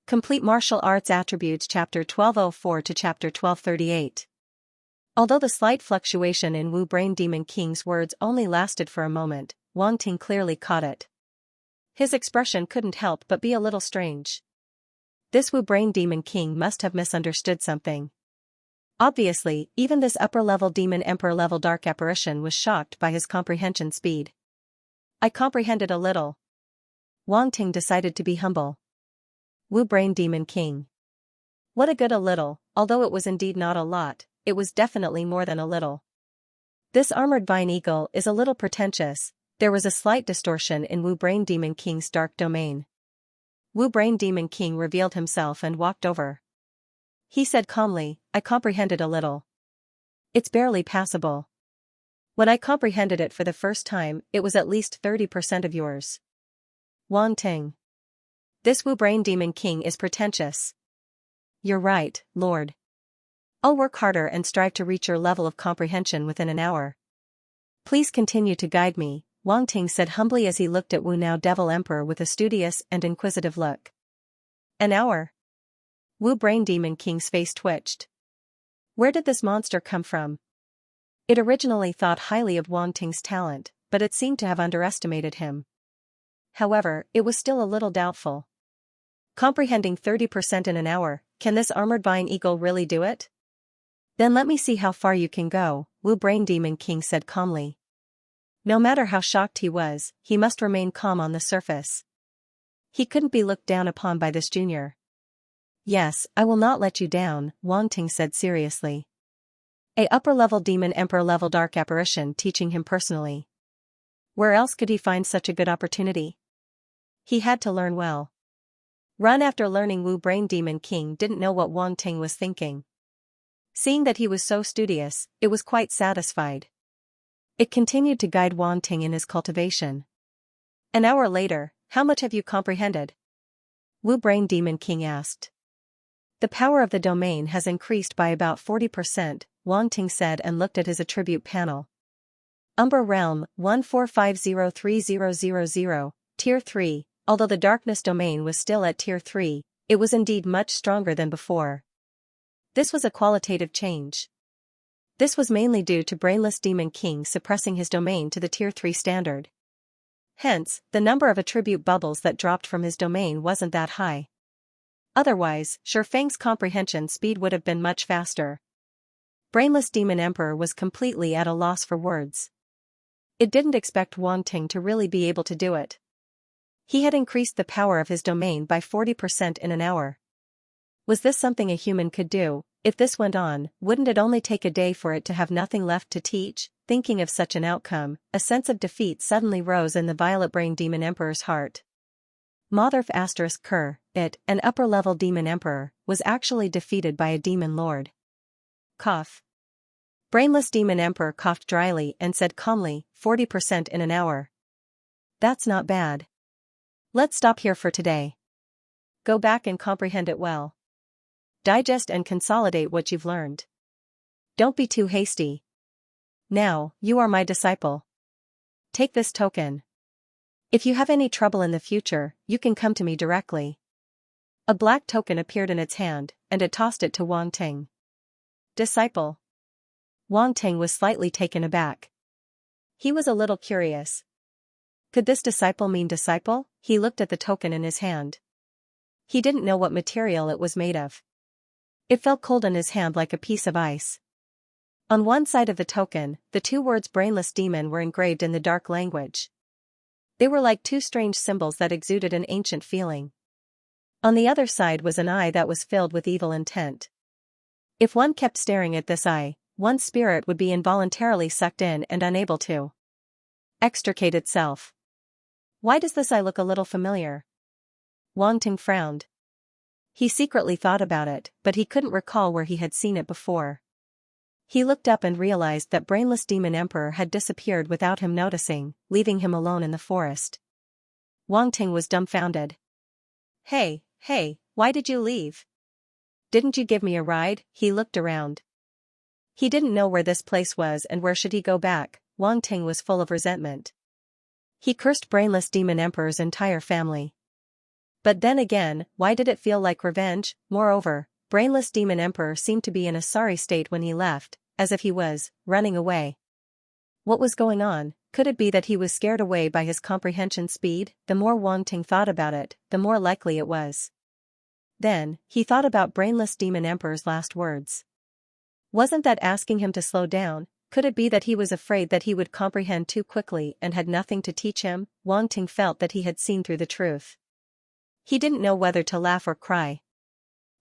Complete Martial Arts Attributes Chapter 1204 to Chapter 1238. Although the slight fluctuation in Wu Brain Demon King's words only lasted for a moment, Wang Ting clearly caught it. His expression couldn't help but be a little strange. This Wu Brain Demon King must have misunderstood something. Obviously, even this upper-level Demon Emperor-level dark apparition was shocked by his comprehension speed. I comprehended a little. Wang Ting decided to be humble. Wu Brain Demon King. What a good a little, although it was indeed not a lot, it was definitely more than a little. This armored vine eagle is a little pretentious. There was a slight distortion in Wu Brain Demon King's dark domain. Wu Brain Demon King revealed himself and walked over. He said calmly, I comprehended a little. It's barely passable. When I comprehended it for the first time, it was at least 30% of yours. Wang Ting. This Wu Brain Demon King is pretentious. You're right, Lord. I'll work harder and strive to reach your level of comprehension within an hour. Please continue to guide me, Wang Ting said humbly as he looked at Wu Now Devil Emperor with a studious and inquisitive look. An hour? Wu Brain Demon King's face twitched. Where did this monster come from? It originally thought highly of Wang Ting's talent, but it seemed to have underestimated him. However, it was still a little doubtful. Comprehending 30% in an hour, can this armored vine eagle really do it? Then let me see how far you can go, Wu Brain Demon King said calmly. No matter how shocked he was, he must remain calm on the surface. He couldn't be looked down upon by this junior. Yes, I will not let you down, Wang Ting said seriously. A upper-level Demon Emperor-level dark apparition teaching him personally. Where else could he find such a good opportunity? He had to learn well. Run after learning Wu Brain Demon King didn't know what Wang Ting was thinking. Seeing that he was so studious, it was quite satisfied. It continued to guide Wang Ting in his cultivation. An hour later, how much have you comprehended? Wu Brain Demon King asked. The power of the domain has increased by about 40%, Wang Ting said and looked at his attribute panel. Umbra Realm 145030000, Tier 3, although the darkness domain was still at Tier 3, it was indeed much stronger than before. This was a qualitative change. This was mainly due to Brainless Demon King suppressing his domain to the Tier 3 standard. Hence, the number of attribute bubbles that dropped from his domain wasn't that high. Otherwise, Sure Fang's comprehension speed would have been much faster. Brainless Demon Emperor was completely at a loss for words. It didn't expect Wang Ting to really be able to do it. He had increased the power of his domain by 40% in an hour. Was this something a human could do? If this went on, wouldn't it only take a day for it to have nothing left to teach? Thinking of such an outcome, a sense of defeat suddenly rose in the Violet Brain Demon Emperor's heart. Motherf *Ker, it, an upper-level Demon Emperor, was actually defeated by a Demon Lord. Cough. Brainless Demon Emperor coughed dryly and said calmly, 40% in an hour. That's not bad. Let's stop here for today. Go back and comprehend it well. Digest and consolidate what you've learned. Don't be too hasty. Now, you are my disciple. Take this token. If you have any trouble in the future, you can come to me directly. A black token appeared in its hand, and it tossed it to Wang Ting. Disciple. Wang Ting was slightly taken aback. He was a little curious. Could this disciple mean disciple? He looked at the token in his hand. He didn't know what material it was made of. It felt cold in his hand like a piece of ice. On one side of the token, the two words Brainless Demon were engraved in the dark language. They were like two strange symbols that exuded an ancient feeling. On the other side was an eye that was filled with evil intent. If one kept staring at this eye, one's spirit would be involuntarily sucked in and unable to extricate itself. Why does this eye look a little familiar? Wang Ting frowned. He secretly thought about it, but he couldn't recall where he had seen it before. He looked up and realized that Brainless Demon Emperor had disappeared without him noticing, leaving him alone in the forest. Wang Ting was dumbfounded. Hey, why did you leave? Didn't you give me a ride? He looked around. He didn't know where this place was and where should he go back. Wang Ting was full of resentment. He cursed Brainless Demon Emperor's entire family. But then again, why did it feel like revenge? Moreover, brainless Demon Emperor seemed to be in a sorry state when he left, as if he was running away. What was going on? Could it be that he was scared away by his comprehension speed? The more Wang Ting thought about it, the more likely it was. Then, he thought about brainless Demon Emperor's last words. Wasn't that asking him to slow down? Could it be that he was afraid that he would comprehend too quickly and had nothing to teach him? Wang Ting felt that he had seen through the truth. He didn't know whether to laugh or cry.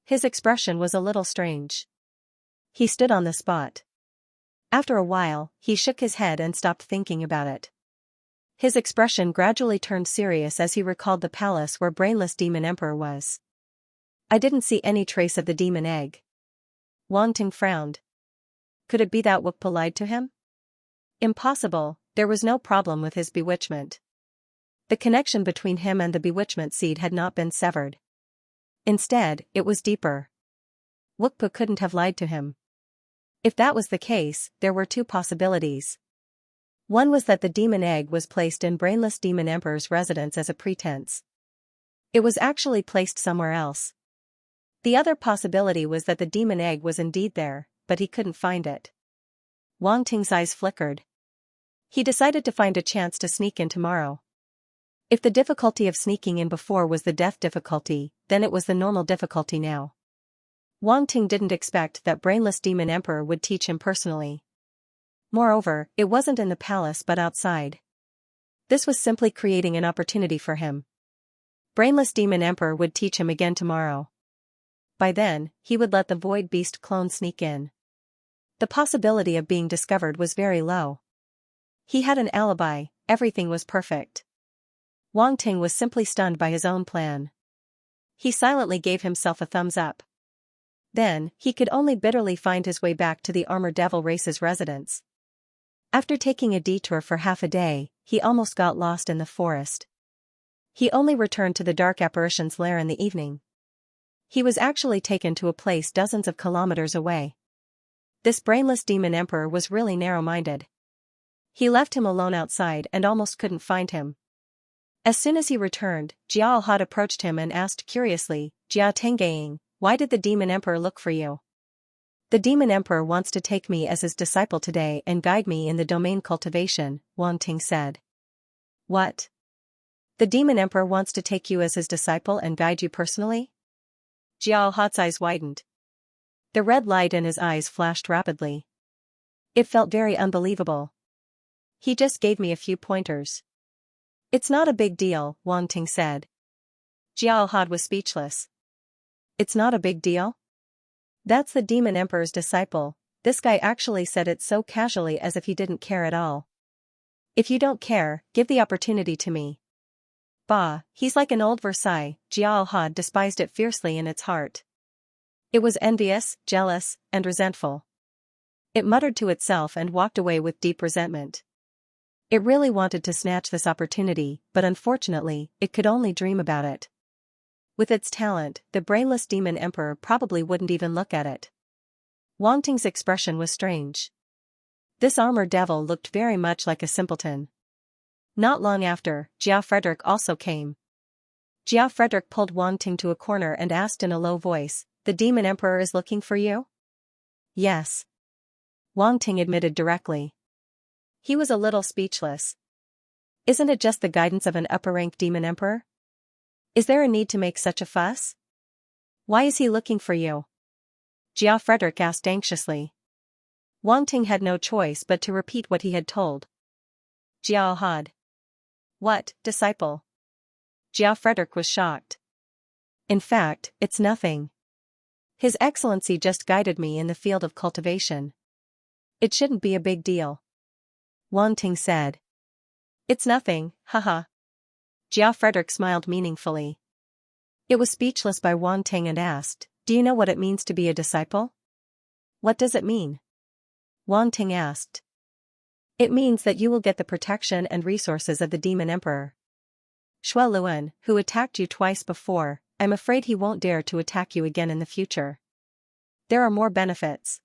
His expression was a little strange. He stood on the spot. After a while, he shook his head and stopped thinking about it. His expression gradually turned serious as he recalled the palace where brainless Demon Emperor was. I didn't see any trace of the demon egg. Wang Ting frowned. Could it be that Wukpa lied to him? Impossible, there was no problem with his bewitchment. The connection between him and the bewitchment seed had not been severed. Instead, it was deeper. Wukpa couldn't have lied to him. If that was the case, there were two possibilities. One was that the demon egg was placed in brainless Demon Emperor's residence as a pretense. It was actually placed somewhere else. The other possibility was that the demon egg was indeed there, but he couldn't find it. Wang Ting's eyes flickered. He decided to find a chance to sneak in tomorrow. If the difficulty of sneaking in before was the death difficulty, then it was the normal difficulty now. Wang Ting didn't expect that brainless Demon Emperor would teach him personally. Moreover, it wasn't in the palace but outside. This was simply creating an opportunity for him. Brainless Demon Emperor would teach him again tomorrow. By then, he would let the Void Beast clone sneak in. The possibility of being discovered was very low. He had an alibi, everything was perfect. Wang Ting was simply stunned by his own plan. He silently gave himself a thumbs up. Then, he could only bitterly find his way back to the Armor Devil race's residence. After taking a detour for half a day, he almost got lost in the forest. He only returned to the Dark Apparition's lair in the evening. He was actually taken to a place dozens of kilometers away. This brainless Demon Emperor was really narrow-minded. He left him alone outside and almost couldn't find him. As soon as he returned, Jiao Had approached him and asked curiously, Jia Tengying, why did the Demon Emperor look for you? The Demon Emperor wants to take me as his disciple today and guide me in the domain cultivation, Wang Ting said. What? The Demon Emperor wants to take you as his disciple and guide you personally? Jiao Had's eyes widened. The red light in his eyes flashed rapidly. It felt very unbelievable. He just gave me a few pointers. It's not a big deal, Wang Ting said. Jiao Had was speechless. It's not a big deal? That's the Demon Emperor's disciple. This guy actually said it so casually as if he didn't care at all. If you don't care, give the opportunity to me. Bah, he's like an old Versailles, Jiao Had despised it fiercely in its heart. It was envious, jealous, and resentful. It muttered to itself and walked away with deep resentment. It really wanted to snatch this opportunity, but unfortunately, it could only dream about it. With its talent, the brainless Demon Emperor probably wouldn't even look at it. Wang Ting's expression was strange. This armor devil looked very much like a simpleton. Not long after, Jia Frederick also came. Jia Frederick pulled Wang Ting to a corner and asked in a low voice, "The Demon Emperor is looking for you?" "Yes." Wang Ting admitted directly. He was a little speechless. Isn't it just the guidance of an upper-rank Demon Emperor? Is there a need to make such a fuss? Why is he looking for you? Jia Frederick asked anxiously. Wang Ting had no choice but to repeat what he had told. Jiao Had. What, disciple? Jia Frederick was shocked. In fact, it's nothing. His Excellency just guided me in the field of cultivation. It shouldn't be a big deal. Wang Ting said. It's nothing, haha. Jia Frederick smiled meaningfully. It was speechless by Wang Ting and asked, "Do you know what it means to be a disciple?" "What does it mean?" Wang Ting asked. "It means that you will get the protection and resources of the Demon Emperor. Shui Luan, who attacked you twice before, I'm afraid he won't dare to attack you again in the future. There are more benefits.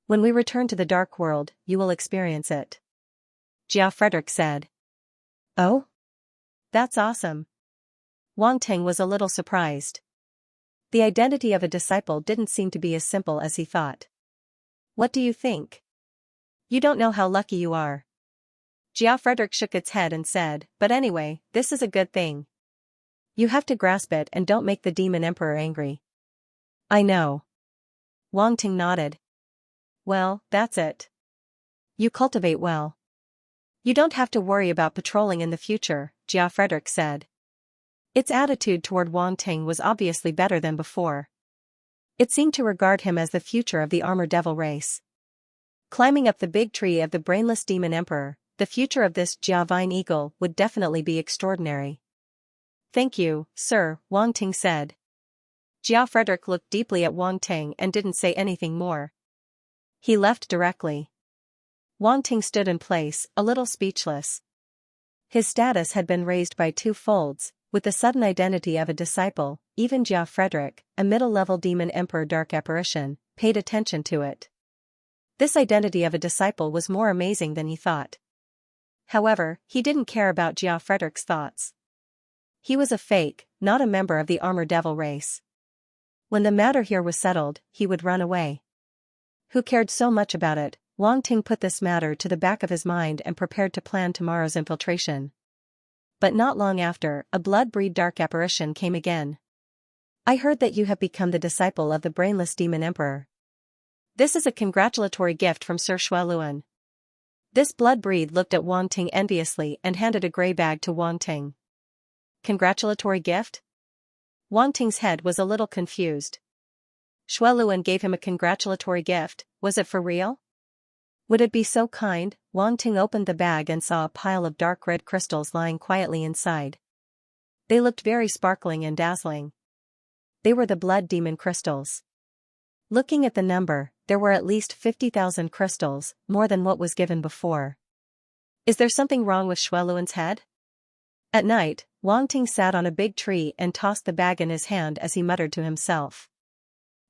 When we return to the Dark World, you will experience it." Jia Frederick said. Oh? That's awesome. Wang Ting was a little surprised. The identity of a disciple didn't seem to be as simple as he thought. What do you think? You don't know how lucky you are. Jia Frederick shook its head and said, but anyway, this is a good thing. You have to grasp it and don't make the demon emperor angry. I know. Wang Ting nodded. Well, that's it. You cultivate well. You don't have to worry about patrolling in the future, Jia Frederick said. Its attitude toward Wang Ting was obviously better than before. It seemed to regard him as the future of the armor devil race. Climbing up the big tree of the brainless demon emperor, the future of this Jia Vine Eagle would definitely be extraordinary. Thank you, sir, Wang Ting said. Jia Frederick looked deeply at Wang Ting and didn't say anything more. He left directly. Wang Ting stood in place, a little speechless. His status had been raised by 2 folds, with the sudden identity of a disciple. Even Jia Frederick, a middle-level demon emperor dark apparition, paid attention to it. This identity of a disciple was more amazing than he thought. However, he didn't care about Jia Frederick's thoughts. He was a fake, not a member of the armor devil race. When the matter here was settled, he would run away. Who cared so much about it? Wang Ting put this matter to the back of his mind and prepared to plan tomorrow's infiltration. But not long after, a blood-breed dark apparition came again. I heard that you have become the disciple of the brainless demon emperor. This is a congratulatory gift from Sir Xueluan. This blood-breed looked at Wang Ting enviously and handed a grey bag to Wang Ting. Congratulatory gift? Wang Ting's head was a little confused. Xueluan gave him a congratulatory gift, was it for real? Would it be so kind? Wang Ting opened the bag and saw a pile of dark red crystals lying quietly inside. They looked very sparkling and dazzling. They were the blood demon crystals. Looking at the number, there were at least 50,000 crystals, more than what was given before. Is there something wrong with Xueluan's head? At night, Wang Ting sat on a big tree and tossed the bag in his hand as he muttered to himself.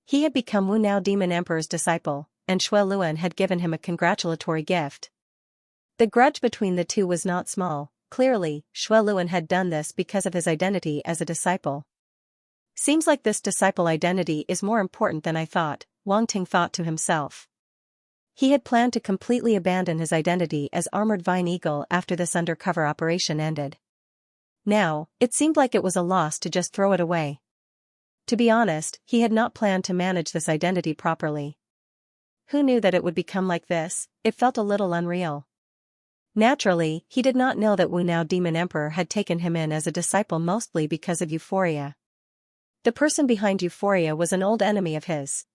He had become Wu Nao Demon Emperor's disciple, and Xueluan had given him a congratulatory gift. The grudge between the two was not small. Clearly, Xueluan had done this because of his identity as a disciple. Seems like this disciple identity is more important than I thought, Wang Ting thought to himself. He had planned to completely abandon his identity as Armored Vine Eagle after this undercover operation ended. Now, it seemed like it was a loss to just throw it away. To be honest, he had not planned to manage this identity properly. Who knew that it would become like this? It felt a little unreal. Naturally, he did not know that Wu Nao Demon Emperor had taken him in as a disciple mostly because of Euphoria. The person behind Euphoria was an old enemy of his.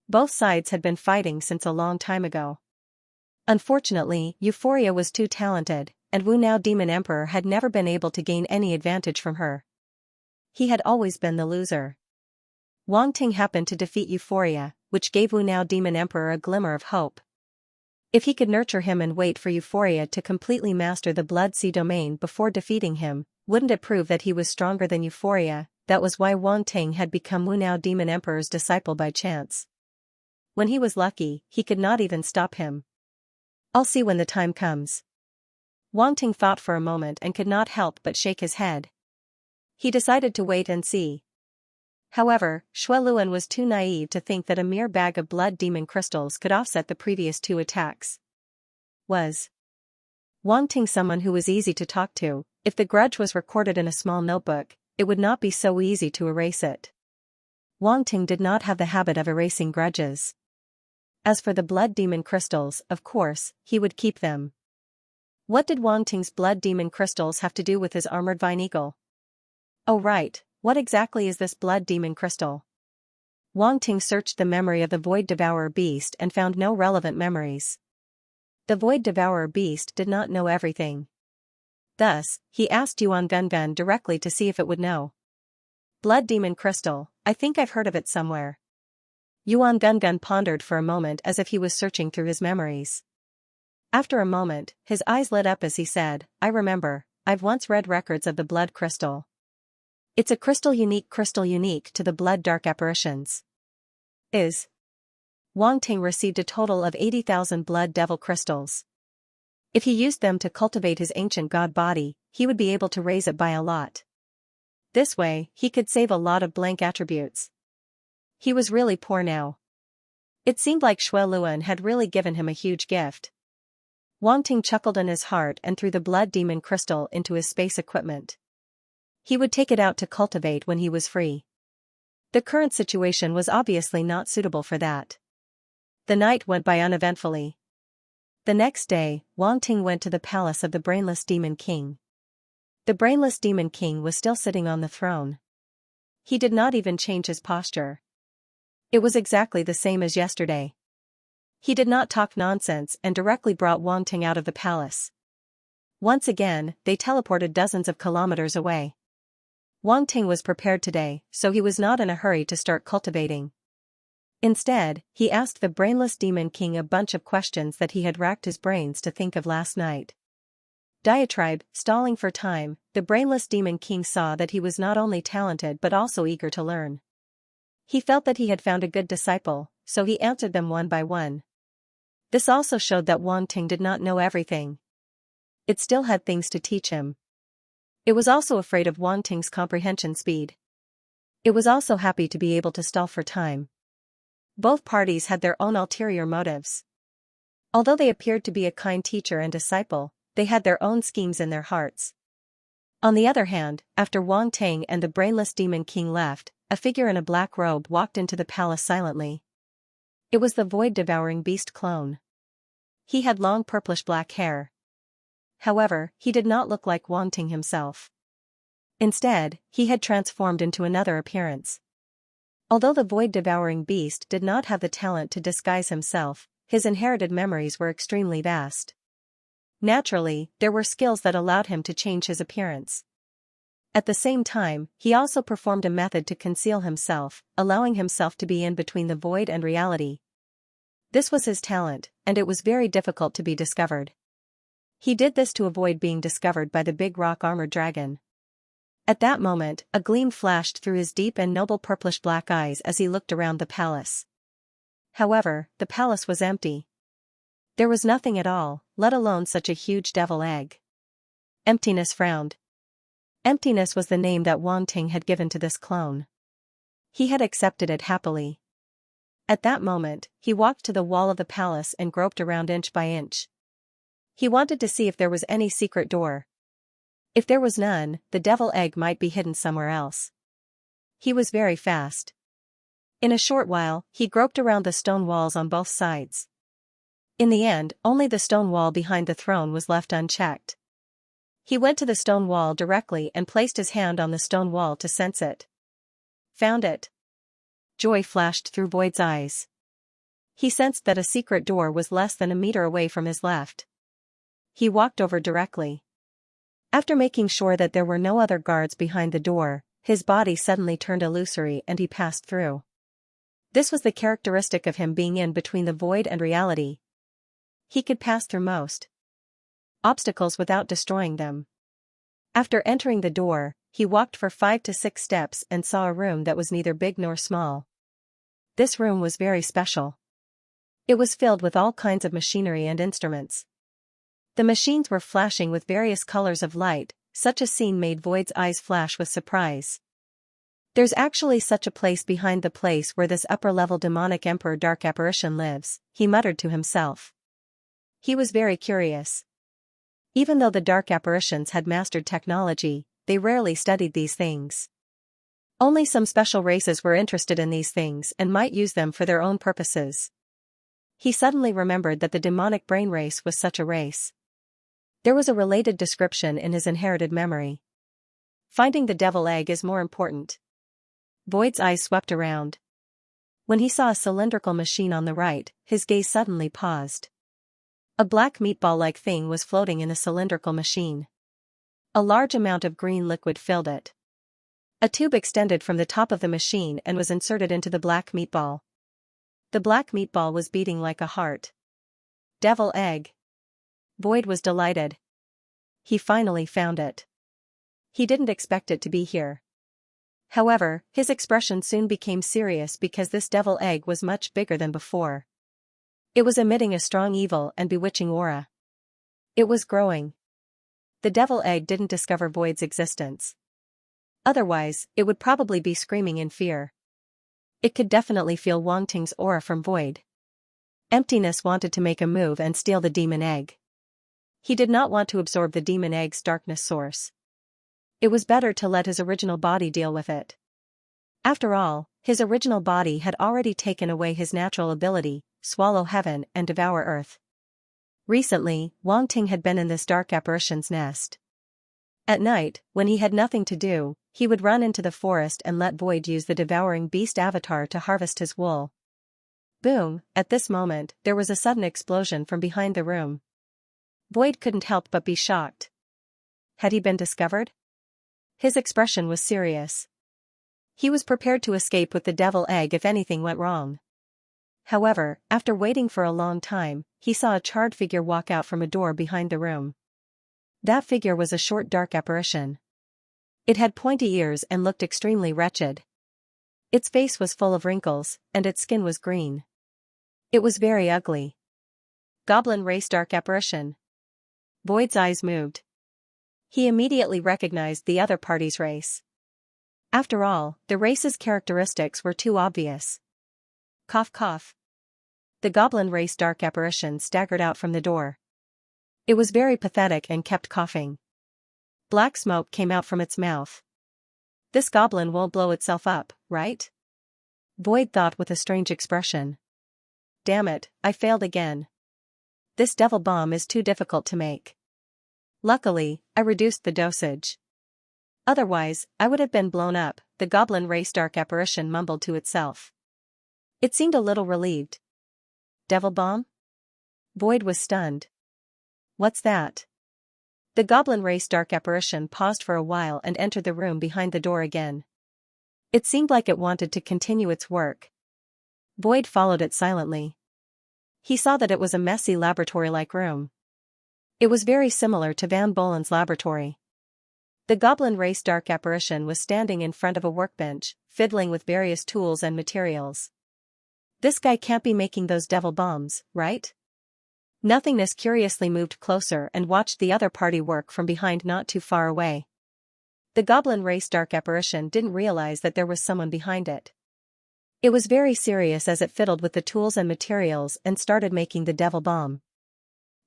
Both sides had been fighting since a long time ago. Unfortunately, Euphoria was too talented, and Wu Nao Demon Emperor had never been able to gain any advantage from her. He had always been the loser. Wang Ting happened to defeat Euphoria, which gave Wu Nao Demon Emperor a glimmer of hope. If he could nurture him and wait for Euphoria to completely master the Blood Sea domain before defeating him, wouldn't it prove that he was stronger than Euphoria? That was why Wang Ting had become Wu Nao Demon Emperor's disciple by chance. When he was lucky, he could not even stop him. I'll see when the time comes. Wang Ting thought for a moment and could not help but shake his head. He decided to wait and see. However, Xueluan was too naive to think that a mere bag of blood demon crystals could offset the previous 2 attacks. Was Wang Ting someone who was easy to talk to? If the grudge was recorded in a small notebook, it would not be so easy to erase it. Wang Ting did not have the habit of erasing grudges. As for the blood demon crystals, of course, he would keep them. What did Wang Ting's blood demon crystals have to do with his armored vine eagle? Oh right, what exactly is this blood demon crystal? Wang Ting searched the memory of the Void Devourer beast and found no relevant memories. The Void Devourer beast did not know everything. Thus, he asked Yuan Gungun directly to see if it would know. Blood demon crystal, I think I've heard of it somewhere. Yuan Gungun pondered for a moment as if he was searching through his memories. After a moment, his eyes lit up as he said, I remember, I've once read records of the blood crystal. It's a crystal unique to the blood dark apparitions. Wang Ting received a total of 80,000 blood devil crystals. If he used them to cultivate his ancient god body, he would be able to raise it by a lot. This way, he could save a lot of blank attributes. He was really poor now. It seemed like Shui Luan had really given him a huge gift. Wang Ting chuckled in his heart and threw the blood demon crystal into his space equipment. He would take it out to cultivate when he was free. The current situation was obviously not suitable for that. The night went by uneventfully. The next day, Wang Ting went to the palace of the Brainless Demon King. The Brainless Demon King was still sitting on the throne. He did not even change his posture. It was exactly the same as yesterday. He did not talk nonsense and directly brought Wang Ting out of the palace. Once again, they teleported dozens of kilometers away. Wang Ting was prepared today, so he was not in a hurry to start cultivating. Instead, he asked the Brainless Demon King a bunch of questions that he had racked his brains to think of last night. Diatribe, stalling for time, the Brainless Demon King saw that he was not only talented but also eager to learn. He felt that he had found a good disciple, so he answered them one by one. This also showed that Wang Ting did not know everything. It still had things to teach him. It was also afraid of Wang Ting's comprehension speed. It was also happy to be able to stall for time. Both parties had their own ulterior motives. Although they appeared to be a kind teacher and disciple, they had their own schemes in their hearts. On the other hand, after Wang Ting and the Brainless Demon King left, a figure in a black robe walked into the palace silently. It was the void-devouring beast clone. He had long purplish-black hair. However, he did not look like Wang Ting himself. Instead, he had transformed into another appearance. Although the void-devouring beast did not have the talent to disguise himself, his inherited memories were extremely vast. Naturally, there were skills that allowed him to change his appearance. At the same time, he also performed a method to conceal himself, allowing himself to be in between the void and reality. This was his talent, and it was very difficult to be discovered. He did this to avoid being discovered by the big rock-armored dragon. At that moment, a gleam flashed through his deep and noble purplish-black eyes as he looked around the palace. However, the palace was empty. There was nothing at all, let alone such a huge devil egg. Emptiness frowned. Emptiness was the name that Wang Ting had given to this clone. He had accepted it happily. At that moment, he walked to the wall of the palace and groped around inch by inch. He wanted to see if there was any secret door. If there was none, the devil egg might be hidden somewhere else. He was very fast. In a short while, he groped around the stone walls on both sides. In the end, only the stone wall behind the throne was left unchecked. He went to the stone wall directly and placed his hand on the stone wall to sense it. Found it. Joy flashed through Void's eyes. He sensed that a secret door was less than a meter away from his left. He walked over directly. After making sure that there were no other guards behind the door, his body suddenly turned illusory and he passed through. This was the characteristic of him being in between the void and reality. He could pass through most obstacles without destroying them. After entering the door, he walked for 5 to 6 steps and saw a room that was neither big nor small. This room was very special. It was filled with all kinds of machinery and instruments. The machines were flashing with various colors of light. Such a scene made Void's eyes flash with surprise. There's actually such a place behind the place where this upper-level demonic emperor dark apparition lives, he muttered to himself. He was very curious. Even though the dark apparitions had mastered technology, they rarely studied these things. Only some special races were interested in these things and might use them for their own purposes. He suddenly remembered that the demonic brain race was such a race. There was a related description in his inherited memory. Finding the devil egg is more important. Void's eyes swept around. When he saw a cylindrical machine on the right, his gaze suddenly paused. A black meatball-like thing was floating in the cylindrical machine. A large amount of green liquid filled it. A tube extended from the top of the machine and was inserted into the black meatball. The black meatball was beating like a heart. Devil egg. Void was delighted. He finally found it. He didn't expect it to be here. However, his expression soon became serious because this devil egg was much bigger than before. It was emitting a strong evil and bewitching aura. It was growing. The devil egg didn't discover Void's existence. Otherwise, it would probably be screaming in fear. It could definitely feel Wang Ting's aura from Void. Emptiness wanted to make a move and steal the demon egg. He did not want to absorb the demon egg's darkness source. It was better to let his original body deal with it. After all, his original body had already taken away his natural ability, swallow heaven and devour earth. Recently, Wang Ting had been in this dark apparition's nest. At night, when he had nothing to do, he would run into the forest and let Void use the devouring beast avatar to harvest his wool. Boom! At this moment, there was a sudden explosion from behind the room. Void couldn't help but be shocked. Had he been discovered? His expression was serious. He was prepared to escape with the devil egg if anything went wrong. However, after waiting for a long time, he saw a charred figure walk out from a door behind the room. That figure was a short dark apparition. It had pointy ears and looked extremely wretched. Its face was full of wrinkles, and its skin was green. It was very ugly. Goblin race dark apparition. Void's eyes moved. He immediately recognized the other party's race. After all, the race's characteristics were too obvious. Cough cough. The goblin race dark apparition staggered out from the door. It was very pathetic and kept coughing. Black smoke came out from its mouth. This goblin won't blow itself up, right? Void thought with a strange expression. Damn it, I failed again. This devil bomb is too difficult to make. Luckily, I reduced the dosage. Otherwise, I would have been blown up, the goblin race dark apparition mumbled to itself. It seemed a little relieved. Devil bomb? Void was stunned. What's that? The goblin race dark apparition paused for a while and entered the room behind the door again. It seemed like it wanted to continue its work. Void followed it silently. He saw that it was a messy laboratory-like room. It was very similar to Van Bolen's laboratory. The goblin race dark apparition was standing in front of a workbench, fiddling with various tools and materials. This guy can't be making those devil bombs, right? Nothingness curiously moved closer and watched the other party work from behind not too far away. The goblin race dark apparition didn't realize that there was someone behind it. It was very serious as it fiddled with the tools and materials and started making the devil bomb.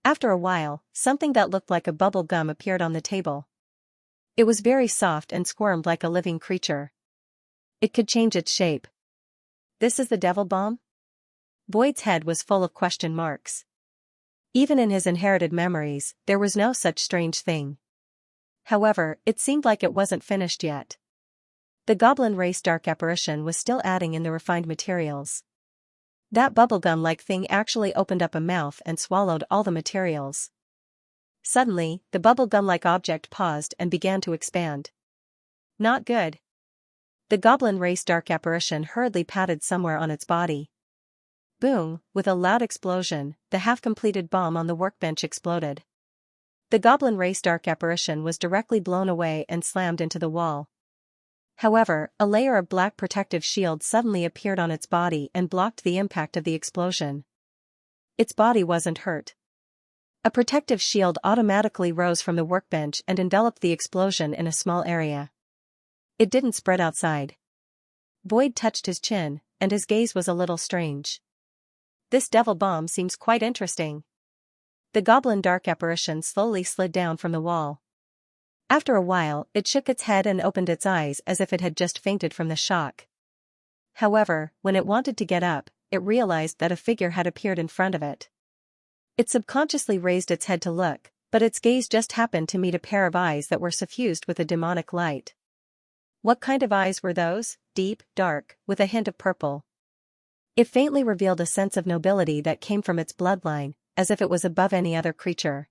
After a while, something that looked like a bubble gum appeared on the table. It was very soft and squirmed like a living creature. It could change its shape. This is the devil bomb? Void's head was full of question marks. Even in his inherited memories, there was no such strange thing. However, it seemed like it wasn't finished yet. The goblin race dark apparition was still adding in the refined materials. That bubblegum-like thing actually opened up a mouth and swallowed all the materials. Suddenly, the bubblegum-like object paused and began to expand. Not good. The goblin race dark apparition hurriedly patted somewhere on its body. Boom, with a loud explosion, the half-completed bomb on the workbench exploded. The goblin race dark apparition was directly blown away and slammed into the wall. However, a layer of black protective shield suddenly appeared on its body and blocked the impact of the explosion. Its body wasn't hurt. A protective shield automatically rose from the workbench and enveloped the explosion in a small area. It didn't spread outside. Void touched his chin, and his gaze was a little strange. This devil bomb seems quite interesting. The goblin dark apparition slowly slid down from the wall. After a while, it shook its head and opened its eyes as if it had just fainted from the shock. However, when it wanted to get up, it realized that a figure had appeared in front of it. It subconsciously raised its head to look, but its gaze just happened to meet a pair of eyes that were suffused with a demonic light. What kind of eyes were those? Deep, dark, with a hint of purple. It faintly revealed a sense of nobility that came from its bloodline, as if it was above any other creature.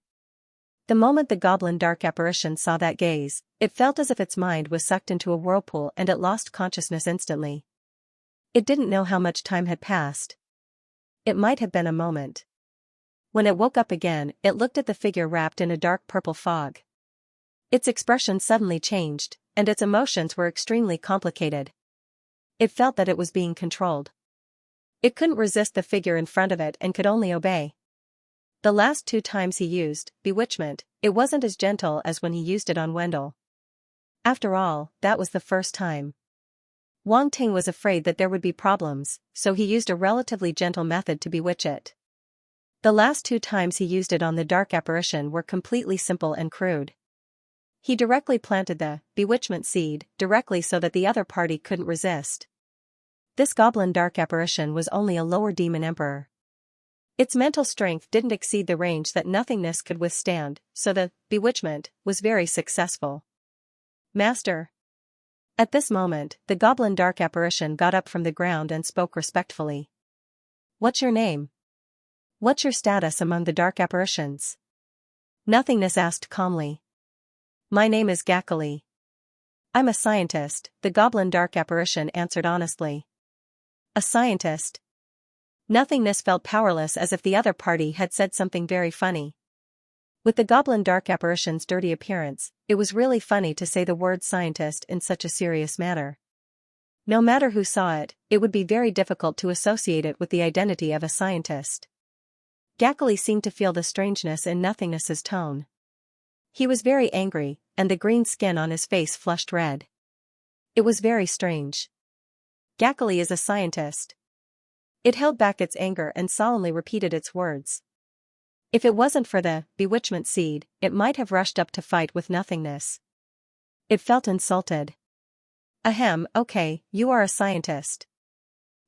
The moment the goblin dark apparition saw that gaze, it felt as if its mind was sucked into a whirlpool and it lost consciousness instantly. It didn't know how much time had passed. It might have been a moment. When it woke up again, it looked at the figure wrapped in a dark purple fog. Its expression suddenly changed, and its emotions were extremely complicated. It felt that it was being controlled. It couldn't resist the figure in front of it and could only obey. The last 2 times he used bewitchment, it wasn't as gentle as when he used it on Wendell. After all, that was the first time. Wang Ting was afraid that there would be problems, so he used a relatively gentle method to bewitch it. The last 2 times he used it on the dark apparition were completely simple and crude. He directly planted the bewitchment seed directly so that the other party couldn't resist. This goblin dark apparition was only a lower demon emperor. Its mental strength didn't exceed the range that nothingness could withstand, so the bewitchment was very successful. Master. At this moment, the goblin dark apparition got up from the ground and spoke respectfully. What's your name? What's your status among the dark apparitions? Nothingness asked calmly. My name is Gakali. I'm a scientist, the goblin dark apparition answered honestly. A scientist? Nothingness felt powerless as if the other party had said something very funny. With the goblin dark apparition's dirty appearance, it was really funny to say the word scientist in such a serious manner. No matter who saw it, it would be very difficult to associate it with the identity of a scientist. Gakali seemed to feel the strangeness in nothingness's tone. He was very angry, and the green skin on his face flushed red. It was very strange. Gakali is a scientist. It held back its anger and solemnly repeated its words. If it wasn't for the bewitchment seed, it might have rushed up to fight with nothingness. It felt insulted. Ahem, okay, you are a scientist.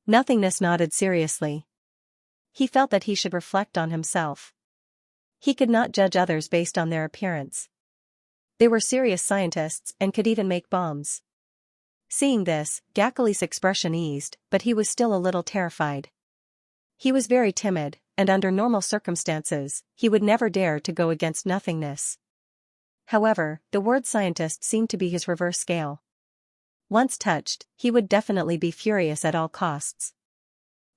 Nothingness nodded seriously. He felt that he should reflect on himself. He could not judge others based on their appearance. They were serious scientists and could even make bombs. Seeing this, Gakali's expression eased, but he was still a little terrified. He was very timid, and under normal circumstances, he would never dare to go against nothingness. However, the word scientist seemed to be his reverse scale. Once touched, he would definitely be furious at all costs.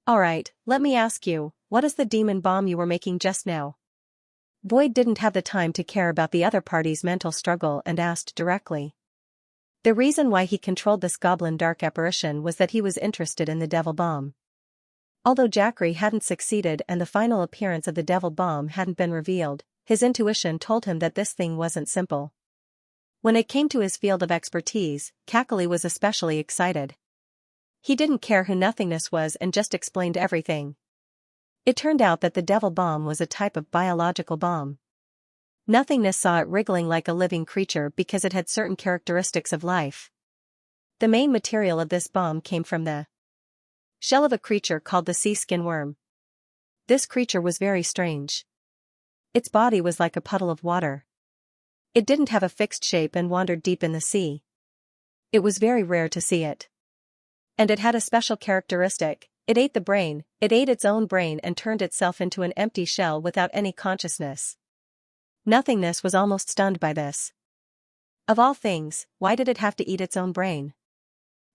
Alright, let me ask you, what is the demon bomb you were making just now? Boyd didn't have the time to care about the other party's mental struggle and asked directly. The reason why he controlled this goblin dark apparition was that he was interested in the devil bomb. Although Jackery hadn't succeeded and the final appearance of the devil bomb hadn't been revealed, his intuition told him that this thing wasn't simple. When it came to his field of expertise, Kakali was especially excited. He didn't care who nothingness was and just explained everything. It turned out that the devil bomb was a type of biological bomb. Nothingness saw it wriggling like a living creature because it had certain characteristics of life. The main material of this bomb came from the shell of a creature called the sea skin worm. This creature was very strange. Its body was like a puddle of water. It didn't have a fixed shape and wandered deep in the sea. It was very rare to see it. And it had a special characteristic: it ate the brain, it ate its own brain and turned itself into an empty shell without any consciousness. Nothingness was almost stunned by this. Of all things, why did it have to eat its own brain?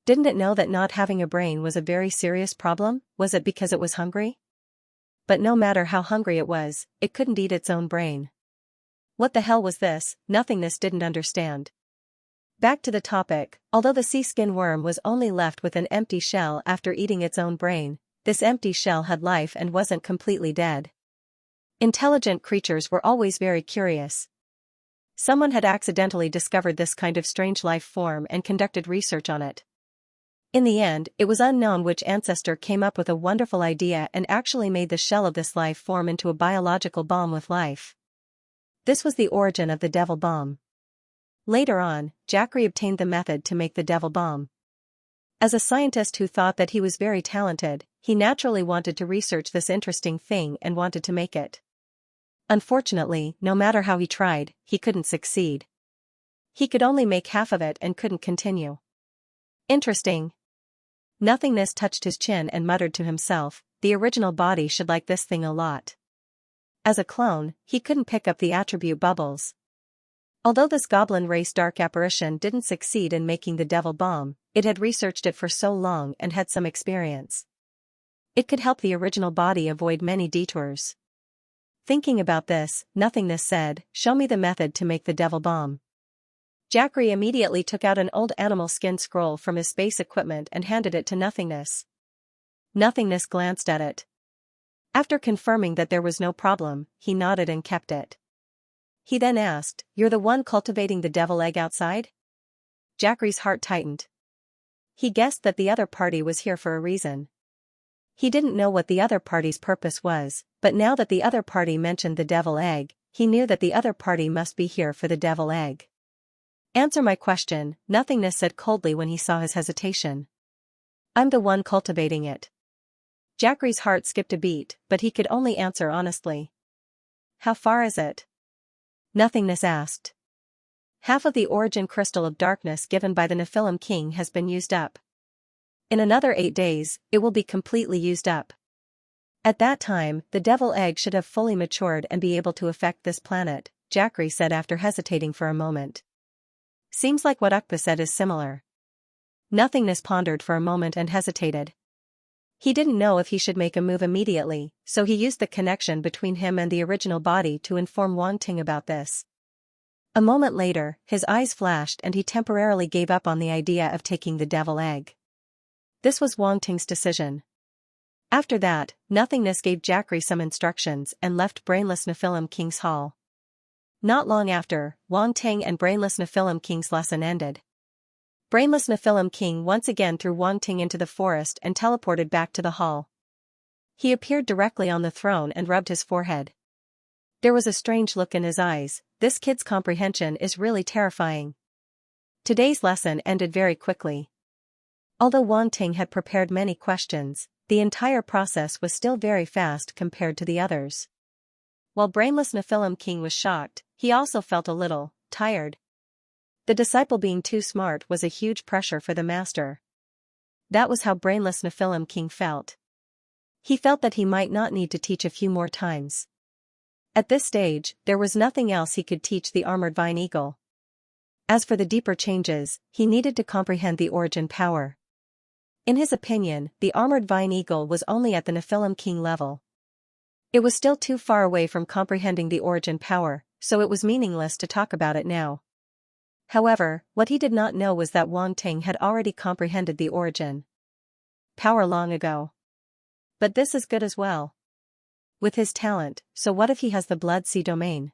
Didn't it know that not having a brain was a very serious problem? Was it because it was hungry? But no matter how hungry it was, it couldn't eat its own brain. What the hell was this? Nothingness didn't understand. Back to the topic, although the sea skin worm was only left with an empty shell after eating its own brain, this empty shell had life and wasn't completely dead. Intelligent creatures were always very curious. Someone had accidentally discovered this kind of strange life form and conducted research on it. In the end, it was unknown which ancestor came up with a wonderful idea and actually made the shell of this life form into a biological bomb with life. This was the origin of the devil bomb. Later on, Jackery obtained the method to make the devil bomb. As a scientist who thought that he was very talented, he naturally wanted to research this interesting thing and wanted to make it. Unfortunately, no matter how he tried, he couldn't succeed. He could only make half of it and couldn't continue. Interesting. Nothingness touched his chin and muttered to himself, the original body should like this thing a lot. As a clone, he couldn't pick up the attribute bubbles. Although this goblin race dark apparition didn't succeed in making the devil bomb, it had researched it for so long and had some experience. It could help the original body avoid many detours. Thinking about this, Nothingness said, "Show me the method to make the devil bomb." Jackery immediately took out an old animal skin scroll from his space equipment and handed it to Nothingness. Nothingness glanced at it. After confirming that there was no problem, he nodded and kept it. He then asked, "You're the one cultivating the devil egg outside?" Jackry's heart tightened. He guessed that the other party was here for a reason. He didn't know what the other party's purpose was, but now that the other party mentioned the devil egg, he knew that the other party must be here for the devil egg. Answer my question, Nothingness said coldly when he saw his hesitation. I'm the one cultivating it. Jackry's heart skipped a beat, but he could only answer honestly. How far is it? Nothingness asked. Half of the origin crystal of darkness given by the Nephilim king has been used up. In another 8 days, it will be completely used up. At that time, the devil egg should have fully matured and be able to affect this planet, Jackry said after hesitating for a moment. Seems like what Ukpa said is similar. Nothingness pondered for a moment and hesitated. He didn't know if he should make a move immediately, so he used the connection between him and the original body to inform Wang Ting about this. A moment later, his eyes flashed and he temporarily gave up on the idea of taking the devil egg. This was Wang Ting's decision. After that, Nothingness gave Jackry some instructions and left Brainless Nephilim King's Hall. Not long after, Wang Ting and Brainless Nephilim King's lesson ended. Brainless Nephilim King once again threw Wang Ting into the forest and teleported back to the hall. He appeared directly on the throne and rubbed his forehead. There was a strange look in his eyes. This kid's comprehension is really terrifying. Today's lesson ended very quickly. Although Wang Ting had prepared many questions, the entire process was still very fast compared to the others. While Brainless Nephilim King was shocked, he also felt a little tired. The disciple being too smart was a huge pressure for the master. That was how Brainless Nephilim King felt. He felt that he might not need to teach a few more times. At this stage, there was nothing else he could teach the armored vine eagle. As for the deeper changes, he needed to comprehend the origin power. In his opinion, the armored vine eagle was only at the Nephilim King level. It was still too far away from comprehending the origin power, so it was meaningless to talk about it now. However, what he did not know was that Wang Ting had already comprehended the origin power long ago. But this is good as well. With his talent, so what if he has the Blood Sea domain?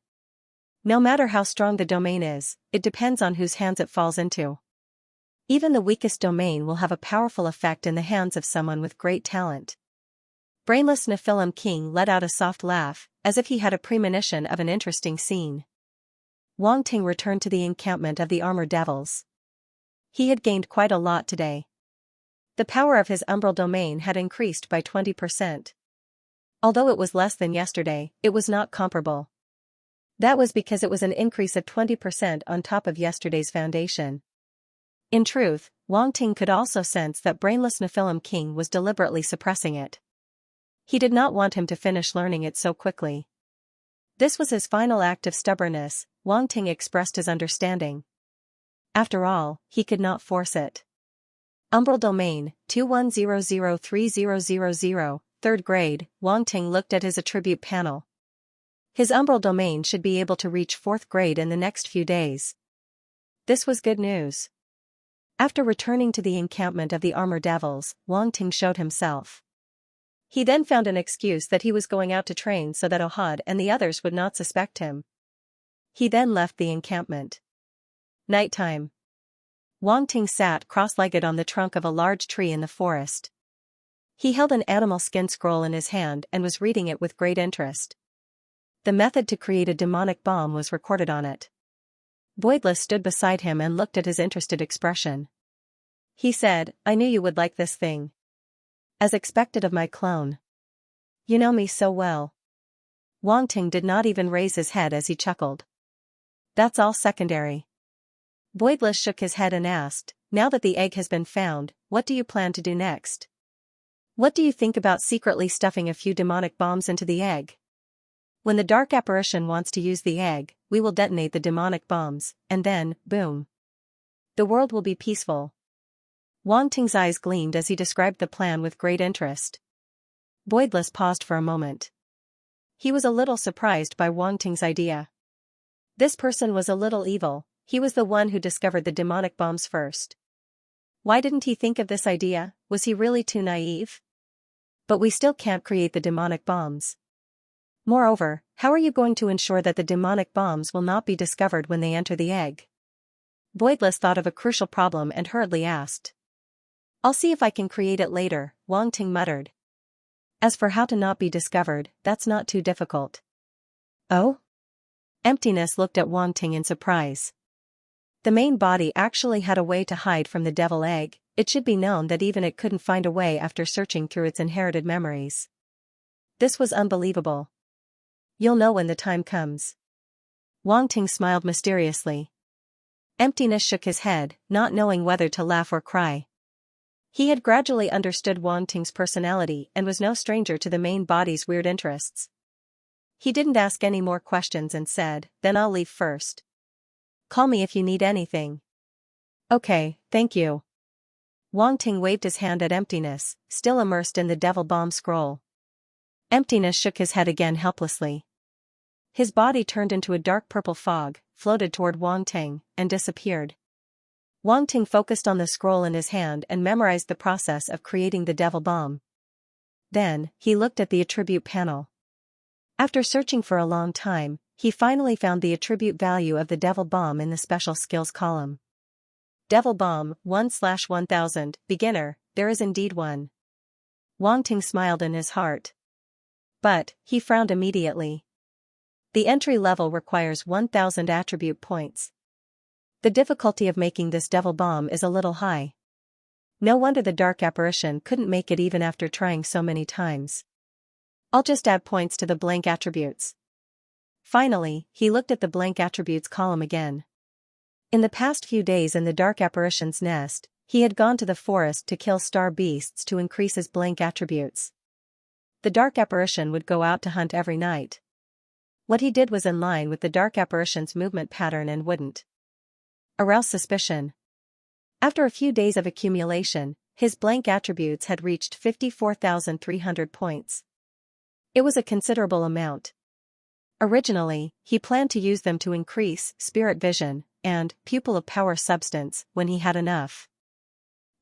No matter how strong the domain is, it depends on whose hands it falls into. Even the weakest domain will have a powerful effect in the hands of someone with great talent. Brainless Nephilim King let out a soft laugh, as if he had a premonition of an interesting scene. Wang Ting returned to the encampment of the armored devils. He had gained quite a lot today. The power of his umbral domain had increased by 20%. Although it was less than yesterday, it was not comparable. That was because it was an increase of 20% on top of yesterday's foundation. In truth, Wang Ting could also sense that Brainless Nephilim King was deliberately suppressing it. He did not want him to finish learning it so quickly. This was his final act of stubbornness. Wang Ting expressed his understanding. After all, he could not force it. Umbral Domain, 21003000, 3rd grade, Wang Ting looked at his attribute panel. His umbral domain should be able to reach 4th grade in the next few days. This was good news. After returning to the encampment of the armor devils, Wang Ting showed himself. He then found an excuse that he was going out to train so that Ohad and the others would not suspect him. He then left the encampment. Nighttime. Wang Ting sat cross-legged on the trunk of a large tree in the forest. He held an animal skin scroll in his hand and was reading it with great interest. The method to create a demonic bomb was recorded on it. Voidless stood beside him and looked at his interested expression. He said, "I knew you would like this thing. As expected of my clone. You know me so well." Wang Ting did not even raise his head as he chuckled. "That's all secondary." Voidless shook his head and asked, "Now that the egg has been found, what do you plan to do next? What do you think about secretly stuffing a few demonic bombs into the egg? When the dark apparition wants to use the egg, we will detonate the demonic bombs, and then, boom. The world will be peaceful." Wang Ting's eyes gleamed as he described the plan with great interest. Voidless paused for a moment. He was a little surprised by Wang Ting's idea. This person was a little evil. He was the one who discovered the demonic bombs first. Why didn't he think of this idea? Was he really too naive? But we still can't create the demonic bombs. Moreover, how are you going to ensure that the demonic bombs will not be discovered when they enter the egg? Voidless thought of a crucial problem and hurriedly asked. I'll see if I can create it later, Wang Ting muttered. As for how to not be discovered, that's not too difficult. Oh? Emptiness looked at Wang Ting in surprise. The main body actually had a way to hide from the devil egg. It should be known that even it couldn't find a way after searching through its inherited memories. This was unbelievable. You'll know when the time comes. Wang Ting smiled mysteriously. Emptiness shook his head, not knowing whether to laugh or cry. He had gradually understood Wang Ting's personality and was no stranger to the main body's weird interests. He didn't ask any more questions and said, then I'll leave first. Call me if you need anything. Okay, thank you. Wang Ting waved his hand at Emptiness, still immersed in the devil bomb scroll. Emptiness shook his head again helplessly. His body turned into a dark purple fog, floated toward Wang Ting, and disappeared. Wang Ting focused on the scroll in his hand and memorized the process of creating the devil bomb. Then, he looked at the attribute panel. After searching for a long time, he finally found the attribute value of the devil bomb in the special skills column. Devil Bomb, 1/1000, Beginner, there is indeed one. Wang Ting smiled in his heart. But, he frowned immediately. The entry level requires 1000 attribute points. The difficulty of making this devil bomb is a little high. No wonder the dark apparition couldn't make it even after trying so many times. I'll just add points to the blank attributes. Finally, he looked at the blank attributes column again. In the past few days in the dark apparition's nest, he had gone to the forest to kill star beasts to increase his blank attributes. The dark apparition would go out to hunt every night. What he did was in line with the dark apparition's movement pattern and wouldn't arouse suspicion. After a few days of accumulation, his blank attributes had reached 54,300 points. It was a considerable amount. Originally, he planned to use them to increase spirit vision and pupil of power substance when he had enough.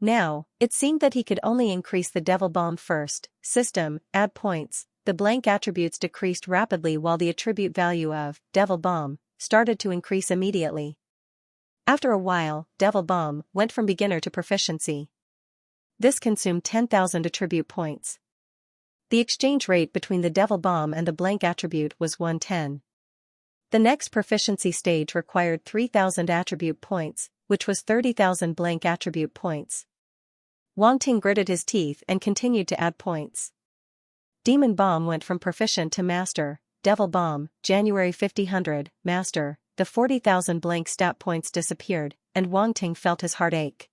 Now, it seemed that he could only increase the devil bomb first. System, add points. The blank attributes decreased rapidly while the attribute value of devil bomb started to increase immediately. After a while, devil bomb went from beginner to proficiency. This consumed 10,000 attribute points. The exchange rate between the devil bomb and the blank attribute was 1:10. The next proficiency stage required 3,000 attribute points, which was 30,000 blank attribute points. Wang Ting gritted his teeth and continued to add points. Demon Bomb went from proficient to master. Devil Bomb, January 5000, master. The 40,000 blank stat points disappeared, and Wang Ting felt his heart ache.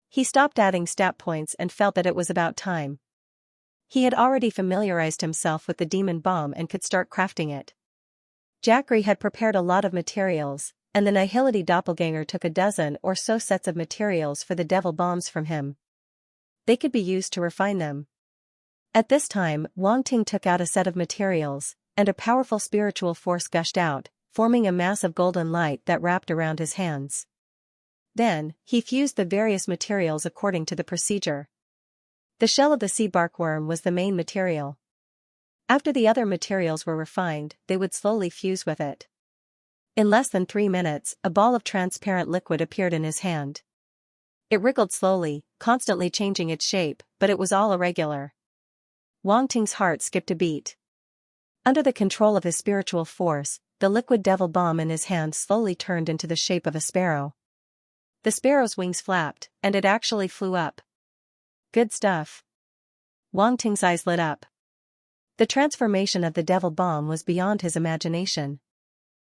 He stopped adding stat points and felt that it was about time. He had already familiarized himself with the Demon Bomb and could start crafting it. Jackery had prepared a lot of materials, and the Nihility doppelganger took a dozen or so sets of materials for the devil bombs from him. They could be used to refine them. At this time, Wang Ting took out a set of materials, and a powerful spiritual force gushed out, forming a mass of golden light that wrapped around his hands. Then, he fused the various materials according to the procedure. The shell of the sea barkworm was the main material. After the other materials were refined, they would slowly fuse with it. In less than 3 minutes, a ball of transparent liquid appeared in his hand. It wriggled slowly, constantly changing its shape, but it was all irregular. Wang Ting's heart skipped a beat. Under the control of his spiritual force, the liquid devil bomb in his hand slowly turned into the shape of a sparrow. The sparrow's wings flapped, and it actually flew up. Good stuff. Wang Ting's eyes lit up. The transformation of the devil bomb was beyond his imagination.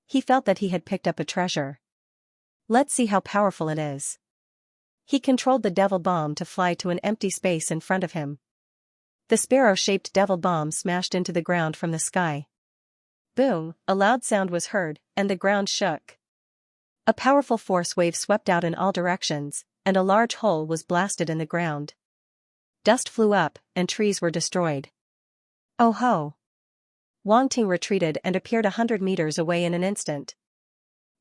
He felt that he had picked up a treasure. Let's see how powerful it is. He controlled the devil bomb to fly to an empty space in front of him. The sparrow-shaped devil bomb smashed into the ground from the sky. Boom, a loud sound was heard, and the ground shook. A powerful force wave swept out in all directions, and a large hole was blasted in the ground. Dust flew up, and trees were destroyed. Oh ho! Wang Ting retreated and appeared 100 meters away in an instant.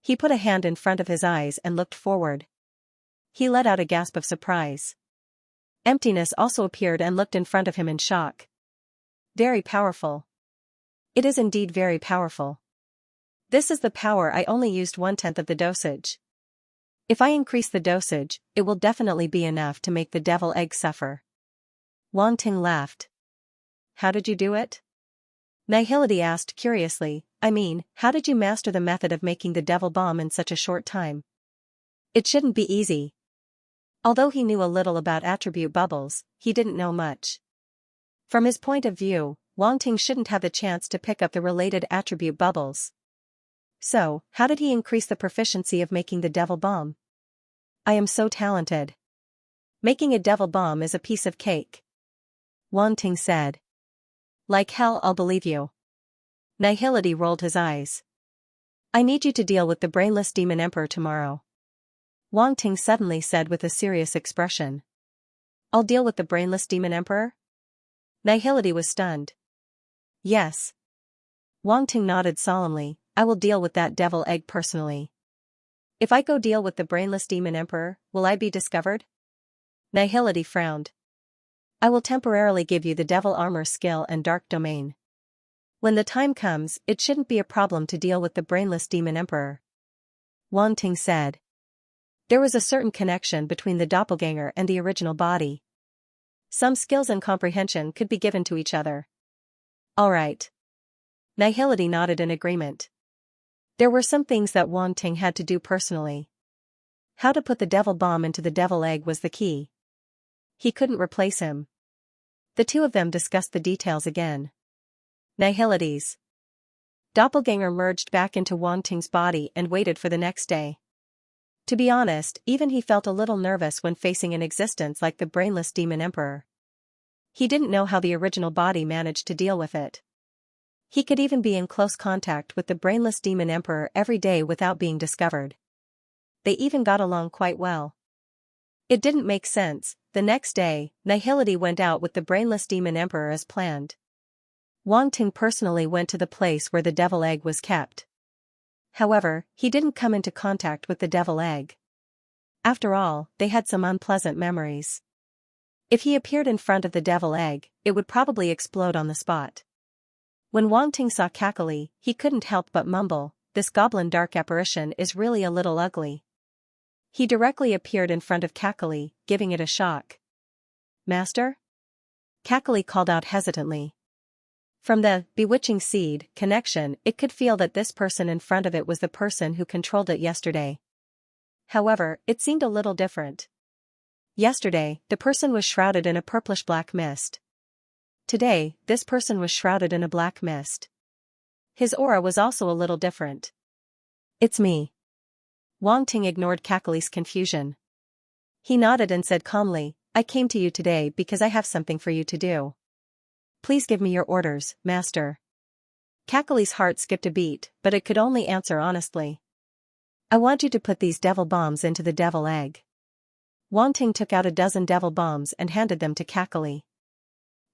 He put a hand in front of his eyes and looked forward. He let out a gasp of surprise. Emptiness also appeared and looked in front of him in shock. Very powerful. It is indeed very powerful. This is the power I only used 1/10 of the dosage. If I increase the dosage, it will definitely be enough to make the devil egg suffer. Wang Ting laughed. How did you do it? Nihility asked curiously. I mean, how did you master the method of making the devil bomb in such a short time? It shouldn't be easy. Although he knew a little about attribute bubbles, he didn't know much. From his point of view, Wang Ting shouldn't have the chance to pick up the related attribute bubbles. So, how did he increase the proficiency of making the devil bomb? I am so talented. Making a devil bomb is a piece of cake. Wang Ting said. Like hell, I'll believe you. Nihility rolled his eyes. I need you to deal with the brainless demon emperor tomorrow. Wang Ting suddenly said with a serious expression. I'll deal with the brainless demon emperor? Nihility was stunned. Yes. Wang Ting nodded solemnly. I will deal with that devil egg personally. If I go deal with the brainless demon emperor, will I be discovered? Nihility frowned. I will temporarily give you the devil armor skill and dark domain. When the time comes, it shouldn't be a problem to deal with the brainless demon emperor. Wang Ting said. There was a certain connection between the doppelganger and the original body. Some skills and comprehension could be given to each other. All right. Nihility nodded in agreement. There were some things that Wang Ting had to do personally. How to put the devil bomb into the devil egg was the key. He couldn't replace him. The two of them discussed the details again. Nihility's doppelganger merged back into Wang Ting's body and waited for the next day. To be honest, even he felt a little nervous when facing an existence like the brainless demon emperor. He didn't know how the original body managed to deal with it. He could even be in close contact with the brainless demon emperor every day without being discovered. They even got along quite well. It didn't make sense. The next day, Nihility went out with the brainless demon emperor as planned. Wang Ting personally went to the place where the devil egg was kept. However, he didn't come into contact with the devil egg. After all, they had some unpleasant memories. If he appeared in front of the devil egg, it would probably explode on the spot. When Wang Ting saw Kakali, he couldn't help but mumble, this goblin dark apparition is really a little ugly. He directly appeared in front of Kakali, giving it a shock. Master? Kakali called out hesitantly. From the bewitching seed connection, it could feel that this person in front of it was the person who controlled it yesterday. However, it seemed a little different. Yesterday, the person was shrouded in a purplish-black mist. Today, this person was shrouded in a black mist. His aura was also a little different. It's me. Wang Ting ignored Kakali's confusion. He nodded and said calmly, I came to you today because I have something for you to do. Please give me your orders, master. Kakali's heart skipped a beat, but it could only answer honestly. I want you to put these devil bombs into the devil egg. Wang Ting took out a dozen devil bombs and handed them to Kakali.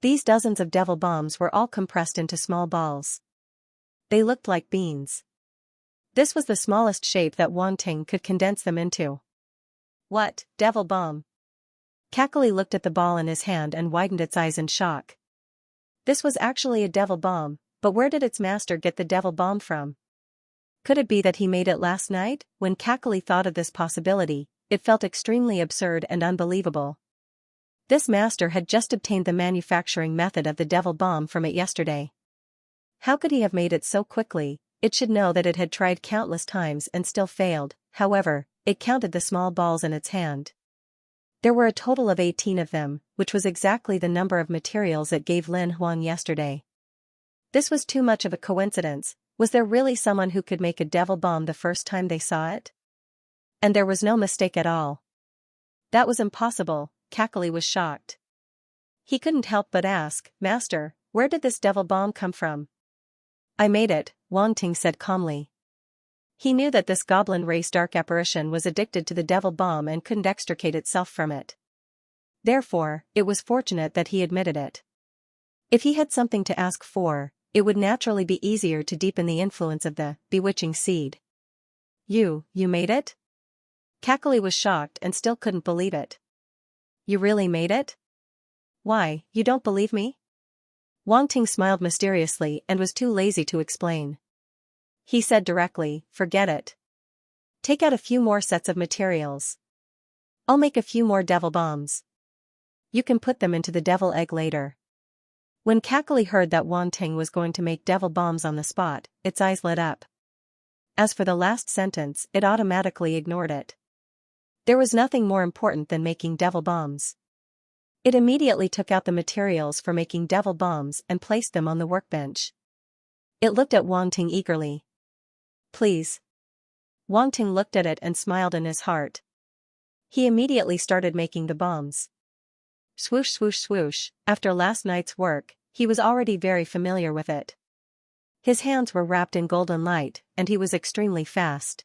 These dozens of devil bombs were all compressed into small balls. They looked like beans. This was the smallest shape that Wang Ting could condense them into. What, devil bomb? Kakali looked at the ball in his hand and widened its eyes in shock. This was actually a devil bomb, but where did its master get the devil bomb from? Could it be that he made it last night? When Kakali thought of this possibility, it felt extremely absurd and unbelievable. This master had just obtained the manufacturing method of the devil bomb from it yesterday. How could he have made it so quickly? It should know that it had tried countless times and still failed. However, it counted the small balls in its hand. There were a total of 18 of them, which was exactly the number of materials it gave Lin Huang yesterday. This was too much of a coincidence. Was there really someone who could make a devil bomb the first time they saw it? And there was no mistake at all. That was impossible. Kakali was shocked. He couldn't help but ask, Master, where did this devil bomb come from? I made it, Wang Ting said calmly. He knew that this goblin race dark apparition was addicted to the devil bomb and couldn't extricate itself from it. Therefore, it was fortunate that he admitted it. If he had something to ask for, it would naturally be easier to deepen the influence of the bewitching seed. You made it? Kakali was shocked and still couldn't believe it. You really made it? Why, you don't believe me? Wang Ting smiled mysteriously and was too lazy to explain. He said directly, forget it. Take out a few more sets of materials. I'll make a few more devil bombs. You can put them into the devil egg later. When Kakali heard that Wanting was going to make devil bombs on the spot, its eyes lit up. As for the last sentence, it automatically ignored it. There was nothing more important than making devil bombs. It immediately took out the materials for making devil bombs and placed them on the workbench. It looked at Wanting eagerly. Please. Wanting looked at it and smiled in his heart. He immediately started making the bombs. Swoosh swoosh swoosh, after last night's work, he was already very familiar with it. His hands were wrapped in golden light, and he was extremely fast.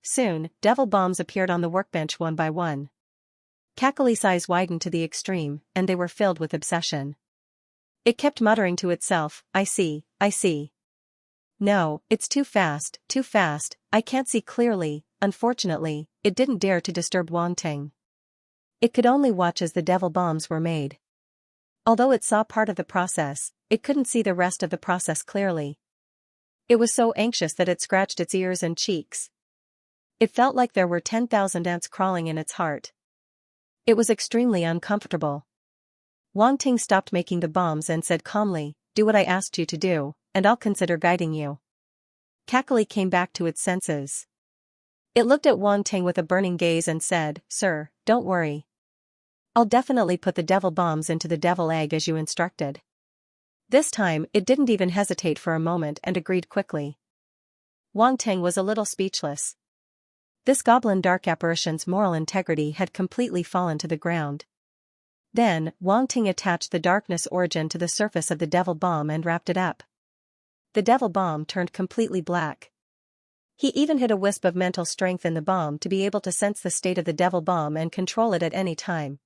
Soon, devil bombs appeared on the workbench one by one. Kakali's eyes widened to the extreme, and they were filled with obsession. It kept muttering to itself, I see, I see. No, it's too fast, I can't see clearly. Unfortunately, it didn't dare to disturb Wanting. It could only watch as the devil bombs were made. Although it saw part of the process, it couldn't see the rest of the process clearly. It was so anxious that it scratched its ears and cheeks. It felt like there were 10,000 ants crawling in its heart. It was extremely uncomfortable. Wanting stopped making the bombs and said calmly, do what I asked you to do, and I'll consider guiding you. Kakali came back to its senses. It looked at Wanting with a burning gaze and said, Sir, don't worry. I'll definitely put the devil bombs into the devil egg as you instructed. This time, it didn't even hesitate for a moment and agreed quickly. Wanting was a little speechless. This goblin dark apparition's moral integrity had completely fallen to the ground. Then, Wanting attached the darkness origin to the surface of the devil bomb and wrapped it up. The devil bomb turned completely black. He even hid a wisp of mental strength in the bomb to be able to sense the state of the devil bomb and control it at any time.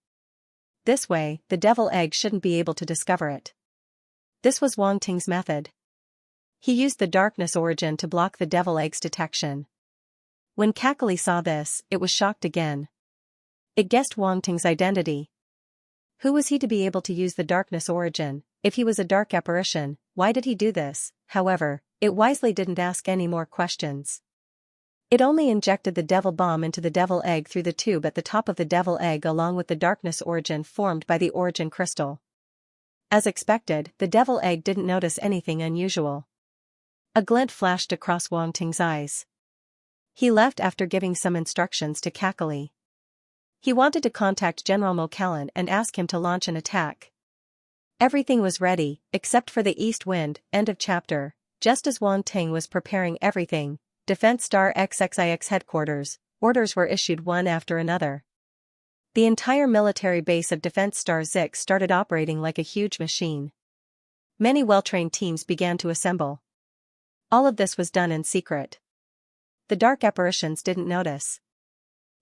This way, the devil egg shouldn't be able to discover it. This was Wanting's method. He used the darkness origin to block the devil egg's detection. When Kakali saw this, it was shocked again. It guessed Wanting's identity. Who was he to be able to use the darkness origin? If he was a dark apparition, why did he do this? However, it wisely didn't ask any more questions. It only injected the devil bomb into the devil egg through the tube at the top of the devil egg along with the darkness origin formed by the origin crystal. As expected, the devil egg didn't notice anything unusual. A glint flashed across Wanting's eyes. He left after giving some instructions to Kakali. He wanted to contact General Mokallan and ask him to launch an attack. Everything was ready, except for the east wind. End of chapter. Just as Wanting was preparing everything, Defense Star XXIX headquarters, orders were issued one after another. The entire military base of Defense Star XXIX started operating like a huge machine. Many well-trained teams began to assemble. All of this was done in secret. The dark apparitions didn't notice.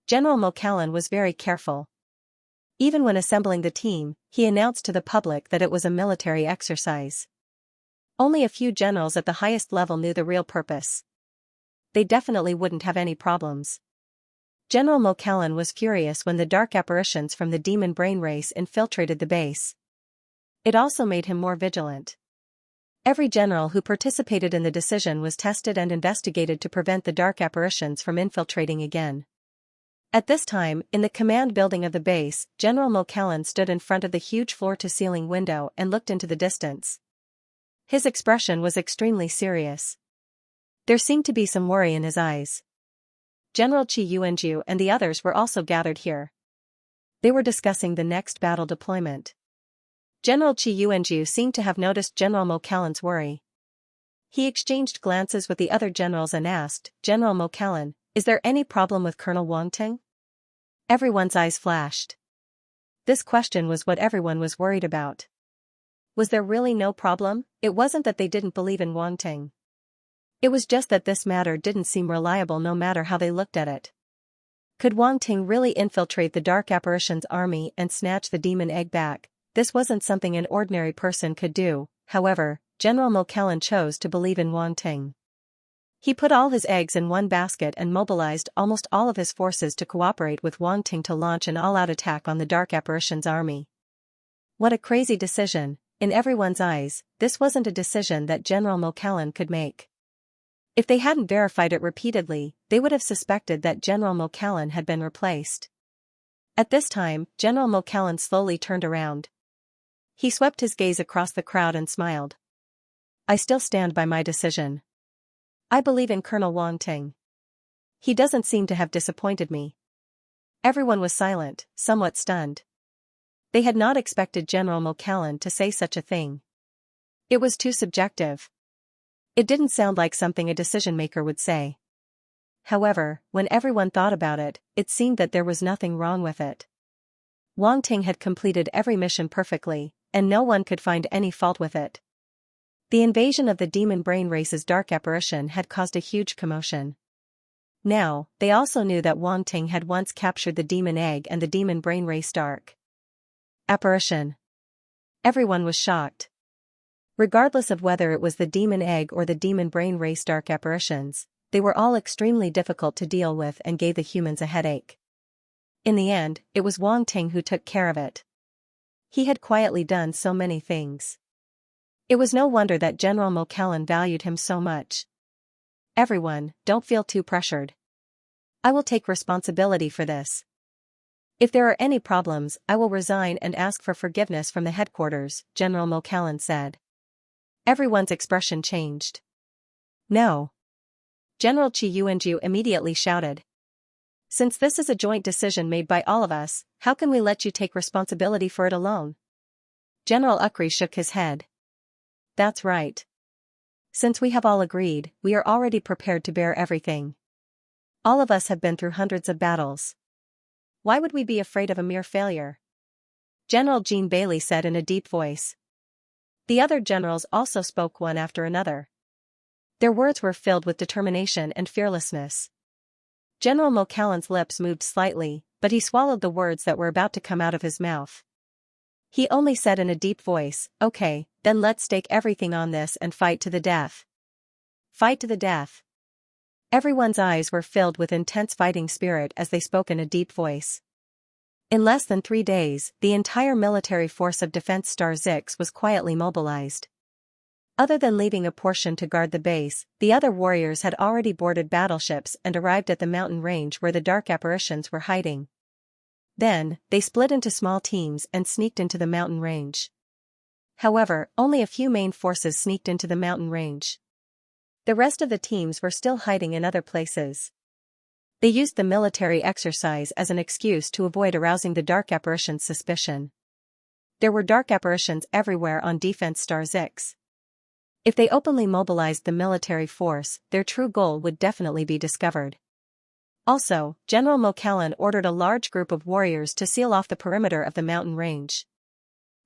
General Mokallan was very careful. Even when assembling the team, he announced to the public that it was a military exercise. Only a few generals at the highest level knew the real purpose. They definitely wouldn't have any problems. General Mokallan was furious when the dark apparitions from the demon brain race infiltrated the base. It also made him more vigilant. Every general who participated in the decision was tested and investigated to prevent the dark apparitions from infiltrating again. At this time, in the command building of the base, General Mokallan stood in front of the huge floor-to-ceiling window and looked into the distance. His expression was extremely serious. There seemed to be some worry in his eyes. General Qi Yuanju and the others were also gathered here. They were discussing the next battle deployment. General Qi Yuanju seemed to have noticed General Mokallan's worry. He exchanged glances with the other generals and asked, General Mokallan, is there any problem with Colonel Wanting? Everyone's eyes flashed. This question was what everyone was worried about. Was there really no problem? It wasn't that they didn't believe in Wanting. It was just that this matter didn't seem reliable no matter how they looked at it. Could Wanting really infiltrate the dark apparition's army and snatch the demon egg back? This wasn't something an ordinary person could do. However, General Mokallan chose to believe in Wanting. He put all his eggs in one basket and mobilized almost all of his forces to cooperate with Wanting to launch an all-out attack on the dark apparition's army. What a crazy decision. In everyone's eyes, this wasn't a decision that General Mokallan could make. If they hadn't verified it repeatedly, they would have suspected that General Mokallan had been replaced. At this time, General Mokallan slowly turned around. He swept his gaze across the crowd and smiled. I still stand by my decision. I believe in Colonel Wang Ting. He doesn't seem to have disappointed me. Everyone was silent, somewhat stunned. They had not expected General Mokallan to say such a thing. It was too subjective. It didn't sound like something a decision-maker would say. However, when everyone thought about it, it seemed that there was nothing wrong with it. Wang Ting had completed every mission perfectly, and no one could find any fault with it. The invasion of the demon brain race's dark apparition had caused a huge commotion. Now, they also knew that Wang Ting had once captured the demon egg and the demon brain race dark apparition. Everyone was shocked. Regardless of whether it was the demon egg or the demon brain race dark apparitions, they were all extremely difficult to deal with and gave the humans a headache. In the end, it was Wang Ting who took care of it. He had quietly done so many things. It was no wonder that General Mokallan valued him so much. Everyone, don't feel too pressured. I will take responsibility for this. If there are any problems, I will resign and ask for forgiveness from the headquarters, General Mokallan said. Everyone's expression changed. No. General Chi Yuanju immediately shouted. Since this is a joint decision made by all of us, how can we let you take responsibility for it alone? General Ukri shook his head. That's right. Since we have all agreed, we are already prepared to bear everything. All of us have been through hundreds of battles. Why would we be afraid of a mere failure? General Jean Bailey said in a deep voice. The other generals also spoke one after another. Their words were filled with determination and fearlessness. General Mokallan's lips moved slightly, but he swallowed the words that were about to come out of his mouth. He only said in a deep voice, Okay, then let's stake everything on this and fight to the death. Fight to the death. Everyone's eyes were filled with intense fighting spirit as they spoke in a deep voice. In less than 3 days, the entire military force of Defense Star Zix was quietly mobilized. Other than leaving a portion to guard the base, the other warriors had already boarded battleships and arrived at the mountain range where the dark apparitions were hiding. Then, they split into small teams and sneaked into the mountain range. However, only a few main forces sneaked into the mountain range. The rest of the teams were still hiding in other places. They used the military exercise as an excuse to avoid arousing the dark apparition's suspicion. There were dark apparitions everywhere on Defense Star Zix. If they openly mobilized the military force, their true goal would definitely be discovered. Also, General Mokallan ordered a large group of warriors to seal off the perimeter of the mountain range.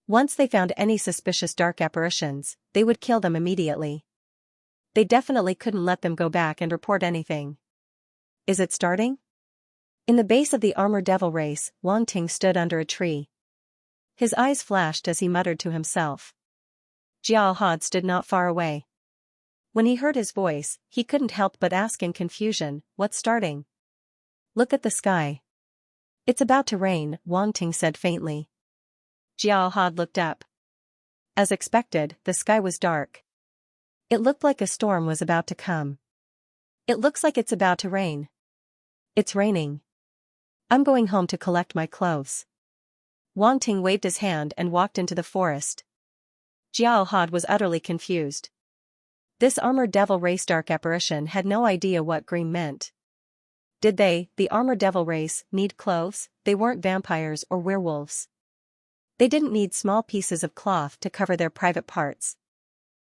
Once they found any suspicious dark apparitions, they would kill them immediately. They definitely couldn't let them go back and report anything. Is it starting? In the base of the armor devil race, Wang Ting stood under a tree. His eyes flashed as he muttered to himself. Jiao Had stood not far away. When he heard his voice, he couldn't help but ask in confusion, what's starting? Look at the sky. It's about to rain, Wang Ting said faintly. Jiao Had looked up. As expected, the sky was dark. It looked like a storm was about to come. It looks like it's about to rain. It's raining. I'm going home to collect my clothes. Wang Ting waved his hand and walked into the forest. Jiao Had was utterly confused. This armored devil race dark apparition had no idea what green meant. Did they, the armored devil race, need clothes? They weren't vampires or werewolves. They didn't need small pieces of cloth to cover their private parts.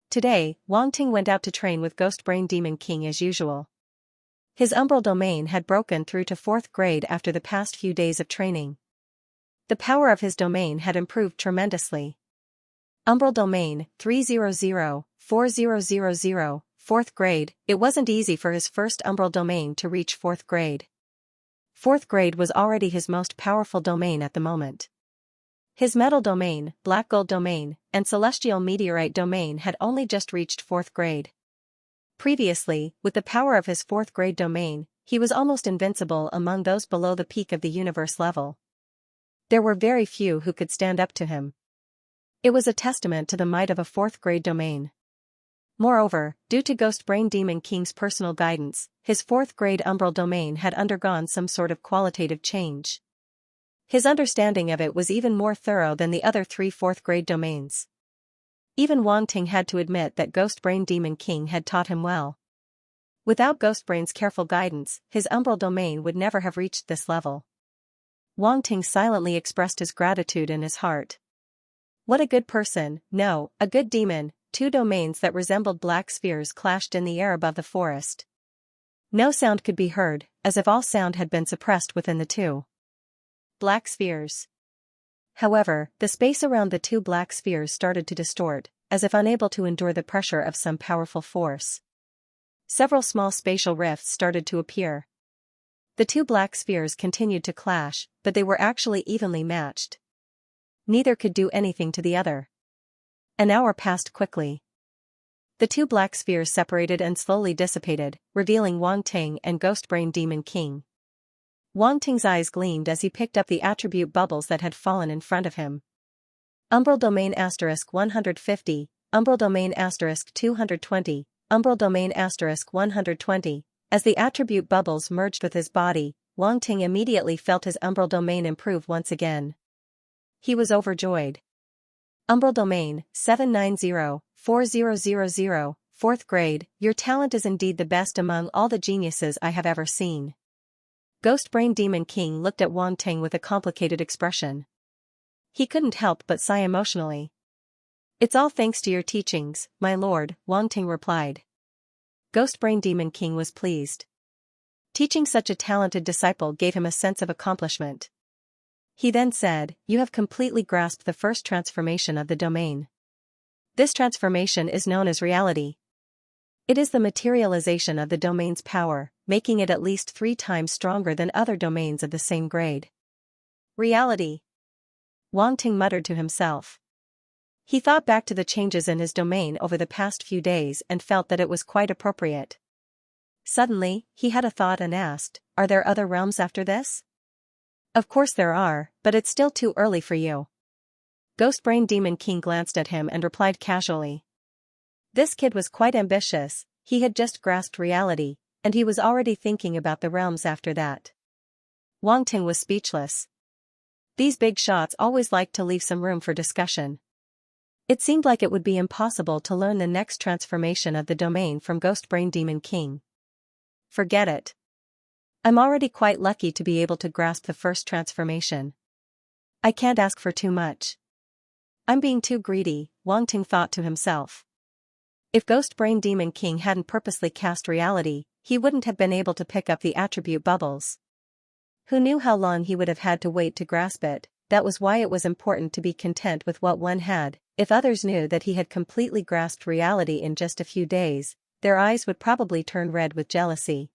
Today, Wang Ting went out to train with Ghost Brain Demon King as usual. His umbral domain had broken through to 4th grade after the past few days of training. The power of his domain had improved tremendously. Umbral domain, 300-4000, 4th grade. It wasn't easy for his first umbral domain to reach 4th grade. 4th grade was already his most powerful domain at the moment. His metal domain, black gold domain, and celestial meteorite domain had only just reached 4th grade. Previously, with the power of his 4th grade domain, he was almost invincible among those below the peak of the universe level. There were very few who could stand up to him. It was a testament to the might of a 4th grade domain. Moreover, due to Ghost Brain Demon King's personal guidance, his 4th grade umbral domain had undergone some sort of qualitative change. His understanding of it was even more thorough than the other 3 4th grade domains. Even Wang Ting had to admit that Ghost Brain Demon King had taught him well. Without Ghost Brain's careful guidance, his umbral domain would never have reached this level. Wang Ting silently expressed his gratitude in his heart. What a good person, no, a good demon. 2 domains that resembled black spheres clashed in the air above the forest. No sound could be heard, as if all sound had been suppressed within the 2 black spheres. However, the space around the 2 black spheres started to distort, as if unable to endure the pressure of some powerful force. Several small spatial rifts started to appear. The 2 black spheres continued to clash, but they were actually evenly matched. Neither could do anything to the other. An hour passed quickly. The 2 black spheres separated and slowly dissipated, revealing Wang Ting and Ghost Brain Demon King. Wang Ting's eyes gleamed as he picked up the attribute bubbles that had fallen in front of him. Umbral Domain *150, Umbral Domain *220, Umbral Domain *120. As the attribute bubbles merged with his body, Wang Ting immediately felt his umbral domain improve once again. He was overjoyed. Umbral Domain 7904000, 4th grade, your talent is indeed the best among all the geniuses I have ever seen. Ghost Brain Demon King looked at Wang Ting with a complicated expression. He couldn't help but sigh emotionally. It's all thanks to your teachings, my lord, Wang Ting replied. Ghost Brain Demon King was pleased. Teaching such a talented disciple gave him a sense of accomplishment. He then said, you have completely grasped the first transformation of the domain. This transformation is known as reality. It is the materialization of the domain's power, making it at least 3 times stronger than other domains of the same grade. Reality. Wang Ting muttered to himself. He thought back to the changes in his domain over the past few days and felt that it was quite appropriate. Suddenly, he had a thought and asked, are there other realms after this? Of course there are, but it's still too early for you. Ghost Brain Demon King glanced at him and replied casually. This kid was quite ambitious, he had just grasped reality, and he was already thinking about the realms after that. Wang Ting was speechless. These big shots always liked to leave some room for discussion. It seemed like it would be impossible to learn the next transformation of the domain from Ghost Brain Demon King. Forget it. I'm already quite lucky to be able to grasp the first transformation. I can't ask for too much. I'm being too greedy, Wang Ting thought to himself. If Ghost Brain Demon King hadn't purposely cast reality, he wouldn't have been able to pick up the attribute bubbles. Who knew how long he would have had to wait to grasp it? That was why it was important to be content with what one had. If others knew that he had completely grasped reality in just a few days, their eyes would probably turn red with jealousy.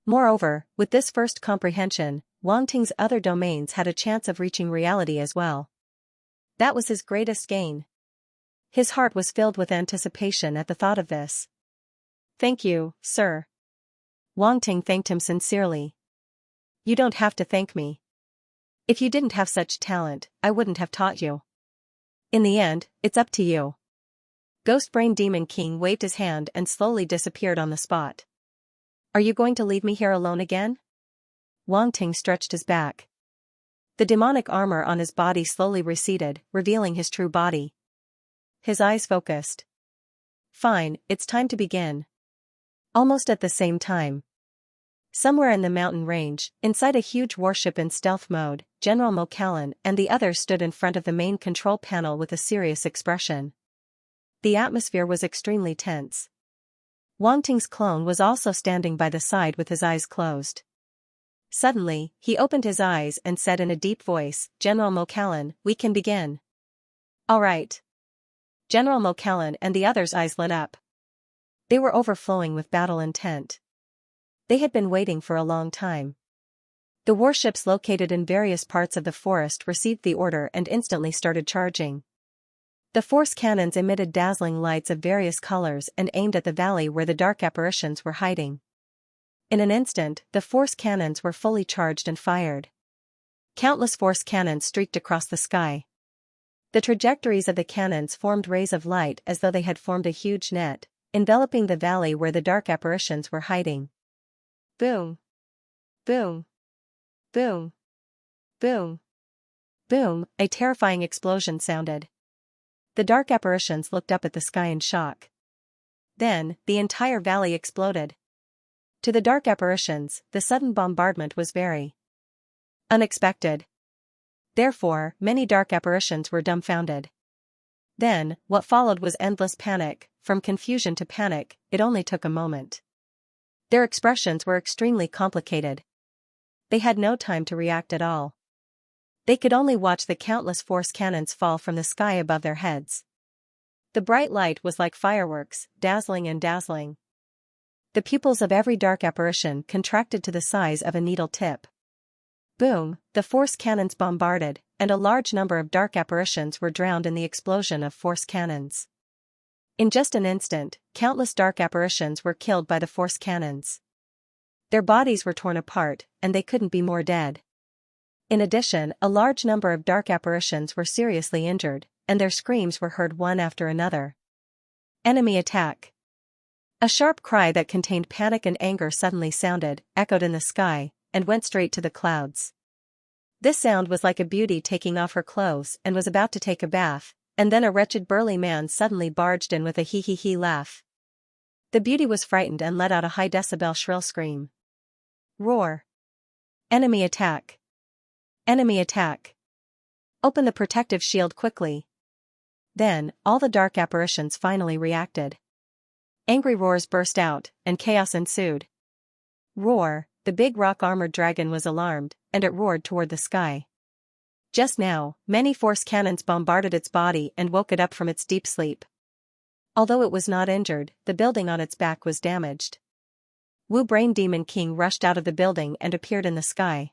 Moreover, with this first comprehension, Wang Ting's other domains had a chance of reaching reality as well. That was his greatest gain. His heart was filled with anticipation at the thought of this. Thank you, sir. Wang Ting thanked him sincerely. You don't have to thank me. If you didn't have such talent, I wouldn't have taught you. In the end, it's up to you. Ghost Brain Demon King waved his hand and slowly disappeared on the spot. Are you going to leave me here alone again? Wang Ting stretched his back. The demonic armor on his body slowly receded, revealing his true body. His eyes focused. Fine, it's time to begin. Almost at the same time. Somewhere in the mountain range, inside a huge warship in stealth mode, General Mo Callan and the others stood in front of the main control panel with a serious expression. The atmosphere was extremely tense. Wang Ting's clone was also standing by the side with his eyes closed. Suddenly, he opened his eyes and said in a deep voice, General Mo Callan, we can begin. All right. General Mo Callan and the others' eyes lit up. They were overflowing with battle intent. They had been waiting for a long time. The warships located in various parts of the forest received the order and instantly started charging. The force cannons emitted dazzling lights of various colors and aimed at the valley where the dark apparitions were hiding. In an instant, the force cannons were fully charged and fired. Countless force cannons streaked across the sky. The trajectories of the cannons formed rays of light as though they had formed a huge net, enveloping the valley where the dark apparitions were hiding. Boom! Boom! Boom! Boom! Boom! A terrifying explosion sounded. The dark apparitions looked up at the sky in shock. Then, the entire valley exploded. To the dark apparitions, the sudden bombardment was very unexpected. Therefore, many dark apparitions were dumbfounded. Then, what followed was endless panic. From confusion to panic, it only took a moment. Their expressions were extremely complicated. They had no time to react at all. They could only watch the countless force cannons fall from the sky above their heads. The bright light was like fireworks, dazzling and dazzling. The pupils of every dark apparition contracted to the size of a needle tip. Boom! The force cannons bombarded, and a large number of dark apparitions were drowned in the explosion of force cannons. In just an instant, countless dark apparitions were killed by the force cannons. Their bodies were torn apart, and they couldn't be more dead. In addition, a large number of dark apparitions were seriously injured, and their screams were heard one after another. Enemy attack! A sharp cry that contained panic and anger suddenly sounded, echoed in the sky, and went straight to the clouds. This sound was like a beauty taking off her clothes and was about to take a bath, and then a wretched burly man suddenly barged in with a hee-hee-hee laugh. The beauty was frightened and let out a high-decibel shrill scream. Roar! Enemy attack! Enemy attack! Open the protective shield quickly. Then, all the dark apparitions finally reacted. Angry roars burst out, and chaos ensued. Roar! The big rock-armored dragon was alarmed, and it roared toward the sky. Just now, many force cannons bombarded its body and woke it up from its deep sleep. Although it was not injured, the building on its back was damaged. Wu Brain Demon King rushed out of the building and appeared in the sky.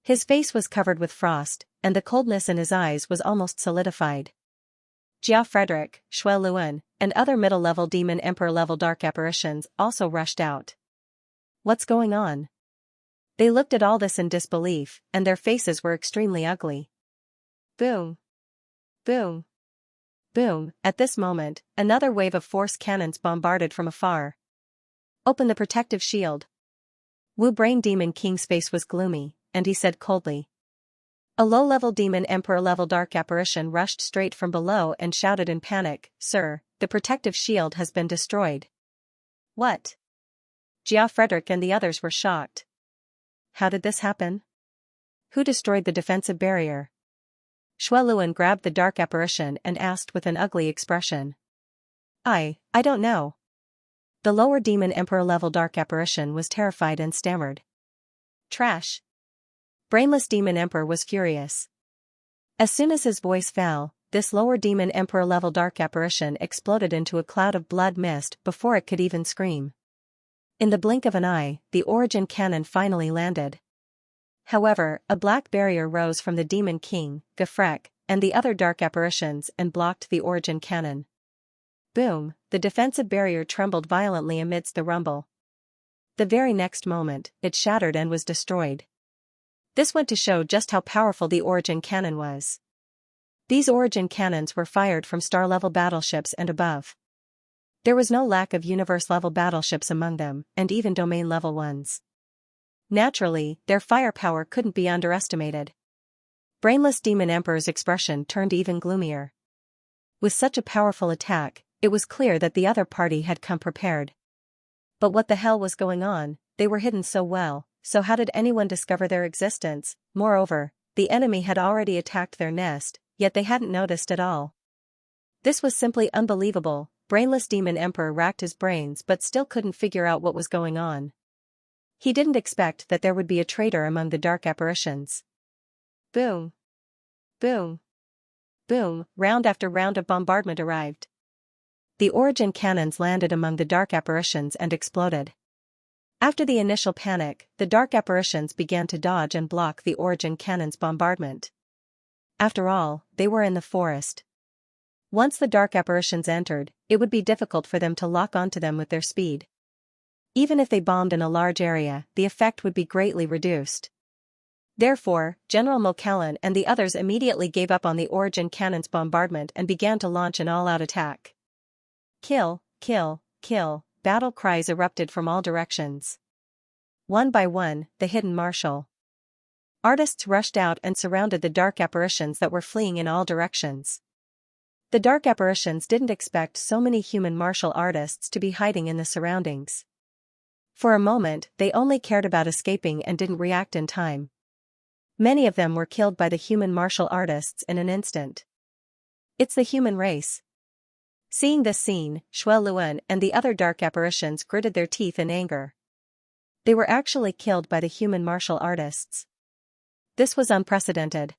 His face was covered with frost, and the coldness in his eyes was almost solidified. Jia Frederick, Shui Luan, and other middle-level demon emperor-level dark apparitions also rushed out. What's going on? They looked at all this in disbelief, and their faces were extremely ugly. Boom! Boom! Boom! At this moment, another wave of force cannons bombarded from afar. Open the protective shield. Wu Brain Demon King's face was gloomy, and he said coldly. A low-level demon emperor-level dark apparition rushed straight from below and shouted in panic, "Sir, the protective shield has been destroyed." What? Jia Frederick and the others were shocked. How did this happen? Who destroyed the defensive barrier? Shui Luan grabbed the dark apparition and asked with an ugly expression. I don't know. The lower demon emperor-level dark apparition was terrified and stammered. Trash. Brainless demon emperor was furious. As soon as his voice fell, this lower demon emperor-level dark apparition exploded into a cloud of blood mist before it could even scream. In the blink of an eye, the origin cannon finally landed. However, a black barrier rose from the Demon King, Gafrek, and the other dark apparitions and blocked the origin cannon. Boom! The defensive barrier trembled violently amidst the rumble. The very next moment, it shattered and was destroyed. This went to show just how powerful the origin cannon was. These origin cannons were fired from star-level battleships and above. There was no lack of universe-level battleships among them, and even domain-level ones. Naturally, their firepower couldn't be underestimated. Brainless Demon Emperor's expression turned even gloomier. With such a powerful attack, it was clear that the other party had come prepared. But what the hell was going on? They were hidden so well, so how did anyone discover their existence? Moreover, the enemy had already attacked their nest, yet they hadn't noticed at all. This was simply unbelievable. Brainless Demon Emperor racked his brains but still couldn't figure out what was going on. He didn't expect that there would be a traitor among the dark apparitions. Boom! Boom! Boom! Round after round of bombardment arrived. The origin cannons landed among the dark apparitions and exploded. After the initial panic, the dark apparitions began to dodge and block the origin cannons' bombardment. After all, they were in the forest. Once the dark apparitions entered, it would be difficult for them to lock onto them with their speed. Even if they bombed in a large area, the effect would be greatly reduced. Therefore, General Mokallan and the others immediately gave up on the origin cannons' bombardment and began to launch an all-out attack. Kill, kill, kill, battle cries erupted from all directions. One by one, the hidden martial artists rushed out and surrounded the dark apparitions that were fleeing in all directions. The dark apparitions didn't expect so many human martial artists to be hiding in the surroundings. For a moment, they only cared about escaping and didn't react in time. Many of them were killed by the human martial artists in an instant. It's the human race. Seeing this scene, Shui Luan and the other dark apparitions gritted their teeth in anger. They were actually killed by the human martial artists. This was unprecedented.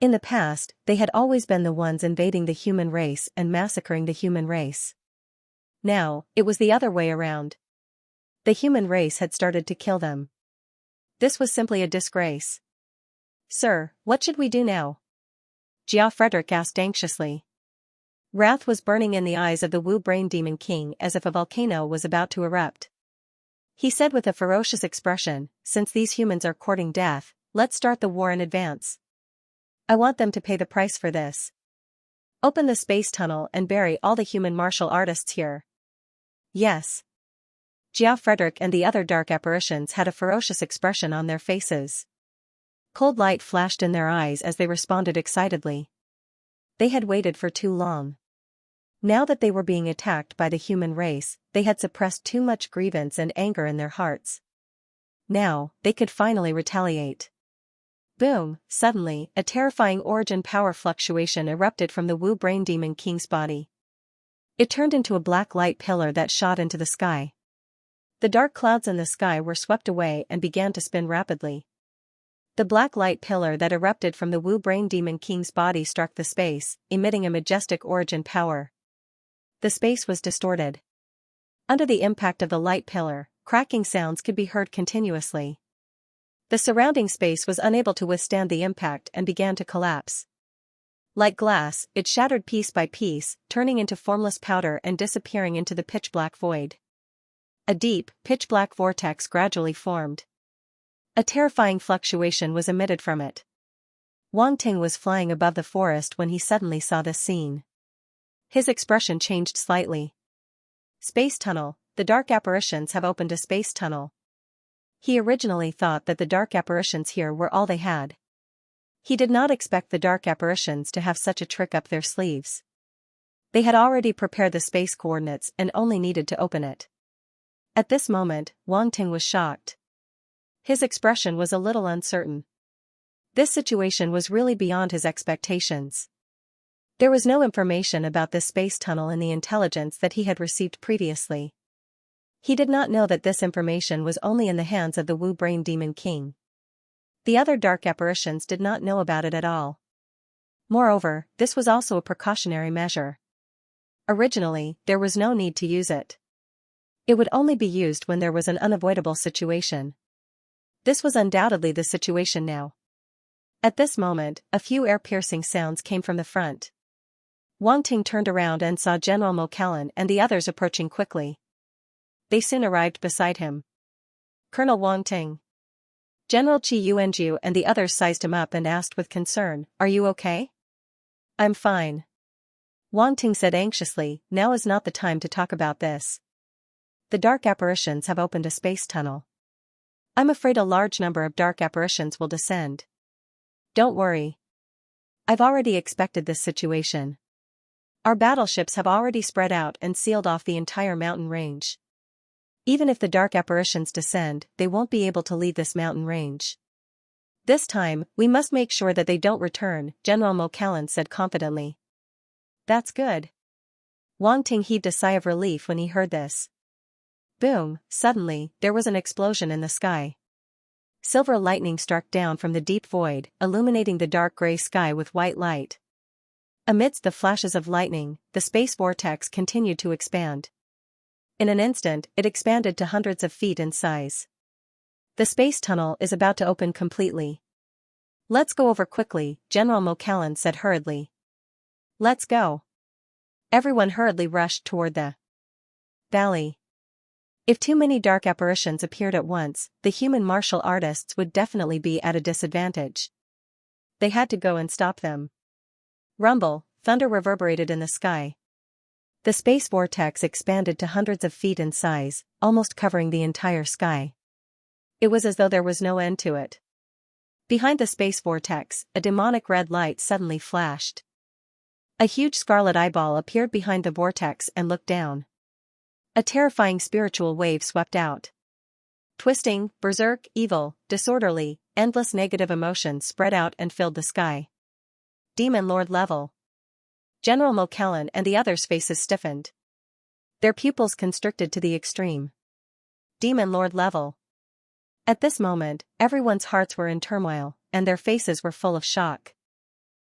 In the past, they had always been the ones invading the human race and massacring the human race. Now, it was the other way around. The human race had started to kill them. This was simply a disgrace. "Sir, what should we do now?" Jia Frederick asked anxiously. Wrath was burning in the eyes of the Wu Brain Demon King as if a volcano was about to erupt. He said with a ferocious expression, "Since these humans are courting death, let's start the war in advance. I want them to pay the price for this. Open the space tunnel and bury all the human martial artists here." "Yes." Jia Frederick and the other dark apparitions had a ferocious expression on their faces. Cold light flashed in their eyes as they responded excitedly. They had waited for too long. Now that they were being attacked by the human race, they had suppressed too much grievance and anger in their hearts. Now, they could finally retaliate. Boom! Suddenly, a terrifying origin power fluctuation erupted from the Wu Brain Demon King's body. It turned into a black light pillar that shot into the sky. The dark clouds in the sky were swept away and began to spin rapidly. The black light pillar that erupted from the Wu Brain Demon King's body struck the space, emitting a majestic origin power. The space was distorted. Under the impact of the light pillar, cracking sounds could be heard continuously. The surrounding space was unable to withstand the impact and began to collapse. Like glass, it shattered piece by piece, turning into formless powder and disappearing into the pitch-black void. A deep, pitch-black vortex gradually formed. A terrifying fluctuation was emitted from it. Wang Ting was flying above the forest when he suddenly saw this scene. His expression changed slightly. "Space tunnel, the dark apparitions have opened a space tunnel." He originally thought that the dark apparitions here were all they had. He did not expect the dark apparitions to have such a trick up their sleeves. They had already prepared the space coordinates and only needed to open it. At this moment, Wang Ting was shocked. His expression was a little uncertain. This situation was really beyond his expectations. There was no information about this space tunnel in the intelligence that he had received previously. He did not know that this information was only in the hands of the Wu Brain Demon King. The other dark apparitions did not know about it at all. Moreover, this was also a precautionary measure. Originally, there was no need to use it. It would only be used when there was an unavoidable situation. This was undoubtedly the situation now. At this moment, a few ear-piercing sounds came from the front. Wang Ting turned around and saw General Mo Callan and the others approaching quickly. They soon arrived beside him. "Colonel Wang Ting." General Qi Yuanju and the others sized him up and asked with concern, "Are you okay?" "I'm fine." Wang Ting said anxiously, "Now is not the time to talk about this. The dark apparitions have opened a space tunnel. I'm afraid a large number of dark apparitions will descend." "Don't worry. I've already expected this situation. Our battleships have already spread out and sealed off the entire mountain range. Even if the dark apparitions descend, they won't be able to leave this mountain range. This time, we must make sure that they don't return," General Mo Callan said confidently. "That's good." Wang Ting heaved a sigh of relief when he heard this. Boom! Suddenly, there was an explosion in the sky. Silver lightning struck down from the deep void, illuminating the dark gray sky with white light. Amidst the flashes of lightning, the space vortex continued to expand. In an instant, it expanded to hundreds of feet in size. The space tunnel is about to open completely. "Let's go over quickly," General Mo Callan said hurriedly. "Let's go." Everyone hurriedly rushed toward the valley. If too many dark apparitions appeared at once, the human martial artists would definitely be at a disadvantage. They had to go and stop them. Rumble, thunder reverberated in the sky. The space vortex expanded to hundreds of feet in size, almost covering the entire sky. It was as though there was no end to it. Behind the space vortex, a demonic red light suddenly flashed. A huge scarlet eyeball appeared behind the vortex and looked down. A terrifying spiritual wave swept out. Twisting, berserk, evil, disorderly, endless negative emotions spread out and filled the sky. Demon Lord level. General McKellen and the others' faces stiffened. Their pupils constricted to the extreme. Demon Lord level. At this moment, everyone's hearts were in turmoil, and their faces were full of shock.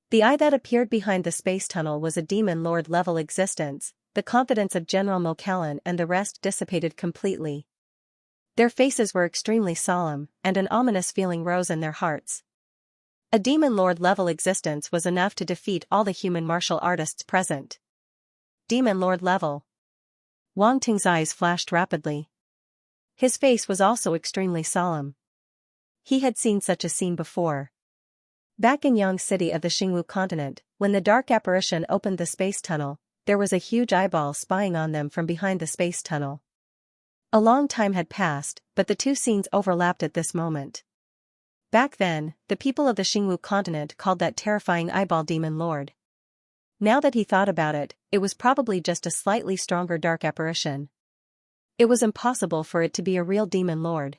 The eye that appeared behind the space tunnel was a Demon Lord level existence. The confidence of General McKellen and the rest dissipated completely. Their faces were extremely solemn, and an ominous feeling rose in their hearts. A Demon Lord level existence was enough to defeat all the human martial artists present. Demon Lord level. Wang Ting's eyes flashed rapidly. His face was also extremely solemn. He had seen such a scene before. Back in Yang City of the Xingwu continent, when the dark apparition opened the space tunnel, there was a huge eyeball spying on them from behind the space tunnel. A long time had passed, but the two scenes overlapped at this moment. Back then, the people of the Xingwu continent called that terrifying eyeball Demon Lord. Now that he thought about it, it was probably just a slightly stronger dark apparition. It was impossible for it to be a real Demon Lord.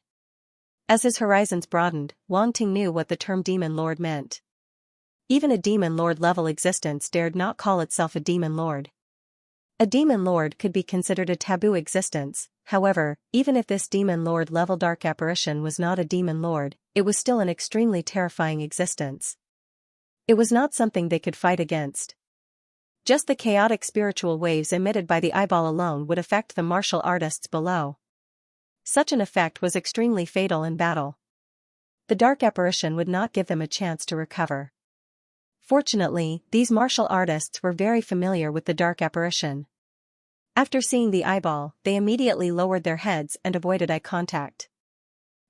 As his horizons broadened, Wang Ting knew what the term Demon Lord meant. Even a Demon Lord level existence dared not call itself a Demon Lord. A Demon Lord could be considered a taboo existence. However, even if this Demon Lord level dark apparition was not a Demon Lord, it was still an extremely terrifying existence. It was not something they could fight against. Just the chaotic spiritual waves emitted by the eyeball alone would affect the martial artists below. Such an effect was extremely fatal in battle. The dark apparition would not give them a chance to recover. Fortunately, these martial artists were very familiar with the dark apparition. After seeing the eyeball, they immediately lowered their heads and avoided eye contact.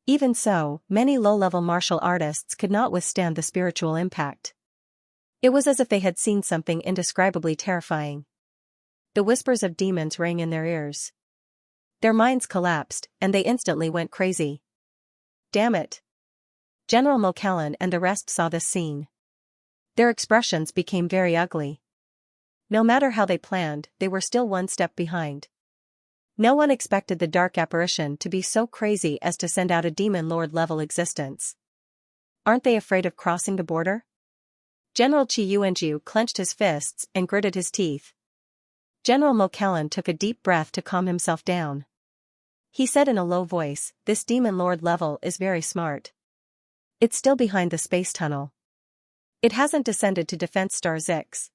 Even so, many low-level martial artists could not withstand the spiritual impact. It was as if they had seen something indescribably terrifying. The whispers of demons rang in their ears. Their minds collapsed, and they instantly went crazy. Damn it! General McKellen and the rest saw this scene. Their expressions became very ugly. No matter how they planned, they were still one step behind. No one expected the dark apparition to be so crazy as to send out a Demon Lord level existence. Aren't they afraid of crossing the border? General Xianxia clenched his fists and gritted his teeth. General McKellen took a deep breath to calm himself down. He said in a low voice, "This Demon Lord level is very smart. It's still behind the space tunnel. It hasn't descended to Defense Star 6.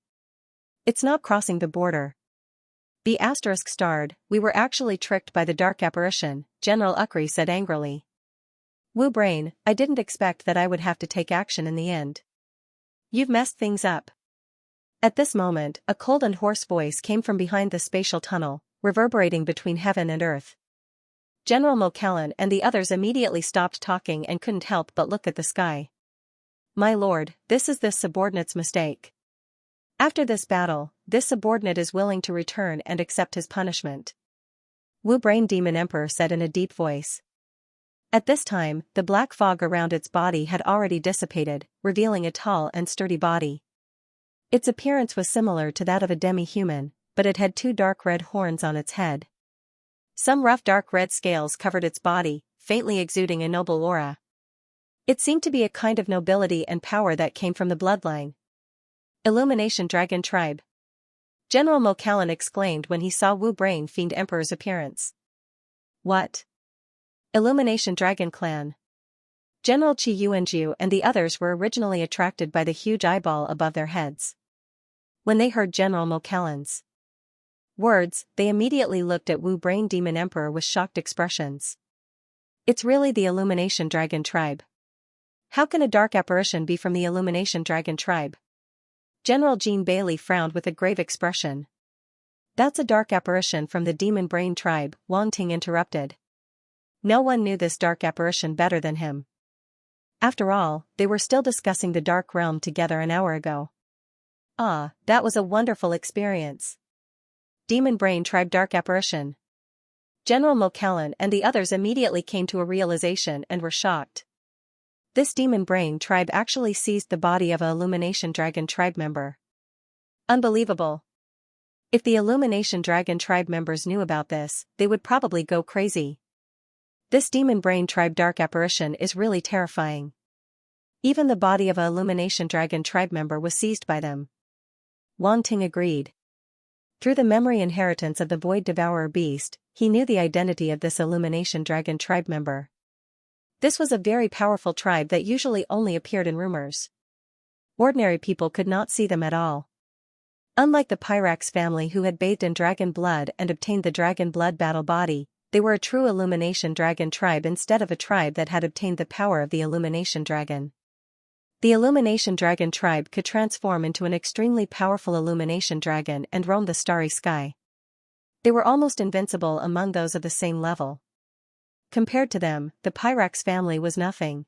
It's not crossing the border. B** starred, we were actually tricked by the dark apparition," General Ukri said angrily. Wu Brain, I didn't expect that I would have to take action in the end. You've messed things up. At this moment, a cold and hoarse voice came from behind the spatial tunnel, reverberating between heaven and earth. General McKellen and the others immediately stopped talking and couldn't help but look at the sky. My lord, this is this subordinate's mistake. After this battle, this subordinate is willing to return and accept his punishment. Wu Brain Demon Emperor said in a deep voice. At this time, the black fog around its body had already dissipated, revealing a tall and sturdy body. Its appearance was similar to that of a demi-human, but it had two dark red horns on its head. Some rough dark red scales covered its body, faintly exuding a noble aura. It seemed to be a kind of nobility and power that came from the bloodline. Illumination Dragon Tribe. General McKellen exclaimed when he saw Wu Brain Fiend Emperor's appearance. What? Illumination Dragon Clan. General Xianxia and the others were originally attracted by the huge eyeball above their heads. When they heard General McKellen's words, they immediately looked at Wu Brain Demon Emperor with shocked expressions. It's really the Illumination Dragon Tribe. How can a dark apparition be from the Illumination Dragon Tribe? General Jean Bailey frowned with a grave expression. That's a dark apparition from the Demon Brain Tribe, Wang Ting interrupted. No one knew this dark apparition better than him. After all, they were still discussing the Dark Realm together an hour ago. Ah, that was a wonderful experience. Demon Brain Tribe Dark Apparition. General Mokallan and the others immediately came to a realization and were shocked. This Demon Brain Tribe actually seized the body of a Illumination Dragon Tribe member. Unbelievable. If the Illumination Dragon Tribe members knew about this, they would probably go crazy. This Demon Brain Tribe Dark Apparition is really terrifying. Even the body of a Illumination Dragon Tribe member was seized by them. Wang Ting agreed. Through the memory inheritance of the Void Devourer beast, he knew the identity of this Illumination Dragon Tribe member. This was a very powerful tribe that usually only appeared in rumors. Ordinary people could not see them at all. Unlike the Pyrax family who had bathed in dragon blood and obtained the dragon blood battle body, they were a true Illumination Dragon tribe instead of a tribe that had obtained the power of the Illumination Dragon. The Illumination Dragon tribe could transform into an extremely powerful Illumination Dragon and roam the starry sky. They were almost invincible among those of the same level. Compared to them, the Pyrax family was nothing.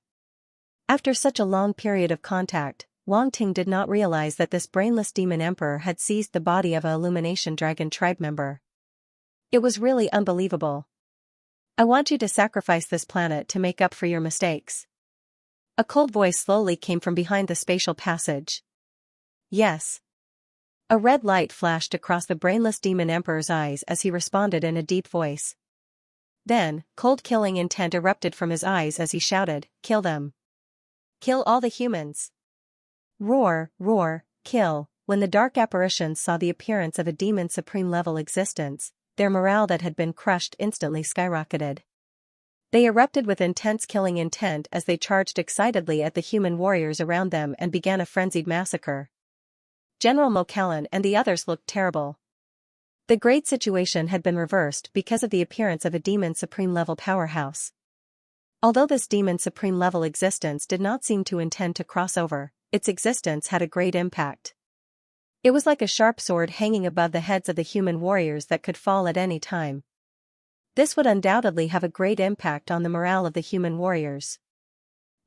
After such a long period of contact, Wang Ting did not realize that this brainless demon emperor had seized the body of an Illumination Dragon tribe member. It was really unbelievable. I want you to sacrifice this planet to make up for your mistakes. A cold voice slowly came from behind the spatial passage. Yes. A red light flashed across the brainless demon emperor's eyes as he responded in a deep voice. Then, cold killing intent erupted from his eyes as he shouted, "Kill them. Kill all the humans. Roar, roar, kill." When the dark apparitions saw the appearance of a demon supreme level existence, their morale that had been crushed instantly skyrocketed. They erupted with intense killing intent as they charged excitedly at the human warriors around them and began a frenzied massacre. General Mokallan and the others looked terrible. The great situation had been reversed because of the appearance of a demon supreme level powerhouse. Although this demon supreme level existence did not seem to intend to cross over, its existence had a great impact. It was like a sharp sword hanging above the heads of the human warriors that could fall at any time. This would undoubtedly have a great impact on the morale of the human warriors.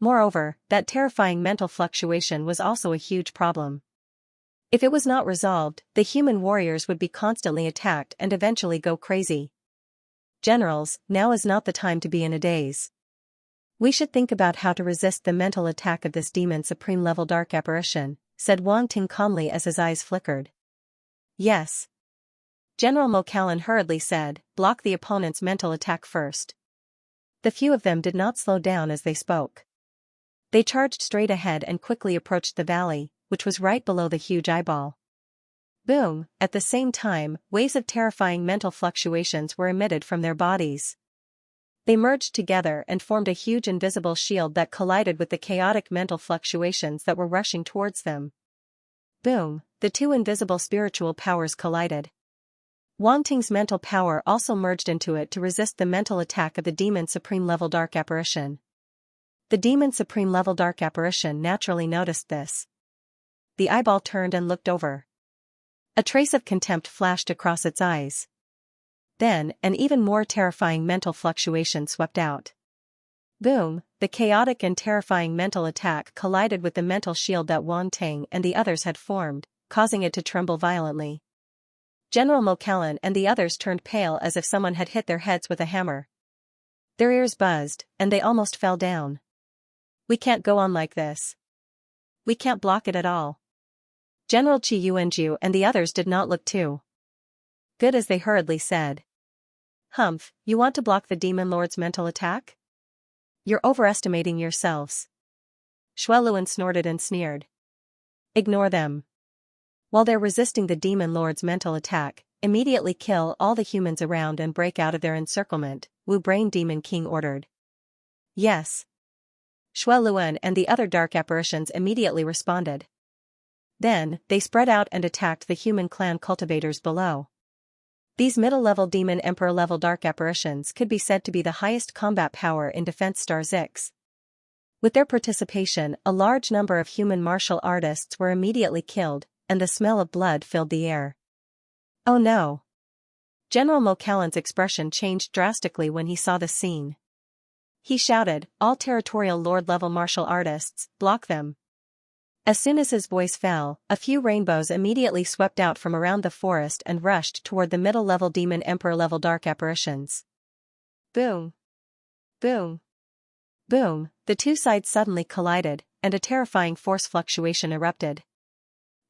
Moreover, that terrifying mental fluctuation was also a huge problem. If it was not resolved, the human warriors would be constantly attacked and eventually go crazy. Generals, now is not the time to be in a daze. We should think about how to resist the mental attack of this demon supreme level dark apparition, said Wang Ting calmly as his eyes flickered. Yes. General Mokallan hurriedly said, block the opponent's mental attack first. The few of them did not slow down as they spoke. They charged straight ahead and quickly approached the valley, which was right below the huge eyeball. Boom! At the same time, waves of terrifying mental fluctuations were emitted from their bodies. They merged together and formed a huge invisible shield that collided with the chaotic mental fluctuations that were rushing towards them. Boom! The two invisible spiritual powers collided. Wang Ting's mental power also merged into it to resist the mental attack of the Demon Supreme Level Dark Apparition. The Demon Supreme Level Dark Apparition naturally noticed this. The eyeball turned and looked over. A trace of contempt flashed across its eyes. Then, an even more terrifying mental fluctuation swept out. Boom! The chaotic and terrifying mental attack collided with the mental shield that Wang Ting and the others had formed, causing it to tremble violently. General Mokallan and the others turned pale as if someone had hit their heads with a hammer. Their ears buzzed, and they almost fell down. We can't go on like this. We can't block it at all. General Qi Yuanju and the others did not look too good as they hurriedly said. Humph, you want to block the Demon Lord's mental attack? You're overestimating yourselves. Shueluan snorted and sneered. Ignore them. While they're resisting the Demon Lord's mental attack, immediately kill all the humans around and break out of their encirclement, Wu Brain Demon King ordered. Yes. Shueluan and the other dark apparitions immediately responded. Then, they spread out and attacked the human clan cultivators below. These middle-level Demon Emperor-level dark apparitions could be said to be the highest combat power in Defense Star Zix. With their participation, a large number of human martial artists were immediately killed, and the smell of blood filled the air. Oh no! General Mokallan's expression changed drastically when he saw the scene. He shouted, all territorial lord-level martial artists, block them. As soon as his voice fell, a few rainbows immediately swept out from around the forest and rushed toward the middle-level Demon Emperor-level dark apparitions. Boom! Boom! Boom! The two sides suddenly collided, and a terrifying force fluctuation erupted.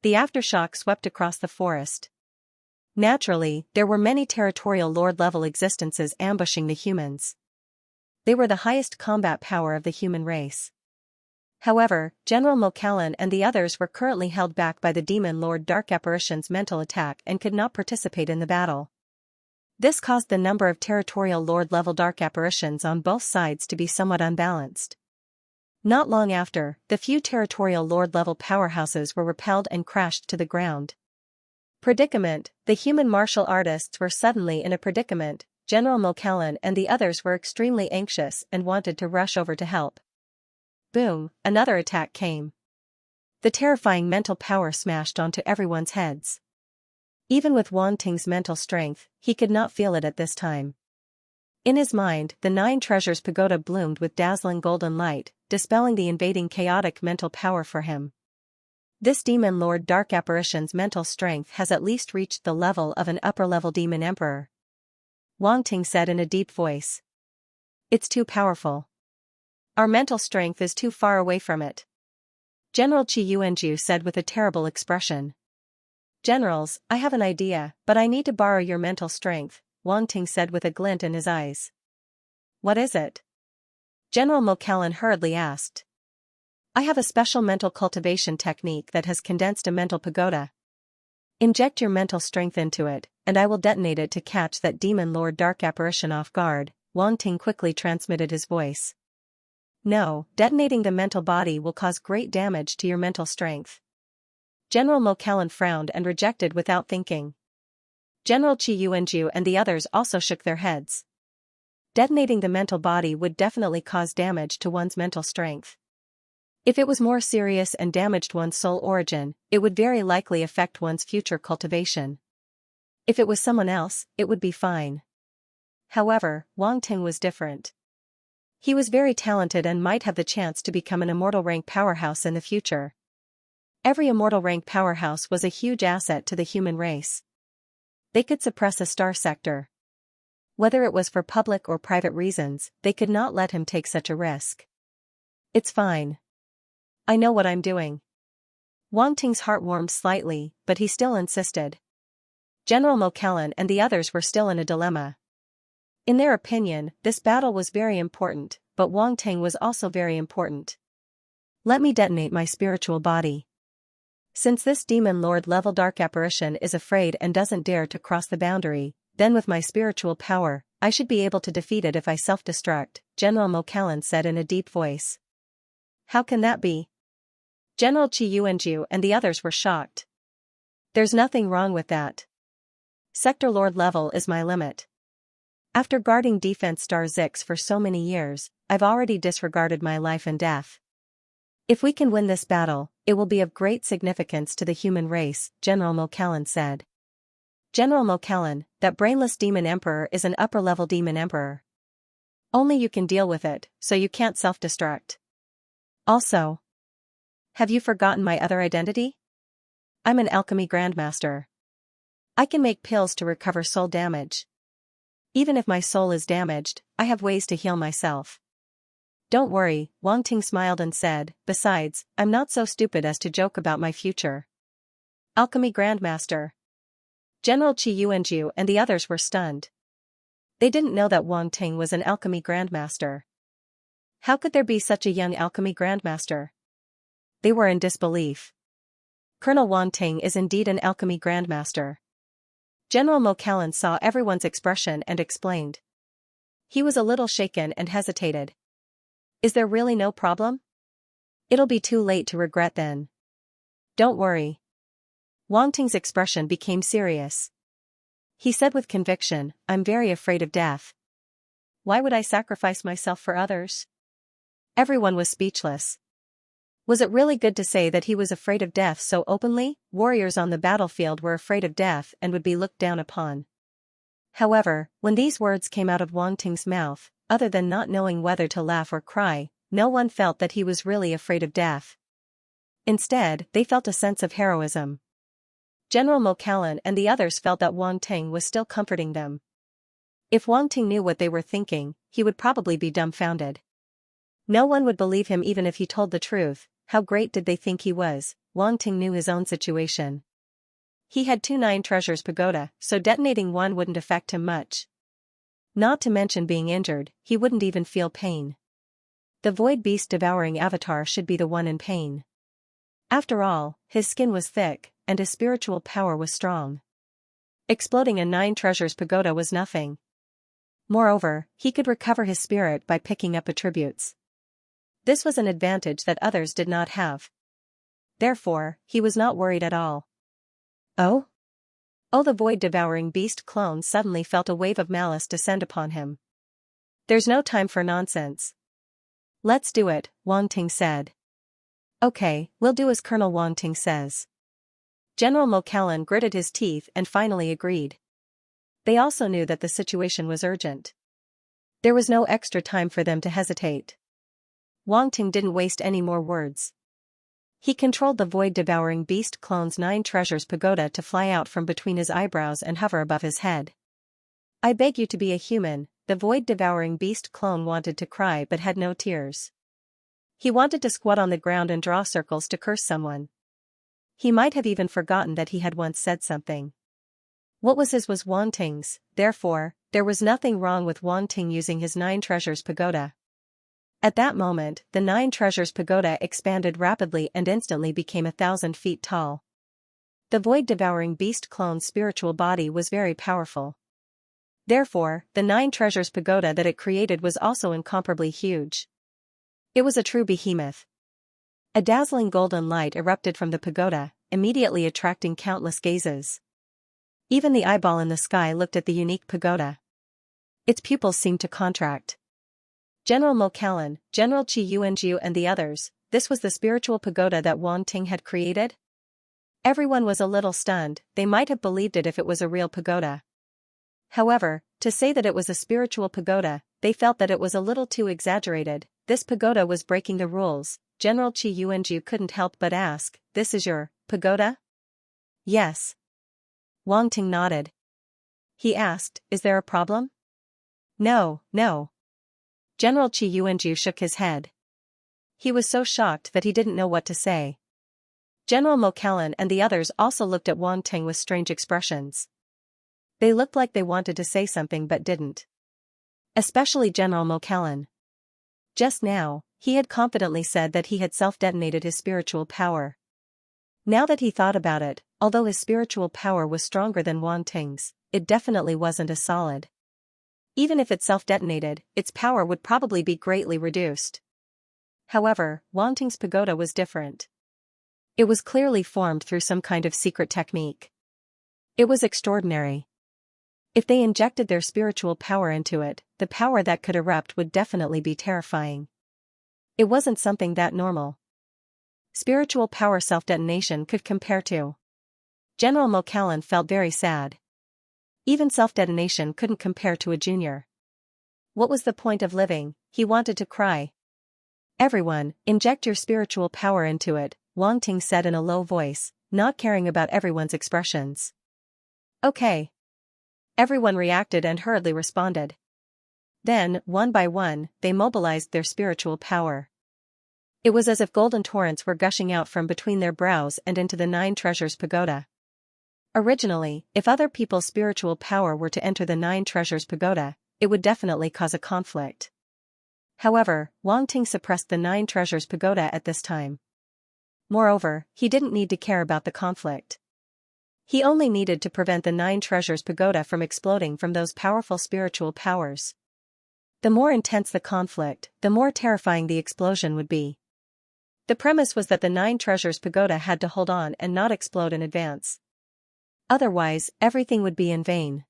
The aftershock swept across the forest. Naturally, there were many territorial lord-level existences ambushing the humans. They were the highest combat power of the human race. However, General Mokallan and the others were currently held back by the Demon Lord Dark Apparition's mental attack and could not participate in the battle. This caused the number of territorial lord-level dark apparitions on both sides to be somewhat unbalanced. Not long after, the few territorial lord-level powerhouses were repelled and crashed to the ground. Predicament. The human martial artists were suddenly in a predicament. General Mokallan and the others were extremely anxious and wanted to rush over to help. Boom, another attack came. The terrifying mental power smashed onto everyone's heads. Even with Wang Ting's mental strength, he could not feel it at this time. In his mind, the 9 treasures pagoda bloomed with dazzling golden light, dispelling the invading chaotic mental power for him. This Demon Lord Dark Apparition's mental strength has at least reached the level of an upper-level Demon Emperor. Wang Ting said in a deep voice. It's too powerful. Our mental strength is too far away from it. General Qi Yuanju said with a terrible expression. Generals, I have an idea, but I need to borrow your mental strength, Wang Ting said with a glint in his eyes. What is it? General Mokallan hurriedly asked. I have a special mental cultivation technique that has condensed a mental pagoda. Inject your mental strength into it, and I will detonate it to catch that Demon Lord Dark Apparition off guard, Wang Ting quickly transmitted his voice. No, detonating the mental body will cause great damage to your mental strength. General Mokallan frowned and rejected without thinking. General Qi Yuanju and the others also shook their heads. Detonating the mental body would definitely cause damage to one's mental strength. If it was more serious and damaged one's soul origin, it would very likely affect one's future cultivation. If it was someone else, it would be fine. However, Wang Ting was different. He was very talented and might have the chance to become an immortal rank powerhouse in the future. Every immortal rank powerhouse was a huge asset to the human race. They could suppress a star sector. Whether it was for public or private reasons, they could not let him take such a risk. It's fine. I know what I'm doing. Wang Ting's heart warmed slightly, but he still insisted. General Mokallan and the others were still in a dilemma. In their opinion, this battle was very important, but Wang Ting was also very important. Let me detonate my spiritual body. Since this Demon Lord level dark apparition is afraid and doesn't dare to cross the boundary, then with my spiritual power, I should be able to defeat it if I self-destruct, General Mokallan said in a deep voice. How can that be? General Qi Yuanju and the others were shocked. There's nothing wrong with that. Sector Lord level is my limit. After guarding Defense Star Zix for so many years, I've already disregarded my life and death. If we can win this battle, it will be of great significance to the human race, General Mokallan said. General Mokallan, that brainless Demon Emperor is an upper-level Demon Emperor. Only you can deal with it, so you can't self-destruct. Also, have you forgotten my other identity? I'm an alchemy grandmaster. I can make pills to recover soul damage. Even if my soul is damaged, I have ways to heal myself. Don't worry, Wang Ting smiled and said, besides, I'm not so stupid as to joke about my future. Alchemy grandmaster. General Qi Yuanju and the others were stunned. They didn't know that Wang Ting was an alchemy grandmaster. How could there be such a young alchemy grandmaster? They were in disbelief. Colonel Wang Ting is indeed an alchemy grandmaster. General Mokallan saw everyone's expression and explained. He was a little shaken and hesitated. Is there really no problem? It'll be too late to regret then. Don't worry. Wang Ting's expression became serious. He said with conviction, I'm very afraid of death. Why would I sacrifice myself for others? Everyone was speechless. Was it really good to say that he was afraid of death so openly? Warriors on the battlefield were afraid of death and would be looked down upon. However, when these words came out of Wang Ting's mouth, other than not knowing whether to laugh or cry, no one felt that he was really afraid of death. Instead, they felt a sense of heroism. General Mo Callan and the others felt that Wang Ting was still comforting them. If Wang Ting knew what they were thinking, he would probably be dumbfounded. No one would believe him even if he told the truth. How great did they think he was? Wang Ting knew his own situation. He had 2 Nine Treasures Pagoda, so detonating one wouldn't affect him much. Not to mention being injured, he wouldn't even feel pain. The void beast devouring avatar should be the one in pain. After all, his skin was thick, and his spiritual power was strong. Exploding a 9 Treasures Pagoda was nothing. Moreover, he could recover his spirit by picking up attributes. This was an advantage that others did not have. Therefore, he was not worried at all. Oh? Oh, the void-devouring beast clone suddenly felt a wave of malice descend upon him. There's no time for nonsense. Let's do it, Wang Ting said. Okay, we'll do as Colonel Wang Ting says. General Mo Callan gritted his teeth and finally agreed. They also knew that the situation was urgent. There was no extra time for them to hesitate. Wang Ting didn't waste any more words. He controlled the void-devouring beast clone's 9 Treasures Pagoda to fly out from between his eyebrows and hover above his head. I beg you to be a human, the void-devouring beast clone wanted to cry but had no tears. He wanted to squat on the ground and draw circles to curse someone. He might have even forgotten that he had once said something. What was his was Wang Ting's, therefore, there was nothing wrong with Wang Ting using his 9 Treasures Pagoda. At that moment, the 9 Treasures Pagoda expanded rapidly and instantly became 1,000 feet tall. The void-devouring beast clone's spiritual body was very powerful. Therefore, the 9 Treasures Pagoda that it created was also incomparably huge. It was a true behemoth. A dazzling golden light erupted from the pagoda, immediately attracting countless gazes. Even the eyeball in the sky looked at the unique pagoda. Its pupils seemed to contract. General Mo Callan, General Qi Yuanjiu and the others, this was the spiritual pagoda that Wang Ting had created? Everyone was a little stunned, they might have believed it if it was a real pagoda. However, to say that it was a spiritual pagoda, they felt that it was a little too exaggerated. This pagoda was breaking the rules. General Qi Yuanjiu couldn't help but ask, "This is your pagoda?" "Yes." Wang Ting nodded. He asked, "Is there a problem?" "No, no." General Qi Yuanjiu shook his head. He was so shocked that he didn't know what to say. General Mo Callan and the others also looked at Wang Ting with strange expressions. They looked like they wanted to say something but didn't. Especially General Mo Callan. Just now, he had confidently said that he had self-detonated his spiritual power. Now that he thought about it, although his spiritual power was stronger than Wang Ting's, it definitely wasn't as solid. Even if it self-detonated, its power would probably be greatly reduced. However, Wang Ting's pagoda was different. It was clearly formed through some kind of secret technique. It was extraordinary. If they injected their spiritual power into it, the power that could erupt would definitely be terrifying. It wasn't something that normal. Spiritual power self-detonation could compare to. General Mo Callan felt very sad. Even self-detonation couldn't compare to a junior. What was the point of living? He wanted to cry. Everyone, inject your spiritual power into it, Wang Ting said in a low voice, not caring about everyone's expressions. Okay. Everyone reacted and hurriedly responded. Then, one by one, they mobilized their spiritual power. It was as if golden torrents were gushing out from between their brows and into the 9 Treasures Pagoda. Originally, if other people's spiritual power were to enter the 9 Treasures Pagoda, it would definitely cause a conflict. However, Wang Ting suppressed the 9 Treasures Pagoda at this time. Moreover, he didn't need to care about the conflict. He only needed to prevent the 9 Treasures Pagoda from exploding from those powerful spiritual powers. The more intense the conflict, the more terrifying the explosion would be. The premise was that the 9 Treasures Pagoda had to hold on and not explode in advance. Otherwise, everything would be in vain.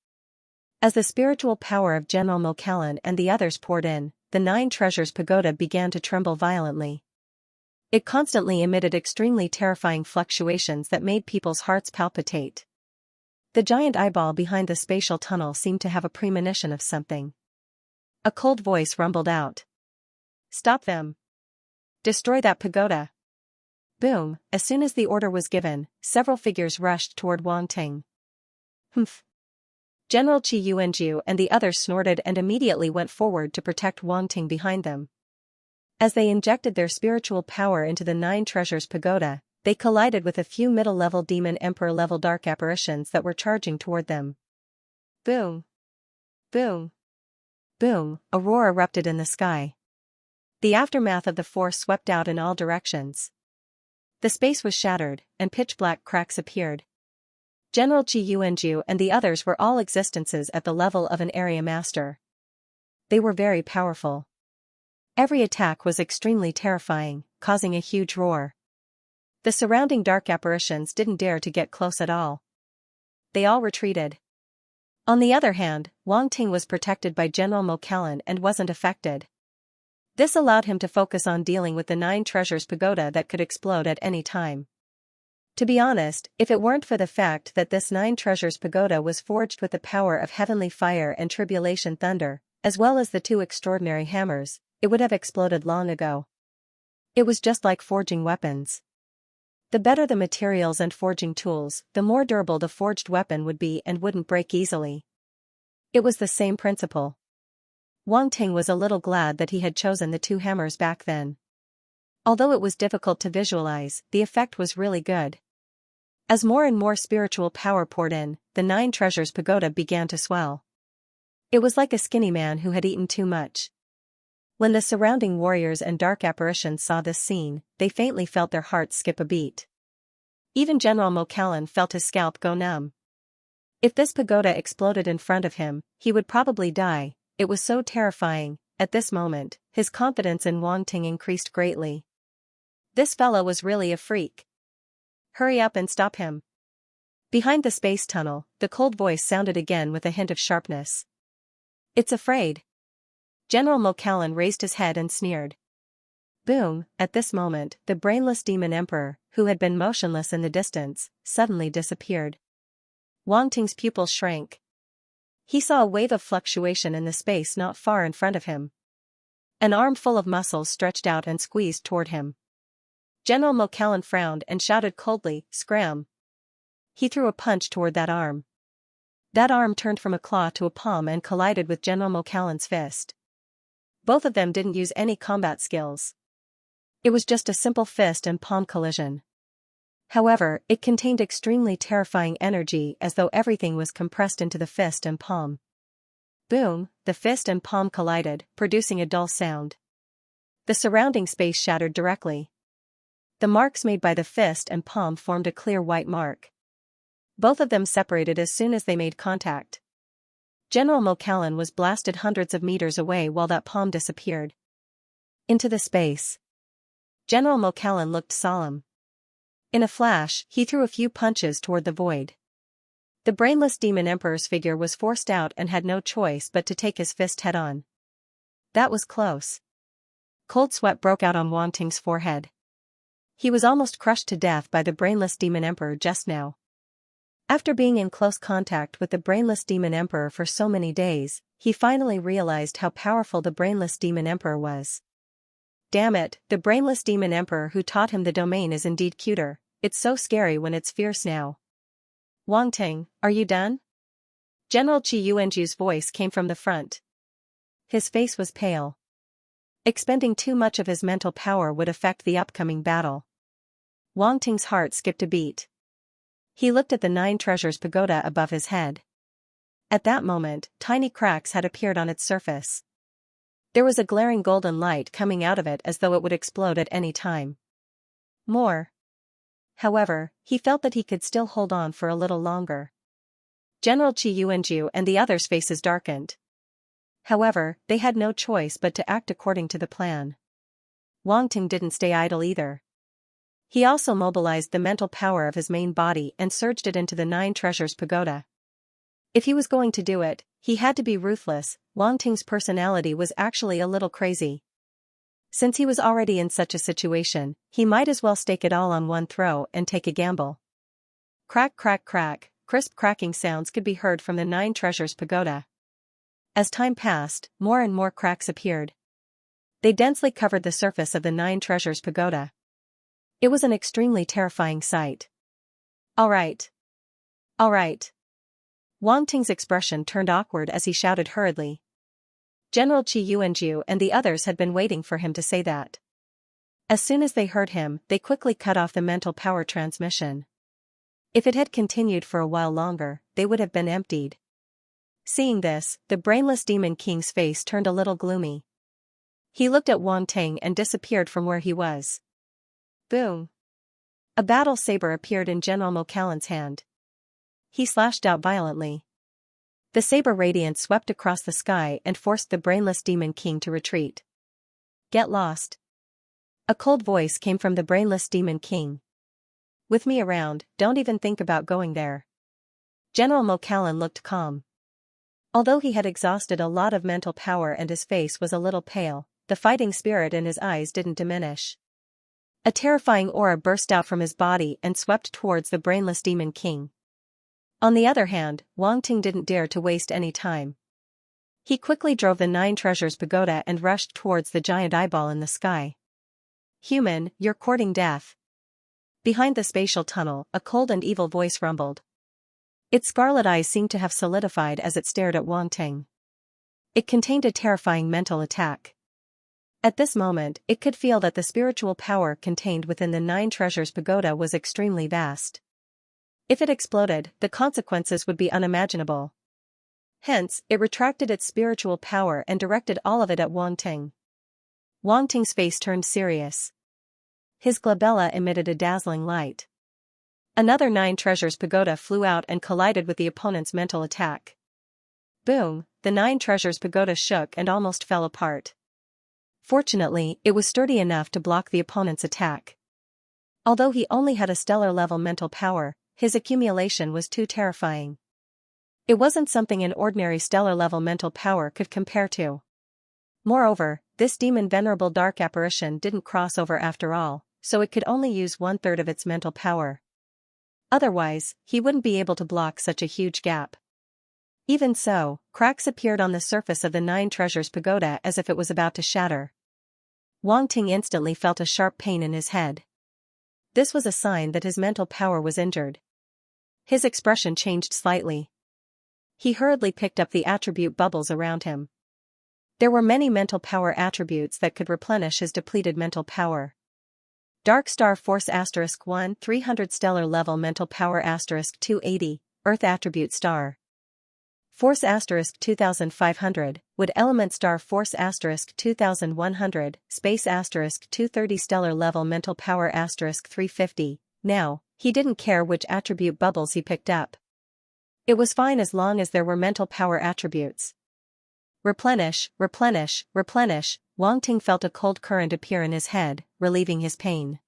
As the spiritual power of General Mo Callan and the others poured in, the 9 Treasures Pagoda began to tremble violently. It constantly emitted extremely terrifying fluctuations that made people's hearts palpitate. The giant eyeball behind the spatial tunnel seemed to have a premonition of something. A cold voice rumbled out. "Stop them! Destroy that pagoda!" Boom, as soon as the order was given, several figures rushed toward Wang Ting. Humph. General Qi Yuanju and the others snorted and immediately went forward to protect Wang Ting behind them. As they injected their spiritual power into the Nine Treasures Pagoda, they collided with a few middle-level Demon Emperor-level dark apparitions that were charging toward them. Boom! Boom! Boom! A roar erupted in the sky. The aftermath of the force swept out in all directions. The space was shattered, and pitch-black cracks appeared. General Qi Yuanju and the others were all existences at the level of an area master. They were very powerful. Every attack was extremely terrifying, causing a huge roar. The surrounding dark apparitions didn't dare to get close at all. They all retreated. On the other hand, Wang Ting was protected by General Mo Callan and wasn't affected. This allowed him to focus on dealing with the Nine Treasures Pagoda that could explode at any time. To be honest, if it weren't for the fact that this Nine Treasures Pagoda was forged with the power of heavenly fire and tribulation thunder, as well as the two extraordinary hammers, it would have exploded long ago. It was just like forging weapons. The better the materials and forging tools, the more durable the forged weapon would be and wouldn't break easily. It was the same principle. Wang Ting was a little glad that he had chosen the two hammers back then. Although it was difficult to visualize, the effect was really good. As more and more spiritual power poured in, the Nine Treasures Pagoda began to swell. It was like a skinny man who had eaten too much. When the surrounding warriors and dark apparitions saw this scene, they faintly felt their hearts skip a beat. Even General Mo Callan felt his scalp go numb. If this pagoda exploded in front of him, he would probably die. It was so terrifying. At this moment, his confidence in Wang Ting increased greatly. This fellow was really a freak. Hurry up and stop him. Behind the space tunnel, the cold voice sounded again with a hint of sharpness. It's afraid. General Mo Callan raised his head and sneered. Boom! At this moment, the brainless Demon Emperor, who had been motionless in the distance, suddenly disappeared. Wang Ting's pupils shrank. He saw a wave of fluctuation in the space not far in front of him. An arm full of muscles stretched out and squeezed toward him. General Mo Callan frowned and shouted coldly, "Scram!" He threw a punch toward that arm. That arm turned from a claw to a palm and collided with General Mo Callan's fist. Both of them didn't use any combat skills. It was just a simple fist and palm collision. However, it contained extremely terrifying energy as though everything was compressed into the fist and palm. Boom! The fist and palm collided, producing a dull sound. The surrounding space shattered directly. The marks made by the fist and palm formed a clear white mark. Both of them separated as soon as they made contact. General Mo Callan was blasted hundreds of meters away while that palm disappeared into the space. General Mo Callan looked solemn. In a flash, he threw a few punches toward the void. The brainless Demon Emperor's figure was forced out and had no choice but to take his fist head-on. That was close. Cold sweat broke out on Wang Ting's forehead. He was almost crushed to death by the brainless Demon Emperor just now. After being in close contact with the brainless Demon Emperor for so many days, he finally realized how powerful the brainless Demon Emperor was. Damn it, the brainless Demon Emperor who taught him the domain is indeed cuter. It's so scary when it's fierce now. Wang Ting, are you done? General Qi Yuanju's voice came from the front. His face was pale. Expending too much of his mental power would affect the upcoming battle. Wang Ting's heart skipped a beat. He looked at the Nine Treasures Pagoda above his head. At that moment, tiny cracks had appeared on its surface. There was a glaring golden light coming out of it as though it would explode at any time. More. However, he felt that he could still hold on for a little longer. General Qi Yuanju and the others' faces darkened. However, they had no choice but to act according to the plan. Wang Ting didn't stay idle either. He also mobilized the mental power of his main body and surged it into the Nine Treasures Pagoda. If he was going to do it, he had to be ruthless. Wang Ting's personality was actually a little crazy. Since he was already in such a situation, he might as well stake it all on one throw and take a gamble. Crack, crack, crack, crisp cracking sounds could be heard from the Nine Treasures Pagoda. As time passed, more and more cracks appeared. They densely covered the surface of the Nine Treasures Pagoda. It was an extremely terrifying sight. All right. All right. Wang Ting's expression turned awkward as he shouted hurriedly. General Qi Yuanju and the others had been waiting for him to say that. As soon as they heard him, they quickly cut off the mental power transmission. If it had continued for a while longer, they would have been emptied. Seeing this, the brainless Demon King's face turned a little gloomy. He looked at Wang Ting and disappeared from where he was. Boom! A battle saber appeared in General Mo Callan's hand. He slashed out violently. The saber radiance swept across the sky and forced the brainless Demon King to retreat. Get lost. A cold voice came from the brainless Demon King. With me around, don't even think about going there. General Mo Callan looked calm. Although he had exhausted a lot of mental power and his face was a little pale, the fighting spirit in his eyes didn't diminish. A terrifying aura burst out from his body and swept towards the brainless Demon King. On the other hand, Wang Ting didn't dare to waste any time. He quickly drove the Nine Treasures Pagoda and rushed towards the giant eyeball in the sky. Human, you're courting death. Behind the spatial tunnel, a cold and evil voice rumbled. Its scarlet eyes seemed to have solidified as it stared at Wang Ting. It contained a terrifying mental attack. At this moment, it could feel that the spiritual power contained within the Nine Treasures Pagoda was extremely vast. If it exploded, the consequences would be unimaginable. Hence, it retracted its spiritual power and directed all of it at Wang Ting. Wang Ting's face turned serious. His glabella emitted a dazzling light. Another Nine Treasures Pagoda flew out and collided with the opponent's mental attack. Boom, the Nine Treasures Pagoda shook and almost fell apart. Fortunately, it was sturdy enough to block the opponent's attack. Although he only had a stellar-level mental power, his accumulation was too terrifying. It wasn't something an ordinary stellar-level mental power could compare to. Moreover, this demon venerable dark apparition didn't cross over after all, so it could only use 1/3 of its mental power. Otherwise, he wouldn't be able to block such a huge gap. Even so, cracks appeared on the surface of the Nine Treasures Pagoda as if it was about to shatter. Wang Ting instantly felt a sharp pain in his head. This was a sign that his mental power was injured. His expression changed slightly. He hurriedly picked up the attribute bubbles around him. There were many mental power attributes that could replenish his depleted mental power. Dark Star Force *1 300 Stellar Level Mental Power *280, Earth Attribute Star. Force *2500, Wood Element Star Force *2100, Space *230 Stellar Level Mental Power *350. Now, he didn't care which attribute bubbles he picked up. It was fine as long as there were mental power attributes. Replenish, replenish, replenish. Wang Ting felt a cold current appear in his head, relieving his pain.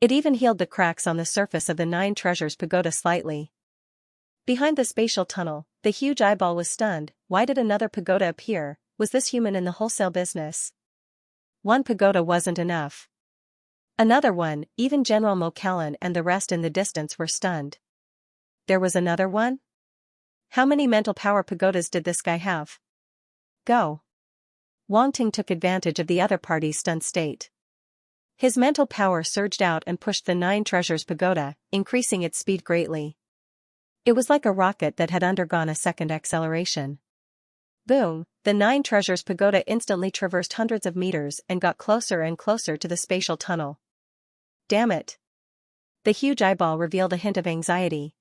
It even healed the cracks on the surface of the Nine Treasures Pagoda slightly. Behind the spatial tunnel, the huge eyeball was stunned. Why did another pagoda appear? Was this human in the wholesale business? One pagoda wasn't enough. Another one, even General Mo Callan and the rest in the distance were stunned. There was another one? How many mental power pagodas did this guy have? Go. Wang Ting took advantage of the other party's stunned state. His mental power surged out and pushed the Nine Treasures Pagoda, increasing its speed greatly. It was like a rocket that had undergone a second acceleration. Boom, the Nine Treasures Pagoda instantly traversed hundreds of meters and got closer and closer to the spatial tunnel. Damn it. The huge eyeball revealed a hint of anxiety.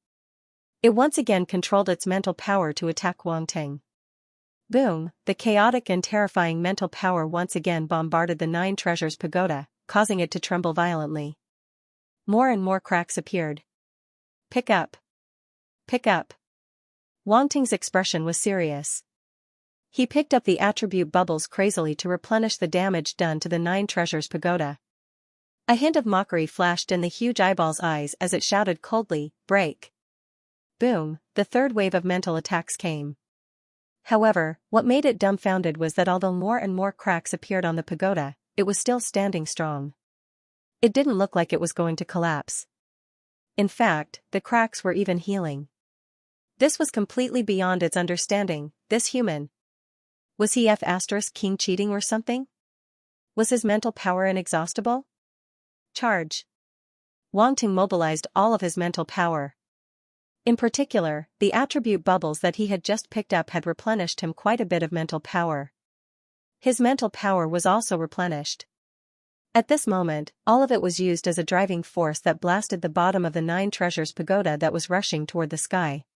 It once again controlled its mental power to attack Wang Ting. Boom, the chaotic and terrifying mental power once again bombarded the Nine Treasures Pagoda, causing it to tremble violently. More and more cracks appeared. Pick up. Pick up. Wang Ting's expression was serious. He picked up the attribute bubbles crazily to replenish the damage done to the Nine Treasures Pagoda. A hint of mockery flashed in the huge eyeball's eyes as it shouted coldly, "Break." Boom, the third wave of mental attacks came. However, what made it dumbfounded was that although more and more cracks appeared on the pagoda, it was still standing strong. It didn't look like it was going to collapse. In fact, the cracks were even healing. This was completely beyond its understanding. This human. Was he King cheating or something? Was his mental power inexhaustible? Charge. Wang Ting mobilized all of his mental power. In particular, the attribute bubbles that he had just picked up had replenished him quite a bit of mental power. His mental power was also replenished. At this moment, all of it was used as a driving force that blasted the bottom of the Nine Treasures pagoda that was rushing toward the sky.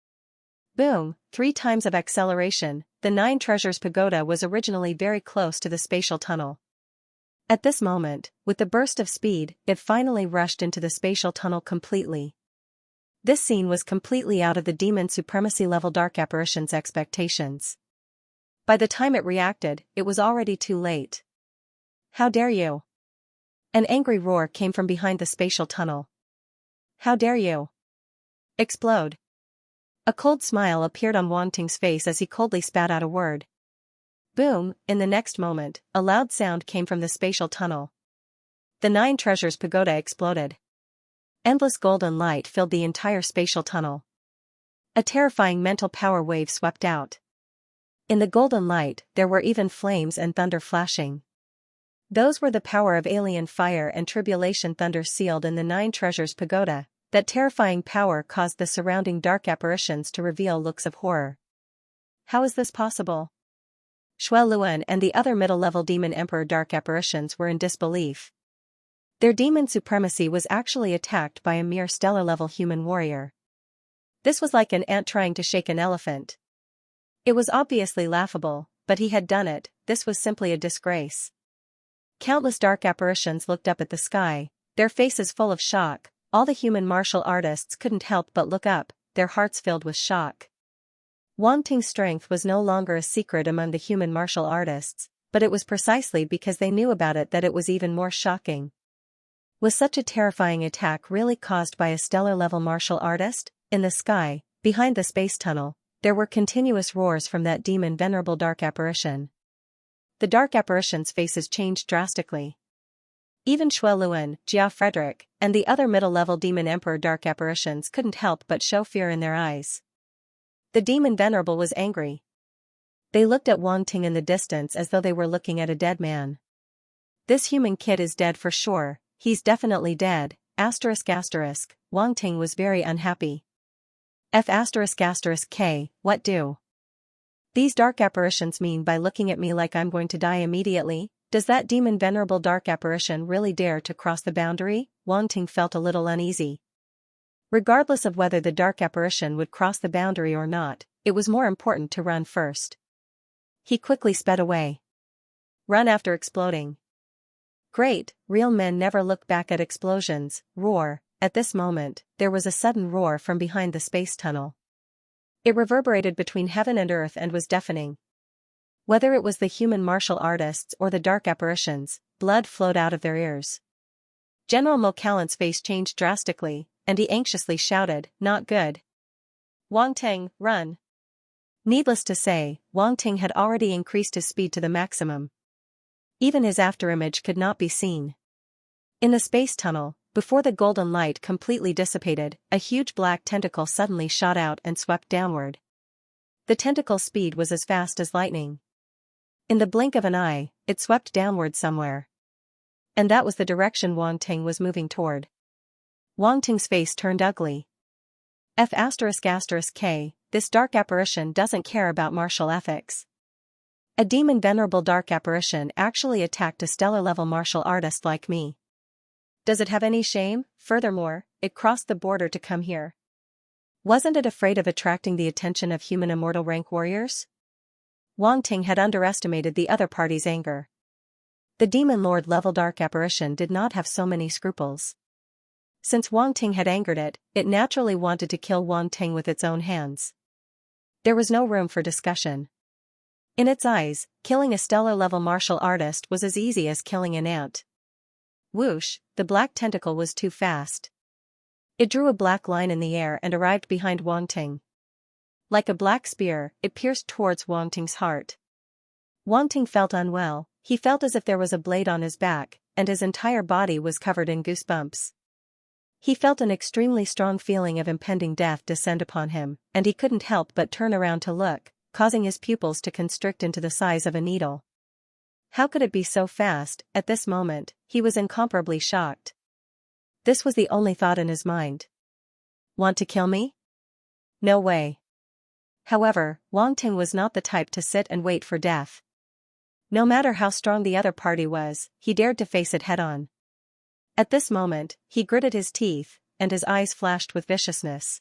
Boom, 3 times of acceleration. The Nine Treasures pagoda was originally very close to the spatial tunnel. At this moment, with the burst of speed, it finally rushed into the spatial tunnel completely. This scene was completely out of the demon supremacy level dark apparition's expectations. By the time it reacted, it was already too late. How dare you? An angry roar came from behind the spatial tunnel. How dare you? Explode. A cold smile appeared on Wang Ting's face as he coldly spat out a word. Boom, in the next moment, a loud sound came from the spatial tunnel. The Nine Treasures pagoda exploded. Endless golden light filled the entire spatial tunnel. A terrifying mental power wave swept out. In the golden light, there were even flames and thunder flashing. Those were the power of alien fire and tribulation thunder sealed in the Nine Treasures pagoda. That terrifying power caused the surrounding dark apparitions to reveal looks of horror. How is this possible? Shui Luan and the other middle-level demon emperor dark apparitions were in disbelief. Their demon supremacy was actually attacked by a mere stellar-level human warrior. This was like an ant trying to shake an elephant. It was obviously laughable, but he had done it. This was simply a disgrace. Countless dark apparitions looked up at the sky, their faces full of shock. All the human martial artists couldn't help but look up, their hearts filled with shock. Wang Ting's strength was no longer a secret among the human martial artists, but it was precisely because they knew about it that it was even more shocking. Was such a terrifying attack really caused by a stellar-level martial artist? In the sky, behind the space tunnel, there were continuous roars from that demon venerable dark apparition. The dark apparition's faces changed drastically. Even Shui Luan, Jia Frederick, and the other middle-level demon emperor dark apparitions couldn't help but show fear in their eyes. The demon venerable was angry. They looked at Wang Ting in the distance as though they were looking at a dead man. This human kid is dead for sure, he's definitely dead, ***. Wang Ting was very unhappy. F***K, what do these dark apparitions mean by looking at me like I'm going to die immediately? Does that demon venerable dark apparition really dare to cross the boundary? Wang Ting felt a little uneasy. Regardless of whether the dark apparition would cross the boundary or not, it was more important to run first. He quickly sped away. Run after exploding. Great, real men never look back at explosions. Roar. At this moment, there was a sudden roar from behind the space tunnel. It reverberated between heaven and earth and was deafening. Whether it was the human martial artists or the dark apparitions, blood flowed out of their ears. General Mo Callan's face changed drastically, and he anxiously shouted, "Not good. Wang Ting, run." Needless to say, Wang Ting had already increased his speed to the maximum. Even his afterimage could not be seen. In the space tunnel, before the golden light completely dissipated, a huge black tentacle suddenly shot out and swept downward. The tentacle's speed was as fast as lightning. In the blink of an eye, it swept downward somewhere. And that was the direction Wang Ting was moving toward. Wang Ting's face turned ugly. F***K, this dark apparition doesn't care about martial ethics. A demon venerable dark apparition actually attacked a stellar-level martial artist like me. Does it have any shame? Furthermore, it crossed the border to come here. Wasn't it afraid of attracting the attention of human immortal rank warriors? Wang Ting had underestimated the other party's anger. The demon lord level dark apparition did not have so many scruples. Since Wang Ting had angered it, it naturally wanted to kill Wang Ting with its own hands. There was no room for discussion. In its eyes, killing a stellar-level martial artist was as easy as killing an ant. Whoosh, the black tentacle was too fast. It drew a black line in the air and arrived behind Wang Ting. Like a black spear, it pierced towards Wang Ting's heart. Wang Ting felt unwell, he felt as if there was a blade on his back, and his entire body was covered in goosebumps. He felt an extremely strong feeling of impending death descend upon him, and he couldn't help but turn around to look, causing his pupils to constrict into the size of a needle. How could it be so fast? At this moment, he was incomparably shocked. This was the only thought in his mind. Want to kill me? No way. However, Wang Ting was not the type to sit and wait for death. No matter how strong the other party was, he dared to face it head-on. At this moment, he gritted his teeth, and his eyes flashed with viciousness.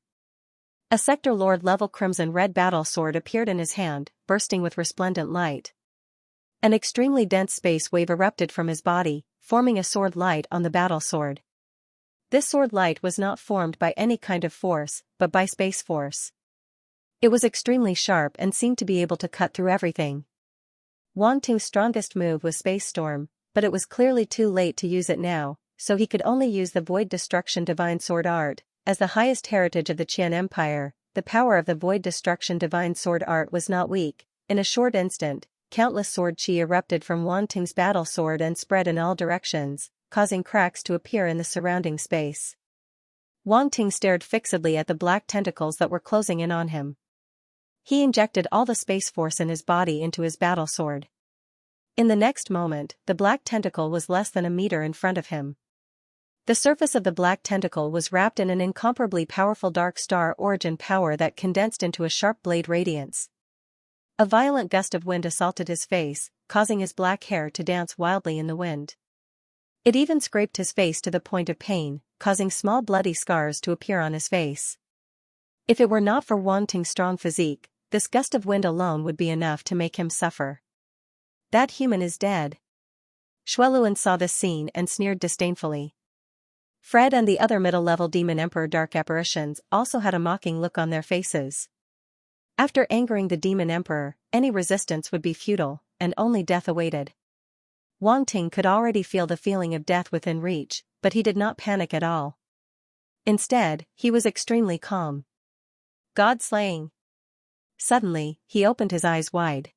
A Sector Lord level crimson red battle sword appeared in his hand, bursting with resplendent light. An extremely dense space wave erupted from his body, forming a sword light on the battle sword. This sword light was not formed by any kind of force, but by space force. It was extremely sharp and seemed to be able to cut through everything. Wang Ting's strongest move was Space Storm, but it was clearly too late to use it now, so he could only use the Void Destruction Divine Sword Art. As the highest heritage of the Qian Empire, the power of the Void Destruction Divine Sword Art was not weak. In a short instant, countless sword chi erupted from Wang Ting's battle sword and spread in all directions, causing cracks to appear in the surrounding space. Wang Ting stared fixedly at the black tentacles that were closing in on him. He injected all the space force in his body into his battle sword. In the next moment, the black tentacle was less than a meter in front of him. The surface of the black tentacle was wrapped in an incomparably powerful dark star origin power that condensed into a sharp blade radiance. A violent gust of wind assaulted his face, causing his black hair to dance wildly in the wind. It even scraped his face to the point of pain, causing small bloody scars to appear on his face. If it were not for Wang Ting's strong physique, this gust of wind alone would be enough to make him suffer. That human is dead. Xueluan saw this scene and sneered disdainfully. Fred and the other middle-level Demon Emperor Dark Apparitions also had a mocking look on their faces. After angering the Demon Emperor, any resistance would be futile, and only death awaited. Wang Ting could already feel the feeling of death within reach, but he did not panic at all. Instead, he was extremely calm. God-slaying. Suddenly, he opened his eyes wide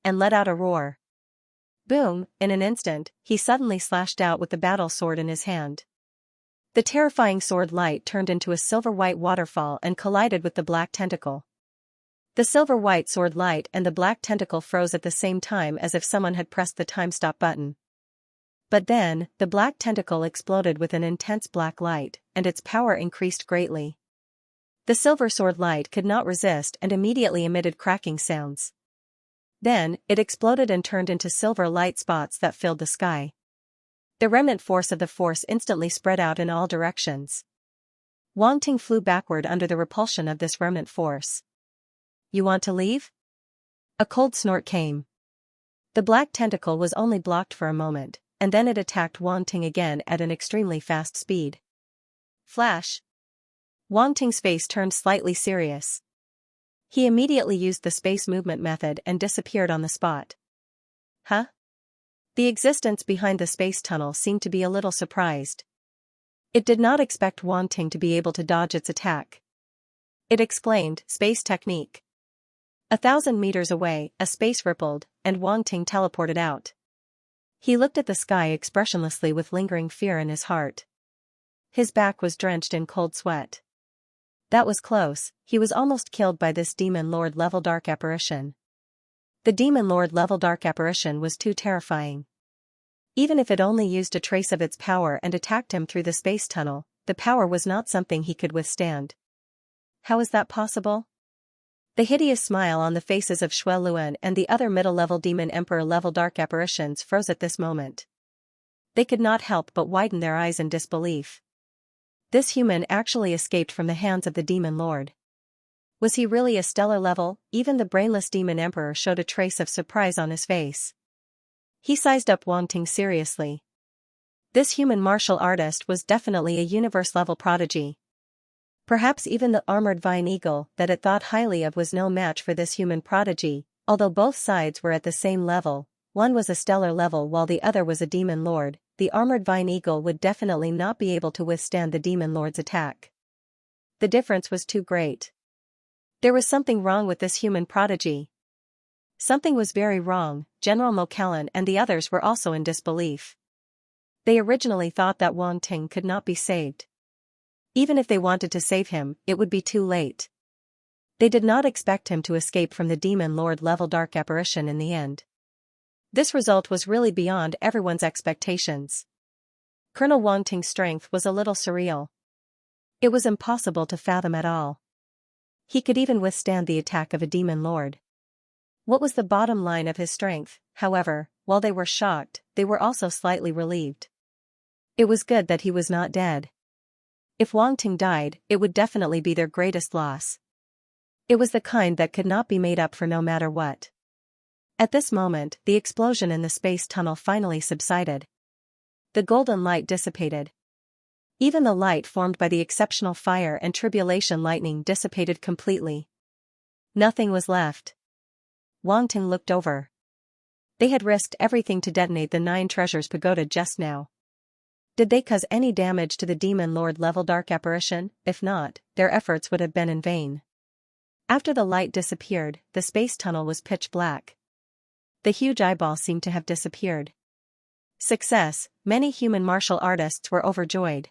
and let out a roar. Boom! In an instant, he suddenly slashed out with the battle sword in his hand. The terrifying sword light turned into a silver-white waterfall and collided with the black tentacle. The silver-white sword light and the black tentacle froze at the same time as if someone had pressed the time-stop button. But then, the black tentacle exploded with an intense black light, and its power increased greatly. The silver sword light could not resist and immediately emitted cracking sounds. Then, it exploded and turned into silver light spots that filled the sky. The remnant force of the force instantly spread out in all directions. Wang Ting flew backward under the repulsion of this remnant force. You want to leave? A cold snort came. The black tentacle was only blocked for a moment, and then it attacked Wang Ting again at an extremely fast speed. Flash! Wang Ting's face turned slightly serious. He immediately used the space movement method and disappeared on the spot. Huh? The existence behind the space tunnel seemed to be a little surprised. It did not expect Wang Ting to be able to dodge its attack. It exclaimed, "Space technique." 1,000 meters away, a space rippled, and Wang Ting teleported out. He looked at the sky expressionlessly with lingering fear in his heart. His back was drenched in cold sweat. That was close, he was almost killed by this Demon Lord level dark apparition. The Demon Lord level dark apparition was too terrifying. Even if it only used a trace of its power and attacked him through the space tunnel, the power was not something he could withstand. How is that possible? The hideous smile on the faces of Xueluan and the other middle-level Demon Emperor level dark apparitions froze at this moment. They could not help but widen their eyes in disbelief. This human actually escaped from the hands of the Demon Lord. Was he really a stellar level? Even the brainless Demon Emperor showed a trace of surprise on his face. He sized up Wang Ting seriously. This human martial artist was definitely a universe-level prodigy. Perhaps even the armored vine eagle that it thought highly of was no match for this human prodigy, although both sides were at the same level. One was a stellar level while the other was a demon lord. The armored vine eagle would definitely not be able to withstand the demon lord's attack. The difference was too great. There was something wrong with this human prodigy. Something was very wrong. General Mokellan and the others were also in disbelief. They originally thought that Wang Ting could not be saved. Even if they wanted to save him, it would be too late. They did not expect him to escape from the Demon Lord level dark apparition in the end. This result was really beyond everyone's expectations. Colonel Wang Ting's strength was a little surreal. It was impossible to fathom at all. He could even withstand the attack of a demon lord. What was the bottom line of his strength? However, while they were shocked, they were also slightly relieved. It was good that he was not dead. If Wang Ting died, it would definitely be their greatest loss. It was the kind that could not be made up for no matter what. At this moment, the explosion in the space tunnel finally subsided. The golden light dissipated. Even the light formed by the exceptional fire and tribulation lightning dissipated completely. Nothing was left. Wang Ting looked over. They had risked everything to detonate the 9 treasures pagoda just now. Did they cause any damage to the demon lord level dark apparition? If not, their efforts would have been in vain. After the light disappeared, the space tunnel was pitch black. The huge eyeball seemed to have disappeared. Success, many human martial artists were overjoyed.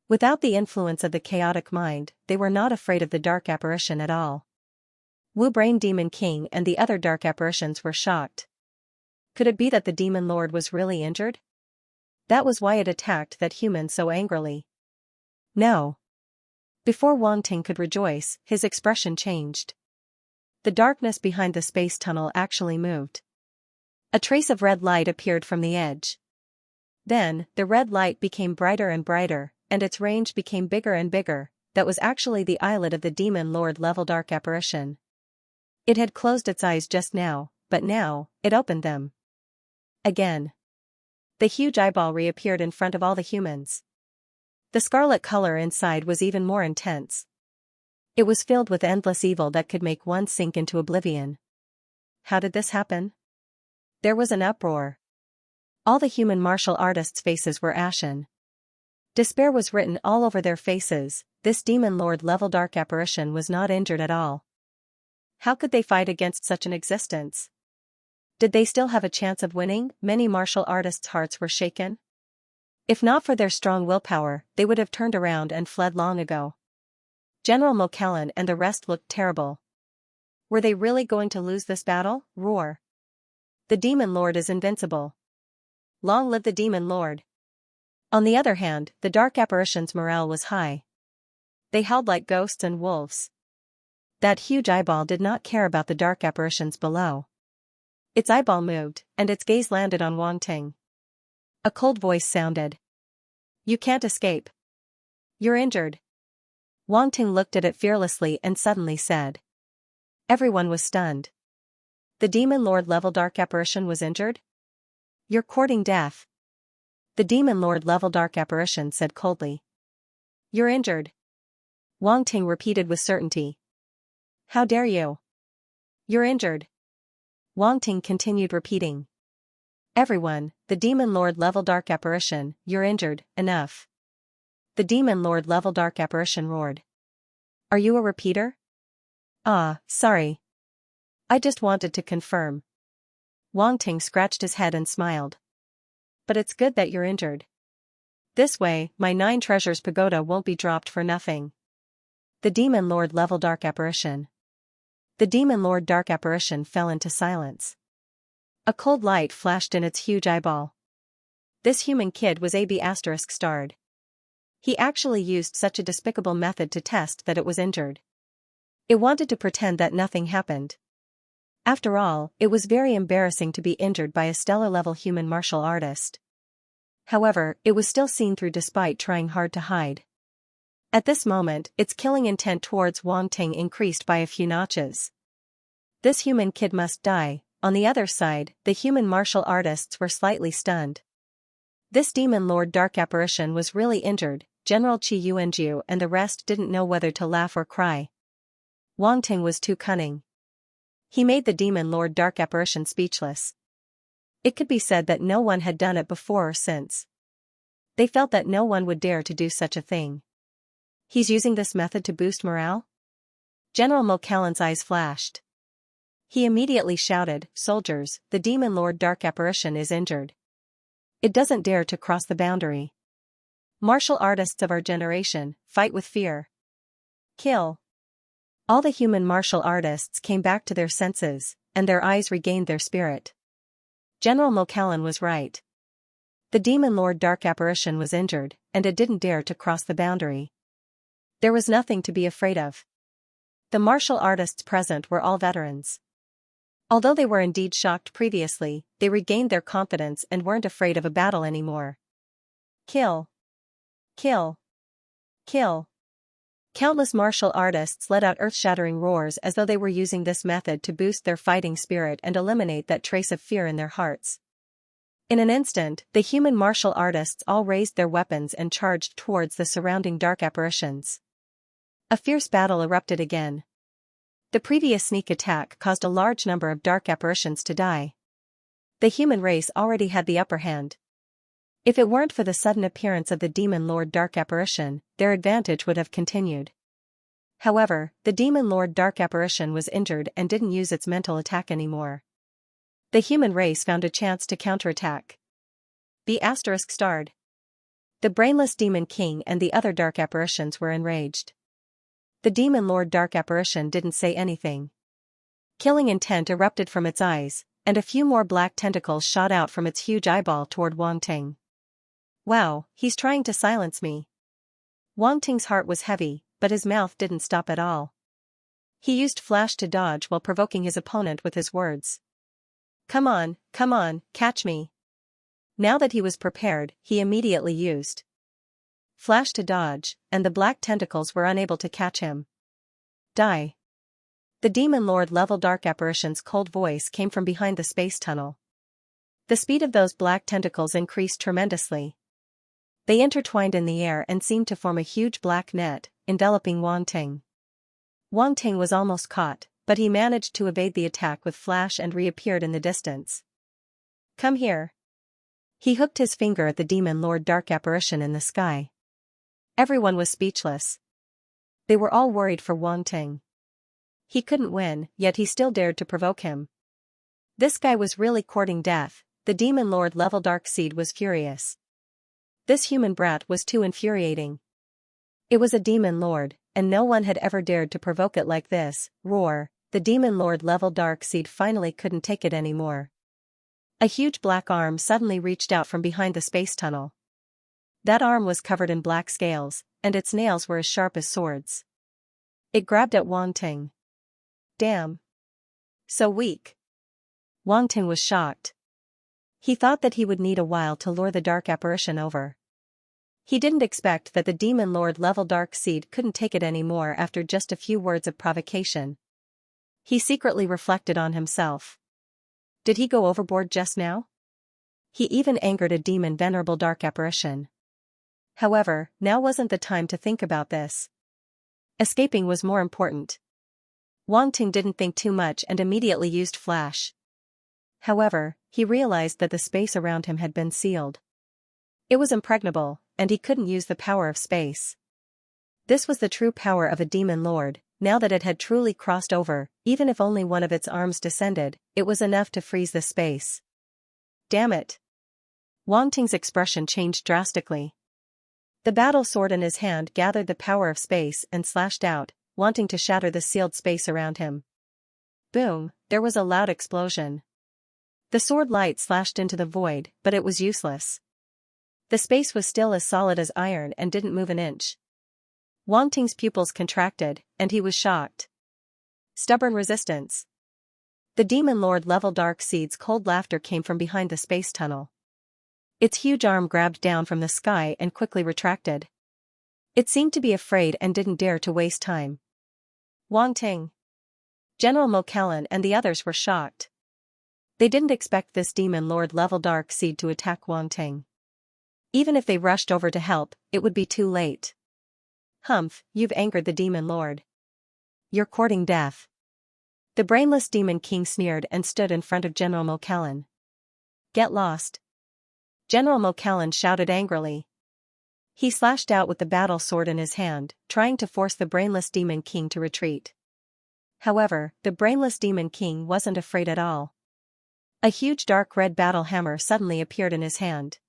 Without the influence of the chaotic mind, they were not afraid of the dark apparition at all. Wu Brain Demon King and the other dark apparitions were shocked. Could it be that the demon lord was really injured? That was why it attacked that human so angrily. No. Before Wang Ting could rejoice, his expression changed. The darkness behind the space tunnel actually moved. A trace of red light appeared from the edge. Then, the red light became brighter and brighter, and its range became bigger and bigger. That was actually the eyelid of the demon lord level dark apparition. It had closed its eyes just now, but now, it opened them. Again. The huge eyeball reappeared in front of all the humans. The scarlet color inside was even more intense. It was filled with endless evil that could make one sink into oblivion. How did this happen? There was an uproar. All the human martial artists' faces were ashen. Despair was written all over their faces. This demon lord level dark apparition was not injured at all. How could they fight against such an existence? Did they still have a chance of winning? Many martial artists' hearts were shaken. If not for their strong willpower, they would have turned around and fled long ago. General McClellan and the rest looked terrible. Were they really going to lose this battle? Roar. The demon lord is invincible. Long live the demon lord. On the other hand, the dark apparition's morale was high. They howled like ghosts and wolves. That huge eyeball did not care about the dark apparitions below. Its eyeball moved, and its gaze landed on Wang Ting. A cold voice sounded. You can't escape. You're injured. Wang Ting looked at it fearlessly and suddenly said. Everyone was stunned. The demon lord level dark apparition was injured? You're courting death. The demon lord level dark apparition said coldly. You're injured. Wang Ting repeated with certainty. How dare you? You're injured. Wang Ting continued repeating. Everyone, the demon lord level dark apparition, you're injured, enough. The demon lord level dark apparition roared. Are you a repeater? Ah, sorry. I just wanted to confirm. Wang Ting scratched his head and smiled. But it's good that you're injured. This way, my 9 treasures pagoda won't be dropped for nothing. The demon lord level dark apparition. The demon lord dark apparition fell into silence. A cold light flashed in its huge eyeball. This human kid was AB** starred. He actually used such a despicable method to test that it was injured. It wanted to pretend that nothing happened. After all, it was very embarrassing to be injured by a stellar-level human martial artist. However, it was still seen through despite trying hard to hide. At this moment, its killing intent towards Wang Ting increased by a few notches. This human kid must die. On the other side, the human martial artists were slightly stunned. This demon lord dark apparition was really injured. General Qi Yuanjiu and the rest didn't know whether to laugh or cry. Wang Ting was too cunning. He made the demon lord dark apparition speechless. It could be said that no one had done it before or since. They felt that no one would dare to do such a thing. He's using this method to boost morale? General McClellan's eyes flashed. He immediately shouted, Soldiers, the demon lord dark apparition is injured. It doesn't dare to cross the boundary. Martial artists of our generation, fight with fear. Kill. All the human martial artists came back to their senses, and their eyes regained their spirit. General McClellan was right. The Demon Lord Dark Apparition was injured, and it didn't dare to cross the boundary. There was nothing to be afraid of. The martial artists present were all veterans. Although they were indeed shocked previously, they regained their confidence and weren't afraid of a battle anymore. Kill! Kill! Kill! Countless martial artists let out earth-shattering roars as though they were using this method to boost their fighting spirit and eliminate that trace of fear in their hearts. In an instant, the human martial artists all raised their weapons and charged towards the surrounding dark apparitions. A fierce battle erupted again. The previous sneak attack caused a large number of dark apparitions to die. The human race already had the upper hand. If it weren't for the sudden appearance of the Demon Lord Dark Apparition, their advantage would have continued. However, the Demon Lord Dark Apparition was injured and didn't use its mental attack anymore. The human race found a chance to counterattack. The asterisk starred. The brainless Demon King and the other dark apparitions were enraged. The Demon Lord Dark Apparition didn't say anything. Killing intent erupted from its eyes, and a few more black tentacles shot out from its huge eyeball toward Wang Ting. Wow, he's trying to silence me. Wang Ting's heart was heavy, but his mouth didn't stop at all. He used flash to dodge while provoking his opponent with his words. Come on, catch me. Now that he was prepared, he immediately used flash to dodge, and the black tentacles were unable to catch him. Die. The Demon Lord level dark apparition's cold voice came from behind the space tunnel. The speed of those black tentacles increased tremendously. They intertwined in the air and seemed to form a huge black net, enveloping Wang Ting. Wang Ting was almost caught, but he managed to evade the attack with flash and reappeared in the distance. Come here. He hooked his finger at the Demon Lord Dark Apparition in the sky. Everyone was speechless. They were all worried for Wang Ting. He couldn't win, yet he still dared to provoke him. This guy was really courting death. The Demon Lord level Dark Seed was furious. This human brat was too infuriating. It was a Demon Lord, and no one had ever dared to provoke it like this. Roar! The Demon Lord level Dark Seed finally couldn't take it anymore. A huge black arm suddenly reached out from behind the space tunnel. That arm was covered in black scales, and its nails were as sharp as swords. It grabbed at Wang Ting. Damn. So weak. Wang Ting was shocked. He thought that he would need a while to lure the dark apparition over. He didn't expect that the Demon Lord level Dark Seed couldn't take it anymore after just a few words of provocation. He secretly reflected on himself. Did he go overboard just now? He even angered a demon venerable dark apparition. However, now wasn't the time to think about this. Escaping was more important. Wang Ting didn't think too much and immediately used flash. However, he realized that the space around him had been sealed. It was impregnable, and he couldn't use the power of space. This was the true power of a demon lord. Now that it had truly crossed over, even if only one of its arms descended, it was enough to freeze the space. Damn it! Wang Ting's expression changed drastically. The battle sword in his hand gathered the power of space and slashed out, wanting to shatter the sealed space around him. Boom! There was a loud explosion. The sword light slashed into the void, but it was useless. The space was still as solid as iron and didn't move an inch. Wang Ting's pupils contracted, and he was shocked. Stubborn resistance. The Demon Lord level Dark Seed's cold laughter came from behind the space tunnel. Its huge arm grabbed down from the sky and quickly retracted. It seemed to be afraid and didn't dare to waste time. Wang Ting. General Mo Callan and the others were shocked. They didn't expect this Demon Lord level Dark Seed to attack Wang Ting. Even if they rushed over to help, it would be too late. Humph, you've angered the Demon Lord. You're courting death. The brainless Demon King sneered and stood in front of General Mo Callan. Get lost. General Mo Callan shouted angrily. He slashed out with the battle sword in his hand, trying to force the brainless Demon King to retreat. However, the brainless Demon King wasn't afraid at all. A huge dark red battle hammer suddenly appeared in his hand.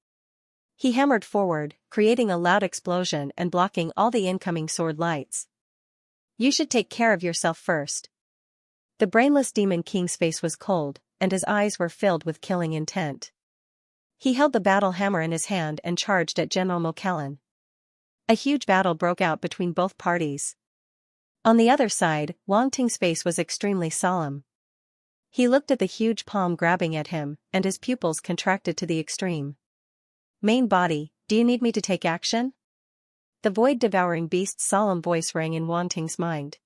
He hammered forward, creating a loud explosion and blocking all the incoming sword lights. You should take care of yourself first. The brainless Demon King's face was cold, and his eyes were filled with killing intent. He held the battle hammer in his hand and charged at General Mokellan. A huge battle broke out between both parties. On the other side, Wang Ting's face was extremely solemn. He looked at the huge palm grabbing at him, and his pupils contracted to the extreme. Main body, do you need me to take action? The void-devouring beast's solemn voice rang in Wang Ting's mind.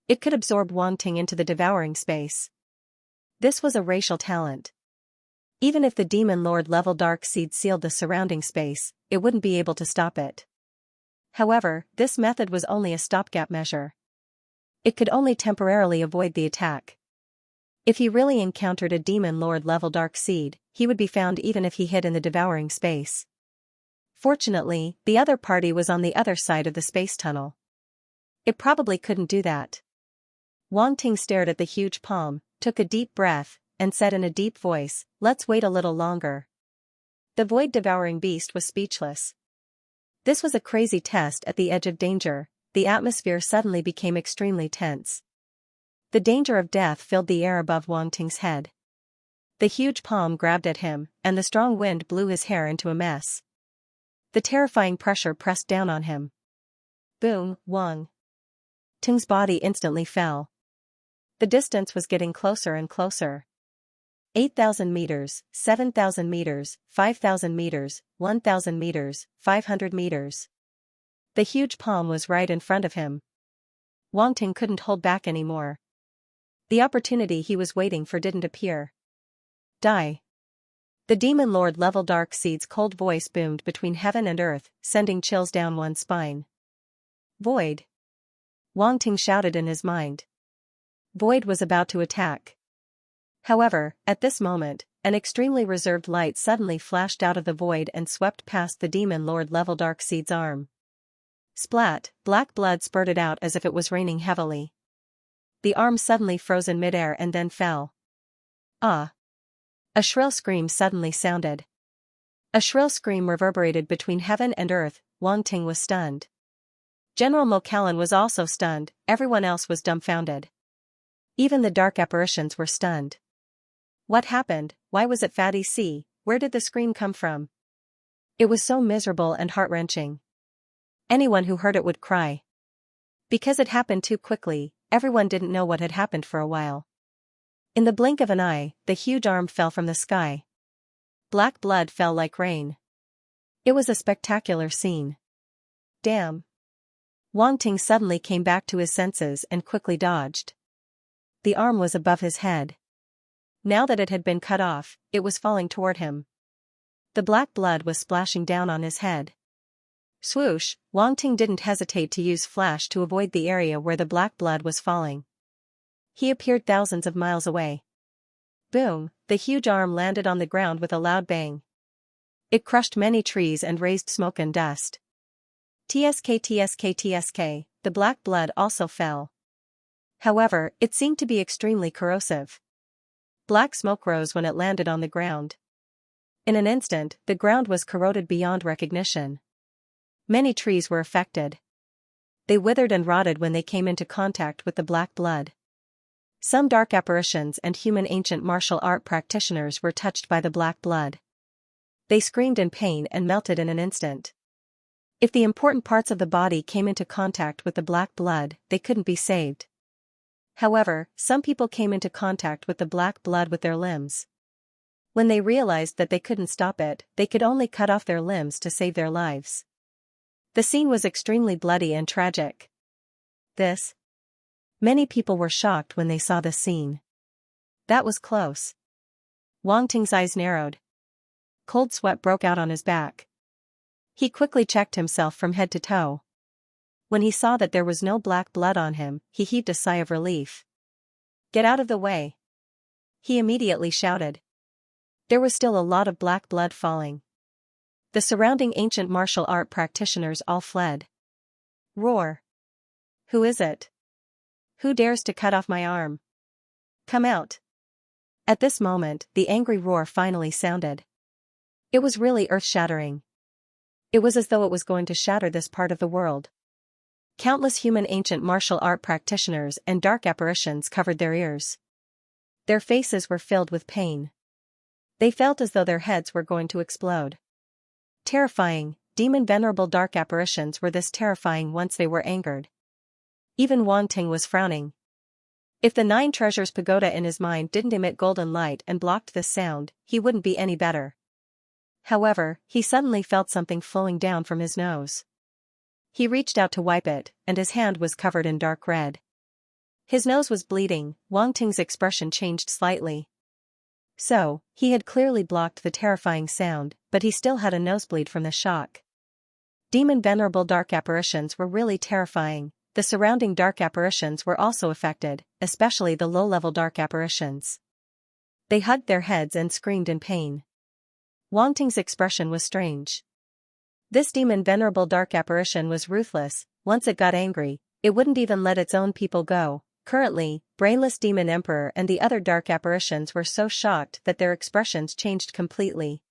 It could absorb Wang Ting into the devouring space. This was a racial talent. Even if the Demon Lord level dark seed sealed the surrounding space, it wouldn't be able to stop it. However, this method was only a stopgap measure. It could only temporarily avoid the attack. If he really encountered a Demon Lord level dark seed, he would be found even if he hid in the devouring space. Fortunately, the other party was on the other side of the space tunnel. It probably couldn't do that. Wang Ting stared at the huge palm, took a deep breath, and said in a deep voice, "Let's wait a little longer." The void-devouring beast was speechless. This was a crazy test at the edge of danger. The atmosphere suddenly became extremely tense. The danger of death filled the air above Wang Ting's head. The huge palm grabbed at him, and the strong wind blew his hair into a mess. The terrifying pressure pressed down on him. Boom, Wang Ting's body instantly fell. The distance was getting closer and closer. 8,000 meters, 7,000 meters, 5,000 meters, 1,000 meters, 500 meters. The huge palm was right in front of him. Wang Ting couldn't hold back anymore. The opportunity he was waiting for didn't appear. Die. The Demon Lord level dark seed's cold voice boomed between heaven and earth, sending chills down one's spine. Void. Wang Ting shouted in his mind. Void was about to attack. However, at this moment, an extremely reserved light suddenly flashed out of the void and swept past the Demon Lord level dark seed's arm. Splat, black blood spurted out as if it was raining heavily. The arm suddenly froze in midair and then fell. Ah! A shrill scream suddenly sounded. A shrill scream reverberated between heaven and earth. Wang Ting was stunned. General Mokellan was also stunned, everyone else was dumbfounded. Even the dark apparitions were stunned. What happened? Why was it Fatty C? Where did the scream come from? It was so miserable and heart-wrenching. Anyone who heard it would cry. Because it happened too quickly, everyone didn't know what had happened for a while. In the blink of an eye, the huge arm fell from the sky. Black blood fell like rain. It was a spectacular scene. Damn. Wang Ting suddenly came back to his senses and quickly dodged. The arm was above his head. Now that it had been cut off, it was falling toward him. The black blood was splashing down on his head. Swoosh, Wang Ting didn't hesitate to use flash to avoid the area where the black blood was falling. He appeared thousands of miles away. Boom, the huge arm landed on the ground with a loud bang. It crushed many trees and raised smoke and dust. TSK, the black blood also fell. However, it seemed to be extremely corrosive. Black smoke rose when it landed on the ground. In an instant, the ground was corroded beyond recognition. Many trees were affected. They withered and rotted when they came into contact with the black blood. Some dark apparitions and human ancient martial art practitioners were touched by the black blood. They screamed in pain and melted in an instant. If the important parts of the body came into contact with the black blood, they couldn't be saved. However, some people came into contact with the black blood with their limbs. When they realized that they couldn't stop it, they could only cut off their limbs to save their lives. The scene was extremely bloody and tragic. Many people were shocked when they saw this scene. That was close. Wang Ting's eyes narrowed. Cold sweat broke out on his back. He quickly checked himself from head to toe. When he saw that there was no black blood on him, he heaved a sigh of relief. Get out of the way! He immediately shouted. There was still a lot of black blood falling. The surrounding ancient martial art practitioners all fled. Roar! Who is it? Who dares to cut off my arm? Come out! At this moment, the angry roar finally sounded. It was really earth-shattering. It was as though it was going to shatter this part of the world. Countless human ancient martial art practitioners and dark apparitions covered their ears. Their faces were filled with pain. They felt as though their heads were going to explode. Terrifying, demon venerable dark apparitions were this terrifying once they were angered. Even Wang Ting was frowning. If the 9 treasures pagoda in his mind didn't emit golden light and blocked this sound, he wouldn't be any better. However, he suddenly felt something flowing down from his nose. He reached out to wipe it, and his hand was covered in dark red. His nose was bleeding. Wang Ting's expression changed slightly. So, he had clearly blocked the terrifying sound, but he still had a nosebleed from the shock. Demon venerable dark apparitions were really terrifying. The surrounding dark apparitions were also affected, especially the low-level dark apparitions. They hugged their heads and screamed in pain. Wang Ting's expression was strange. This demon venerable dark apparition was ruthless. Once it got angry, it wouldn't even let its own people go. Currently, Brainless Demon Emperor and the other dark apparitions were so shocked that their expressions changed completely.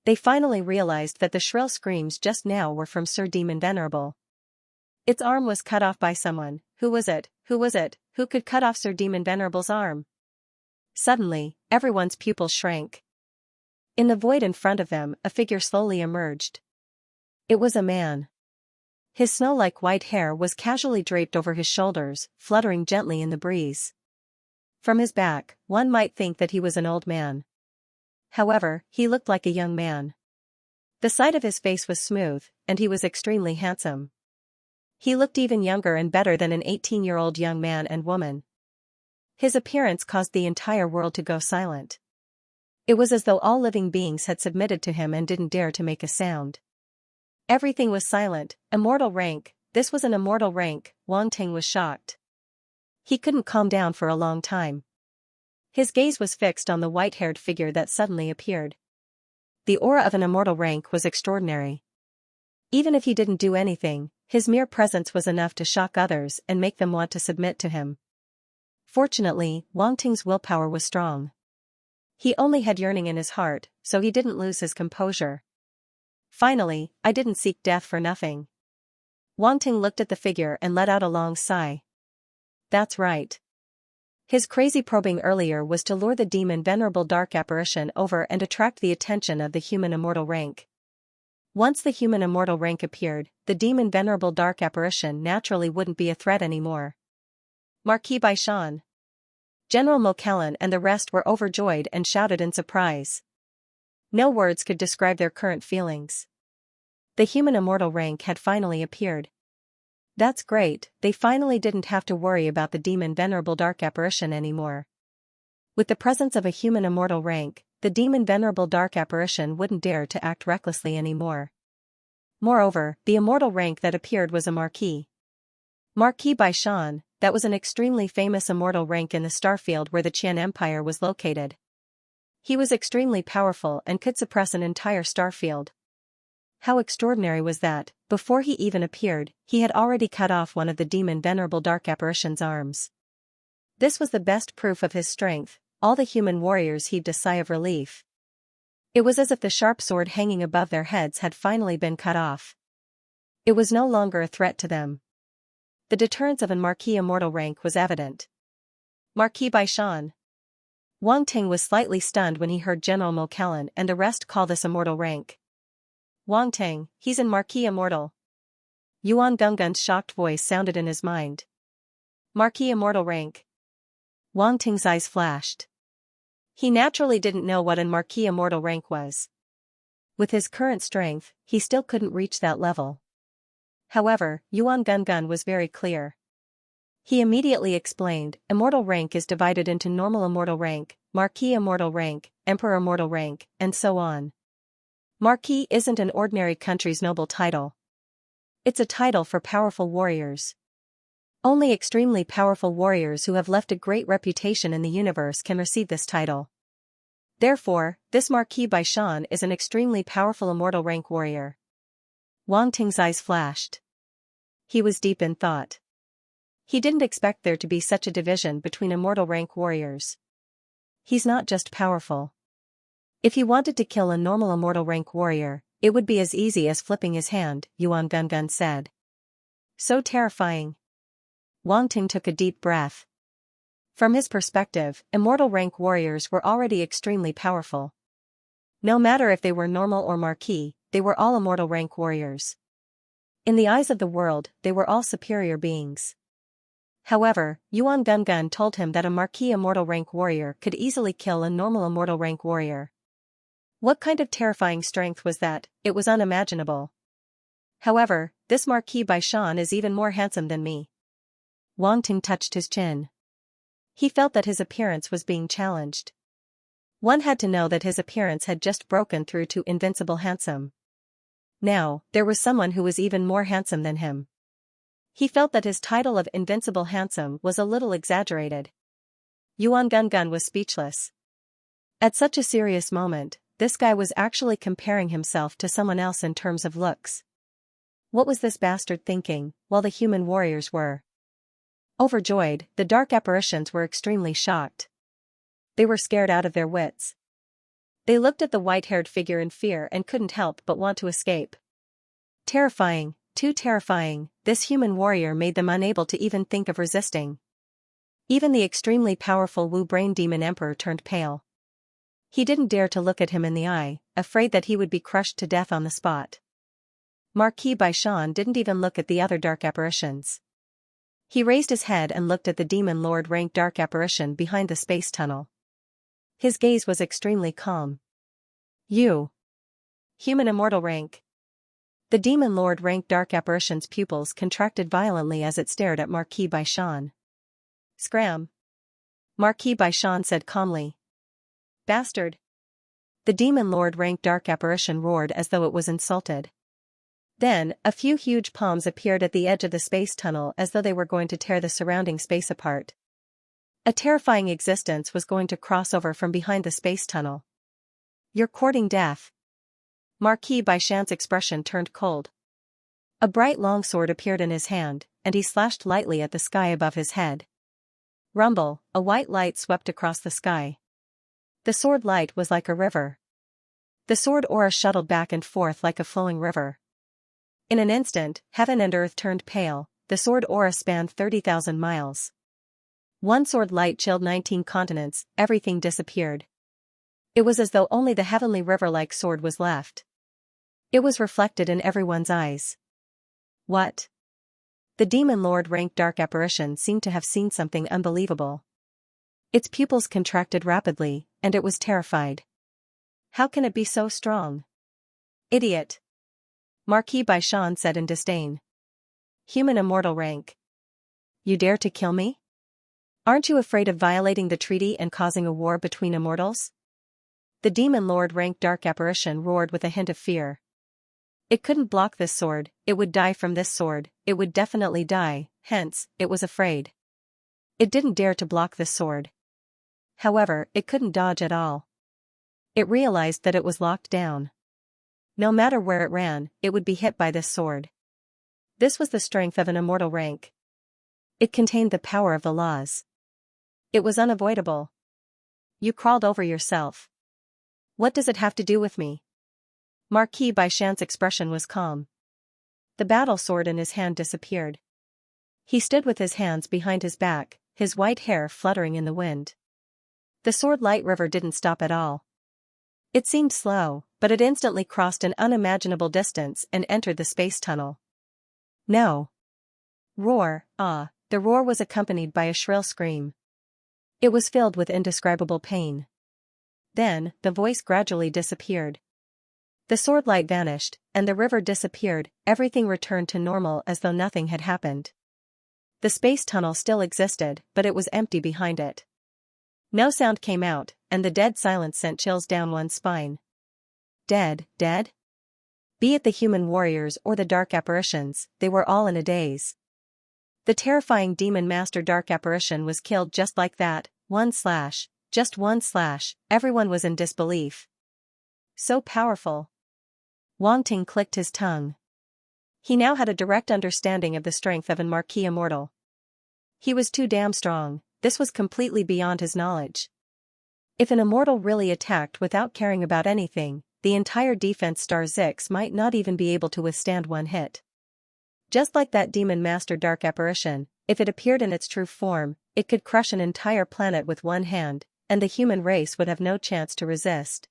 They finally realized that the shrill screams just now were from Sir Demon Venerable. Its arm was cut off by someone. Who was it? Who was it? Who could cut off Sir Demon Venerable's arm? Suddenly, everyone's pupils shrank. In the void in front of them, a figure slowly emerged. It was a man. His snow-like white hair was casually draped over his shoulders, fluttering gently in the breeze. From his back, one might think that he was an old man. However, he looked like a young man. The side of his face was smooth, and he was extremely handsome. He looked even younger and better than an 18-year-old young man and woman. His appearance caused the entire world to go silent. It was as though all living beings had submitted to him and didn't dare to make a sound. Everything was silent. Immortal rank. This was an immortal rank. Wang Ting was shocked. He couldn't calm down for a long time. His gaze was fixed on the white-haired figure that suddenly appeared. The aura of an immortal rank was extraordinary. Even if he didn't do anything, his mere presence was enough to shock others and make them want to submit to him. Fortunately, Wang Ting's willpower was strong. He only had yearning in his heart, so he didn't lose his composure. Finally, I didn't seek death for nothing. Wang Ting looked at the figure and let out a long sigh. That's right. His crazy probing earlier was to lure the demon venerable dark apparition over and attract the attention of the human immortal rank. Once the human immortal rank appeared, the demon venerable dark apparition naturally wouldn't be a threat anymore. Marquis Baishan. General Mokellen and the rest were overjoyed and shouted in surprise. No words could describe their current feelings. The human immortal rank had finally appeared. That's great, they finally didn't have to worry about the demon venerable dark apparition anymore. With the presence of a human immortal rank, the demon venerable dark apparition wouldn't dare to act recklessly anymore. Moreover, the immortal rank that appeared was a marquis. Marquis Baishan, that was an extremely famous immortal rank in the starfield where the Qian Empire was located. He was extremely powerful and could suppress an entire starfield. How extraordinary was that, before he even appeared, he had already cut off one of the demon venerable dark apparition's arms. This was the best proof of his strength. All the human warriors heaved a sigh of relief. It was as if the sharp sword hanging above their heads had finally been cut off. It was no longer a threat to them. The deterrence of an Marquis immortal rank was evident. Marquis Baishan. Wang Ting was slightly stunned when he heard General Mokellen and the rest call this immortal rank. Wang Ting, he's in Marquis immortal. Yuan Gunggun's shocked voice sounded in his mind. Marquis immortal rank. Wang Ting's eyes flashed. He naturally didn't know what an Marquis immortal rank was. With his current strength, he still couldn't reach that level. However, Yuan Gunggun was very clear. He immediately explained, immortal rank is divided into normal immortal rank, Marquis immortal rank, Emperor immortal rank, and so on. Marquis isn't an ordinary country's noble title. It's a title for powerful warriors. Only extremely powerful warriors who have left a great reputation in the universe can receive this title. Therefore, this Marquis Baishan is an extremely powerful immortal rank warrior. Wang Ting's eyes flashed. He was deep in thought. He didn't expect there to be such a division between immortal rank warriors. He's not just powerful. If he wanted to kill a normal immortal rank warrior, it would be as easy as flipping his hand, Yuan Gunggun said. So terrifying. Wang Ting took a deep breath. From his perspective, immortal rank warriors were already extremely powerful. No matter if they were normal or marquis, they were all immortal rank warriors. In the eyes of the world, they were all superior beings. However, Yuan Gungun told him that a marquis immortal rank warrior could easily kill a normal immortal rank warrior. What kind of terrifying strength was that? It was unimaginable. However, this Marquis Baishan is even more handsome than me. Wang Ting touched his chin. He felt that his appearance was being challenged. One had to know that his appearance had just broken through to invincible handsome. Now, there was someone who was even more handsome than him. He felt that his title of invincible handsome was a little exaggerated. Yuan Gungun was speechless. At such a serious moment, this guy was actually comparing himself to someone else in terms of looks. What was this bastard thinking, while the human warriors were overjoyed? The dark apparitions were extremely shocked. They were scared out of their wits. They looked at the white-haired figure in fear and couldn't help but want to escape. Terrifying, too terrifying, this human warrior made them unable to even think of resisting. Even the extremely powerful Wu Brain Demon Emperor turned pale. He didn't dare to look at him in the eye, afraid that he would be crushed to death on the spot. Marquis Baishan didn't even look at the other dark apparitions. He raised his head and looked at the Demon Lord ranked dark apparition behind the space tunnel. His gaze was extremely calm. You. Human immortal rank. The Demon Lord ranked dark apparition's pupils contracted violently as it stared at Marquis Baishan. Scram. Marquis Baishan said calmly. Bastard. The Demon Lord ranked dark apparition roared as though it was insulted. Then, a few huge palms appeared at the edge of the space tunnel as though they were going to tear the surrounding space apart. A terrifying existence was going to cross over from behind the space tunnel. You're courting death. Marquis Baishan's expression turned cold. A bright longsword appeared in his hand, and he slashed lightly at the sky above his head. Rumble, a white light swept across the sky. The sword light was like a river. The sword aura shuttled back and forth like a flowing river. In an instant, heaven and earth turned pale, the sword aura spanned 30,000 miles. One sword light chilled 19 continents, everything disappeared. It was as though only the heavenly river-like sword was left. It was reflected in everyone's eyes. What? The Demon Lord ranked dark apparition seemed to have seen something unbelievable. Its pupils contracted rapidly, and it was terrified. How can it be so strong? Idiot. Marquis Baishan said in disdain. Human immortal rank. You dare to kill me? Aren't you afraid of violating the treaty and causing a war between immortals? The Demon Lord ranked dark apparition roared with a hint of fear. It couldn't block this sword, it would die from this sword, it would definitely die, hence, it was afraid. It didn't dare to block this sword. However, it couldn't dodge at all. It realized that it was locked down. No matter where it ran, it would be hit by this sword. This was the strength of an immortal rank. It contained the power of the laws. It was unavoidable. You crawled over yourself. What does it have to do with me? Marquis Baishan's expression was calm. The battle sword in his hand disappeared. He stood with his hands behind his back, his white hair fluttering in the wind. The sword light river didn't stop at all. It seemed slow, but it instantly crossed an unimaginable distance and entered the space tunnel. No. Roar, ah, the roar was accompanied by a shrill scream. It was filled with indescribable pain. Then, the voice gradually disappeared. The sword light vanished, and the river disappeared, everything returned to normal as though nothing had happened. The space tunnel still existed, but it was empty behind it. No sound came out, and the dead silence sent chills down one's spine. Dead, dead? Be it the human warriors or the dark apparitions, they were all in a daze. The terrifying demon master dark apparition was killed just like that, just one slash, everyone was in disbelief. So powerful. Wang Ting clicked his tongue. He now had a direct understanding of the strength of an Marquis immortal. He was too damn strong, this was completely beyond his knowledge. If an immortal really attacked without caring about anything, the entire defense star Zix might not even be able to withstand one hit. Just like that demon master dark apparition, if it appeared in its true form, it could crush an entire planet with one hand, and the human race would have no chance to resist.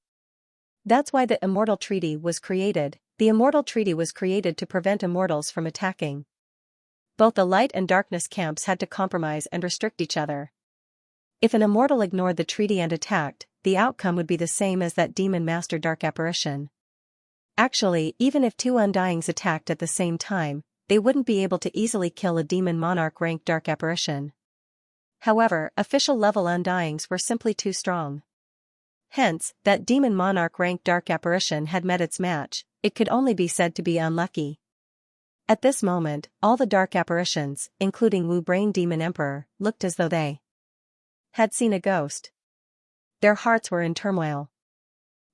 That's why the Immortal Treaty was created. The Immortal Treaty was created to prevent immortals from attacking. Both the light and darkness camps had to compromise and restrict each other. If an immortal ignored the treaty and attacked, the outcome would be the same as that demon master dark apparition. Actually, even if two undyings attacked at the same time, they wouldn't be able to easily kill a demon monarch ranked dark apparition. However, official level undyings were simply too strong. Hence, that demon monarch ranked dark apparition had met its match. It could only be said to be unlucky. At this moment, all the dark apparitions, including Wu Brain Demon Emperor, looked as though they had seen a ghost. Their hearts were in turmoil.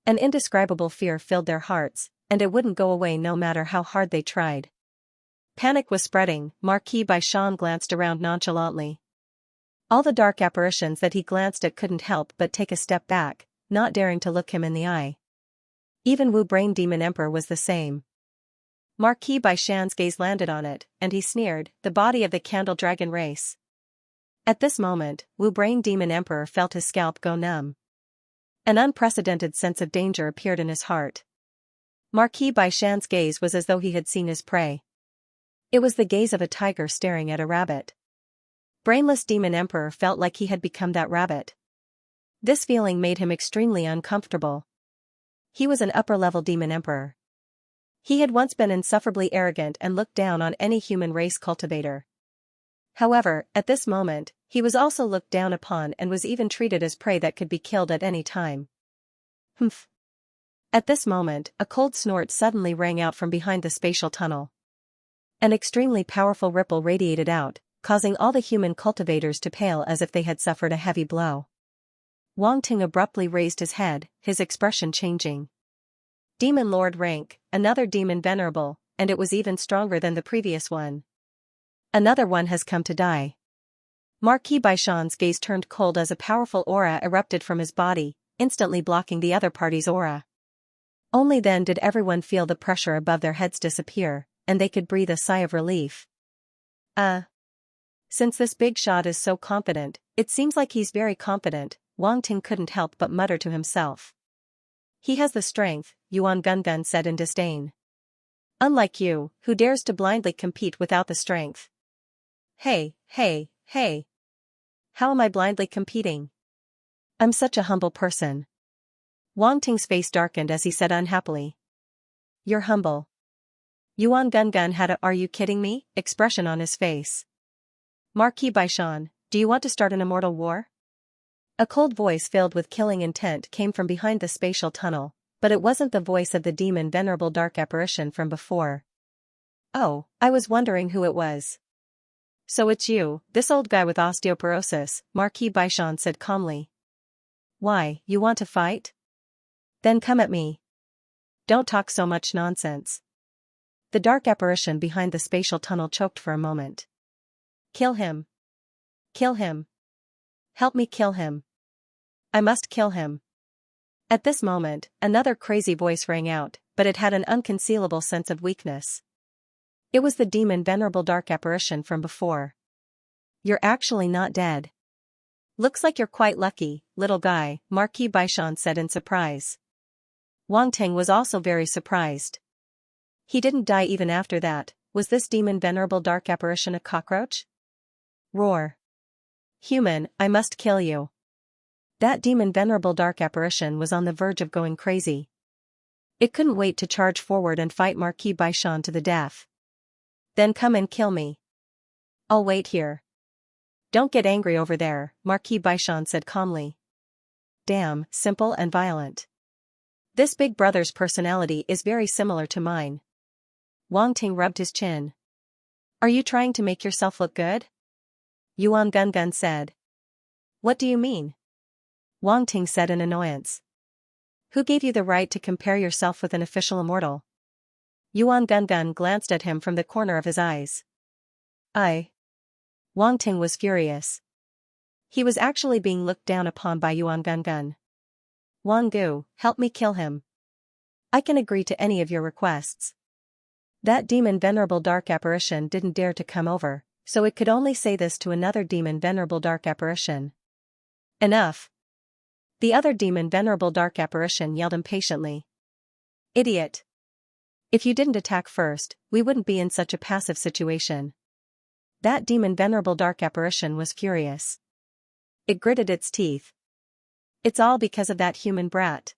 An indescribable fear filled their hearts, and it wouldn't go away no matter how hard they tried. Panic was spreading. Marquis Baishan glanced around nonchalantly. All the dark apparitions that he glanced at couldn't help but take a step back, not daring to look him in the eye. Even Wu Brain Demon Emperor was the same. Marquis Baishan's gaze landed on it, and he sneered, the body of the Candle Dragon race. At this moment, Wu Brain Demon Emperor felt his scalp go numb. An unprecedented sense of danger appeared in his heart. Marquis Baishan's gaze was as though he had seen his prey. It was the gaze of a tiger staring at a rabbit. Brainless Demon Emperor felt like he had become that rabbit. This feeling made him extremely uncomfortable. He was an upper-level Demon Emperor. He had once been insufferably arrogant and looked down on any human race cultivator. However, at this moment, he was also looked down upon and was even treated as prey that could be killed at any time. Humph. At this moment, a cold snort suddenly rang out from behind the spatial tunnel. An extremely powerful ripple radiated out, causing all the human cultivators to pale as if they had suffered a heavy blow. Wang Ting abruptly raised his head, his expression changing. Demon Lord rank, another demon venerable, and it was even stronger than the previous one. Another one has come to die. Marquis Baishan's gaze turned cold as a powerful aura erupted from his body, instantly blocking the other party's aura. Only then did everyone feel the pressure above their heads disappear, and they could breathe a sigh of relief. Since this big shot is so confident, it seems like he's very confident, Wang Ting couldn't help but mutter to himself. He has the strength, Yuan Gungun said in disdain. Unlike you, who dares to blindly compete without the strength. Hey. How am I blindly competing? I'm such a humble person. Wang Ting's face darkened as he said unhappily. You're humble. Yuan Gungun had a "are you kidding me" expression on his face. Marquis Baishan, do you want to start an immortal war? A cold voice filled with killing intent came from behind the spatial tunnel, but it wasn't the voice of the demon venerable dark apparition from before. Oh, I was wondering who it was. So it's you, this old guy with osteoporosis, Marquis Baishan said calmly. Why, you want to fight? Then come at me. Don't talk so much nonsense. The dark apparition behind the spatial tunnel choked for a moment. Kill him. Kill him. Help me kill him. I must kill him. At this moment, another crazy voice rang out, but it had an unconcealable sense of weakness. It was the demon venerable dark apparition from before. You're actually not dead. Looks like you're quite lucky, little guy, Marquis Baishan said in surprise. Wang Ting was also very surprised. He didn't die even after that. Was this demon venerable dark apparition a cockroach? Roar. Human, I must kill you. That demon venerable dark apparition was on the verge of going crazy. It couldn't wait to charge forward and fight Marquis Baishan to the death. Then come and kill me. I'll wait here. Don't get angry over there, Marquis Baishan said calmly. Damn, simple and violent. This big brother's personality is very similar to mine. Wang Ting rubbed his chin. Are you trying to make yourself look good? Yuan Gungun said. What do you mean? Wang Ting said in annoyance. Who gave you the right to compare yourself with an official immortal? Yuan Gungun glanced at him from the corner of his eyes. Wang Ting was furious. He was actually being looked down upon by Yuan Gungun. Wang Gu, help me kill him. I can agree to any of your requests. That demon venerable dark apparition didn't dare to come over, so it could only say this to another demon venerable dark apparition. Enough. The other demon Venerable Dark Apparition yelled impatiently. Idiot! If you didn't attack first, we wouldn't be in such a passive situation. That demon Venerable Dark Apparition was furious. It gritted its teeth. It's all because of that human brat.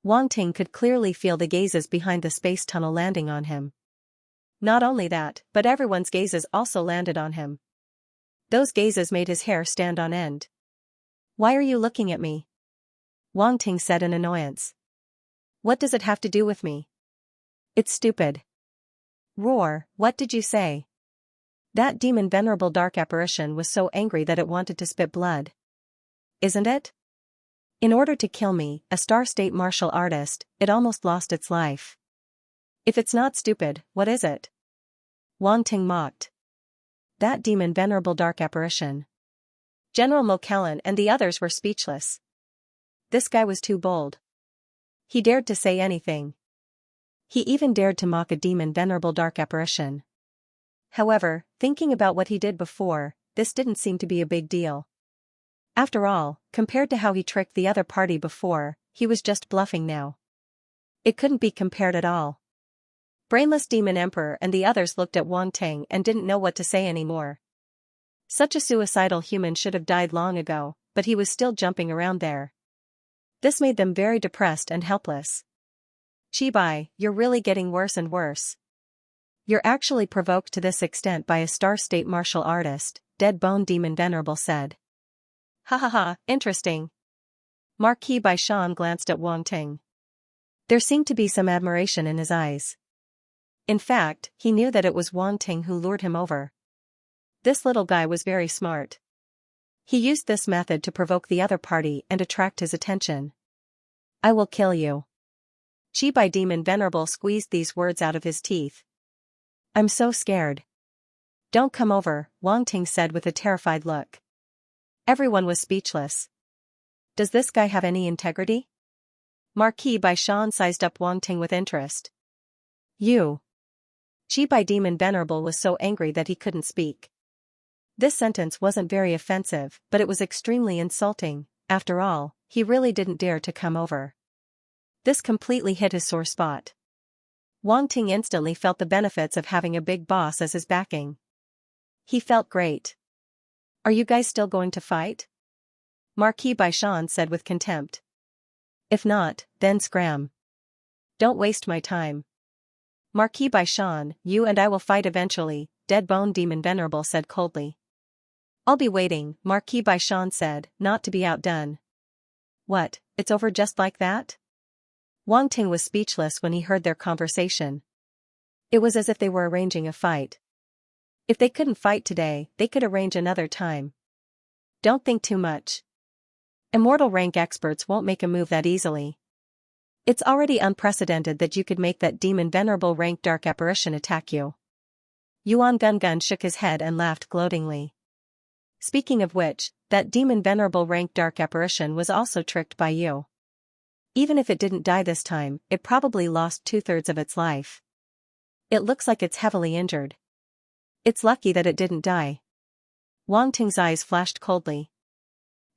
Wang Ting could clearly feel the gazes behind the space tunnel landing on him. Not only that, but everyone's gazes also landed on him. Those gazes made his hair stand on end. Why are you looking at me? Wang Ting said in annoyance. What does it have to do with me? It's stupid. Roar, what did you say? That demon Venerable Dark Apparition was so angry that it wanted to spit blood. Isn't it? In order to kill me, a star-state martial artist, it almost lost its life. If it's not stupid, what is it? Wang Ting mocked. That demon Venerable Dark Apparition. General Mo Kellen and the others were speechless. This guy was too bold. He dared to say anything. He even dared to mock a demon Venerable Dark Apparition. However, thinking about what he did before, this didn't seem to be a big deal. After all, compared to how he tricked the other party before, he was just bluffing now. It couldn't be compared at all. Brainless Demon Emperor and the others looked at Wang Ting and didn't know what to say anymore. Such a suicidal human should have died long ago, but he was still jumping around there. This made them very depressed and helpless. Chibai, you're really getting worse and worse. You're actually provoked to this extent by a star-state martial artist, Dead Bone Demon Venerable said. Ha ha ha, interesting. Marquis Baishan glanced at Wang Ting. There seemed to be some admiration in his eyes. In fact, he knew that it was Wang Ting who lured him over. This little guy was very smart. He used this method to provoke the other party and attract his attention. I will kill you. Chibai Demon Venerable squeezed these words out of his teeth. I'm so scared. Don't come over, Wang Ting said with a terrified look. Everyone was speechless. Does this guy have any integrity? Marquis Baishan sized up Wang Ting with interest. You. Chibai Demon Venerable was so angry that he couldn't speak. This sentence wasn't very offensive, but it was extremely insulting. After all, he really didn't dare to come over. This completely hit his sore spot. Wang Ting instantly felt the benefits of having a big boss as his backing. He felt great. Are you guys still going to fight? Marquis Baishan said with contempt. If not, then scram. Don't waste my time. Marquis Baishan, you and I will fight eventually, Dead Bone Demon Venerable said coldly. I'll be waiting, Marquis Baishan said, not to be outdone. What, it's over just like that? Wang Ting was speechless when he heard their conversation. It was as if they were arranging a fight. If they couldn't fight today, they could arrange another time. Don't think too much. Immortal rank experts won't make a move that easily. It's already unprecedented that you could make that demon Venerable rank Dark Apparition attack you. Yuan Gungun shook his head and laughed gloatingly. Speaking of which, that demon Venerable rank Dark Apparition was also tricked by you. Even if it didn't die this time, it probably lost 2/3 of its life. It looks like it's heavily injured. It's lucky that it didn't die. Wang Ting's eyes flashed coldly.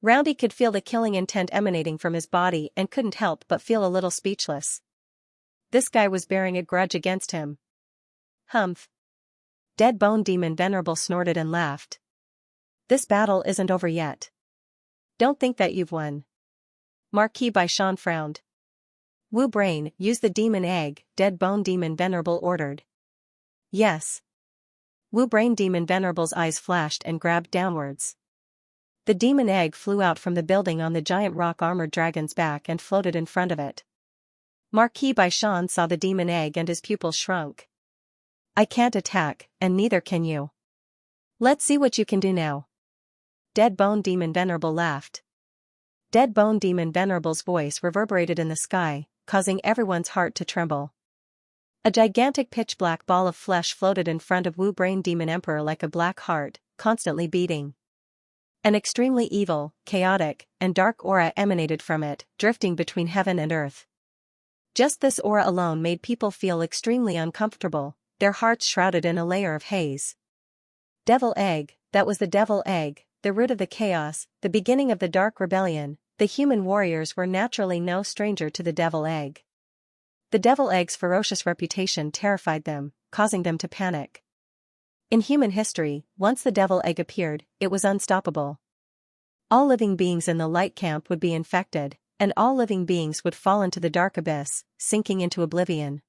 Roundy could feel the killing intent emanating from his body and couldn't help but feel a little speechless. This guy was bearing a grudge against him. Humph. Dead Bone Demon Venerable snorted and laughed. This battle isn't over yet. Don't think that you've won. Marquis Baishan frowned. Wu Brain, use the demon egg, Dead Bone Demon Venerable ordered. Yes. Wu Brain Demon Venerable's eyes flashed and grabbed downwards. The demon egg flew out from the building on the giant rock armored dragon's back and floated in front of it. Marquis Baishan saw the demon egg and his pupils shrunk. I can't attack, and neither can you. Let's see what you can do now. Dead Bone Demon Venerable laughed. Dead Bone Demon Venerable's voice reverberated in the sky, causing everyone's heart to tremble. A gigantic pitch-black ball of flesh floated in front of Wu Brain Demon Emperor like a black heart, constantly beating. An extremely evil, chaotic, and dark aura emanated from it, drifting between heaven and earth. Just this aura alone made people feel extremely uncomfortable, their hearts shrouded in a layer of haze. Devil Egg, that was the Devil Egg, the root of the chaos, the beginning of the Dark Rebellion, the human warriors were naturally no stranger to the devil egg. The devil egg's ferocious reputation terrified them, causing them to panic. In human history, once the devil egg appeared, it was unstoppable. All living beings in the light camp would be infected, and all living beings would fall into the dark abyss, sinking into oblivion.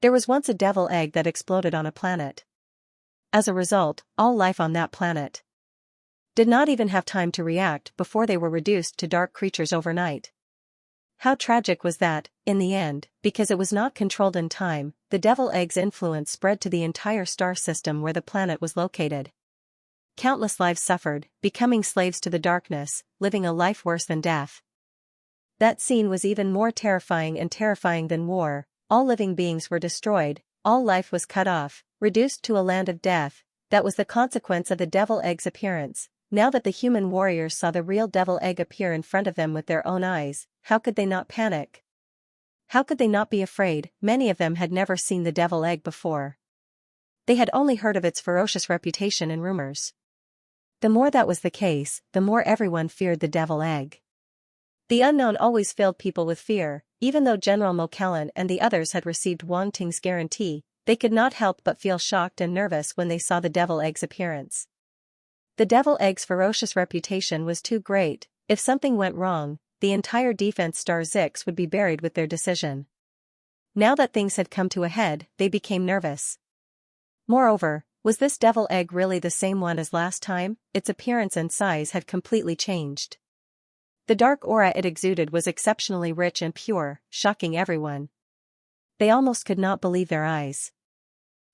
There was once a devil egg that exploded on a planet. As a result, all life on that planet did not even have time to react before they were reduced to dark creatures overnight. How tragic was that, in the end, because it was not controlled in time, the devil egg's influence spread to the entire star system where the planet was located. Countless lives suffered, becoming slaves to the darkness, living a life worse than death. That scene was even more terrifying than war. All living beings were destroyed, all life was cut off, reduced to a land of death. That was the consequence of the devil egg's appearance. Now that the human warriors saw the real devil egg appear in front of them with their own eyes, how could they not panic? How could they not be afraid? Many of them had never seen the devil egg before. They had only heard of its ferocious reputation and rumors. The more that was the case, the more everyone feared the devil egg. The unknown always filled people with fear. Even though General Mokellan and the others had received Wang Ting's guarantee, they could not help but feel shocked and nervous when they saw the devil egg's appearance. The devil egg's ferocious reputation was too great. If something went wrong, the entire defense star Zix would be buried with their decision. Now that things had come to a head, they became nervous. Moreover, was this devil egg really the same one as last time? Its appearance and size had completely changed. The dark aura it exuded was exceptionally rich and pure, shocking everyone. They almost could not believe their eyes.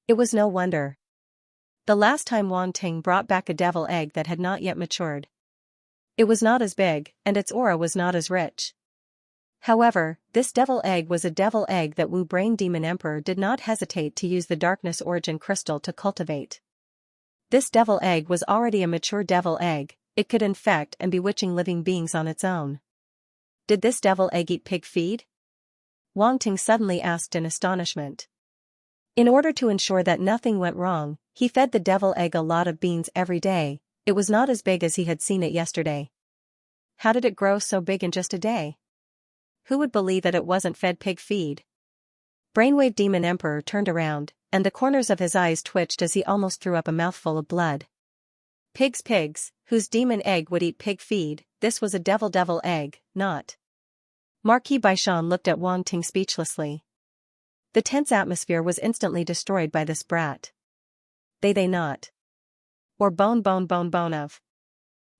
It was no wonder. The last time Wang Ting brought back a devil egg that had not yet matured. It was not as big, and its aura was not as rich. However, this devil egg was a devil egg that Wu Brain Demon Emperor did not hesitate to use the Darkness Origin Crystal to cultivate. This devil egg was already a mature devil egg. It could infect and bewitching living beings on its own. Did this devil egg eat pig feed? Wang Ting suddenly asked in astonishment. In order to ensure that nothing went wrong, he fed the devil egg a lot of beans every day. It was not as big as he had seen it yesterday. How did it grow so big in just a day? Who would believe that it wasn't fed pig feed? Brainwave Demon Emperor turned around, and the corners of his eyes twitched as he almost threw up a mouthful of blood. Pigs, whose demon egg would eat pig feed? This was a devil egg, not. Marquis Baishan looked at Wang Ting speechlessly. The tense atmosphere was instantly destroyed by this brat. They not. Or bone of.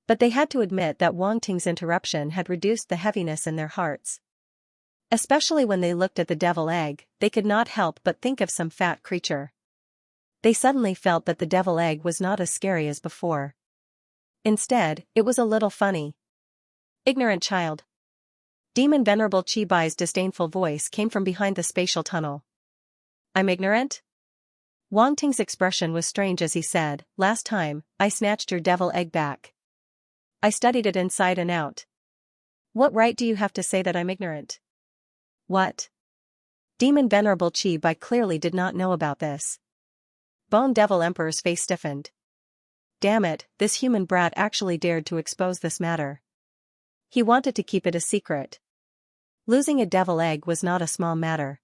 But they had to admit that Wang Ting's interruption had reduced the heaviness in their hearts. Especially when they looked at the devil egg, they could not help but think of some fat creature. They suddenly felt that the devil egg was not as scary as before. Instead, it was a little funny. Ignorant child. Demon Venerable Chi Bai's disdainful voice came from behind the spatial tunnel. I'm ignorant? Wang Ting's expression was strange as he said, last time, I snatched your devil egg back. I studied it inside and out. What right do you have to say that I'm ignorant? What? Demon Venerable Chi Bai clearly did not know about this. Bone Devil Emperor's face stiffened. Damn it, this human brat actually dared to expose this matter. He wanted to keep it a secret. Losing a devil egg was not a small matter.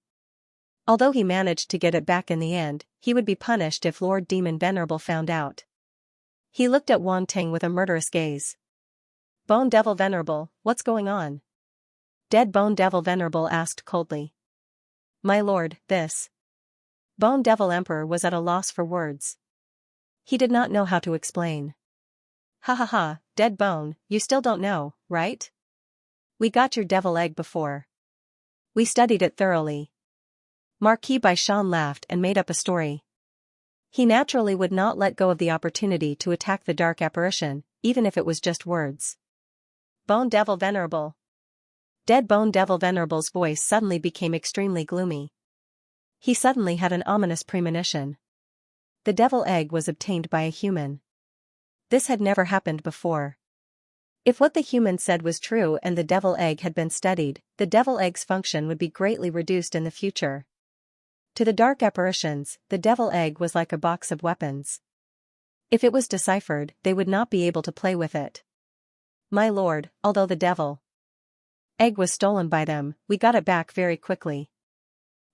Although he managed to get it back in the end, he would be punished if Lord Demon Venerable found out. He looked at Wang Ting with a murderous gaze. Bone Devil Venerable, what's going on? Dead Bone Devil Venerable asked coldly. My lord, this. Bone Devil Emperor was at a loss for words. He did not know how to explain. Ha, Dead Bone, you still don't know, right? We got your devil egg before. We studied it thoroughly. Marquis Baishan laughed and made up a story. He naturally would not let go of the opportunity to attack the dark apparition, even if it was just words. Bone Devil Venerable. Dead Bone Devil Venerable's voice suddenly became extremely gloomy. He suddenly had an ominous premonition. The devil egg was obtained by a human. This had never happened before. If what the human said was true and the devil egg had been studied, the devil egg's function would be greatly reduced in the future. To the dark apparitions, the devil egg was like a box of weapons. If it was deciphered, they would not be able to play with it. My lord, although the devil egg was stolen by them, we got it back very quickly.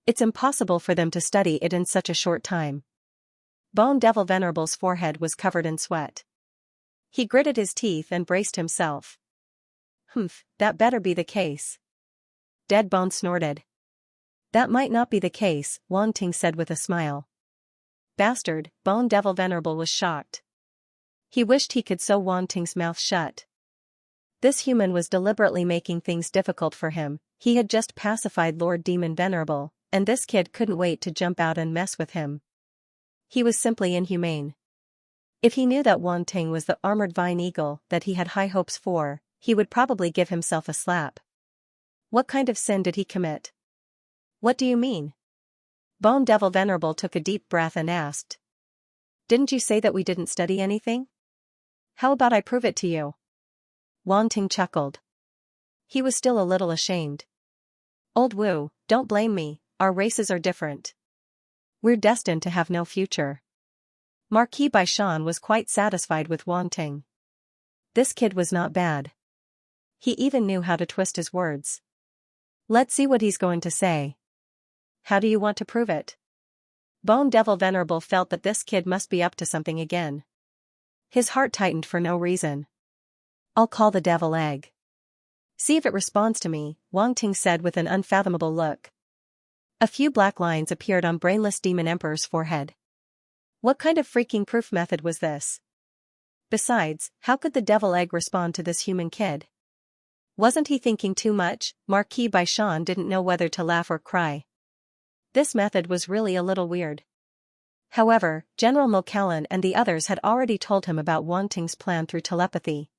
It's impossible for them to study it in such a short time. Bone Devil Venerable's forehead was covered in sweat. He gritted his teeth and braced himself. Humph, that better be the case. Dead Bone snorted. That might not be the case, Wang Ting said with a smile. Bastard, Bone Devil Venerable was shocked. He wished he could sew Wang Ting's mouth shut. This human was deliberately making things difficult for him. He had just pacified Lord Demon Venerable, and this kid couldn't wait to jump out and mess with him. He was simply inhumane. If he knew that Wang Ting was the armored vine eagle that he had high hopes for, he would probably give himself a slap. What kind of sin did he commit? What do you mean? Bone Devil Venerable took a deep breath and asked. Didn't you say that we didn't study anything? How about I prove it to you? Wang Ting chuckled. He was still a little ashamed. Old Wu, don't blame me, our races are different. We're destined to have no future. Marquis Baishan was quite satisfied with Wang Ting. This kid was not bad. He even knew how to twist his words. Let's see what he's going to say. How do you want to prove it? Bone Devil Venerable felt that this kid must be up to something again. His heart tightened for no reason. I'll call the devil egg. See if it responds to me, Wang Ting said with an unfathomable look. A few black lines appeared on Brainless Demon Emperor's forehead. What kind of freaking proof method was this? Besides, how could the devil egg respond to this human kid? Wasn't he thinking too much? Marquis Baishan didn't know whether to laugh or cry. This method was really a little weird. However, General Mokallan and the others had already told him about Wang Ting's plan through telepathy.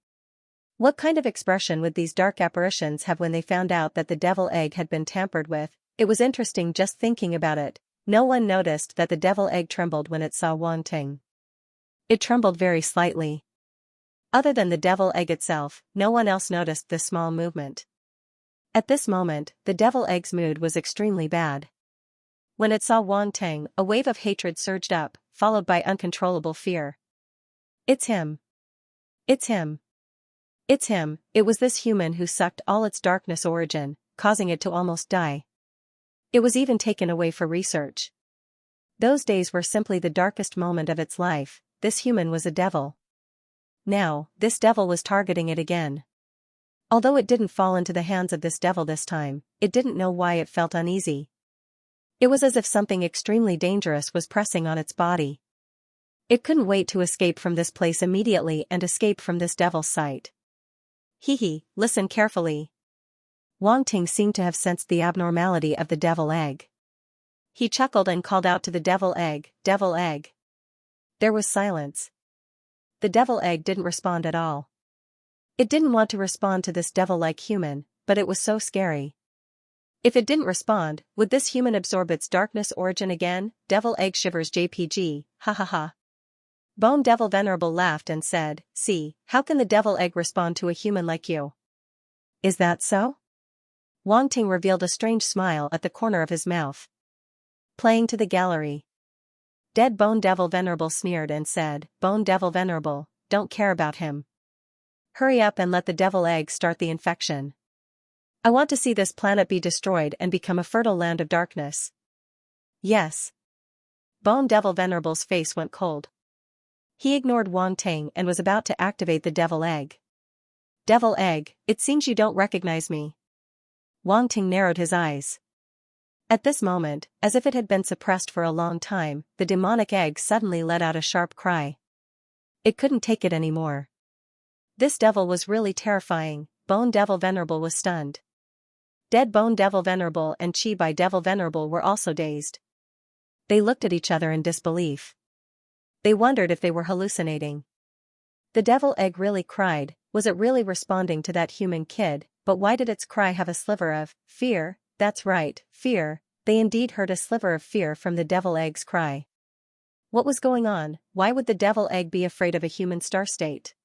What kind of expression would these dark apparitions have when they found out that the devil egg had been tampered with? It was interesting just thinking about it. No one noticed that the devil egg trembled when it saw Wang Ting. It trembled very slightly. Other than the devil egg itself, no one else noticed this small movement. At this moment, the devil egg's mood was extremely bad. When it saw Wang Ting, a wave of hatred surged up, followed by uncontrollable fear. It's him. It's him. It's him. It was this human who sucked all its darkness origin, causing it to almost die. It was even taken away for research. Those days were simply the darkest moment of its life. This human was a devil. Now, this devil was targeting it again. Although it didn't fall into the hands of this devil this time, it didn't know why it felt uneasy. It was as if something extremely dangerous was pressing on its body. It couldn't wait to escape from this place immediately and escape from this devil's sight. Hee, listen carefully. Wang Ting seemed to have sensed the abnormality of the devil egg. He chuckled and called out to the devil egg, "Devil egg." There was silence. The devil egg didn't respond at all. It didn't want to respond to this devil-like human, but it was so scary. If it didn't respond, would this human absorb its darkness origin again? Devil egg shivers JPG, ha ha ha. Bone Devil Venerable laughed and said, see, how can the devil egg respond to a human like you? Is that so? Wang Ting revealed a strange smile at the corner of his mouth. Playing to the gallery. Dead Bone Devil Venerable sneered and said, Bone Devil Venerable, don't care about him. Hurry up and let the devil egg start the infection. I want to see this planet be destroyed and become a fertile land of darkness. Yes. Bone Devil Venerable's face went cold. He ignored Wang Ting and was about to activate the devil egg. Devil egg, it seems you don't recognize me. Wang Ting narrowed his eyes. At this moment, as if it had been suppressed for a long time, the demonic egg suddenly let out a sharp cry. It couldn't take it anymore. This devil was really terrifying. Bone Devil Venerable was stunned. Dead Bone Devil Venerable and Chi Bai Devil Venerable were also dazed. They looked at each other in disbelief. They wondered if they were hallucinating. The devil egg really cried. Was it really responding to that human kid? But why did its cry have a sliver of fear? That's right, fear. They indeed heard a sliver of fear from the devil egg's cry. What was going on? Why would the devil egg be afraid of a human star state?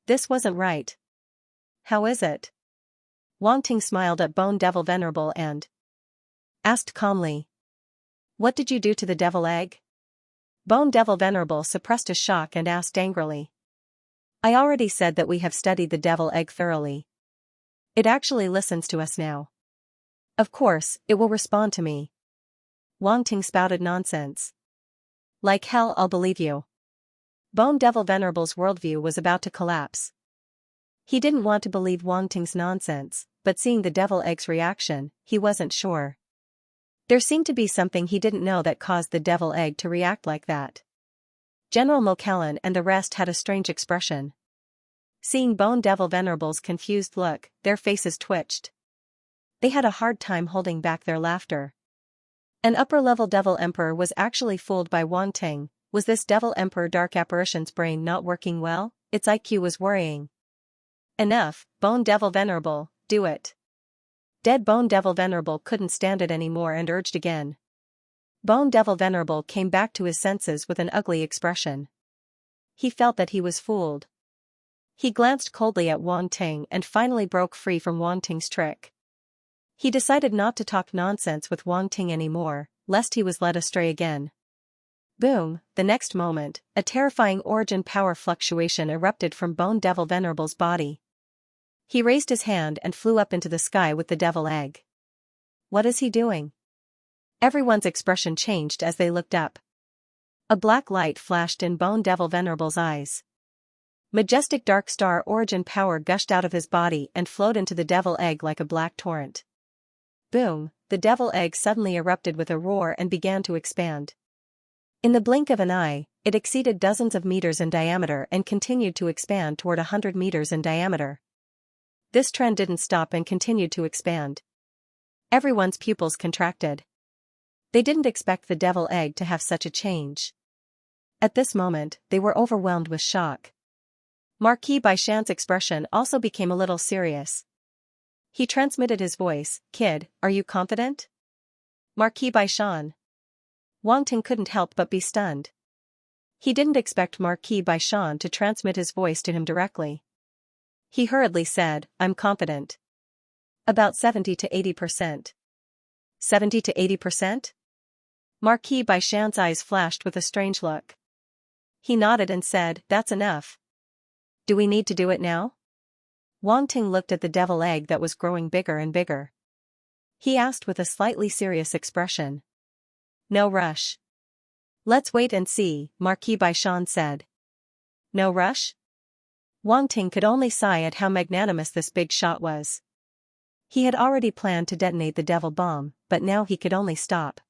This wasn't right. How is it? Wang Ting smiled at Bone Devil Venerable and asked calmly. What did you do to the devil egg? Bone Devil Venerable suppressed a shock and asked angrily. I already said that we have studied the devil egg thoroughly. It actually listens to us now. Of course, it will respond to me. Wang Ting spouted nonsense. Like hell, I'll believe you. Bone Devil Venerable's worldview was about to collapse. He didn't want to believe Wang Ting's nonsense, but seeing the devil egg's reaction, he wasn't sure. There seemed to be something he didn't know that caused the devil egg to react like that. General Mokellan and the rest had a strange expression. Seeing Bone Devil Venerable's confused look, their faces twitched. They had a hard time holding back their laughter. An upper-level Devil Emperor was actually fooled by Wang Ting. Was this Devil Emperor Dark Apparition's brain not working well? Its IQ was worrying. Enough, Bone Devil Venerable, do it. Dead Bone Devil Venerable couldn't stand it anymore and urged again. Bone Devil Venerable came back to his senses with an ugly expression. He felt that he was fooled. He glanced coldly at Wang Ting and finally broke free from Wang Ting's trick. He decided not to talk nonsense with Wang Ting anymore, lest he was led astray again. Boom, the next moment, a terrifying origin power fluctuation erupted from Bone Devil Venerable's body. He raised his hand and flew up into the sky with the devil egg. What is he doing? Everyone's expression changed as they looked up. A black light flashed in Bone Devil Venerable's eyes. Majestic dark star origin power gushed out of his body and flowed into the devil egg like a black torrent. Boom, the devil egg suddenly erupted with a roar and began to expand. In the blink of an eye, it exceeded dozens of meters in diameter and continued to expand toward 100 meters in diameter. This trend didn't stop and continued to expand. Everyone's pupils contracted. They didn't expect the devil egg to have such a change. At this moment, they were overwhelmed with shock. Marquis Baishan's expression also became a little serious. He transmitted his voice, "Kid, are you confident?" Marquis Baishan. Wang Ting couldn't help but be stunned. He didn't expect Marquis Baishan to transmit his voice to him directly. He hurriedly said, "I'm confident. About 70 to 80%. 70 to 80%? Marquis Baishan's eyes flashed with a strange look. He nodded and said, "That's enough. Do we need to do it now?" Wang Ting looked at the devil egg that was growing bigger and bigger. He asked with a slightly serious expression. "No rush. Let's wait and see," Marquis Baishan said. "No rush?" Wang Ting could only sigh at how magnanimous this big shot was. He had already planned to detonate the devil bomb, but now he could only stop.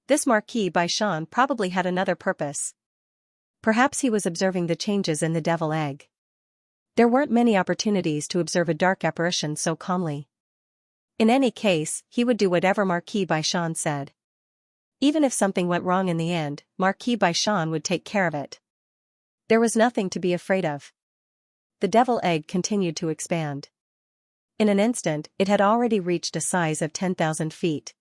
This Marquis Baishan probably had another purpose. Perhaps he was observing the changes in the devil egg. There weren't many opportunities to observe a dark apparition so calmly. In any case, he would do whatever Marquis Baishan said. Even if something went wrong in the end, Marquis Baishan would take care of it. There was nothing to be afraid of. The devil egg continued to expand. In an instant, it had already reached a size of 10,000 feet.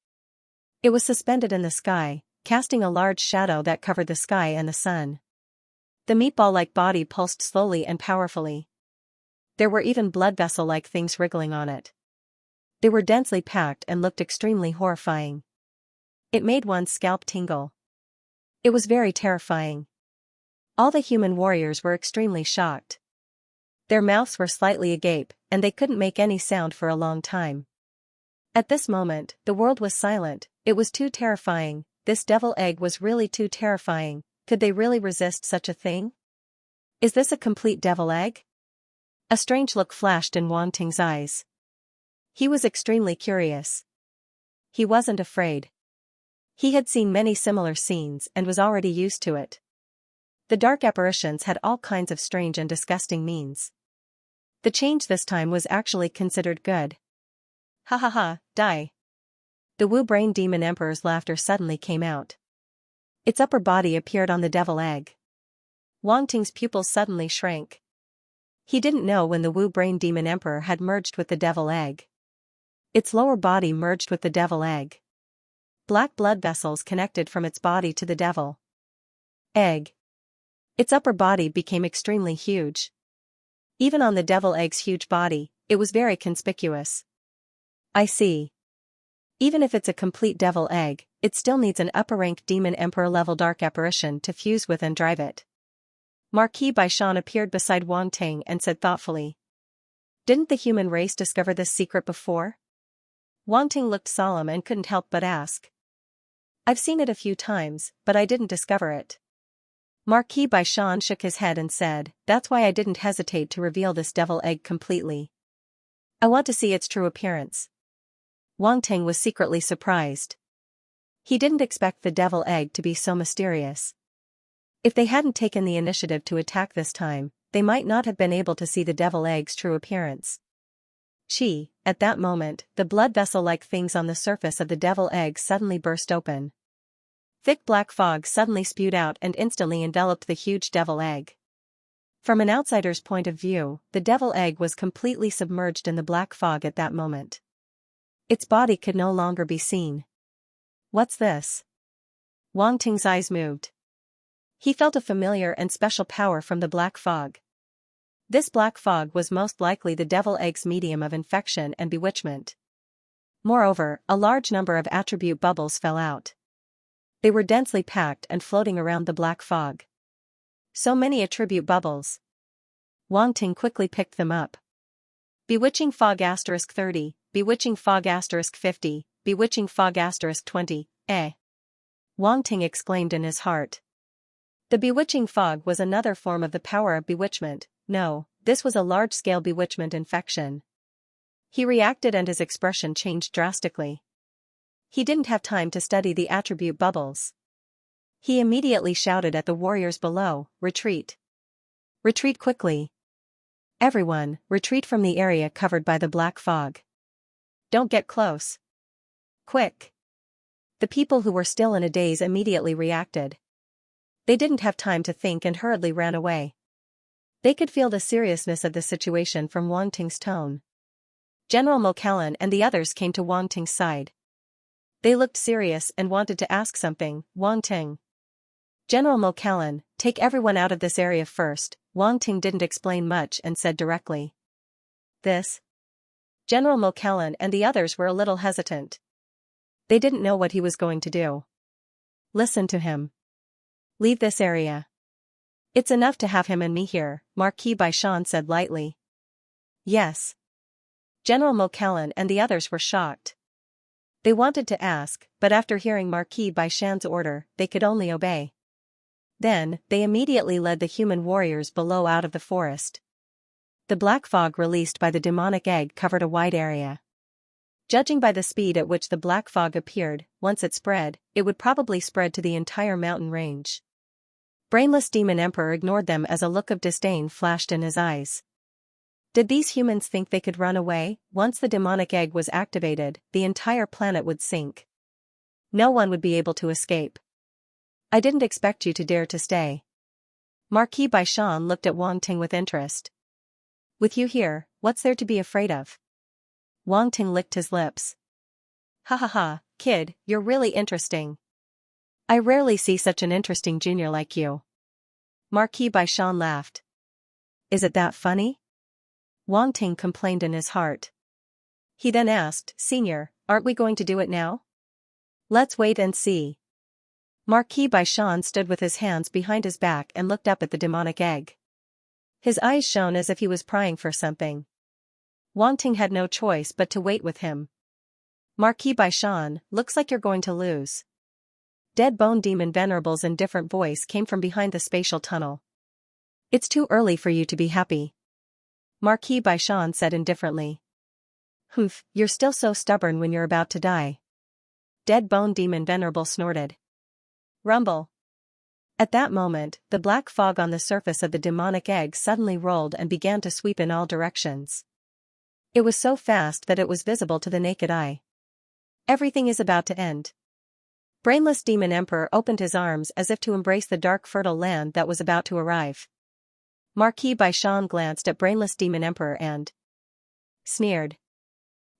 It was suspended in the sky, casting a large shadow that covered the sky and the sun. The meatball-like body pulsed slowly and powerfully. There were even blood vessel-like things wriggling on it. They were densely packed and looked extremely horrifying. It made one's scalp tingle. It was very terrifying. All the human warriors were extremely shocked. Their mouths were slightly agape, and they couldn't make any sound for a long time. At this moment, the world was silent. It was too terrifying. This devil egg was really too terrifying. Could they really resist such a thing? Is this a complete devil egg? A strange look flashed in Wang Ting's eyes. He was extremely curious. He wasn't afraid. He had seen many similar scenes and was already used to it. The dark apparitions had all kinds of strange and disgusting means. The change this time was actually considered good. Ha ha ha, die. The Wu Brain Demon Emperor's laughter suddenly came out. Its upper body appeared on the devil egg. Wang Ting's pupils suddenly shrank. He didn't know when the Wu Brain Demon Emperor had merged with the devil egg. Its lower body merged with the devil egg. Black blood vessels connected from its body to the devil egg. Its upper body became extremely huge. Even on the devil egg's huge body, it was very conspicuous. I see. Even if it's a complete devil egg, it still needs an upper-rank demon emperor level dark apparition to fuse with and drive it. Marquis Baishan appeared beside Wang Ting and said thoughtfully. Didn't the human race discover this secret before? Wang Ting looked solemn and couldn't help but ask. I've seen it a few times, but I didn't discover it. Marquis Baishan shook his head and said, that's why I didn't hesitate to reveal this devil egg completely. I want to see its true appearance. Wang Ting was secretly surprised. He didn't expect the devil egg to be so mysterious. If they hadn't taken the initiative to attack this time, they might not have been able to see the devil egg's true appearance. At that moment, the blood vessel-like things on the surface of the devil egg suddenly burst open. Thick black fog suddenly spewed out and instantly enveloped the huge devil egg. From an outsider's point of view, the devil egg was completely submerged in the black fog at that moment. Its body could no longer be seen. What's this? Wang Ting's eyes moved. He felt a familiar and special power from the black fog. This black fog was most likely the devil egg's medium of infection and bewitchment. Moreover, a large number of attribute bubbles fell out. They were densely packed and floating around the black fog. So many attribute bubbles. Wang Ting quickly picked them up. Bewitching fog *30, bewitching fog *50, bewitching fog *20, Wang Ting exclaimed in his heart. The bewitching fog was another form of the power of bewitchment. No, this was a large-scale bewitchment infection. He reacted and his expression changed drastically. He didn't have time to study the attribute bubbles. He immediately shouted at the warriors below, retreat. Retreat quickly. Everyone, retreat from the area covered by the black fog. Don't get close. Quick. The people who were still in a daze immediately reacted. They didn't have time to think and hurriedly ran away. They could feel the seriousness of the situation from Wang Ting's tone. General Mo Callan and the others came to Wang Ting's side. They looked serious and wanted to ask something. Wang Ting. General Mo Callan, take everyone out of this area first. Wang Ting didn't explain much and said directly. This? General Mo Callan and the others were a little hesitant. They didn't know what he was going to do. Listen to him. Leave this area. It's enough to have him and me here, Marquis Baishan said lightly. Yes. General Mo Callan and the others were shocked. They wanted to ask, but after hearing Marquis Baishan's order, they could only obey. Then, they immediately led the human warriors below out of the forest. The black fog released by the demonic egg covered a wide area. Judging by the speed at which the black fog appeared, once it spread, it would probably spread to the entire mountain range. Brainless Demon Emperor ignored them as a look of disdain flashed in his eyes. Did these humans think they could run away? Once the demonic egg was activated, the entire planet would sink. No one would be able to escape. I didn't expect you to dare to stay. Marquis Baishan looked at Wang Ting with interest. With you here, what's there to be afraid of? Wang Ting licked his lips. Ha ha ha, kid, you're really interesting. I rarely see such an interesting junior like you. Marquis Baishan laughed. Is it that funny? Wang Ting complained in his heart. He then asked, Senior, aren't we going to do it now? Let's wait and see. Marquis Baishan stood with his hands behind his back and looked up at the demonic egg. His eyes shone as if he was prying for something. Wang Ting had no choice but to wait with him. Marquis Baishan, looks like you're going to lose. Dead Bone Demon Venerable's indifferent voice came from behind the spatial tunnel. It's too early for you to be happy. Marquis Baishan said indifferently. Humph, you're still so stubborn when you're about to die. Dead Bone Demon Venerable snorted. Rumble. At that moment, the black fog on the surface of the demonic egg suddenly rolled and began to sweep in all directions. It was so fast that it was visible to the naked eye. Everything is about to end. Brainless Demon Emperor opened his arms as if to embrace the dark fertile land that was about to arrive. Marquis Baishan glanced at Brainless Demon Emperor and sneered.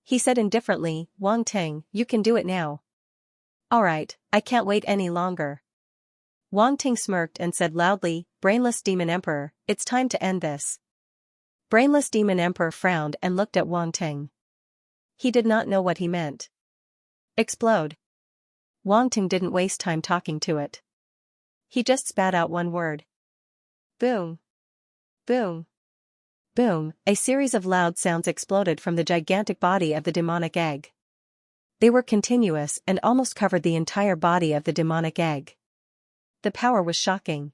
He said indifferently, Wang Ting, you can do it now. Alright, I can't wait any longer. Wang Ting smirked and said loudly, Brainless Demon Emperor, it's time to end this. Brainless Demon Emperor frowned and looked at Wang Ting. He did not know what he meant. Explode. Wang Ting didn't waste time talking to it. He just spat out one word. Boom. Boom. Boom, a series of loud sounds exploded from the gigantic body of the demonic egg. They were continuous and almost covered the entire body of the demonic egg. The power was shocking.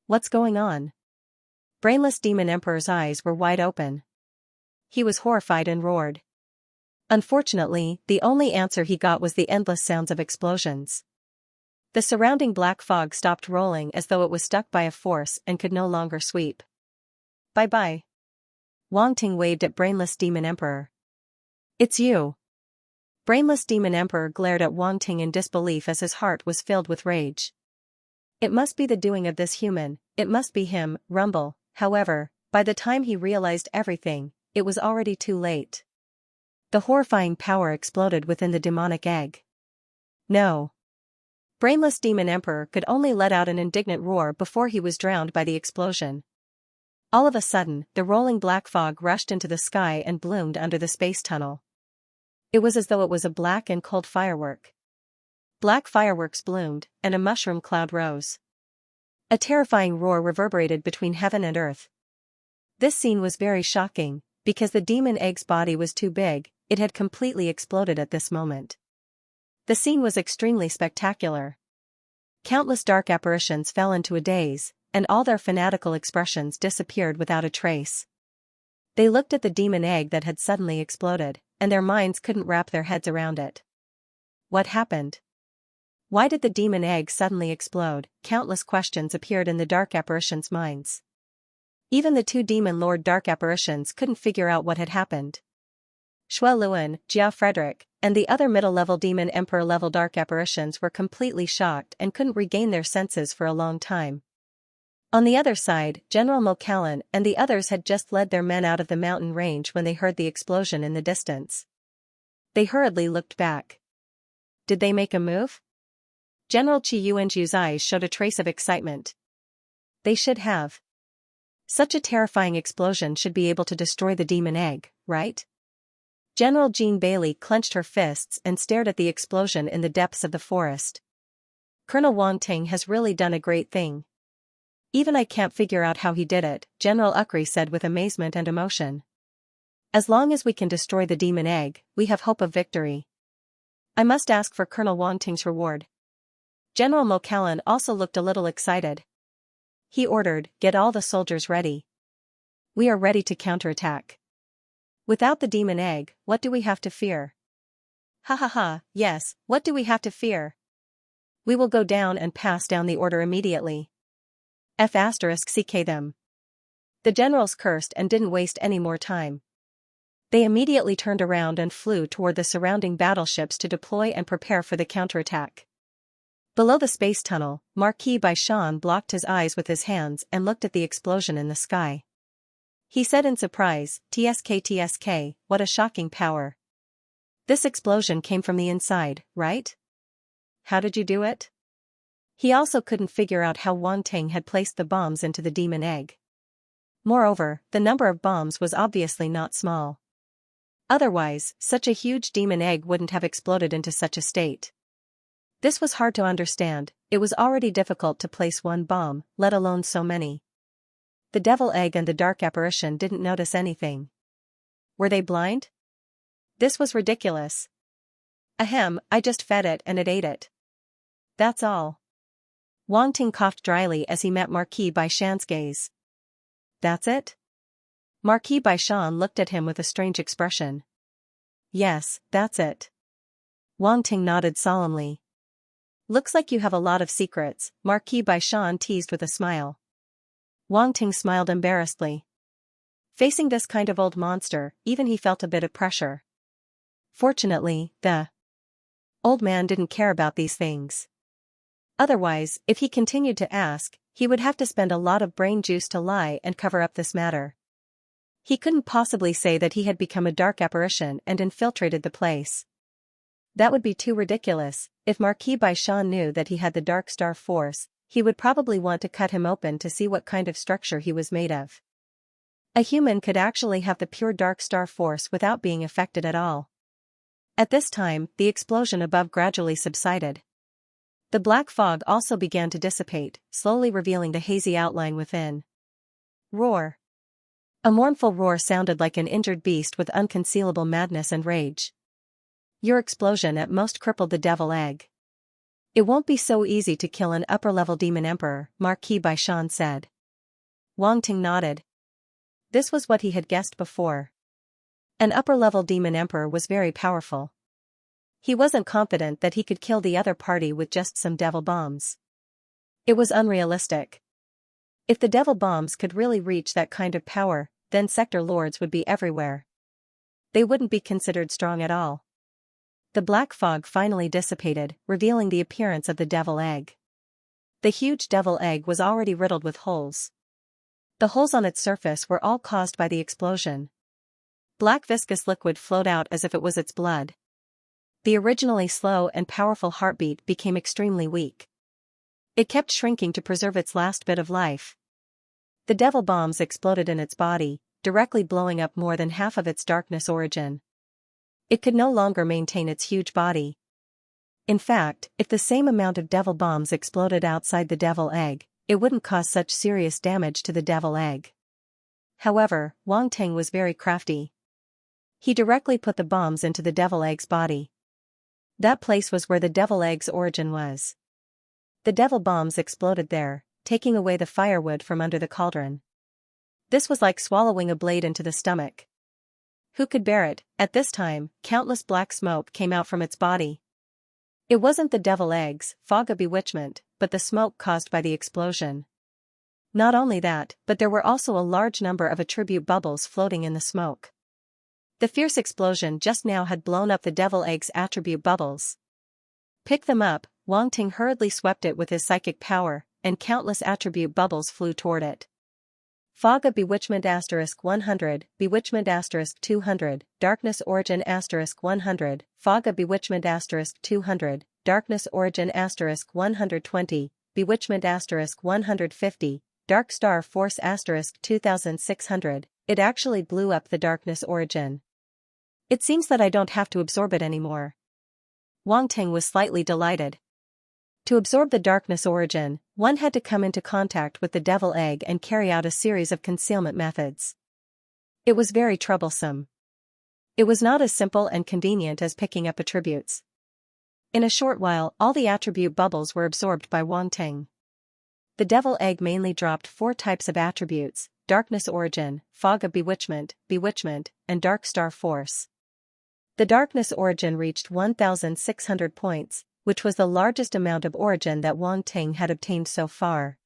What's going on? Brainless Demon Emperor's eyes were wide open. He was horrified and roared. Unfortunately, the only answer he got was the endless sounds of explosions. The surrounding black fog stopped rolling as though it was stuck by a force and could no longer sweep. Bye-bye. Wang Ting waved at Brainless Demon Emperor. It's you. Brainless Demon Emperor glared at Wang Ting in disbelief as his heart was filled with rage. It must be the doing of this human, it must be him, rumble. However, by the time he realized everything, it was already too late. The horrifying power exploded within the demonic egg. No. Brainless Demon Emperor could only let out an indignant roar before he was drowned by the explosion. All of a sudden, the rolling black fog rushed into the sky and bloomed under the space tunnel. It was as though it was a black and cold firework. Black fireworks bloomed, and a mushroom cloud rose. A terrifying roar reverberated between heaven and earth. This scene was very shocking, because the demon egg's body was too big, it had completely exploded at this moment. The scene was extremely spectacular. Countless dark apparitions fell into a daze, and all their fanatical expressions disappeared without a trace. They looked at the demon egg that had suddenly exploded, and their minds couldn't wrap their heads around it. What happened? Why did the demon egg suddenly explode? Countless questions appeared in the dark apparitions' minds. Even the two demon lord dark apparitions couldn't figure out what had happened. Xue Luan, Jia Frederick, and the other middle-level demon emperor-level dark apparitions were completely shocked and couldn't regain their senses for a long time. On the other side, General Mo Callan and the others had just led their men out of the mountain range when they heard the explosion in the distance. They hurriedly looked back. Did they make a move? General Qi Yuanju's eyes showed a trace of excitement. They should have. Such a terrifying explosion should be able to destroy the demon egg, right? General Jean Bailey clenched her fists and stared at the explosion in the depths of the forest. Colonel Wang Ting has really done a great thing. Even I can't figure out how he did it, General Ukri said with amazement and emotion. As long as we can destroy the demon egg, we have hope of victory. I must ask for Colonel Wang Ting's reward. General Mo Callan also looked a little excited. He ordered, "Get all the soldiers ready. We are ready to counterattack. Without the demon egg, what do we have to fear?" Ha ha ha, yes, what do we have to fear? We will go down and pass down the order immediately. F***ck them. The generals cursed and didn't waste any more time. They immediately turned around and flew toward the surrounding battleships to deploy and prepare for the counterattack. Below the space tunnel, Marquis Baishan blocked his eyes with his hands and looked at the explosion in the sky. He said in surprise, "TSK, what a shocking power. This explosion came from the inside, right? How did you do it?" He also couldn't figure out how Wang Ting had placed the bombs into the demon egg. Moreover, the number of bombs was obviously not small. Otherwise, such a huge demon egg wouldn't have exploded into such a state. This was hard to understand, it was already difficult to place one bomb, let alone so many. The devil egg and the dark apparition didn't notice anything. Were they blind? This was ridiculous. Ahem, I just fed it and it ate it. That's all. Wang Ting coughed dryly as he met Marquis Baishan's gaze. That's it? Marquis Baishan looked at him with a strange expression. Yes, that's it. Wang Ting nodded solemnly. Looks like you have a lot of secrets, Marquis Baishan teased with a smile. Wang Ting smiled embarrassedly. Facing this kind of old monster, even he felt a bit of pressure. Fortunately, the old man didn't care about these things. Otherwise, if he continued to ask, he would have to spend a lot of brain juice to lie and cover up this matter. He couldn't possibly say that he had become a dark apparition and infiltrated the place. That would be too ridiculous. If Marquis Baishan knew that he had the Dark Star Force, he would probably want to cut him open to see what kind of structure he was made of. A human could actually have the pure Dark Star Force without being affected at all. At this time, the explosion above gradually subsided. The black fog also began to dissipate, slowly revealing the hazy outline within. Roar. A mournful roar sounded like an injured beast with unconcealable madness and rage. Your explosion at most crippled the devil egg. It won't be so easy to kill an upper-level demon emperor, Marquis Baishan said. Wang Ting nodded. This was what he had guessed before. An upper-level demon emperor was very powerful. He wasn't confident that he could kill the other party with just some devil bombs. It was unrealistic. If the devil bombs could really reach that kind of power, then sector lords would be everywhere. They wouldn't be considered strong at all. The black fog finally dissipated, revealing the appearance of the devil egg. The huge devil egg was already riddled with holes. The holes on its surface were all caused by the explosion. Black viscous liquid flowed out as if it was its blood. The originally slow and powerful heartbeat became extremely weak. It kept shrinking to preserve its last bit of life. The devil bombs exploded in its body, directly blowing up more than half of its darkness origin. It could no longer maintain its huge body. In fact, if the same amount of devil bombs exploded outside the devil egg, it wouldn't cause such serious damage to the devil egg. However, Wang Ting was very crafty. He directly put the bombs into the devil egg's body. That place was where the devil egg's origin was. The devil bombs exploded there, taking away the firewood from under the cauldron. This was like swallowing a blade into the stomach. Who could bear it? At this time, countless black smoke came out from its body. It wasn't the devil egg's fog of bewitchment, but the smoke caused by the explosion. Not only that, but there were also a large number of attribute bubbles floating in the smoke. The fierce explosion just now had blown up the devil egg's attribute bubbles. Pick them up, Wang Ting hurriedly swept it with his psychic power, and countless attribute bubbles flew toward it. Fog of Bewitchment *100, Bewitchment *200, Darkness Origin *100, Fog of Bewitchment *200, Darkness Origin *120, Bewitchment *150, Dark Star Force *2600, it actually blew up the Darkness Origin. It seems that I don't have to absorb it anymore. Wang Ting was slightly delighted. To absorb the Darkness Origin, one had to come into contact with the devil egg and carry out a series of concealment methods. It was very troublesome. It was not as simple and convenient as picking up attributes. In a short while, all the attribute bubbles were absorbed by Wang Ting. The devil egg mainly dropped 4 types of attributes: Darkness Origin, Fog of Bewitchment, Bewitchment, and Dark Star Force. The Darkness Origin reached 1,600 points, which was the largest amount of origin that Wang Ting had obtained so far.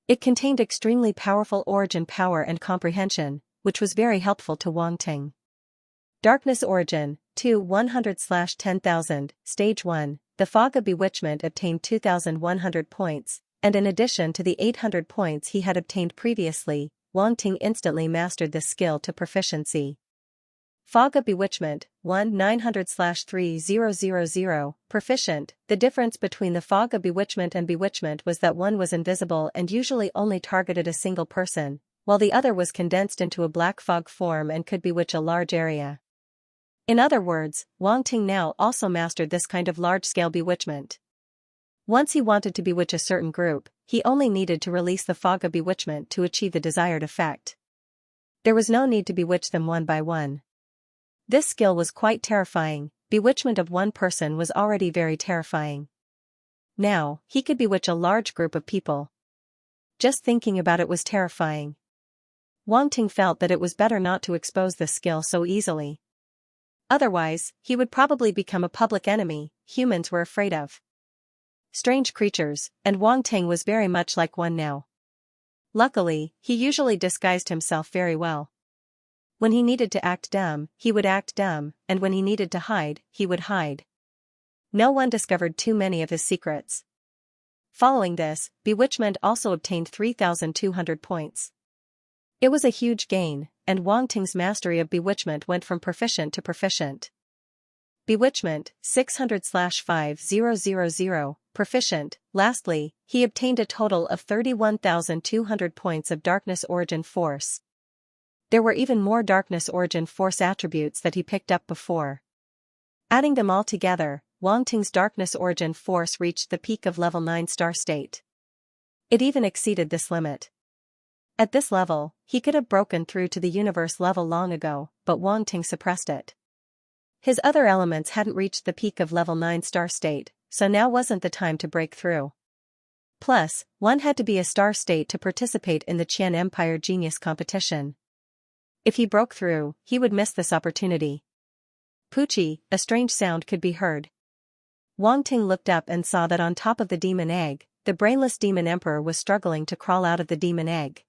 It contained extremely powerful origin power and comprehension, which was very helpful to Wang Ting. Darkness Origin, 100/10,000, Stage 1, the Fog of Bewitchment obtained 2,100 points, and in addition to the 800 points he had obtained previously, Wang Ting instantly mastered this skill to proficiency. Fog of Bewitchment, 1-900/3000, Proficient. The difference between the Fog of Bewitchment and Bewitchment was that one was invisible and usually only targeted a single person, while the other was condensed into a black fog form and could bewitch a large area. In other words, Wang Ting now also mastered this kind of large-scale bewitchment. Once he wanted to bewitch a certain group, he only needed to release the Fog of Bewitchment to achieve the desired effect. There was no need to bewitch them one by one. This skill was quite terrifying. Bewitchment of one person was already very terrifying. Now, he could bewitch a large group of people. Just thinking about it was terrifying. Wang Ting felt that it was better not to expose this skill so easily. Otherwise, he would probably become a public enemy humans were afraid of. Strange creatures, and Wang Ting was very much like one now. Luckily, he usually disguised himself very well. When he needed to act dumb, he would act dumb, and when he needed to hide, he would hide. No one discovered too many of his secrets. Following this, Bewitchment also obtained 3,200 points. It was a huge gain, and Wang Ting's mastery of Bewitchment went from proficient to proficient. Bewitchment, 600/5000, Proficient. Lastly, he obtained a total of 31,200 points of Darkness Origin Force. There were even more Darkness Origin Force attributes that he picked up before. Adding them all together, Wang Ting's darkness origin force reached the peak of level 9 star state. It even exceeded this limit. At this level, he could have broken through to the universe level long ago, but Wang Ting suppressed it. His other elements hadn't reached the peak of level 9 star state, so now wasn't the time to break through. Plus, one had to be a star state to participate in the Qian Empire Genius competition. If he broke through, he would miss this opportunity. Poochie, a strange sound could be heard. Wang Ting looked up and saw that on top of the demon egg, the brainless demon emperor was struggling to crawl out of the demon egg.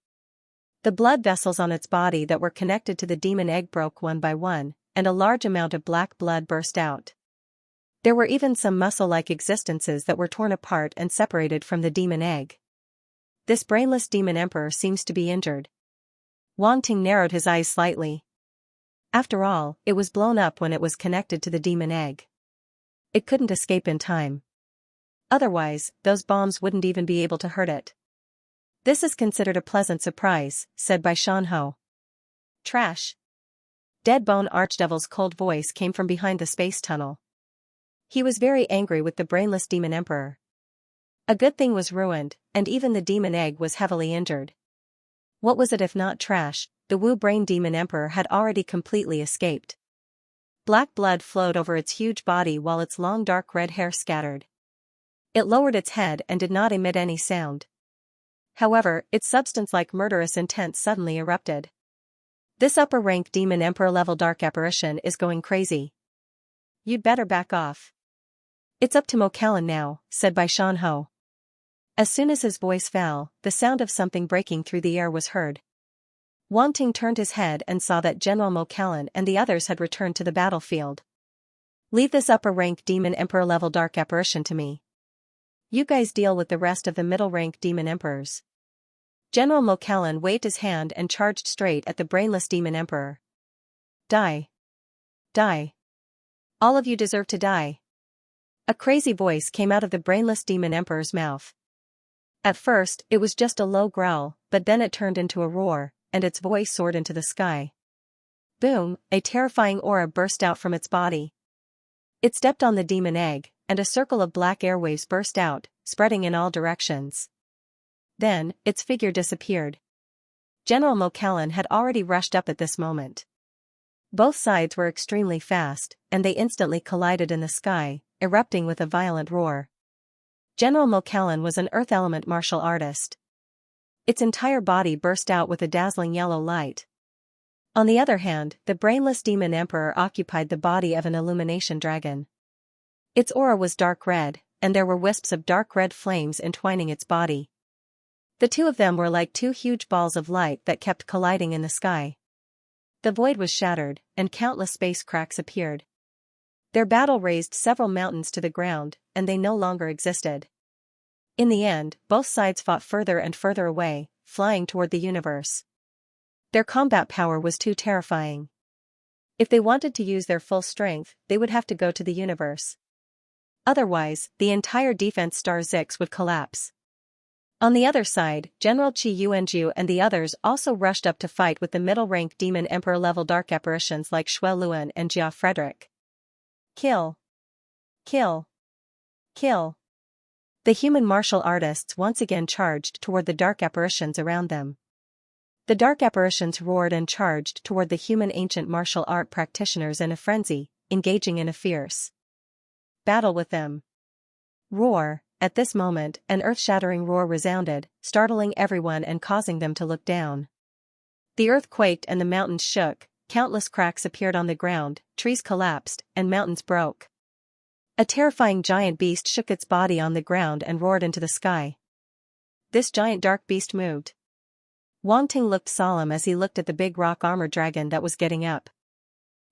The blood vessels on its body that were connected to the demon egg broke one by one, and a large amount of black blood burst out. There were even some muscle-like existences that were torn apart and separated from the demon egg. This brainless demon emperor seems to be injured. Wang Ting narrowed his eyes slightly. After all, it was blown up when it was connected to the demon egg. It couldn't escape in time. Otherwise, those bombs wouldn't even be able to hurt it. This is considered a pleasant surprise, said Bai Shanho. Trash. Deadbone Archdevil's cold voice came from behind the space tunnel. He was very angry with the brainless demon emperor. A good thing was ruined, and even the demon egg was heavily injured. What was it if not trash? The Wu Brain Demon Emperor had already completely escaped. Black blood flowed over its huge body while its long dark red hair scattered. It lowered its head and did not emit any sound. However, its substance-like murderous intent suddenly erupted. This upper-rank Demon Emperor level dark apparition is going crazy. You'd better back off. It's up to Mo Callan now, said Bai Shanho. As soon as his voice fell, the sound of something breaking through the air was heard. Wang Ting turned his head and saw that General Mo Callan and the others had returned to the battlefield. Leave this upper-rank Demon Emperor level dark apparition to me. You guys deal with the rest of the middle-rank Demon Emperors. General Mo Callan waved his hand and charged straight at the brainless Demon Emperor. Die. Die. All of you deserve to die. A crazy voice came out of the brainless Demon Emperor's mouth. At first, it was just a low growl, but then it turned into a roar, and its voice soared into the sky. Boom, a terrifying aura burst out from its body. It stepped on the demon egg, and a circle of black airwaves burst out, spreading in all directions. Then, its figure disappeared. General Mo Callan had already rushed up at this moment. Both sides were extremely fast, and they instantly collided in the sky, erupting with a violent roar. General Mo Callan was an earth element martial artist. Its entire body burst out with a dazzling yellow light. On the other hand, the brainless demon emperor occupied the body of an illumination dragon. Its aura was dark red, and there were wisps of dark red flames entwining its body. The two of them were like two huge balls of light that kept colliding in the sky. The void was shattered, and countless space cracks appeared. Their battle raised several mountains to the ground, and they no longer existed. In the end, both sides fought further and further away, flying toward the universe. Their combat power was too terrifying. If they wanted to use their full strength, they would have to go to the universe. Otherwise, the entire defense star Zix would collapse. On the other side, General Qi Yuanju and the others also rushed up to fight with the middle-rank Demon Emperor-level dark apparitions like Shui Luan and Jia Frederick. Kill. Kill. Kill. The human martial artists once again charged toward the dark apparitions around them. The dark apparitions roared and charged toward the human ancient martial art practitioners in a frenzy, engaging in a fierce battle with them. Roar. At this moment, an earth-shattering roar resounded, startling everyone and causing them to look down. The earth quaked and the mountains shook, countless cracks appeared on the ground, trees collapsed, and mountains broke. A terrifying giant beast shook its body on the ground and roared into the sky. This giant dark beast moved. Wang Ting looked solemn as he looked at the big rock armor dragon that was getting up.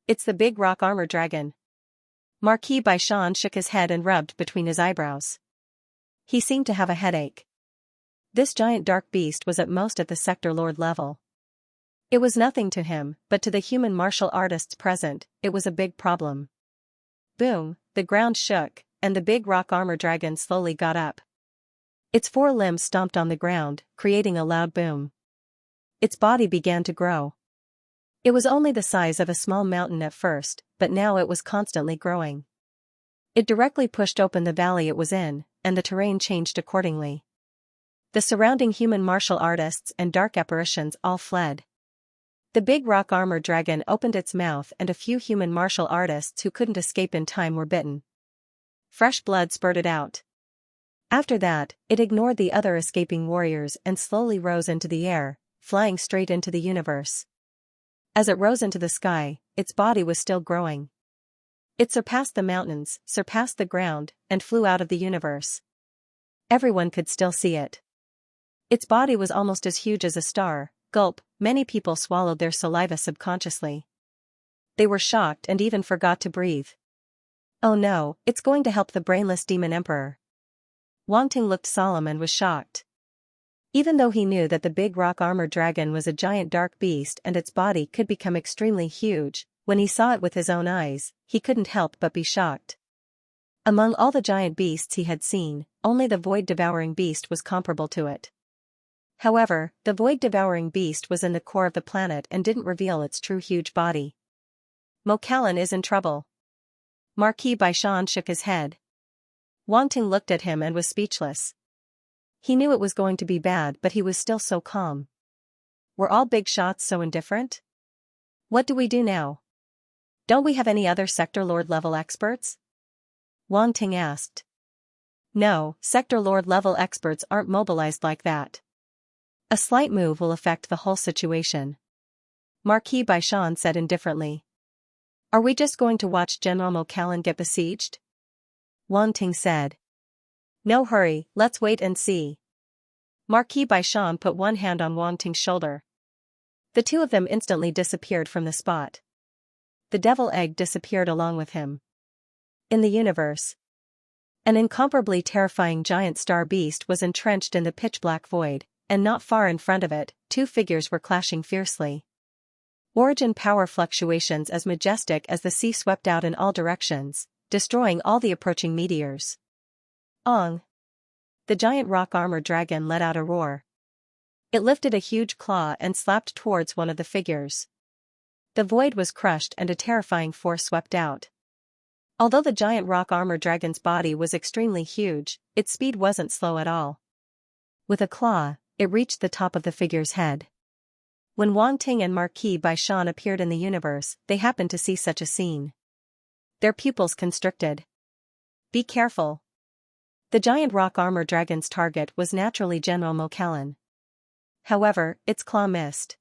It's the big rock armor dragon. Marquis Baishan shook his head and rubbed between his eyebrows. He seemed to have a headache. This giant dark beast was at most at the sector lord level. It was nothing to him, but to the human martial artists present, it was a big problem. Boom, the ground shook, and the big rock armor dragon slowly got up. Its four limbs stomped on the ground, creating a loud boom. Its body began to grow. It was only the size of a small mountain at first, but now it was constantly growing. It directly pushed open the valley it was in, and the terrain changed accordingly. The surrounding human martial artists and dark apparitions all fled. The big rock armor dragon opened its mouth and a few human martial artists who couldn't escape in time were bitten. Fresh blood spurted out. After that, it ignored the other escaping warriors and slowly rose into the air, flying straight into the universe. As it rose into the sky, its body was still growing. It surpassed the mountains, surpassed the ground, and flew out of the universe. Everyone could still see it. Its body was almost as huge as a star. Gulp, many people swallowed their saliva subconsciously. They were shocked and even forgot to breathe. Oh no, it's going to help the brainless demon emperor. Wang Ting looked solemn and was shocked. Even though he knew that the big rock armor dragon was a giant dark beast and its body could become extremely huge, when he saw it with his own eyes, he couldn't help but be shocked. Among all the giant beasts he had seen, only the void-devouring beast was comparable to it. However, the void-devouring beast was in the core of the planet and didn't reveal its true huge body. Mo Callan is in trouble. Marquis Baishan shook his head. Wang Ting looked at him and was speechless. He knew it was going to be bad, but he was still so calm. Were all big shots so indifferent? What do we do now? Don't we have any other sector lord level experts? Wang Ting asked. No, sector lord level experts aren't mobilized like that. A slight move will affect the whole situation. Marquis Baishan said indifferently. Are we just going to watch General Mo Callan get besieged? Wang Ting said. No hurry, let's wait and see. Marquis Baishan put one hand on Wang Ting's shoulder. The two of them instantly disappeared from the spot. The devil egg disappeared along with him. In the universe, an incomparably terrifying giant star beast was entrenched in the pitch-black void, and not far in front of it, two figures were clashing fiercely. Origin power fluctuations as majestic as the sea swept out in all directions, destroying all the approaching meteors. Ong! The giant rock armor dragon let out a roar. It lifted a huge claw and slapped towards one of the figures. The void was crushed and a terrifying force swept out. Although the giant rock armor dragon's body was extremely huge, its speed wasn't slow at all. With a claw, it reached the top of the figure's head. When Wang Ting and Marquis Baishan appeared in the universe, they happened to see such a scene. Their pupils constricted. Be careful. The giant rock armor dragon's target was naturally General Mo Callan. However, its claw missed.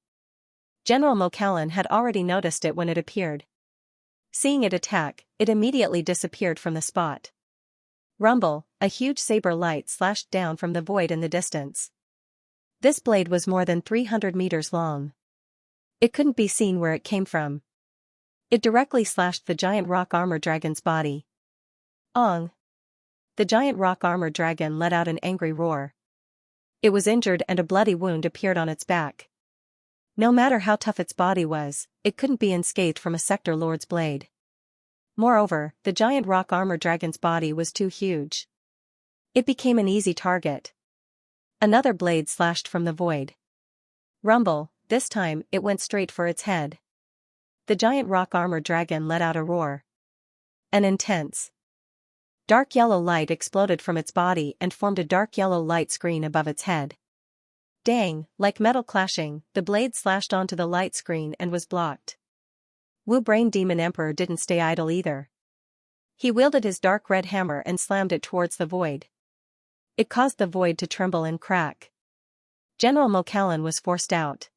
General Mo Callan had already noticed it when it appeared. Seeing it attack, it immediately disappeared from the spot. Rumble, a huge saber light slashed down from the void in the distance. This blade was more than 300 meters long. It couldn't be seen where it came from. It directly slashed the giant rock armor dragon's body. Ong! The giant rock armor dragon let out an angry roar. It was injured and a bloody wound appeared on its back. No matter how tough its body was, it couldn't be unscathed from a sector lord's blade. Moreover, the giant rock armor dragon's body was too huge. It became an easy target. Another blade slashed from the void. Rumble, this time it went straight for its head. The giant rock armor dragon let out a roar. An intense, dark yellow light exploded from its body and formed a dark yellow light screen above its head. Dang, like metal clashing, the blade slashed onto the light screen and was blocked. Wu Brain Demon Emperor didn't stay idle either. He wielded his dark red hammer and slammed it towards the void. It caused the void to tremble and crack. General Mo Callan was forced out.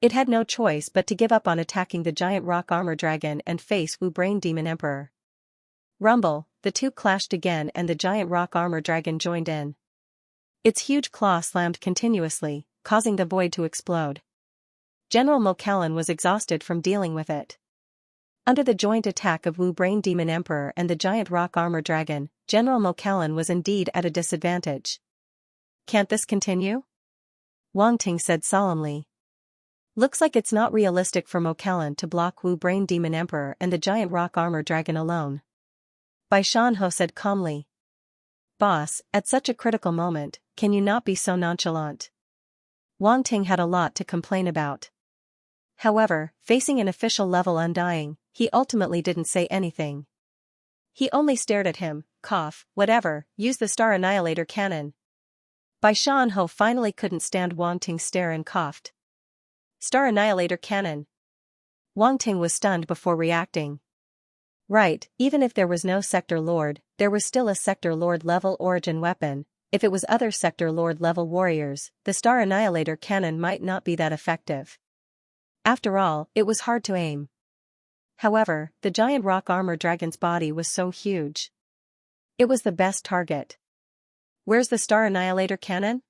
It had no choice but to give up on attacking the giant rock armor dragon and face Wu Brain Demon Emperor. Rumble, the two clashed again and the giant rock armor dragon joined in. Its huge claw slammed continuously, causing the void to explode. General Mo Callan was exhausted from dealing with it. Under the joint attack of Wu Brain Demon Emperor and the giant rock armor dragon, General Mo Callan was indeed at a disadvantage. Can't this continue? Wang Ting said solemnly. Looks like it's not realistic for Mo Callan to block Wu Brain Demon Emperor and the giant rock armor dragon alone. Baishan Ho said calmly. Boss, at such a critical moment, can you not be so nonchalant? Wang Ting had a lot to complain about. However, facing an official level undying, he ultimately didn't say anything. He only stared at him, cough, whatever, use the Star Annihilator cannon. Bai Shanho finally couldn't stand Wang Ting's stare and coughed. Star Annihilator cannon. Wang Ting was stunned before reacting. Right, even if there was no Sector Lord, there was still a Sector Lord level origin weapon. If it was other Sector Lord level warriors, the Star Annihilator cannon might not be that effective. After all, it was hard to aim. However, the giant rock armor dragon's body was so huge. It was the best target. Where's the Star Annihilator cannon?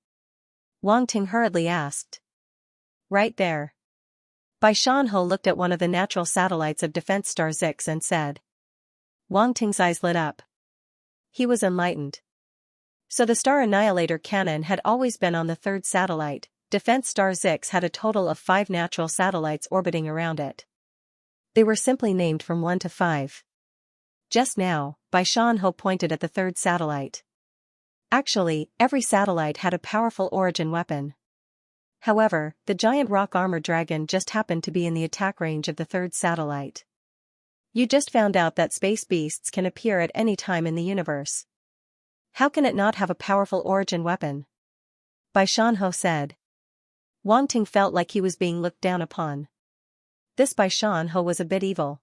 Wang Ting hurriedly asked. Right there. Bai Shanho looked at one of the natural satellites of Defense Star 6 and said. Wang Ting's eyes lit up. He was enlightened. So the Star Annihilator cannon had always been on the third satellite. Defense Star 6 had a total of 5 natural satellites orbiting around it. They were simply named from 1 to 5. Just now, Bai Shanho pointed at the third satellite. Actually, every satellite had a powerful origin weapon. However, the giant rock armor dragon just happened to be in the attack range of the third satellite. You just found out that space beasts can appear at any time in the universe. How can it not have a powerful origin weapon? Bai Shanho said. Wang Ting felt like he was being looked down upon. This Bai Shanho was a bit evil.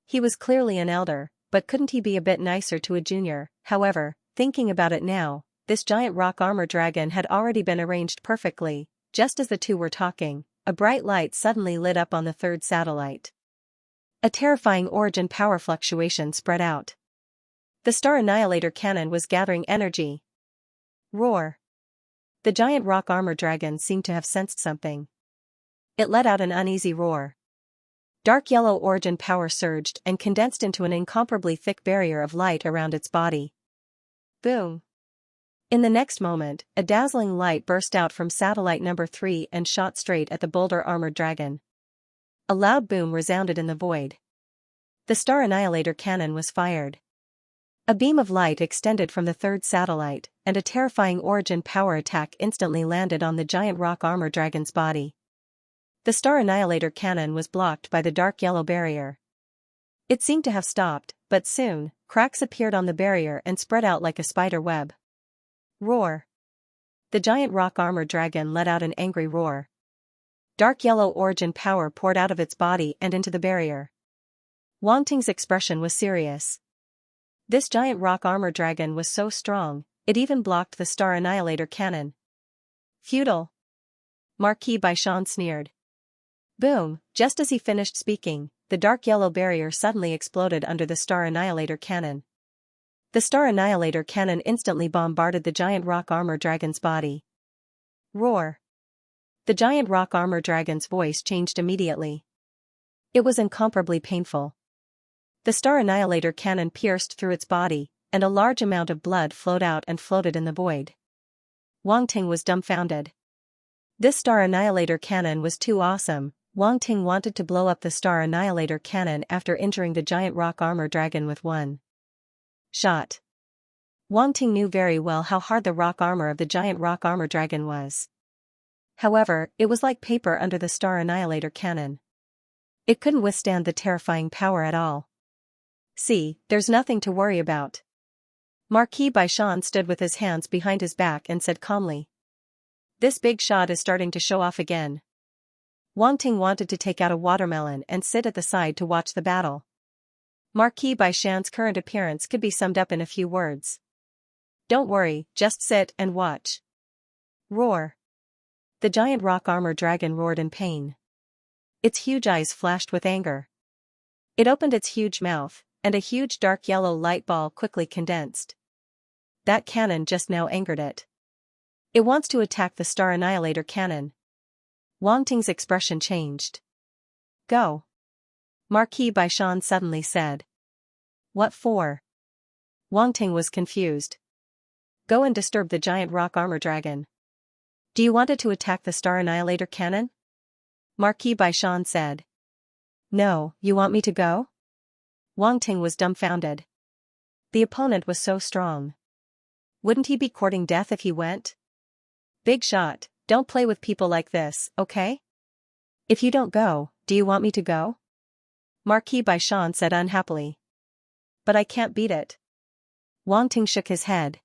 He was clearly an elder, but couldn't he be a bit nicer to a junior? However, thinking about it now, this giant rock armor dragon had already been arranged perfectly. Just as the two were talking, a bright light suddenly lit up on the third satellite. A terrifying origin power fluctuation spread out. The Star Annihilator cannon was gathering energy. Roar. The giant rock armor dragon seemed to have sensed something. It let out an uneasy roar. Dark yellow origin power surged and condensed into an incomparably thick barrier of light around its body. Boom. In the next moment, a dazzling light burst out from satellite number 3 and shot straight at the boulder-armored dragon. A loud boom resounded in the void. The Star Annihilator cannon was fired. A beam of light extended from the third satellite, and a terrifying origin power attack instantly landed on the giant rock armor dragon's body. The Star Annihilator cannon was blocked by the dark yellow barrier. It seemed to have stopped, but soon, cracks appeared on the barrier and spread out like a spider web. Roar. The giant rock armor dragon let out an angry roar. Dark yellow origin power poured out of its body and into the barrier. Wang Ting's expression was serious. This giant rock armor dragon was so strong, it even blocked the Star Annihilator cannon. Feudal. Marquis Bai Shan sneered. Boom, just as he finished speaking, the dark yellow barrier suddenly exploded under the Star Annihilator cannon. The Star Annihilator cannon instantly bombarded the giant rock armor dragon's body. Roar. The giant rock armor dragon's voice changed immediately. It was incomparably painful. The Star Annihilator cannon pierced through its body, and a large amount of blood flowed out and floated in the void. Wang Ting was dumbfounded. This Star Annihilator cannon was too awesome. Wang Ting wanted to blow up the Star Annihilator cannon after injuring the giant rock armor dragon with one shot. Wang Ting knew very well how hard the rock armor of the giant rock armor dragon was. However, it was like paper under the Star Annihilator cannon. It couldn't withstand the terrifying power at all. See, there's nothing to worry about. Marquis Bai Shan stood with his hands behind his back and said calmly. This big shot is starting to show off again. Wang Ting wanted to take out a watermelon and sit at the side to watch the battle. Marquis Bai Shan's current appearance could be summed up in a few words. Don't worry, just sit and watch. Roar. The giant rock armor dragon roared in pain. Its huge eyes flashed with anger. It opened its huge mouth, and a huge dark yellow light ball quickly condensed. That cannon just now angered it. It wants to attack the Star Annihilator cannon. Wang Ting's expression changed. Go. Marquis Bai Shan suddenly said. What for? Wang Ting was confused. Go and disturb the giant rock armor dragon. Do you want it to attack the Star Annihilator cannon? Marquis Bai Shan said. No, you want me to go? Wang Ting was dumbfounded. The opponent was so strong. Wouldn't he be courting death if he went? Big shot, don't play with people like this, okay? If you don't go, do you want me to go? Marquis Bai Shan said unhappily. But I can't beat it. Wang Ting shook his head.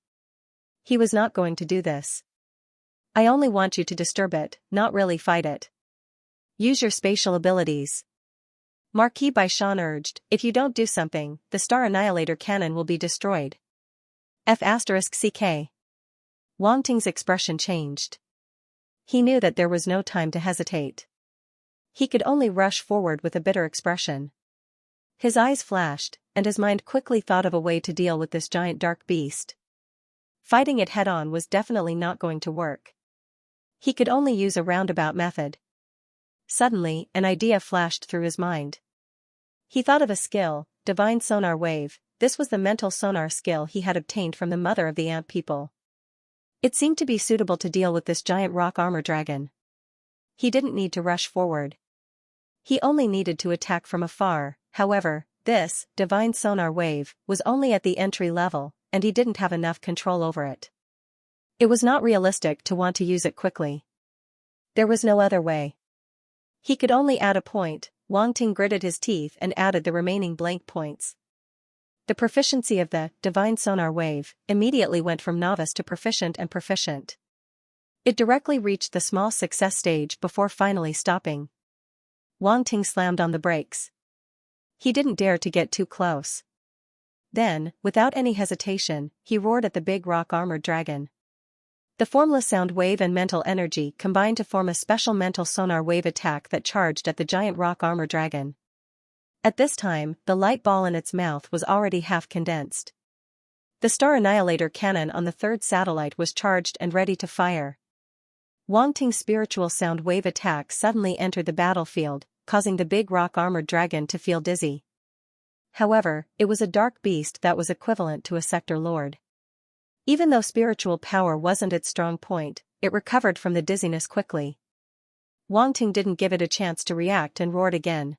He was not going to do this. I only want you to disturb it, not really fight it. Use your spatial abilities. Marquis Baishan urged, if you don't do something, the Star Annihilator cannon will be destroyed. F***CK. Wang Ting's expression changed. He knew that there was no time to hesitate. He could only rush forward with a bitter expression. His eyes flashed, and his mind quickly thought of a way to deal with this giant dark beast. Fighting it head-on was definitely not going to work. He could only use a roundabout method. Suddenly, an idea flashed through his mind. He thought of a skill, Divine Sonar Wave. This was the mental sonar skill he had obtained from the mother of the ant people. It seemed to be suitable to deal with this giant rock armor dragon. He didn't need to rush forward. He only needed to attack from afar. However, this Divine Sonar Wave was only at the entry level, and he didn't have enough control over it. It was not realistic to want to use it quickly. There was no other way. He could only add a point. Wang Ting gritted his teeth and added the remaining blank points. The proficiency of the Divine Sonar Wave immediately went from novice to proficient and proficient. It directly reached the small success stage before finally stopping. Wang Ting slammed on the brakes. He didn't dare to get too close. Then, without any hesitation, he roared at the big rock-armored dragon. The formless sound wave and mental energy combined to form a special mental sonar wave attack that charged at the giant rock-armor dragon. At this time, the light ball in its mouth was already half condensed. The Star Annihilator cannon on the third satellite was charged and ready to fire. Wang Ting's spiritual sound wave attack suddenly entered the battlefield, causing the big rock-armored dragon to feel dizzy. However, it was a dark beast that was equivalent to a sector lord. Even though spiritual power wasn't its strong point, it recovered from the dizziness quickly. Wang Ting didn't give it a chance to react and roared again.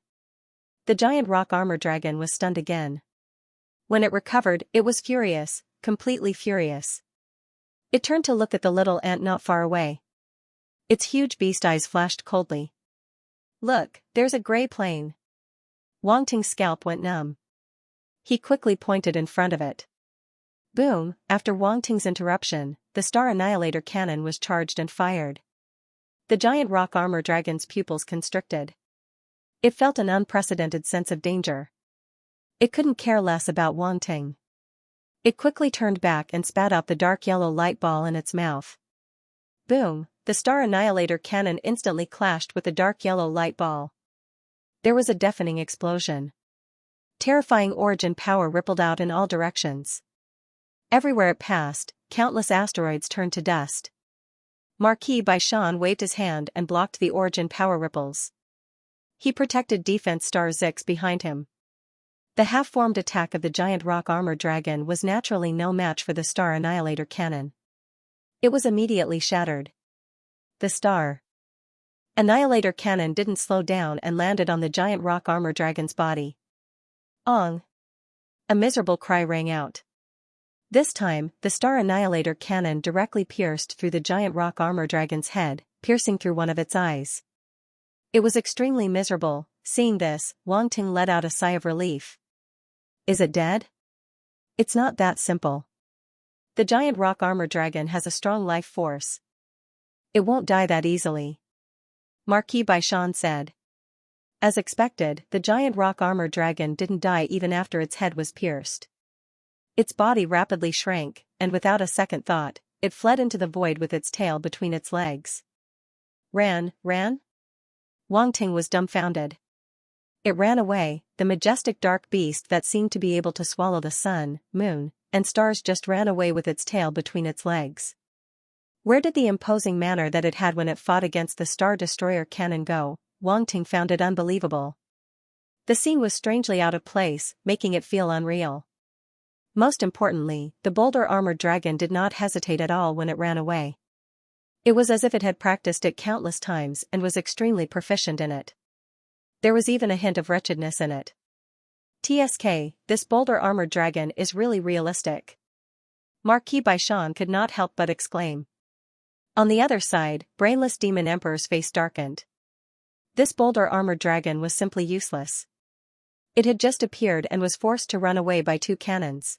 The giant rock armor dragon was stunned again. When it recovered, it was furious, completely furious. It turned to look at the little ant not far away. Its huge beast eyes flashed coldly. Look, there's a gray plane. Wang Ting's scalp went numb. He quickly pointed in front of it. Boom, after Wang Ting's interruption, the Star Annihilator cannon was charged and fired. The giant rock armor dragon's pupils constricted. It felt an unprecedented sense of danger. It couldn't care less about Wang Ting. It quickly turned back and spat out the dark yellow light ball in its mouth. Boom, the Star Annihilator cannon instantly clashed with the dark yellow light ball. There was a deafening explosion. Terrifying origin power rippled out in all directions. Everywhere it passed, countless asteroids turned to dust. Marquis Baishan waved his hand and blocked the origin power ripples. He protected Defense Star Zix behind him. The half-formed attack of the giant rock armor dragon was naturally no match for the Star Annihilator cannon. It was immediately shattered. The Star Annihilator cannon didn't slow down and landed on the giant rock armor dragon's body. Ong! A miserable cry rang out. This time, the Star Annihilator cannon directly pierced through the giant rock armor dragon's head, piercing through one of its eyes. It was extremely miserable. Seeing this, Wang Ting let out a sigh of relief. Is it dead? It's not that simple. The giant rock armor dragon has a strong life force. It won't die that easily. Marquis Baishan said. As expected, the giant rock armor dragon didn't die even after its head was pierced. Its body rapidly shrank, and without a second thought, it fled into the void with its tail between its legs. Ran? Wang Ting was dumbfounded. It ran away. The majestic dark beast that seemed to be able to swallow the sun, moon, and stars just ran away with its tail between its legs. Where did the imposing manner that it had when it fought against the Star Destroyer cannon go? Wang Ting found it unbelievable. The scene was strangely out of place, making it feel unreal. Most importantly, the boulder-armored dragon did not hesitate at all when it ran away. It was as if it had practiced it countless times and was extremely proficient in it. There was even a hint of wretchedness in it. TSK, this boulder-armored dragon is really realistic. Marquis Baishan could not help but exclaim. On the other side, brainless Demon Emperor's face darkened. This boulder-armored dragon was simply useless. It had just appeared and was forced to run away by 2 cannons.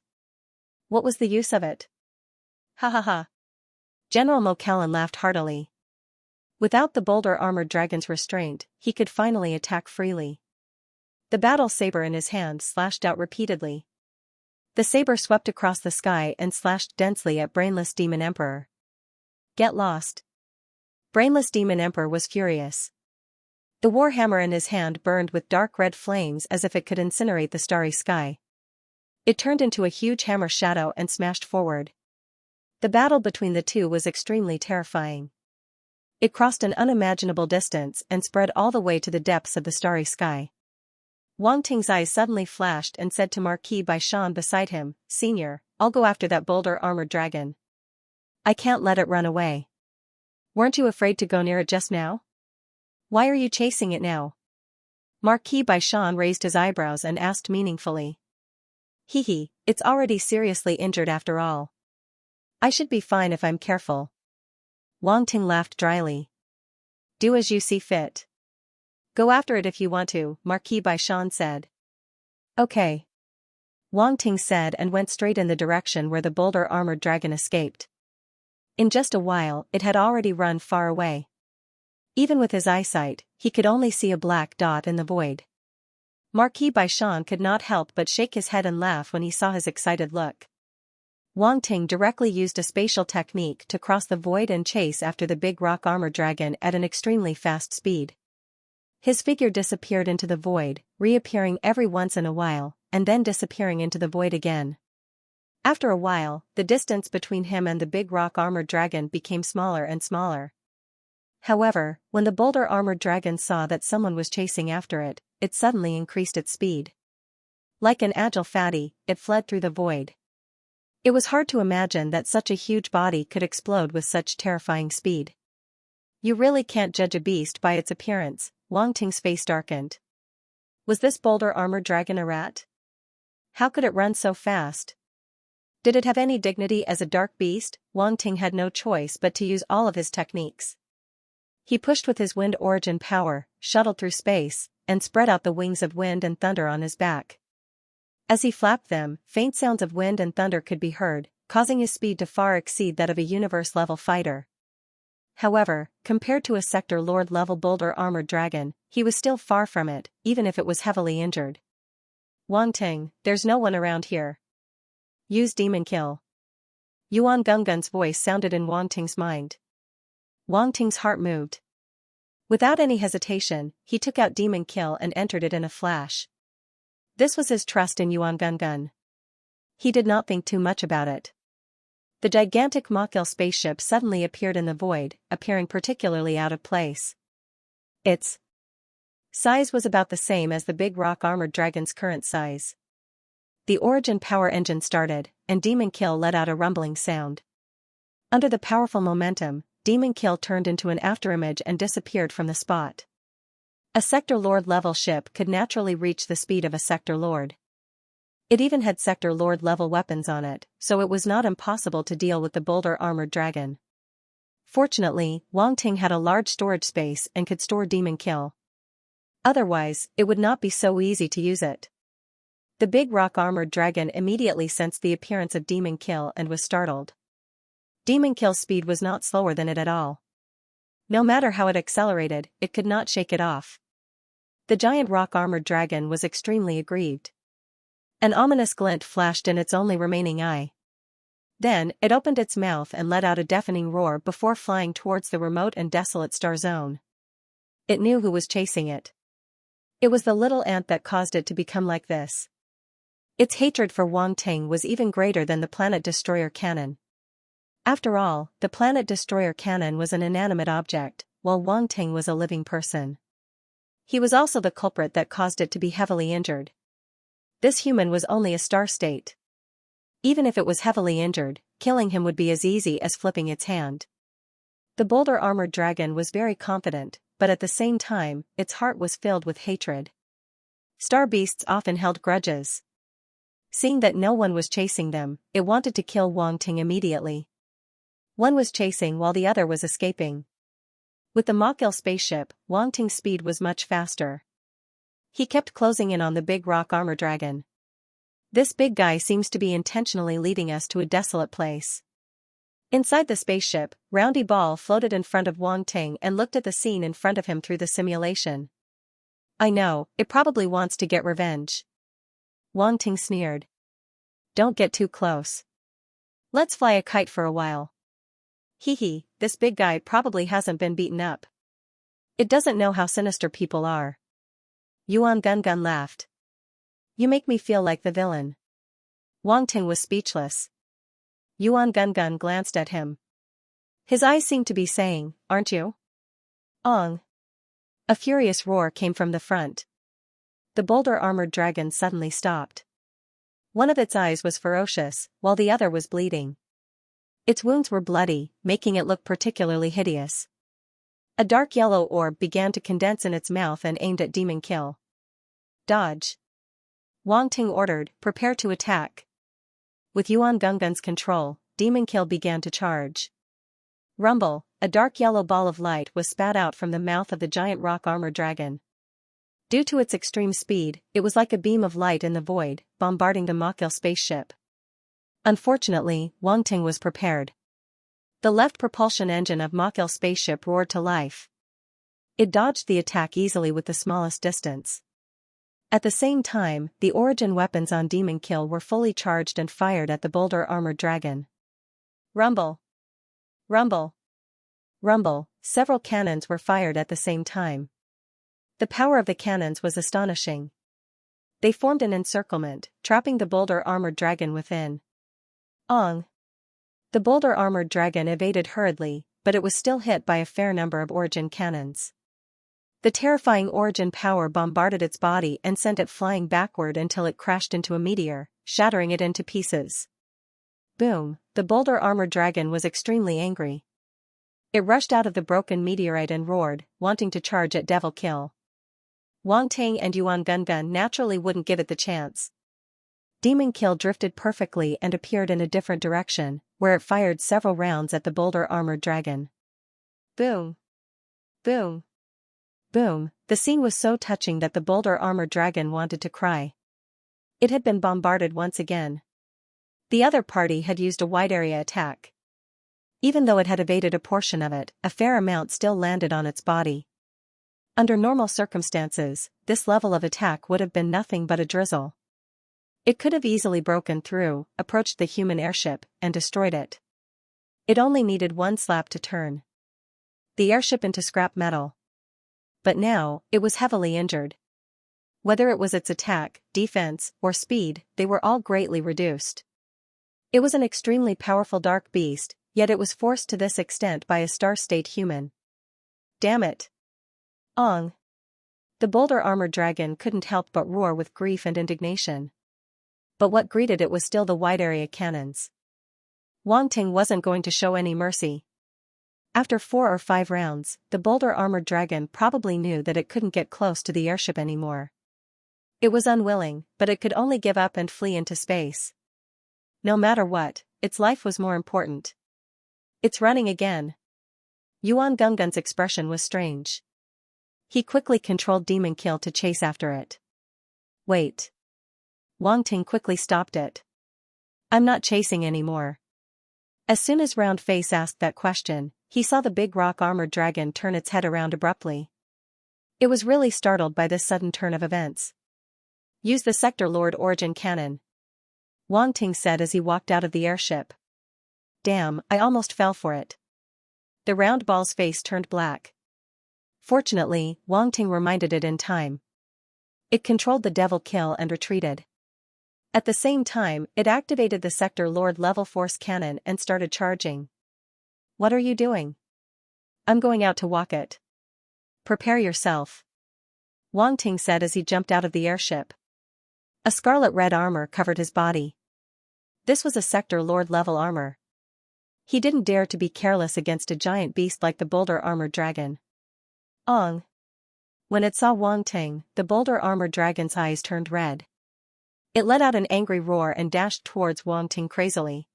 What was the use of it? Ha ha ha. General McClellan laughed heartily. Without the boulder-armored dragon's restraint, he could finally attack freely. The battle saber in his hand slashed out repeatedly. The saber swept across the sky and slashed densely at Brainless Demon Emperor. Get lost. Brainless Demon Emperor was furious. The warhammer in his hand burned with dark red flames as if it could incinerate the starry sky. It turned into a huge hammer shadow and smashed forward. The battle between the two was extremely terrifying. It crossed an unimaginable distance and spread all the way to the depths of the starry sky. Wang Ting's eyes suddenly flashed and said to Marquis Baishan beside him, "Senior, I'll go after that boulder-armored dragon. I can't let it run away." "Weren't you afraid to go near it just now? Why are you chasing it now?" Marquis Baishan raised his eyebrows and asked meaningfully. "Hee, it's already seriously injured after all. I should be fine if I'm careful." Wang Ting laughed dryly. "Do as you see fit. Go after it if you want to," Marquis Baishan said. "Okay," Wang Ting said and went straight in the direction where the boulder-armored dragon escaped. In just a while, it had already run far away. Even with his eyesight, he could only see a black dot in the void. Marquis Baishan could not help but shake his head and laugh when he saw his excited look. Wang Ting directly used a spatial technique to cross the void and chase after the big rock-armored dragon at an extremely fast speed. His figure disappeared into the void, reappearing every once in a while, and then disappearing into the void again. After a while, the distance between him and the big rock-armored dragon became smaller and smaller. However, when the boulder-armored dragon saw that someone was chasing after it, it suddenly increased its speed. Like an agile fatty, it fled through the void. It was hard to imagine that such a huge body could explode with such terrifying speed. You really can't judge a beast by its appearance. Wang Ting's face darkened. Was this boulder-armored dragon a rat? How could it run so fast? Did it have any dignity as a dark beast? Wang Ting had no choice but to use all of his techniques. He pushed with his wind origin power, shuttled through space, and spread out the wings of wind and thunder on his back. As he flapped them, faint sounds of wind and thunder could be heard, causing his speed to far exceed that of a universe-level fighter. However, compared to a Sector Lord-level boulder-armored dragon, he was still far from it, even if it was heavily injured. "Wang Ting, there's no one around here. Use Demon Kill." Yuan Gungun's voice sounded in Wang Ting's mind. Wang Ting's heart moved. Without any hesitation, he took out Demon Kill and entered it in a flash. This was his trust in Yuan Gungun. He did not think too much about it. The gigantic Machil spaceship suddenly appeared in the void, appearing particularly out of place. Its size was about the same as the big rock-armored dragon's current size. The origin power engine started, and Demon Kill let out a rumbling sound. Under the powerful momentum, Demon Kill turned into an afterimage and disappeared from the spot. A Sector Lord-level ship could naturally reach the speed of a Sector Lord. It even had Sector Lord-level weapons on it, so it was not impossible to deal with the boulder-armored dragon. Fortunately, Wang Ting had a large storage space and could store Demon Kill. Otherwise, it would not be so easy to use it. The big rock-armored dragon immediately sensed the appearance of Demon Kill and was startled. Demon Kill's speed was not slower than it at all. No matter how it accelerated, it could not shake it off. The giant rock-armored dragon was extremely aggrieved. An ominous glint flashed in its only remaining eye. Then, it opened its mouth and let out a deafening roar before flying towards the remote and desolate star zone. It knew who was chasing it. It was the little ant that caused it to become like this. Its hatred for Wang Ting was even greater than the Planet Destroyer cannon. After all, the Planet Destroyer cannon was an inanimate object, while Wang Ting was a living person. He was also the culprit that caused it to be heavily injured. This human was only a star state. Even if it was heavily injured, killing him would be as easy as flipping its hand. The boulder-armored dragon was very confident, but at the same time, its heart was filled with hatred. Star beasts often held grudges. Seeing that no one was chasing them, it wanted to kill Wang Ting immediately. One was chasing while the other was escaping. With the Machil spaceship, Wang Ting's speed was much faster. He kept closing in on the big rock armor dragon. This big guy seems to be intentionally leading us to a desolate place. Inside the spaceship, Roundy Ball floated in front of Wang Ting and looked at the scene in front of him through the simulation. I know, it probably wants to get revenge. Wang Ting sneered. Don't get too close. Let's fly a kite for a while. Hee hee, this big guy probably hasn't been beaten up. It doesn't know how sinister people are. Yuan Gungun laughed. You make me feel like the villain. Wang Ting was speechless. Yuan Gungun glanced at him. His eyes seemed to be saying, aren't you? Ong. A furious roar came from the front. The boulder-armored dragon suddenly stopped. One of its eyes was ferocious, while the other was bleeding. Its wounds were bloody, making it look particularly hideous. A dark yellow orb began to condense in its mouth and aimed at Demon Kill. Dodge. Wang Ting ordered, prepare to attack. With Yuan Gungun's control, Demon Kill began to charge. Rumble, a dark yellow ball of light was spat out from the mouth of the giant rock armor dragon. Due to its extreme speed, it was like a beam of light in the void, bombarding the Machil spaceship. Unfortunately, Wang Ting was prepared. The left propulsion engine of Machil spaceship roared to life. It dodged the attack easily with the smallest distance. At the same time, the origin weapons on Demon Kill were fully charged and fired at the boulder-armored dragon. Rumble! Rumble! Rumble! Several cannons were fired at the same time. The power of the cannons was astonishing. They formed an encirclement, trapping the boulder-armored dragon within. Ong! The boulder-armored dragon evaded hurriedly, but it was still hit by a fair number of origin cannons. The terrifying origin power bombarded its body and sent it flying backward until it crashed into a meteor, shattering it into pieces. Boom! The boulder-armored dragon was extremely angry. It rushed out of the broken meteorite and roared, wanting to charge at Devil Kill. Wang Ting and Yuan Gungun naturally wouldn't give it the chance. Demon Kill drifted perfectly and appeared in a different direction, where it fired several rounds at the boulder-armored dragon. Boom! Boom! Boom! The scene was so touching that the boulder-armored dragon wanted to cry. It had been bombarded once again. The other party had used a wide-area attack. Even though it had evaded a portion of it, a fair amount still landed on its body. Under normal circumstances, this level of attack would have been nothing but a drizzle. It could have easily broken through, approached the human airship, and destroyed it. It only needed one slap to turn the airship into scrap metal. But now, it was heavily injured. Whether it was its attack, defense, or speed, they were all greatly reduced. It was an extremely powerful dark beast, yet it was forced to this extent by a star-state human. Damn it! Ong! The boulder-armored dragon couldn't help but roar with grief and indignation. But what greeted it was still the wide-area cannons. Wang Ting wasn't going to show any mercy. After 4 or 5 rounds, the boulder-armored dragon probably knew that it couldn't get close to the airship anymore. It was unwilling, but it could only give up and flee into space. No matter what, its life was more important. It's running again. Yuan Gungun's expression was strange. He quickly controlled Demon Kill to chase after it. Wait. Wang Ting quickly stopped it. I'm not chasing anymore. As soon as Round Face asked that question, he saw the big rock-armored dragon turn its head around abruptly. It was really startled by this sudden turn of events. Use the Sector Lord origin cannon, Wang Ting said as he walked out of the airship. Damn, I almost fell for it. The round ball's face turned black. Fortunately, Wang Ting reminded it in time. It controlled the Devil Kill and retreated. At the same time, it activated the Sector Lord level force cannon and started charging. What are you doing? I'm going out to walk it. Prepare yourself, Wang Ting said as he jumped out of the airship. A scarlet-red armor covered his body. This was a Sector Lord level armor. He didn't dare to be careless against a giant beast like the boulder-armored dragon. Ong! When it saw Wang Ting, the boulder-armored dragon's eyes turned red. It let out an angry roar and dashed towards Wang Ting crazily.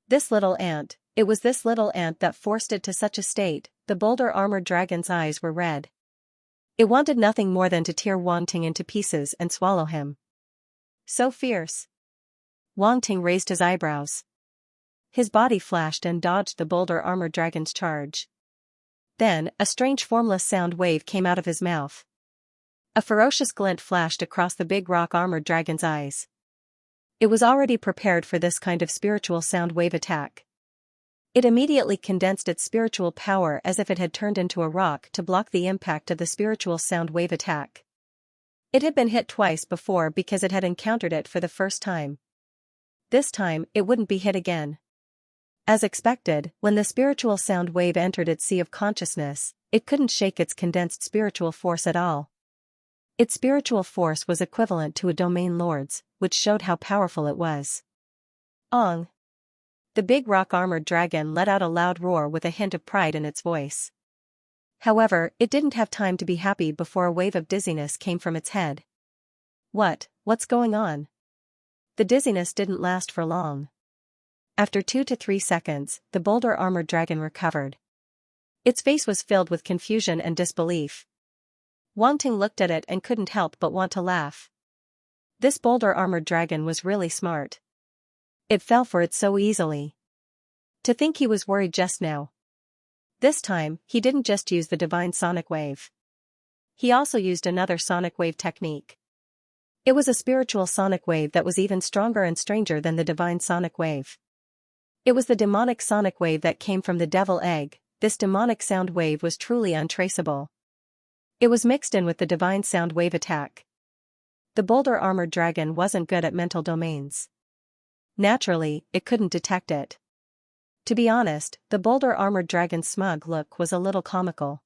This little ant, it was this little ant that forced it to such a state, the boulder-armored dragon's eyes were red. It wanted nothing more than to tear Wang Ting into pieces and swallow him. So fierce. Wang Ting raised his eyebrows. His body flashed and dodged the boulder-armored dragon's charge. Then, a strange formless sound wave came out of his mouth. A ferocious glint flashed across the big rock-armored dragon's eyes. It was already prepared for this kind of spiritual sound wave attack. It immediately condensed its spiritual power as if it had turned into a rock to block the impact of the spiritual sound wave attack. It had been hit twice before because it had encountered it for the first time. This time, it wouldn't be hit again. As expected, when the spiritual sound wave entered its sea of consciousness, it couldn't shake its condensed spiritual force at all. Its spiritual force was equivalent to a domain lord's, which showed how powerful it was. Ong! The big rock-armored dragon let out a loud roar with a hint of pride in its voice. However, it didn't have time to be happy before a wave of dizziness came from its head. What's going on? The dizziness didn't last for long. After 2 to 3 seconds, the boulder-armored dragon recovered. Its face was filled with confusion and disbelief. Wang Ting looked at it and couldn't help but want to laugh. This boulder-armored dragon was really smart. It fell for it so easily. To think he was worried just now. This time, he didn't just use the divine sonic wave. He also used another sonic wave technique. It was a spiritual sonic wave that was even stronger and stranger than the divine sonic wave. It was the demonic sonic wave that came from the devil egg. This demonic sound wave was truly untraceable. It was mixed in with the divine sound wave attack. The boulder-armored dragon wasn't good at mental domains. Naturally, it couldn't detect it. To be honest, the boulder-armored dragon's smug look was a little comical.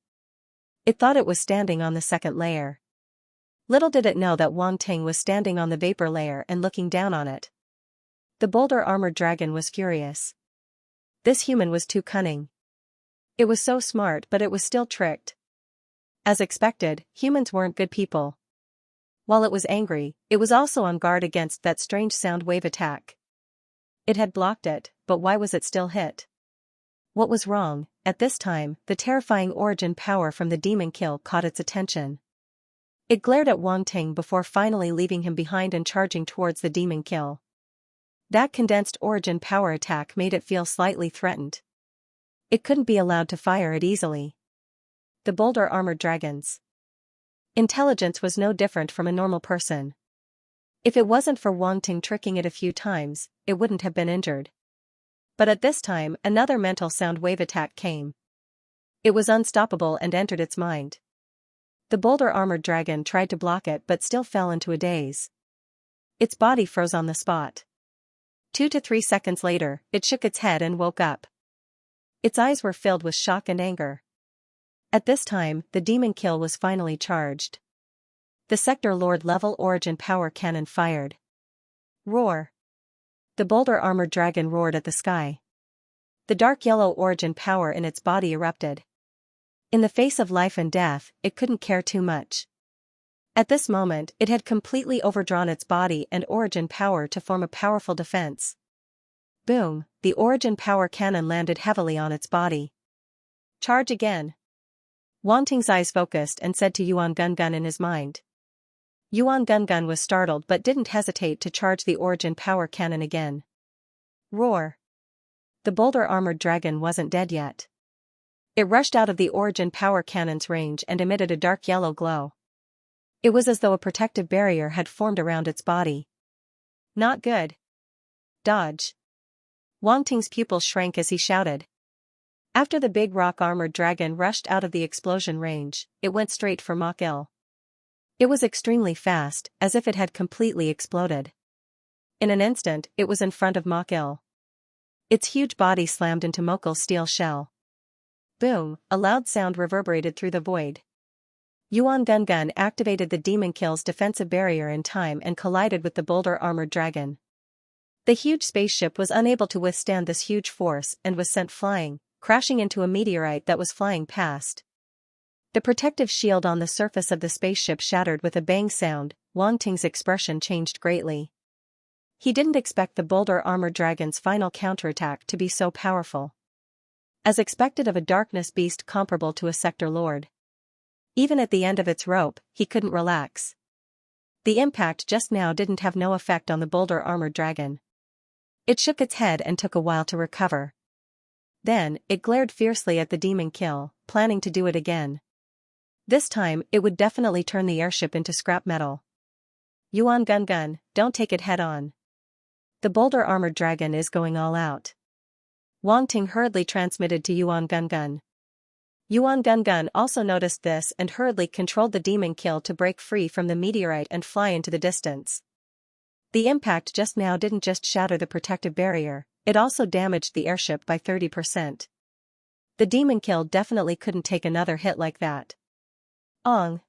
It thought it was standing on the second layer. Little did it know that Wang Ting was standing on the vapor layer and looking down on it. The boulder-armored dragon was furious. This human was too cunning. It was so smart, but it was still tricked. As expected, humans weren't good people. While it was angry, it was also on guard against that strange sound wave attack. It had blocked it, but why was it still hit? What was wrong? At this time, the terrifying origin power from the demon kill caught its attention. It glared at Wang Ting before finally leaving him behind and charging towards the demon kill. That condensed origin power attack made it feel slightly threatened. It couldn't be allowed to fire it easily. The boulder-armored dragon's intelligence was no different from a normal person. If it wasn't for Wang Ting tricking it a few times, it wouldn't have been injured. But at this time, another mental sound wave attack came. It was unstoppable and entered its mind. The boulder-armored dragon tried to block it but still fell into a daze. Its body froze on the spot. 2 to 3 seconds later, it shook its head and woke up. Its eyes were filled with shock and anger. At this time, the demon kill was finally charged. The Sector Lord level origin power cannon fired. Roar! The boulder-armored dragon roared at the sky. The dark yellow origin power in its body erupted. In the face of life and death, it couldn't care too much. At this moment, it had completely overdrawn its body and origin power to form a powerful defense. Boom! The origin power cannon landed heavily on its body. Charge again! Wang Ting's eyes focused and said to Yuan Gungun in his mind. Yuan Gungun was startled but didn't hesitate to charge the origin power cannon again. Roar! The boulder-armored dragon wasn't dead yet. It rushed out of the origin power cannon's range and emitted a dark yellow glow. It was as though a protective barrier had formed around its body. Not good. Dodge! Wang Ting's pupils shrank as he shouted. After the big rock-armored dragon rushed out of the explosion range, it went straight for Mach Il. It was extremely fast, as if it had completely exploded. In an instant, it was in front of Mach Il. Its huge body slammed into Mach Il's steel shell. Boom! A loud sound reverberated through the void. Yuan Gungun activated the demon kill's defensive barrier in time and collided with the boulder-armored dragon. The huge spaceship was unable to withstand this huge force and was sent flying, crashing into a meteorite that was flying past. The protective shield on the surface of the spaceship shattered with a bang sound. Wang Ting's expression changed greatly. He didn't expect the boulder-armored dragon's final counterattack to be so powerful. As expected of a darkness beast comparable to a Sector Lord. Even at the end of its rope, he couldn't relax. The impact just now didn't have no effect on the boulder-armored dragon. It shook its head and took a while to recover. Then, it glared fiercely at the demon kill, planning to do it again. This time, it would definitely turn the airship into scrap metal. Yuan Gun, don't take it head-on. The boulder-armored dragon is going all out. Wang Ting hurriedly transmitted to Yuan Gun. Yuan Gun also noticed this and hurriedly controlled the demon kill to break free from the meteorite and fly into the distance. The impact just now didn't just shatter the protective barrier, it also damaged the airship by 30%. The demon kill definitely couldn't take another hit like that. Ong!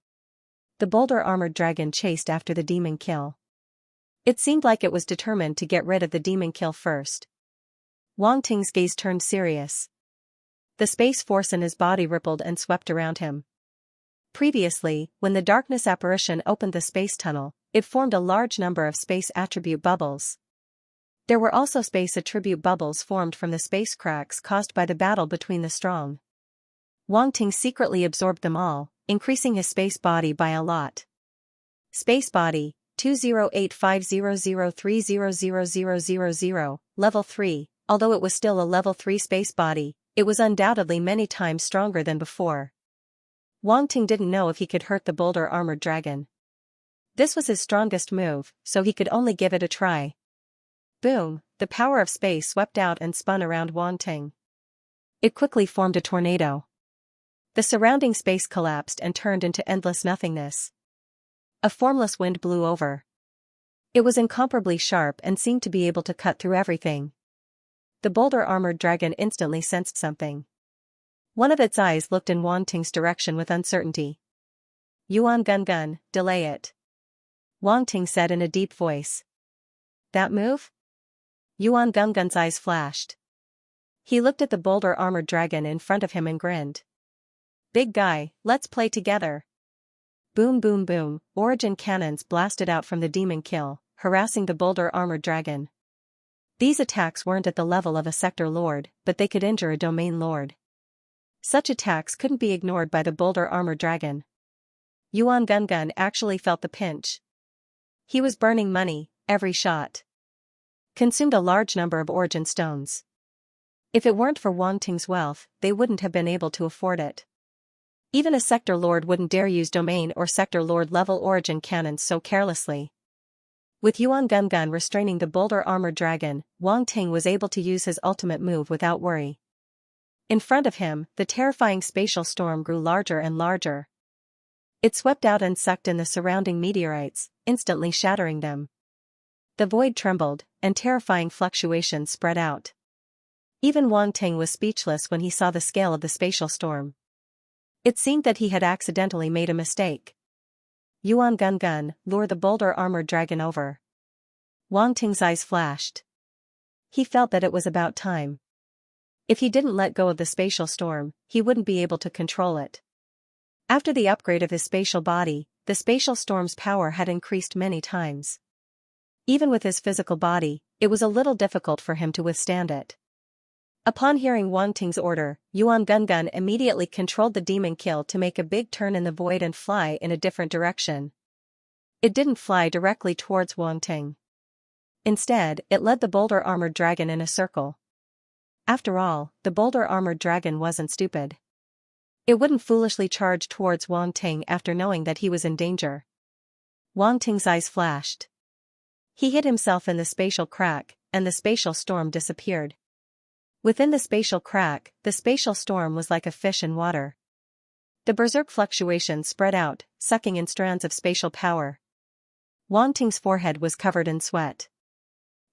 The boulder-armored dragon chased after the demon kill. It seemed like it was determined to get rid of the demon kill first. Wang Ting's gaze turned serious. The space force in his body rippled and swept around him. Previously, when the darkness apparition opened the space tunnel, it formed a large number of space attribute bubbles. There were also space attribute bubbles formed from the space cracks caused by the battle between the strong. Wang Ting secretly absorbed them all, increasing his space body by a lot. Space body, 2085003000000, level 3, although it was still a level 3 space body, it was undoubtedly many times stronger than before. Wang Ting didn't know if he could hurt the boulder-armored dragon. This was his strongest move, so he could only give it a try. Boom, the power of space swept out and spun around Wang Ting. It quickly formed a tornado. The surrounding space collapsed and turned into endless nothingness. A formless wind blew over. It was incomparably sharp and seemed to be able to cut through everything. The boulder-armored dragon instantly sensed something. One of its eyes looked in Wang Ting's direction with uncertainty. Yuan Gun, delay it. Wang Ting said in a deep voice. That move? Yuan Gun's eyes flashed. He looked at the boulder-armored dragon in front of him and grinned. Big guy, let's play together. Boom boom boom, origin cannons blasted out from the demon kill, harassing the boulder-armored dragon. These attacks weren't at the level of a sector lord, but they could injure a domain lord. Such attacks couldn't be ignored by the boulder-armored dragon. Yuan Gun actually felt the pinch. He was burning money, every shot. Consumed a large number of origin stones. If it weren't for Wang Ting's wealth, they wouldn't have been able to afford it. Even a sector lord wouldn't dare use domain or sector lord level origin cannons so carelessly. With Yuan Gun restraining the boulder-armored dragon, Wang Ting was able to use his ultimate move without worry. In front of him, the terrifying spatial storm grew larger and larger. It swept out and sucked in the surrounding meteorites, instantly shattering them. The void trembled, and terrifying fluctuations spread out. Even Wang Ting was speechless when he saw the scale of the spatial storm. It seemed that he had accidentally made a mistake. Yuan Gun, lure the boulder-armored dragon over. Wang Ting's eyes flashed. He felt that it was about time. If he didn't let go of the spatial storm, he wouldn't be able to control it. After the upgrade of his spatial body, the spatial storm's power had increased many times. Even with his physical body, it was a little difficult for him to withstand it. Upon hearing Wang Ting's order, Yuan Gun immediately controlled the demon kill to make a big turn in the void and fly in a different direction. It didn't fly directly towards Wang Ting. Instead, it led the boulder-armored dragon in a circle. After all, the boulder-armored dragon wasn't stupid. It wouldn't foolishly charge towards Wang Ting after knowing that he was in danger. Wang Ting's eyes flashed. He hid himself in the spatial crack, and the spatial storm disappeared. Within the spatial crack, the spatial storm was like a fish in water. The berserk fluctuations spread out, sucking in strands of spatial power. Wang Ting's forehead was covered in sweat.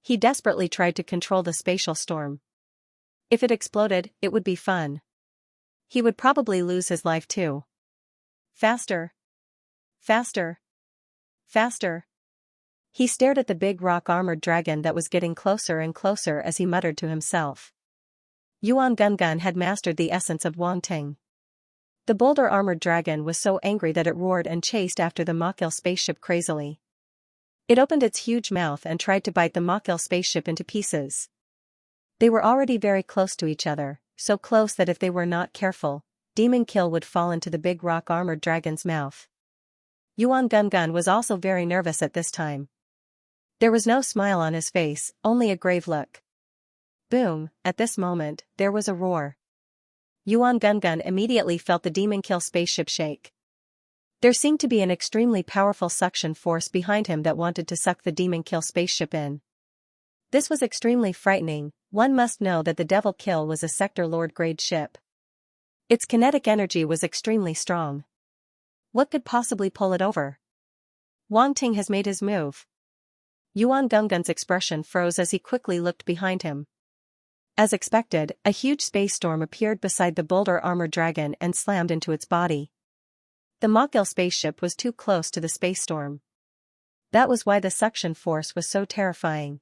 He desperately tried to control the spatial storm. If it exploded, it would be fun. He would probably lose his life too. Faster. Faster. Faster. He stared at the big rock-armored dragon that was getting closer and closer as he muttered to himself. Yuan Gun had mastered the essence of Wang Ting. The boulder-armored dragon was so angry that it roared and chased after the Machil spaceship crazily. It opened its huge mouth and tried to bite the Machil spaceship into pieces. They were already very close to each other, so close that if they were not careful, demon kill would fall into the big rock armored dragon's mouth. Yuan Gungun was also very nervous at this time. There was no smile on his face, only a grave look. Boom, at this moment, there was a roar. Yuan Gungun immediately felt the demon kill spaceship shake. There seemed to be an extremely powerful suction force behind him that wanted to suck the demon kill spaceship in. This was extremely frightening. One must know that the Devil Kill was a Sector Lord grade ship. Its kinetic energy was extremely strong. What could possibly pull it over? Wang Ting has made his move. Yuan Gungun's expression froze as he quickly looked behind him. As expected, a huge space storm appeared beside the boulder armored dragon and slammed into its body. The Mokil spaceship was too close to the space storm. That was why the suction force was so terrifying.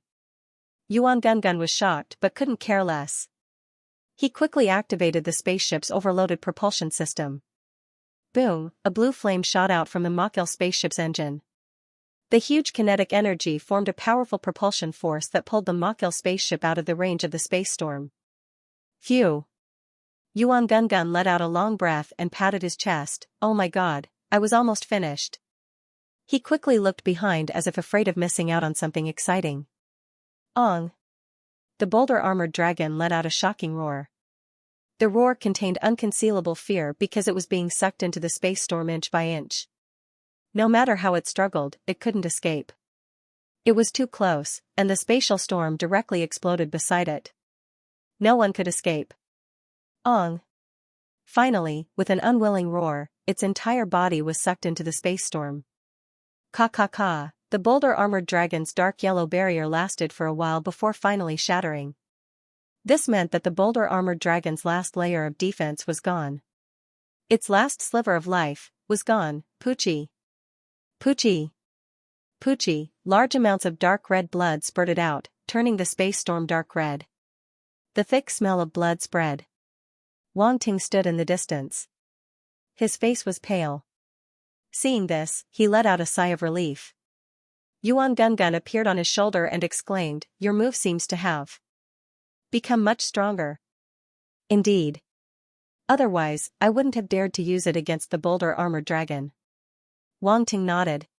Yuan Gungun was shocked but couldn't care less. He quickly activated the spaceship's overloaded propulsion system. Boom, a blue flame shot out from the Mokil spaceship's engine. The huge kinetic energy formed a powerful propulsion force that pulled the Mokil spaceship out of the range of the space storm. Phew! Yuan Gungun let out a long breath and patted his chest. Oh my god, I was almost finished. He quickly looked behind as if afraid of missing out on something exciting. Ong! The boulder-armored dragon let out a shocking roar. The roar contained unconcealable fear because it was being sucked into the space storm inch by inch. No matter how it struggled, it couldn't escape. It was too close, and the spatial storm directly exploded beside it. No one could escape. Ong! Finally, with an unwilling roar, its entire body was sucked into the space storm. Ka. The boulder-armored dragon's dark yellow barrier lasted for a while before finally shattering. This meant that the boulder-armored dragon's last layer of defense was gone. Its last sliver of life was gone. Poochie. Large amounts of dark red blood spurted out, turning the space storm dark red. The thick smell of blood spread. Wang Ting stood in the distance. His face was pale. Seeing this, he let out a sigh of relief. Yuan Gungun appeared on his shoulder and exclaimed, "Your move seems to have become much stronger." Indeed. Otherwise, I wouldn't have dared to use it against the boulder-armored dragon. Wang Ting nodded.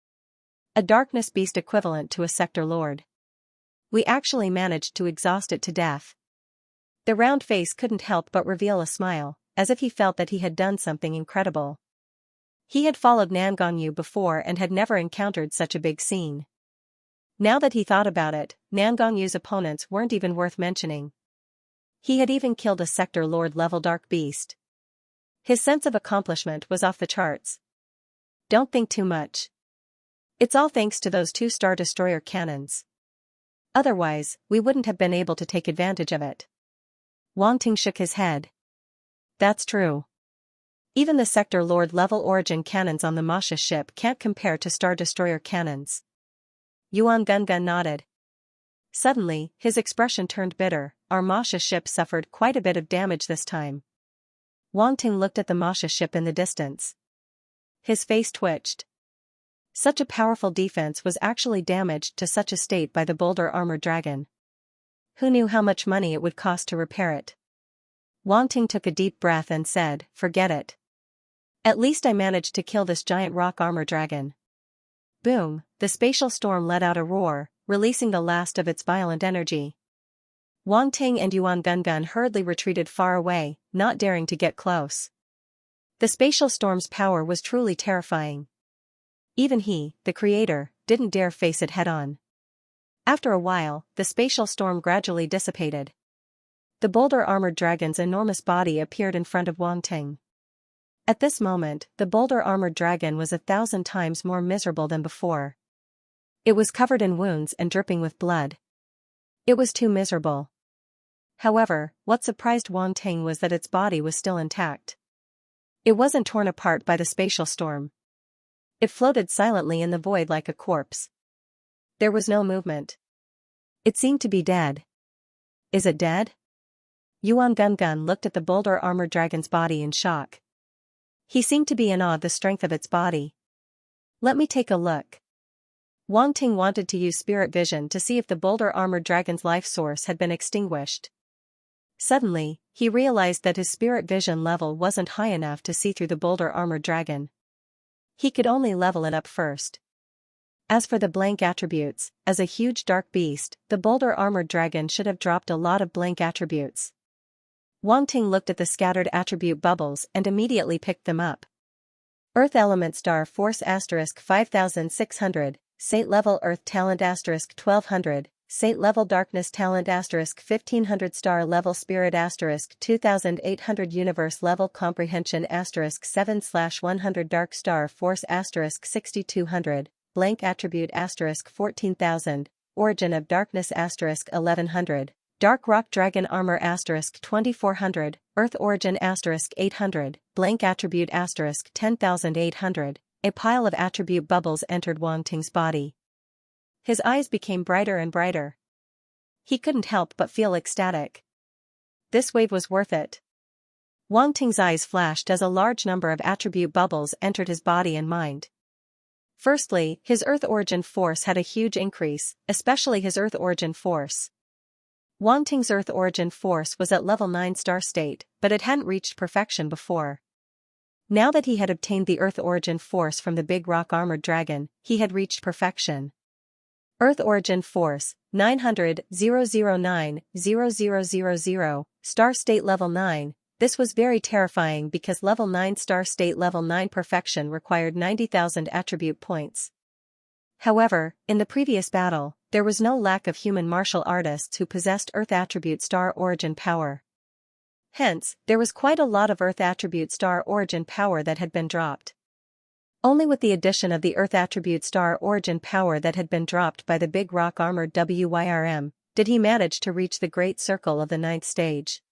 A darkness beast equivalent to a sector lord. We actually managed to exhaust it to death. The round face couldn't help but reveal a smile, as if he felt that he had done something incredible. He had followed Nangongyu before and had never encountered such a big scene. Now that he thought about it, Nangongyu's opponents weren't even worth mentioning. He had even killed a sector lord level dark beast. His sense of accomplishment was off the charts. Don't think too much. It's all thanks to those 2 Star Destroyer cannons. Otherwise, we wouldn't have been able to take advantage of it. Wang Ting shook his head. That's true. Even the Sector Lord level origin cannons on the Masha ship can't compare to Star Destroyer cannons. Yuan Gungun nodded. Suddenly, his expression turned bitter. Our Masha ship suffered quite a bit of damage this time. Wang Ting looked at the Masha ship in the distance. His face twitched. Such a powerful defense was actually damaged to such a state by the boulder-armored dragon. Who knew how much money it would cost to repair it? Wang Ting took a deep breath and said, "Forget it. At least I managed to kill this giant rock armor dragon." Boom, the spatial storm let out a roar, releasing the last of its violent energy. Wang Ting and Yuan Gungun hurriedly retreated far away, not daring to get close. The spatial storm's power was truly terrifying. Even he, the creator, didn't dare face it head-on. After a while, the spatial storm gradually dissipated. The boulder-armored dragon's enormous body appeared in front of Wang Ting. At this moment, the boulder-armored dragon was 1,000 times more miserable than before. It was covered in wounds and dripping with blood. It was too miserable. However, what surprised Wang Ting was that its body was still intact. It wasn't torn apart by the spatial storm. It floated silently in the void like a corpse. There was no movement. It seemed to be dead. Is it dead? Yuan Gungun looked at the boulder-armored dragon's body in shock. He seemed to be in awe of the strength of its body. Let me take a look. Wang Ting wanted to use spirit vision to see if the boulder-armored dragon's life source had been extinguished. Suddenly, he realized that his spirit vision level wasn't high enough to see through the boulder armored dragon. He could only level it up first. As for the blank attributes, as a huge dark beast, the boulder armored dragon should have dropped a lot of blank attributes. Wang Ting looked at the scattered attribute bubbles and immediately picked them up. Earth Element Star Force * 5600, Saint Level Earth Talent * 1200, Saint Level Darkness Talent * 1500, Star Level Spirit * 2800, Universe Level Comprehension * 7/100, Dark Star Force * 6200, Blank Attribute * 14,000, Origin of Darkness * 1100, Dark Rock Dragon Armor * 2400, Earth Origin * 800, Blank Attribute * 10,800. A pile of attribute bubbles entered Wang Ting's body. His eyes became brighter and brighter. He couldn't help but feel ecstatic. This wave was worth it. Wang Ting's eyes flashed as a large number of attribute bubbles entered his body and mind. Firstly, his Earth Origin Force had a huge increase, especially his Earth Origin Force. Wang Ting's Earth Origin Force was at level 9 star state, but it hadn't reached perfection before. Now that he had obtained the Earth Origin Force from the big rock armored dragon, he had reached perfection. Earth Origin Force, 900,009,0000, Star State Level 9. This was very terrifying because Level 9 Star State Level 9 perfection required 90,000 attribute points. However, in the previous battle, there was no lack of human martial artists who possessed Earth Attribute Star Origin power. Hence, there was quite a lot of Earth Attribute Star Origin power that had been dropped. Only with the addition of the Earth Attribute Star Origin power that had been dropped by the big rock armored WYRM, did he manage to reach the Great Circle of the 9th stage.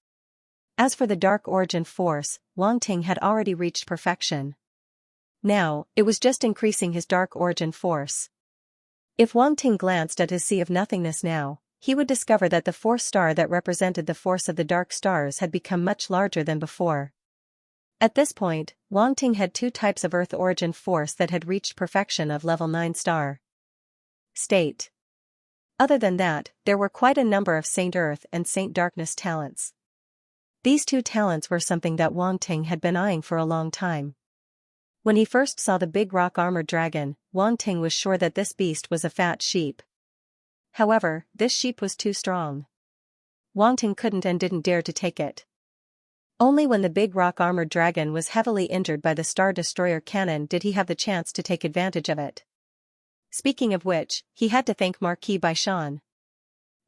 As for the Dark Origin Force, Wang Ting had already reached perfection. Now, it was just increasing his Dark Origin Force. If Wang Ting glanced at his sea of nothingness now, he would discover that the fourth star that represented the force of the dark stars had become much larger than before. At this point, Wang Ting had two types of Earth Origin Force that had reached perfection of level 9 star state. Other than that, there were quite a number of Saint Earth and Saint Darkness talents. These two talents were something that Wang Ting had been eyeing for a long time. When he first saw the big rock armored dragon, Wang Ting was sure that this beast was a fat sheep. However, this sheep was too strong. Wang Ting couldn't and didn't dare to take it. Only when the big rock armored dragon was heavily injured by the Star Destroyer cannon did he have the chance to take advantage of it. Speaking of which, he had to thank Marquis Baishan.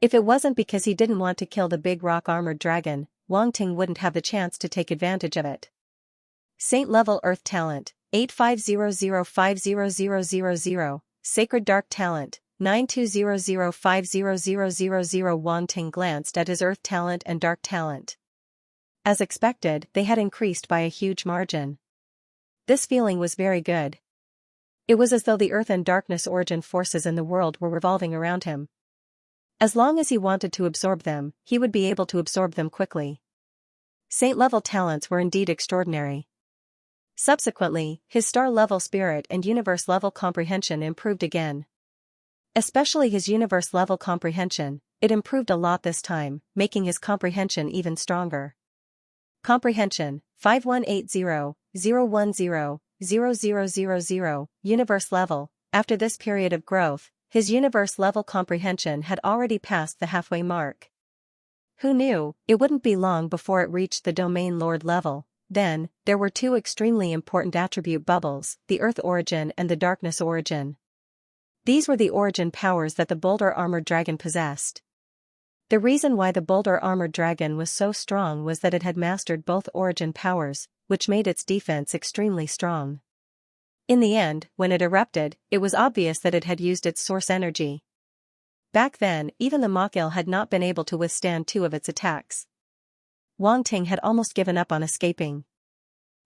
If it wasn't because he didn't want to kill the big rock armored dragon, Wang Ting wouldn't have the chance to take advantage of it. Saint Level Earth Talent, 8500500000, Sacred Dark Talent, 9200500000. Wang Ting glanced at his Earth Talent and Dark Talent. As expected, they had increased by a huge margin. This feeling was very good. It was as though the Earth and Darkness origin forces in the world were revolving around him. As long as he wanted to absorb them, he would be able to absorb them quickly. Saint-level talents were indeed extraordinary. Subsequently, his star-level spirit and universe-level comprehension improved again. Especially his universe-level comprehension, it improved a lot this time, making his comprehension even stronger. Comprehension, 5180-010-0000, universe level. After this period of growth, his universe-level comprehension had already passed the halfway mark. Who knew, it wouldn't be long before it reached the Domain Lord level. Then, there were two extremely important attribute bubbles, the Earth Origin and the Darkness Origin. These were the origin powers that the Boulder Armored Dragon possessed. The reason why the Boulder Armored Dragon was so strong was that it had mastered both origin powers, which made its defense extremely strong. In the end, when it erupted, it was obvious that it had used its source energy. Back then, even the Machil had not been able to withstand two of its attacks. Wang Ting had almost given up on escaping.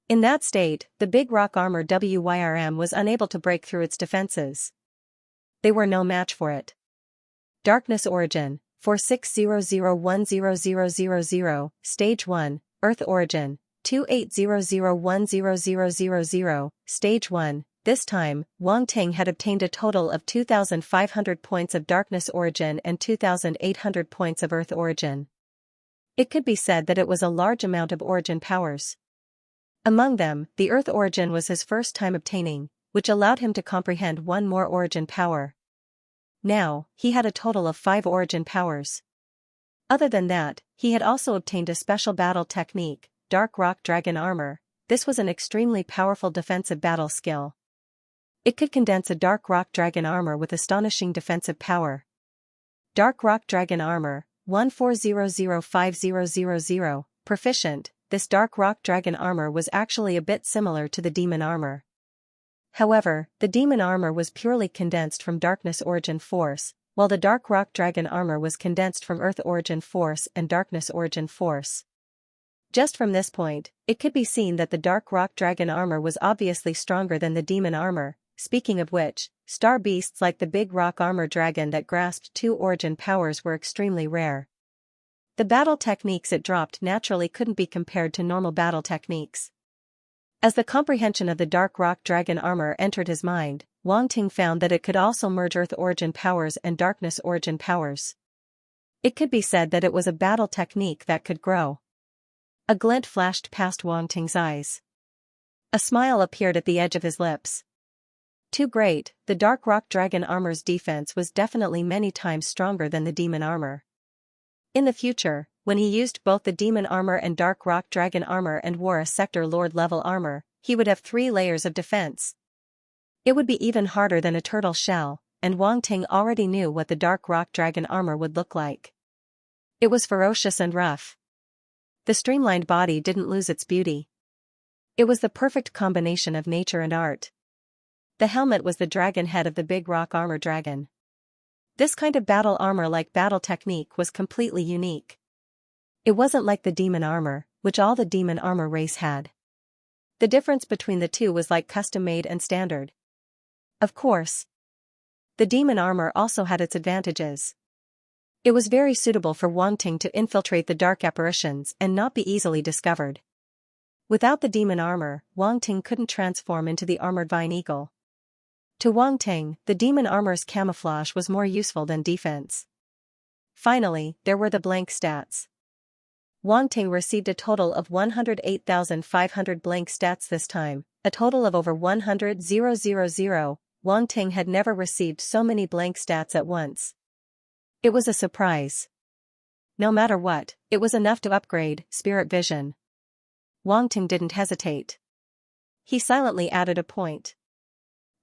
In that state, the big rock armor WYRM was unable to break through its defenses. They were no match for it. Darkness Origin, 4600100000, Stage 1, Earth Origin, 2800100000, Stage 1. This time, Wang Ting had obtained a total of 2,500 points of Darkness Origin and 2,800 points of Earth Origin. It could be said that it was a large amount of origin powers. Among them, the Earth origin was his first time obtaining, which allowed him to comprehend one more origin power. Now, he had a total of 5 origin powers. Other than that, he had also obtained a special battle technique, Dark Rock Dragon Armor. This was an extremely powerful defensive battle skill. It could condense a Dark Rock Dragon Armor with astonishing defensive power. Dark Rock Dragon Armor, 14005000, Proficient. This Dark Rock Dragon Armor was actually a bit similar to the Demon Armor. However, the Demon Armor was purely condensed from Darkness Origin Force, while the Dark Rock Dragon Armor was condensed from Earth Origin Force and Darkness Origin Force. Just from this point, it could be seen that the Dark Rock Dragon Armor was obviously stronger than the Demon Armor. Speaking of which, star beasts like the Big Rock Armor Dragon that grasped 2 origin powers were extremely rare. The battle techniques it dropped naturally couldn't be compared to normal battle techniques. As the comprehension of the Dark Rock Dragon Armor entered his mind, Wang Ting found that it could also merge Earth origin powers and Darkness origin powers. It could be said that it was a battle technique that could grow. A glint flashed past Wang Ting's eyes. A smile appeared at the edge of his lips. Too great, the Dark Rock Dragon Armor's defense was definitely many times stronger than the Demon Armor. In the future, when he used both the Demon Armor and Dark Rock Dragon Armor and wore a Sector Lord level armor, he would have 3 layers of defense. It would be even harder than a turtle shell, and Wang Ting already knew what the Dark Rock Dragon Armor would look like. It was ferocious and rough. The streamlined body didn't lose its beauty. It was the perfect combination of nature and art. The helmet was the dragon head of the Big Rock Armor Dragon. This kind of battle armor-like battle technique was completely unique. It wasn't like the Demon Armor, which all the Demon Armor race had. The difference between the two was like custom-made and standard. Of course, the Demon Armor also had its advantages. It was very suitable for Wang Ting to infiltrate the dark apparitions and not be easily discovered. Without the Demon Armor, Wang Ting couldn't transform into the Armored Vine Eagle. To Wang Ting, the Demon Armor's camouflage was more useful than defense. Finally, there were the blank stats. Wang Ting received a total of 108,500 blank stats this time, a total of over 100,000. Wang Ting had never received so many blank stats at once. It was a surprise. No matter what, it was enough to upgrade Spirit Vision. Wang Ting didn't hesitate. He silently added a point.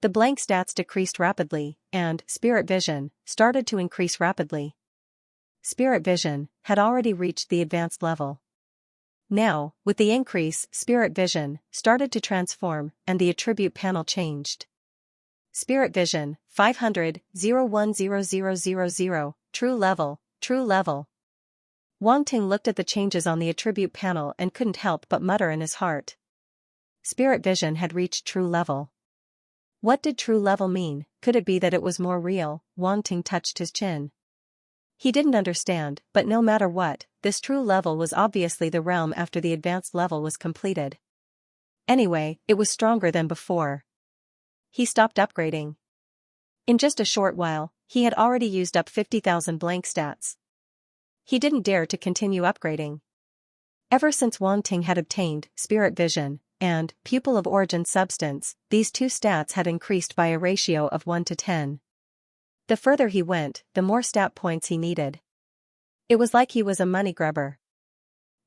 The blank stats decreased rapidly, and Spirit Vision started to increase rapidly. Spirit Vision had already reached the advanced level. Now, with the increase, Spirit Vision started to transform, and the attribute panel changed. Spirit Vision, 500,010,000, True Level, True Level. Wang Ting looked at the changes on the attribute panel and couldn't help but mutter in his heart. Spirit Vision had reached True Level. What did True Level mean? Could it be that it was more real? Wang Ting touched his chin. He didn't understand, but no matter what, this True Level was obviously the realm after the advanced level was completed. Anyway, it was stronger than before. He stopped upgrading. In just a short while, he had already used up 50,000 blank stats. He didn't dare to continue upgrading. Ever since Wang Ting had obtained Spirit Vision and Pupil of Origin Substance, these two stats had increased by a ratio of 1 to 10. The further he went, the more stat points he needed. It was like he was a money grubber.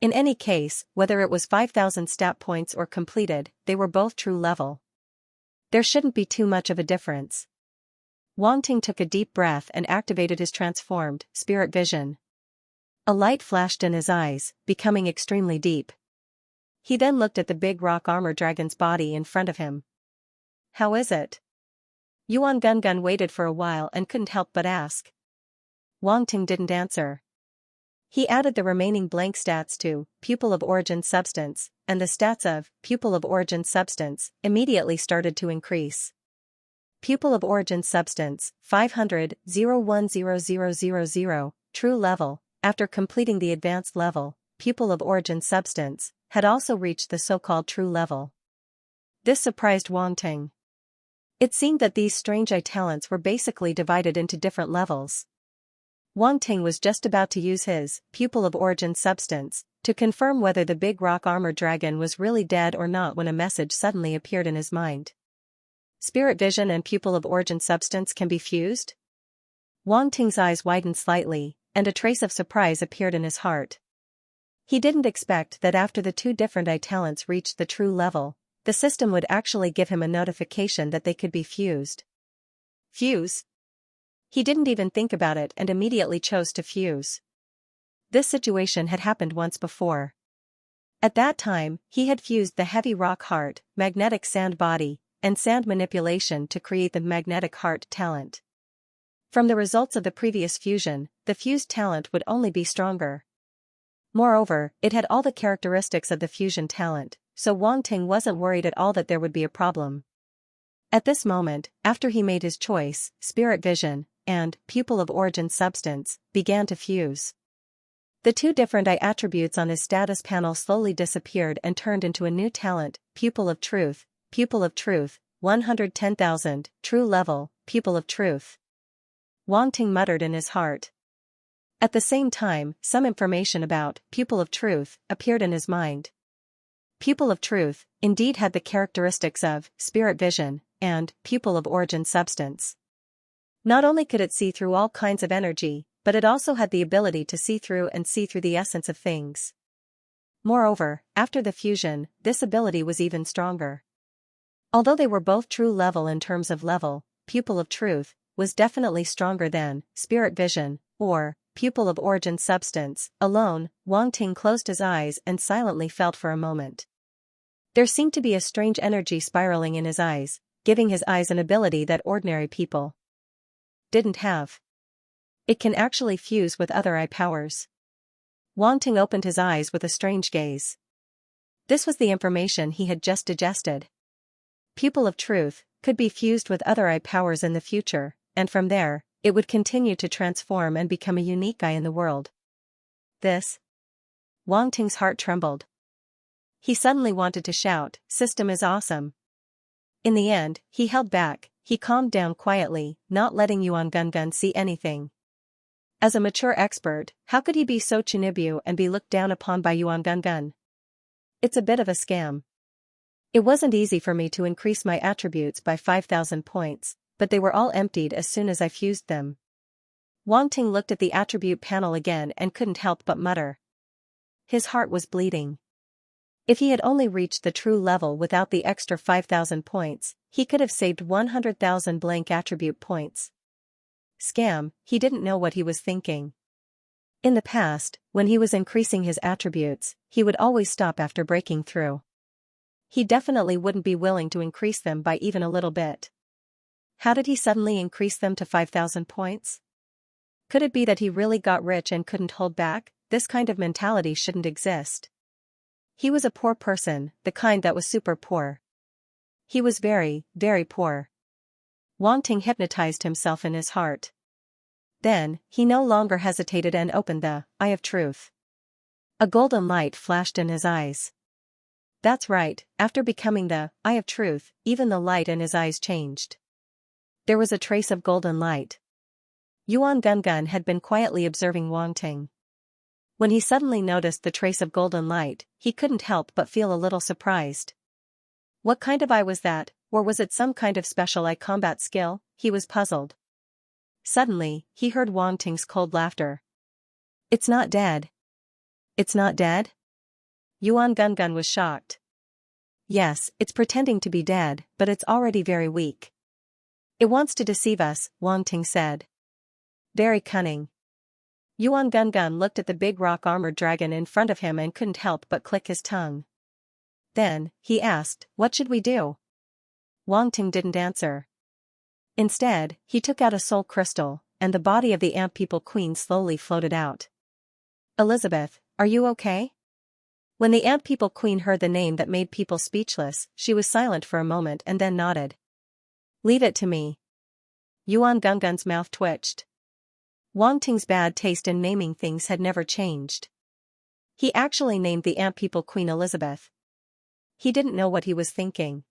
In any case, whether it was 5,000 stat points or completed, they were both True Level. There shouldn't be too much of a difference. Wang Ting took a deep breath and activated his transformed Spirit Vision. A light flashed in his eyes, becoming extremely deep. He then looked at the Big Rock Armor Dragon's body in front of him. How is it? Yuan Gun waited for a while and couldn't help but ask. Wang Ting didn't answer. He added the remaining blank stats to Pupil of Origin Substance, and the stats of Pupil of Origin Substance immediately started to increase. Pupil of Origin Substance, 500,010,000, True Level. After completing the advanced level, Pupil of Origin Substance had also reached the so-called True Level. This surprised Wang Ting. It seemed that these strange eye talents were basically divided into different levels. Wang Ting was just about to use his pupil of origin substance to confirm whether the big rock armor dragon was really dead or not when a message suddenly appeared in his mind. Spirit vision and pupil of origin substance can be fused? Wang Ting's eyes widened slightly, and a trace of surprise appeared in his heart. He didn't expect that after the two different eye talents reached the true level, the system would actually give him a notification that they could be fused. Fuse? He didn't even think about it and immediately chose to fuse. This situation had happened once before. At that time, he had fused the heavy rock heart, magnetic sand body, and sand manipulation to create the magnetic heart talent. From the results of the previous fusion, the fused talent would only be stronger. Moreover, it had all the characteristics of the fusion talent, so Wang Ting wasn't worried at all that there would be a problem. At this moment, after he made his choice, spirit vision and pupil of origin substance began to fuse. The two different eye attributes on his status panel slowly disappeared and turned into a new talent, pupil of truth, 110,000, true level, pupil of truth. Wang Ting muttered in his heart. At the same time, some information about pupil of truth appeared in his mind. Pupil of truth indeed had the characteristics of spirit vision and pupil of origin substance. Not only could it see through all kinds of energy, but it also had the ability to see through the essence of things. Moreover, after the fusion, this ability was even stronger. Although they were both true level in terms of level, pupil of truth was definitely stronger than spirit vision or pupil of origin substance alone. Wang Ting closed his eyes and silently felt for a moment. There seemed to be a strange energy spiraling in his eyes, giving his eyes an ability that ordinary people didn't have. It can actually fuse with other eye powers. Wang Ting opened his eyes with a strange gaze. This was the information he had just digested. Pupil of truth could be fused with other eye powers in the future, and from there, it would continue to transform and become a unique eye in the world. This. Wang Ting's heart trembled. He suddenly wanted to shout, "System is awesome." In the end, he held back. He calmed down quietly, not letting Yuan Gungun see anything. As a mature expert, how could he be so chinibu and be looked down upon by Yuan Gungun? It's a bit of a scam. It wasn't easy for me to increase my attributes by 5,000 points, but they were all emptied as soon as I fused them. Wang Ting looked at the attribute panel again and couldn't help but mutter. His heart was bleeding. If he had only reached the true level without the extra 5,000 points, he could have saved 100,000 blank attribute points. Scam, he didn't know what he was thinking. In the past, when he was increasing his attributes, he would always stop after breaking through. He definitely wouldn't be willing to increase them by even a little bit. How did he suddenly increase them to 5,000 points? Could it be that he really got rich and couldn't hold back? This kind of mentality shouldn't exist. He was a poor person, the kind that was super poor. He was very, very poor. Wang Ting hypnotized himself in his heart. Then, he no longer hesitated and opened the Eye of Truth. A golden light flashed in his eyes. That's right, after becoming the Eye of Truth, even the light in his eyes changed. There was a trace of golden light. Yuan Gungun had been quietly observing Wang Ting. When he suddenly noticed the trace of golden light, he couldn't help but feel a little surprised. What kind of eye was that, or was it some kind of special eye combat skill? He was puzzled. Suddenly, he heard Wang Ting's cold laughter. It's not dead. It's not dead? Yuan Gungun was shocked. Yes, it's pretending to be dead, but it's already very weak. It wants to deceive us, Wang Ting said. Very cunning. Yuan Gungun looked at the big rock armored dragon in front of him and couldn't help but click his tongue. Then, he asked, what should we do? Wang Ting didn't answer. Instead, he took out a soul crystal, and the body of the Ant People Queen slowly floated out. Elizabeth, are you okay? When the Ant People Queen heard the name that made people speechless, she was silent for a moment and then nodded. Leave it to me. Yuan Gungun's mouth twitched. Wang Ting's bad taste in naming things had never changed. He actually named the Ant People Queen Elizabeth. He didn't know what he was thinking.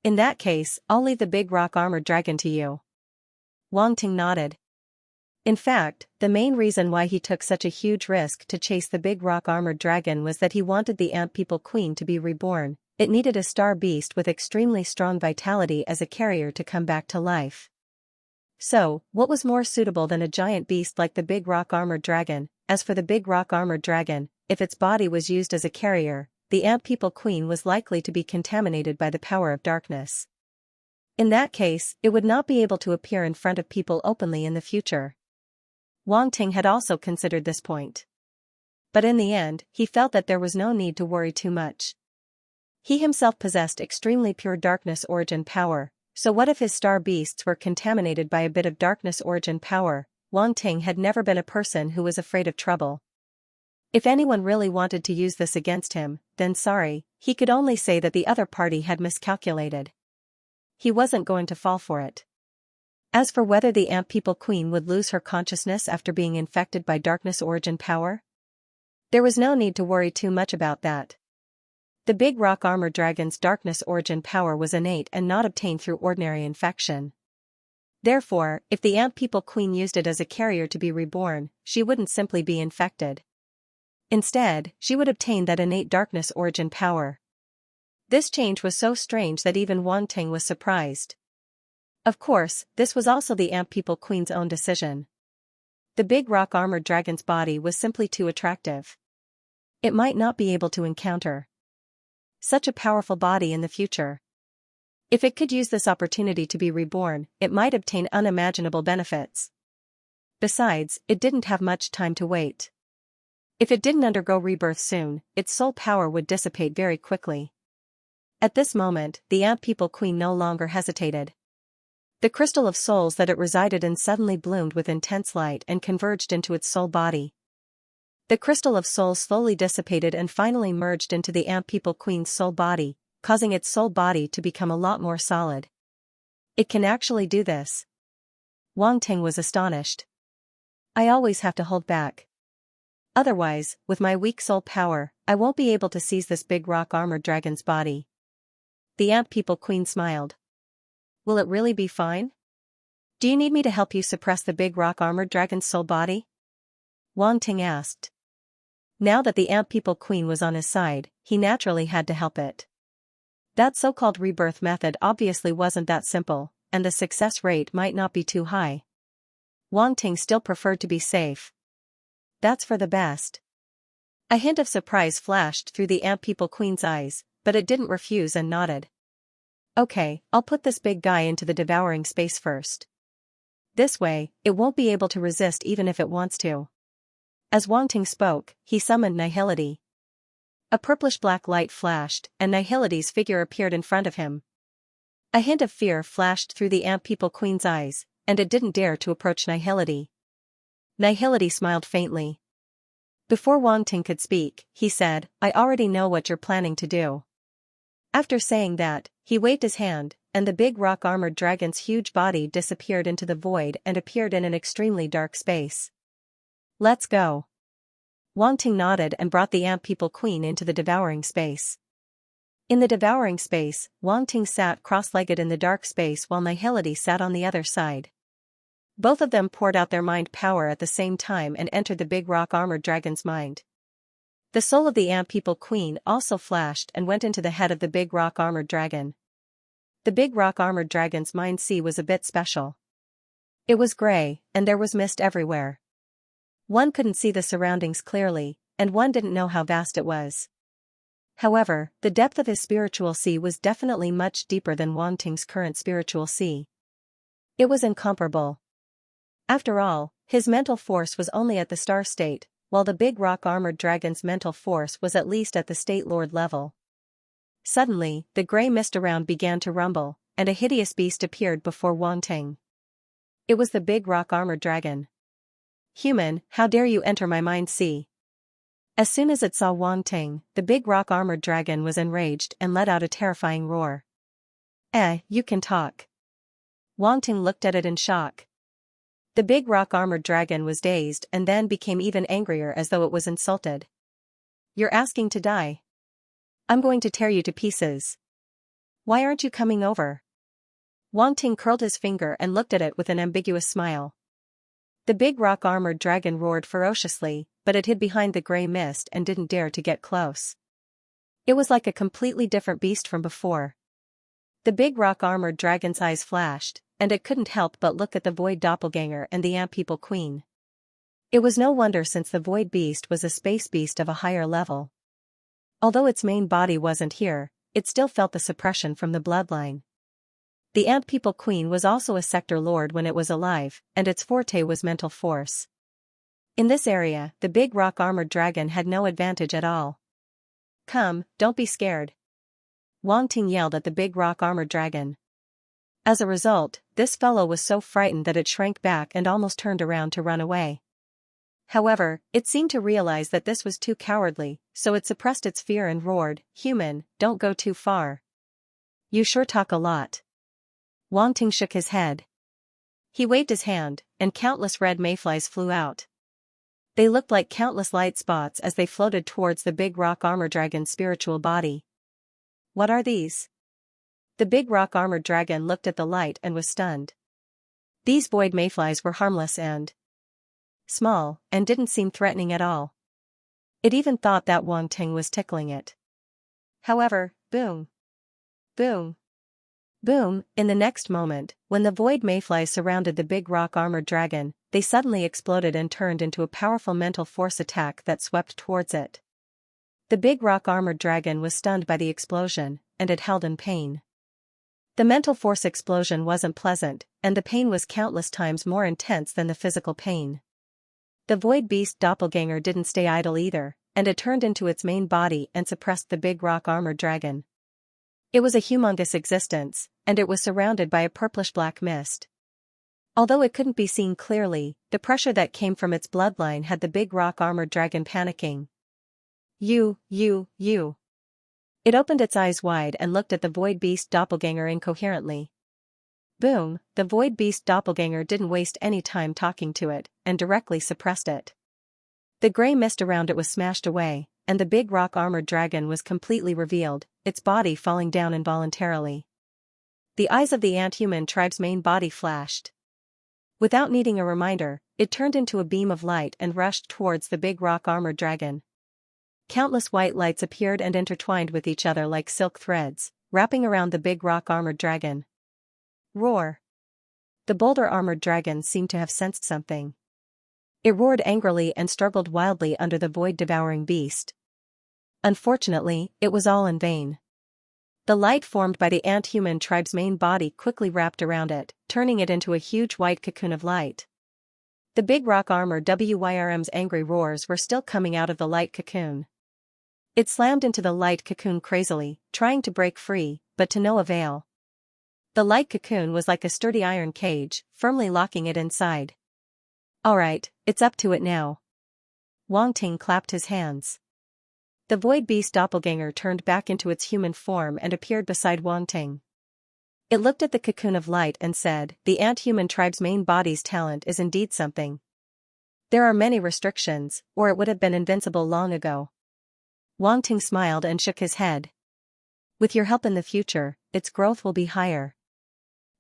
In that case, I'll leave the big rock armored dragon to you. Wang Ting nodded. In fact, the main reason why he took such a huge risk to chase the big rock armored dragon was that he wanted the Ant People Queen to be reborn. It needed a star beast with extremely strong vitality as a carrier to come back to life. So, what was more suitable than a giant beast like the big rock armored dragon? As for the big rock armored dragon, if its body was used as a carrier, the Ant People Queen was likely to be contaminated by the power of darkness. In that case, it would not be able to appear in front of people openly in the future. Wang Ting had also considered this point. But in the end, he felt that there was no need to worry too much. He himself possessed extremely pure darkness origin power, so what if his star beasts were contaminated by a bit of darkness origin power? Wang Ting had never been a person who was afraid of trouble. If anyone really wanted to use this against him, then sorry, he could only say that the other party had miscalculated. He wasn't going to fall for it. As for whether the Ant People Queen would lose her consciousness after being infected by darkness origin power, there was no need to worry too much about that. The big rock armor dragon's darkness origin power was innate and not obtained through ordinary infection. Therefore, if the Ant People Queen used it as a carrier to be reborn, she wouldn't simply be infected. Instead, she would obtain that innate darkness origin power. This change was so strange that even Wang Ting was surprised. Of course, this was also the Ant People Queen's own decision. The big rock armored dragon's body was simply too attractive. It might not be able to encounter such a powerful body in the future. If it could use this opportunity to be reborn, it might obtain unimaginable benefits. Besides, it didn't have much time to wait. If it didn't undergo rebirth soon, its soul power would dissipate very quickly. At this moment, the Ant People Queen no longer hesitated. The crystal of souls that it resided in suddenly bloomed with intense light and converged into its soul body. The crystal of souls slowly dissipated and finally merged into the Ant People Queen's soul body, causing its soul body to become a lot more solid. It can actually do this. Wang Ting was astonished. I always have to hold back. Otherwise, with my weak soul power, I won't be able to seize this big rock armored dragon's body. The Ant People Queen smiled. Will it really be fine? Do you need me to help you suppress the big rock armored dragon's soul body? Wang Ting asked. Now that the Ant People Queen was on his side, he naturally had to help it. That so-called rebirth method obviously wasn't that simple, and the success rate might not be too high. Wang Ting still preferred to be safe. That's for the best. A hint of surprise flashed through the Ant People Queen's eyes, but it didn't refuse and nodded. Okay, I'll put this big guy into the devouring space first. This way, it won't be able to resist even if it wants to. As Wang Ting spoke, he summoned Nihility. A purplish-black light flashed, and Nihility's figure appeared in front of him. A hint of fear flashed through the Ant People Queen's eyes, and it didn't dare to approach Nihility. Nihility smiled faintly. Before Wang Ting could speak, he said, I already know what you're planning to do. After saying that, he waved his hand, and the big rock-armored dragon's huge body disappeared into the void and appeared in an extremely dark space. Let's go. Wang Ting nodded and brought the Ant People Queen into the devouring space. In the devouring space, Wang Ting sat cross-legged in the dark space while Nihility sat on the other side. Both of them poured out their mind power at the same time and entered the big rock-armored dragon's mind. The soul of the Ant People Queen also flashed and went into the head of the big rock-armored dragon. The big rock-armored dragon's mind sea was a bit special. It was gray, and there was mist everywhere. One couldn't see the surroundings clearly, and one didn't know how vast it was. However, the depth of his spiritual sea was definitely much deeper than Wang Ting's current spiritual sea. It was incomparable. After all, his mental force was only at the star state, while the big rock-armored dragon's mental force was at least at the state lord level. Suddenly, the gray mist around began to rumble, and a hideous beast appeared before Wang Ting. It was the big rock-armored dragon. Human, how dare you enter my mind sea? As soon as it saw Wang Ting, the big rock-armored dragon was enraged and let out a terrifying roar. You can talk. Wang Ting looked at it in shock. The big rock-armored dragon was dazed and then became even angrier as though it was insulted. You're asking to die? I'm going to tear you to pieces. Why aren't you coming over? Wang Ting curled his finger and looked at it with an ambiguous smile. The big rock-armored dragon roared ferociously, but it hid behind the gray mist and didn't dare to get close. It was like a completely different beast from before. The big rock-armored dragon's eyes flashed, and it couldn't help but look at the void doppelganger and the ant people queen. It was no wonder, since the void beast was a space beast of a higher level. Although its main body wasn't here, it still felt the suppression from the bloodline. The ant people queen was also a sector lord when it was alive, and its forte was mental force. In this area, the big rock-armored dragon had no advantage at all. "Come, don't be scared," Wang Ting yelled at the big rock-armored dragon. As a result, this fellow was so frightened that it shrank back and almost turned around to run away. However, it seemed to realize that this was too cowardly, so it suppressed its fear and roared, "Human, don't go too far. You sure talk a lot." Wang Ting shook his head. He waved his hand, and countless red mayflies flew out. They looked like countless light spots as they floated towards the big rock-armored dragon's spiritual body. "What are these?" The big rock-armored dragon looked at the light and was stunned. These void mayflies were harmless and small, and didn't seem threatening at all. It even thought that Wang Ting was tickling it. However, boom, boom, boom, in the next moment, when the void mayflies surrounded the big rock-armored dragon, they suddenly exploded and turned into a powerful mental force attack that swept towards it. The big rock-armored dragon was stunned by the explosion, and it held in pain. The mental force explosion wasn't pleasant, and the pain was countless times more intense than the physical pain. The void beast doppelganger didn't stay idle either, and it turned into its main body and suppressed the big rock-armored dragon. It was a humongous existence, and it was surrounded by a purplish-black mist. Although it couldn't be seen clearly, the pressure that came from its bloodline had the big rock-armored dragon panicking. You. It opened its eyes wide and looked at the void beast doppelganger incoherently. Boom, the void beast doppelganger didn't waste any time talking to it, and directly suppressed it. The gray mist around it was smashed away, and the big rock-armored dragon was completely revealed, its body falling down involuntarily. The eyes of the ant-human tribe's main body flashed. Without needing a reminder, it turned into a beam of light and rushed towards the big rock-armored dragon. Countless white lights appeared and intertwined with each other like silk threads, wrapping around the big rock-armored dragon. Roar! The boulder-armored dragon seemed to have sensed something. It roared angrily and struggled wildly under the void-devouring beast. Unfortunately, it was all in vain. The light formed by the ant-human tribe's main body quickly wrapped around it, turning it into a huge white cocoon of light. The big rock-armored WYRM's angry roars were still coming out of the light cocoon. It slammed into the light cocoon crazily, trying to break free, but to no avail. The light cocoon was like a sturdy iron cage, firmly locking it inside. "Alright, it's up to it now." Wang Ting clapped his hands. The void beast doppelganger turned back into its human form and appeared beside Wang Ting. It looked at the cocoon of light and said, "The ant-human tribe's main body's talent is indeed something. There are many restrictions, or it would have been invincible long ago." Wang Ting smiled and shook his head. "With your help in the future, its growth will be higher.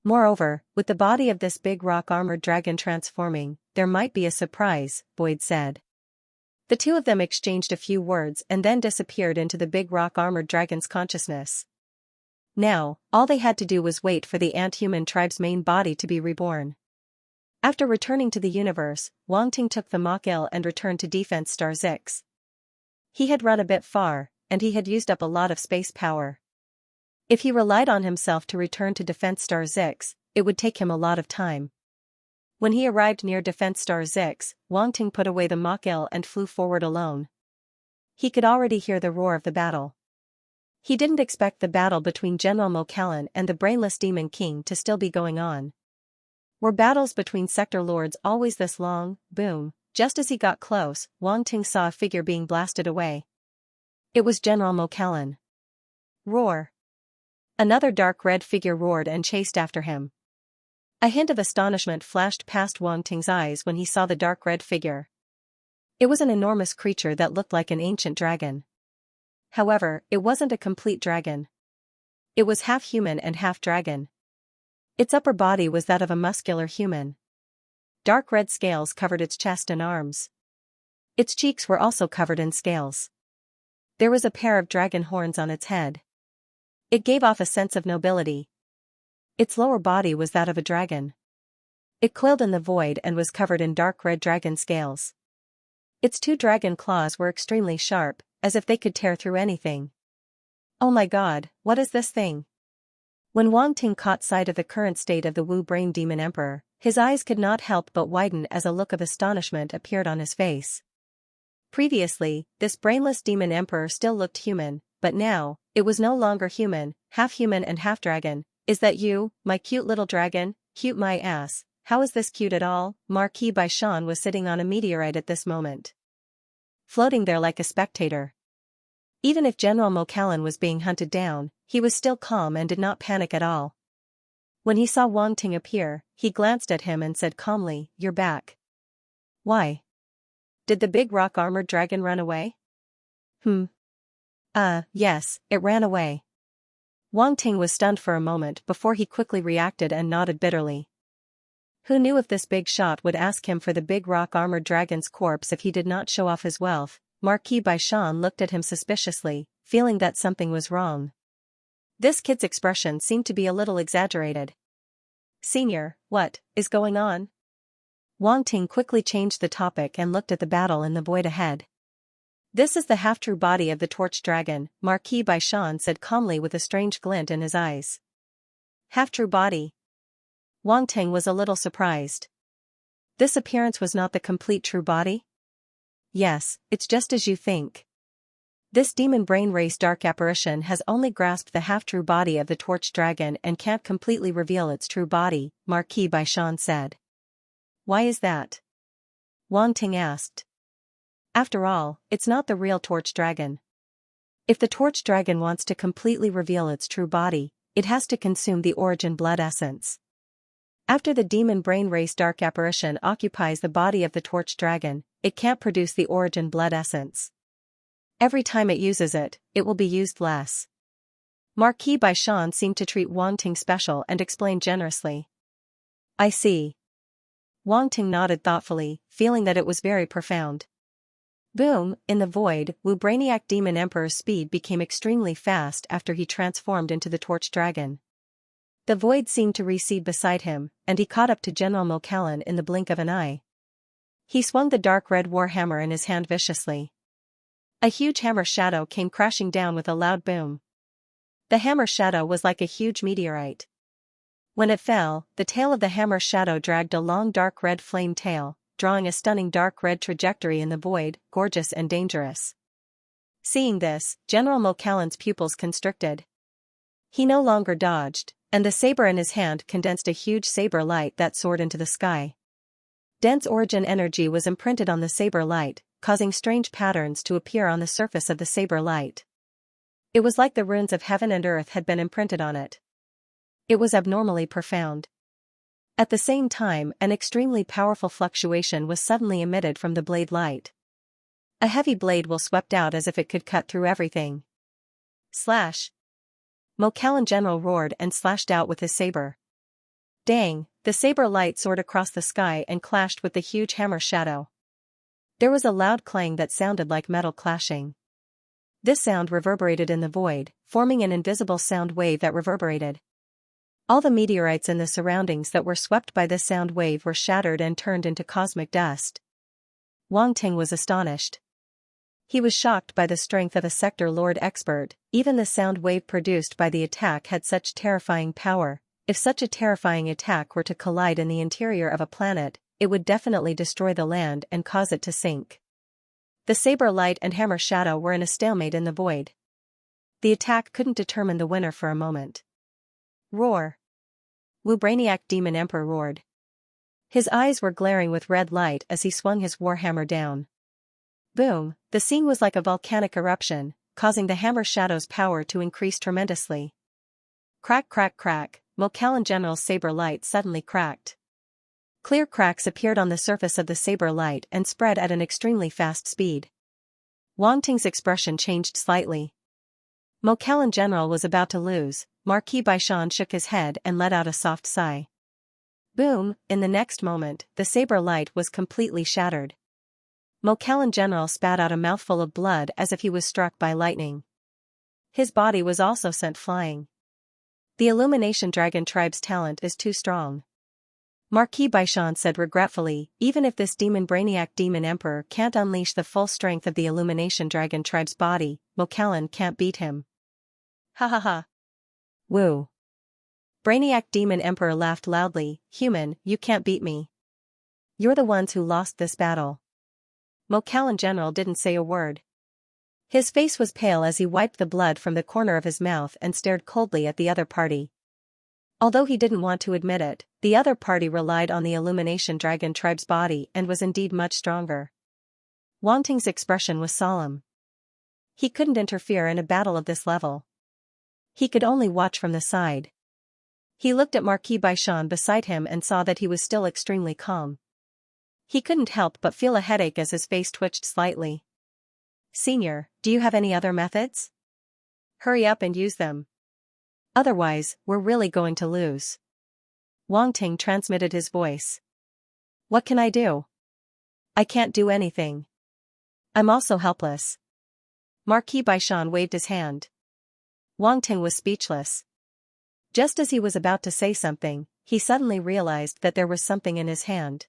Moreover, with the body of this big rock-armored dragon transforming, there might be a surprise," Boyd said. The two of them exchanged a few words and then disappeared into the big rock-armored dragon's consciousness. Now, all they had to do was wait for the ant-human tribe's main body to be reborn. After returning to the universe, Wang Ting took the Mach-Il and returned to Defense Star 6. He had run a bit far, and he had used up a lot of space power. If he relied on himself to return to Defense Star 6, it would take him a lot of time. When he arrived near Defense Star 6, Wang Ting put away the Mach-Il and flew forward alone. He could already hear the roar of the battle. He didn't expect the battle between General Mo Callan and the brainless Demon King to still be going on. Were battles between sector lords always this long? Boom. Just as he got close, Wang Ting saw a figure being blasted away. It was General Mo Callan. Roar! Another dark red figure roared and chased after him. A hint of astonishment flashed past Wang Ting's eyes when he saw the dark red figure. It was an enormous creature that looked like an ancient dragon. However, it wasn't a complete dragon. It was half human and half dragon. Its upper body was that of a muscular human. Dark red scales covered its chest and arms. Its cheeks were also covered in scales. There was a pair of dragon horns on its head. It gave off a sense of nobility. Its lower body was that of a dragon. It coiled in the void and was covered in dark red dragon scales. Its 2 dragon claws were extremely sharp, as if they could tear through anything. Oh my god, what is this thing? When Wang Ting caught sight of the current state of the Wu Brain Demon Emperor, his eyes could not help but widen as a look of astonishment appeared on his face. Previously, this brainless demon emperor still looked human, but now, it was no longer human and half dragon. Is that you, my cute little dragon? Cute my ass. How is this cute at all? Marquis Baishan was sitting on a meteorite at this moment, floating there like a spectator. Even if General Mokallan was being hunted down, he was still calm and did not panic at all. When he saw Wang Ting appear, he glanced at him and said calmly, "You're back. Why? Did the big rock-armored dragon run away?" Yes, it ran away." Wang Ting was stunned for a moment before he quickly reacted and nodded bitterly. Who knew if this big shot would ask him for the big rock-armored dragon's corpse if he did not show off his wealth? Marquis Baishan looked at him suspiciously, feeling that something was wrong. This kid's expression seemed to be a little exaggerated. "Senior, what is going on?" Wang Ting quickly changed the topic and looked at the battle in the void ahead. "This is the half-true body of the torch dragon," Marquis Baishan said calmly with a strange glint in his eyes. "Half-true body?" Wang Ting was a little surprised. This appearance was not the complete true body? Yes, it's just as you think. This demon brain race dark apparition has only grasped the half-true body of the torch dragon and can't completely reveal its true body, Marquis Baishan said. "Why is that?" Wang Ting asked. "After all, it's not the real torch dragon. If the torch dragon wants to completely reveal its true body, it has to consume the origin blood essence. After the demon brain race dark apparition occupies the body of the torch dragon, it can't produce the origin blood essence. Every time it uses it, it will be used less." Marquis Baishan seemed to treat Wang Ting special and explained generously. "I see." Wang Ting nodded thoughtfully, feeling that it was very profound. Boom, in the void, Wu Brainiac Demon Emperor's speed became extremely fast after he transformed into the torch dragon. The void seemed to recede beside him, and he caught up to General Mokallan in the blink of an eye. He swung the dark red warhammer in his hand viciously. A huge hammer shadow came crashing down with a loud boom. The hammer shadow was like a huge meteorite. When it fell, the tail of the hammer shadow dragged a long dark red flame tail, drawing a stunning dark red trajectory in the void, gorgeous and dangerous. Seeing this, General Mokallan's pupils constricted. He no longer dodged, and the saber in his hand condensed a huge saber light that soared into the sky. Dense origin energy was imprinted on the saber light, causing strange patterns to appear on the surface of the saber light. It was like the runes of heaven and earth had been imprinted on it. It was abnormally profound. At the same time, an extremely powerful fluctuation was suddenly emitted from the blade light. A heavy blade will swept out as if it could cut through everything. Slash! Mokallan General roared and slashed out with his saber. Dang, the saber light soared across the sky and clashed with the huge hammer shadow. There was a loud clang that sounded like metal clashing. This sound reverberated in the void, forming an invisible sound wave that reverberated. All the meteorites in the surroundings that were swept by this sound wave were shattered and turned into cosmic dust. Wang Ting was astonished. He was shocked by the strength of a sector lord expert. Even the sound wave produced by the attack had such terrifying power. If such a terrifying attack were to collide in the interior of a planet, it would definitely destroy the land and cause it to sink. The saber light and hammer shadow were in a stalemate in the void. The attack couldn't determine the winner for a moment. Roar! Wu Brainiac Demon Emperor roared. His eyes were glaring with red light as he swung his warhammer down. Boom, the scene was like a volcanic eruption, causing the hammer shadow's power to increase tremendously. Crack crack crack, Mokallan General's saber light suddenly cracked. Clear cracks appeared on the surface of the saber light and spread at an extremely fast speed. Wang Ting's expression changed slightly. Mokallan General was about to lose. Marquis Baishan shook his head and let out a soft sigh. Boom, in the next moment, the saber light was completely shattered. Mokallan General spat out a mouthful of blood as if he was struck by lightning. His body was also sent flying. The Illumination Dragon Tribe's talent is too strong. Marquis Baishan said regretfully, even if this brainiac demon emperor can't unleash the full strength of the Illumination Dragon Tribe's body, Mokallan can't beat him. Ha ha ha. Woo. Brainiac Demon Emperor laughed loudly, human, you can't beat me. You're the ones who lost this battle. Mokallan General didn't say a word. His face was pale as he wiped the blood from the corner of his mouth and stared coldly at the other party. Although he didn't want to admit it, the other party relied on the Illumination Dragon Tribe's body and was indeed much stronger. Wang Ting's expression was solemn. He couldn't interfere in a battle of this level. He could only watch from the side. He looked at Marquis Baishan beside him and saw that he was still extremely calm. He couldn't help but feel a headache as his face twitched slightly. Senior, do you have any other methods? Hurry up and use them. Otherwise, we're really going to lose. Wang Ting transmitted his voice. What can I do? I can't do anything. I'm also helpless. Marquis Baishan waved his hand. Wang Ting was speechless. Just as he was about to say something, he suddenly realized that there was something in his hand.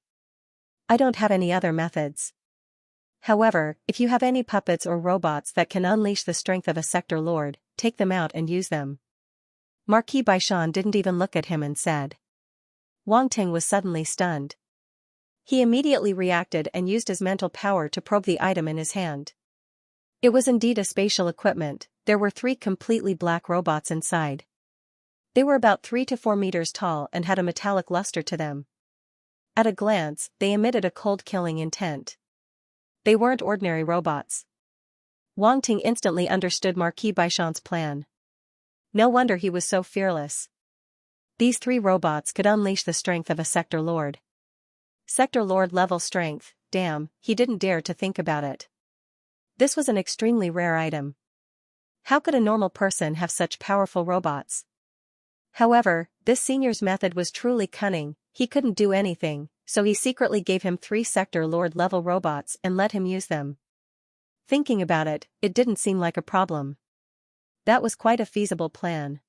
I don't have any other methods. However, if you have any puppets or robots that can unleash the strength of a sector lord, take them out and use them. Marquis Baishan didn't even look at him and said. Wang Ting was suddenly stunned. He immediately reacted and used his mental power to probe the item in his hand. It was indeed a spatial equipment. There were 3 completely black robots inside. They were about 3 to 4 meters tall and had a metallic luster to them. At a glance, they emitted a cold killing intent. They weren't ordinary robots. Wang Ting instantly understood Marquis Baishan's plan. No wonder he was so fearless. These 3 robots could unleash the strength of a sector lord. Sector lord level strength, damn, he didn't dare to think about it. This was an extremely rare item. How could a normal person have such powerful robots? However, this senior's method was truly cunning. He couldn't do anything, so he secretly gave him 3 sector lord level robots and let him use them. Thinking about it, it didn't seem like a problem. That was quite a feasible plan.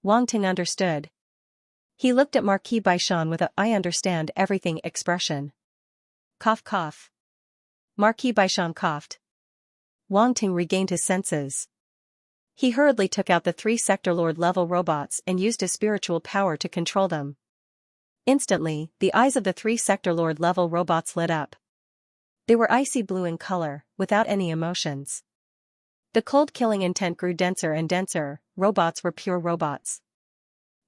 Wang Ting understood. He looked at Marquis Baishan with a "I understand everything" expression. Cough cough. Marquis Baishan coughed. Wang Ting regained his senses. He hurriedly took out the 3 sector lord level robots and used his spiritual power to control them. Instantly, the eyes of the 3 sector lord level robots lit up. They were icy blue in color, without any emotions. The cold killing intent grew denser and denser. Robots were pure robots.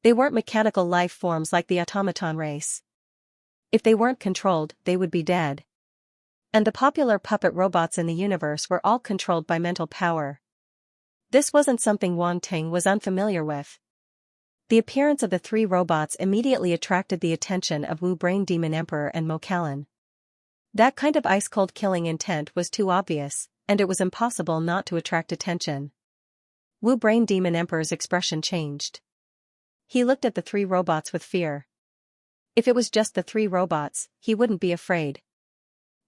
They weren't mechanical life forms like the automaton race. If they weren't controlled, they would be dead. And the popular puppet robots in the universe were all controlled by mental power. This wasn't something Wang Ting was unfamiliar with. The appearance of the 3 robots immediately attracted the attention of Wu Brain Demon Emperor and Mokallan. That kind of ice-cold killing intent was too obvious, and it was impossible not to attract attention. Wu Brain Demon Emperor's expression changed. He looked at the 3 robots with fear. If it was just the 3 robots, he wouldn't be afraid.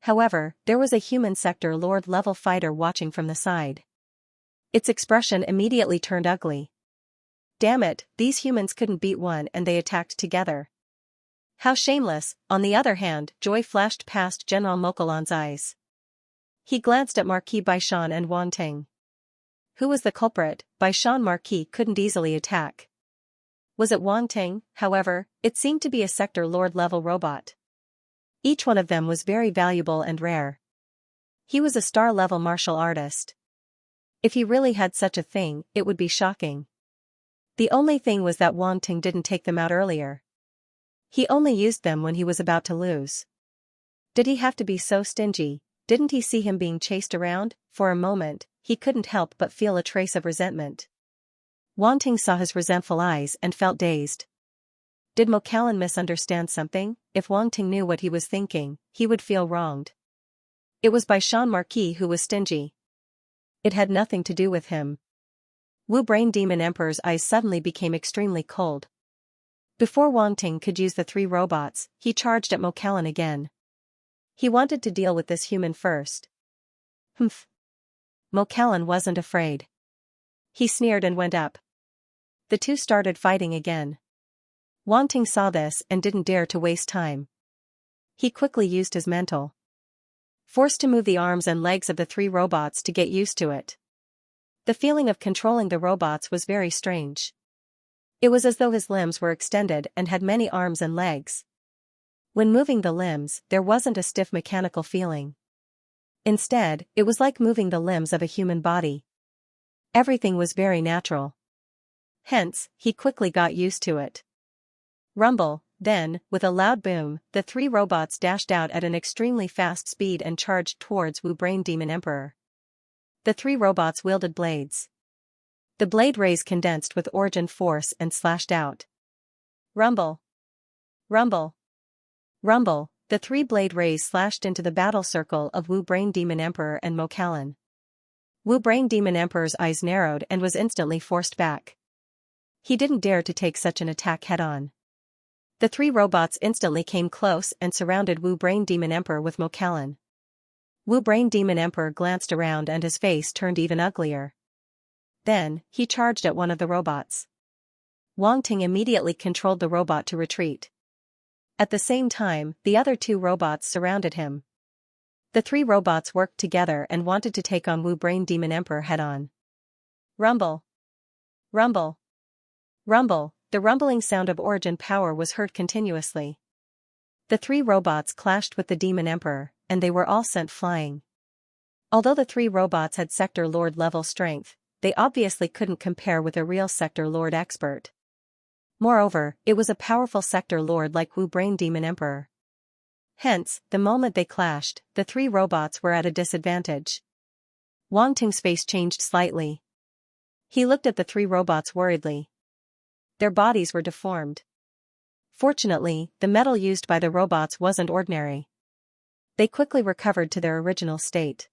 However, there was a human sector lord level fighter watching from the side. Its expression immediately turned ugly. Damn it, these humans couldn't beat one and they attacked together. How shameless. On the other hand, joy flashed past General Mokallan's eyes. He glanced at Marquis Baishan and Wang Ting. Who was the culprit? Baishan Marquis couldn't easily attack. Was it Wang Ting? However, it seemed to be a sector lord level robot. Each one of them was very valuable and rare. He was a star level martial artist. If he really had such a thing, it would be shocking. The only thing was that Wang Ting didn't take them out earlier. He only used them when he was about to lose. Did he have to be so stingy? Didn't he see him being chased around? For a moment, he couldn't help but feel a trace of resentment. Wang Ting saw his resentful eyes and felt dazed. Did Mokallan misunderstand something? If Wang Ting knew what he was thinking, he would feel wronged. It was Baishan Marquis who was stingy. It had nothing to do with him. Wu Brain Demon Emperor's eyes suddenly became extremely cold. Before Wang Ting could use the three robots, he charged at Mo Callan again. He wanted to deal with this human first. Humph. Mo Callan wasn't afraid. He sneered and went up. The two started fighting again. Wang Ting saw this and didn't dare to waste time. He quickly used his mental force to move the arms and legs of the three robots to get used to it. The feeling of controlling the robots was very strange. It was as though his limbs were extended and had many arms and legs. When moving the limbs, there wasn't a stiff mechanical feeling. Instead, it was like moving the limbs of a human body. Everything was very natural. Hence, he quickly got used to it. Rumble, then, with a loud boom, the three robots dashed out at an extremely fast speed and charged towards Wu Brain Demon Emperor. The three robots wielded blades. The blade rays condensed with origin force and slashed out. Rumble. Rumble. Rumble, the three blade rays slashed into the battle circle of Wu Brain Demon Emperor and Mo Callan. Wu Brain Demon Emperor's eyes narrowed and was instantly forced back. He didn't dare to take such an attack head-on. The three robots instantly came close and surrounded Wu Brain Demon Emperor with Mo Callan. Wu Brain Demon Emperor glanced around and his face turned even uglier. Then, he charged at one of the robots. Wang Ting immediately controlled the robot to retreat. At the same time, the other two robots surrounded him. The three robots worked together and wanted to take on Wu Brain Demon Emperor head-on. Rumble. Rumble. Rumble, the rumbling sound of origin power was heard continuously. The three robots clashed with the Demon Emperor, and they were all sent flying. Although the three robots had Sector Lord level strength, they obviously couldn't compare with a real Sector Lord expert. Moreover, it was a powerful Sector Lord like Wu Brain Demon Emperor. Hence, the moment they clashed, the three robots were at a disadvantage. Wang Ting's face changed slightly. He looked at the three robots worriedly. Their bodies were deformed. Fortunately, the metal used by the robots wasn't ordinary. They quickly recovered to their original state.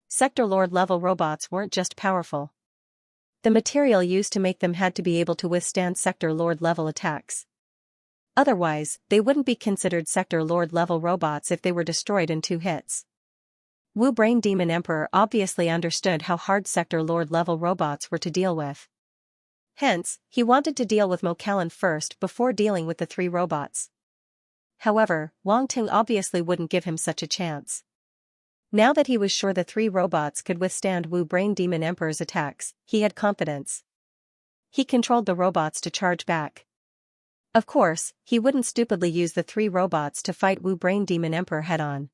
Sector Lord level robots weren't just powerful. The material used to make them had to be able to withstand Sector Lord level attacks. Otherwise, they wouldn't be considered Sector Lord level robots if they were destroyed in 2 hits. Wu Brain Demon Emperor obviously understood how hard Sector Lord level robots were to deal with. Hence, he wanted to deal with Mo Callan first before dealing with the three robots. However, Wang Ting obviously wouldn't give him such a chance. Now that he was sure the three robots could withstand Wu Brain Demon Emperor's attacks, he had confidence. He controlled the robots to charge back. Of course, he wouldn't stupidly use the three robots to fight Wu Brain Demon Emperor head-on.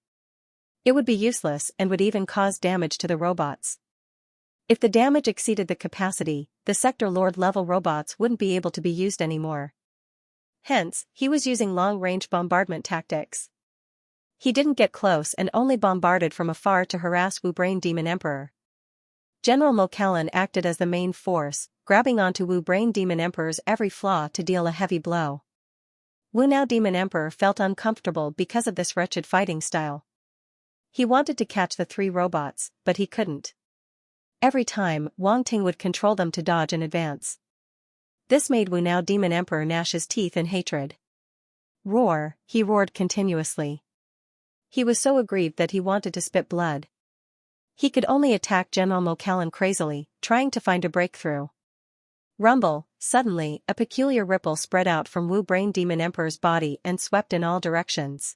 It would be useless and would even cause damage to the robots. If the damage exceeded the capacity, the Sector Lord level robots wouldn't be able to be used anymore. Hence, he was using long-range bombardment tactics. He didn't get close and only bombarded from afar to harass Wu Brain Demon Emperor. General Mo Callan acted as the main force, grabbing onto Wu Brain Demon Emperor's every flaw to deal a heavy blow. Wu Now Demon Emperor felt uncomfortable because of this wretched fighting style. He wanted to catch the three robots, but he couldn't. Every time, Wang Ting would control them to dodge in advance. This made Wu Now Demon Emperor gnash his teeth in hatred. Roar, he roared continuously. He was so aggrieved that he wanted to spit blood. He could only attack General Mo Callan crazily, trying to find a breakthrough. Rumble, suddenly, a peculiar ripple spread out from Wu Brain Demon Emperor's body and swept in all directions.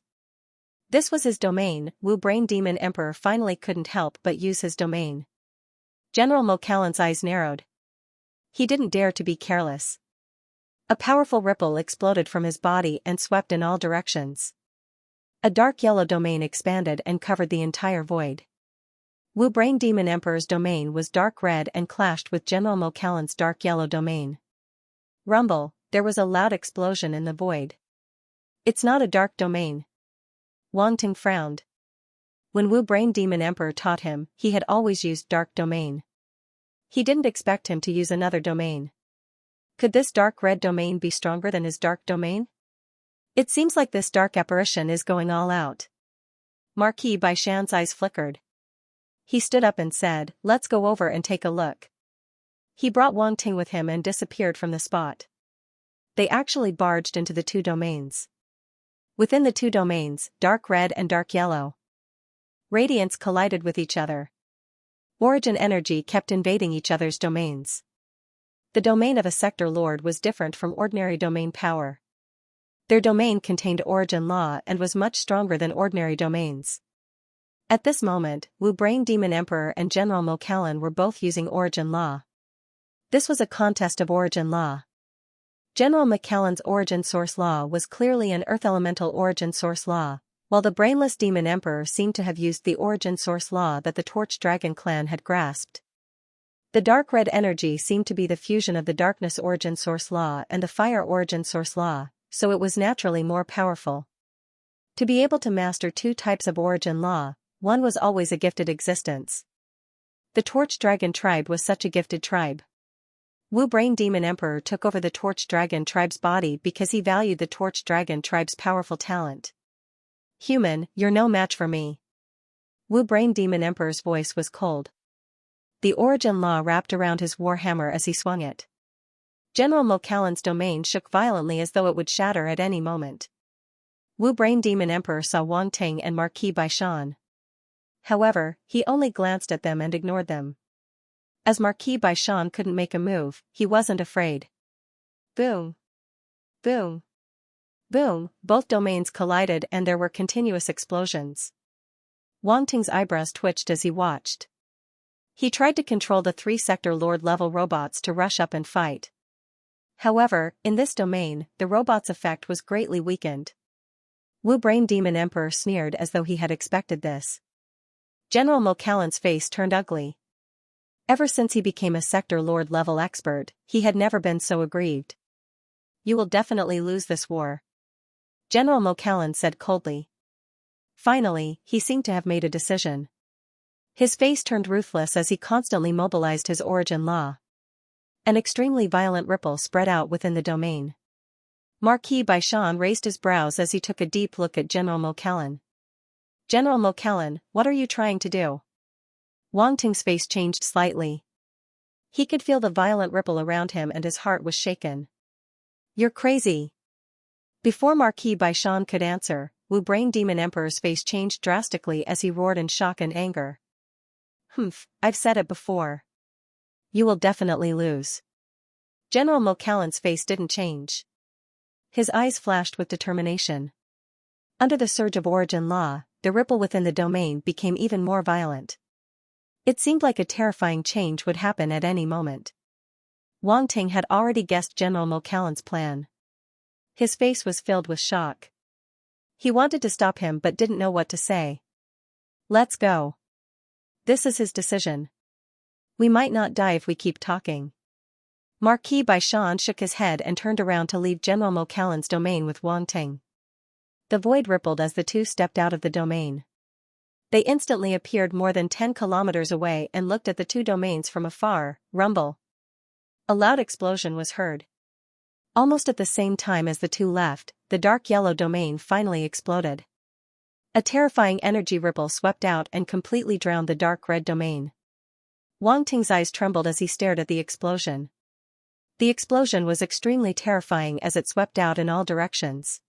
This was his domain. Wu Brain Demon Emperor finally couldn't help but use his domain. General Mo Callan's eyes narrowed. He didn't dare to be careless. A powerful ripple exploded from his body and swept in all directions. A dark yellow domain expanded and covered the entire void. Wu Brain Demon Emperor's domain was dark red and clashed with General Mo Callan's dark yellow domain. Rumble, there was a loud explosion in the void. It's not a dark domain. Wang Ting frowned. When Wu Brain Demon Emperor taught him, he had always used dark domain. He didn't expect him to use another domain. Could this dark red domain be stronger than his dark domain? It seems like this dark apparition is going all out. Marquis Bai Shan's eyes flickered. He stood up and said, "Let's go over and take a look." He brought Wang Ting with him and disappeared from the spot. They actually barged into the two domains. Within the two domains, dark red and dark yellow radiance collided with each other. Origin energy kept invading each other's domains. The domain of a sector lord was different from ordinary domain power. Their domain contained origin law and was much stronger than ordinary domains. At this moment, Wu Brain Demon Emperor and General Mo Callan were both using origin law. This was a contest of origin law. General McCallan's origin source law was clearly an earth elemental origin source law, while the brainless demon emperor seemed to have used the origin source law that the Torch Dragon clan had grasped. The dark red energy seemed to be the fusion of the darkness origin source law and the fire origin source law, so it was naturally more powerful. To be able to master two types of origin law, one was always a gifted existence. The Torch Dragon tribe was such a gifted tribe. Wu Brain Demon Emperor took over the Torch Dragon tribe's body because he valued the Torch Dragon tribe's powerful talent. Human, you're no match for me. Wu Brain Demon Emperor's voice was cold. The origin law wrapped around his warhammer as he swung it. General Mo Callan's domain shook violently as though it would shatter at any moment. Wu Brain Demon Emperor saw Wang Ting and Marquis Baishan. However, he only glanced at them and ignored them. As Marquis Baishan couldn't make a move, he wasn't afraid. Boom. Boom. Boom, both domains collided and there were continuous explosions. Wang Ting's eyebrows twitched as he watched. He tried to control the three sector lord level robots to rush up and fight. However, in this domain, the robot's effect was greatly weakened. Wu Brain Demon Emperor sneered as though he had expected this. General Mo Callan's face turned ugly. Ever since he became a sector lord level expert, he had never been so aggrieved. You will definitely lose this war, General Mo Callan said coldly. Finally, he seemed to have made a decision. His face turned ruthless as he constantly mobilized his origin law. An extremely violent ripple spread out within the domain. Marquis Baishan raised his brows as he took a deep look at General Mo Callan. General Mo Callan, what are you trying to do? Wang Ting's face changed slightly. He could feel the violent ripple around him and his heart was shaken. You're crazy. Before Marquis Baishan could answer, Wu Brain Demon Emperor's face changed drastically as he roared in shock and anger. Humph, I've said it before. You will definitely lose. General Mo Callan's face didn't change. His eyes flashed with determination. Under the surge of origin law, the ripple within the domain became even more violent. It seemed like a terrifying change would happen at any moment. Wang Ting had already guessed General Mo Callan's plan. His face was filled with shock. He wanted to stop him but didn't know what to say. Let's go. This is his decision. We might not die if we keep talking. Marquis Baishan shook his head and turned around to leave General Mo Callan's domain with Wang Ting. The void rippled as the two stepped out of the domain. They instantly appeared more than 10 kilometers away and looked at the two domains from afar. Rumble. A loud explosion was heard. Almost at the same time as the two left, the dark yellow domain finally exploded. A terrifying energy ripple swept out and completely drowned the dark red domain. Wang Ting's eyes trembled as he stared at the explosion. The explosion was extremely terrifying as it swept out in all directions.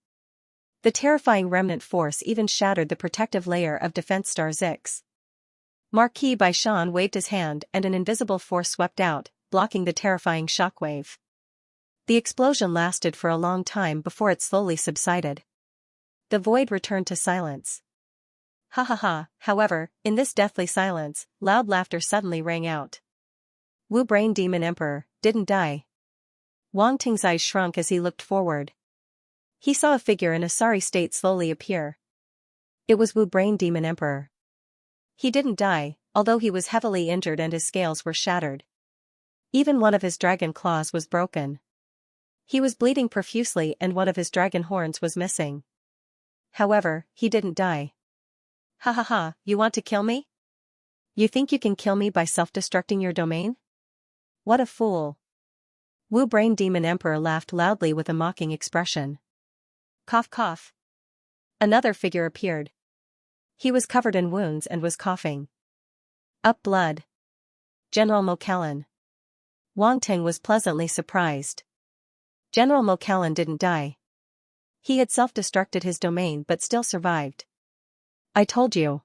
The terrifying remnant force even shattered the protective layer of Defense Star Zix. Marquis Baishan waved his hand and an invisible force swept out, blocking the terrifying shockwave. The explosion lasted for a long time before it slowly subsided. The void returned to silence. Ha ha ha, however, in this deathly silence, loud laughter suddenly rang out. Wu Brain Demon Emperor didn't die. Wang Ting's eyes shrunk as he looked forward. He saw a figure in a sorry state slowly appear. It was Wu Brain Demon Emperor. He didn't die, although he was heavily injured and his scales were shattered. Even one of his dragon claws was broken. He was bleeding profusely and one of his dragon horns was missing. However, he didn't die. Ha ha ha, you want to kill me? You think you can kill me by self-destructing your domain? What a fool. Wu Brain Demon Emperor laughed loudly with a mocking expression. Cough cough. Another figure appeared. He was covered in wounds and was coughing up blood. General Mo Callan. Wang Ting was pleasantly surprised. General Mokallan didn't die. He had self-destructed his domain but still survived. I told you.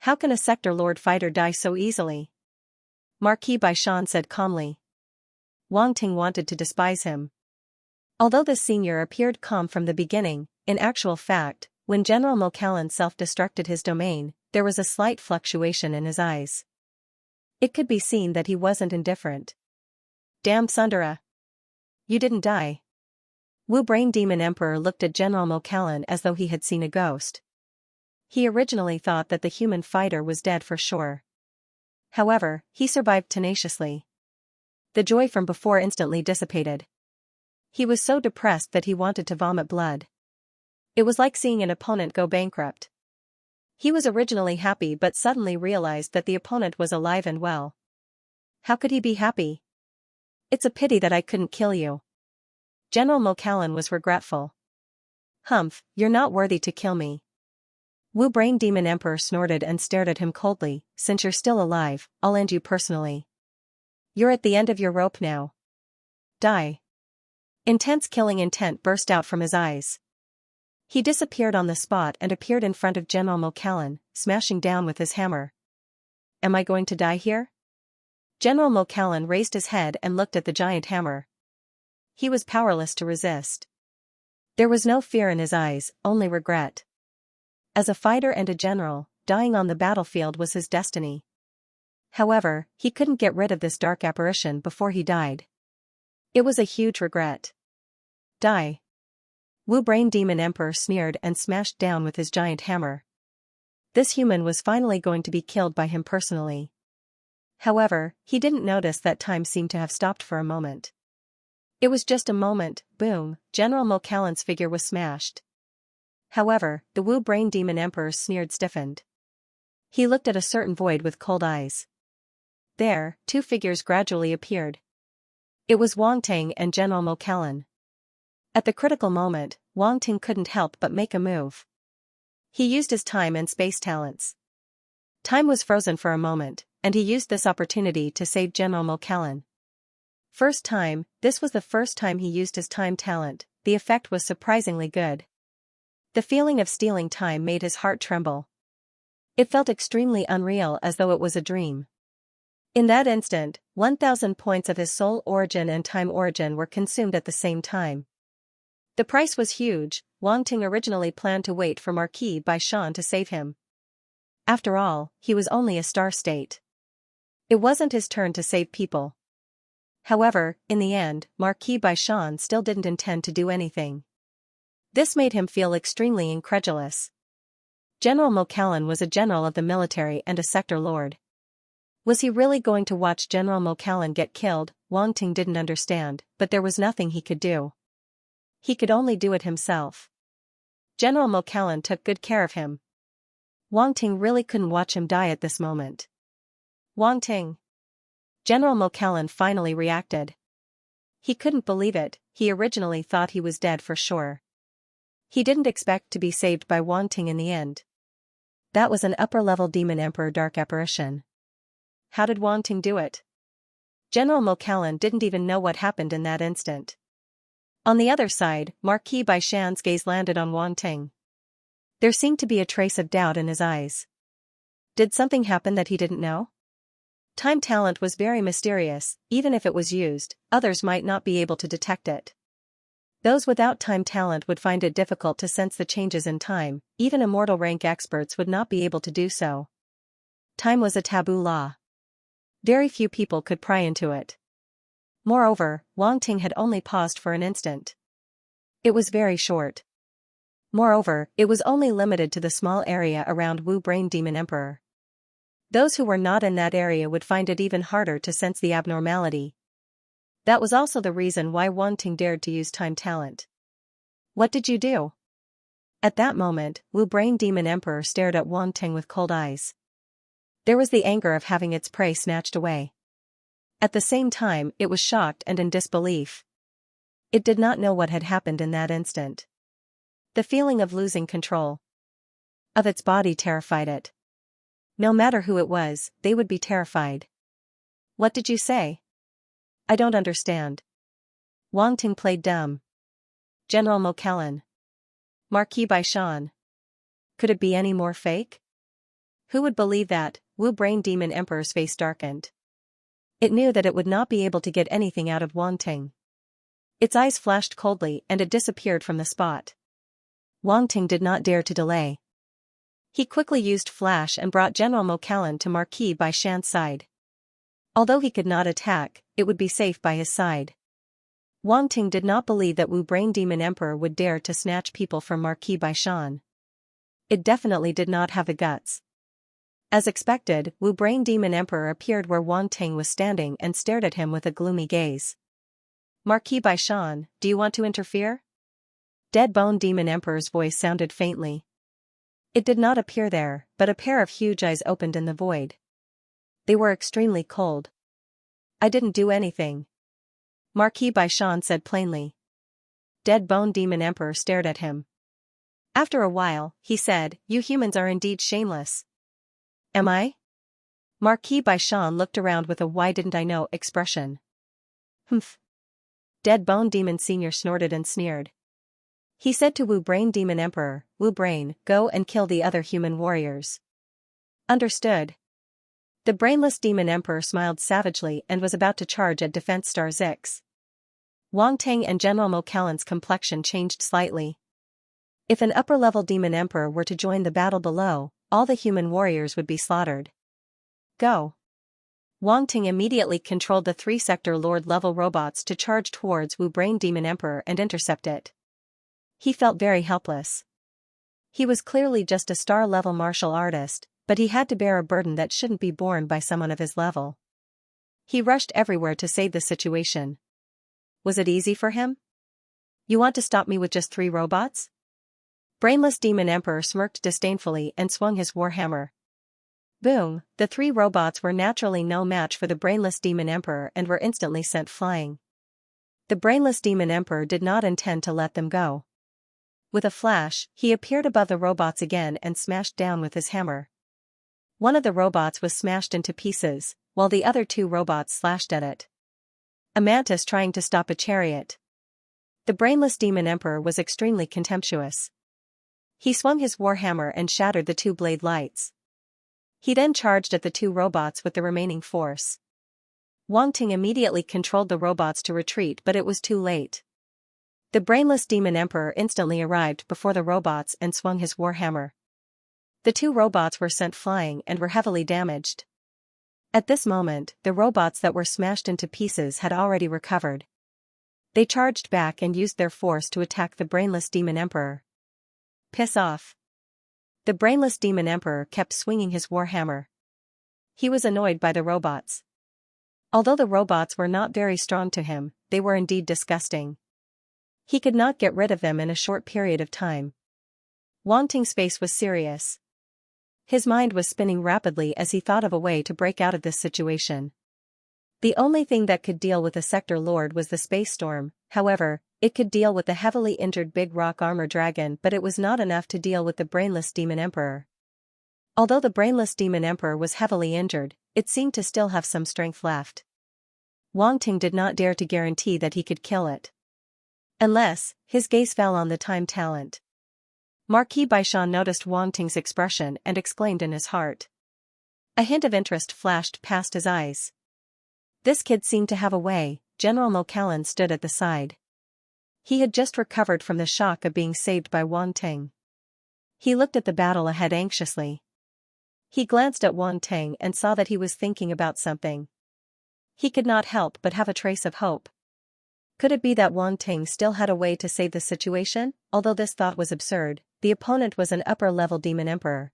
How can a sector lord fighter die so easily? Marquis Baishan said calmly. Wang Ting wanted to despise him. Although the senior appeared calm from the beginning, in actual fact, when General Mokallan self-destructed his domain, there was a slight fluctuation in his eyes. It could be seen that he wasn't indifferent. Damn Sundara. You didn't die. Wu Brain Demon Emperor looked at General Mokallan as though he had seen a ghost. He originally thought that the human fighter was dead for sure. However, he survived tenaciously. The joy from before instantly dissipated. He was so depressed that he wanted to vomit blood. It was like seeing an opponent go bankrupt. He was originally happy but suddenly realized that the opponent was alive and well. How could he be happy? It's a pity that I couldn't kill you. General Mokallan was regretful. Humph, you're not worthy to kill me. Wu Brain Demon Emperor snorted and stared at him coldly. Since you're still alive, I'll end you personally. You're at the end of your rope now. Die. Intense killing intent burst out from his eyes. He disappeared on the spot and appeared in front of General Mokallan, smashing down with his hammer. Am I going to die here? General Mokallan raised his head and looked at the giant hammer. He was powerless to resist. There was no fear in his eyes, only regret. As a fighter and a general, dying on the battlefield was his destiny. However, he couldn't get rid of this dark apparition before he died. It was a huge regret. Die. Wu Brain Demon Emperor sneered and smashed down with his giant hammer. This human was finally going to be killed by him personally. However, he didn't notice that time seemed to have stopped for a moment. It was just a moment, boom, General Mokallan's figure was smashed. However, the Wu Brain Demon Emperor's sneer stiffened. He looked at a certain void with cold eyes. There, two figures gradually appeared. It was Wang Ting and General Mokallan. At the critical moment, Wang Ting couldn't help but make a move. He used his time and space talents. Time was frozen for a moment, and he used this opportunity to save General Mokallan. This was the first time he used his time talent. The effect was surprisingly good. The feeling of stealing time made his heart tremble. It felt extremely unreal, as though it was a dream. In that instant, 1,000 points of his soul origin and time origin were consumed at the same time. The price was huge. Wang Ting originally planned to wait for Marquis Baishan to save him. After all, he was only a star state. It wasn't his turn to save people. However, in the end, Marquis Baishan still didn't intend to do anything. This made him feel extremely incredulous. General Mokallan was a general of the military and a sector lord. Was he really going to watch General Mokallan get killed? Wang Ting didn't understand, but there was nothing he could do. He could only do it himself. General Mokallan took good care of him. Wang Ting really couldn't watch him die at this moment. Wang Ting. General Mokallan finally reacted. He couldn't believe it. He originally thought he was dead for sure. He didn't expect to be saved by Wang Ting in the end. That was an upper-level Demon Emperor dark apparition. How did Wang Ting do it? General Mokallan didn't even know what happened in that instant. On the other side, Marquis Baishan's gaze landed on Wang Ting. There seemed to be a trace of doubt in his eyes. Did something happen that he didn't know? Time talent was very mysterious. Even if it was used, others might not be able to detect it. Those without time talent would find it difficult to sense the changes in time. Even immortal rank experts would not be able to do so. Time was a taboo law. Very few people could pry into it. Moreover, Wang Ting had only paused for an instant. It was very short. Moreover, it was only limited to the small area around Wu Brain Demon Emperor. Those who were not in that area would find it even harder to sense the abnormality. That was also the reason why Wang Ting dared to use time talent. What did you do? At that moment, Wu Brain Demon Emperor stared at Wang Ting with cold eyes. There was the anger of having its prey snatched away. At the same time, it was shocked and in disbelief. It did not know what had happened in that instant. The feeling of losing control of its body terrified it. No matter who it was, they would be terrified. What did you say? I don't understand. Wang Ting played dumb. General Mokellan. Marquis Baishan. Could it be any more fake? Who would believe that? Wu Brain Demon Emperor's face darkened. It knew that it would not be able to get anything out of Wang Ting. Its eyes flashed coldly and it disappeared from the spot. Wang Ting did not dare to delay. He quickly used Flash and brought General Mokellan to Marquis Baishan's side. Although he could not attack, it would be safe by his side. Wang Ting did not believe that Wu Brain Demon Emperor would dare to snatch people from Marquis Baishan. It definitely did not have the guts. As expected, Wu Brain Demon Emperor appeared where Wang Ting was standing and stared at him with a gloomy gaze. Marquis Baishan, do you want to interfere? Dead Bone Demon Emperor's voice sounded faintly. It did not appear there, but a pair of huge eyes opened in the void. They were extremely cold. I didn't do anything. Marquis Baishan said plainly. Dead Bone Demon Emperor stared at him. After a while, he said, you humans are indeed shameless. Am I? Marquis Baishan looked around with a why didn't I know expression. Humph. Dead Bone Demon Senior snorted and sneered. He said to Wu Brain Demon Emperor, Wu Brain, go and kill the other human warriors. Understood. The brainless Demon Emperor smiled savagely and was about to charge at Defense Star Zix. Wang Ting and General Mokellan's complexion changed slightly. If an upper-level Demon Emperor were to join the battle below, all the human warriors would be slaughtered. Go. Wang Ting immediately controlled the 3-sector Lord-level robots to charge towards Wu Brain Demon Emperor and intercept it. He felt very helpless. He was clearly just a star-level martial artist, but he had to bear a burden that shouldn't be borne by someone of his level. He rushed everywhere to save the situation. Was it easy for him? You want to stop me with just 3 robots? Brainless Demon Emperor smirked disdainfully and swung his warhammer. Boom, the 3 robots were naturally no match for the Brainless Demon Emperor and were instantly sent flying. The Brainless Demon Emperor did not intend to let them go. With a flash, he appeared above the robots again and smashed down with his hammer. One of the robots was smashed into pieces, while the other 2 robots slashed at it. A mantis trying to stop a chariot. The Brainless Demon Emperor was extremely contemptuous. He swung his warhammer and shattered the 2 blade lights. He then charged at the 2 robots with the remaining force. Wang Ting immediately controlled the robots to retreat, but it was too late. The Brainless Demon Emperor instantly arrived before the robots and swung his warhammer. The 2 robots were sent flying and were heavily damaged. At this moment, the robots that were smashed into pieces had already recovered. They charged back and used their force to attack the Brainless Demon Emperor. Piss off. The Brainless Demon Emperor kept swinging his warhammer. He was annoyed by the robots. Although the robots were not very strong to him, they were indeed disgusting. He could not get rid of them in a short period of time. Wang Ting's face was serious. His mind was spinning rapidly as he thought of a way to break out of this situation. The only thing that could deal with the Sector Lord was the Space Storm. However, it could deal with the heavily injured Big Rock Armor Dragon, but it was not enough to deal with the Brainless Demon Emperor. Although the Brainless Demon Emperor was heavily injured, it seemed to still have some strength left. Wang Ting did not dare to guarantee that he could kill it. Unless, his gaze fell on the time talent. Marquis Baishan noticed Wang Ting's expression and exclaimed in his heart. A hint of interest flashed past his eyes. This kid seemed to have a way. General Mokellan stood at the side. He had just recovered from the shock of being saved by Wang Ting. He looked at the battle ahead anxiously. He glanced at Wang Ting and saw that he was thinking about something. He could not help but have a trace of hope. Could it be that Wang Ting still had a way to save the situation? Although this thought was absurd, the opponent was an upper-level Demon Emperor.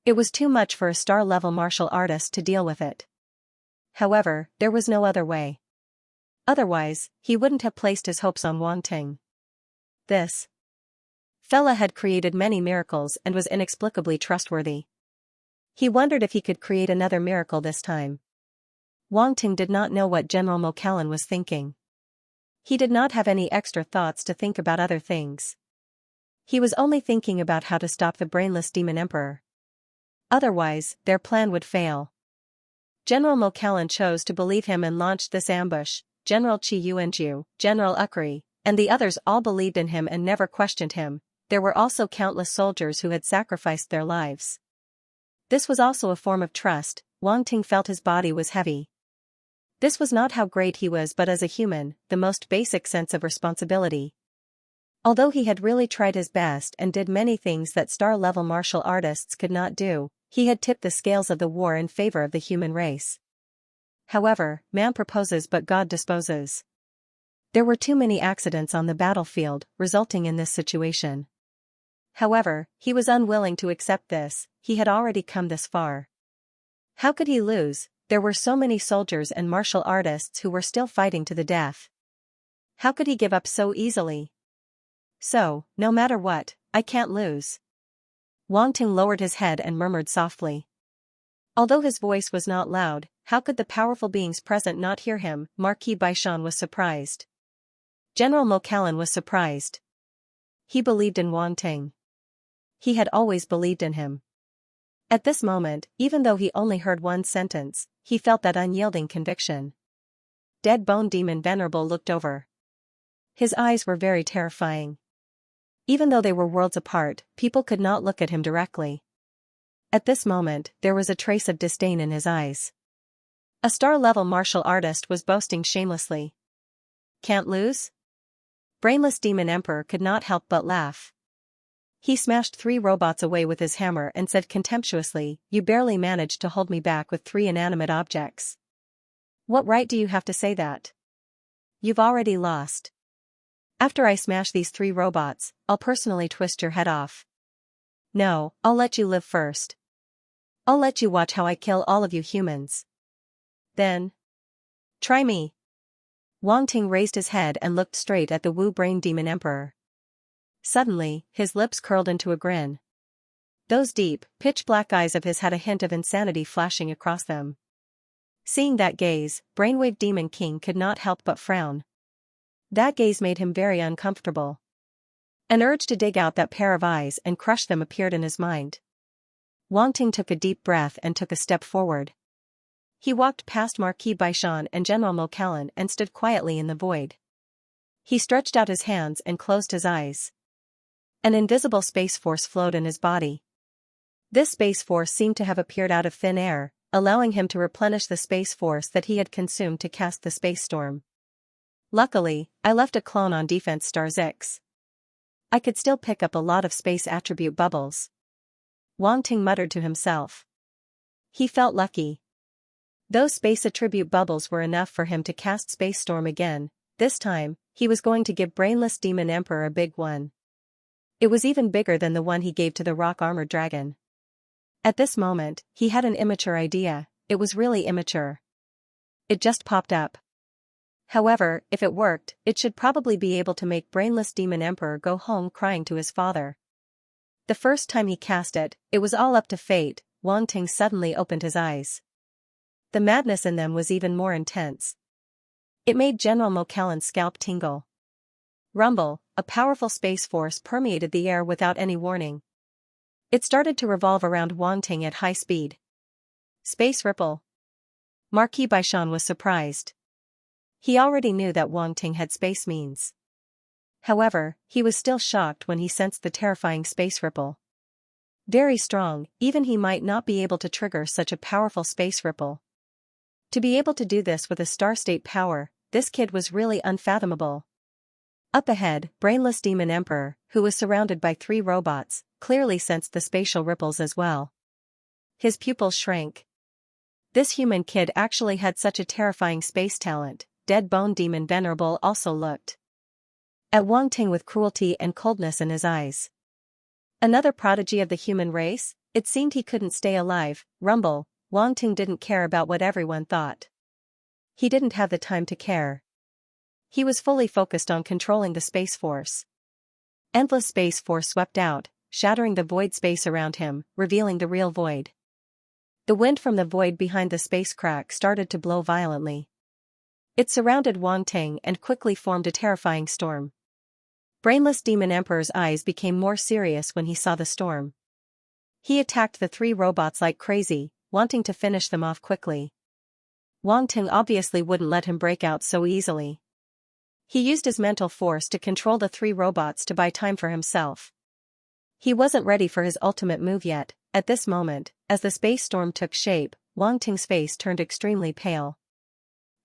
It was too much for a star-level martial artist to deal with it. However, there was no other way. Otherwise, he wouldn't have placed his hopes on Wang Ting. This fella had created many miracles and was inexplicably trustworthy. He wondered if he could create another miracle this time. Wang Ting did not know what General Mokellan was thinking. He did not have any extra thoughts to think about other things. He was only thinking about how to stop the Brainless Demon Emperor. Otherwise, their plan would fail. General Mokellan chose to believe him and launched this ambush. General Qi Yuanju, General Ukri, and the others all believed in him and never questioned him. There were also countless soldiers who had sacrificed their lives. This was also a form of trust. Wang Ting felt his body was heavy. This was not how great he was, but as a human, the most basic sense of responsibility. Although he had really tried his best and did many things that star-level martial artists could not do, he had tipped the scales of the war in favor of the human race. However, man proposes but God disposes. There were too many accidents on the battlefield, resulting in this situation. However, he was unwilling to accept this. He had already come this far. How could he lose? There were so many soldiers and martial artists who were still fighting to the death. How could he give up so easily? So, no matter what, I can't lose. Wang Ting lowered his head and murmured softly. Although his voice was not loud, how could the powerful beings present not hear him? Marquis Baishan was surprised. General Mo Calan was surprised. He believed in Wang Ting. He had always believed in him. At this moment, even though he only heard one sentence, he felt that unyielding conviction. Dead Bone Demon Venerable looked over. His eyes were very terrifying. Even though they were worlds apart, people could not look at him directly. At this moment, there was a trace of disdain in his eyes. A star-level martial artist was boasting shamelessly. Can't lose? Brainless Demon Emperor could not help but laugh. He smashed 3 robots away with his hammer and said contemptuously, "You barely managed to hold me back with 3 inanimate objects. What right do you have to say that? You've already lost. After I smash these 3 robots, I'll personally twist your head off. No, I'll let you live first. I'll let you watch how I kill all of you humans. Then, try me." Wang Ting raised his head and looked straight at the Wu Brain Demon Emperor. Suddenly, his lips curled into a grin. Those deep, pitch-black eyes of his had a hint of insanity flashing across them. Seeing that gaze, Brainwave Demon King could not help but frown. That gaze made him very uncomfortable. An urge to dig out that pair of eyes and crush them appeared in his mind. Wang Ting took a deep breath and took a step forward. He walked past Marquis Baishan and General Mo Calan and stood quietly in the void. He stretched out his hands and closed his eyes. An invisible space force flowed in his body. This space force seemed to have appeared out of thin air, allowing him to replenish the space force that he had consumed to cast the space storm. Luckily, I left a clone on defense star 6. I could still pick up a lot of space attribute bubbles. Wang Ting muttered to himself. He felt lucky. Those space attribute bubbles were enough for him to cast Space Storm again. This time, he was going to give Brainless Demon Emperor a big one. It was even bigger than the one he gave to the rock armored dragon. At this moment, he had an immature idea. It was really immature. It just popped up. However, if it worked, it should probably be able to make Brainless Demon Emperor go home crying to his father. The first time he cast it, it was all up to fate. Wang Ting suddenly opened his eyes. The madness in them was even more intense. It made General Mo Calan's scalp tingle. Rumble, a powerful space force permeated the air without any warning. It started to revolve around Wang Ting at high speed. Space Ripple. Marquis Baishan was surprised. He already knew that Wang Ting had space means. However, he was still shocked when he sensed the terrifying Space Ripple. Very strong, even he might not be able to trigger such a powerful Space Ripple. To be able to do this with a star-state power, this kid was really unfathomable. Up ahead, Brainless Demon Emperor, who was surrounded by 3 robots, clearly sensed the spatial ripples as well. His pupils shrank. This human kid actually had such a terrifying space talent. Dead Bone Demon Venerable also looked at Wang Ting with cruelty and coldness in his eyes. Another prodigy of the human race? It seemed he couldn't stay alive. Rumble. Wang Ting didn't care about what everyone thought. He didn't have the time to care. He was fully focused on controlling the Space Force. Endless Space Force swept out, shattering the void space around him, revealing the real void. The wind from the void behind the space crack started to blow violently. It surrounded Wang Ting and quickly formed a terrifying storm. Brainless Demon Emperor's eyes became more serious when he saw the storm. He attacked the 3 robots like crazy, wanting to finish them off quickly. Wang Ting obviously wouldn't let him break out so easily. He used his mental force to control the 3 robots to buy time for himself. He wasn't ready for his ultimate move yet. At this moment, as the space storm took shape, Wang Ting's face turned extremely pale.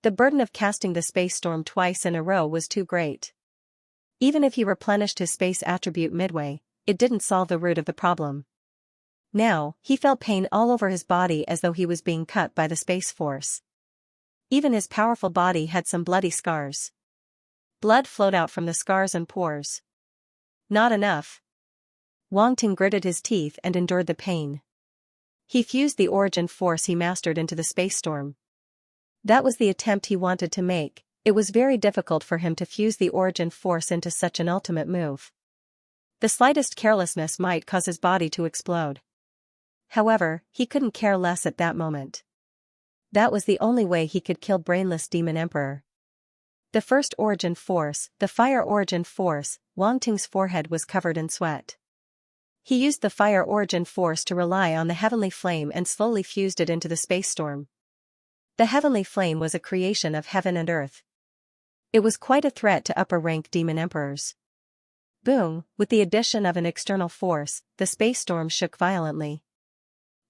The burden of casting the space storm twice in a row was too great. Even if he replenished his space attribute midway, it didn't solve the root of the problem. Now, he felt pain all over his body as though he was being cut by the space force. Even his powerful body had some bloody scars. Blood flowed out from the scars and pores. Not enough. Wang Ting gritted his teeth and endured the pain. He fused the origin force he mastered into the space storm. That was the attempt he wanted to make. It was very difficult for him to fuse the origin force into such an ultimate move. The slightest carelessness might cause his body to explode. However, he couldn't care less at that moment. That was the only way he could kill Brainless Demon Emperor. The first origin force, the fire origin force, Wang Ting's forehead was covered in sweat. He used the fire origin force to rely on the heavenly flame and slowly fused it into the space storm. The heavenly flame was a creation of heaven and earth. It was quite a threat to upper-rank demon emperors. Boom, with the addition of an external force, the space storm shook violently.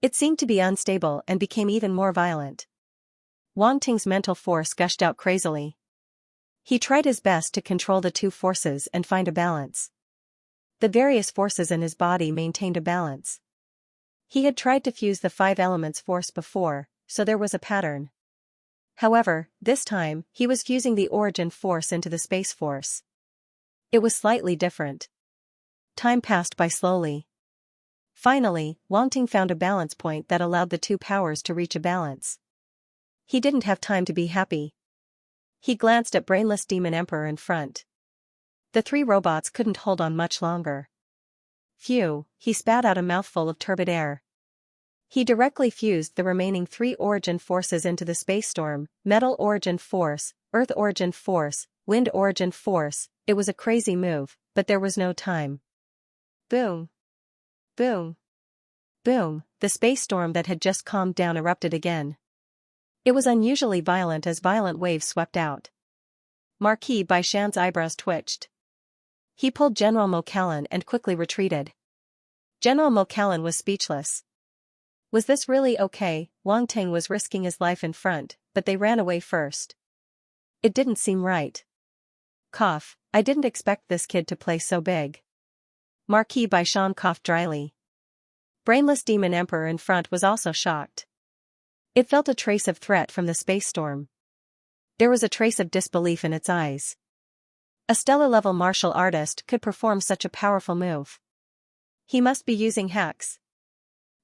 It seemed to be unstable and became even more violent. Wang Ting's mental force gushed out crazily. He tried his best to control the 2 forces and find a balance. The various forces in his body maintained a balance. He had tried to fuse the 5 elements force before, so there was a pattern. However, this time, he was fusing the origin force into the space force. It was slightly different. Time passed by slowly. Finally, Wang Ting found a balance point that allowed the 2 powers to reach a balance. He didn't have time to be happy. He glanced at Brainless Demon Emperor in front. The 3 robots couldn't hold on much longer. Phew, he spat out a mouthful of turbid air. He directly fused the remaining 3 origin forces into the space storm: metal origin force, earth origin force, wind origin force. It was a crazy move, but there was no time. Boom. Boom. Boom, the space storm that had just calmed down erupted again. It was unusually violent as violent waves swept out. Marquis Baishan's eyebrows twitched. He pulled General Mocallan and quickly retreated. General Mocallan was speechless. Was this really okay? Wang Ting was risking his life in front, but they ran away first. It didn't seem right. Cough, I didn't expect this kid to play so big. Marquis Baishan coughed dryly. Brainless Demon Emperor in front was also shocked. It felt a trace of threat from the space storm. There was a trace of disbelief in its eyes. A stellar-level martial artist could perform such a powerful move. He must be using hacks.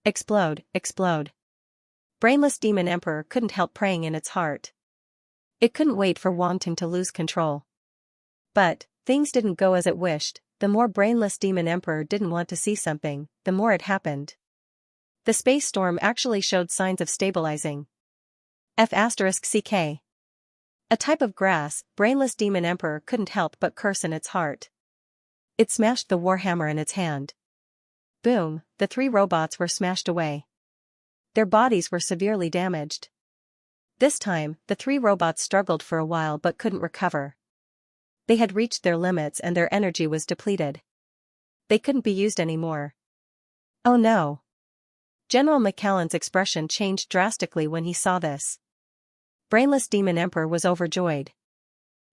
Explode, explode. Brainless Demon Emperor couldn't help praying in its heart. It couldn't wait for Wang Ting to lose control. But, things didn't go as it wished. The more Brainless Demon Emperor didn't want to see something, the more it happened. The space storm actually showed signs of stabilizing. F***ck. A type of grass, Brainless Demon Emperor couldn't help but curse in its heart. It smashed the warhammer in its hand. Boom, the 3 robots were smashed away. Their bodies were severely damaged. This time, the 3 robots struggled for a while but couldn't recover. They had reached their limits and their energy was depleted. They couldn't be used anymore. Oh no. General Mocallan's expression changed drastically when he saw this. Brainless Demon Emperor was overjoyed.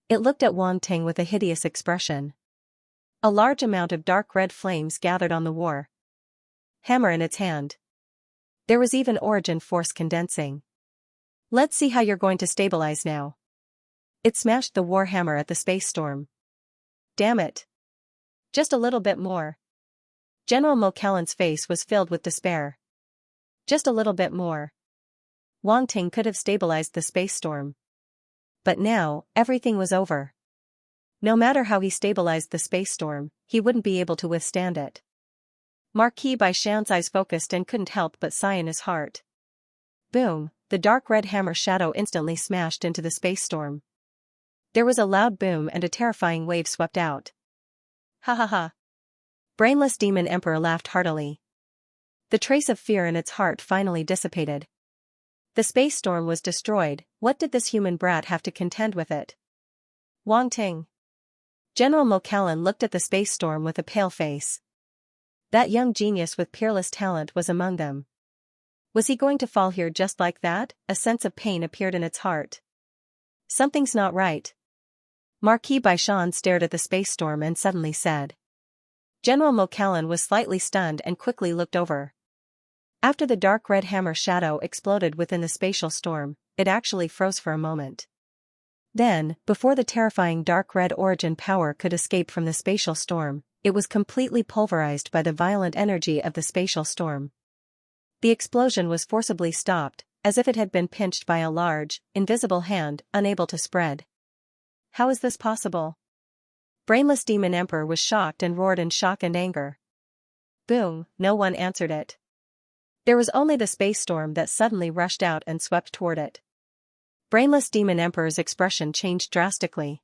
It looked at Wang Ting with a hideous expression. A large amount of dark red flames gathered on the war hammer in its hand. There was even origin force condensing. Let's see how you're going to stabilize now. It smashed the warhammer at the space storm. Damn it. Just a little bit more. General Mocallan's face was filled with despair. Just a little bit more. Wang Ting could have stabilized the space storm. But now, everything was over. No matter how he stabilized the space storm, he wouldn't be able to withstand it. Marquis Baishan's eyes focused and couldn't help but sigh in his heart. Boom, the dark red hammer shadow instantly smashed into the space storm. There was a loud boom and a terrifying wave swept out. Ha ha ha. Brainless Demon Emperor laughed heartily. The trace of fear in its heart finally dissipated. The space storm was destroyed. What did this human brat have to contend with it? Wang Ting. General Mokallan looked at the space storm with a pale face. That young genius with peerless talent was among them. Was he going to fall here just like that? A sense of pain appeared in its heart. Something's not right. Marquis Baishan stared at the space storm and suddenly said. General Mokallan was slightly stunned and quickly looked over. After the dark red hammer shadow exploded within the spatial storm, it actually froze for a moment. Then, before the terrifying dark red origin power could escape from the spatial storm, it was completely pulverized by the violent energy of the spatial storm. The explosion was forcibly stopped, as if it had been pinched by a large, invisible hand, unable to spread. How is this possible? Brainless Demon Emperor was shocked and roared in shock and anger. Boom, no one answered it. There was only the space storm that suddenly rushed out and swept toward it. Brainless Demon Emperor's expression changed drastically.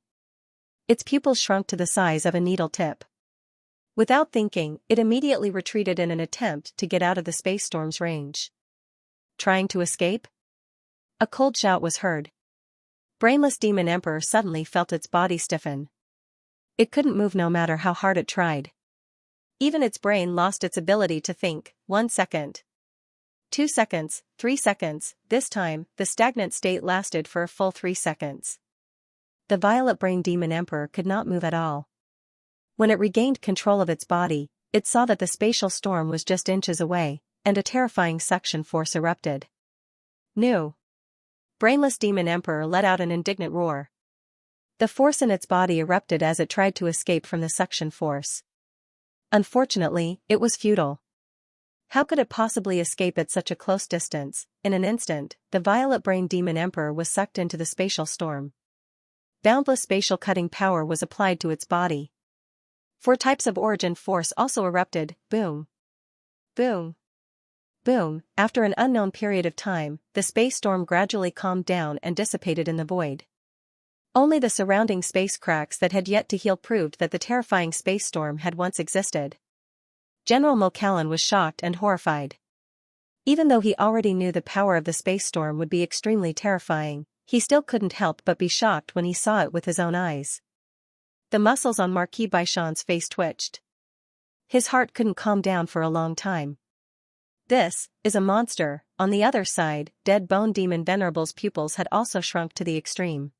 Its pupils shrunk to the size of a needle tip. Without thinking, it immediately retreated in an attempt to get out of the space storm's range. Trying to escape? A cold shout was heard. Brainless Demon Emperor suddenly felt its body stiffen. It couldn't move no matter how hard it tried. Even its brain lost its ability to think. 1 second. 2 seconds, 3 seconds, this time, the stagnant state lasted for a full 3 seconds. The Violet Brain Demon Emperor could not move at all. When it regained control of its body, it saw that the spatial storm was just inches away, and a terrifying suction force erupted. No! Brainless Demon Emperor let out an indignant roar. The force in its body erupted as it tried to escape from the suction force. Unfortunately, it was futile. How could it possibly escape at such a close distance? In an instant, the Violet Brain Demon Emperor was sucked into the spatial storm. Boundless spatial cutting power was applied to its body. 4 types of origin force also erupted. Boom. Boom. Boom. After an unknown period of time, the space storm gradually calmed down and dissipated in the void. Only the surrounding space cracks that had yet to heal proved that the terrifying space storm had once existed. General Mokallan was shocked and horrified. Even though he already knew the power of the space storm would be extremely terrifying, he still couldn't help but be shocked when he saw it with his own eyes. The muscles on Marquis Baishan's face twitched. His heart couldn't calm down for a long time. This is a monster. On the other side, Dead Bone Demon Venerable's pupils had also shrunk to the extreme.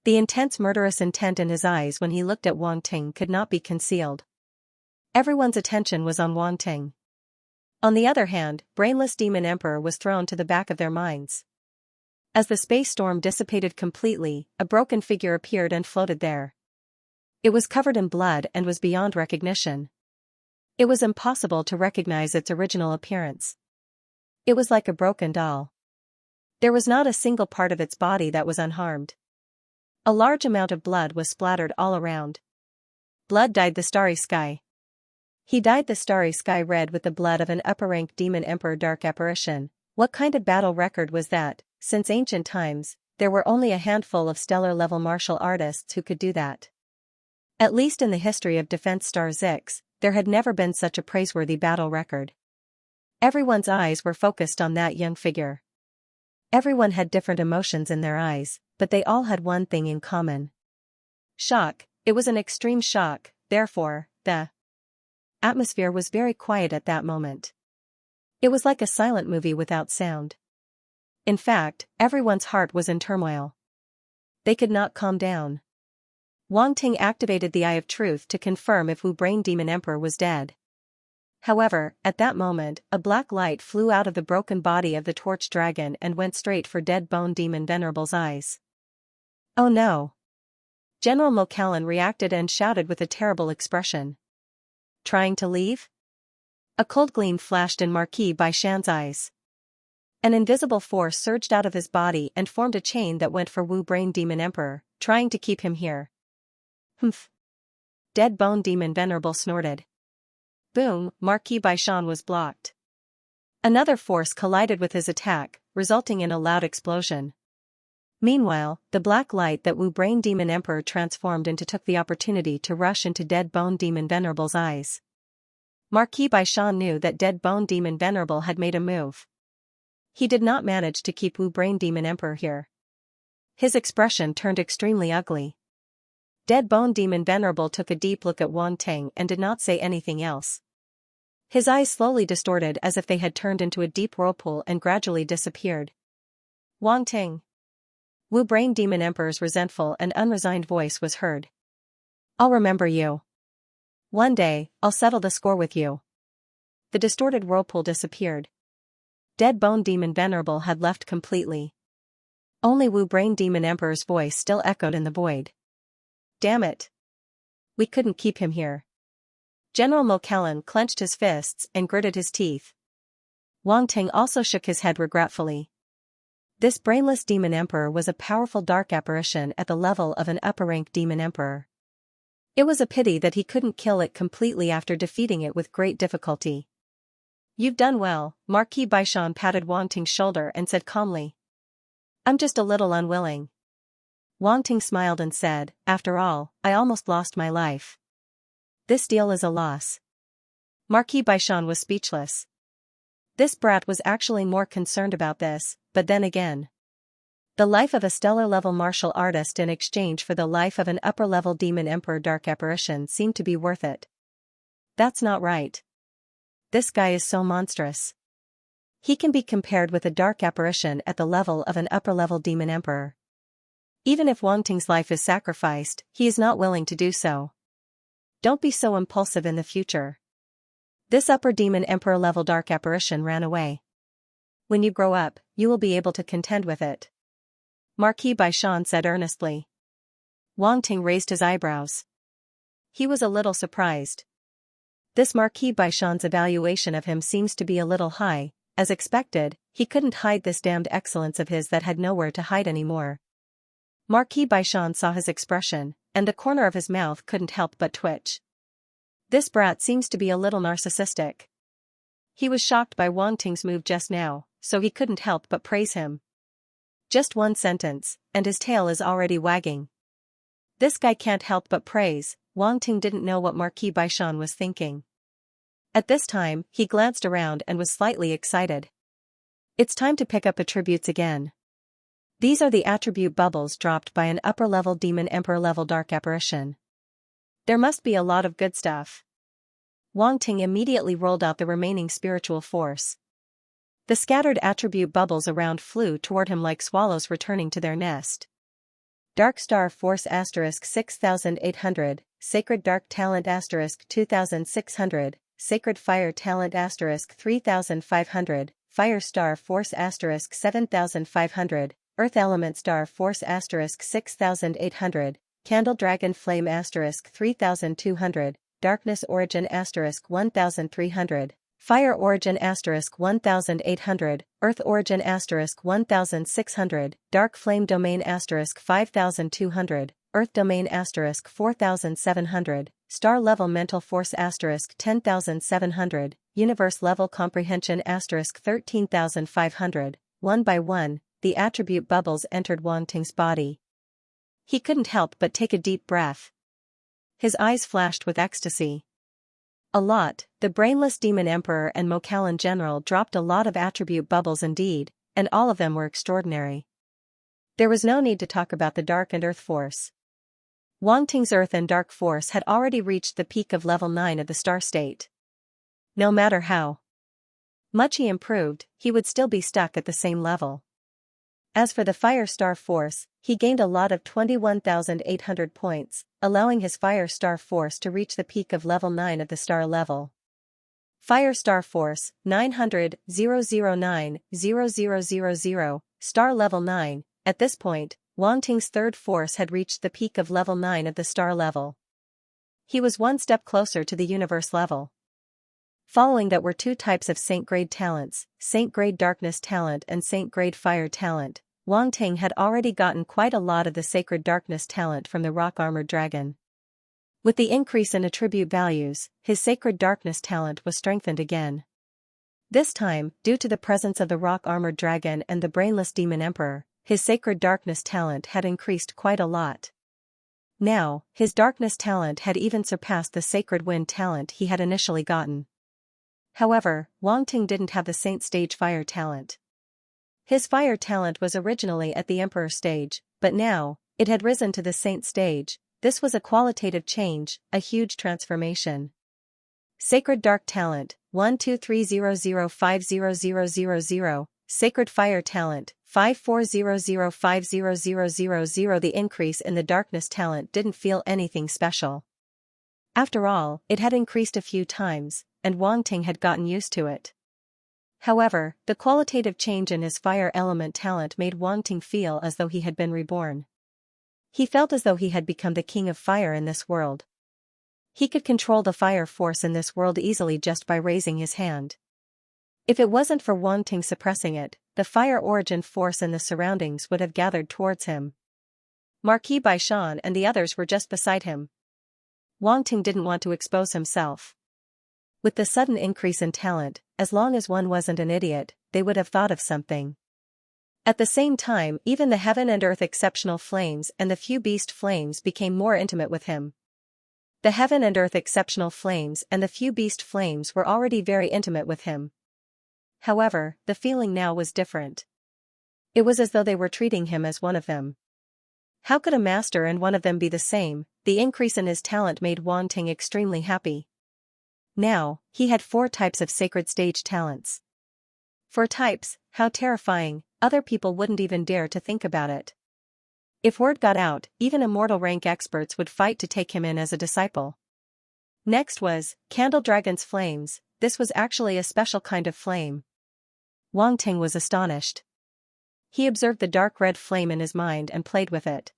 The intense murderous intent in his eyes when he looked at Wang Ting could not be concealed. Everyone's attention was on Wang Ting. On the other hand, Brainless Demon Emperor was thrown to the back of their minds. As the space storm dissipated completely, a broken figure appeared and floated there. It was covered in blood and was beyond recognition. It was impossible to recognize its original appearance. It was like a broken doll. There was not a single part of its body that was unharmed. A large amount of blood was splattered all around. Blood dyed the starry sky. He dyed the starry sky red with the blood of an upper-rank demon emperor dark apparition. What kind of battle record was that? Since ancient times, there were only a handful of stellar-level martial artists who could do that. At least in the history of Defense Star Zix, there had never been such a praiseworthy battle record. Everyone's eyes were focused on that young figure. Everyone had different emotions in their eyes, but they all had one thing in common. Shock. It was an extreme shock, therefore, the atmosphere was very quiet at that moment. It was like a silent movie without sound. In fact, everyone's heart was in turmoil. They could not calm down. Wang Ting activated the Eye of Truth to confirm if Wu Brain Demon Emperor was dead. However, at that moment, a black light flew out of the broken body of the Torch Dragon and went straight for Dead Bone Demon Venerable's eyes. Oh no! General Mokallan reacted and shouted with a terrible expression. Trying to leave? A cold gleam flashed in Marquis Baishan's eyes. An invisible force surged out of his body and formed a chain that went for Wu Brain Demon Emperor, trying to keep him here. Humph! Dead Bone Demon Venerable snorted. Boom! Marquis Baishan was blocked. Another force collided with his attack, resulting in a loud explosion. Meanwhile, the black light that Wu Brain Demon Emperor transformed into took the opportunity to rush into Dead Bone Demon Venerable's eyes. Marquis Baishan knew that Dead Bone Demon Venerable had made a move. He did not manage to keep Wu Brain Demon Emperor here. His expression turned extremely ugly. Dead Bone Demon Venerable took a deep look at Wang Ting and did not say anything else. His eyes slowly distorted as if they had turned into a deep whirlpool and gradually disappeared. Wang Ting. Wu Brain Demon Emperor's resentful and unresigned voice was heard. I'll remember you. One day, I'll settle the score with you. The distorted whirlpool disappeared. Dead Bone Demon Venerable had left completely. Only Wu Brain Demon Emperor's voice still echoed in the void. Damn it. We couldn't keep him here. General Mo Kellen clenched his fists and gritted his teeth. Wang Ting also shook his head regretfully. This brainless Demon Emperor was a powerful dark apparition at the level of an upper-rank Demon Emperor. It was a pity that he couldn't kill it completely after defeating it with great difficulty. You've done well, Marquis Baishan patted Wang Ting's shoulder and said calmly. I'm just a little unwilling. Wang Ting smiled and said, after all, I almost lost my life. This deal is a loss. Marquis Baishan was speechless. This brat was actually more concerned about this, but then again. The life of a stellar-level martial artist in exchange for the life of an upper-level Demon Emperor dark apparition seemed to be worth it. That's not right. This guy is so monstrous. He can be compared with a dark apparition at the level of an upper-level Demon Emperor. Even if Wang Ting's life is sacrificed, he is not willing to do so. Don't be so impulsive in the future. This upper Demon Emperor level dark apparition ran away. When you grow up, you will be able to contend with it. Marquis Baishan said earnestly. Wang Ting raised his eyebrows. He was a little surprised. This Marquis Baishan's evaluation of him seems to be a little high. As expected, he couldn't hide this damned excellence of his that had nowhere to hide anymore. Marquis Baishan saw his expression, and the corner of his mouth couldn't help but twitch. This brat seems to be a little narcissistic. He was shocked by Wang Ting's move just now, so he couldn't help but praise him. Just one sentence, and his tail is already wagging. This guy can't help but praise. Wang Ting didn't know what Marquis Baishan was thinking. At this time, he glanced around and was slightly excited. It's time to pick up attributes again. These are the attribute bubbles dropped by an upper-level Demon Emperor level dark apparition. There must be a lot of good stuff. Wang Ting immediately rolled out the remaining spiritual force. The scattered attribute bubbles around flew toward him like swallows returning to their nest. Dark Star Force * 6800, Sacred Dark Talent * 2600, Sacred Fire Talent * 3500, Fire Star Force * 7500, Earth Element Star Force * 6800, Candle Dragon Flame * 3200, Darkness Origin * 1300, Fire Origin * 1800, Earth Origin * 1600, Dark Flame Domain * 5200, Earth Domain * 4700, Star Level Mental Force * 10700, Universe Level Comprehension * 13500. One by one, the attribute bubbles entered Wang Ting's body. He couldn't help but take a deep breath. His eyes flashed with ecstasy. A lot, the brainless Demon Emperor and Mo Kellen General dropped a lot of attribute bubbles indeed, and all of them were extraordinary. There was no need to talk about the Dark and Earth Force. Wang Ting's Earth and Dark Force had already reached the peak of level 9 of the Star State. No matter how much he improved, he would still be stuck at the same level. As for the Fire Star Force, he gained a lot of 21,800 points, allowing his Fire Star Force to reach the peak of level 9 of the Star level. Fire Star Force, 900,009,0000, Star level 9. At this point, Wang Ting's third force had reached the peak of level 9 of the Star level. He was one step closer to the Universe level. Following that were two types of Saint-grade talents, Saint-grade Darkness Talent and Saint-grade Fire Talent. Wang Ting had already gotten quite a lot of the Sacred Darkness Talent from the Rock-Armored Dragon. With the increase in attribute values, his Sacred Darkness Talent was strengthened again. This time, due to the presence of the Rock-Armored Dragon and the Brainless Demon Emperor, his Sacred Darkness Talent had increased quite a lot. Now, his Darkness Talent had even surpassed the Sacred Wind Talent he had initially gotten. However, Wang Ting didn't have the Saint Stage Fire Talent. His fire talent was originally at the Emperor stage, but now, it had risen to the Saint stage. This was a qualitative change, a huge transformation. Sacred Dark Talent, 12300500000, Sacred Fire Talent, 5400500000. The increase in the Darkness Talent didn't feel anything special. After all, it had increased a few times, and Wang Ting had gotten used to it. However, the qualitative change in his fire element talent made Wang Ting feel as though he had been reborn. He felt as though he had become the king of fire in this world. He could control the fire force in this world easily just by raising his hand. If it wasn't for Wang Ting suppressing it, the fire origin force in the surroundings would have gathered towards him. Marquis Baishan and the others were just beside him. Wang Ting didn't want to expose himself. With the sudden increase in talent, as long as one wasn't an idiot, they would have thought of something. At the same time, even the Heaven and Earth Exceptional Flames and the Few Beast Flames became more intimate with him. The Heaven and Earth Exceptional Flames and the Few Beast Flames were already very intimate with him. However, the feeling now was different. It was as though they were treating him as one of them. How could a master and one of them be the same? The increase in his talent made Wang Ting extremely happy. Now, he had 4 types of sacred stage talents. 4 types, how terrifying, other people wouldn't even dare to think about it. If word got out, even immortal rank experts would fight to take him in as a disciple. Next was, Candle Dragon's Flames. This was actually a special kind of flame. Wang Ting was astonished. He observed the dark red flame in his mind and played with it.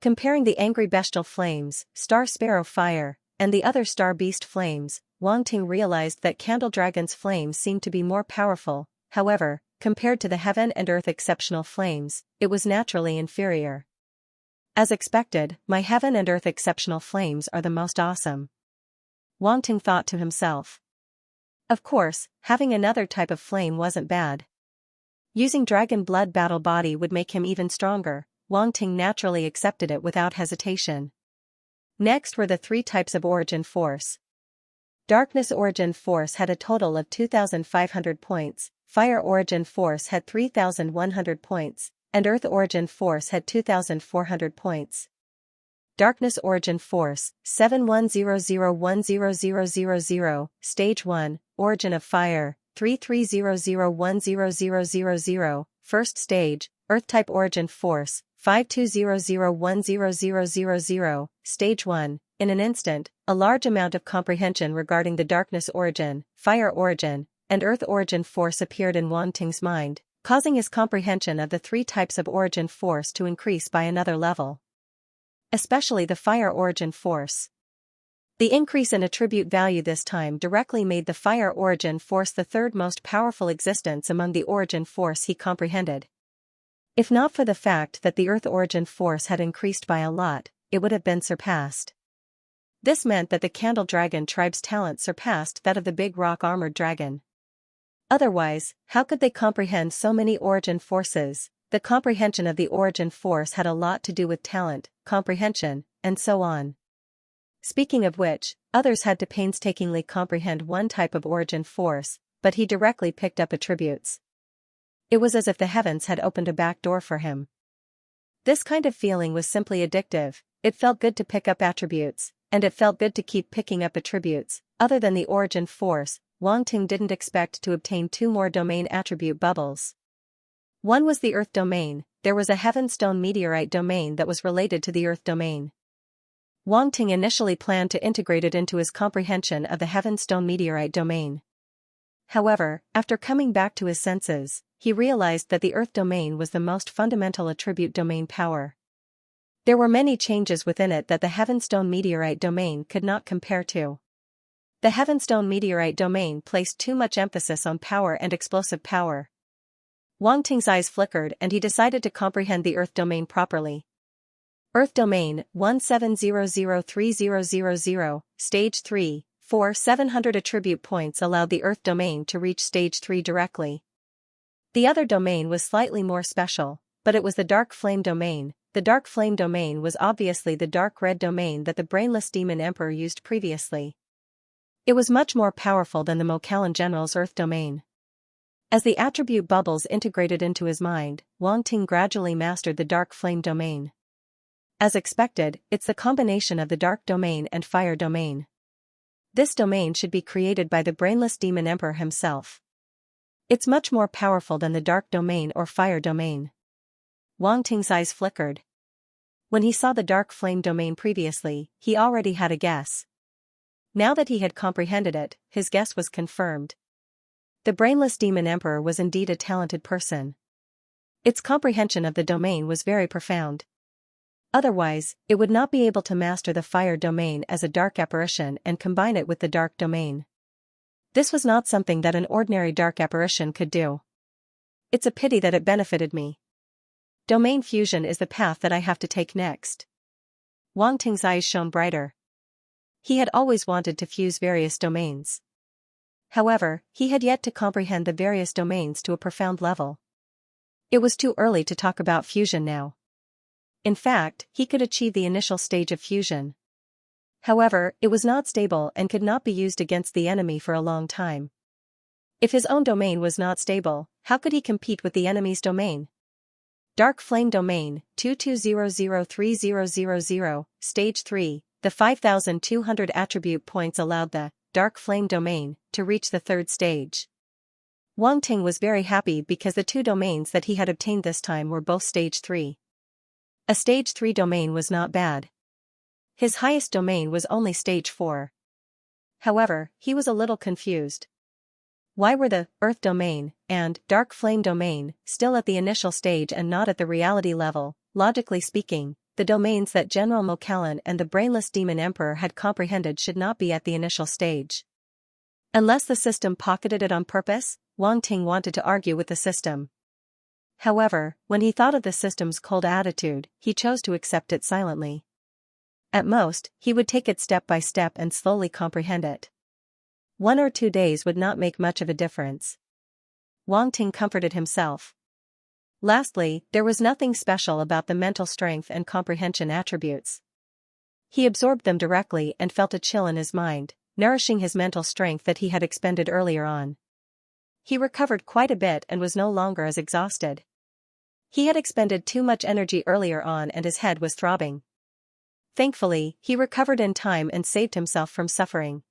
Comparing the angry bestial flames, Star Sparrow Fire, and the other Star Beast flames, Wang Ting realized that Candle Dragon's flames seemed to be more powerful. However, compared to the Heaven and Earth Exceptional Flames, it was naturally inferior. As expected, my Heaven and Earth Exceptional Flames are the most awesome. Wang Ting thought to himself. Of course, having another type of flame wasn't bad. Using Dragon Blood Battle Body would make him even stronger. Wang Ting naturally accepted it without hesitation. Next were the 3 types of Origin Force. Darkness Origin Force had a total of 2,500 points, Fire Origin Force had 3,100 points, and Earth Origin Force had 2,400 points. Darkness Origin Force, 7100100000, Stage 1, Origin of Fire, 3300100000, First Stage, Earth-type Origin Force, 5200100000, Stage 1. In an instant, a large amount of comprehension regarding the Darkness Origin, Fire Origin, and Earth Origin Force appeared in Wang Ting's mind, causing his comprehension of the 3 types of Origin Force to increase by another level. Especially the Fire Origin Force. The increase in attribute value this time directly made the Fire Origin Force the 3rd most powerful existence among the Origin Force he comprehended. If not for the fact that the Earth Origin Force had increased by a lot, it would have been surpassed. This meant that the Candle Dragon tribe's talent surpassed that of the Big Rock Armored Dragon. Otherwise, how could they comprehend so many Origin Forces? The comprehension of the Origin Force had a lot to do with talent, comprehension, and so on. Speaking of which, others had to painstakingly comprehend one type of Origin Force, but he directly picked up attributes. It was as if the heavens had opened a back door for him. This kind of feeling was simply addictive. It felt good to pick up attributes, and it felt good to keep picking up attributes. Other than the Origin Force, Wang Ting didn't expect to obtain 2 more domain attribute bubbles. One was the Earth domain. There was a Heavenstone Meteorite domain that was related to the Earth domain. Wang Ting initially planned to integrate it into his comprehension of the Heavenstone Meteorite domain. However, after coming back to his senses, he realized that the Earth domain was the most fundamental attribute domain power. There were many changes within it that the Heavenstone Meteorite domain could not compare to. The Heavenstone Meteorite domain placed too much emphasis on power and explosive power. Wang Ting's eyes flickered and he decided to comprehend the Earth domain properly. Earth domain, 17003000, Stage 3, 700 attribute points allowed the Earth domain to reach Stage 3 directly. The other domain was slightly more special, but it was the Dark Flame domain. The Dark Flame domain was obviously the dark red domain that the brainless demon emperor used previously. It was much more powerful than the Mokallan general's Earth domain. As the attribute bubbles integrated into his mind, Wang Ting gradually mastered the dark flame domain. As expected, it's the combination of the dark domain and fire domain. This domain should be created by the brainless demon emperor himself. It's much more powerful than the dark domain or fire domain. Wang Ting's eyes flickered. When he saw the dark flame domain previously, he already had a guess. Now that he had comprehended it, his guess was confirmed. The brainless demon emperor was indeed a talented person. Its comprehension of the domain was very profound. Otherwise, it would not be able to master the fire domain as a dark apparition and combine it with the dark domain. This was not something that an ordinary dark apparition could do. It's a pity that it benefited me. Domain fusion is the path that I have to take next. Wang Ting's eyes shone brighter. He had always wanted to fuse various domains. However, he had yet to comprehend the various domains to a profound level. It was too early to talk about fusion now. In fact, he could achieve the initial stage of fusion. However, it was not stable and could not be used against the enemy for a long time. If his own domain was not stable, how could he compete with the enemy's domain? Dark Flame Domain, 22003000, Stage 3, the 5,200 attribute points allowed the Dark Flame Domain to reach the third stage. Wang Ting was very happy because the two domains that he had obtained this time were both Stage 3. A Stage 3 domain was not bad. His highest domain was only Stage 4. However, he was a little confused. Why were the Earth Domain and Dark Flame Domain still at the initial stage and not at the reality level? Logically speaking, the domains that General Mo Callan and the Brainless Demon Emperor had comprehended should not be at the initial stage. Unless the system pocketed it on purpose, Wang Ting wanted to argue with the system. However, when he thought of the system's cold attitude, he chose to accept it silently. At most, he would take it step by step and slowly comprehend it. 1 or 2 days would not make much of a difference. Wang Ting comforted himself. Lastly, there was nothing special about the mental strength and comprehension attributes. He absorbed them directly and felt a chill in his mind, nourishing his mental strength that he had expended earlier on. He recovered quite a bit and was no longer as exhausted. He had expended too much energy earlier on and his head was throbbing. Thankfully, he recovered in time and saved himself from suffering.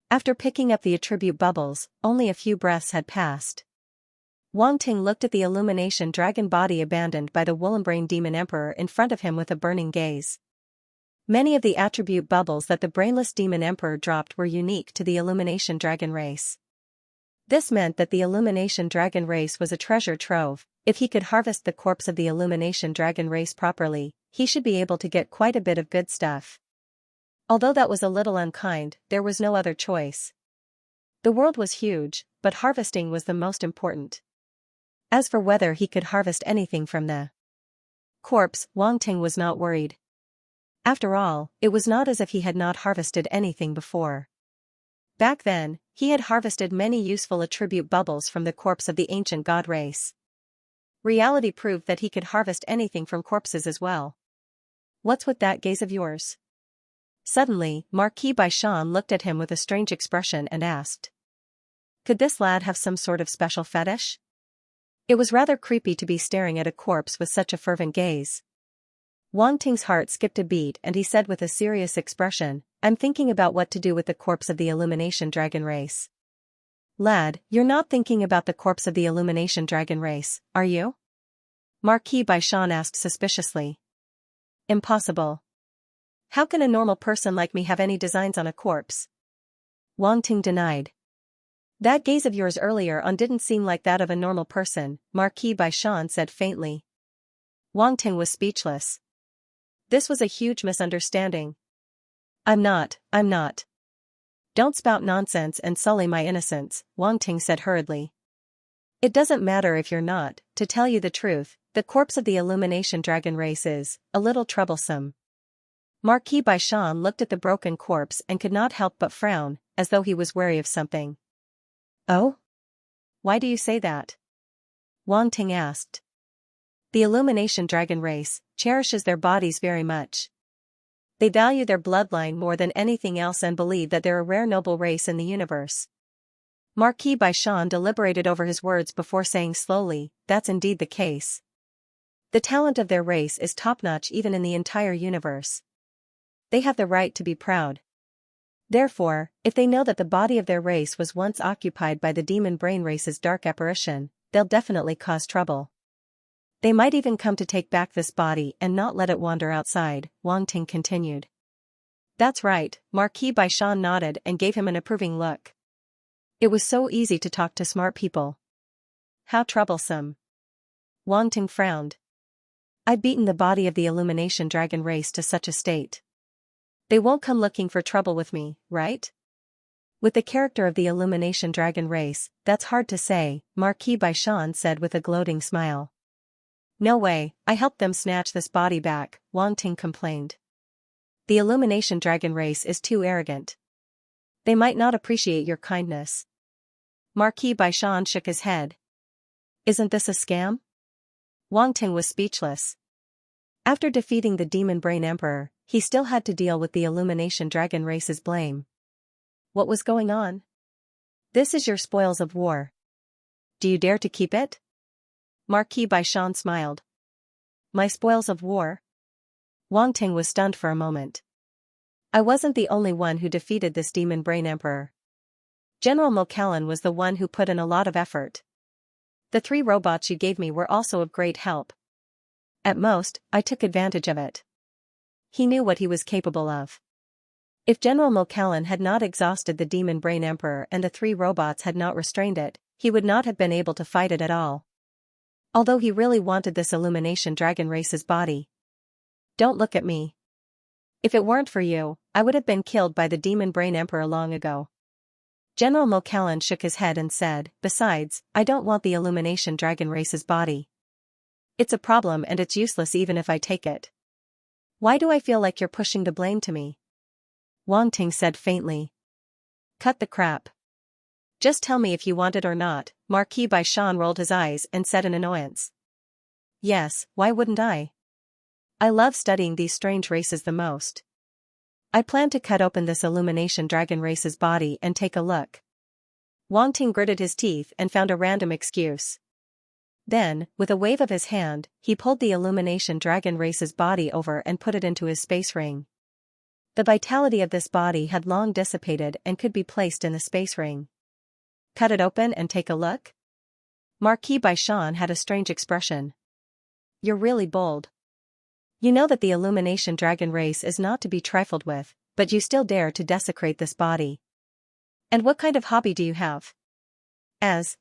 After picking up the attribute bubbles, only a few breaths had passed. Wang Ting looked at the illumination dragon body abandoned by the Woolenbrain Demon Emperor in front of him with a burning gaze. Many of the attribute bubbles that the Brainless Demon Emperor dropped were unique to the Illumination Dragon race. This meant that the Illumination Dragon race was a treasure trove. If he could harvest the corpse of the Illumination Dragon race properly, he should be able to get quite a bit of good stuff. Although that was a little unkind, there was no other choice. The world was huge, but harvesting was the most important. As for whether he could harvest anything from the corpse, Wang Ting was not worried. After all, it was not as if he had not harvested anything before. Back then, he had harvested many useful attribute bubbles from the corpse of the ancient god race. Reality proved that he could harvest anything from corpses as well. What's with that gaze of yours? Suddenly, Marquis Baishan looked at him with a strange expression and asked. Could this lad have some sort of special fetish? It was rather creepy to be staring at a corpse with such a fervent gaze. Wang Ting's heart skipped a beat and he said with a serious expression, I'm thinking about what to do with the corpse of the Illumination Dragon race. Lad, you're not thinking about the corpse of the Illumination Dragon race, are you? Marquis Baishan asked suspiciously. Impossible. How can a normal person like me have any designs on a corpse? Wang Ting denied. That gaze of yours earlier on didn't seem like that of a normal person, Marquis Baishan said faintly. Wang Ting was speechless. This was a huge misunderstanding. I'm not. Don't spout nonsense and sully my innocence, Wang Ting said hurriedly. It doesn't matter if you're not, to tell you the truth, the corpse of the Illumination Dragon race is a little troublesome. Marquis Baishan looked at the broken corpse and could not help but frown, as though he was wary of something. Oh? Why do you say that? Wang Ting asked. The Illumination Dragon race cherishes their bodies very much. They value their bloodline more than anything else and believe that they're a rare noble race in the universe. Marquis Baishan deliberated over his words before saying slowly, "That's indeed the case. The talent of their race is top-notch even in the entire universe. They have the right to be proud. Therefore, if they know that the body of their race was once occupied by the demon brain race's dark apparition, they'll definitely cause trouble. They might even come to take back this body and not let it wander outside," Wang Ting continued. "That's right," Marquis Baishan nodded and gave him an approving look. It was so easy to talk to smart people. How troublesome. Wang Ting frowned. "I've beaten the body of the Illumination Dragon race to such a state. They won't come looking for trouble with me, right?" "With the character of the Illumination Dragon race, that's hard to say," Marquis Baishan said with a gloating smile. "No way, I helped them snatch this body back," Wang Ting complained. "The Illumination Dragon race is too arrogant. They might not appreciate your kindness." Marquis Baishan shook his head. "Isn't this a scam?" Wang Ting was speechless. After defeating the Demon Brain Emperor, he still had to deal with the Illumination Dragon race's blame. What was going on? "This is your spoils of war. Do you dare to keep it?" Marquis Baishan smiled. "My spoils of war?" Wang Ting was stunned for a moment. "I wasn't the only one who defeated this Demon Brain Emperor. General Mokallan was the one who put in a lot of effort. The 3 robots you gave me were also of great help. At most, I took advantage of it. He knew what he was capable of. If General Mokallan had not exhausted the Demon Brain Emperor and the 3 robots had not restrained it, he would not have been able to fight it at all. Although he really wanted this Illumination Dragon race's body. Don't look at me. If it weren't for you, I would have been killed by the Demon Brain Emperor long ago." General Mokallan shook his head and said, "Besides, I don't want the Illumination Dragon race's body. It's a problem and it's useless even if I take it. Why do I feel like you're pushing the blame to me?" Wang Ting said faintly. "Cut the crap. Just tell me if you want it or not." Marquis Baishan rolled his eyes and said in annoyance. "Yes, why wouldn't I? I love studying these strange races the most. I plan to cut open this Illumination Dragon race's body and take a look." Wang Ting gritted his teeth and found a random excuse. Then, with a wave of his hand, he pulled the Illumination Dragon race's body over and put it into his space ring. The vitality of this body had long dissipated and could be placed in the space ring. "Cut it open and take a look?" Marquis Baishan had a strange expression. "You're really bold. You know that the Illumination Dragon race is not to be trifled with, but you still dare to desecrate this body. And what kind of hobby do you have?" "As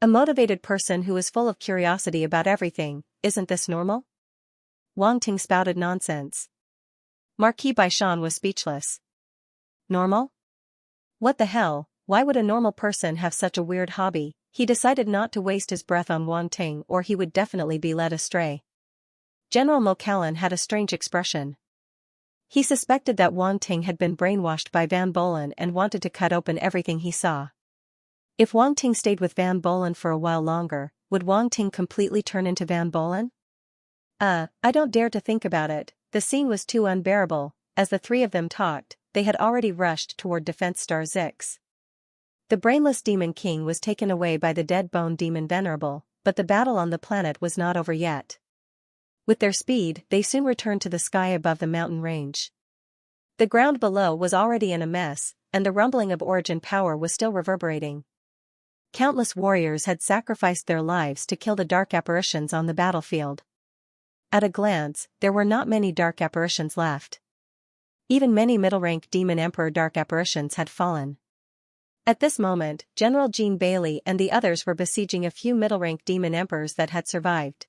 a motivated person who is full of curiosity about everything, isn't this normal?" Wang Ting spouted nonsense. Marquis Baishan was speechless. "Normal? What the hell, why would a normal person have such a weird hobby?" He decided not to waste his breath on Wang Ting or he would definitely be led astray. General Mokallan had a strange expression. He suspected that Wang Ting had been brainwashed by Van Bolen and wanted to cut open everything he saw. If Wang Ting stayed with Van Bolen for a while longer, would Wang Ting completely turn into Van Bolen? I don't dare to think about it." The scene was too unbearable. As the 3 of them talked, they had already rushed toward Defense Star Zix. The brainless Demon King was taken away by the dead bone demon Venerable, but the battle on the planet was not over yet. With their speed, they soon returned to the sky above the mountain range. The ground below was already in a mess, and the rumbling of origin power was still reverberating. Countless warriors had sacrificed their lives to kill the dark apparitions on the battlefield. At a glance, there were not many dark apparitions left. Even many middle-rank Demon Emperor dark apparitions had fallen. At this moment, General Jean Bailey and the others were besieging a few middle-rank Demon Emperors that had survived.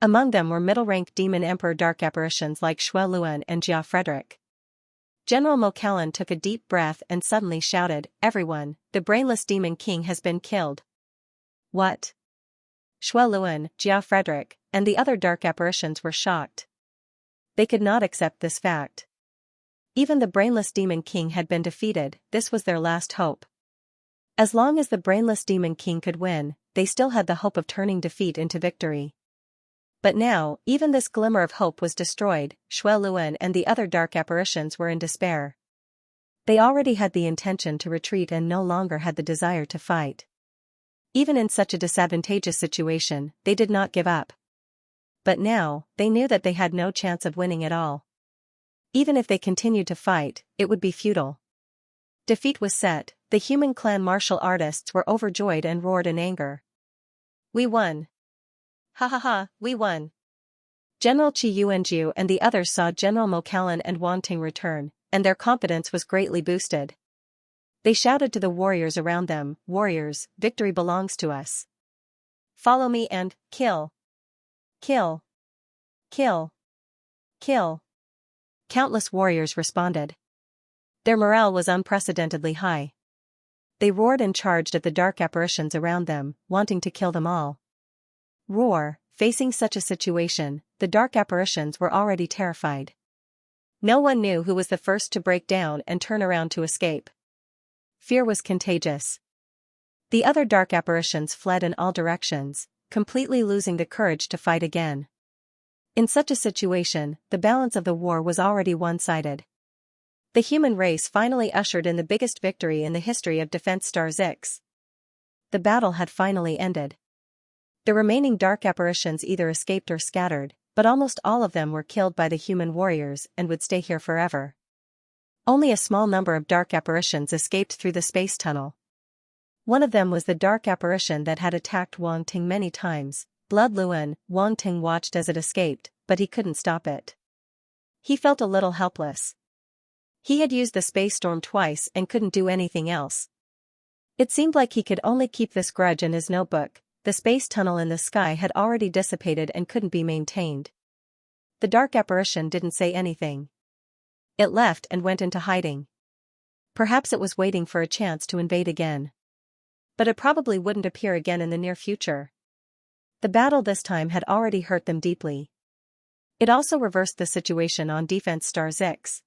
Among them were middle-rank Demon Emperor dark apparitions like Xue Luan and Jia Frederick. General Mokallan took a deep breath and suddenly shouted, "Everyone, the brainless Demon King has been killed." "What?" Xue Luan, Jia Frederick, and the other dark apparitions were shocked. They could not accept this fact. Even the brainless Demon King had been defeated, this was their last hope. As long as the brainless Demon King could win, they still had the hope of turning defeat into victory. But now, even this glimmer of hope was destroyed. Xue Luan and the other dark apparitions were in despair. They already had the intention to retreat and no longer had the desire to fight. Even in such a disadvantageous situation, they did not give up. But now, they knew that they had no chance of winning at all. Even if they continued to fight, it would be futile. Defeat was set, the human clan martial artists were overjoyed and roared in anger. We won! Ha ha ha, we won! General Xianxia and the others saw General Mokallan and Wang Ting return, and their confidence was greatly boosted. They shouted to the warriors around them, "Warriors, victory belongs to us. Follow me and kill! Kill! Kill! Kill!" Countless warriors responded. Their morale was unprecedentedly high. They roared and charged at the dark apparitions around them, wanting to kill them all. Roar, facing such a situation, the dark apparitions were already terrified. No one knew who was the first to break down and turn around to escape. Fear was contagious. The other dark apparitions fled in all directions, completely losing the courage to fight again. In such a situation, the balance of the war was already one-sided. The human race finally ushered in the biggest victory in the history of Defense Star 6. The battle had finally ended. The remaining dark apparitions either escaped or scattered, but almost all of them were killed by the human warriors and would stay here forever. Only a small number of dark apparitions escaped through the space tunnel. One of them was the dark apparition that had attacked Wang Ting many times. Blood Luan. Wang Ting watched as it escaped, but he couldn't stop it. He felt a little helpless. He had used the space storm twice and couldn't do anything else. It seemed like he could only keep this grudge in his notebook. The space tunnel in the sky had already dissipated and couldn't be maintained. The dark apparition didn't say anything. It left and went into hiding. Perhaps it was waiting for a chance to invade again. But it probably wouldn't appear again in the near future. The battle this time had already hurt them deeply. It also reversed the situation on Defense Star 6.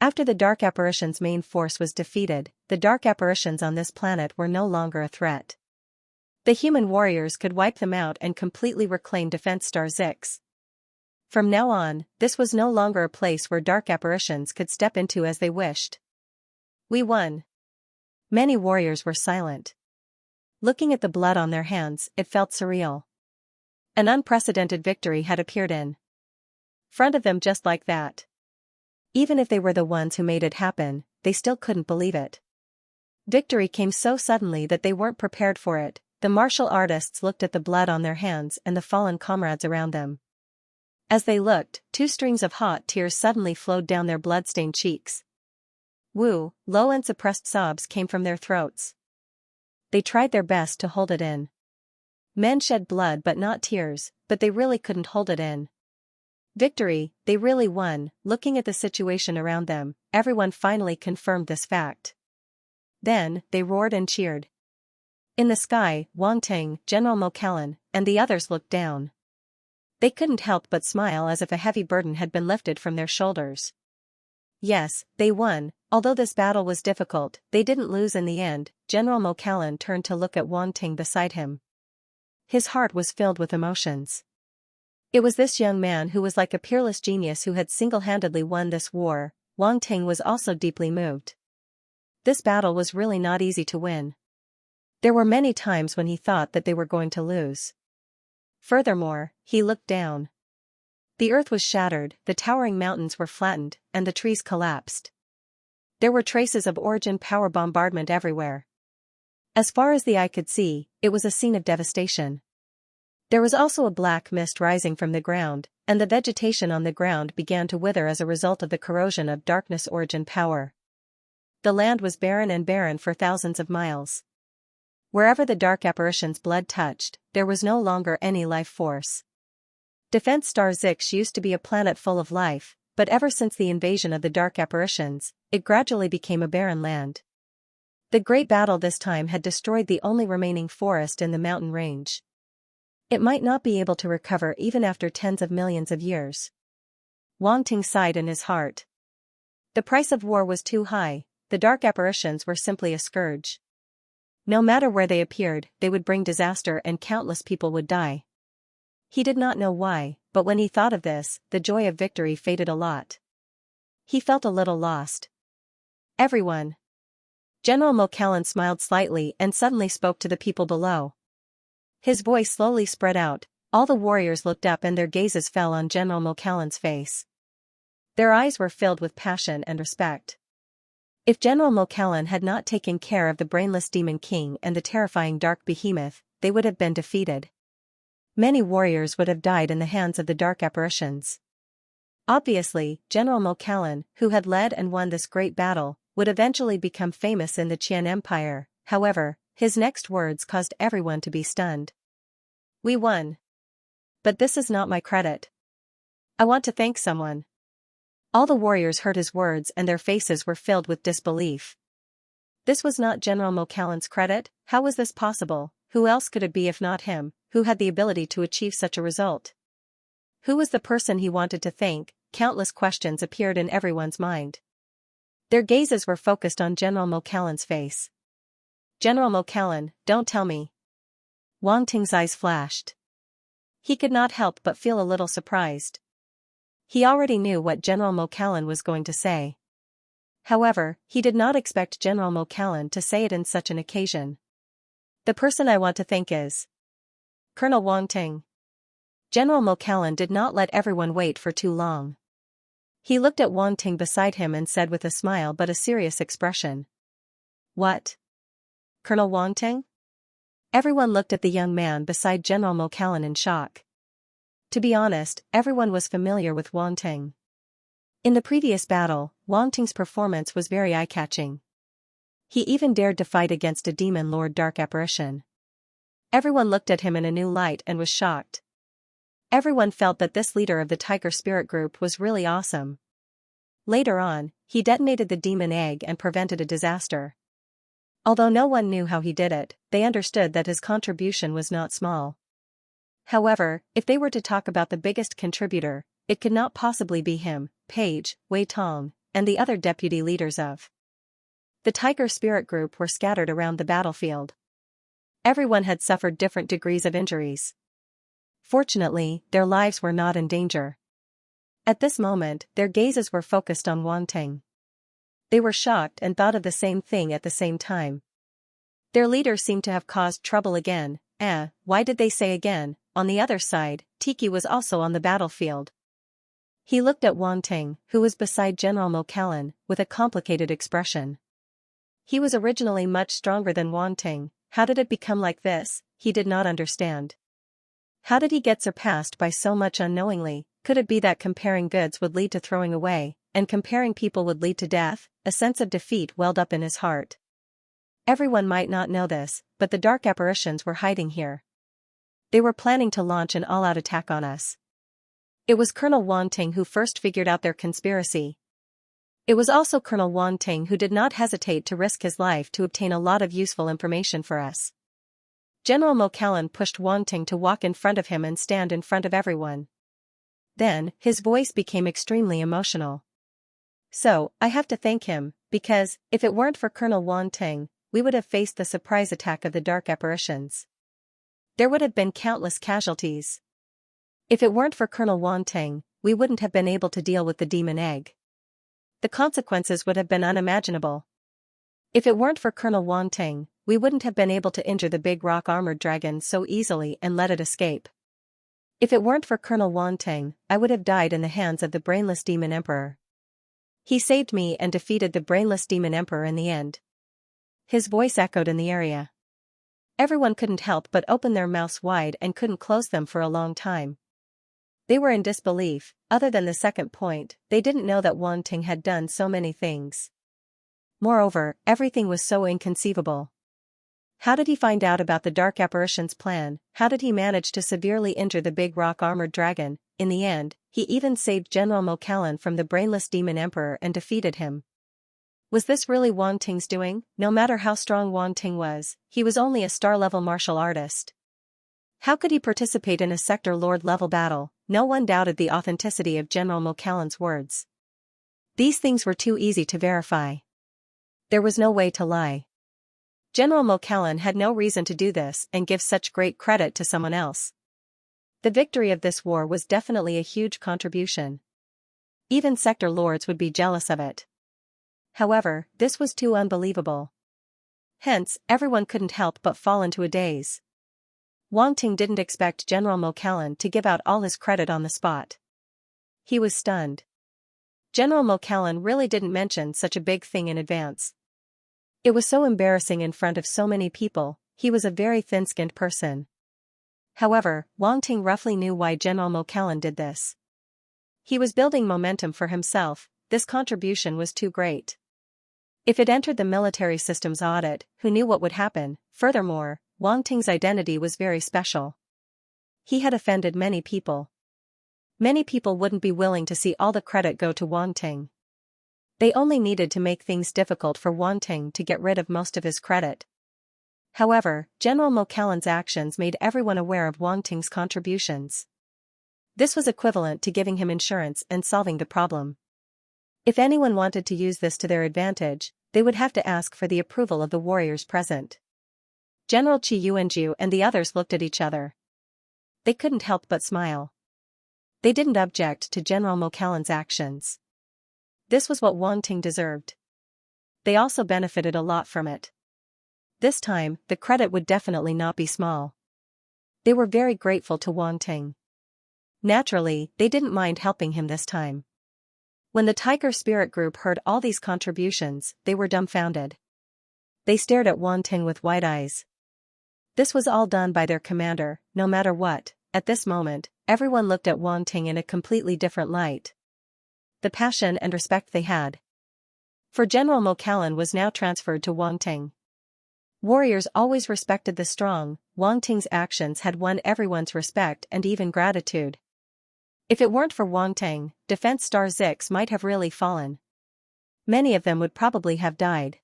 After the dark apparition's main force was defeated, the dark apparitions on this planet were no longer a threat. The human warriors could wipe them out and completely reclaim Defense Star 6. From now on, this was no longer a place where dark apparitions could step into as they wished. We won. Many warriors were silent. Looking at the blood on their hands, it felt surreal. An unprecedented victory had appeared in front of them just like that. Even if they were the ones who made it happen, they still couldn't believe it. Victory came so suddenly that they weren't prepared for it. The martial artists looked at the blood on their hands and the fallen comrades around them. As they looked, 2 streams of hot tears suddenly flowed down their blood-stained cheeks. Low and suppressed sobs came from their throats. They tried their best to hold it in. Men shed blood but not tears, but they really couldn't hold it in. Victory, they really won. Looking at the situation around them, everyone finally confirmed this fact. Then, they roared and cheered. In the sky, Wang Ting, General Mokallan, and the others looked down. They couldn't help but smile as if a heavy burden had been lifted from their shoulders. Yes, they won. Although this battle was difficult, they didn't lose in the end. General Mokallan turned to look at Wang Ting beside him. His heart was filled with emotions. It was this young man who was like a peerless genius who had single-handedly won this war. Wang Ting was also deeply moved. This battle was really not easy to win. There were many times when he thought that they were going to lose. Furthermore, he looked down. The earth was shattered, the towering mountains were flattened, and the trees collapsed. There were traces of origin power bombardment everywhere. As far as the eye could see, it was a scene of devastation. There was also a black mist rising from the ground, and the vegetation on the ground began to wither as a result of the corrosion of darkness origin power. The land was barren for thousands of miles. Wherever the dark apparition's blood touched, there was no longer any life force. Defense Star 6 used to be a planet full of life, but ever since the invasion of the dark apparitions, it gradually became a barren land. The great battle this time had destroyed the only remaining forest in the mountain range. It might not be able to recover even after tens of millions of years. Wang Ting sighed in his heart. The price of war was too high. The dark apparitions were simply a scourge. No matter where they appeared, they would bring disaster and countless people would die. He did not know why, but when he thought of this, the joy of victory faded a lot. He felt a little lost. Everyone. General Mokallan smiled slightly and suddenly spoke to the people below. His voice slowly spread out. All the warriors looked up and their gazes fell on General Mokallan's face. Their eyes were filled with passion and respect. If General Mokallan had not taken care of the brainless Demon King and the terrifying Dark Behemoth, they would have been defeated. Many warriors would have died in the hands of the dark apparitions. Obviously, General Mokallan, who had led and won this great battle, would eventually become famous in the Qian Empire. However, his next words caused everyone to be stunned. We won. But this is not my credit. I want to thank someone. All the warriors heard his words and their faces were filled with disbelief. This was not General Mokallan's credit. How was this possible? Who else could it be if not him, who had the ability to achieve such a result? Who was the person he wanted to thank? Countless questions appeared in everyone's mind. Their gazes were focused on General Mokallan's face. General Mokallan, don't tell me. Wang Ting's eyes flashed. He could not help but feel a little surprised. He already knew what General Mokallan was going to say. However, he did not expect General Mokallan to say it in such an occasion. The person I want to thank is Colonel Wang Ting. General Mokallan did not let everyone wait for too long. He looked at Wang Ting beside him and said with a smile but a serious expression. What? Colonel Wang Ting? Everyone looked at the young man beside General Mokallan in shock. To be honest, everyone was familiar with Wang Ting. In the previous battle, Wang Ting's performance was very eye-catching. He even dared to fight against a demon lord dark apparition. Everyone looked at him in a new light and was shocked. Everyone felt that this leader of the Tiger Spirit Group was really awesome. Later on, he detonated the demon egg and prevented a disaster. Although no one knew how he did it, they understood that his contribution was not small. However, if they were to talk about the biggest contributor, it could not possibly be him, Page, Wei Tong, and the other deputy leaders of the Tiger Spirit Group were scattered around the battlefield. Everyone had suffered different degrees of injuries. Fortunately, their lives were not in danger. At this moment, their gazes were focused on Wang Ting. They were shocked and thought of the same thing at the same time. Their leader seemed to have caused trouble again. Why did they say again? On the other side, Tiki was also on the battlefield. He looked at Wang Ting, who was beside General Mokallan, with a complicated expression. He was originally much stronger than Wang Ting. How did it become like this? He did not understand. How did he get surpassed by so much unknowingly? Could it be that comparing goods would lead to throwing away, and comparing people would lead to death? A sense of defeat welled up in his heart. Everyone might not know this, but the dark apparitions were hiding here. They were planning to launch an all-out attack on us. It was Colonel Wang Ting who first figured out their conspiracy. It was also Colonel Wang Ting who did not hesitate to risk his life to obtain a lot of useful information for us. General Mokallan pushed Wang Ting to walk in front of him and stand in front of everyone. Then, his voice became extremely emotional. So, I have to thank him, because, if it weren't for Colonel Wang Ting, we would have faced the surprise attack of the dark apparitions. There would have been countless casualties. If it weren't for Colonel Wang Ting, we wouldn't have been able to deal with the demon egg. The consequences would have been unimaginable. If it weren't for Colonel Wang Ting, we wouldn't have been able to injure the big rock armored dragon so easily and let it escape. If it weren't for Colonel Wang Ting, I would have died in the hands of the brainless demon emperor. He saved me and defeated the brainless demon emperor in the end. His voice echoed in the area. Everyone couldn't help but open their mouths wide and couldn't close them for a long time. They were in disbelief. Other than the second point, they didn't know that Wang Ting had done so many things. Moreover, everything was so inconceivable. How did he find out about the dark apparition's plan? How did he manage to severely injure the big rock armored dragon? In the end, he even saved General Mokallan from the brainless demon emperor and defeated him. Was this really Wang Ting's doing? No matter how strong Wang Ting was, he was only a star-level martial artist. How could he participate in a sector lord-level battle? No one doubted the authenticity of General Mokallan's words. These things were too easy to verify. There was no way to lie. General Mokallan had no reason to do this and give such great credit to someone else. The victory of this war was definitely a huge contribution. Even sector lords would be jealous of it. However, this was too unbelievable. Hence, everyone couldn't help but fall into a daze. Wang Ting didn't expect General Mo Calan to give out all his credit on the spot. He was stunned. General Mo Calan really didn't mention such a big thing in advance. It was so embarrassing in front of so many people. He was a very thin-skinned person. However, Wang Ting roughly knew why General Mo Calan did this. He was building momentum for himself. This contribution was too great. If it entered the military systems audit, who knew what would happen? Furthermore, Wang Ting's identity was very special. He had offended many people. Many people wouldn't be willing to see all the credit go to Wang Ting. They only needed to make things difficult for Wang Ting to get rid of most of his credit. However, General Mo Calan's actions made everyone aware of Wang Ting's contributions. This was equivalent to giving him insurance and solving the problem. If anyone wanted to use this to their advantage, they would have to ask for the approval of the warriors present. General Qi Yuanju and the others looked at each other. They couldn't help but smile. They didn't object to General Mo Calan's actions. This was what Wang Ting deserved. They also benefited a lot from it. This time, the credit would definitely not be small. They were very grateful to Wang Ting. Naturally, they didn't mind helping him this time. When the Tiger Spirit Group heard all these contributions, they were dumbfounded. They stared at Wang Ting with wide eyes. This was all done by their commander. No matter what, at this moment, everyone looked at Wang Ting in a completely different light. The passion and respect they had for General Mo Calan was now transferred to Wang Ting. Warriors always respected the strong. Wang Ting's actions had won everyone's respect and even gratitude. If it weren't for Wang Ting, Defense Star Zix might have really fallen. Many of them would probably have died.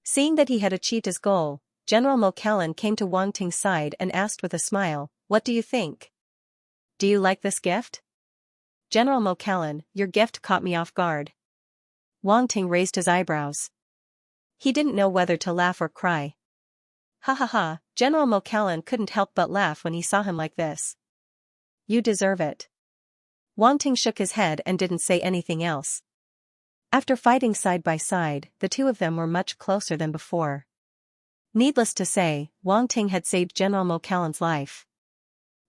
Seeing that he had achieved his goal, General Mo Calan came to Wang Ting's side and asked with a smile, "What do you think? Do you like this gift?" "General Mo Calan, your gift caught me off guard." Wang Ting raised his eyebrows. He didn't know whether to laugh or cry. Ha ha ha, General Mo Calan couldn't help but laugh when he saw him like this. "You deserve it." Wang Ting shook his head and didn't say anything else. After fighting side by side, the two of them were much closer than before. Needless to say, Wang Ting had saved General Mo Calan's life.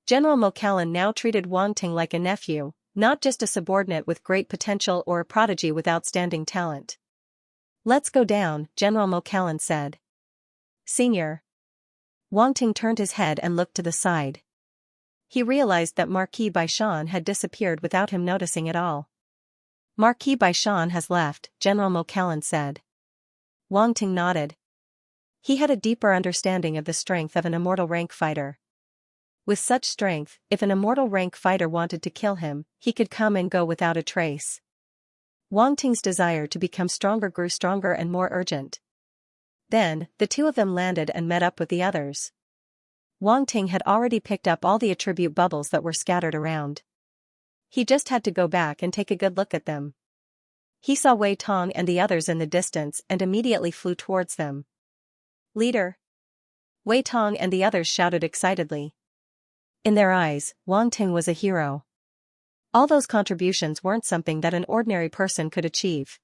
General Mo Calan now treated Wang Ting like a nephew, not just a subordinate with great potential or a prodigy with outstanding talent. "Let's go down," General Mo Calan said. "Senior." Wang Ting turned his head and looked to the side. He realized that Marquis Baishan had disappeared without him noticing at all. "Marquis Baishan has left," General Mo Calan said. Wang Ting nodded. He had a deeper understanding of the strength of an immortal rank fighter. With such strength, if an immortal rank fighter wanted to kill him, he could come and go without a trace. Wang Ting's desire to become stronger grew stronger and more urgent. Then, the two of them landed and met up with the others. Wang Ting had already picked up all the attribute bubbles that were scattered around. He just had to go back and take a good look at them. He saw Wei Tong and the others in the distance and immediately flew towards them. "Leader!" Wei Tong and the others shouted excitedly. In their eyes, Wang Ting was a hero. All those contributions weren't something that an ordinary person could achieve.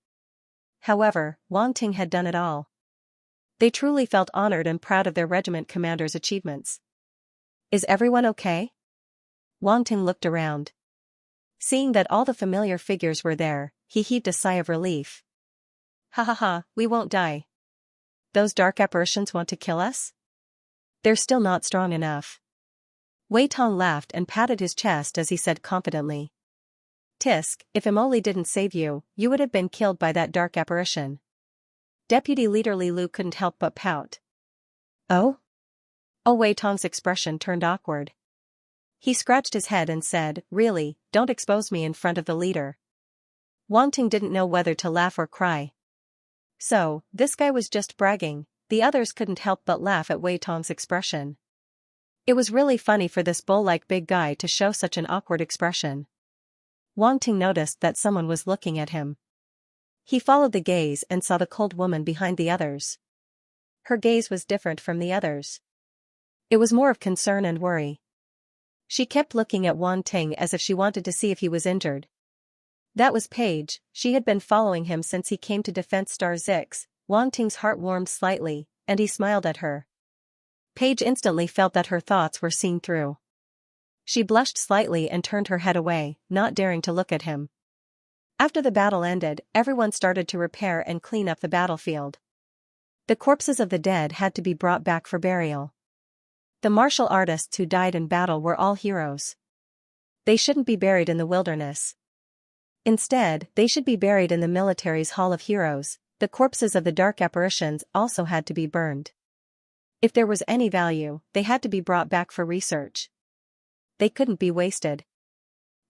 However, Wang Ting had done it all. They truly felt honored and proud of their regiment commander's achievements. "Is everyone okay?" Wang Ting looked around. Seeing that all the familiar figures were there, he heaved a sigh of relief. "Ha ha ha, we won't die. Those dark apparitions want to kill us? They're still not strong enough." Wei Tong laughed and patted his chest as he said confidently. "Tisk, if Imoli didn't save you, you would have been killed by that dark apparition." Deputy Leader Li Lu couldn't help but pout. "Oh?" Wei Tong's expression turned awkward. He scratched his head and said, "Really, don't expose me in front of the leader." Wang Ting didn't know whether to laugh or cry. So, this guy was just bragging. The others couldn't help but laugh at Wei Tong's expression. It was really funny for this bull-like big guy to show such an awkward expression. Wang Ting noticed that someone was looking at him. He followed the gaze and saw the cold woman behind the others. Her gaze was different from the others. It was more of concern and worry. She kept looking at Wang Ting as if she wanted to see if he was injured. That was Paige. She had been following him since he came to Defense Star Zix. Wang Ting's heart warmed slightly, and he smiled at her. Paige instantly felt that her thoughts were seen through. She blushed slightly and turned her head away, not daring to look at him. After the battle ended, everyone started to repair and clean up the battlefield. The corpses of the dead had to be brought back for burial. The martial artists who died in battle were all heroes. They shouldn't be buried in the wilderness. Instead, they should be buried in the military's Hall of Heroes. The corpses of the dark apparitions also had to be burned. If there was any value, they had to be brought back for research. They couldn't be wasted.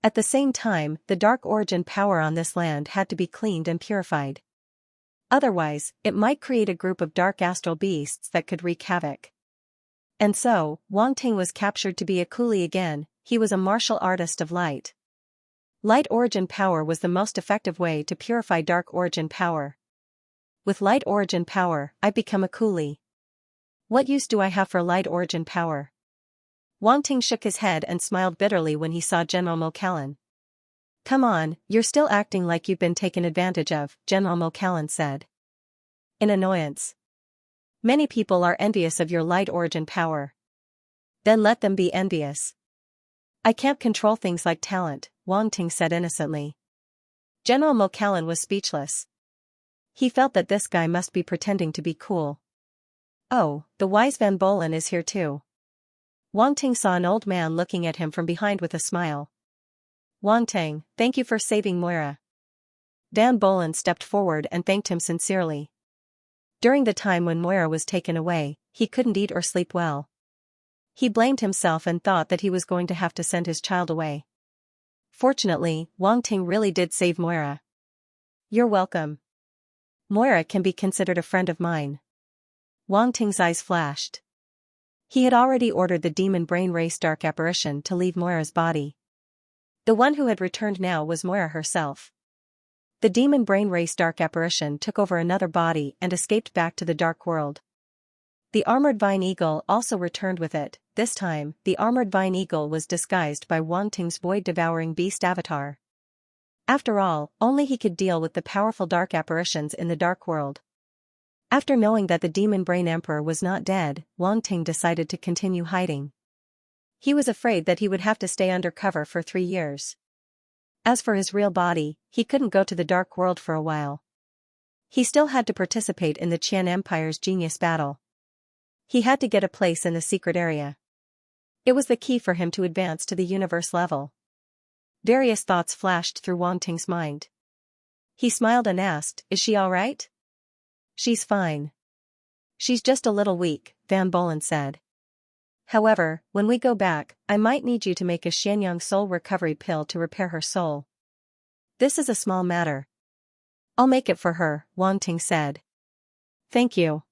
At the same time, the dark origin power on this land had to be cleaned and purified. Otherwise, it might create a group of dark astral beasts that could wreak havoc. And so, Wang Ting was captured to be a coolie again. He was a martial artist of light. Light origin power was the most effective way to purify dark origin power. With light origin power, I become a coolie. What use do I have for light origin power? Wang Ting shook his head and smiled bitterly when he saw General Mo Callan. Come on, you're still acting like you've been taken advantage of, General Mo Callan said. In annoyance. Many people are envious of your light origin power. Then let them be envious. I can't control things like talent, Wang Ting said innocently. General Mo Callan was speechless. He felt that this guy must be pretending to be cool. Oh, the wise Van Bolen is here too. Wang Ting saw an old man looking at him from behind with a smile. Wang Ting, thank you for saving Moira. Van Bolen stepped forward and thanked him sincerely. During the time when Moira was taken away, he couldn't eat or sleep well. He blamed himself and thought that he was going to have to send his child away. Fortunately, Wang Ting really did save Moira. You're welcome. Moira can be considered a friend of mine. Wang Ting's eyes flashed. He had already ordered the demon brain race dark apparition to leave Moira's body. The one who had returned now was Moira herself. The demon brain race dark apparition took over another body and escaped back to the dark world. The armored vine eagle also returned with it. This time, the armored vine eagle was disguised by Wang Ting's void-devouring beast avatar. After all, only he could deal with the powerful dark apparitions in the dark world. After knowing that the demon brain emperor was not dead, Wang Ting decided to continue hiding. He was afraid that he would have to stay undercover for 3 years. As for his real body, he couldn't go to the dark world for a while. He still had to participate in the Qian Empire's genius battle. He had to get a place in the secret area. It was the key for him to advance to the universe level. Various thoughts flashed through Wang Ting's mind. He smiled and asked, "Is she all right?" "She's fine. She's just a little weak," Van Bolen said. "However, when we go back, I might need you to make a Xianxia soul recovery pill to repair her soul. This is a small matter." "I'll make it for her," Wang Ting said. "Thank you.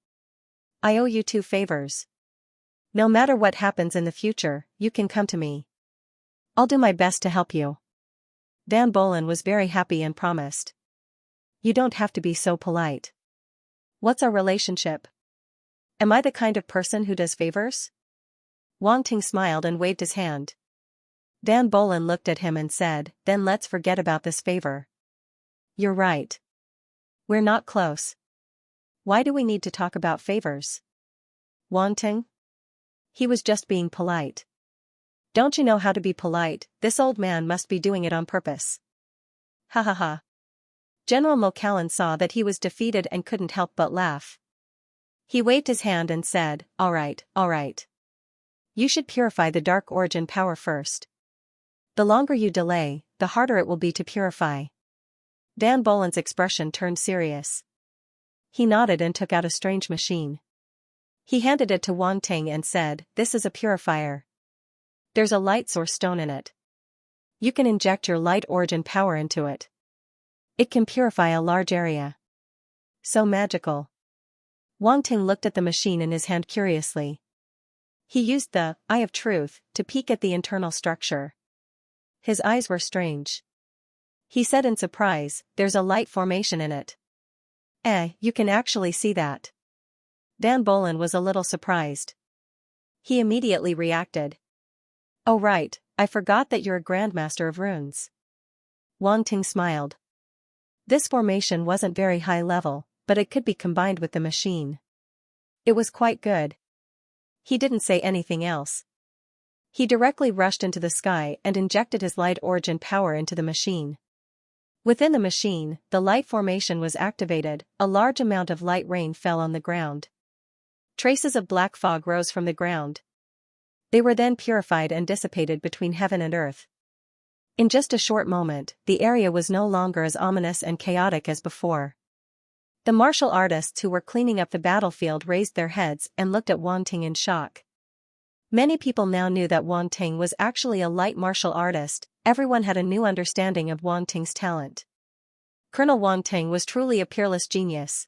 I owe you 2 favors. No matter what happens in the future, you can come to me. I'll do my best to help you." Van Bolen was very happy and promised. "You don't have to be so polite. What's our relationship? Am I the kind of person who does favors?" Wang Ting smiled and waved his hand. Van Bolen looked at him and said, "Then let's forget about this favor." "You're right. We're not close. Why do we need to talk about favors?" "Wang Ting?" He was just being polite. "Don't you know how to be polite? This old man must be doing it on purpose." Ha ha ha. General Mo Callan saw that he was defeated and couldn't help but laugh. He waved his hand and said, all right. You should purify the dark origin power first. The longer you delay, the harder it will be to purify." Van Bolen's expression turned serious. He nodded and took out a strange machine. He handed it to Wang Ting and said, "This is a purifier. There's a light source stone in it. You can inject your light origin power into it. It can purify a large area." "So magical." Wang Ting looked at the machine in his hand curiously. He used the eye of truth to peek at the internal structure. His eyes were strange. He said in surprise, "There's a light formation in it." You can actually see that." Van Bolen was a little surprised. He immediately reacted. "Oh right, I forgot that you're a grandmaster of runes. Wang Ting smiled. This formation wasn't very high level, but it could be combined with the machine. It was quite good. He didn't say anything else. He directly rushed into the sky and injected his light origin power into the machine. Within the machine, the light formation was activated, a large amount of light rain fell on the ground. Traces of black fog rose from the ground. They were then purified and dissipated between heaven and earth. In just a short moment, the area was no longer as ominous and chaotic as before. The martial artists who were cleaning up the battlefield raised their heads and looked at Wang Ting in shock. Many people now knew that Wang Ting was actually a light martial artist. Everyone had a new understanding of Wang Ting's talent. Colonel Wang Ting was truly a peerless genius.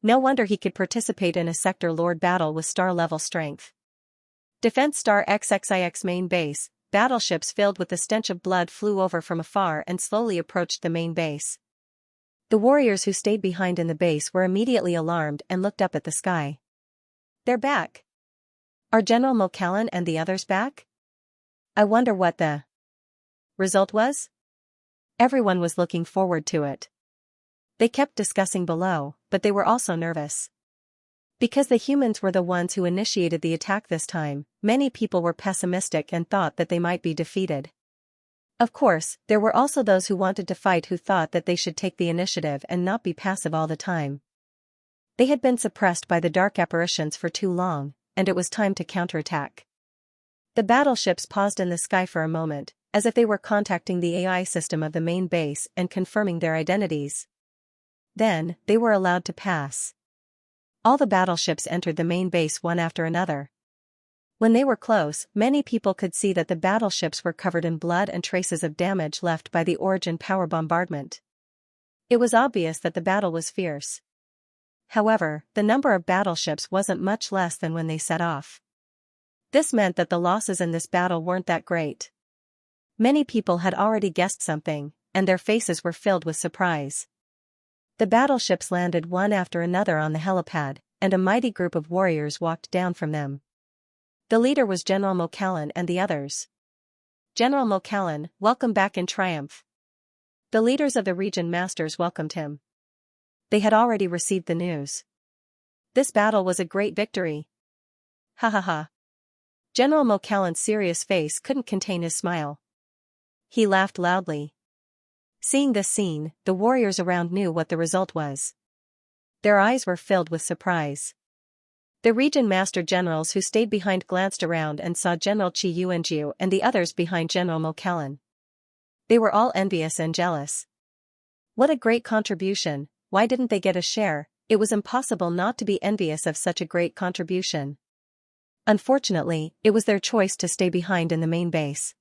No wonder he could participate in a Sector Lord battle with star-level strength. Defense Star XXIX main base, battleships filled with the stench of blood flew over from afar and slowly approached the main base. The warriors who stayed behind in the base were immediately alarmed and looked up at the sky. They're back. Are General Mokallan and the others back? I wonder what the result was? Everyone was looking forward to it. They kept discussing below, but they were also nervous. Because the humans were the ones who initiated the attack this time, many people were pessimistic and thought that they might be defeated. Of course, there were also those who wanted to fight who thought that they should take the initiative and not be passive all the time. They had been suppressed by the dark apparitions for too long, and it was time to counterattack. The battleships paused in the sky for a moment, as if they were contacting the AI system of the main base and confirming their identities. Then, they were allowed to pass. All the battleships entered the main base one after another. When they were close, many people could see that the battleships were covered in blood and traces of damage left by the origin power bombardment. It was obvious that the battle was fierce. However, the number of battleships wasn't much less than when they set off. This meant that the losses in this battle weren't that great. Many people had already guessed something, and their faces were filled with surprise. The battleships landed one after another on the helipad, and a mighty group of warriors walked down from them. The leader was General Mokallan and the others. General Mokallan, welcome back in triumph. The leaders of the region masters welcomed him. They had already received the news. This battle was a great victory. Ha ha ha. General Mokallan's serious face couldn't contain his smile. He laughed loudly. Seeing this scene, the warriors around knew what the result was. Their eyes were filled with surprise. The region master generals who stayed behind glanced around and saw General Xianxia and the others behind General Mokallan. They were all envious and jealous. What a great contribution, why didn't they get a share? It was impossible not to be envious of such a great contribution. Unfortunately, it was their choice to stay behind in the main base.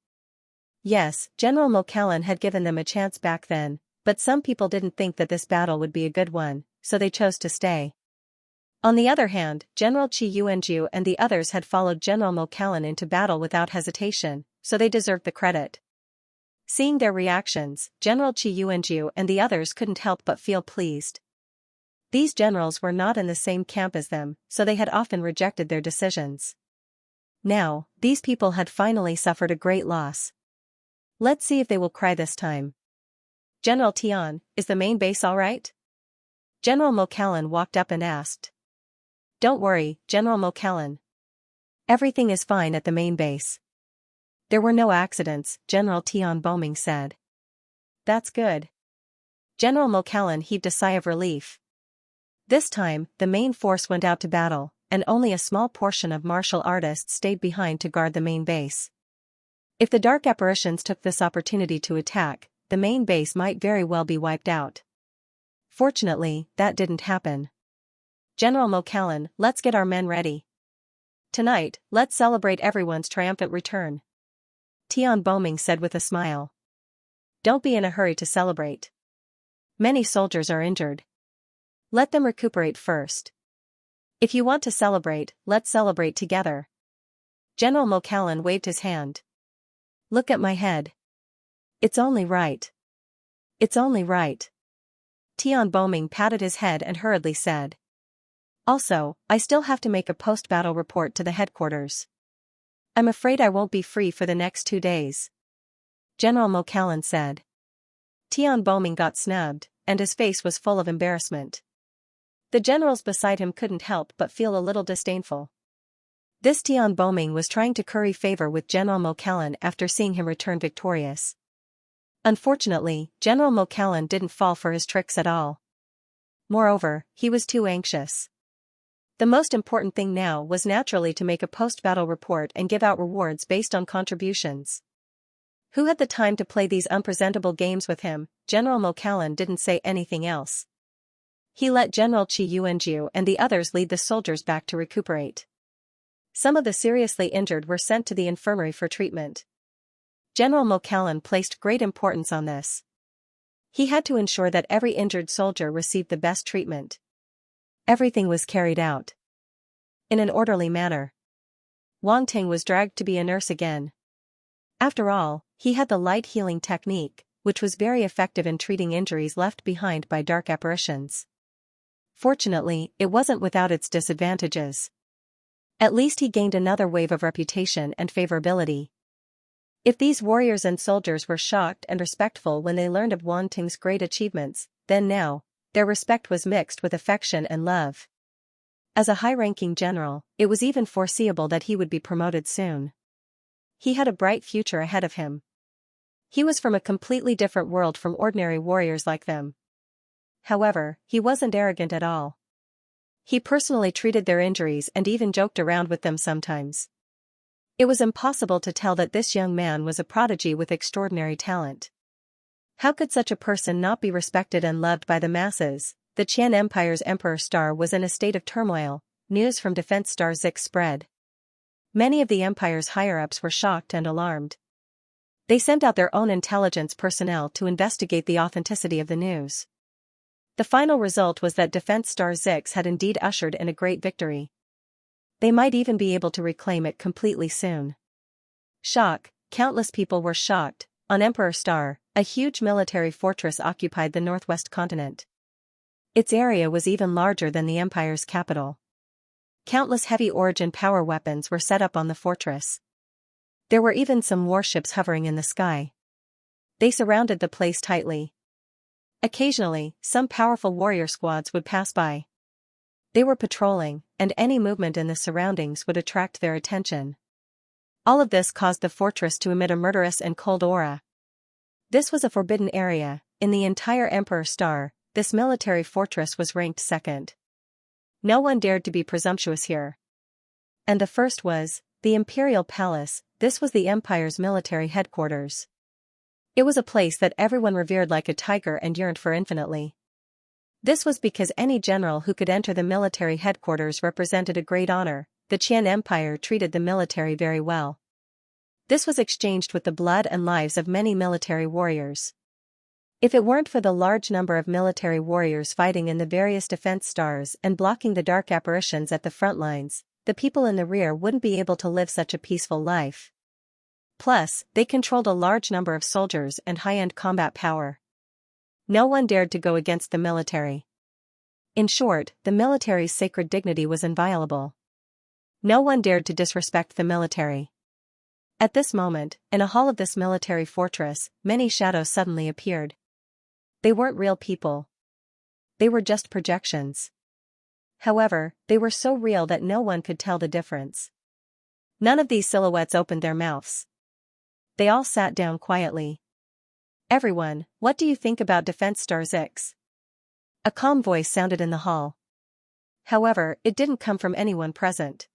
Yes, General Mokallan had given them a chance back then, but some people didn't think that this battle would be a good one, so they chose to stay. On the other hand, General Xianxia and the others had followed General Mokallan into battle without hesitation, so they deserved the credit. Seeing their reactions, General Xianxia and the others couldn't help but feel pleased. These generals were not in the same camp as them, so they had often rejected their decisions. Now, these people had finally suffered a great loss. Let's see if they will cry this time. General Tian, is the main base all right? General Mokallan walked up and asked. Don't worry, General Mokallan. Everything is fine at the main base. There were no accidents, General Tian Boming said. That's good. General Mokallan heaved a sigh of relief. This time, the main force went out to battle, and only a small portion of martial artists stayed behind to guard the main base. If the dark apparitions took this opportunity to attack, the main base might very well be wiped out. Fortunately, that didn't happen. General Mokallan, let's get our men ready. Tonight, let's celebrate everyone's triumphant return. Tian Boming said with a smile. Don't be in a hurry to celebrate. Many soldiers are injured. Let them recuperate first. If you want to celebrate, let's celebrate together. General Mokallan waved his hand. Look at my head. It's only right. It's only right. Tian Boming patted his head and hurriedly said. Also, I still have to make a post-battle report to the headquarters. I'm afraid I won't be free for the next 2 days. General Mokallan said. Tian Boming got snubbed, and his face was full of embarrassment. The generals beside him couldn't help but feel a little disdainful. This Tian Boming was trying to curry favor with General Mokallan after seeing him return victorious. Unfortunately, General Mokallan didn't fall for his tricks at all. Moreover, he was too anxious. The most important thing now was naturally to make a post-battle report and give out rewards based on contributions. Who had the time to play these unpresentable games with him? General Mokallan didn't say anything else. He let General Qi Yuanju and the others lead the soldiers back to recuperate. Some of the seriously injured were sent to the infirmary for treatment. General Mokallan placed great importance on this. He had to ensure that every injured soldier received the best treatment. Everything was carried out in an orderly manner. Wang Ting was dragged to be a nurse again. After all, he had the light healing technique, which was very effective in treating injuries left behind by dark apparitions. Fortunately, it wasn't without its disadvantages. At least he gained another wave of reputation and favorability. If these warriors and soldiers were shocked and respectful when they learned of Wang Ting's great achievements, then now, their respect was mixed with affection and love. As a high-ranking general, it was even foreseeable that he would be promoted soon. He had a bright future ahead of him. He was from a completely different world from ordinary warriors like them. However, he wasn't arrogant at all. He personally treated their injuries and even joked around with them sometimes. It was impossible to tell that this young man was a prodigy with extraordinary talent. How could such a person not be respected and loved by the masses? The Qian Empire's Emperor Star was in a state of turmoil. News from Defense Star 6 spread. Many of the Empire's higher-ups were shocked and alarmed. They sent out their own intelligence personnel to investigate the authenticity of the news. The final result was that Defense Star 6 had indeed ushered in a great victory. They might even be able to reclaim it completely soon. Shock, countless people were shocked. On Emperor Star, a huge military fortress occupied the northwest continent. Its area was even larger than the Empire's capital. Countless heavy origin power weapons were set up on the fortress. There were even some warships hovering in the sky. They surrounded the place tightly. Occasionally, some powerful warrior squads would pass by. They were patrolling, and any movement in the surroundings would attract their attention. All of this caused the fortress to emit a murderous and cold aura. This was a forbidden area. In the entire Emperor Star, this military fortress was ranked second. No one dared to be presumptuous here. And the first was the Imperial Palace. This was the Empire's military headquarters. It was a place that everyone revered like a tiger and yearned for infinitely. This was because any general who could enter the military headquarters represented a great honor. The Qian Empire treated the military very well. This was exchanged with the blood and lives of many military warriors. If it weren't for the large number of military warriors fighting in the various defense stars and blocking the dark apparitions at the front lines, the people in the rear wouldn't be able to live such a peaceful life. Plus, they controlled a large number of soldiers and high-end combat power. No one dared to go against the military. In short, the military's sacred dignity was inviolable. No one dared to disrespect the military. At this moment, in a hall of this military fortress, many shadows suddenly appeared. They weren't real people. They were just projections. However, they were so real that no one could tell the difference. None of these silhouettes opened their mouths. They all sat down quietly. "Everyone, what do you think about Defense Star 6? A calm voice sounded in the hall. However, it didn't come from anyone present.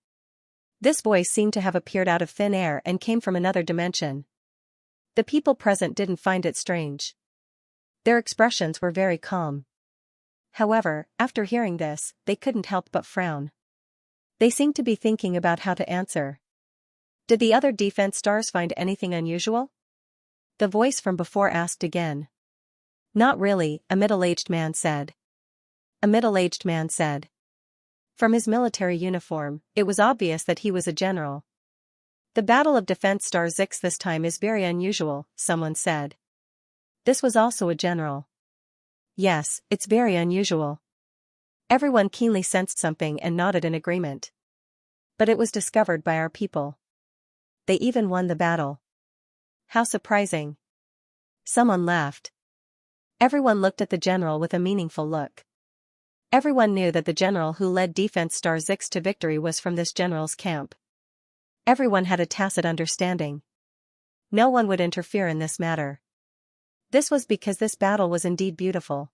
This voice seemed to have appeared out of thin air and came from another dimension. The people present didn't find it strange. Their expressions were very calm. However, after hearing this, they couldn't help but frown. They seemed to be thinking about how to answer. Did the other defense stars find anything unusual? The voice from before asked again. Not really, a middle-aged man said. A middle-aged man said. From his military uniform, it was obvious that he was a general. The Battle of Defense Star 6 this time is very unusual, someone said. This was also a general. Yes, it's very unusual. Everyone keenly sensed something and nodded in agreement. But it was discovered by our people. They even won the battle. How surprising. Someone laughed. Everyone looked at the general with a meaningful look. Everyone knew that the general who led Defense Star 6 to victory was from this general's camp. Everyone had a tacit understanding. No one would interfere in this matter. This was because this battle was indeed beautiful.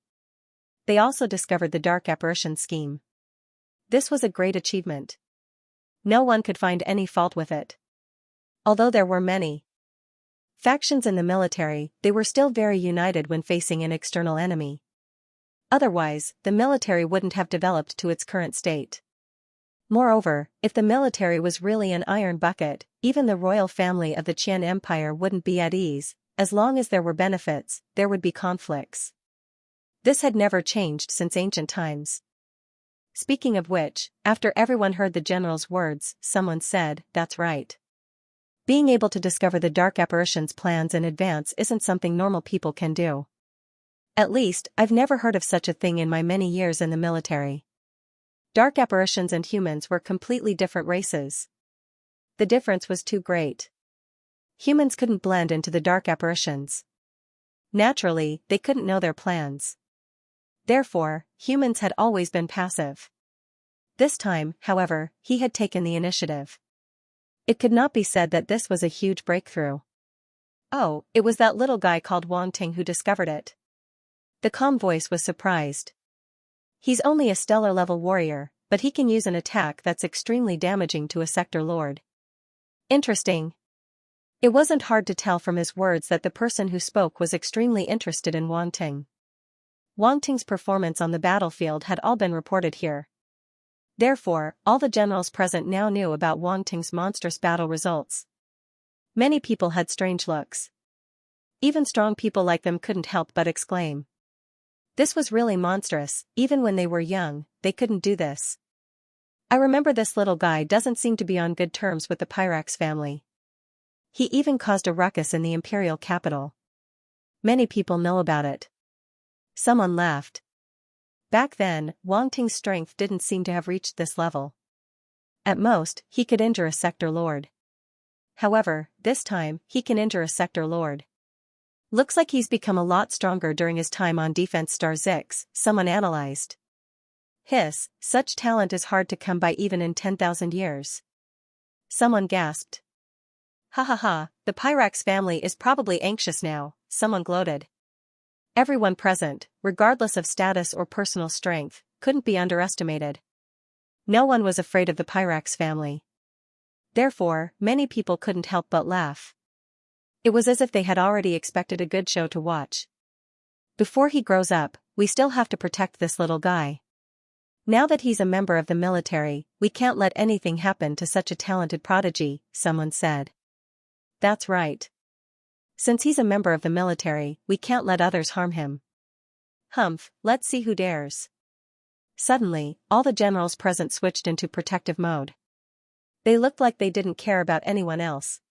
They also discovered the dark apparition scheme. This was a great achievement. No one could find any fault with it. Although there were many factions in the military, they were still very united when facing an external enemy. Otherwise, the military wouldn't have developed to its current state. Moreover, if the military was really an iron bucket, even the royal family of the Qian Empire wouldn't be at ease. As long as there were benefits, there would be conflicts. This had never changed since ancient times. Speaking of which, after everyone heard the general's words, someone said, "That's right. Being able to discover the dark apparition's plans in advance isn't something normal people can do. At least, I've never heard of such a thing in my many years in the military." Dark apparitions and humans were completely different races. The difference was too great. Humans couldn't blend into the dark apparitions. Naturally, they couldn't know their plans. Therefore, humans had always been passive. This time, however, he had taken the initiative. It could not be said that this was a huge breakthrough. Oh, it was that little guy called Wang Ting who discovered it. The calm voice was surprised. He's only a stellar-level warrior, but he can use an attack that's extremely damaging to a sector lord. Interesting. It wasn't hard to tell from his words that the person who spoke was extremely interested in Wang Ting. Wang Ting's performance on the battlefield had all been reported here. Therefore, all the generals present now knew about Wang Ting's monstrous battle results. Many people had strange looks. Even strong people like them couldn't help but exclaim. This was really monstrous. Even when they were young, they couldn't do this. I remember this little guy doesn't seem to be on good terms with the Pyrax family. He even caused a ruckus in the imperial capital. Many people know about it. Someone laughed. Back then, Wang Ting's strength didn't seem to have reached this level. At most, he could injure a sector lord. However, this time, he can injure a sector lord. Looks like he's become a lot stronger during his time on Defense Star 6, someone analyzed. Hiss, such talent is hard to come by even in 10,000 years. Someone gasped. Ha ha ha, the Pyrax family is probably anxious now, someone gloated. Everyone present, regardless of status or personal strength, couldn't be underestimated. No one was afraid of the Pyrax family. Therefore, many people couldn't help but laugh. It was as if they had already expected a good show to watch. Before he grows up, we still have to protect this little guy. Now that he's a member of the military, we can't let anything happen to such a talented prodigy, someone said. That's right. Since he's a member of the military, we can't let others harm him. Humph, let's see who dares. Suddenly, all the generals present switched into protective mode. They looked like they didn't care about anyone else.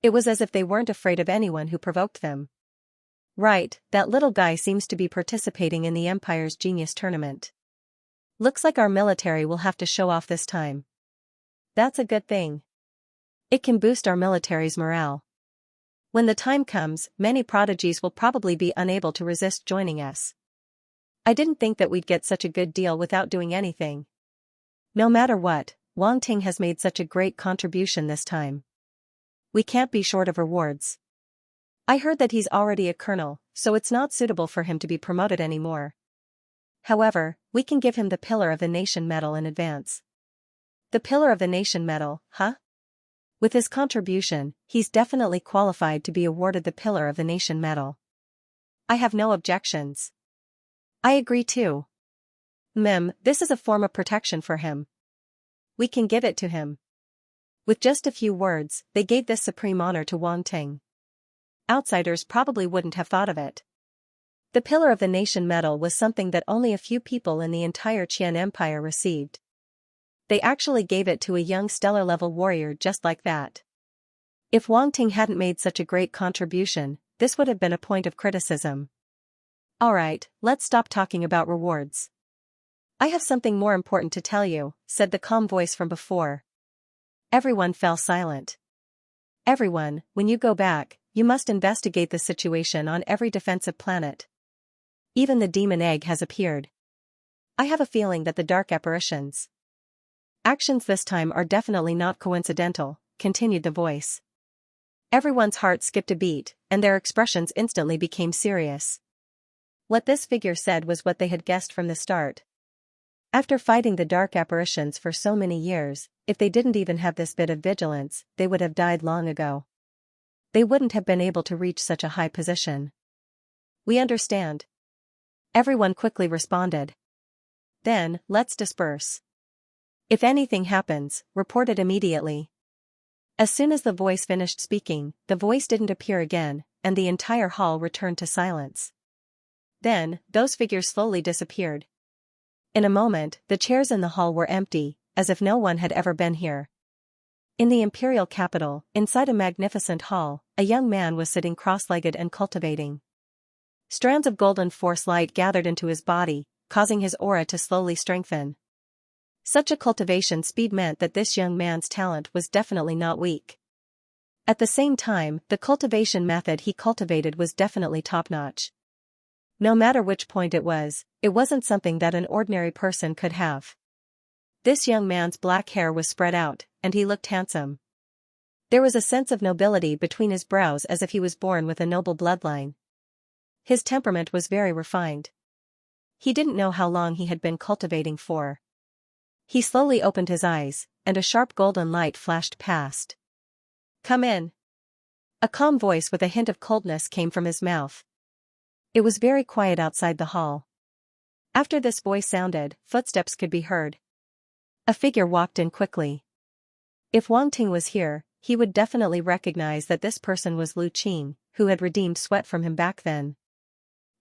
It was as if they weren't afraid of anyone who provoked them. Right, that little guy seems to be participating in the Empire's Genius Tournament. Looks like our military will have to show off this time. That's a good thing. It can boost our military's morale. When the time comes, many prodigies will probably be unable to resist joining us. I didn't think that we'd get such a good deal without doing anything. No matter what, Wang Ting has made such a great contribution this time. We can't be short of rewards. I heard that he's already a colonel, so it's not suitable for him to be promoted anymore. However, we can give him the Pillar of the Nation medal in advance. The Pillar of the Nation medal, huh? With his contribution, he's definitely qualified to be awarded the Pillar of the Nation medal. I have no objections. I agree too. This is a form of protection for him. We can give it to him. With just a few words, they gave this supreme honor to Wang Ting. Outsiders probably wouldn't have thought of it. The Pillar of the Nation medal was something that only a few people in the entire Qian Empire received. They actually gave it to a young stellar-level warrior just like that. If Wang Ting hadn't made such a great contribution, this would have been a point of criticism. Alright, let's stop talking about rewards. I have something more important to tell you, said the calm voice from before. Everyone fell silent. Everyone, when you go back, you must investigate the situation on every defensive planet. Even the demon egg has appeared. I have a feeling that the dark apparitions' actions this time are definitely not coincidental, continued the voice. Everyone's heart skipped a beat, and their expressions instantly became serious. What this figure said was what they had guessed from the start. After fighting the dark apparitions for so many years, if they didn't even have this bit of vigilance, they would have died long ago. They wouldn't have been able to reach such a high position. We understand. Everyone quickly responded. Then, let's disperse. If anything happens, report it immediately. As soon as the voice finished speaking, the voice didn't appear again, and the entire hall returned to silence. Then, those figures slowly disappeared. In a moment, the chairs in the hall were empty, as if no one had ever been here. In the imperial capital, inside a magnificent hall, a young man was sitting cross-legged and cultivating. Strands of golden force light gathered into his body, causing his aura to slowly strengthen. Such a cultivation speed meant that this young man's talent was definitely not weak. At the same time, the cultivation method he cultivated was definitely top-notch. No matter which point it wasn't something that an ordinary person could have. This young man's black hair was spread out, and he looked handsome. There was a sense of nobility between his brows as if he was born with a noble bloodline. His temperament was very refined. He didn't know how long he had been cultivating for. He slowly opened his eyes, and a sharp golden light flashed past. "Come in." A calm voice with a hint of coldness came from his mouth. It was very quiet outside the hall. After this voice sounded, footsteps could be heard. A figure walked in quickly. If Wang Ting was here, he would definitely recognize that this person was Lu Qing, who had redeemed sweat from him back then.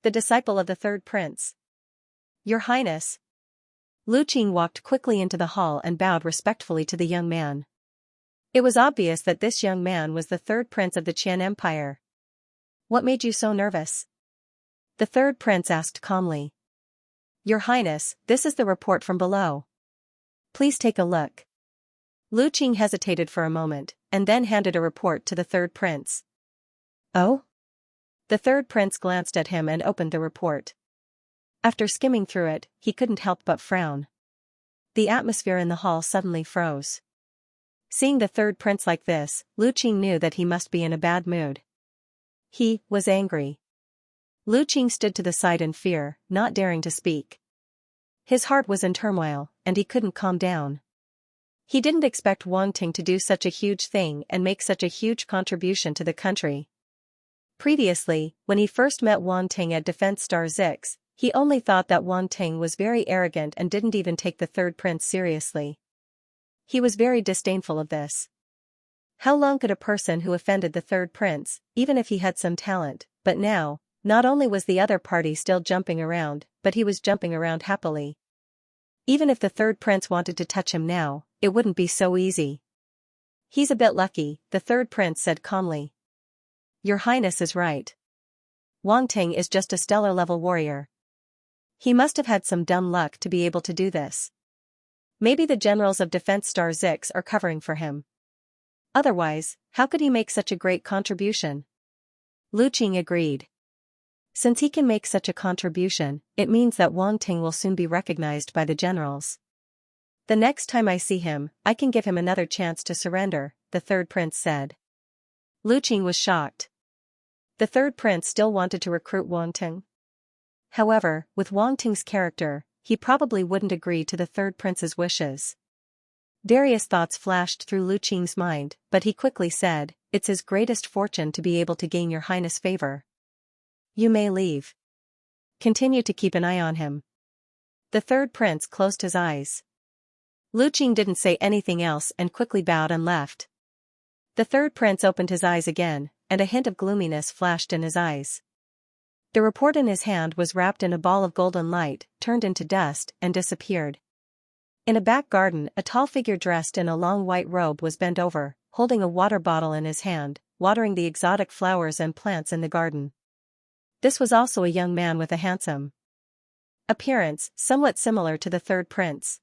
The disciple of the third prince. "Your Highness." Lu Qing walked quickly into the hall and bowed respectfully to the young man. It was obvious that this young man was the third prince of the Qian Empire. "What made you so nervous?" The third prince asked calmly. "Your Highness, this is the report from below. Please take a look." Lu Qing hesitated for a moment, and then handed a report to the third prince. "Oh?" The third prince glanced at him and opened the report. After skimming through it, he couldn't help but frown. The atmosphere in the hall suddenly froze. Seeing the third prince like this, Lu Qing knew that he must be in a bad mood. He was angry. Lu Qing stood to the side in fear, not daring to speak. His heart was in turmoil, and he couldn't calm down. He didn't expect Wang Ting to do such a huge thing and make such a huge contribution to the country. Previously, when he first met Wang Ting at Defense Star 6, he only thought that Wang Ting was very arrogant and didn't even take the third prince seriously. He was very disdainful of this. How long could a person who offended the third prince, even if he had some talent, but now, not only was the other party still jumping around, but he was jumping around happily. Even if the third prince wanted to touch him now, it wouldn't be so easy. "He's a bit lucky," the third prince said calmly. "Your Highness is right. Wang Ting is just a stellar-level warrior. He must have had some dumb luck to be able to do this. Maybe the generals of Defense Star 6 are covering for him. Otherwise, how could he make such a great contribution?" Lu Qing agreed. Since he can make such a contribution, it means that Wang Ting will soon be recognized by the generals. "The next time I see him, I can give him another chance to surrender," the third prince said. Lu Qing was shocked. The third prince still wanted to recruit Wang Ting. However, with Wang Ting's character, he probably wouldn't agree to the third prince's wishes. Various thoughts flashed through Lu Qing's mind, but he quickly said, "It's his greatest fortune to be able to gain your Highness' favor. You may leave. Continue to keep an eye on him." The third prince closed his eyes. Lu Qing didn't say anything else and quickly bowed and left. The third prince opened his eyes again, and a hint of gloominess flashed in his eyes. The report in his hand was wrapped in a ball of golden light, turned into dust, and disappeared. In a back garden, a tall figure dressed in a long white robe was bent over, holding a water bottle in his hand, watering the exotic flowers and plants in the garden. This was also a young man with a handsome appearance, somewhat similar to the third prince.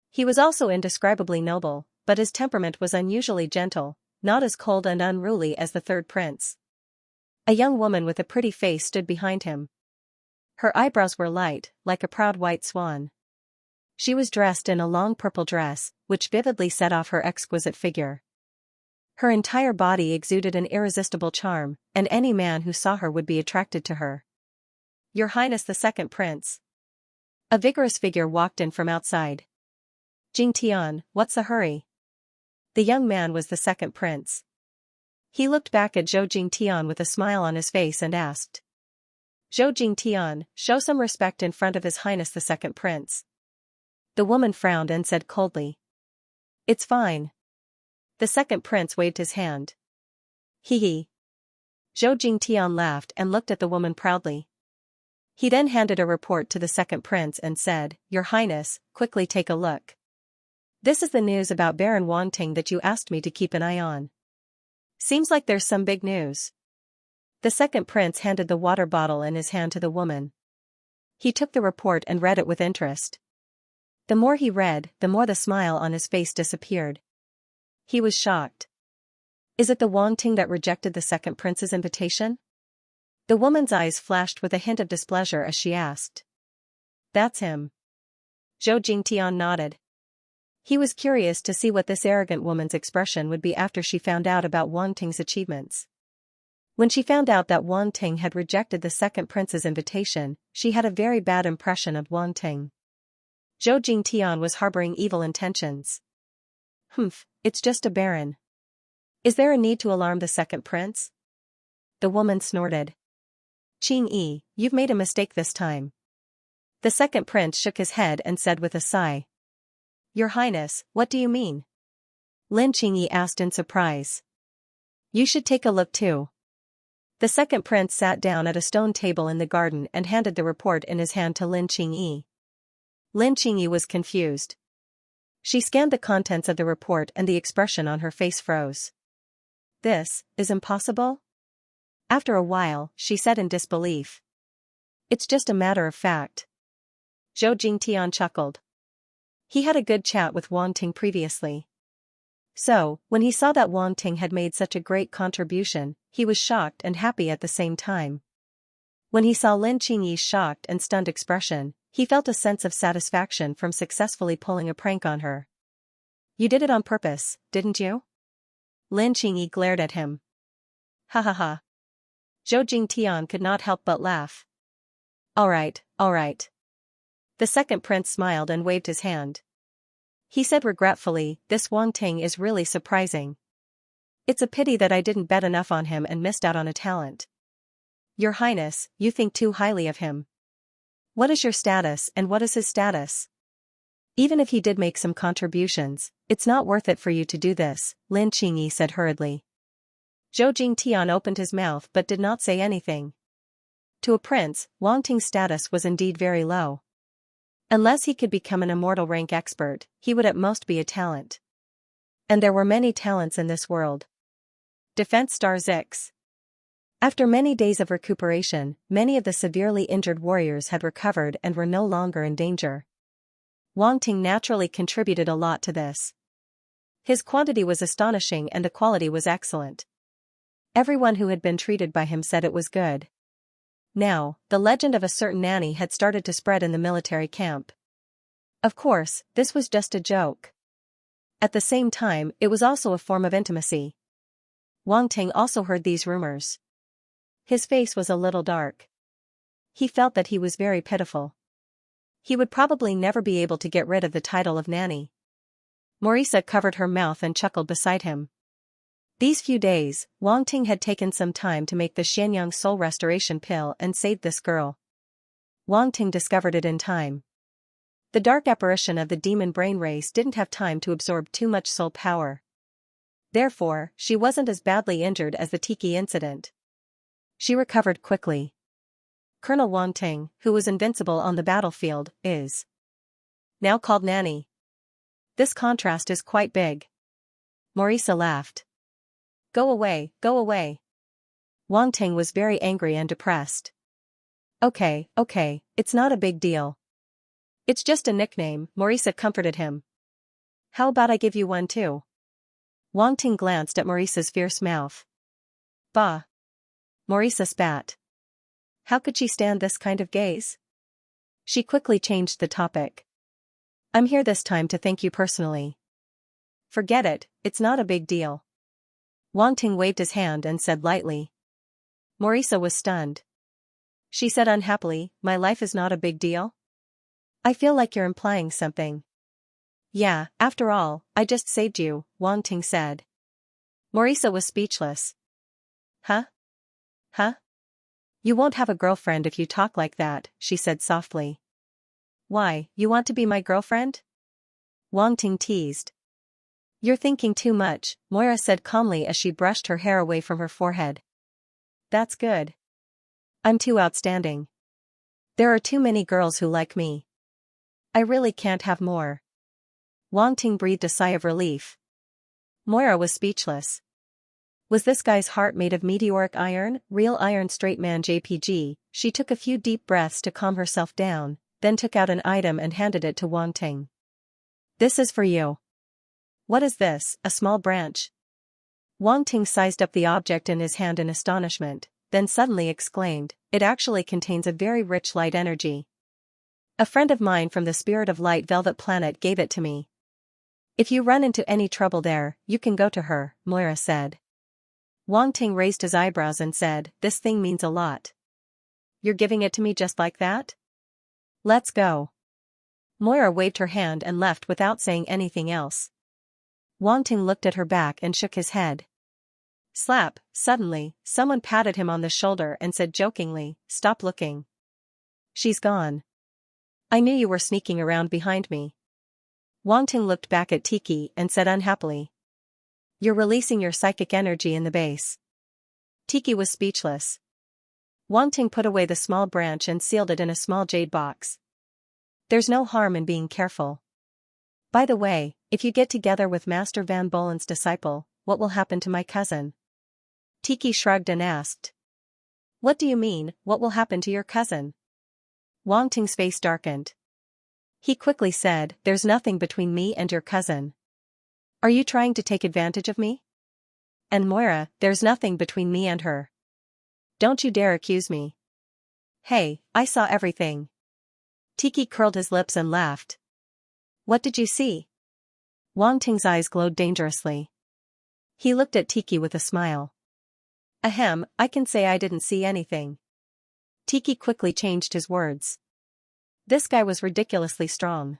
He was also indescribably noble, but his temperament was unusually gentle, not as cold and unruly as the third prince. A young woman with a pretty face stood behind him. Her eyebrows were light, like a proud white swan. She was dressed in a long purple dress, which vividly set off her exquisite figure. Her entire body exuded an irresistible charm, and any man who saw her would be attracted to her. "Your Highness the Second Prince." A vigorous figure walked in from outside. "Jingtian, what's the hurry?" The young man was the second prince. He looked back at Zhou Jingtian with a smile on his face and asked. "Zhou Jingtian, show some respect in front of His Highness the Second Prince." The woman frowned and said coldly. "It's fine." The second prince waved his hand. "Hee hee." Zhou Jingtian laughed and looked at the woman proudly. He then handed a report to the second prince and said, "Your Highness, quickly take a look. This is the news about Baron Wanting that you asked me to keep an eye on. Seems like there's some big news." The second prince handed the water bottle in his hand to the woman. He took the report and read it with interest. The more he read, the more the smile on his face disappeared. He was shocked. "Is it the Wanting that rejected the second prince's invitation?" The woman's eyes flashed with a hint of displeasure as she asked. "That's him." Zhou Jingtian nodded. He was curious to see what this arrogant woman's expression would be after she found out about Wanting's achievements. When she found out that Wanting had rejected the second prince's invitation, she had a very bad impression of Wanting. Zhou Jingtian was harboring evil intentions. "Humph, it's just a baron. Is there a need to alarm the second prince?" The woman snorted. "Qingyi, you've made a mistake this time." The second prince shook his head and said with a sigh. "Your Highness, what do you mean?" Lin Qingyi asked in surprise. "You should take a look too." The second prince sat down at a stone table in the garden and handed the report in his hand to Lin Qingyi. Lin Qingyi was confused. She scanned the contents of the report and the expression on her face froze. "This is impossible?" After a while, she said in disbelief. "It's just a matter of fact." Zhou Jingtian chuckled. He had a good chat with Wanting previously. So, when he saw that Wanting had made such a great contribution, he was shocked and happy at the same time. When he saw Lin Qingyi's shocked and stunned expression, he felt a sense of satisfaction from successfully pulling a prank on her. "You did it on purpose, didn't you?" Lin Qingyi glared at him. "Ha ha ha." Zhou Jingtian could not help but laugh. All right. The second prince smiled and waved his hand. He said regretfully, "This Wanting is really surprising. It's a pity that I didn't bet enough on him and missed out on a talent." "Your Highness, you think too highly of him. What is your status and what is his status? Even if he did make some contributions, it's not worth it for you to do this," Lin Qingyi said hurriedly. Zhou Jingtian opened his mouth but did not say anything. To a prince, Wanting's status was indeed very low. Unless he could become an immortal rank expert, he would at most be a talent. And there were many talents in this world. Defense Star Zix. After many days of recuperation, many of the severely injured warriors had recovered and were no longer in danger. Wanting naturally contributed a lot to this. His quantity was astonishing and the quality was excellent. Everyone who had been treated by him said it was good. Now, the legend of a certain nanny had started to spread in the military camp. Of course, this was just a joke. At the same time, it was also a form of intimacy. Wanting also heard these rumors. His face was a little dark. He felt that he was very pitiful. He would probably never be able to get rid of the title of nanny. Morisa covered her mouth and chuckled beside him. These few days, Wanting had taken some time to make the Xianxia soul restoration pill and saved this girl. Wanting discovered it in time. The dark apparition of the demon brain race didn't have time to absorb too much soul power. Therefore, she wasn't as badly injured as the Tiki incident. She recovered quickly. Colonel Wanting, who was invincible on the battlefield, is now called nanny. This contrast is quite big. Morisa laughed. Go away. Wanting was very angry and depressed. Okay, it's not a big deal. It's just a nickname, Morisa comforted him. How about I give you one too? Wanting glanced at Morisa's fierce mouth. Bah! Morisa spat. How could she stand this kind of gaze? She quickly changed the topic. I'm here this time to thank you personally. Forget it, it's not a big deal. Wang Ting waved his hand and said lightly. Morisa was stunned. She said unhappily, my life is not a big deal? I feel like you're implying something. Yeah, after all, I just saved you, Wang Ting said. Morisa was speechless. Huh? Huh? You won't have a girlfriend if you talk like that, she said softly. Why, you want to be my girlfriend? Wang Ting teased. You're thinking too much, Moira said calmly as she brushed her hair away from her forehead. That's good. I'm too outstanding. There are too many girls who like me. I really can't have more. Wang Ting breathed a sigh of relief. Moira was speechless. Was this guy's heart made of meteoric iron, real iron straight man JPG? She took a few deep breaths to calm herself down, then took out an item and handed it to Wang Ting. This is for you. What is this, a small branch? Wang Ting sized up the object in his hand in astonishment, then suddenly exclaimed, it actually contains a very rich light energy. A friend of mine from the Spirit of Light Velvet Planet gave it to me. If you run into any trouble there, you can go to her, Moira said. Wang Ting raised his eyebrows and said, this thing means a lot. You're giving it to me just like that? Let's go. Moira waved her hand and left without saying anything else. Wang Ting looked at her back and shook his head. Slap, suddenly, someone patted him on the shoulder and said jokingly, stop looking. She's gone. I knew you were sneaking around behind me. Wang Ting looked back at Tiki and said unhappily. You're releasing your psychic energy in the base. Tiki was speechless. Wang Ting put away the small branch and sealed it in a small jade box. There's no harm in being careful. By the way, if you get together with Master Van Bolen's disciple, what will happen to my cousin? Tiki shrugged and asked. What do you mean, what will happen to your cousin? Wang Ting's face darkened. He quickly said, there's nothing between me and your cousin. Are you trying to take advantage of me? And Moira, there's nothing between me and her. Don't you dare accuse me. Hey, I saw everything. Tiki curled his lips and laughed. What did you see? Wang Ting's eyes glowed dangerously. He looked at Tiki with a smile. Ahem, I can say I didn't see anything. Tiki quickly changed his words. This guy was ridiculously strong.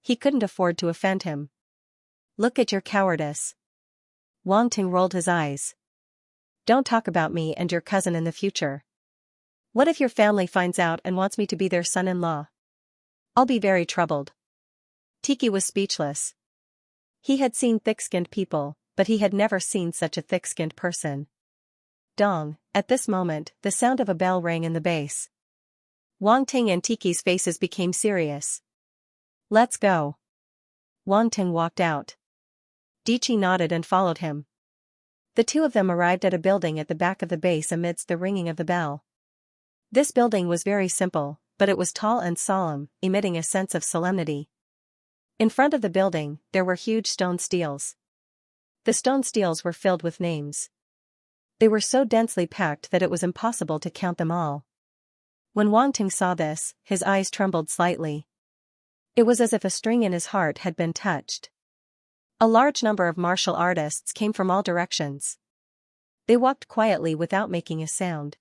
He couldn't afford to offend him. Look at your cowardice. Wang Ting rolled his eyes. Don't talk about me and your cousin in the future. What if your family finds out and wants me to be their son-in-law? I'll be very troubled. Tiki was speechless. He had seen thick-skinned people, but he had never seen such a thick-skinned person. Dong, at this moment, the sound of a bell rang in the base. Wang Ting and Tiki's faces became serious. Let's go. Wang Ting walked out. Dichi nodded and followed him. The two of them arrived at a building at the back of the base amidst the ringing of the bell. This building was very simple, but it was tall and solemn, emitting a sense of solemnity. In front of the building, there were huge stone steels. The stone steels were filled with names. They were so densely packed that it was impossible to count them all. When Wang Ting saw this, his eyes trembled slightly. It was as if a string in his heart had been touched. A large number of martial artists came from all directions. They walked quietly without making a sound.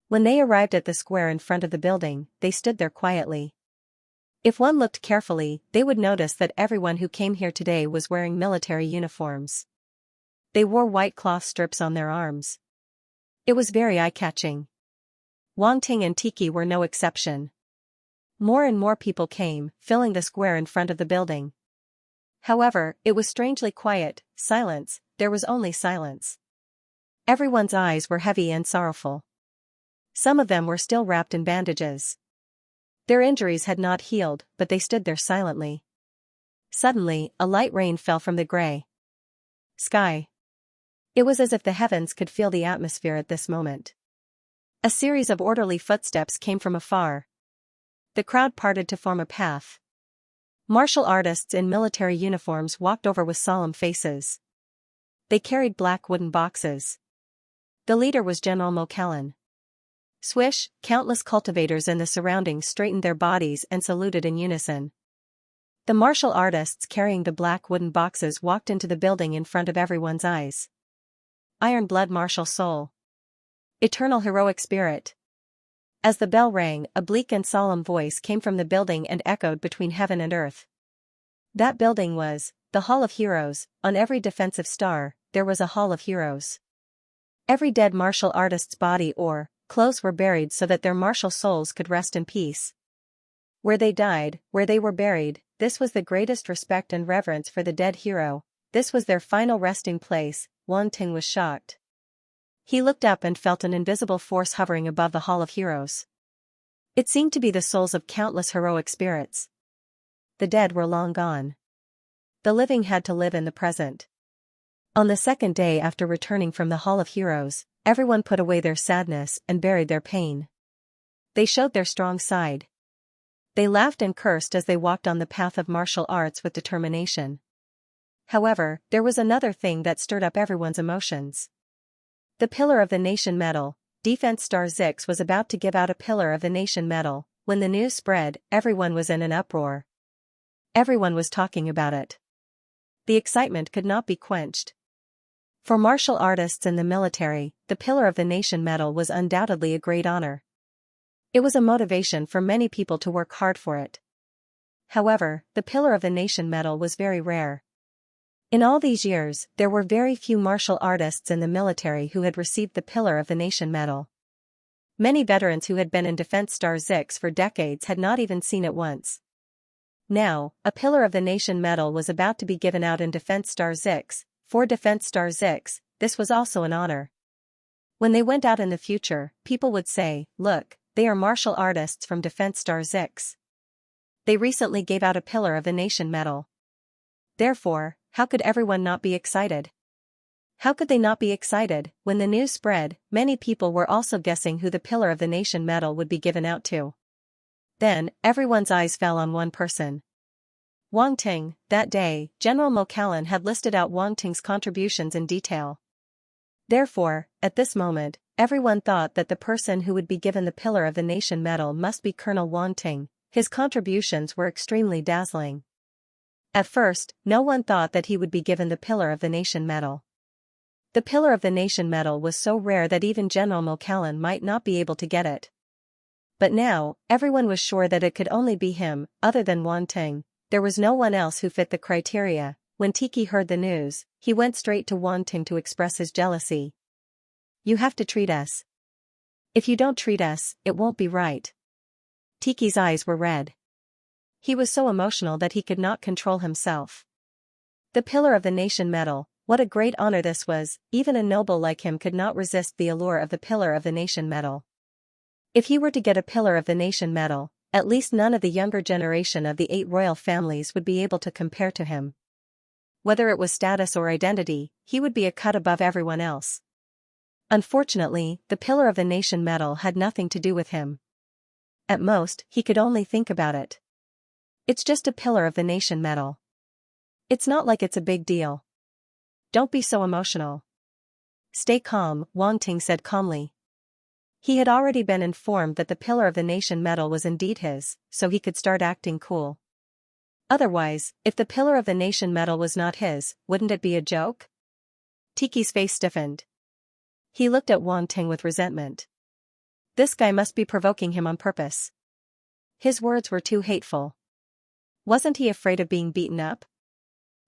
When they arrived at the square in front of the building, they stood there quietly. If one looked carefully, they would notice that everyone who came here today was wearing military uniforms. They wore white cloth strips on their arms. It was very eye-catching. Wang Ting and Tiki were no exception. More and more people came, filling the square in front of the building. However, it was strangely quiet, silence, there was only silence. Everyone's eyes were heavy and sorrowful. Some of them were still wrapped in bandages. Their injuries had not healed, but they stood there silently. Suddenly, a light rain fell from the gray sky. It was as if the heavens could feel the atmosphere at this moment. A series of orderly footsteps came from afar. The crowd parted to form a path. Martial artists in military uniforms walked over with solemn faces. They carried black wooden boxes. The leader was General Mo Kellen. Swish, countless cultivators in the surroundings straightened their bodies and saluted in unison. The martial artists carrying the black wooden boxes walked into the building in front of everyone's eyes. Iron blood martial soul. Eternal heroic spirit. As the bell rang, a bleak and solemn voice came from the building and echoed between heaven and earth. That building was the Hall of Heroes. On every defensive star, there was a Hall of Heroes. Every dead martial artist's body or clothes were buried so that their martial souls could rest in peace. Where they died, where they were buried, this was the greatest respect and reverence for the dead hero. This was their final resting place. Wang Ting was shocked. He looked up and felt an invisible force hovering above the Hall of Heroes. It seemed to be the souls of countless heroic spirits. The dead were long gone. The living had to live in the present. On the second day after returning from the Hall of Heroes, everyone put away their sadness and buried their pain. They showed their strong side. They laughed and cursed as they walked on the path of martial arts with determination. However, there was another thing that stirred up everyone's emotions. The Pillar of the Nation medal. Defense Star Zix was about to give out a Pillar of the Nation medal. When the news spread, everyone was in an uproar. Everyone was talking about it. The excitement could not be quenched. For martial artists in the military, the Pillar of the Nation medal was undoubtedly a great honor. It was a motivation for many people to work hard for it. However, the Pillar of the Nation medal was very rare. In all these years, there were very few martial artists in the military who had received the Pillar of the Nation medal. Many veterans who had been in Defense Star Zix for decades had not even seen it once. Now, a Pillar of the Nation medal was about to be given out in Defense Star Zix. For Defense Star Zix, this was also an honor. When they went out in the future, people would say, "Look, they are martial artists from Defense Star Zix. They recently gave out a Pillar of the Nation medal." Therefore, how could everyone not be excited? How could they not be excited? When the news spread, many people were also guessing who the Pillar of the Nation medal would be given out to. Then, everyone's eyes fell on one person. Wang Ting. That day, General McCallan had listed out Wang Ting's contributions in detail. Therefore, at this moment, everyone thought that the person who would be given the Pillar of the Nation medal must be Colonel Wang Ting. His contributions were extremely dazzling. At first, no one thought that he would be given the Pillar of the Nation medal. The Pillar of the Nation medal was so rare that even General McCallan might not be able to get it. But now, everyone was sure that it could only be him. Other than Wang Ting, there was no one else who fit the criteria. When Tiki heard the news, he went straight to Wang Ting to express his jealousy. "You have to treat us. If you don't treat us, it won't be right." Tiki's eyes were red. He was so emotional that he could not control himself. The Pillar of the Nation medal, what a great honor this was. Even a noble like him could not resist the allure of the Pillar of the Nation medal. If he were to get a Pillar of the Nation medal, at least none of the younger generation of the 8 royal families would be able to compare to him. Whether it was status or identity, he would be a cut above everyone else. Unfortunately, the Pillar of the Nation medal had nothing to do with him. At most, he could only think about it. It's just a Pillar of the Nation medal. It's not like it's a big deal. Don't be so emotional. Stay calm, Wang Ting said calmly. He had already been informed that the Pillar of the Nation medal was indeed his, so he could start acting cool. Otherwise, if the Pillar of the Nation medal was not his, wouldn't it be a joke? Tiki's face stiffened. He looked at Wang Ting with resentment. This guy must be provoking him on purpose. His words were too hateful. Wasn't he afraid of being beaten up?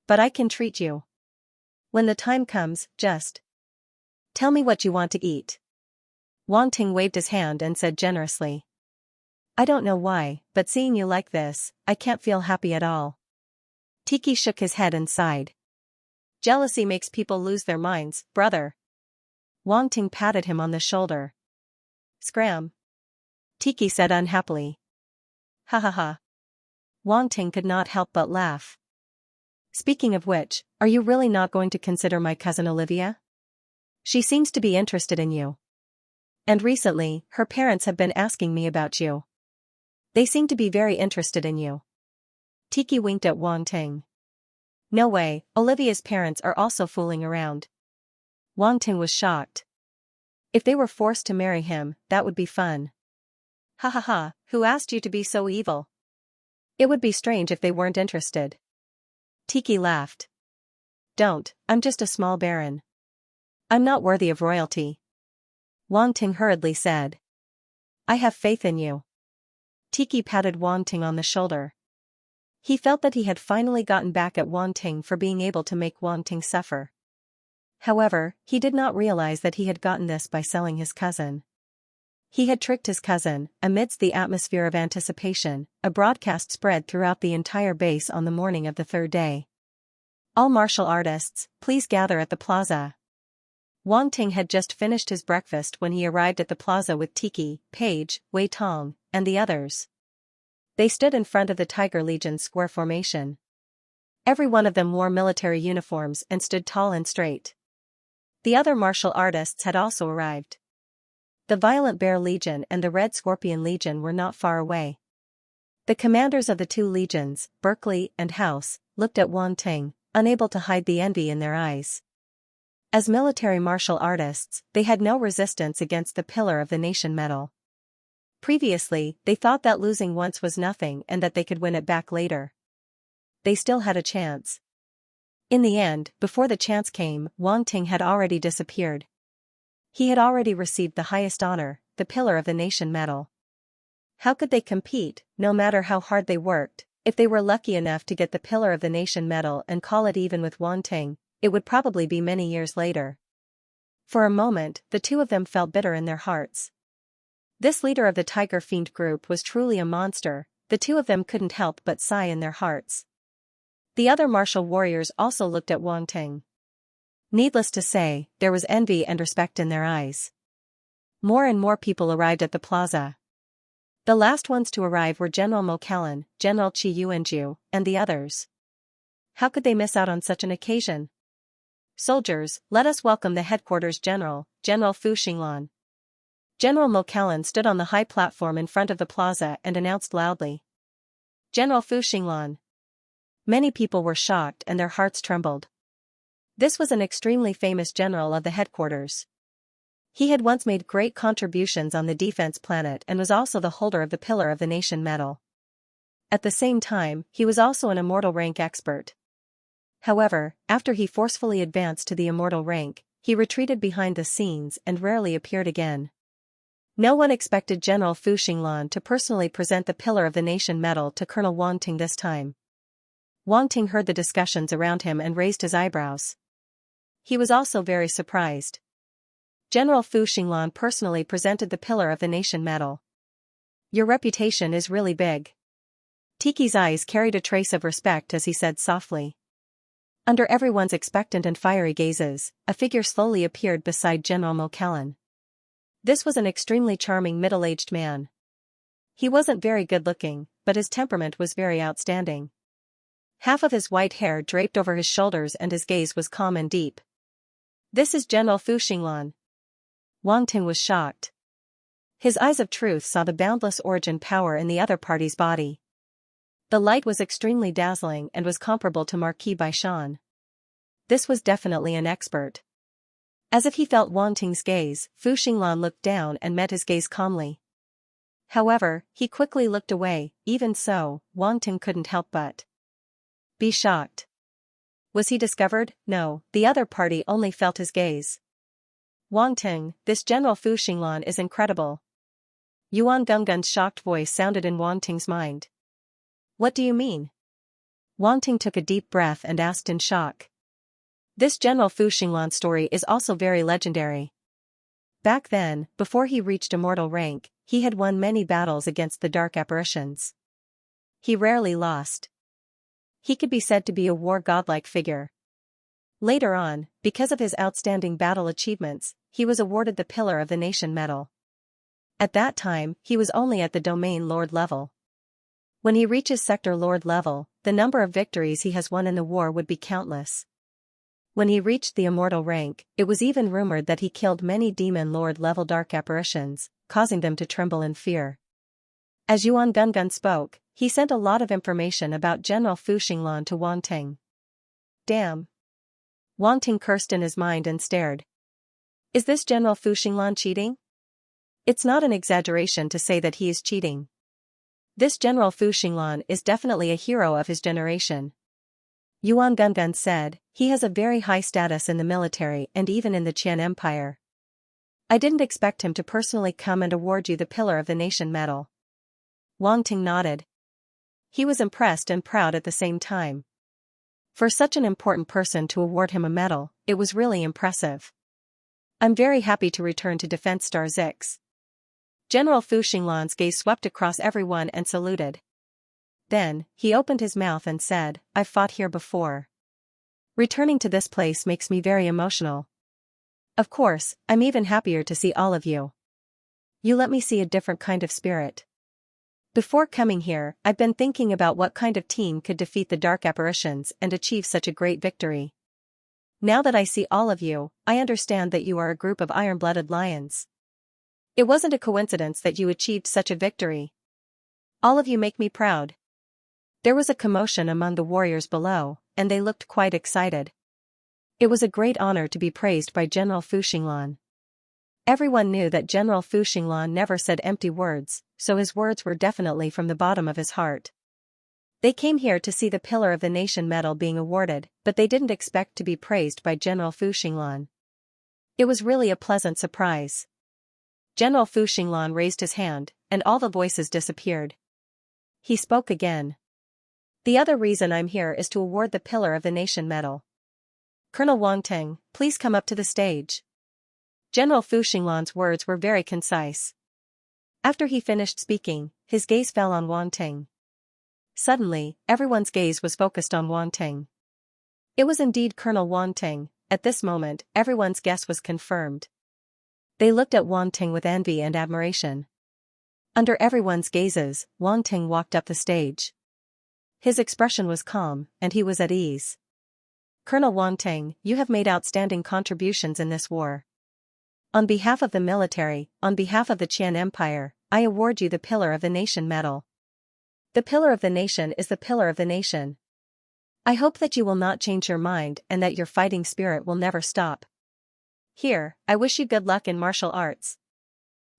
But I can treat you. When the time comes, just tell me what you want to eat. Wang Ting waved his hand and said generously. I don't know why, but seeing you like this, I can't feel happy at all. Tiki shook his head and sighed. Jealousy makes people lose their minds, brother. Wang Ting patted him on the shoulder. Scram. Tiki said unhappily. Ha ha ha. Wang Ting could not help but laugh. Speaking of which, are you really not going to consider my cousin Olivia? She seems to be interested in you. And recently, her parents have been asking me about you. They seem to be very interested in you. Tiki winked at Wang Ting. No way, Olivia's parents are also fooling around. Wang Ting was shocked. If they were forced to marry him, that would be fun. Ha ha ha, who asked you to be so evil? It would be strange if they weren't interested. Tiki laughed. Don't, I'm just a small baron. I'm not worthy of royalty. Wang Ting hurriedly said. I have faith in you. Tiki patted Wang Ting on the shoulder. He felt that he had finally gotten back at Wang Ting for being able to make Wang Ting suffer. However, he did not realize that he had gotten this by selling his cousin. He had tricked his cousin. Amidst the atmosphere of anticipation, a broadcast spread throughout the entire base on the morning of the third day. All martial artists, please gather at the plaza. Wang Ting had just finished his breakfast when he arrived at the plaza with Tiki, Paige, Wei Tong, and the others. They stood in front of the Tiger Legion's square formation. Every one of them wore military uniforms and stood tall and straight. The other martial artists had also arrived. The Violent Bear Legion and the Red Scorpion Legion were not far away. The commanders of the two legions, Berkeley and House, looked at Wang Ting, unable to hide the envy in their eyes. As military martial artists, they had no resistance against the Pillar of the Nation medal. Previously, they thought that losing once was nothing and that they could win it back later. They still had a chance. In the end, before the chance came, Wang Ting had already disappeared. He had already received the highest honor, the Pillar of the Nation medal. How could they compete, no matter how hard they worked? If they were lucky enough to get the Pillar of the Nation medal and call it even with Wang Ting, it would probably be many years later. For a moment, the two of them felt bitter in their hearts. This leader of the Tiger Fiend group was truly a monster. The two of them couldn't help but sigh in their hearts. The other martial warriors also looked at Wang Ting. Needless to say, there was envy and respect in their eyes. More and more people arrived at the plaza. The last ones to arrive were General Mo Callan, General Qi Yuanju, and the others. How could they miss out on such an occasion? Soldiers, let us welcome the headquarters general, General Fu Xinglan. General Mo Callan stood on the high platform in front of the plaza and announced loudly. General Fu Xinglan. Many people were shocked and their hearts trembled. This was an extremely famous general of the headquarters. He had once made great contributions on the defense planet and was also the holder of the Pillar of the Nation medal. At the same time, he was also an immortal rank expert. However, after he forcefully advanced to the immortal rank, he retreated behind the scenes and rarely appeared again. No one expected General Fu Xinglan to personally present the Pillar of the Nation medal to Colonel Wang Ting this time. Wang Ting heard the discussions around him and raised his eyebrows. He was also very surprised. General Fu Xinglan personally presented the Pillar of the Nation medal. Your reputation is really big. Tiki's eyes carried a trace of respect as he said softly. Under everyone's expectant and fiery gazes, a figure slowly appeared beside General Mo Callan. This was an extremely charming middle-aged man. He wasn't very good-looking, but his temperament was very outstanding. Half of his white hair draped over his shoulders and his gaze was calm and deep. This is General Fu Xinglan. Wang Ting was shocked. His eyes of truth saw the boundless origin power in the other party's body. The light was extremely dazzling and was comparable to Marquis Baishan. This was definitely an expert. As if he felt Wang Ting's gaze, Fu Xinglan looked down and met his gaze calmly. However, he quickly looked away. Even so, Wang Ting couldn't help but be shocked. Was he discovered? No, the other party only felt his gaze. Wang Ting, this General Fu Xinglan is incredible. Yuan Gunggun's shocked voice sounded in Wang Ting's mind. What do you mean? Wang Ting took a deep breath and asked in shock. This General Fu Xinglan's story is also very legendary. Back then, before he reached immortal rank, he had won many battles against the dark apparitions. He rarely lost. He could be said to be a war godlike figure. Later on, because of his outstanding battle achievements, he was awarded the Pillar of the Nation medal. At that time, he was only at the Domain Lord level. When he reaches Sector Lord level, the number of victories he has won in the war would be countless. When he reached the immortal rank, it was even rumored that he killed many Demon Lord level dark apparitions, causing them to tremble in fear. As Yuan Gungun spoke, he sent a lot of information about General Fu Xinglan to Wang Ting. Damn. Wang Ting cursed in his mind and stared. Is this General Fu Xinglan cheating? It's not an exaggeration to say that he is cheating. This General Fu Xinglan is definitely a hero of his generation. Yuan Gungun said, he has a very high status in the military and even in the Qian Empire. I didn't expect him to personally come and award you the Pillar of the Nation medal. Wang Ting nodded. He was impressed and proud at the same time. For such an important person to award him a medal, it was really impressive. I'm very happy to return to Defense Star 6. General Fu Xinglan's gaze swept across everyone and saluted. Then, he opened his mouth and said, I've fought here before. Returning to this place makes me very emotional. Of course, I'm even happier to see all of you. You let me see a different kind of spirit. Before coming here, I've been thinking about what kind of team could defeat the dark apparitions and achieve such a great victory. Now that I see all of you, I understand that you are a group of iron-blooded lions. It wasn't a coincidence that you achieved such a victory. All of you make me proud. There was a commotion among the warriors below, and they looked quite excited. It was a great honor to be praised by General Fu Xinglan. Everyone knew that General Fu Xinglan never said empty words, so his words were definitely from the bottom of his heart. They came here to see the Pillar of the Nation medal being awarded, but they didn't expect to be praised by General Fu Xinglan. It was really a pleasant surprise. General Fu Xinglan raised his hand, and all the voices disappeared. He spoke again. The other reason I'm here is to award the Pillar of the Nation medal. Colonel Wang Ting, please come up to the stage. General Fu Xinglan's words were very concise. After he finished speaking, his gaze fell on Wang Ting. Suddenly, everyone's gaze was focused on Wang Ting. It was indeed Colonel Wang Ting. At this moment, everyone's guess was confirmed. They looked at Wang Ting with envy and admiration. Under everyone's gazes, Wang Ting walked up the stage. His expression was calm, and he was at ease. Colonel Wang Ting, you have made outstanding contributions in this war. On behalf of the military, on behalf of the Qian Empire, I award you the Pillar of the Nation medal. The Pillar of the Nation is the Pillar of the Nation. I hope that you will not change your mind and that your fighting spirit will never stop. Here, I wish you good luck in martial arts.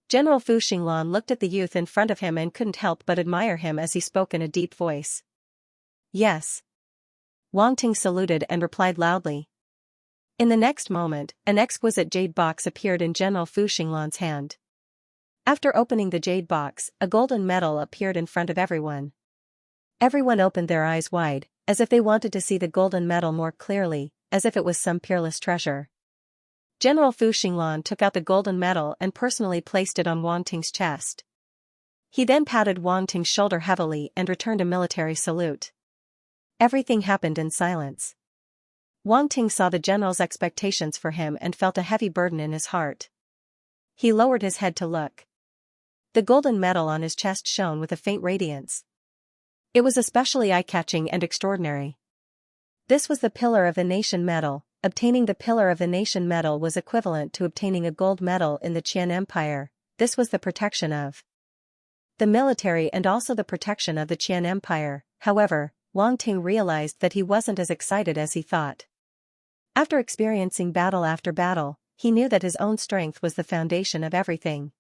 General Fu Xinglan looked at the youth in front of him and couldn't help but admire him as he spoke in a deep voice. Yes. Wang Ting saluted and replied loudly. In the next moment, an exquisite jade box appeared in General Fu Xinglan's hand. After opening the jade box, a golden medal appeared in front of everyone. Everyone opened their eyes wide, as if they wanted to see the golden medal more clearly, as if it was some peerless treasure. General Fu Xinglan took out the golden medal and personally placed it on Wang Ting's chest. He then patted Wang Ting's shoulder heavily and returned a military salute. Everything happened in silence. Wang Ting saw the general's expectations for him and felt a heavy burden in his heart. He lowered his head to look. The golden medal on his chest shone with a faint radiance. It was especially eye-catching and extraordinary. This was the Pillar of the Nation medal. Obtaining the Pillar of the Nation medal was equivalent to obtaining a gold medal in the Qian Empire. This was the protection of the military and also the protection of the Qian Empire. However, Wang Ting realized that he wasn't as excited as he thought. After experiencing battle after battle, he knew that his own strength was the foundation of everything.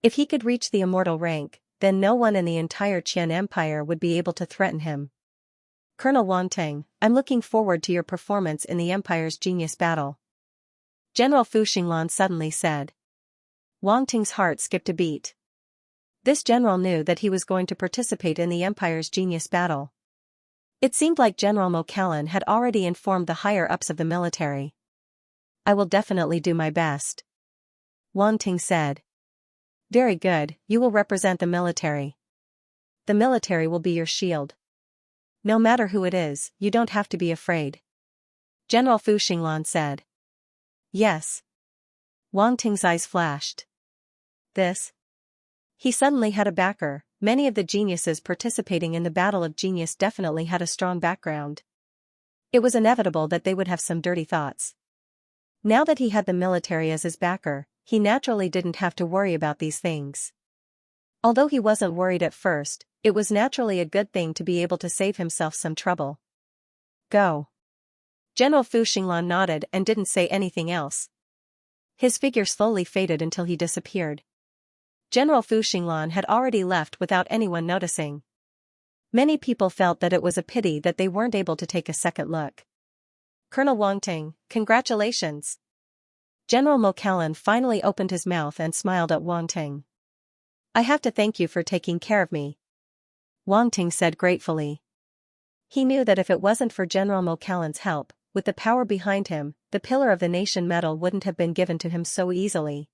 If he could reach the immortal rank, then no one in the entire Qian Empire would be able to threaten him. Colonel Wang Ting, I'm looking forward to your performance in the Empire's Genius Battle. General Fu Xinglan suddenly said. Wang Ting's heart skipped a beat. This general knew that he was going to participate in the Empire's Genius Battle. It seemed like General Mo Callan had already informed the higher-ups of the military. I will definitely do my best. Wang Ting said. Very good, you will represent the military. The military will be your shield. No matter who it is, you don't have to be afraid. General Fu Xinglan said. Yes. Wang Ting's eyes flashed. This? He suddenly had a backer. Many of the geniuses participating in the Battle of Genius definitely had a strong background. It was inevitable that they would have some dirty thoughts. Now that he had the military as his backer, he naturally didn't have to worry about these things. Although he wasn't worried at first, it was naturally a good thing to be able to save himself some trouble. Go. General Fu Xinglan nodded and didn't say anything else. His figure slowly faded until he disappeared. General Fu Xinglan had already left without anyone noticing. Many people felt that it was a pity that they weren't able to take a second look. Colonel Wang Ting, congratulations. General Mo Calan finally opened his mouth and smiled at Wang Ting. I have to thank you for taking care of me, Wang Ting said gratefully. He knew that if it wasn't for General Mo Calan's help, with the power behind him, the Pillar of the Nation medal wouldn't have been given to him so easily.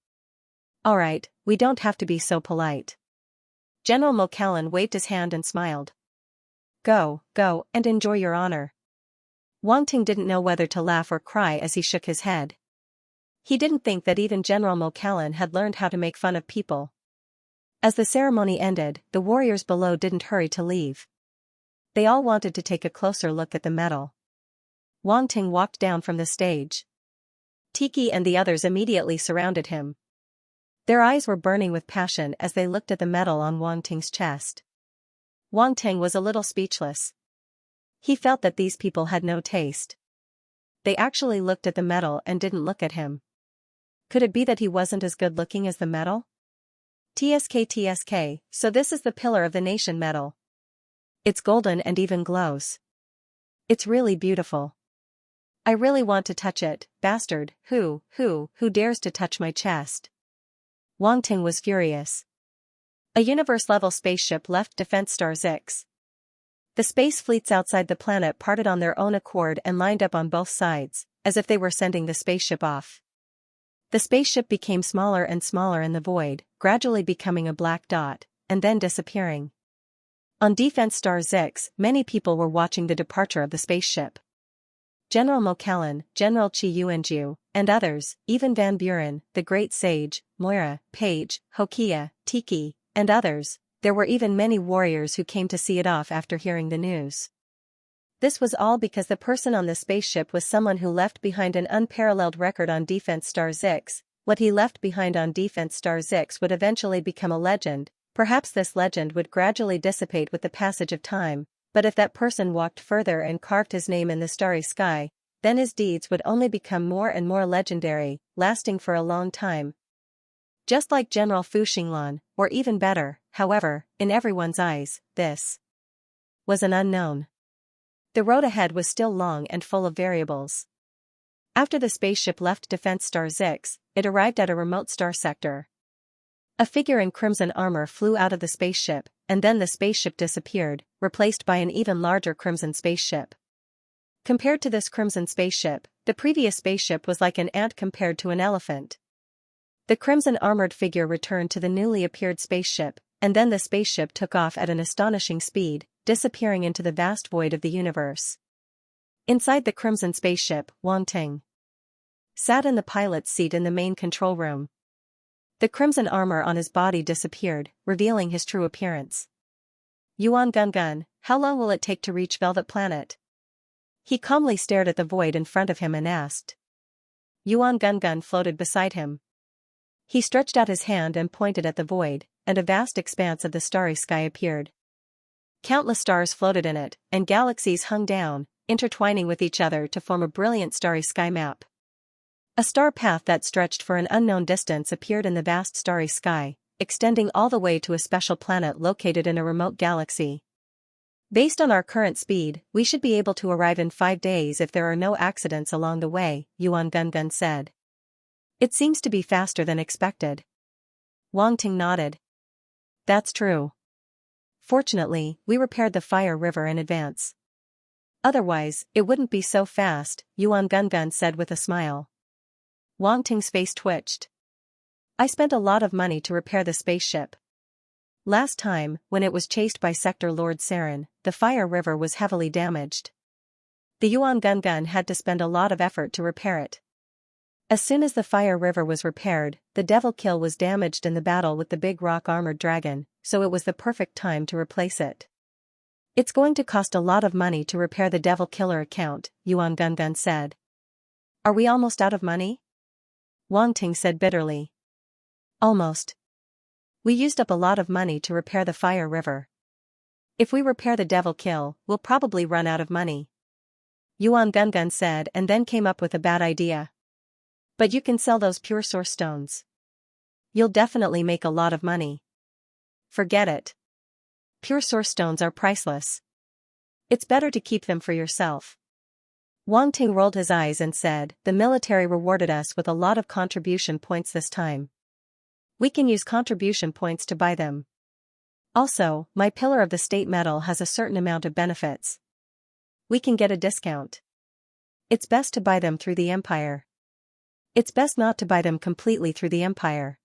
Alright, we don't have to be so polite. General Mo Calan waved his hand and smiled. Go, and enjoy your honor. Wang Ting didn't know whether to laugh or cry as he shook his head. He didn't think that even General Mo Calan had learned how to make fun of people. As the ceremony ended, the warriors below didn't hurry to leave. They all wanted to take a closer look at the medal. Wang Ting walked down from the stage. Tiki and the others immediately surrounded him. Their eyes were burning with passion as they looked at the medal on Wang Ting's chest. Wang Ting was a little speechless. He felt that these people had no taste. They actually looked at the medal and didn't look at him. Could it be that he wasn't as good looking as the medal? TSK, so this is the Pillar of the Nation medal. It's golden and even glows. It's really beautiful. I really want to touch it, bastard, who dares to touch my chest? Wang Ting was furious. A universe-level spaceship left Defense Star 6. The space fleets outside the planet parted on their own accord and lined up on both sides, as if they were sending the spaceship off. The spaceship became smaller and smaller in the void, gradually becoming a black dot, and then disappearing. On Defense Star 6, many people were watching the departure of the spaceship. General Mo Calan, General Qi Yuanju, and others, even Van Buren, the Great Sage, Moira, Page, Hokia, Tiki, and others. There were even many warriors who came to see it off after hearing the news. This was all because the person on the spaceship was someone who left behind an unparalleled record on Defense Star 6. What he left behind on Defense Star 6 would eventually become a legend. Perhaps this legend would gradually dissipate with the passage of time, but if that person walked further and carved his name in the starry sky, then his deeds would only become more and more legendary, lasting for a long time. Just like General Fu Xinglan, or even better, however, in everyone's eyes, this was an unknown. The road ahead was still long and full of variables. After the spaceship left Defense Star 6, it arrived at a remote star sector. A figure in crimson armor flew out of the spaceship, and then the spaceship disappeared, replaced by an even larger crimson spaceship. Compared to this crimson spaceship, the previous spaceship was like an ant compared to an elephant. The crimson armored figure returned to the newly appeared spaceship, and then the spaceship took off at an astonishing speed, disappearing into the vast void of the universe. Inside the crimson spaceship, Wang Ting sat in the pilot's seat in the main control room. The crimson armor on his body disappeared, revealing his true appearance. Yuan Gun, how long will it take to reach Velvet Planet? He calmly stared at the void in front of him and asked. Yuan Gun floated beside him. He stretched out his hand and pointed at the void, and a vast expanse of the starry sky appeared. Countless stars floated in it, and galaxies hung down, intertwining with each other to form a brilliant starry sky map. A star path that stretched for an unknown distance appeared in the vast starry sky, extending all the way to a special planet located in a remote galaxy. Based on our current speed, we should be able to arrive in 5 days if there are no accidents along the way, Yuan Gun said. It seems to be faster than expected. Wang Ting nodded. That's true. Fortunately, we repaired the fire river in advance. Otherwise, it wouldn't be so fast, Yuan Gun said with a smile. Wang Ting's face twitched. I spent a lot of money to repair the spaceship. Last time, when it was chased by Sector Lord Saren, the fire river was heavily damaged. The Yuan Gun had to spend a lot of effort to repair it. As soon as the fire river was repaired, the Devil Kill was damaged in the battle with the big rock armored dragon, so it was the perfect time to replace it. It's going to cost a lot of money to repair the Devil Killer account, Yuan Gun said. Are we almost out of money? Wang Ting said bitterly. Almost. We used up a lot of money to repair the fire river. If we repair the Devil Kill, we'll probably run out of money. Yuan Gun said and then came up with a bad idea. But you can sell those pure source stones. You'll definitely make a lot of money. Forget it. Pure source stones are priceless. It's better to keep them for yourself. Wang Ting rolled his eyes and said, the military rewarded us with a lot of contribution points this time. We can use contribution points to buy them. Also, my pillar of the state medal has a certain amount of benefits. We can get a discount. It's best to buy them through the Empire. It's best not to buy them completely through the Empire.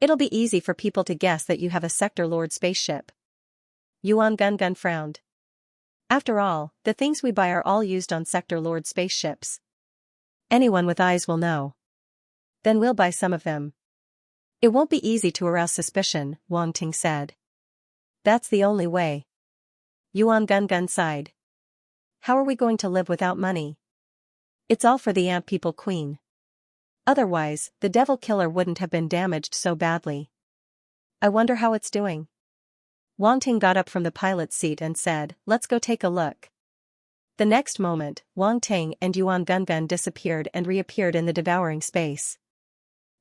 It'll be easy for people to guess that you have a Sector Lord spaceship. Yuan Gun frowned. After all, the things we buy are all used on Sector Lord spaceships. Anyone with eyes will know. Then we'll buy some of them. It won't be easy to arouse suspicion, Wang Ting said. That's the only way. Yuan Gun sighed. How are we going to live without money? It's all for the Ant People Queen. Otherwise, the Devil Killer wouldn't have been damaged so badly. I wonder how it's doing. Wang Ting got up from the pilot's seat and said, let's go take a look. The next moment, Wang Ting and Yuan Gun disappeared and reappeared in the devouring space.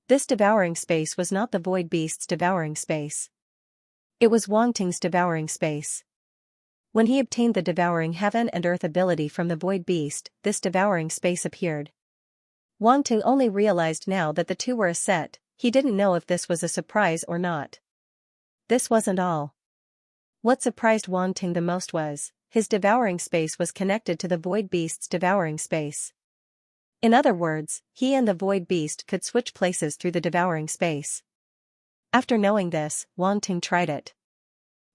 This devouring space was not the Void Beast's devouring space. It was Wang Ting's devouring space. When he obtained the devouring heaven and earth ability from the Void Beast, this devouring space appeared. Wang Ting only realized now that the two were a set. He didn't know if this was a surprise or not. This wasn't all. What surprised Wang Ting the most was, his devouring space was connected to the Void Beast's devouring space. In other words, he and the Void Beast could switch places through the devouring space. After knowing this, Wang Ting tried it.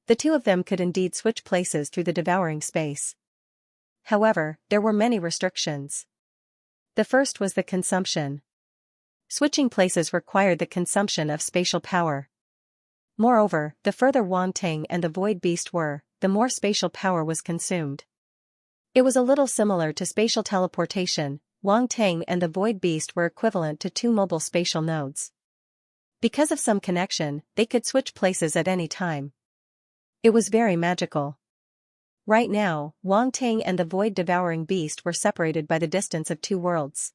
The two of them could indeed switch places through the devouring space. However, there were many restrictions. The first was the consumption. Switching places required the consumption of spatial power. Moreover, the further Wang Ting and the Void Beast were, the more spatial power was consumed. It was a little similar to spatial teleportation. Wang Ting and the Void Beast were equivalent to two mobile spatial nodes. Because of some connection, they could switch places at any time. It was very magical. Right now, Wang Ting and the Void Devouring Beast were separated by the distance of two worlds.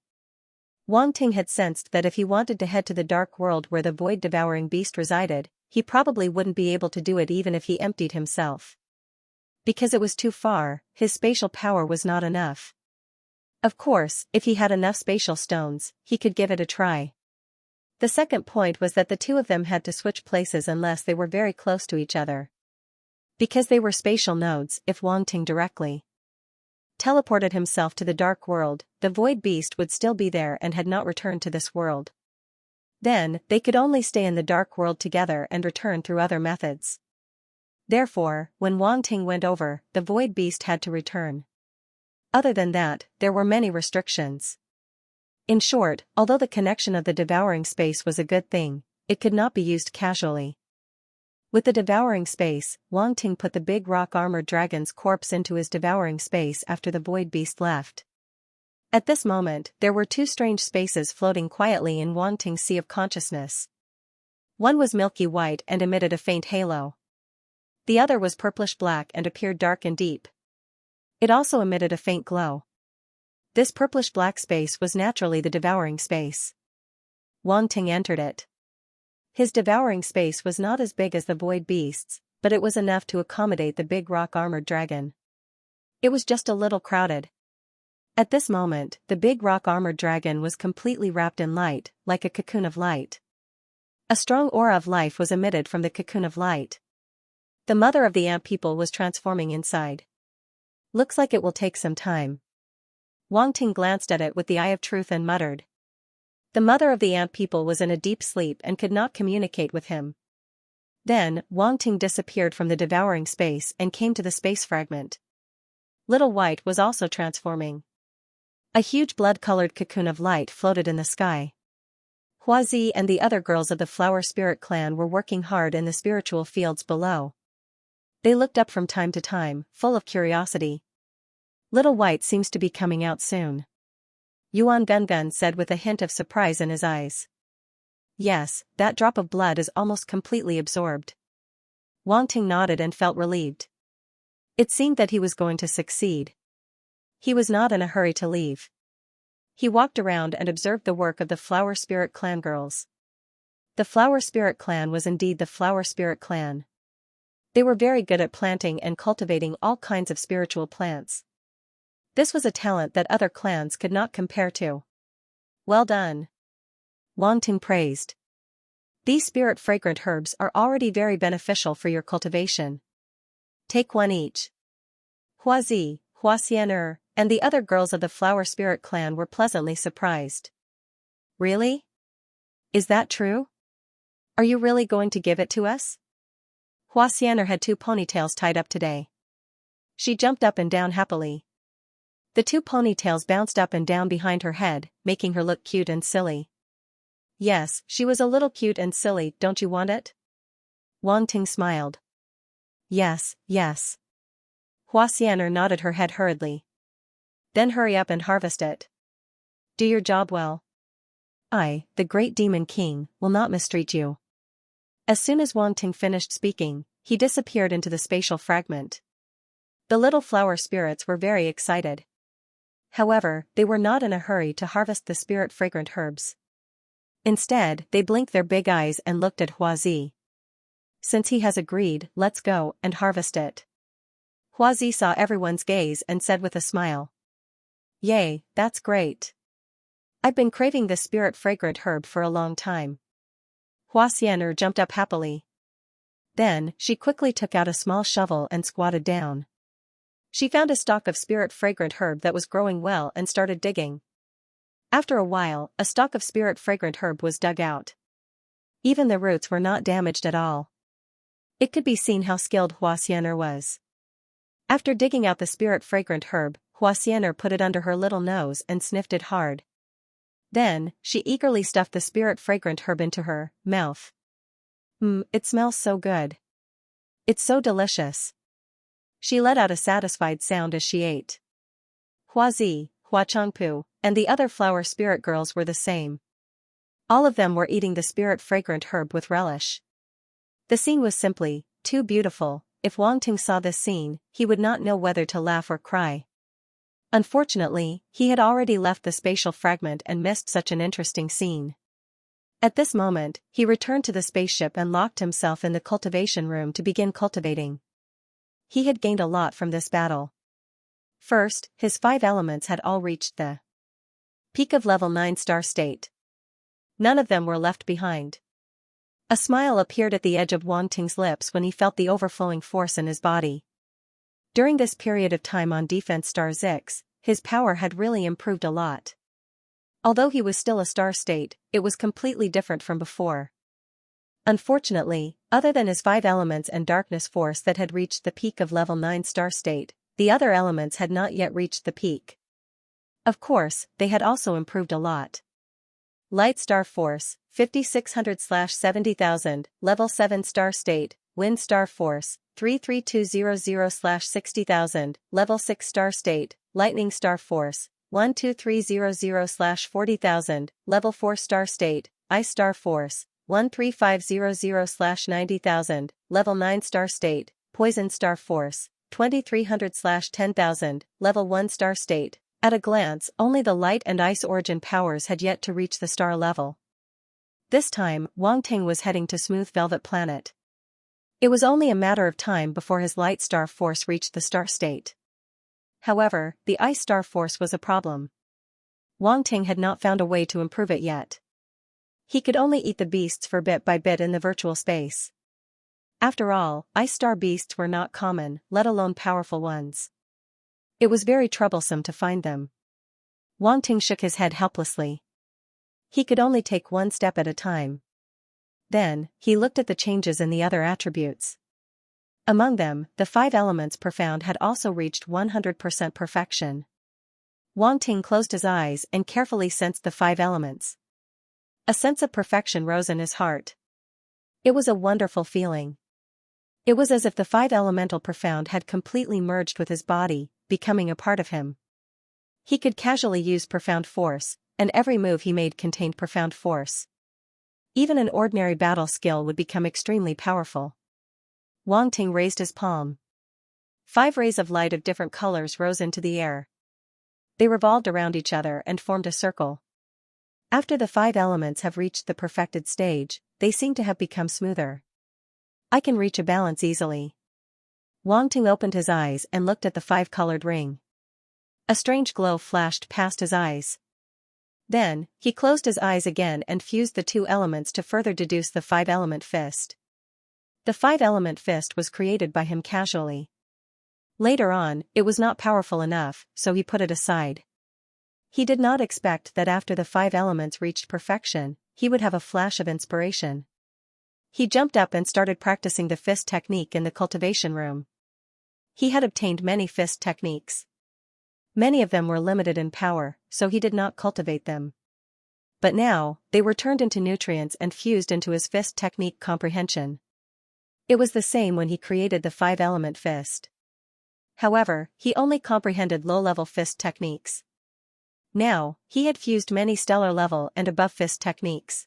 Wang Ting had sensed that if he wanted to head to the dark world where the Void Devouring Beast resided, he probably wouldn't be able to do it even if he emptied himself. Because it was too far, his spatial power was not enough. Of course, if he had enough spatial stones, he could give it a try. The second point was that the two of them had to switch places unless they were very close to each other. Because they were spatial nodes, if Wang Ting directly teleported himself to the dark world, the Void Beast would still be there and had not returned to this world. Then, they could only stay in the dark world together and return through other methods. Therefore, when Wang Ting went over, the Void Beast had to return. Other than that, there were many restrictions. In short, although the connection of the devouring space was a good thing, it could not be used casually. With the devouring space, Wang Ting put the big rock-armored dragon's corpse into his devouring space after the Void Beast left. At this moment, there were two strange spaces floating quietly in Wang Ting's sea of consciousness. One was milky white and emitted a faint halo. The other was purplish-black and appeared dark and deep. It also emitted a faint glow. This purplish-black space was naturally the devouring space. Wang Ting entered it. His devouring space was not as big as the Void Beast's, but it was enough to accommodate the big rock-armored dragon. It was just a little crowded. At this moment, the big rock-armored dragon was completely wrapped in light, like a cocoon of light. A strong aura of life was emitted from the cocoon of light. The mother of the ant people was transforming inside. Looks like it will take some time. Wang Ting glanced at it with the eye of truth and muttered. The mother of the ant people was in a deep sleep and could not communicate with him. Then, Wang Ting disappeared from the devouring space and came to the space fragment. Little White was also transforming. A huge blood-colored cocoon of light floated in the sky. Huazi and the other girls of the Flower Spirit clan were working hard in the spiritual fields below. They looked up from time to time, full of curiosity. Little White seems to be coming out soon. Yuan Gun said with a hint of surprise in his eyes. Yes, that drop of blood is almost completely absorbed. Wang Ting nodded and felt relieved. It seemed that he was going to succeed. He was not in a hurry to leave. He walked around and observed the work of the Flower Spirit Clan girls. The Flower Spirit Clan was indeed the Flower Spirit Clan. They were very good at planting and cultivating all kinds of spiritual plants. This was a talent that other clans could not compare to. Well done, Wang Ting praised. These spirit-fragrant herbs are already very beneficial for your cultivation. Take one each. Huazi, Huaxianer, and the other girls of the Flower Spirit Clan were pleasantly surprised. Really? Is that true? Are you really going to give it to us? Huaxianer had 2 ponytails tied up today. She jumped up and down happily. The 2 ponytails bounced up and down behind her head, making her look cute and silly. Yes, she was a little cute and silly, don't you want it? Wang Ting smiled. Yes, yes. Huaxianer nodded her head hurriedly. Then hurry up and harvest it. Do your job well. I, the great demon king, will not mistreat you. As soon as Wang Ting finished speaking, he disappeared into the spatial fragment. The little flower spirits were very excited. However, they were not in a hurry to harvest the spirit-fragrant herbs. Instead, they blinked their big eyes and looked at Huazi. Since he has agreed, let's go and harvest it. Huazi saw everyone's gaze and said with a smile. Yay, that's great. I've been craving this spirit-fragrant herb for a long time. Huaxianer jumped up happily. Then, she quickly took out a small shovel and squatted down. She found a stalk of spirit-fragrant herb that was growing well and started digging. After a while, a stalk of spirit-fragrant herb was dug out. Even the roots were not damaged at all. It could be seen how skilled Huaxianer was. After digging out the spirit-fragrant herb, Huaxianer put it under her little nose and sniffed it hard. Then, she eagerly stuffed the spirit-fragrant herb into her mouth. It smells so good. It's so delicious. She let out a satisfied sound as she ate. Huazi, Huachangpu, and the other flower spirit girls were the same. All of them were eating the spirit-fragrant herb with relish. The scene was simply too beautiful. If Wang Ting saw this scene, he would not know whether to laugh or cry. Unfortunately, he had already left the spatial fragment and missed such an interesting scene. At this moment, he returned to the spaceship and locked himself in the cultivation room to begin cultivating. He had gained a lot from this battle. First, his 5 elements had all reached the peak of level 9 star state. None of them were left behind. A smile appeared at the edge of Wang Ting's lips when he felt the overflowing force in his body. During this period of time on defense star 6, his power had really improved a lot. Although he was still a star state, it was completely different from before. Unfortunately, other than his 5 elements and darkness force that had reached the peak of level 9 star state, the other elements had not yet reached the peak. Of course, they had also improved a lot. Light star force, 5600/70,000, level 7 star state, wind star force, 33200/60,000, level 6 star state, lightning star force, 12300/40,000, level 4 star state, ice star force, 13500/90,000, level 9 star state, poison star force, 2300/10,000, level 1 star state. At a glance, only the light and ice origin powers had yet to reach the star level. This time, Wang Ting was heading to Smooth Velvet Planet. It was only a matter of time before his light star force reached the star state. However, the ice star force was a problem. Wang Ting had not found a way to improve it yet. He could only eat the beasts for bit by bit in the virtual space. After all, ice star beasts were not common, let alone powerful ones. It was very troublesome to find them. Wang Ting shook his head helplessly. He could only take one step at a time. Then, he looked at the changes in the other attributes. Among them, the 5 elements profound had also reached 100% perfection. Wang Ting closed his eyes and carefully sensed the 5 elements. A sense of perfection rose in his heart. It was a wonderful feeling. It was as if the 5 elemental profound had completely merged with his body, becoming a part of him. He could casually use profound force, and every move he made contained profound force. Even an ordinary battle skill would become extremely powerful. Wang Ting raised his palm. 5 rays of light of different colors rose into the air. They revolved around each other and formed a circle. After the 5 elements have reached the perfected stage, they seem to have become smoother. I can reach a balance easily. Wang Ting opened his eyes and looked at the 5-colored ring. A strange glow flashed past his eyes. Then, he closed his eyes again and fused the 2 elements to further deduce the 5-element fist. The 5-element fist was created by him casually. Later on, it was not powerful enough, so he put it aside. He did not expect that after the 5 elements reached perfection, he would have a flash of inspiration. He jumped up and started practicing the fist technique in the cultivation room. He had obtained many fist techniques. Many of them were limited in power, so he did not cultivate them. But now, they were turned into nutrients and fused into his fist technique comprehension. It was the same when he created the 5-element fist. However, he only comprehended low-level fist techniques. Now, he had fused many stellar level and above fist techniques.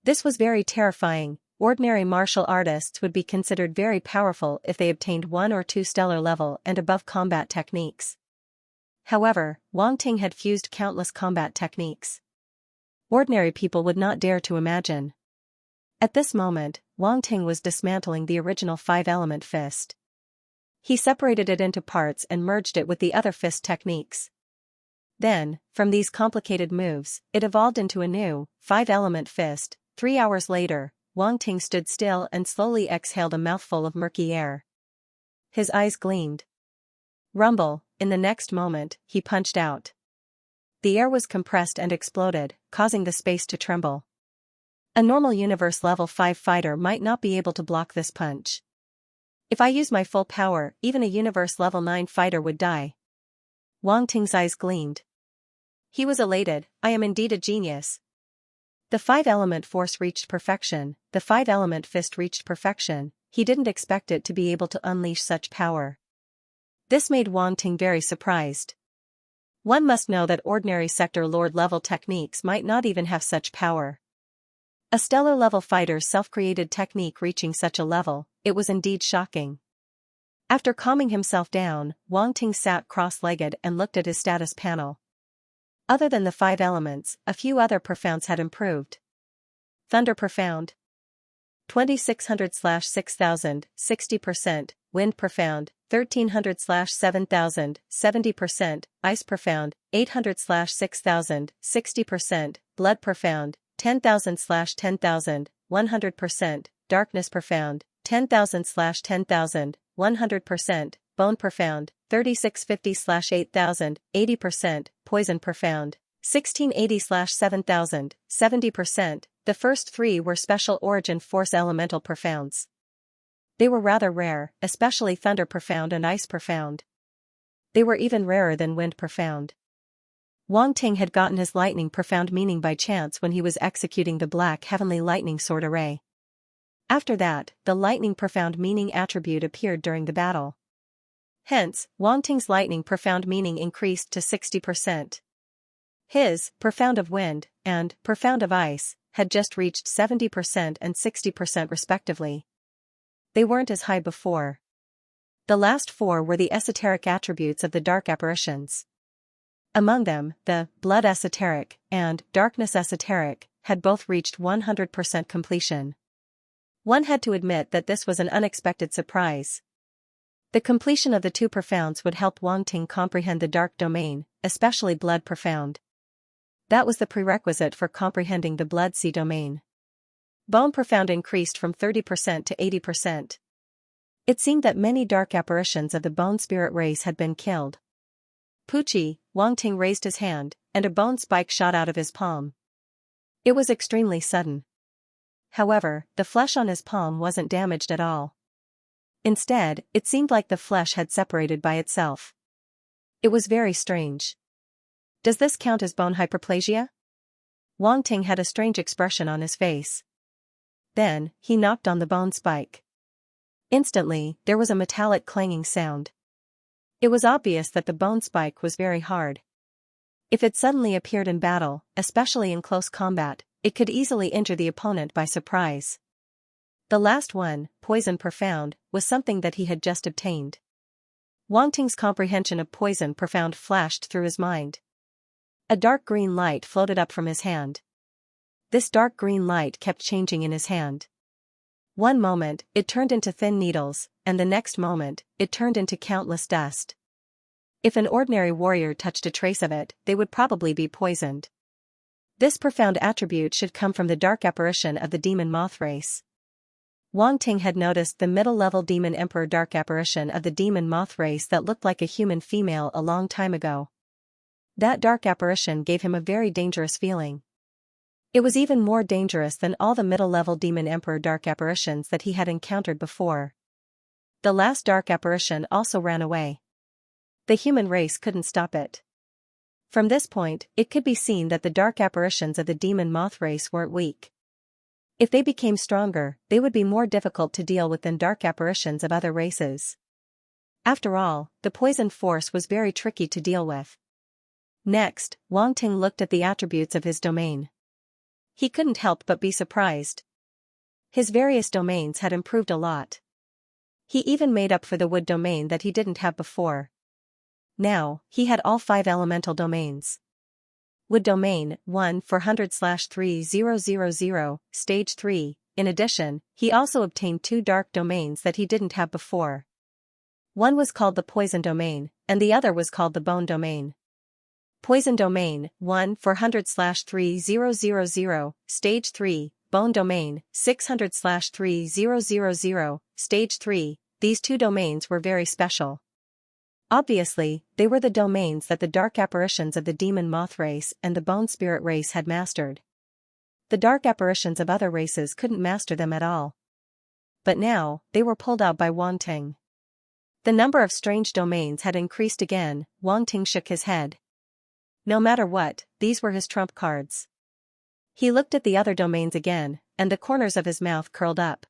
This was very terrifying. Ordinary martial artists would be considered very powerful if they obtained 1 or 2 stellar level and above combat techniques. However, Wang Ting had fused countless combat techniques. Ordinary people would not dare to imagine. At this moment, Wang Ting was dismantling the original 5-element fist. He separated it into parts and merged it with the other fist techniques. Then, from these complicated moves, it evolved into a new 5-element fist. 3 hours later, Wang Ting stood still and slowly exhaled a mouthful of murky air. His eyes gleamed. Rumble, in the next moment, he punched out. The air was compressed and exploded, causing the space to tremble. A normal universe level 5 fighter might not be able to block this punch. If I use my full power, even a universe level 9 fighter would die. Wang Ting's eyes gleamed. He was elated. I am indeed a genius. The 5-element force reached perfection, the 5-element fist reached perfection. He didn't expect it to be able to unleash such power. This made Wang Ting very surprised. One must know that ordinary sector lord level techniques might not even have such power. A stellar level fighter's self-created technique reaching such a level, it was indeed shocking. After calming himself down, Wang Ting sat cross-legged and looked at his status panel. Other than the 5 elements, a few other profounds had improved. Thunder profound. 2600/6000, 60%, wind profound, 1300/7000, 70%, ice profound, 800/6000, 60%, blood profound, 10,000/10,000, 100%, darkness profound, 10,000/10,000, 100%, bone profound, 3650/8000, 80%, poison profound, 1680/7000, 70%. The first 3 were special origin force elemental profounds. They were rather rare, especially thunder profound and ice profound. They were even rarer than wind profound. Wang Ting had gotten his lightning profound meaning by chance when he was executing the black heavenly lightning sword array. After that, the lightning profound meaning attribute appeared during the battle. Hence, Wang Ting's lightning profound meaning increased to 60%. His profound of wind and profound of ice had just reached 70% and 60% respectively. They weren't as high before. The last 4 were the esoteric attributes of the dark apparitions. Among them, the blood esoteric and darkness esoteric had both reached 100% completion. One had to admit that this was an unexpected surprise. The completion of the 2 profounds would help Wang Ting comprehend the dark domain, especially blood profound. That was the prerequisite for comprehending the blood sea domain. Bone profound increased from 30% to 80%. It seemed that many dark apparitions of the bone spirit race had been killed. Pucci, Wang Ting raised his hand, and a bone spike shot out of his palm. It was extremely sudden. However, the flesh on his palm wasn't damaged at all. Instead, it seemed like the flesh had separated by itself. It was very strange. Does this count as bone hyperplasia? Wang Ting had a strange expression on his face. Then, he knocked on the bone spike. Instantly, there was a metallic clanging sound. It was obvious that the bone spike was very hard. If it suddenly appeared in battle, especially in close combat, it could easily injure the opponent by surprise. The last one, poison profound, was something that he had just obtained. Wang Ting's comprehension of poison profound flashed through his mind. A dark green light floated up from his hand. This dark green light kept changing in his hand. One moment, it turned into thin needles, and the next moment, it turned into countless dust. If an ordinary warrior touched a trace of it, they would probably be poisoned. This profound attribute should come from the dark apparition of the demon moth race. Wang Ting had noticed the middle-level demon emperor dark apparition of the demon moth race that looked like a human female a long time ago. That dark apparition gave him a very dangerous feeling. It was even more dangerous than all the middle-level demon emperor dark apparitions that he had encountered before. The last dark apparition also ran away. The human race couldn't stop it. From this point, it could be seen that the dark apparitions of the demon moth race weren't weak. If they became stronger, they would be more difficult to deal with than dark apparitions of other races. After all, the poison force was very tricky to deal with. Next, Wang Ting looked at the attributes of his domain. He couldn't help but be surprised. His various domains had improved a lot. He even made up for the wood domain that he didn't have before. Now, he had all 5 elemental domains. Wood domain, 1 400/3000, stage 3. In addition, he also obtained 2 dark domains that he didn't have before. One was called the poison domain, and the other was called the bone domain. Poison domain, 1 400/3000, stage 3, bone domain, 600/3000, stage 3, these 2 domains were very special. Obviously, they were the domains that the dark apparitions of the demon moth race and the bone spirit race had mastered. The dark apparitions of other races couldn't master them at all. But now, they were pulled out by Wang Ting. The number of strange domains had increased again. Wang Ting shook his head. No matter what, these were his trump cards. He looked at the other domains again, and the corners of his mouth curled up.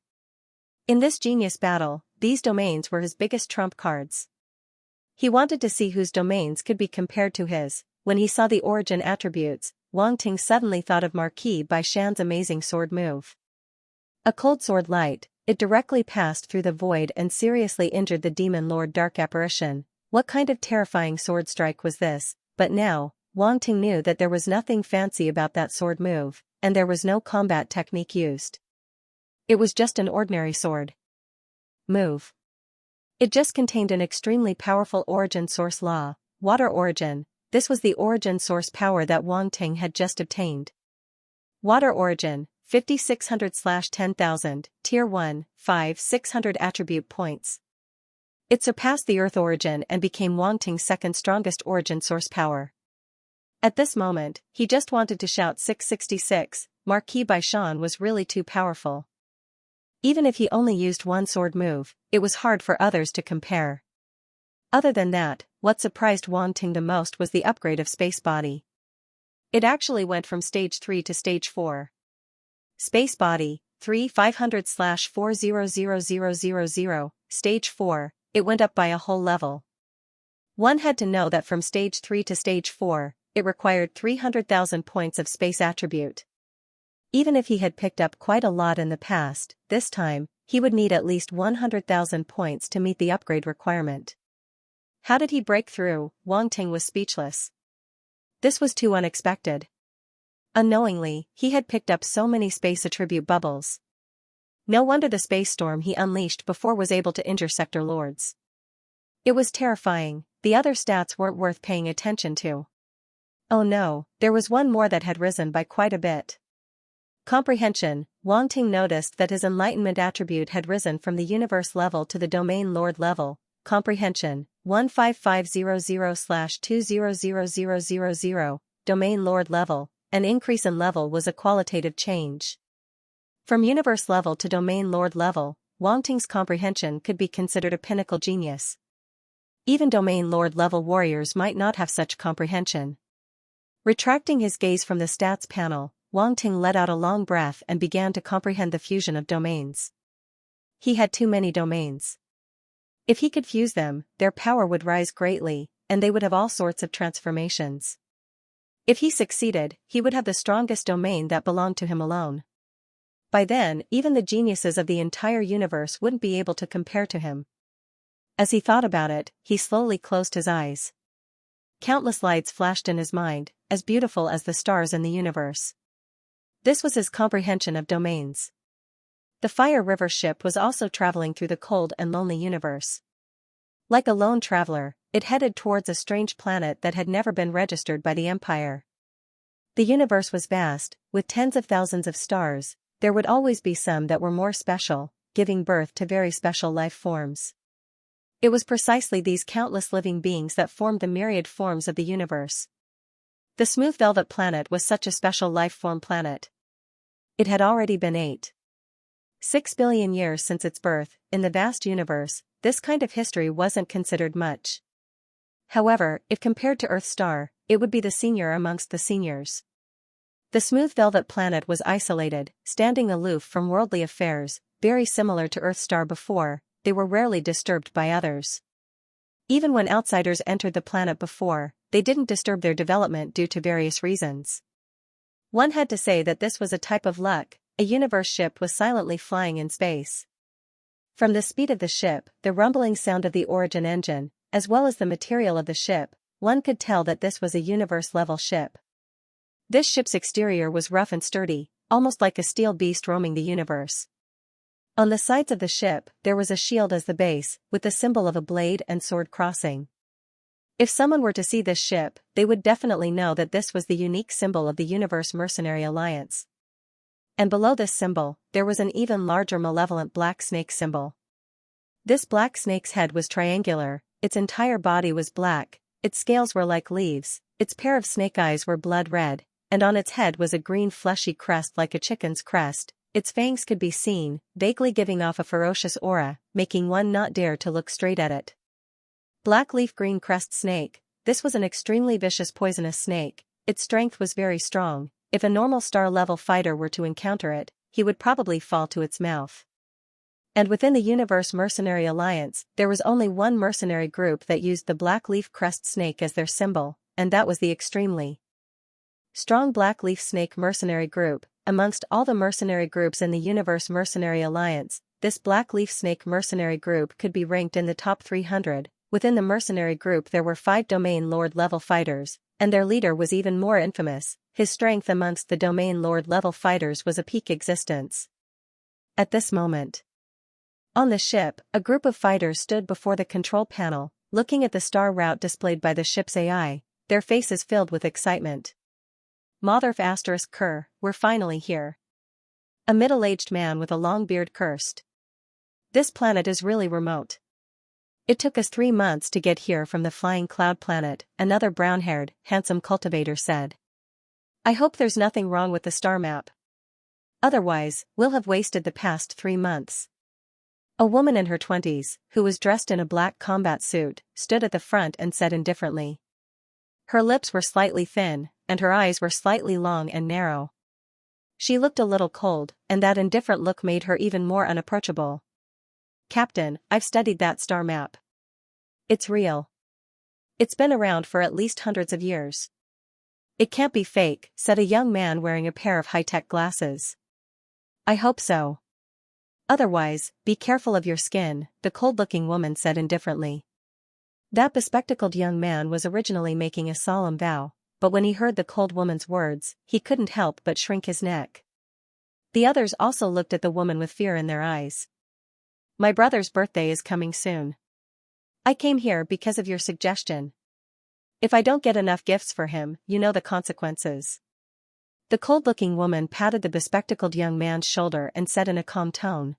In this genius battle, these domains were his biggest trump cards. He wanted to see whose domains could be compared to his. When he saw the origin attributes, Wang Ting suddenly thought of Marquis Bai Shan's amazing sword move. A cold sword light, it directly passed through the void and seriously injured the demon lord dark apparition. What kind of terrifying sword strike was this? But now, Wang Ting knew that there was nothing fancy about that sword move, and there was no combat technique used. It was just an ordinary sword move. It just contained an extremely powerful origin source law, water origin. This was the origin source power that Wang Ting had just obtained. Water origin, 5600/10,000, tier 1, 5,600 attribute points. It surpassed the earth origin and became Wang Ting's second strongest origin source power. At this moment, he just wanted to shout 666, Marquis Bai Shan was really too powerful. Even if he only used one sword move, it was hard for others to compare. Other than that, what surprised Wang Ting the most was the upgrade of Space Body. It actually went from stage 3 to stage 4. Space Body, 3 500/400000, stage 4, it went up by a whole level. One had to know that from stage 3 to stage 4, it required 300,000 points of space attribute. Even if he had picked up quite a lot in the past, this time, he would need at least 100,000 points to meet the upgrade requirement. How did he break through? Wang Ting was speechless. This was too unexpected. Unknowingly, he had picked up so many space attribute bubbles. No wonder the space storm he unleashed before was able to injure sector lords. It was terrifying. The other stats weren't worth paying attention to. Oh no, there was one more that had risen by quite a bit. Comprehension. Wang Ting noticed that his enlightenment attribute had risen from the universe level to the domain lord level. Comprehension, 15500/200000, domain lord level. An increase in level was a qualitative change. From universe level to domain lord level, Wang Ting's comprehension could be considered a pinnacle genius. Even domain lord level warriors might not have such comprehension. Retracting his gaze from the stats panel, Wang Ting let out a long breath and began to comprehend the fusion of domains. He had too many domains. If he could fuse them, their power would rise greatly, and they would have all sorts of transformations. If he succeeded, he would have the strongest domain that belonged to him alone. By then, even the geniuses of the entire universe wouldn't be able to compare to him. As he thought about it, he slowly closed his eyes. Countless lights flashed in his mind, as beautiful as the stars in the universe. This was his comprehension of domains. The Fire River ship was also traveling through the cold and lonely universe. Like a lone traveler, it headed towards a strange planet that had never been registered by the Empire. The universe was vast, with tens of thousands of stars. There would always be some that were more special, giving birth to very special life forms. It was precisely these countless living beings that formed the myriad forms of the universe. The smooth velvet planet was such a special life form planet. It had already been 8.6 billion years since its birth. In the vast universe, this kind of history wasn't considered much. However, if compared to Earth's star, it would be the senior amongst the seniors. The smooth velvet planet was isolated, standing aloof from worldly affairs, very similar to Earth's star before. They were rarely disturbed by others. Even when outsiders entered the planet before, they didn't disturb their development due to various reasons. One had to say that this was a type of luck. A universe ship was silently flying in space. From the speed of the ship, the rumbling sound of the origin engine, as well as the material of the ship, one could tell that this was a universe-level ship. This ship's exterior was rough and sturdy, almost like a steel beast roaming the universe. On the sides of the ship, there was a shield as the base, with the symbol of a blade and sword crossing. If someone were to see this ship, they would definitely know that this was the unique symbol of the Universe Mercenary Alliance. And below this symbol, there was an even larger malevolent black snake symbol. This black snake's head was triangular, its entire body was black, its scales were like leaves, its pair of snake eyes were blood red, and on its head was a green fleshy crest like a chicken's crest. Its fangs could be seen, vaguely giving off a ferocious aura, making one not dare to look straight at it. Black leaf green crest snake. This was an extremely vicious poisonous snake. Its strength was very strong. If a normal star-level fighter were to encounter it, he would probably fall to its mouth. And within the Universe Mercenary Alliance, there was only one mercenary group that used the black leaf crest snake as their symbol, and that was the extremely strong black leaf snake mercenary group. Amongst all the mercenary groups in the Universe Mercenary Alliance, this black leaf snake mercenary group could be ranked in the top 300. Within the mercenary group there were 5 domain lord-level fighters, and their leader was even more infamous. His strength amongst the domain lord-level fighters was a peak existence. At this moment, on the ship, a group of fighters stood before the control panel, looking at the star route displayed by the ship's AI, their faces filled with excitement. Motherf ****, we're finally here. A middle-aged man with a long beard cursed. This planet is really remote. It took us 3 months to get here from the flying cloud planet, another brown-haired, handsome cultivator said. I hope there's nothing wrong with the star map. Otherwise, we'll have wasted the past 3 months. A woman in her 20s, who was dressed in a black combat suit, stood at the front and said indifferently. Her lips were slightly thin, and her eyes were slightly long and narrow. She looked a little cold, and that indifferent look made her even more unapproachable. Captain, I've studied that star map. It's real. It's been around for at least hundreds of years. It can't be fake, said a young man wearing a pair of high-tech glasses. I hope so. Otherwise, be careful of your skin, the cold-looking woman said indifferently. That bespectacled young man was originally making a solemn vow, but when he heard the cold woman's words, he couldn't help but shrink his neck. The others also looked at the woman with fear in their eyes. My brother's birthday is coming soon. I came here because of your suggestion. If I don't get enough gifts for him, you know the consequences. The cold-looking woman patted the bespectacled young man's shoulder and said in a calm tone.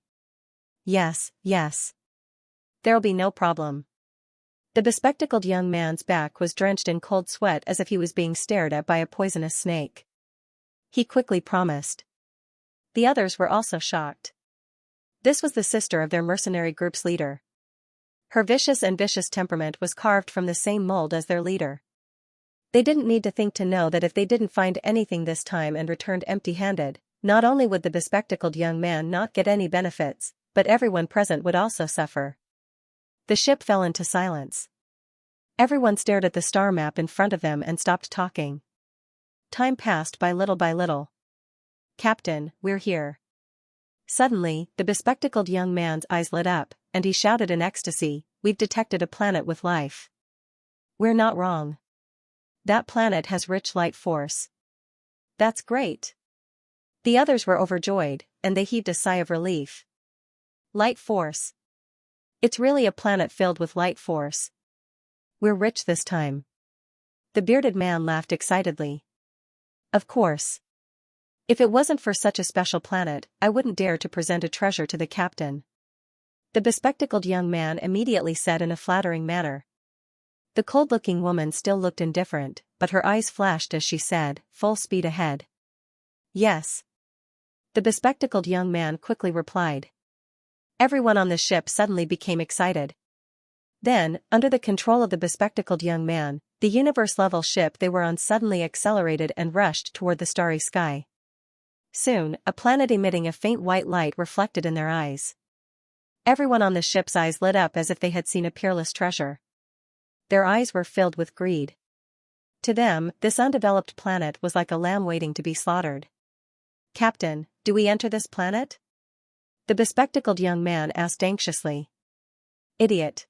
Yes, yes. There'll be no problem. The bespectacled young man's back was drenched in cold sweat as if he was being stared at by a poisonous snake. He quickly promised. The others were also shocked. This was the sister of their mercenary group's leader. Her vicious and vicious temperament was carved from the same mold as their leader. They didn't need to think to know that if they didn't find anything this time and returned empty-handed, not only would the bespectacled young man not get any benefits, but everyone present would also suffer. The ship fell into silence. Everyone stared at the star map in front of them and stopped talking. Time passed by little by little. Captain, we're here. Suddenly, the bespectacled young man's eyes lit up, and he shouted in ecstasy, we've detected a planet with life. We're not wrong. That planet has rich light force. That's great. The others were overjoyed, and they heaved a sigh of relief. Light force. It's really a planet filled with light force. We're rich this time. The bearded man laughed excitedly. Of course. If it wasn't for such a special planet, I wouldn't dare to present a treasure to the captain. The bespectacled young man immediately said in a flattering manner. The cold-looking woman still looked indifferent, but her eyes flashed as she said, full speed ahead. Yes. The bespectacled young man quickly replied. Everyone on the ship suddenly became excited. Then, under the control of the bespectacled young man, the universe-level ship they were on suddenly accelerated and rushed toward the starry sky. Soon, a planet emitting a faint white light reflected in their eyes. Everyone on the ship's eyes lit up as if they had seen a peerless treasure. Their eyes were filled with greed. To them, this undeveloped planet was like a lamb waiting to be slaughtered. Captain, do we enter this planet? The bespectacled young man asked anxiously. Idiot.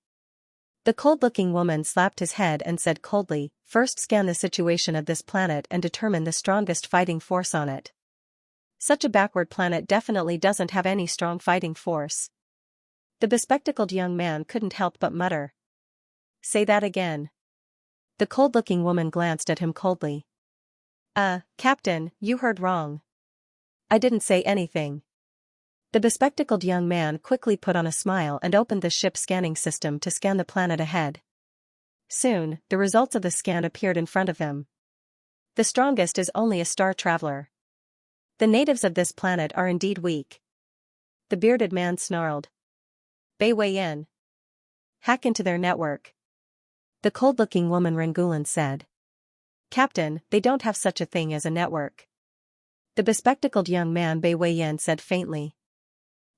The cold-looking woman slapped his head and said coldly, first scan the situation of this planet and determine the strongest fighting force on it. Such a backward planet definitely doesn't have any strong fighting force. The bespectacled young man couldn't help but mutter. Say that again. The cold-looking woman glanced at him coldly. Captain, you heard wrong. I didn't say anything. The bespectacled young man quickly put on a smile and opened the ship's scanning system to scan the planet ahead. Soon, the results of the scan appeared in front of him. The strongest is only a star traveler. The natives of this planet are indeed weak. The bearded man snarled. Bei Wei Yin. Hack into their network. The cold-looking woman Rangulan said. Captain, they don't have such a thing as a network. The bespectacled young man Bei Wei Yin said faintly.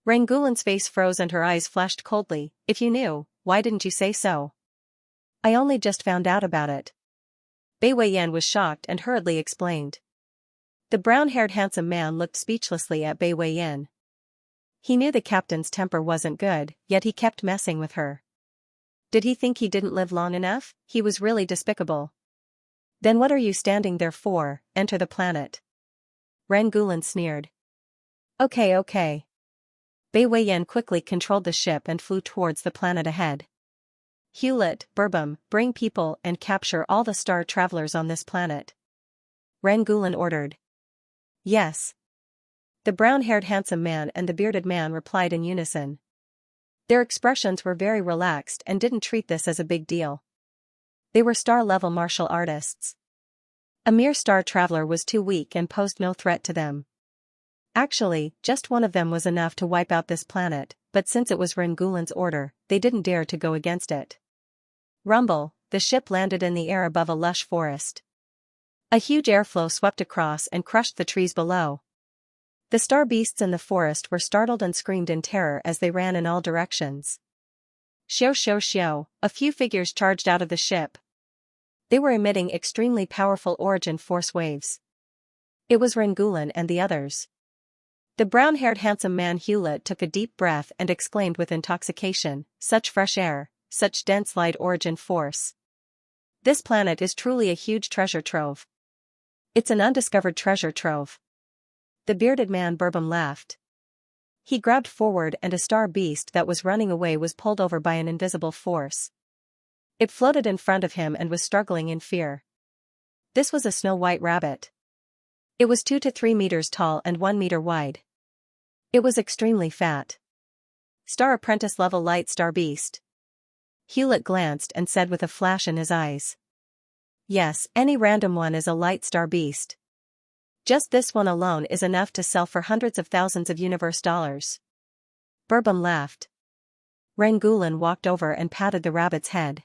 Rangulan's face froze and her eyes flashed coldly. If you knew, why didn't you say so? I only just found out about it. Bei Wei Yin was shocked and hurriedly explained. The brown-haired handsome man looked speechlessly at Bei Wei Yin. He knew the captain's temper wasn't good, yet he kept messing with her. Did he think he didn't live long enough? He was really despicable. Then what are you standing there for? Enter the planet. Rangulan sneered. Okay. Bei Wei Yin quickly controlled the ship and flew towards the planet ahead. Hewlett, Burbum, bring people and capture all the star travelers on this planet. Rangulan ordered. Yes. The brown-haired handsome man and the bearded man replied in unison. Their expressions were very relaxed and didn't treat this as a big deal. They were star-level martial artists. A mere star traveler was too weak and posed no threat to them. Actually, just one of them was enough to wipe out this planet, but since it was Rangulan's order, they didn't dare to go against it. Rumble, the ship landed in the air above a lush forest. A huge airflow swept across and crushed the trees below. The star beasts in the forest were startled and screamed in terror as they ran in all directions. Xiao, a few figures charged out of the ship. They were emitting extremely powerful origin force waves. It was Rangulan and the others. The brown-haired handsome man Hewlett took a deep breath and exclaimed with intoxication, such fresh air, such dense light origin force. This planet is truly a huge treasure trove. It's an undiscovered treasure trove. The bearded man Burbum laughed. He grabbed forward and a star beast that was running away was pulled over by an invisible force. It floated in front of him and was struggling in fear. This was a snow-white rabbit. It was 2 to 3 meters tall and 1 meter wide. It was extremely fat. Star apprentice level light star beast. Hewlett glanced and said with a flash in his eyes. Yes, any random one is a light star beast. Just this one alone is enough to sell for hundreds of thousands of universe dollars. Burbum laughed. Rangulan walked over and patted the rabbit's head.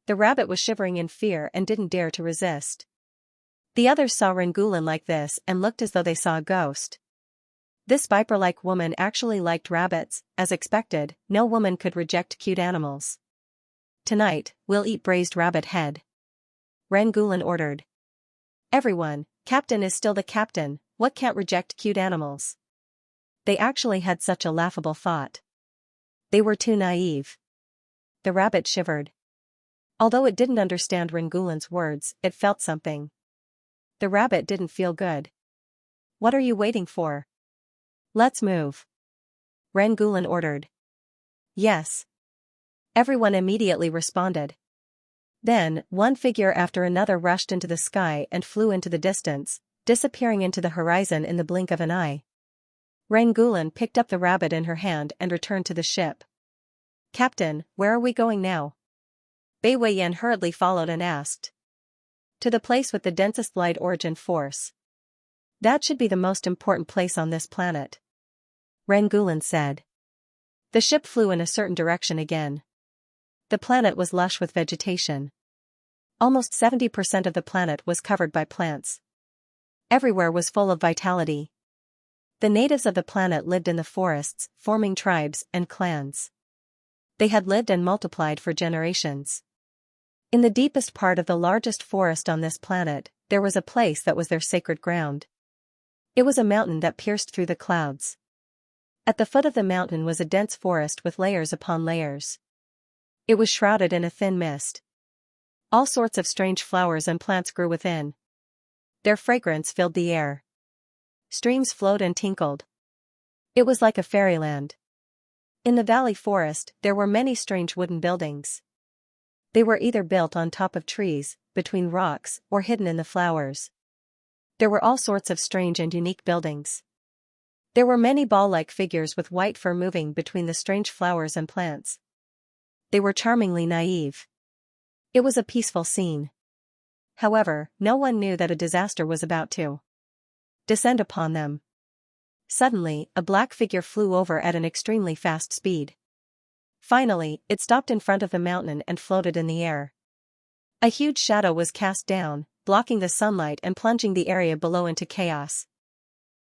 The rabbit was shivering in fear and didn't dare to resist. The others saw Rangulan like this and looked as though they saw a ghost. This viper-like woman actually liked rabbits. As expected, no woman could reject cute animals. Tonight, we'll eat braised rabbit head. Rangulan ordered. Everyone, Captain is still the captain, what can't reject cute animals? They actually had such a laughable thought. They were too naive. the rabbit shivered. Although it didn't understand Rangulan's words, it felt something. The rabbit didn't feel good. What are you waiting for? Let's move. Rangulan ordered. Yes. Everyone immediately responded. Then, one figure after another rushed into the sky and flew into the distance, disappearing into the horizon in the blink of an eye. Rangulan picked up the rabbit in her hand and returned to the ship. Captain, where are we going now? Bai Weiyan hurriedly followed and asked. To the place with the densest light origin force. That should be the most important place on this planet. Rangulan said. The ship flew in a certain direction again. The planet was lush with vegetation. Almost 70% of the planet was covered by plants. Everywhere was full of vitality. The natives of the planet lived in the forests, forming tribes and clans. They had lived and multiplied for generations. In the deepest part of the largest forest on this planet, there was a place that was their sacred ground. It was a mountain that pierced through the clouds. At the foot of the mountain was a dense forest with layers upon layers. It was shrouded in a thin mist. All sorts of strange flowers and plants grew within. Their fragrance filled the air. Streams flowed and tinkled. It was like a fairyland. In the valley forest, there were many strange wooden buildings. They were either built on top of trees, between rocks, or hidden in the flowers. There were all sorts of strange and unique buildings. There were many ball-like figures with white fur moving between the strange flowers and plants. They were charmingly naive. It was a peaceful scene. However, no one knew that a disaster was about to descend upon them. Suddenly, a black figure flew over at an extremely fast speed. Finally, it stopped in front of the mountain and floated in the air. A huge shadow was cast down, blocking the sunlight and plunging the area below into chaos.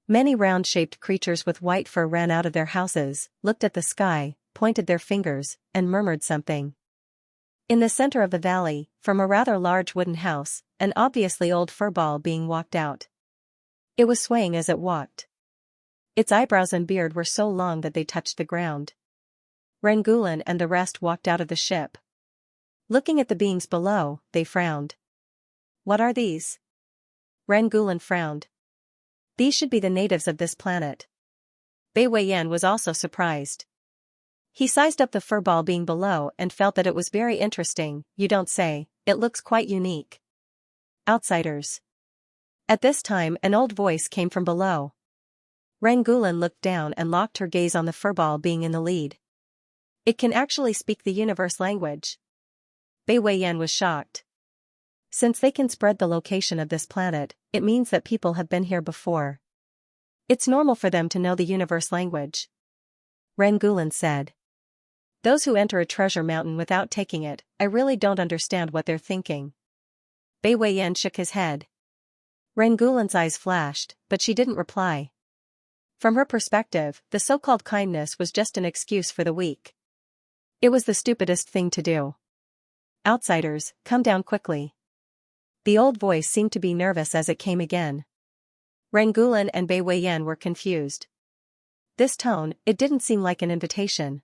Many round-shaped creatures with white fur ran out of their houses, looked at the sky, pointed their fingers, and murmured something. In the center of the valley, from a rather large wooden house, an obviously old furball being walked out. It was swaying as it walked. Its eyebrows and beard were so long that they touched the ground. Rangulan and the rest walked out of the ship. Looking at the beings below, they frowned. What are these? Rangulan frowned. These should be the natives of this planet. Bai Weiyan was also surprised. He sized up the furball being below and felt that it was very interesting. You don't say, it looks quite unique. Outsiders. At this time an old voice came from below. Rangulan looked down and locked her gaze on the furball being in the lead. It can actually speak the universe language. Bai Weiyan was shocked. Since they can spread the location of this planet, it means that people have been here before. It's normal for them to know the universe language. Rangulan said. Those who enter a treasure mountain without taking it, I really don't understand what they're thinking. Bai Weiyan shook his head. Rangulan's eyes flashed, but she didn't reply. From her perspective, the so-called kindness was just an excuse for the weak. It was the stupidest thing to do. Outsiders, come down quickly. The old voice seemed to be nervous as it came again. Rangulan and Bai Weiyan were confused. This tone, it didn't seem like an invitation.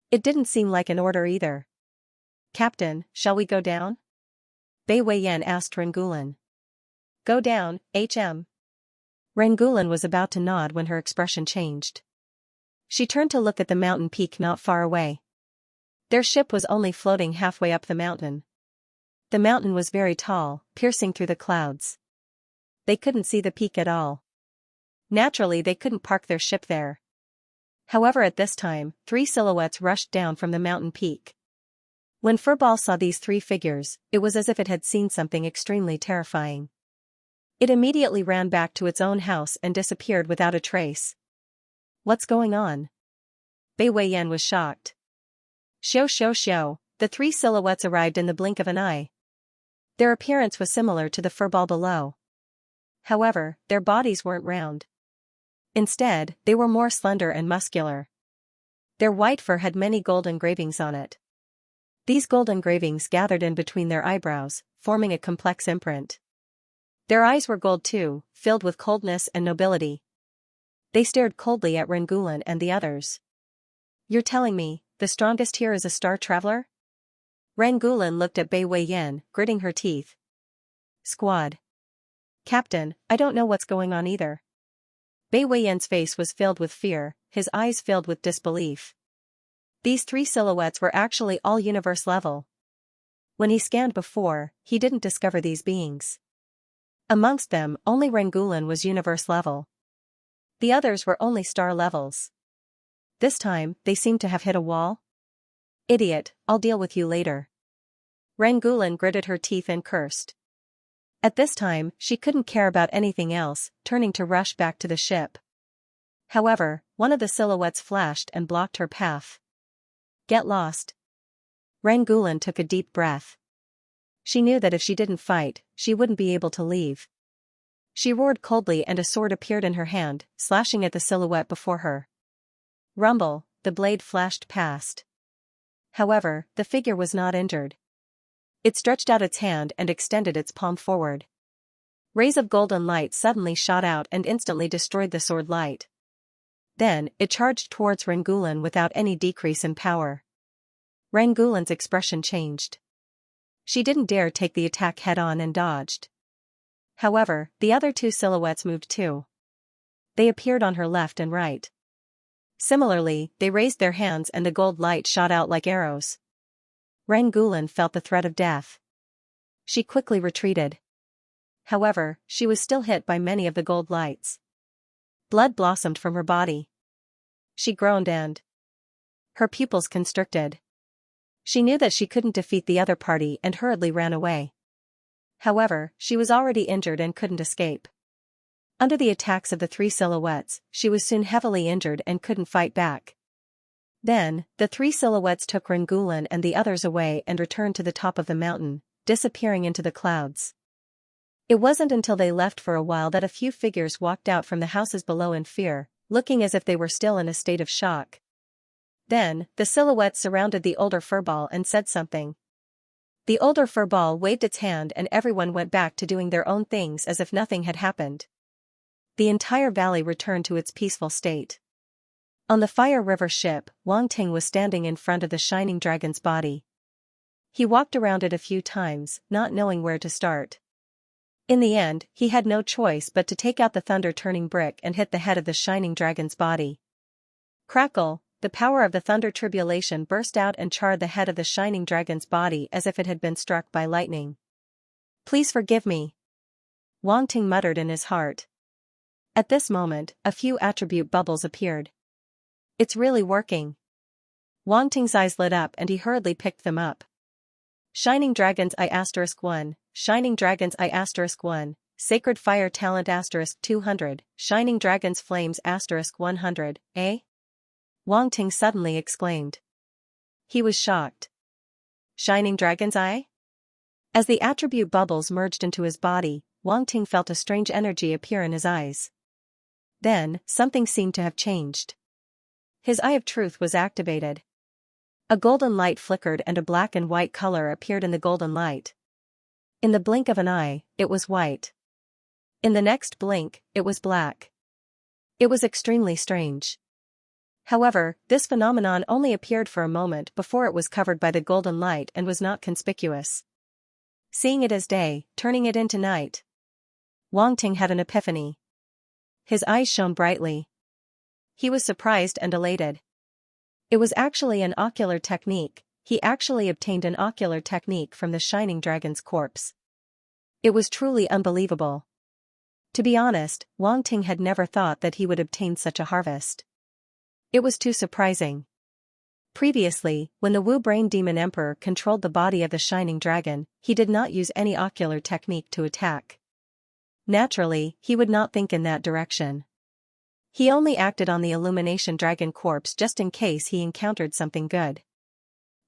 It didn't seem like an order either. Captain, shall we go down? Bai Weiyan asked Rangulan. Go down, HM. Rangulan was about to nod when her expression changed. She turned to look at the mountain peak not far away. Their ship was only floating halfway up the mountain. The mountain was very tall, piercing through the clouds. They couldn't see the peak at all. Naturally, they couldn't park their ship there. However, at this time, 3 silhouettes rushed down from the mountain peak. When Furball saw these 3 figures, it was as if it had seen something extremely terrifying. It immediately ran back to its own house and disappeared without a trace. What's going on? Bai Weiyan was shocked. Xiao. The 3 silhouettes arrived in the blink of an eye. Their appearance was similar to the furball below. However, their bodies weren't round. Instead, they were more slender and muscular. Their white fur had many gold engravings on it. These gold engravings gathered in between their eyebrows, forming a complex imprint. Their eyes were gold too, filled with coldness and nobility. They stared coldly at Rangulan and the others. You're telling me, the strongest here is a star traveler? Rangoon looked at Bai Weiyan, gritting her teeth. Squad. Captain, I don't know what's going on either. Bai Weiyan's face was filled with fear, his eyes filled with disbelief. These 3 silhouettes were actually all universe level. When he scanned before, he didn't discover these beings. Amongst them, only Rangoon was universe level. The others were only star levels. This time, they seemed to have hit a wall. Idiot, I'll deal with you later. Rangoon gritted her teeth and cursed. At this time, she couldn't care about anything else, turning to rush back to the ship. However, one of the silhouettes flashed and blocked her path. Get lost. Rangoon took a deep breath. She knew that if she didn't fight, she wouldn't be able to leave. She roared coldly and a sword appeared in her hand, slashing at the silhouette before her. Rumble, the blade flashed past. However, the figure was not injured. It stretched out its hand and extended its palm forward. Rays of golden light suddenly shot out and instantly destroyed the sword light. Then, it charged towards Rangoon without any decrease in power. Rangoon's expression changed. She didn't dare take the attack head-on and dodged. However, the other 2 silhouettes moved too. They appeared on her left and right. Similarly, they raised their hands and the gold light shot out like arrows. Rangoon felt the threat of death. She quickly retreated. However, she was still hit by many of the gold lights. Blood blossomed from her body. She groaned and her pupils constricted. She knew that she couldn't defeat the other party and hurriedly ran away. However, she was already injured and couldn't escape. Under the attacks of the 3 silhouettes, she was soon heavily injured and couldn't fight back. Then, the 3 silhouettes took Rangoon and the others away and returned to the top of the mountain, disappearing into the clouds. It wasn't until they left for a while that a few figures walked out from the houses below in fear, looking as if they were still in a state of shock. Then, the silhouette surrounded the older furball and said something. The older furball waved its hand and everyone went back to doing their own things as if nothing had happened. The entire valley returned to its peaceful state. On the Fire River ship, Wang Ting was standing in front of the shining dragon's body. He walked around it a few times, not knowing where to start. In the end, he had no choice but to take out the thunder-turning brick and hit the head of the shining dragon's body. Crackle! The power of the thunder tribulation burst out and charred the head of the shining dragon's body as if it had been struck by lightning. Please forgive me. Wang Ting muttered in his heart. At this moment, a few attribute bubbles appeared. It's really working. Wang Ting's eyes lit up and he hurriedly picked them up. Shining Dragon's Eye *1, Shining Dragon's Eye *1, Sacred Fire Talent *200, Shining Dragon's Flames *100, eh? Wang Ting suddenly exclaimed. He was shocked. Shining Dragon's Eye? As the attribute bubbles merged into his body, Wang Ting felt a strange energy appear in his eyes. Then, something seemed to have changed. His Eye of Truth was activated. A golden light flickered and a black and white color appeared in the golden light. In the blink of an eye, it was white. In the next blink, it was black. It was extremely strange. However, this phenomenon only appeared for a moment before it was covered by the golden light and was not conspicuous. Seeing it as day, turning it into night. Wang Ting had an epiphany. His eyes shone brightly. He was surprised and elated. It was actually an ocular technique. He actually obtained an ocular technique from the shining dragon's corpse. It was truly unbelievable. To be honest, Wang Ting had never thought that he would obtain such a harvest. It was too surprising. Previously, when the Wu Brain Demon Emperor controlled the body of the Shining Dragon, he did not use any ocular technique to attack. Naturally, he would not think in that direction. He only acted on the Illumination Dragon corpse just in case he encountered something good.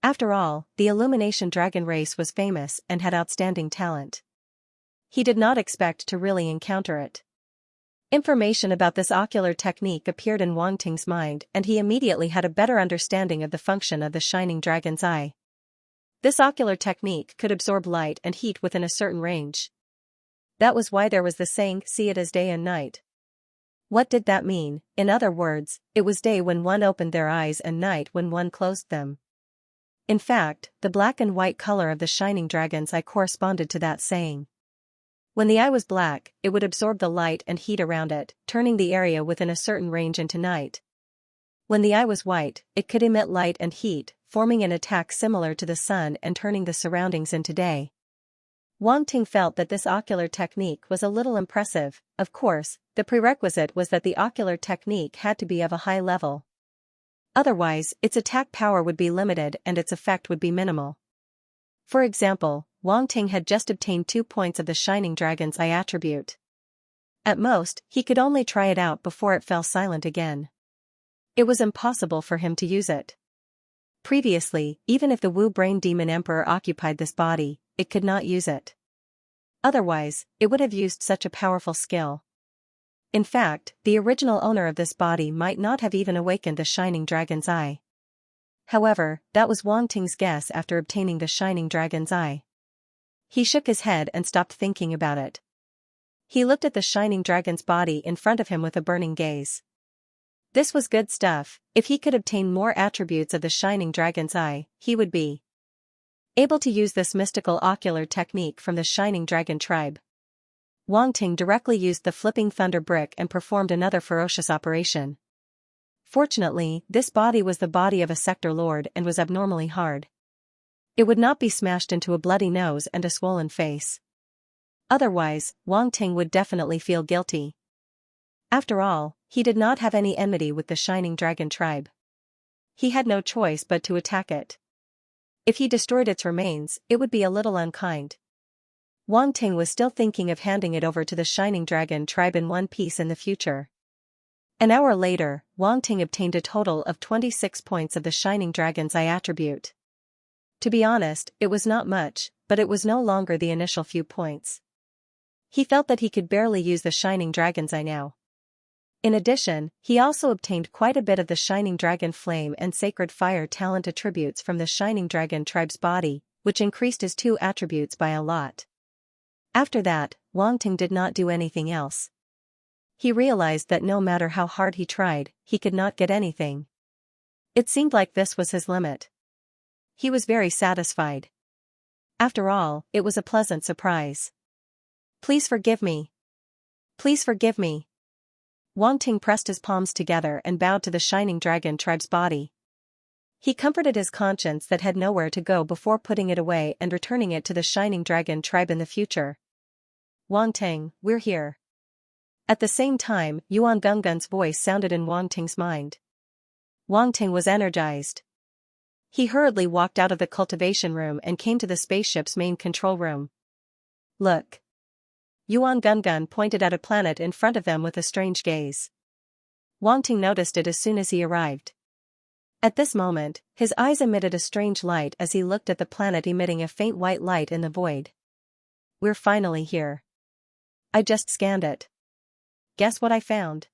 After all, the Illumination Dragon race was famous and had outstanding talent. He did not expect to really encounter it. Information about this ocular technique appeared in Wang Ting's mind and he immediately had a better understanding of the function of the Shining Dragon's Eye. This ocular technique could absorb light and heat within a certain range. That was why there was the saying, see it as day and night. What did that mean? In other words, it was day when one opened their eyes and night when one closed them. In fact, the black and white color of the shining dragon's eye corresponded to that saying. When the eye was black, it would absorb the light and heat around it, turning the area within a certain range into night. When the eye was white, it could emit light and heat, forming an attack similar to the sun and turning the surroundings into day. Wang Ting felt that this ocular technique was a little impressive. Of course, the prerequisite was that the ocular technique had to be of a high level. Otherwise, its attack power would be limited and its effect would be minimal. For example, Wang Ting had just obtained 2 points of the Shining Dragon's Eye attribute. At most, he could only try it out before it fell silent again. It was impossible for him to use it. Previously, even if the Wu Brain Demon Emperor occupied this body, it could not use it. Otherwise, it would have used such a powerful skill. In fact, the original owner of this body might not have even awakened the Shining Dragon's Eye. However, that was Wang Ting's guess after obtaining the Shining Dragon's Eye. He shook his head and stopped thinking about it. He looked at the Shining Dragon's body in front of him with a burning gaze. This was good stuff. If he could obtain more attributes of the Shining Dragon's Eye, he would be able to use this mystical ocular technique from the Shining Dragon tribe. Wang Ting directly used the flipping thunder brick and performed another ferocious operation. Fortunately, this body was the body of a sector lord and was abnormally hard. It would not be smashed into a bloody nose and a swollen face. Otherwise, Wang Ting would definitely feel guilty. After all, he did not have any enmity with the Shining Dragon tribe. He had no choice but to attack it. If he destroyed its remains, it would be a little unkind. Wang Ting was still thinking of handing it over to the Shining Dragon tribe in one piece in the future. An hour later, Wang Ting obtained a total of 26 points of the Shining Dragon's Eye attribute. To be honest, it was not much, but it was no longer the initial few points. He felt that he could barely use the Shining Dragon's Eye now. In addition, he also obtained quite a bit of the Shining Dragon Flame and Sacred Fire talent attributes from the Shining Dragon tribe's body, which increased his 2 attributes by a lot. After that, Wang Ting did not do anything else. He realized that no matter how hard he tried, he could not get anything. It seemed like this was his limit. He was very satisfied. After all, it was a pleasant surprise. Please forgive me. Please forgive me. Wang Ting pressed his palms together and bowed to the Shining Dragon tribe's body. He comforted his conscience that had nowhere to go before putting it away and returning it to the Shining Dragon tribe in the future. Wang Ting, we're here. At the same time, Yuan Gunggun's voice sounded in Wang Ting's mind. Wang Ting was energized. He hurriedly walked out of the cultivation room and came to the spaceship's main control room. Look. Yuan Gungun pointed at a planet in front of them with a strange gaze. Wang Ting noticed it as soon as he arrived. At this moment, his eyes emitted a strange light as he looked at the planet emitting a faint white light in the void. We're finally here. I just scanned it. Guess what I found?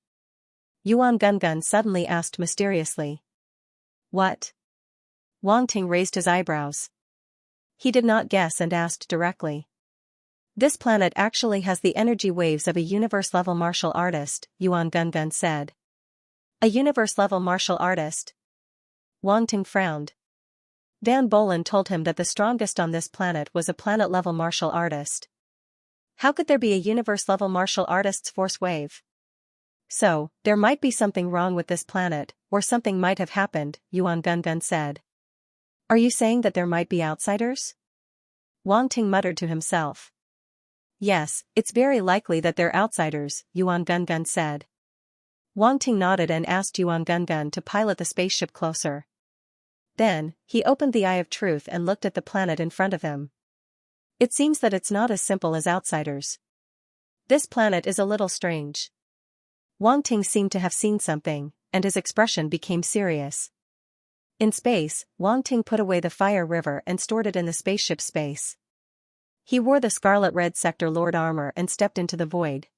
Yuan Gungun suddenly asked mysteriously. What? Wang Ting raised his eyebrows. He did not guess and asked directly. This planet actually has the energy waves of a universe-level martial artist, Yuan Gungun said. A universe-level martial artist? Wang Ting frowned. Van Bolen told him that the strongest on this planet was a planet-level martial artist. How could there be a universe-level martial artist's force wave? So, there might be something wrong with this planet, or something might have happened, Yuan Gungun said. Are you saying that there might be outsiders? Wang Ting muttered to himself. Yes, it's very likely that they're outsiders, Yuan Gungun said. Wang Ting nodded and asked Yuan Gungun to pilot the spaceship closer. Then, he opened the Eye of Truth and looked at the planet in front of him. It seems that it's not as simple as outsiders. This planet is a little strange. Wang Ting seemed to have seen something, and his expression became serious. In space, Wang Ting put away the fire river and stored it in the spaceship space. He wore the Scarlet Red Sector Lord armor and stepped into the void.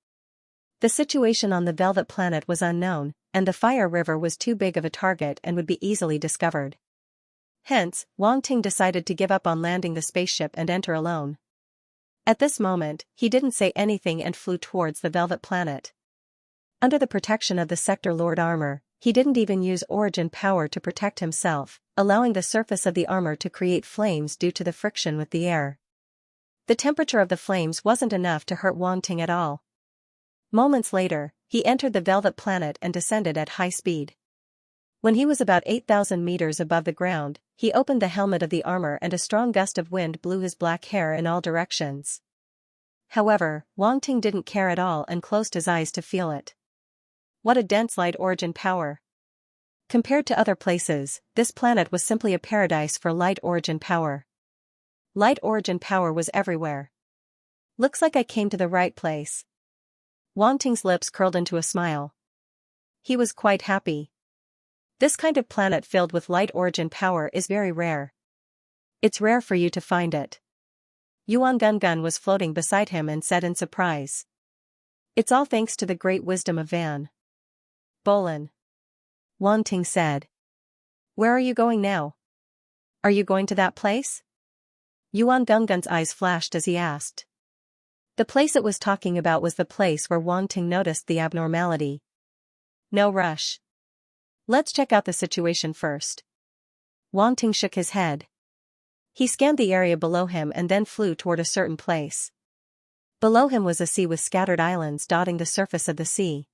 The situation on the Velvet Planet was unknown, and the fire river was too big of a target and would be easily discovered. Hence, Wang Ting decided to give up on landing the spaceship and enter alone. At this moment, he didn't say anything and flew towards the Velvet Planet. Under the protection of the Sector Lord armor, he didn't even use origin power to protect himself, allowing the surface of the armor to create flames due to the friction with the air. The temperature of the flames wasn't enough to hurt Wang Ting at all. Moments later, he entered the Velvet Planet and descended at high speed. When he was about 8,000 meters above the ground, he opened the helmet of the armor and a strong gust of wind blew his black hair in all directions. However, Wang Ting didn't care at all and closed his eyes to feel it. What a dense light origin power. Compared to other places, this planet was simply a paradise for light origin power. Light origin power was everywhere. Looks like I came to the right place. Wang Ting's lips curled into a smile. He was quite happy. This kind of planet filled with light origin power is very rare. It's rare for you to find it. Yuan Gungun was floating beside him and said in surprise. It's all thanks to the great wisdom of Van Bolen. Wang Ting said. Where are you going now? Are you going to that place? Yuan Gungun's eyes flashed as he asked. The place it was talking about was the place where Wang Ting noticed the abnormality. No rush. Let's check out the situation first. Wang Ting shook his head. He scanned the area below him and then flew toward a certain place. Below him was a sea with scattered islands dotting the surface of the sea.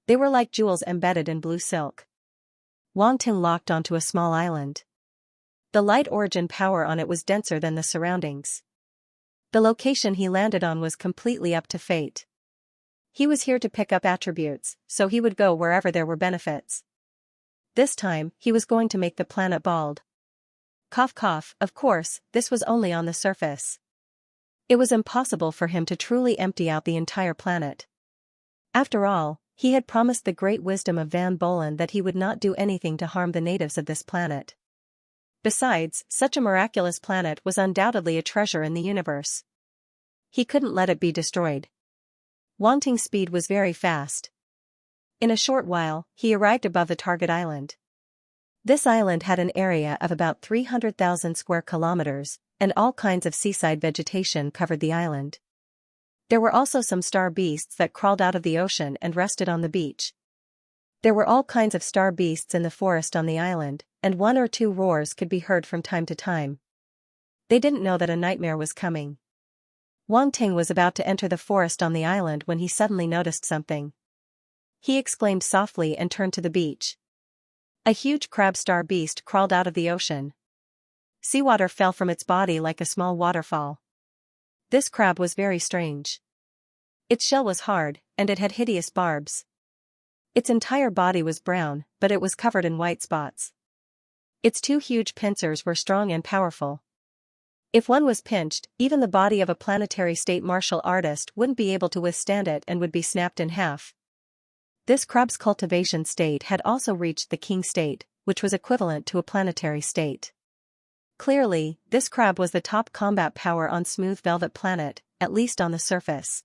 They were like jewels embedded in blue silk. Wang Ting locked onto a small island. The light origin power on it was denser than the surroundings. The location he landed on was completely up to fate. He was here to pick up attributes, so he would go wherever there were benefits. This time, he was going to make the planet bald. Cough cough, of course, this was only on the surface. It was impossible for him to truly empty out the entire planet. After all, he had promised the great wisdom of Van Bolen that he would not do anything to harm the natives of this planet. Besides, such a miraculous planet was undoubtedly a treasure in the universe. He couldn't let it be destroyed. Wang Ting's speed was very fast. In a short while, he arrived above the target island. This island had an area of about 300,000 square kilometers, and all kinds of seaside vegetation covered the island. There were also some star beasts that crawled out of the ocean and rested on the beach. There were all kinds of star beasts in the forest on the island, and one or two roars could be heard from time to time. They didn't know that a nightmare was coming. Wang Ting was about to enter the forest on the island when he suddenly noticed something. He exclaimed softly and turned to the beach. A huge crab star beast crawled out of the ocean. Seawater fell from its body like a small waterfall. This crab was very strange. Its shell was hard, and it had hideous barbs. Its entire body was brown, but it was covered in white spots. Its two huge pincers were strong and powerful. If one was pinched, even the body of a planetary state martial artist wouldn't be able to withstand it and would be snapped in half. This crab's cultivation state had also reached the king state, which was equivalent to a planetary state. Clearly, this crab was the top combat power on Smooth Velvet Planet, at least on the surface.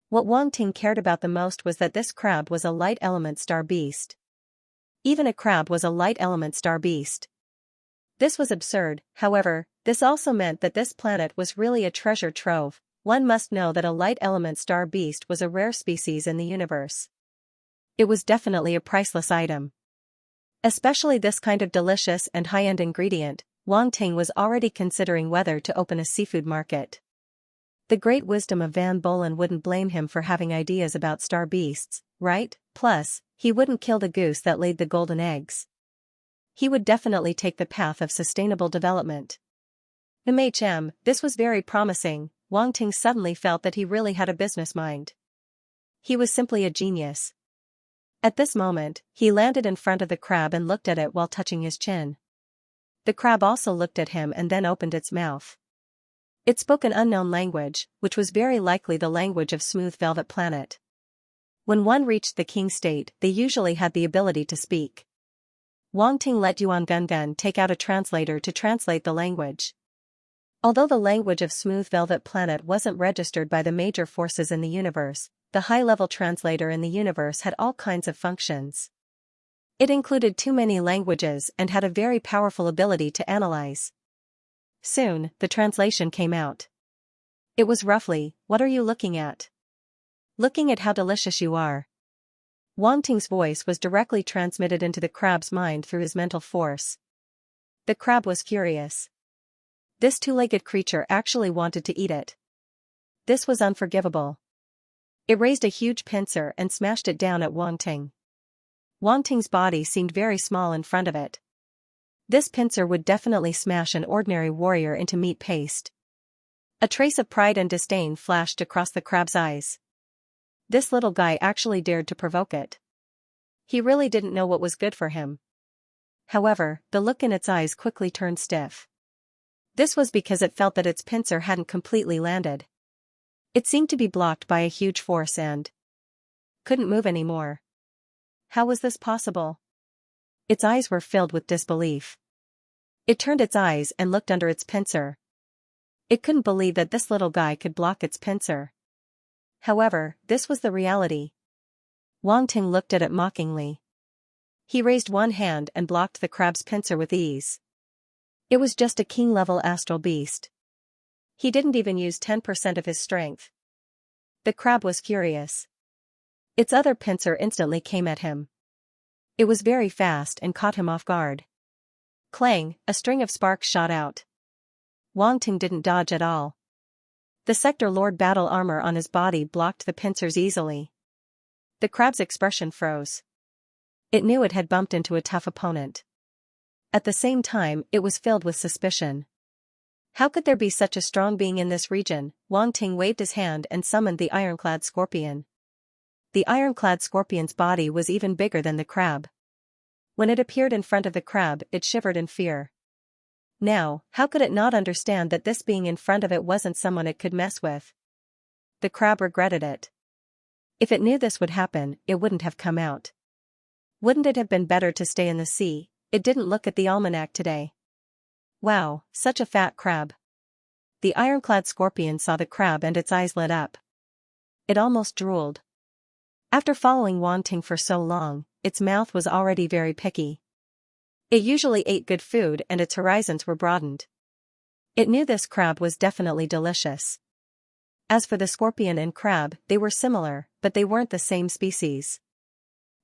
What Wang Ting cared about the most was that this crab was a light element star beast. Even a crab was a light element star beast. This was absurd, however, this also meant that this planet was really a treasure trove. One must know that a light element star beast was a rare species in the universe. It was definitely a priceless item. Especially this kind of delicious and high-end ingredient, Wang Ting was already considering whether to open a seafood market. The great wisdom of Van Bolen wouldn't blame him for having ideas about star beasts, right? Plus, he wouldn't kill the goose that laid the golden eggs. He would definitely take the path of sustainable development. This was very promising. Wang Ting suddenly felt that he really had a business mind. He was simply a genius. At this moment, he landed in front of the crab and looked at it while touching his chin. The crab also looked at him and then opened its mouth. It spoke an unknown language, which was very likely the language of Smooth Velvet Planet. When one reached the king state, they usually had the ability to speak. Wang Ting let Yuan Gungun take out a translator to translate the language. Although the language of Smooth Velvet Planet wasn't registered by the major forces in the universe, the high-level translator in the universe had all kinds of functions. It included too many languages and had a very powerful ability to analyze. Soon, the translation came out. It was roughly, "What are you looking at?" "Looking at how delicious you are." Wang Ting's voice was directly transmitted into the crab's mind through his mental force. The crab was furious. This two-legged creature actually wanted to eat it. This was unforgivable. It raised a huge pincer and smashed it down at Wang Ting. Wang Ting's body seemed very small in front of it. This pincer would definitely smash an ordinary warrior into meat paste. A trace of pride and disdain flashed across the crab's eyes. This little guy actually dared to provoke it. He really didn't know what was good for him. However, the look in its eyes quickly turned stiff. This was because it felt that its pincer hadn't completely landed. It seemed to be blocked by a huge force and couldn't move anymore. How was this possible? Its eyes were filled with disbelief. It turned its eyes and looked under its pincer. It couldn't believe that this little guy could block its pincer. However, this was the reality. Wang Ting looked at it mockingly. He raised one hand and blocked the crab's pincer with ease. It was just a king-level astral beast. He didn't even use 10% of his strength. The crab was furious. Its other pincer instantly came at him. It was very fast and caught him off guard. Clang, a string of sparks shot out. Wang Ting didn't dodge at all. The Sector Lord battle armor on his body blocked the pincers easily. The crab's expression froze. It knew it had bumped into a tough opponent. At the same time, it was filled with suspicion. How could there be such a strong being in this region? Wang Ting waved his hand and summoned the ironclad scorpion. The ironclad scorpion's body was even bigger than the crab. When it appeared in front of the crab, it shivered in fear. Now, how could it not understand that this being in front of it wasn't someone it could mess with? The crab regretted it. If it knew this would happen, it wouldn't have come out. Wouldn't it have been better to stay in the sea? It didn't look at the almanac today. Wow, such a fat crab. The ironclad scorpion saw the crab and its eyes lit up. It almost drooled. After following Wang Ting for so long, its mouth was already very picky. It usually ate good food and its horizons were broadened. It knew this crab was definitely delicious. As for the scorpion and crab, they were similar, but they weren't the same species.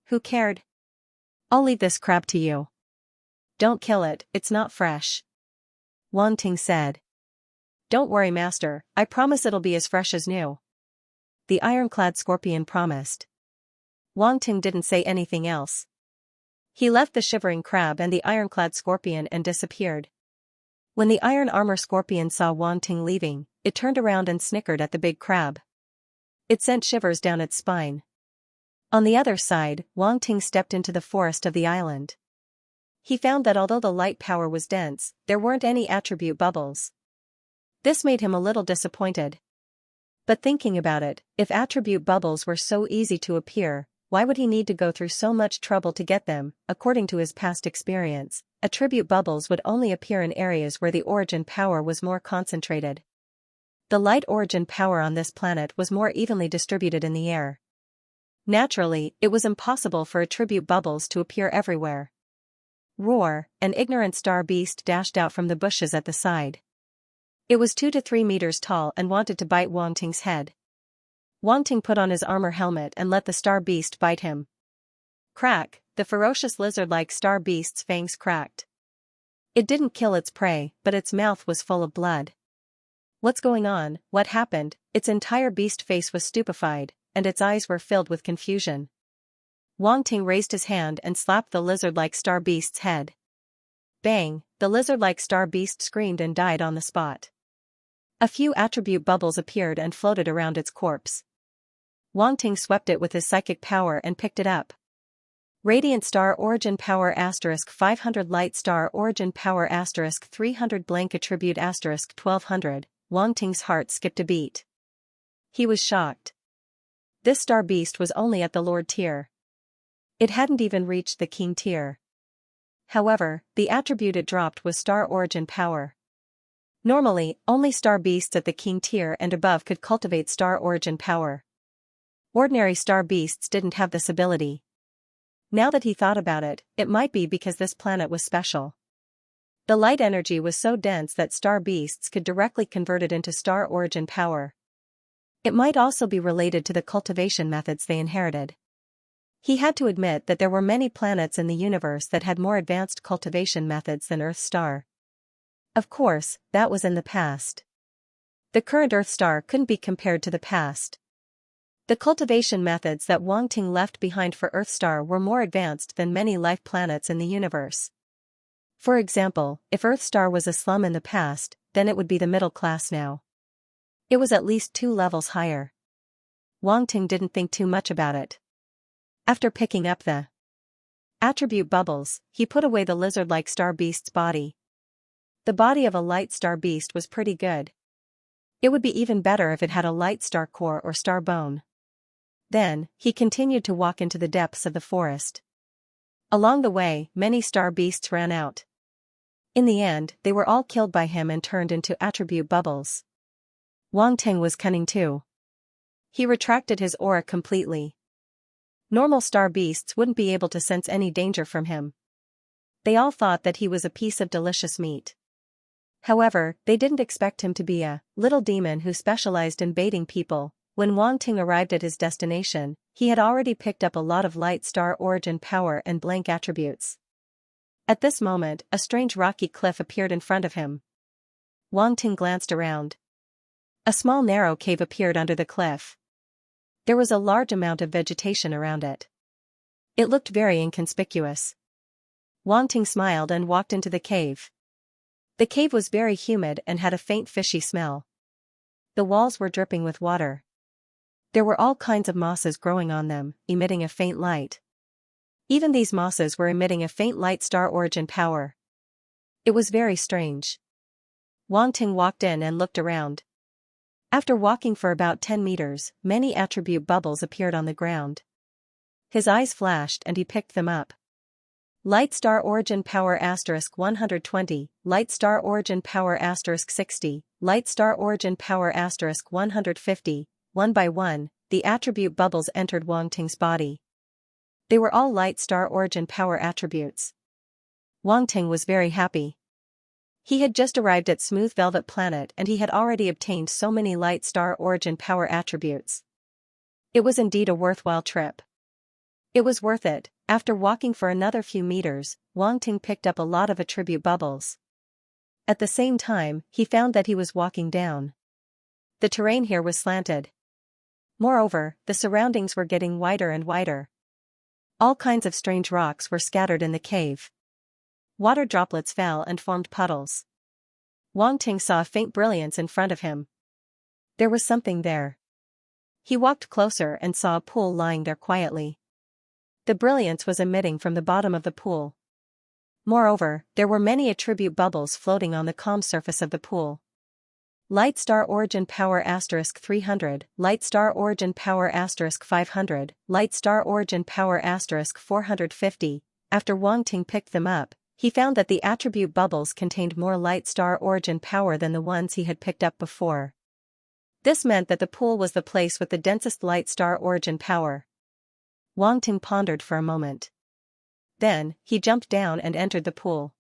Who cared? I'll leave this crab to you. Don't kill it, it's not fresh. Wang Ting said. Don't worry, master, I promise it'll be as fresh as new. The ironclad scorpion promised. Wang Ting didn't say anything else. He left the shivering crab and the ironclad scorpion and disappeared. When the iron armor scorpion saw Wang Ting leaving, it turned around and snickered at the big crab. It sent shivers down its spine. On the other side, Wang Ting stepped into the forest of the island. He found that although the light power was dense, there weren't any attribute bubbles. This made him a little disappointed. But thinking about it, if attribute bubbles were so easy to appear, why would he need to go through so much trouble to get them? According to his past experience, attribute bubbles would only appear in areas where the origin power was more concentrated. The light origin power on this planet was more evenly distributed in the air. Naturally, it was impossible for attribute bubbles to appear everywhere. Roar, an ignorant star beast dashed out from the bushes at the side. It was 2 to 3 meters tall and wanted to bite Wang Ting's head. Wang Ting put on his armor helmet and let the star beast bite him. Crack, the ferocious lizard-like star beast's fangs cracked. It didn't kill its prey, but its mouth was full of blood. What's going on? What happened? Its entire beast face was stupefied, and its eyes were filled with confusion. Wang Ting raised his hand and slapped the lizard-like star beast's head. Bang, the lizard-like star beast screamed and died on the spot. A few attribute bubbles appeared and floated around its corpse. Wang Ting swept it with his psychic power and picked it up. Radiant Star Origin Power * 500 Light Star Origin Power * 300 Blank Attribute * 1200, Wang Ting's heart skipped a beat. He was shocked. This star beast was only at the Lord tier. It hadn't even reached the King tier. However, the attribute it dropped was Star Origin Power. Normally, only star beasts at the King tier and above could cultivate Star Origin Power. Ordinary star beasts didn't have this ability. Now that he thought about it, it might be because this planet was special. The light energy was so dense that star beasts could directly convert it into Star Origin Power. It might also be related to the cultivation methods they inherited. He had to admit that there were many planets in the universe that had more advanced cultivation methods than Earth's star. Of course, that was in the past. The current Earth star couldn't be compared to the past. The cultivation methods that Wang Ting left behind for Earth star were more advanced than many life planets in the universe. For example, if Earth star was a slum in the past, then it would be the middle class now. It was at least 2 levels higher. Wang Ting didn't think too much about it. After picking up the attribute bubbles, he put away the lizard-like star beast's body. The body of a light star beast was pretty good. It would be even better if it had a light star core or star bone. Then, he continued to walk into the depths of the forest. Along the way, many star beasts ran out. In the end, they were all killed by him and turned into attribute bubbles. Wang Ting was cunning too. He retracted his aura completely. Normal star beasts wouldn't be able to sense any danger from him. They all thought that he was a piece of delicious meat. However, they didn't expect him to be a little demon who specialized in baiting people. When Wang Ting arrived at his destination, he had already picked up a lot of light star origin power and blank attributes. At this moment, a strange rocky cliff appeared in front of him. Wang Ting glanced around. A small narrow cave appeared under the cliff. There was a large amount of vegetation around it. It looked very inconspicuous. Wang Ting smiled and walked into the cave. The cave was very humid and had a faint fishy smell. The walls were dripping with water. There were all kinds of mosses growing on them, emitting a faint light. Even these mosses were emitting a faint light star origin power. It was very strange. Wang Ting walked in and looked around. After walking for about 10 meters, many attribute bubbles appeared on the ground. His eyes flashed and he picked them up. Light star origin power *120, light star origin power *60, light star origin power *150. One by one, the attribute bubbles entered Wang Ting's body. They were all light star origin power attributes. Wang Ting was very happy. He had just arrived at Smooth Velvet Planet and he had already obtained so many light star origin power attributes. It was indeed a worthwhile trip. It was worth it. After walking for another few meters, Wang Ting picked up a lot of attribute bubbles. At the same time, he found that he was walking down. The terrain here was slanted. Moreover, the surroundings were getting wider and wider. All kinds of strange rocks were scattered in the cave. Water droplets fell and formed puddles. Wang Ting saw a faint brilliance in front of him. There was something there. He walked closer and saw a pool lying there quietly. The brilliance was emitting from the bottom of the pool. Moreover, there were many attribute bubbles floating on the calm surface of the pool. Light star origin power *300, light star origin power *500, light star origin power *450. After Wang Ting picked them up, he found that the attribute bubbles contained more light star origin power than the ones he had picked up before. This meant that the pool was the place with the densest light star origin power. Wang Ting pondered for a moment. Then, he jumped down and entered the pool.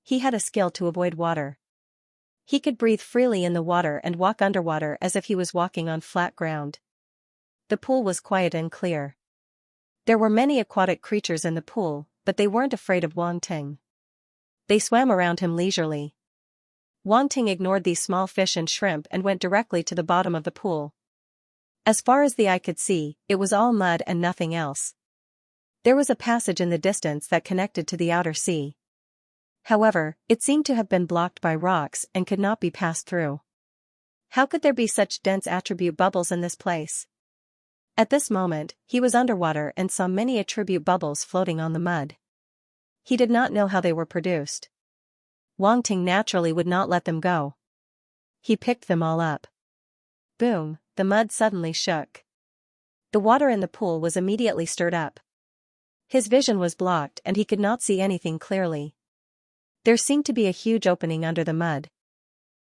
He had a skill to avoid water. He could breathe freely in the water and walk underwater as if he was walking on flat ground. The pool was quiet and clear. There were many aquatic creatures in the pool, but they weren't afraid of Wang Ting. They swam around him leisurely. Wang Ting ignored these small fish and shrimp and went directly to the bottom of the pool. As far as the eye could see, it was all mud and nothing else. There was a passage in the distance that connected to the outer sea. However, it seemed to have been blocked by rocks and could not be passed through. How could there be such dense attribute bubbles in this place? At this moment, he was underwater and saw many attribute bubbles floating on the mud. He did not know how they were produced. Wang Ting naturally would not let them go. He picked them all up. Boom, the mud suddenly shook. The water in the pool was immediately stirred up. His vision was blocked and he could not see anything clearly. There seemed to be a huge opening under the mud.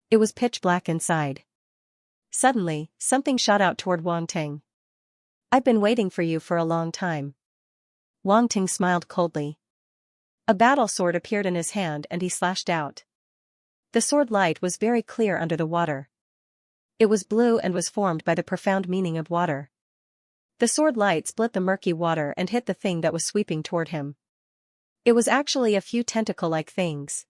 It was pitch black inside. Suddenly, something shot out toward Wang Ting. "I've been waiting for you for a long time." Wang Ting smiled coldly. A battle sword appeared in his hand and he slashed out. The sword light was very clear under the water. It was blue and was formed by the profound meaning of water. The sword light split the murky water and hit the thing that was sweeping toward him. It was actually a few tentacle-like things.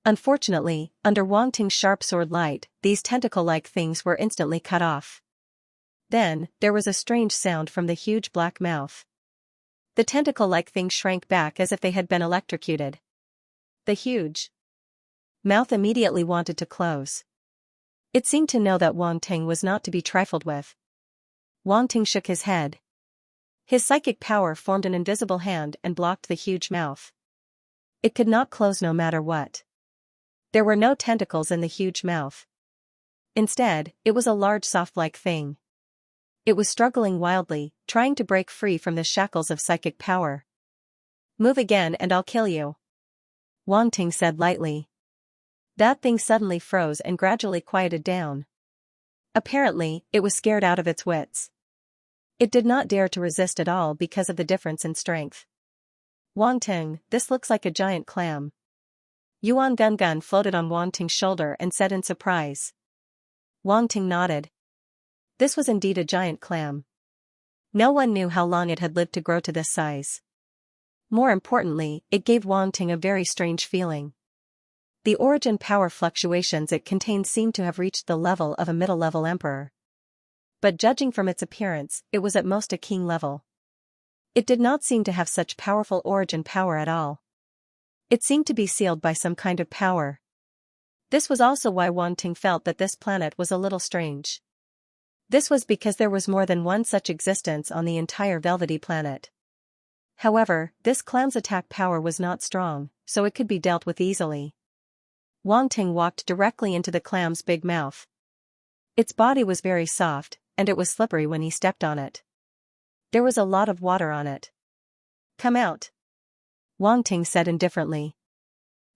Unfortunately, under Wang Ting's sharp sword light, these tentacle-like things were instantly cut off. Then, there was a strange sound from the huge black mouth. The tentacle-like things shrank back as if they had been electrocuted. The huge mouth immediately wanted to close. It seemed to know that Wang Ting was not to be trifled with. Wang Ting shook his head. His psychic power formed an invisible hand and blocked the huge mouth. It could not close no matter what. There were no tentacles in the huge mouth. Instead, it was a large soft-like thing. It was struggling wildly, trying to break free from the shackles of psychic power. "Move again and I'll kill you," Wang Ting said lightly. That thing suddenly froze and gradually quieted down. Apparently, it was scared out of its wits. It did not dare to resist at all because of the difference in strength. "Wang Ting, this looks like a giant clam." Yuan Gun floated on Wang Ting's shoulder and said in surprise. Wang Ting nodded. This was indeed a giant clam. No one knew how long it had lived to grow to this size. More importantly, it gave Wang Ting a very strange feeling. The origin power fluctuations it contained seemed to have reached the level of a middle-level emperor. But judging from its appearance, it was at most a king level. It did not seem to have such powerful origin power at all. It seemed to be sealed by some kind of power. This was also why Wang Ting felt that this planet was a little strange. This was because there was more than one such existence on the entire velvety planet. However, this clam's attack power was not strong, so it could be dealt with easily. Wang Ting walked directly into the clam's big mouth. Its body was very soft, and it was slippery when he stepped on it. There was a lot of water on it. "Come out," Wang Ting said indifferently.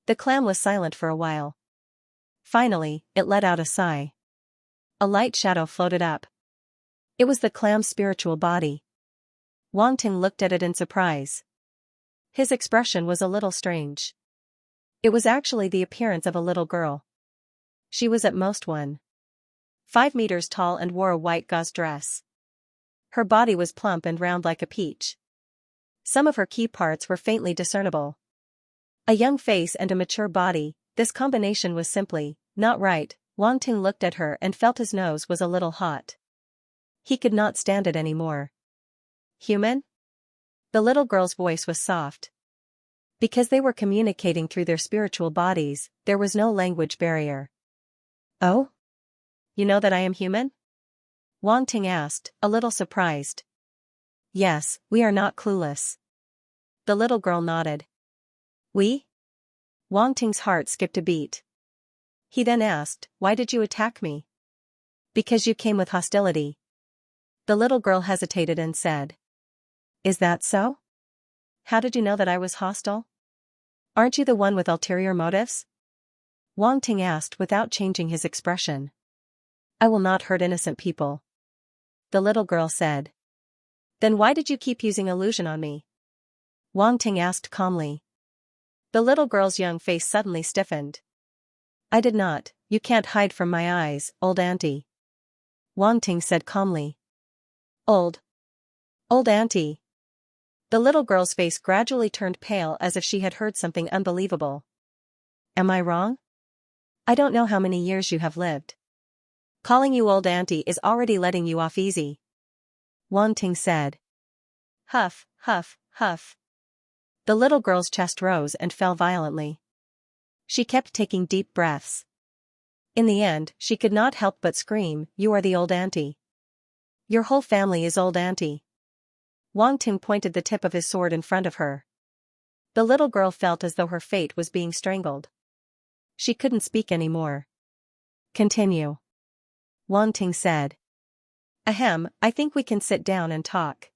The clam was silent for a while. Finally, it let out a sigh. A light shadow floated up. It was the clam's spiritual body. Wang Ting looked at it in surprise. His expression was a little strange. It was actually the appearance of a little girl. She was at most 1.5 meters tall and wore a white gauze dress. Her body was plump and round like a peach. Some of her key parts were faintly discernible. A young face and a mature body, this combination was simply not right. Wang Ting looked at her and felt his nose was a little hot. He could not stand it anymore. "Human?" The little girl's voice was soft. Because they were communicating through their spiritual bodies, there was no language barrier. "Oh? You know that I am human?" Wang Ting asked, a little surprised. "Yes, we are not clueless." The little girl nodded. "We?" Wang Ting's heart skipped a beat. He then asked, "Why did you attack me?" "Because you came with hostility." The little girl hesitated and said, "Is that so? How did you know that I was hostile? Aren't you the one with ulterior motives?" Wang Ting asked without changing his expression. "I will not hurt innocent people," the little girl said. "Then why did you keep using illusion on me?" Wang Ting asked calmly. The little girl's young face suddenly stiffened. "I did not. You can't hide from my eyes, old auntie," Wang Ting said calmly. Old auntie." The little girl's face gradually turned pale as if she had heard something unbelievable. "Am I wrong? I don't know how many years you have lived. Calling you old auntie is already letting you off easy," Wang Ting said. Huff, huff, huff. The little girl's chest rose and fell violently. She kept taking deep breaths. In the end, she could not help but scream, "You are the old auntie. Your whole family is old auntie." Wang Ting pointed the tip of his sword in front of her. The little girl felt as though her fate was being strangled. She couldn't speak anymore. "Continue," Wang Ting said. "Ahem, I think we can sit down and talk,"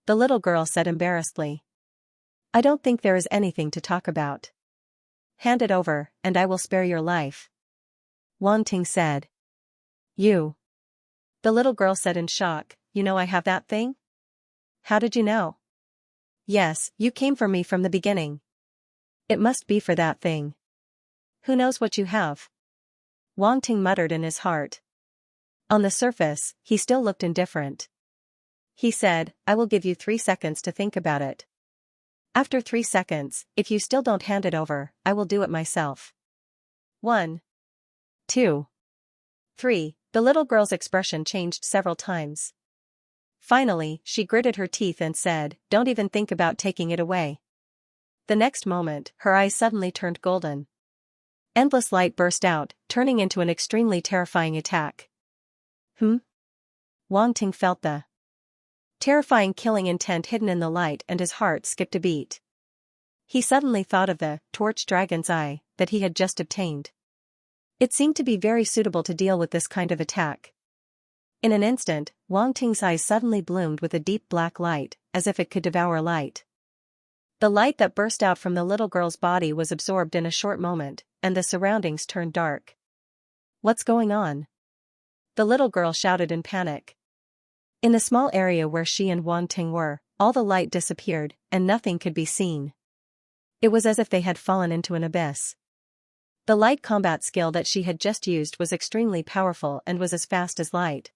the little girl said embarrassedly. "I don't think there is anything to talk about. Hand it over, and I will spare your life," Wang Ting said. "You?" the little girl said in shock. "You know I have that thing?" "How did you know?" "Yes, you came for me from the beginning. It must be for that thing." "Who knows what you have?" Wang Ting muttered in his heart. On the surface, he still looked indifferent. He said, I will give you 3 seconds to think about it. After 3 seconds, if you still don't hand it over, I will do it myself. 1, 2, 3. The little girl's expression changed several times. Finally, she gritted her teeth and said, don't even think about taking it away. The next moment, her eyes suddenly turned golden. Endless light burst out, turning into an extremely terrifying attack. Wang Ting felt the terrifying killing intent hidden in the light and his heart skipped a beat. He suddenly thought of the torch dragon's eye that he had just obtained. It seemed to be very suitable to deal with this kind of attack. In an instant, Wang Ting's eyes suddenly bloomed with a deep black light, as if it could devour light. The light that burst out from the little girl's body was absorbed in a short moment, and the surroundings turned dark. What's going on? The little girl shouted in panic. In the small area where she and Wang Ting were, all the light disappeared, and nothing could be seen. It was as if they had fallen into an abyss. The light combat skill that she had just used was extremely powerful and was as fast as light.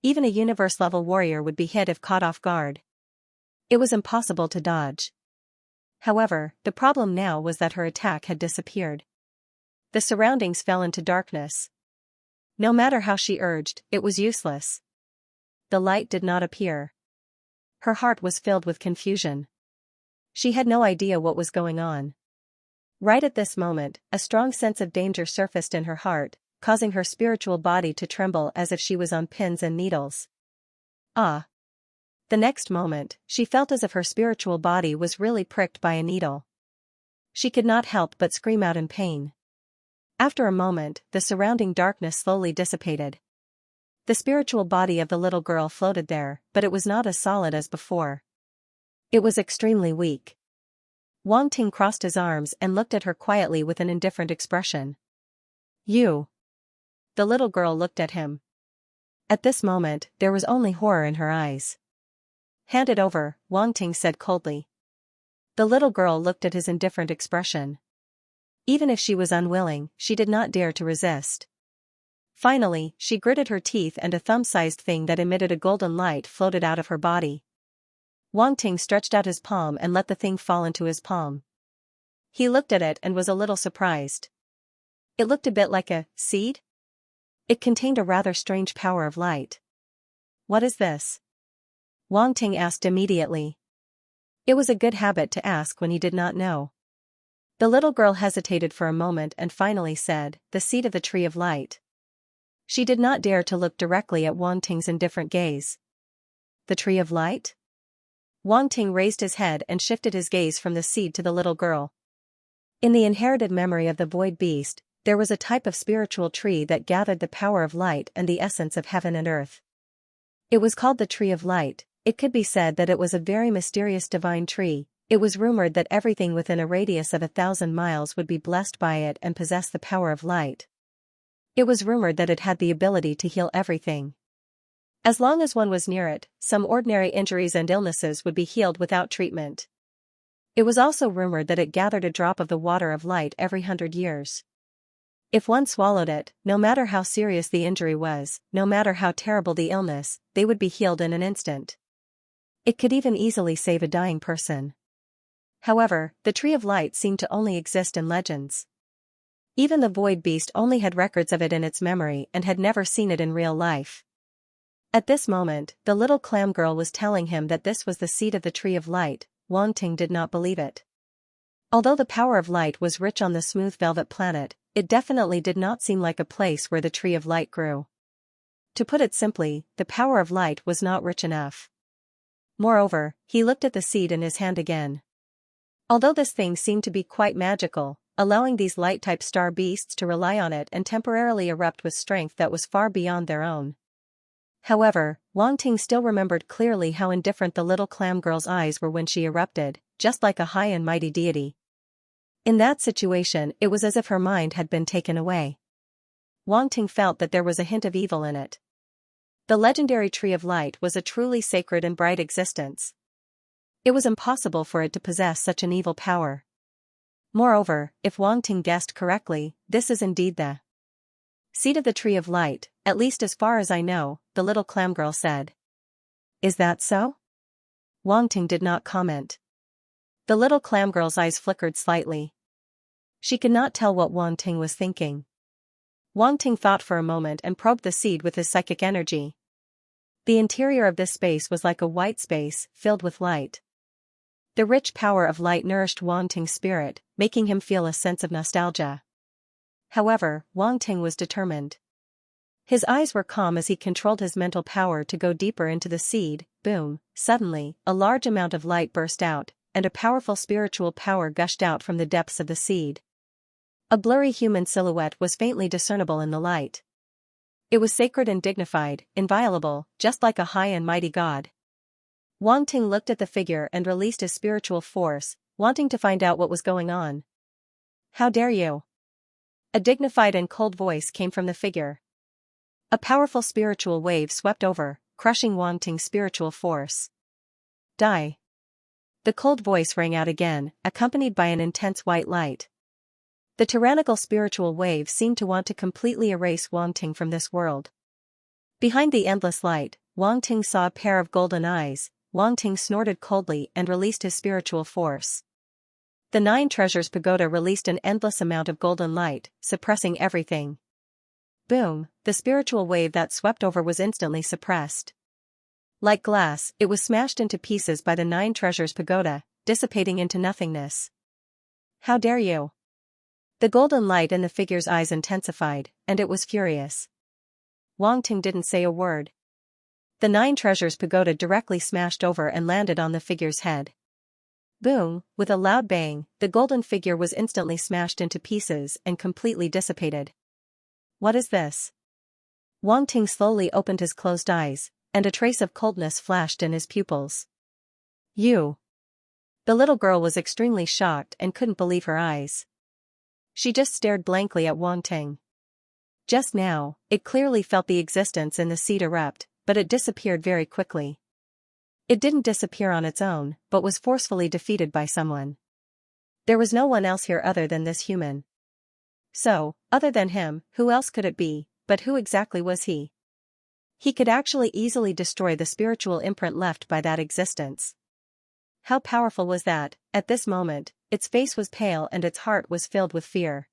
Even a universe-level warrior would be hit if caught off guard. It was impossible to dodge. However, the problem now was that her attack had disappeared. The surroundings fell into darkness. No matter how she urged, it was useless. The light did not appear. Her heart was filled with confusion. She had no idea what was going on. Right at this moment, a strong sense of danger surfaced in her heart, causing her spiritual body to tremble as if she was on pins and needles. Ah! The next moment, she felt as if her spiritual body was really pricked by a needle. She could not help but scream out in pain. After a moment, the surrounding darkness slowly dissipated. The spiritual body of the little girl floated there, but it was not as solid as before. It was extremely weak. Wang Ting crossed his arms and looked at her quietly with an indifferent expression. You. The little girl looked at him. At this moment, there was only horror in her eyes. Hand it over, Wang Ting said coldly. The little girl looked at his indifferent expression. Even if she was unwilling, she did not dare to resist. Finally, she gritted her teeth and a thumb-sized thing that emitted a golden light floated out of her body. Wang Ting stretched out his palm and let the thing fall into his palm. He looked at it and was a little surprised. It looked a bit like a seed? It contained a rather strange power of light. What is this? Wang Ting asked immediately. It was a good habit to ask when he did not know. The little girl hesitated for a moment and finally said, the seed of the tree of light. She did not dare to look directly at Wang Ting's indifferent gaze. The tree of light? Wang Ting raised his head and shifted his gaze from the seed to the little girl. In the inherited memory of the void beast, there was a type of spiritual tree that gathered the power of light and the essence of heaven and earth. It was called the tree of light. It could be said that it was a very mysterious divine tree. It was rumored that everything within a radius of 1,000 miles would be blessed by it and possess the power of light. It was rumored that it had the ability to heal everything. As long as one was near it, some ordinary injuries and illnesses would be healed without treatment. It was also rumored that it gathered a drop of the water of light every 100 years. If one swallowed it, no matter how serious the injury was, no matter how terrible the illness, they would be healed in an instant. It could even easily save a dying person. However, the Tree of Light seemed to only exist in legends. Even the Void Beast only had records of it in its memory and had never seen it in real life. At this moment, the little clam girl was telling him that this was the seed of the Tree of Light. Wang Ting did not believe it. Although the power of light was rich on the smooth velvet planet, it definitely did not seem like a place where the Tree of Light grew. To put it simply, the power of light was not rich enough. Moreover, he looked at the seed in his hand again. Although this thing seemed to be quite magical, allowing these light-type star beasts to rely on it and temporarily erupt with strength that was far beyond their own. However, Wang Ting still remembered clearly how indifferent the little clam girl's eyes were when she erupted, just like a high and mighty deity. In that situation, it was as if her mind had been taken away. Wang Ting felt that there was a hint of evil in it. The legendary Tree of Light was a truly sacred and bright existence. It was impossible for it to possess such an evil power. Moreover, if Wang Ting guessed correctly, this is indeed the seed of the Tree of Light, at least as far as I know, the little clam girl said. Is that so? Wang Ting did not comment. The little clam girl's eyes flickered slightly. She could not tell what Wang Ting was thinking. Wang Ting thought for a moment and probed the seed with his psychic energy. The interior of this space was like a white space, filled with light. The rich power of light nourished Wang Ting's spirit, making him feel a sense of nostalgia. However, Wang Ting was determined. His eyes were calm as he controlled his mental power to go deeper into the seed. Boom! Suddenly, a large amount of light burst out, and a powerful spiritual power gushed out from the depths of the seed. A blurry human silhouette was faintly discernible in the light. It was sacred and dignified, inviolable, just like a high and mighty god. Wang Ting looked at the figure and released his spiritual force, wanting to find out what was going on. "How dare you?" A dignified and cold voice came from the figure. A powerful spiritual wave swept over, crushing Wang Ting's spiritual force. "Die." The cold voice rang out again, accompanied by an intense white light. The tyrannical spiritual wave seemed to want to completely erase Wang Ting from this world. Behind the endless light, Wang Ting saw a pair of golden eyes. Wang Ting snorted coldly and released his spiritual force. The Nine Treasures Pagoda released an endless amount of golden light, suppressing everything. Boom! The spiritual wave that swept over was instantly suppressed. Like glass, it was smashed into pieces by the Nine Treasures Pagoda, dissipating into nothingness. "How dare you?" The golden light in the figure's eyes intensified, and it was furious. Wang Ting didn't say a word. The Nine Treasures Pagoda directly smashed over and landed on the figure's head. Boom! With a loud bang, the golden figure was instantly smashed into pieces and completely dissipated. "What is this?" Wang Ting slowly opened his closed eyes, and a trace of coldness flashed in his pupils. "You!" The little girl was extremely shocked and couldn't believe her eyes. She just stared blankly at Wang Ting. Just now, it clearly felt the existence in the seed erupt, but it disappeared very quickly. It didn't disappear on its own, but was forcefully defeated by someone. There was no one else here other than this human. So, other than him, who else could it be, but who exactly was he? He could actually easily destroy the spiritual imprint left by that existence. How powerful was that? At this moment, its face was pale and its heart was filled with fear.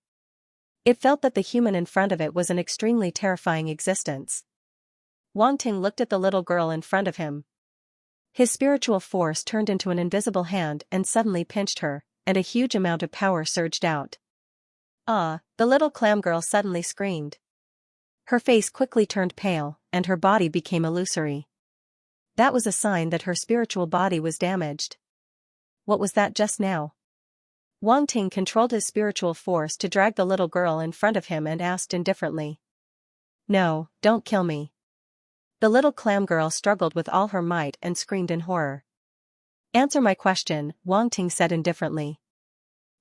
It felt that the human in front of it was an extremely terrifying existence. Wang Ting looked at the little girl in front of him. His spiritual force turned into an invisible hand and suddenly pinched her, and a huge amount of power surged out. "Ah!" The little clam girl suddenly screamed. Her face quickly turned pale, and her body became illusory. That was a sign that her spiritual body was damaged. What was that just now? Wang Ting controlled his spiritual force to drag the little girl in front of him and asked indifferently. "No, don't kill me." The little clam girl struggled with all her might and screamed in horror. "Answer my question," Wang Ting said indifferently.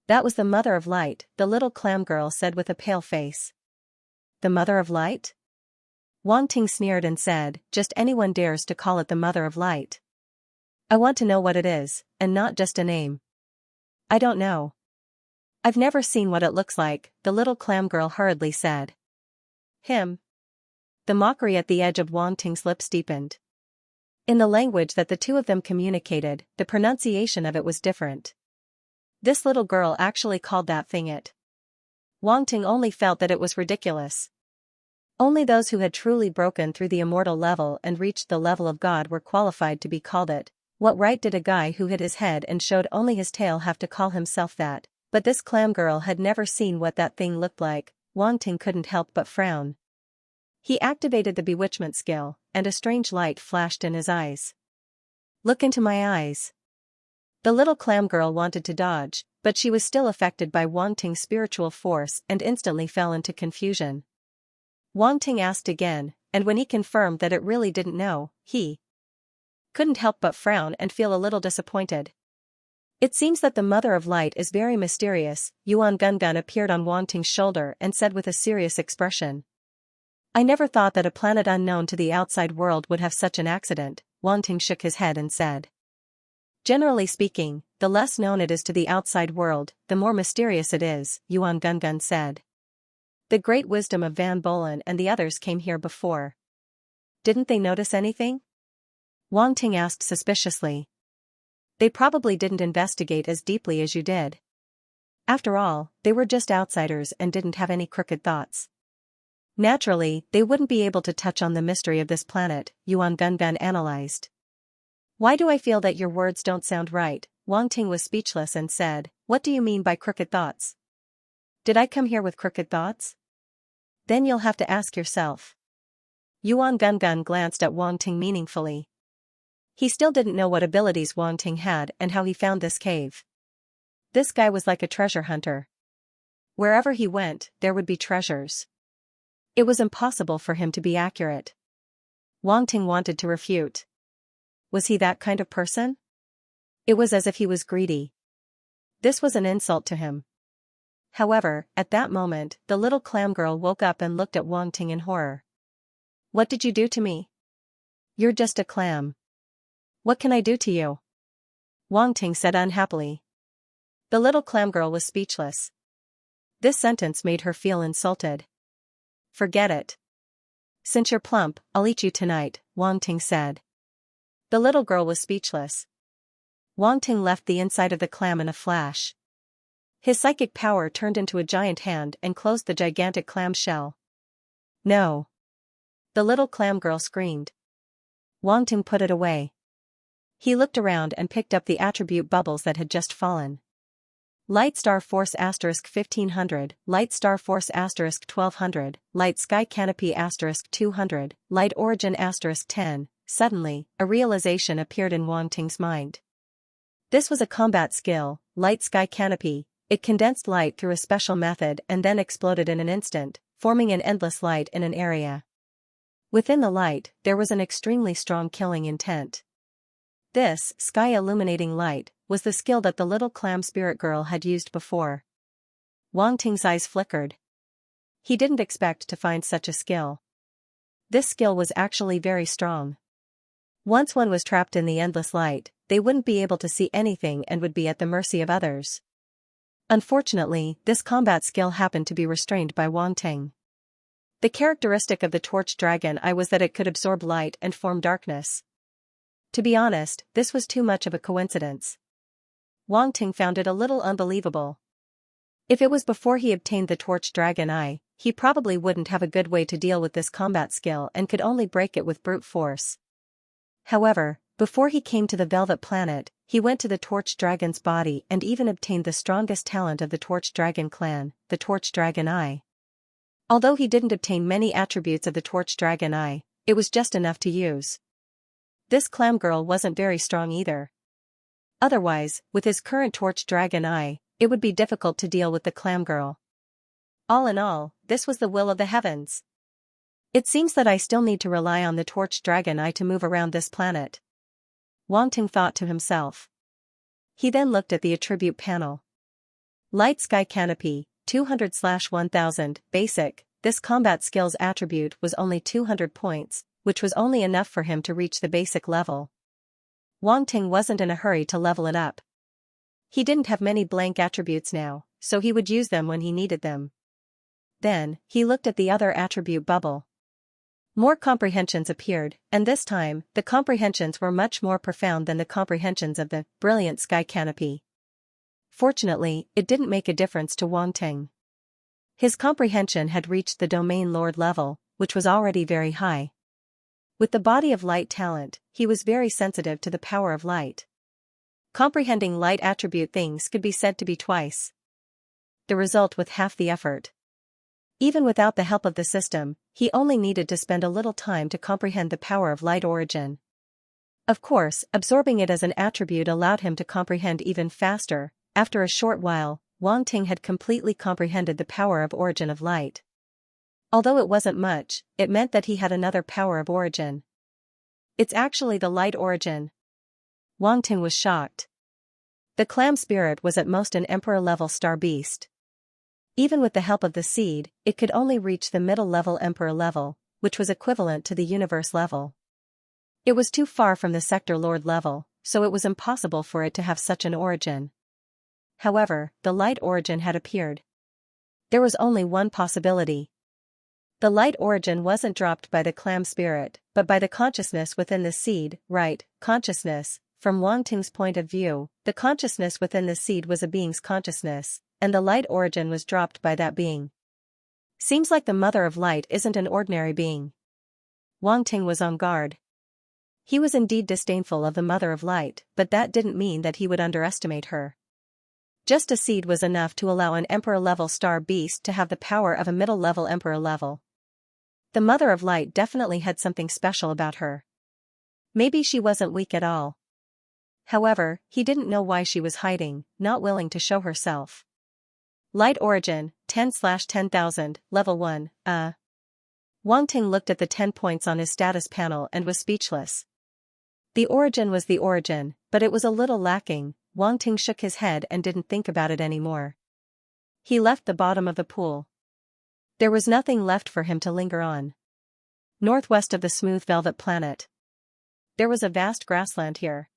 "That was the Mother of Light," the little clam girl said with a pale face. "The Mother of Light?" Wang Ting sneered and said, "Just anyone dares to call it the Mother of Light. I want to know what it is, and not just a name." "I don't know. I've never seen what it looks like," the little clam girl hurriedly said. "Him?" The mockery at the edge of Wang Ting's lips deepened. In the language that the two of them communicated, the pronunciation of it was different. This little girl actually called that thing it. Wang Ting only felt that it was ridiculous. Only those who had truly broken through the immortal level and reached the level of God were qualified to be called it. What right did a guy who hid his head and showed only his tail have to call himself that? But this clam girl had never seen what that thing looked like. Wang Ting couldn't help but frown. He activated the bewitchment skill, and a strange light flashed in his eyes. "Look into my eyes." The little clam girl wanted to dodge, but she was still affected by Wang Ting's spiritual force and instantly fell into confusion. Wang Ting asked again, and when he confirmed that it really didn't know, he couldn't help but frown and feel a little disappointed. "It seems that the Mother of Light is very mysterious." Yuan Gungun appeared on Wang Ting's shoulder and said with a serious expression. "I never thought that a planet unknown to the outside world would have such an accident." Wang Ting shook his head and said. "Generally speaking, the less known it is to the outside world, the more mysterious it is," Yuan Gungun said. "The great wisdom of Van Bolen and the others came here before. Didn't they notice anything?" Wang Ting asked suspiciously. They probably didn't investigate as deeply as you did. After all, they were just outsiders and didn't have any crooked thoughts. Naturally, they wouldn't be able to touch on the mystery of this planet, Yuan Gungan analyzed. Why do I feel that your words don't sound right? Wang Ting was speechless and said, what do you mean by crooked thoughts? Did I come here with crooked thoughts? Then you'll have to ask yourself. Yuan Gungan glanced at Wang Ting meaningfully. He still didn't know what abilities Wang Ting had and how he found this cave. This guy was like a treasure hunter. Wherever he went, there would be treasures. It was impossible for him to be accurate. Wang Ting wanted to refute. Was he that kind of person? It was as if he was greedy. This was an insult to him. However, at that moment, the little clam girl woke up and looked at Wang Ting in horror. What did you do to me? You're just a clam. What can I do to you? Wang Ting said unhappily. The little clam girl was speechless. This sentence made her feel insulted. Forget it. Since you're plump, I'll eat you tonight, Wang Ting said. The little girl was speechless. Wang Ting left the inside of the clam in a flash. His psychic power turned into a giant hand and closed the gigantic clam shell. No. The little clam girl screamed. Wang Ting put it away. He looked around and picked up the attribute bubbles that had just fallen. Light Star Force * 1500, Light Star Force * 1200, Light Sky Canopy * 200, Light Origin * 10. Suddenly, a realization appeared in Wang Ting's mind. This was a combat skill, Light Sky Canopy. It condensed light through a special method and then exploded in an instant, forming an endless light in an area. Within the light, there was an extremely strong killing intent. This, sky illuminating light, was the skill that the little clam spirit girl had used before. Wang Ting's eyes flickered. He didn't expect to find such a skill. This skill was actually very strong. Once one was trapped in the endless light, they wouldn't be able to see anything and would be at the mercy of others. Unfortunately, this combat skill happened to be restrained by Wang Ting. The characteristic of the torch dragon eye was that it could absorb light and form darkness. To be honest, this was too much of a coincidence. Wang Ting found it a little unbelievable. If it was before he obtained the torch dragon eye, he probably wouldn't have a good way to deal with this combat skill and could only break it with brute force. However, before he came to the Velvet Planet, he went to the Torch Dragon's body and even obtained the strongest talent of the Torch Dragon clan, the Torch Dragon Eye. Although he didn't obtain many attributes of the Torch Dragon Eye, it was just enough to use. This clam girl wasn't very strong either. Otherwise, with his current Torch Dragon Eye, it would be difficult to deal with the clam girl. All in all, this was the will of the heavens. It seems that I still need to rely on the Torch Dragon Eye to move around this planet. Wang Ting thought to himself. He then looked at the attribute panel. Light Sky Canopy, 200/1000, Basic. This combat skills attribute was only 200 points, which was only enough for him to reach the basic level. Wang Ting wasn't in a hurry to level it up. He didn't have many blank attributes now, so he would use them when he needed them. Then, he looked at the other attribute bubble. More comprehensions appeared, and this time, the comprehensions were much more profound than the comprehensions of the brilliant sky canopy. Fortunately, it didn't make a difference to Wang Ting. His comprehension had reached the Domain Lord level, which was already very high. With the body of light talent, he was very sensitive to the power of light. Comprehending light attribute things could be said to be twice the result with half the effort. Even without the help of the system, he only needed to spend a little time to comprehend the power of light origin. Of course, absorbing it as an attribute allowed him to comprehend even faster. After a short while, Wang Ting had completely comprehended the power of origin of light. Although it wasn't much, it meant that he had another power of origin. It's actually the light origin. Wang Ting was shocked. The clam spirit was at most an emperor-level star beast. Even with the help of the seed, it could only reach the middle-level emperor level, which was equivalent to the universe level. It was too far from the sector lord level, so it was impossible for it to have such an origin. However, the light origin had appeared. There was only one possibility. The light origin wasn't dropped by the clam spirit, but by the consciousness within the seed, right, consciousness. From Wang Ting's point of view, the consciousness within the seed was a being's consciousness, and the light origin was dropped by that being. Seems like the mother of light isn't an ordinary being. Wang Ting was on guard. He was indeed disdainful of the mother of light, but that didn't mean that he would underestimate her. Just a seed was enough to allow an emperor-level star beast to have the power of a middle-level emperor level. The mother of light definitely had something special about her. Maybe she wasn't weak at all. However, he didn't know why she was hiding, not willing to show herself. Light origin, 10/10,000, level 1, Wang Ting looked at the 10 points on his status panel and was speechless. The origin was the origin, but it was a little lacking. Wang Ting shook his head and didn't think about it anymore. He left the bottom of the pool. There was nothing left for him to linger on. Northwest of the smooth velvet planet. There was a vast grassland here.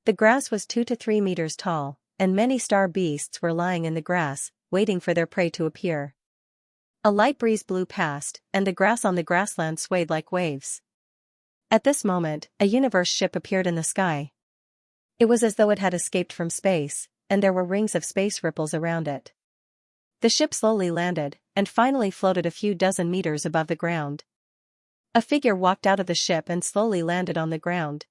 The grass was 2 to 3 meters tall, and many star beasts were lying in the grass, waiting for their prey to appear. A light breeze blew past, and the grass on the grassland swayed like waves. At this moment, a universe ship appeared in the sky. It was as though it had escaped from space, and there were rings of space ripples around it. The ship slowly landed, and finally floated a few dozen meters above the ground. A figure walked out of the ship and slowly landed on the ground.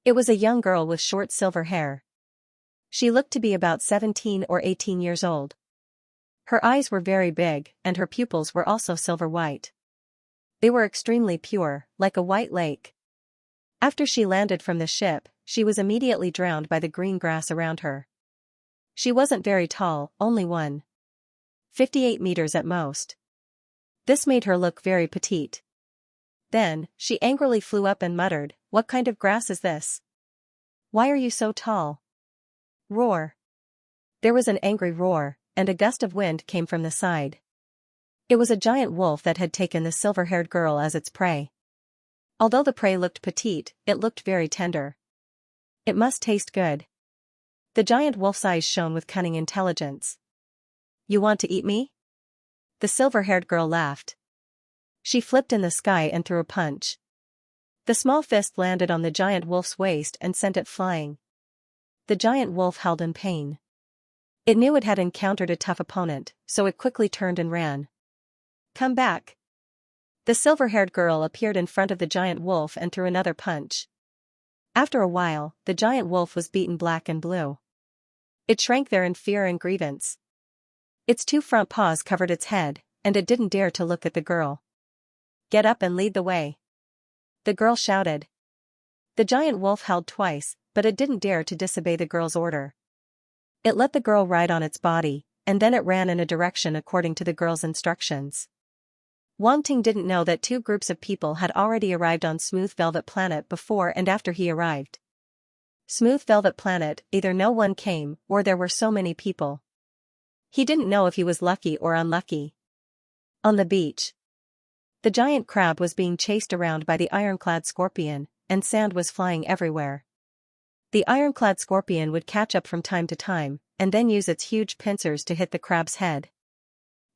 It was a young girl with short silver hair. She looked to be about 17 or 18 years old. Her eyes were very big, and her pupils were also silver white. They were extremely pure, like a white lake. After she landed from the ship, she was immediately drowned by the green grass around her. She wasn't very tall, only 1.58 meters at most. This made her look very petite. Then, she angrily flew up and muttered, "What kind of grass is this? Why are you so tall?" Roar. There was an angry roar, and a gust of wind came from the side. It was a giant wolf that had taken the silver-haired girl as its prey. Although the prey looked petite, it looked very tender. It must taste good. The giant wolf's eyes shone with cunning intelligence. "You want to eat me?" The silver-haired girl laughed. She flipped in the sky and threw a punch. The small fist landed on the giant wolf's waist and sent it flying. The giant wolf howled in pain. It knew it had encountered a tough opponent, so it quickly turned and ran. "Come back." The silver-haired girl appeared in front of the giant wolf and threw another punch. After a while, the giant wolf was beaten black and blue. It shrank there in fear and grievance. Its 2 front paws covered its head, and it didn't dare to look at the girl. "Get up and lead the way," the girl shouted. The giant wolf howled twice, but it didn't dare to disobey the girl's order. It let the girl ride on its body, and then it ran in a direction according to the girl's instructions. Wang Ting didn't know that 2 groups of people had already arrived on Smooth Velvet Planet before and after he arrived. Smooth Velvet Planet, either no one came, or there were so many people. He didn't know if he was lucky or unlucky. On the beach, the giant crab was being chased around by the ironclad scorpion, and sand was flying everywhere. The ironclad scorpion would catch up from time to time, and then use its huge pincers to hit the crab's head.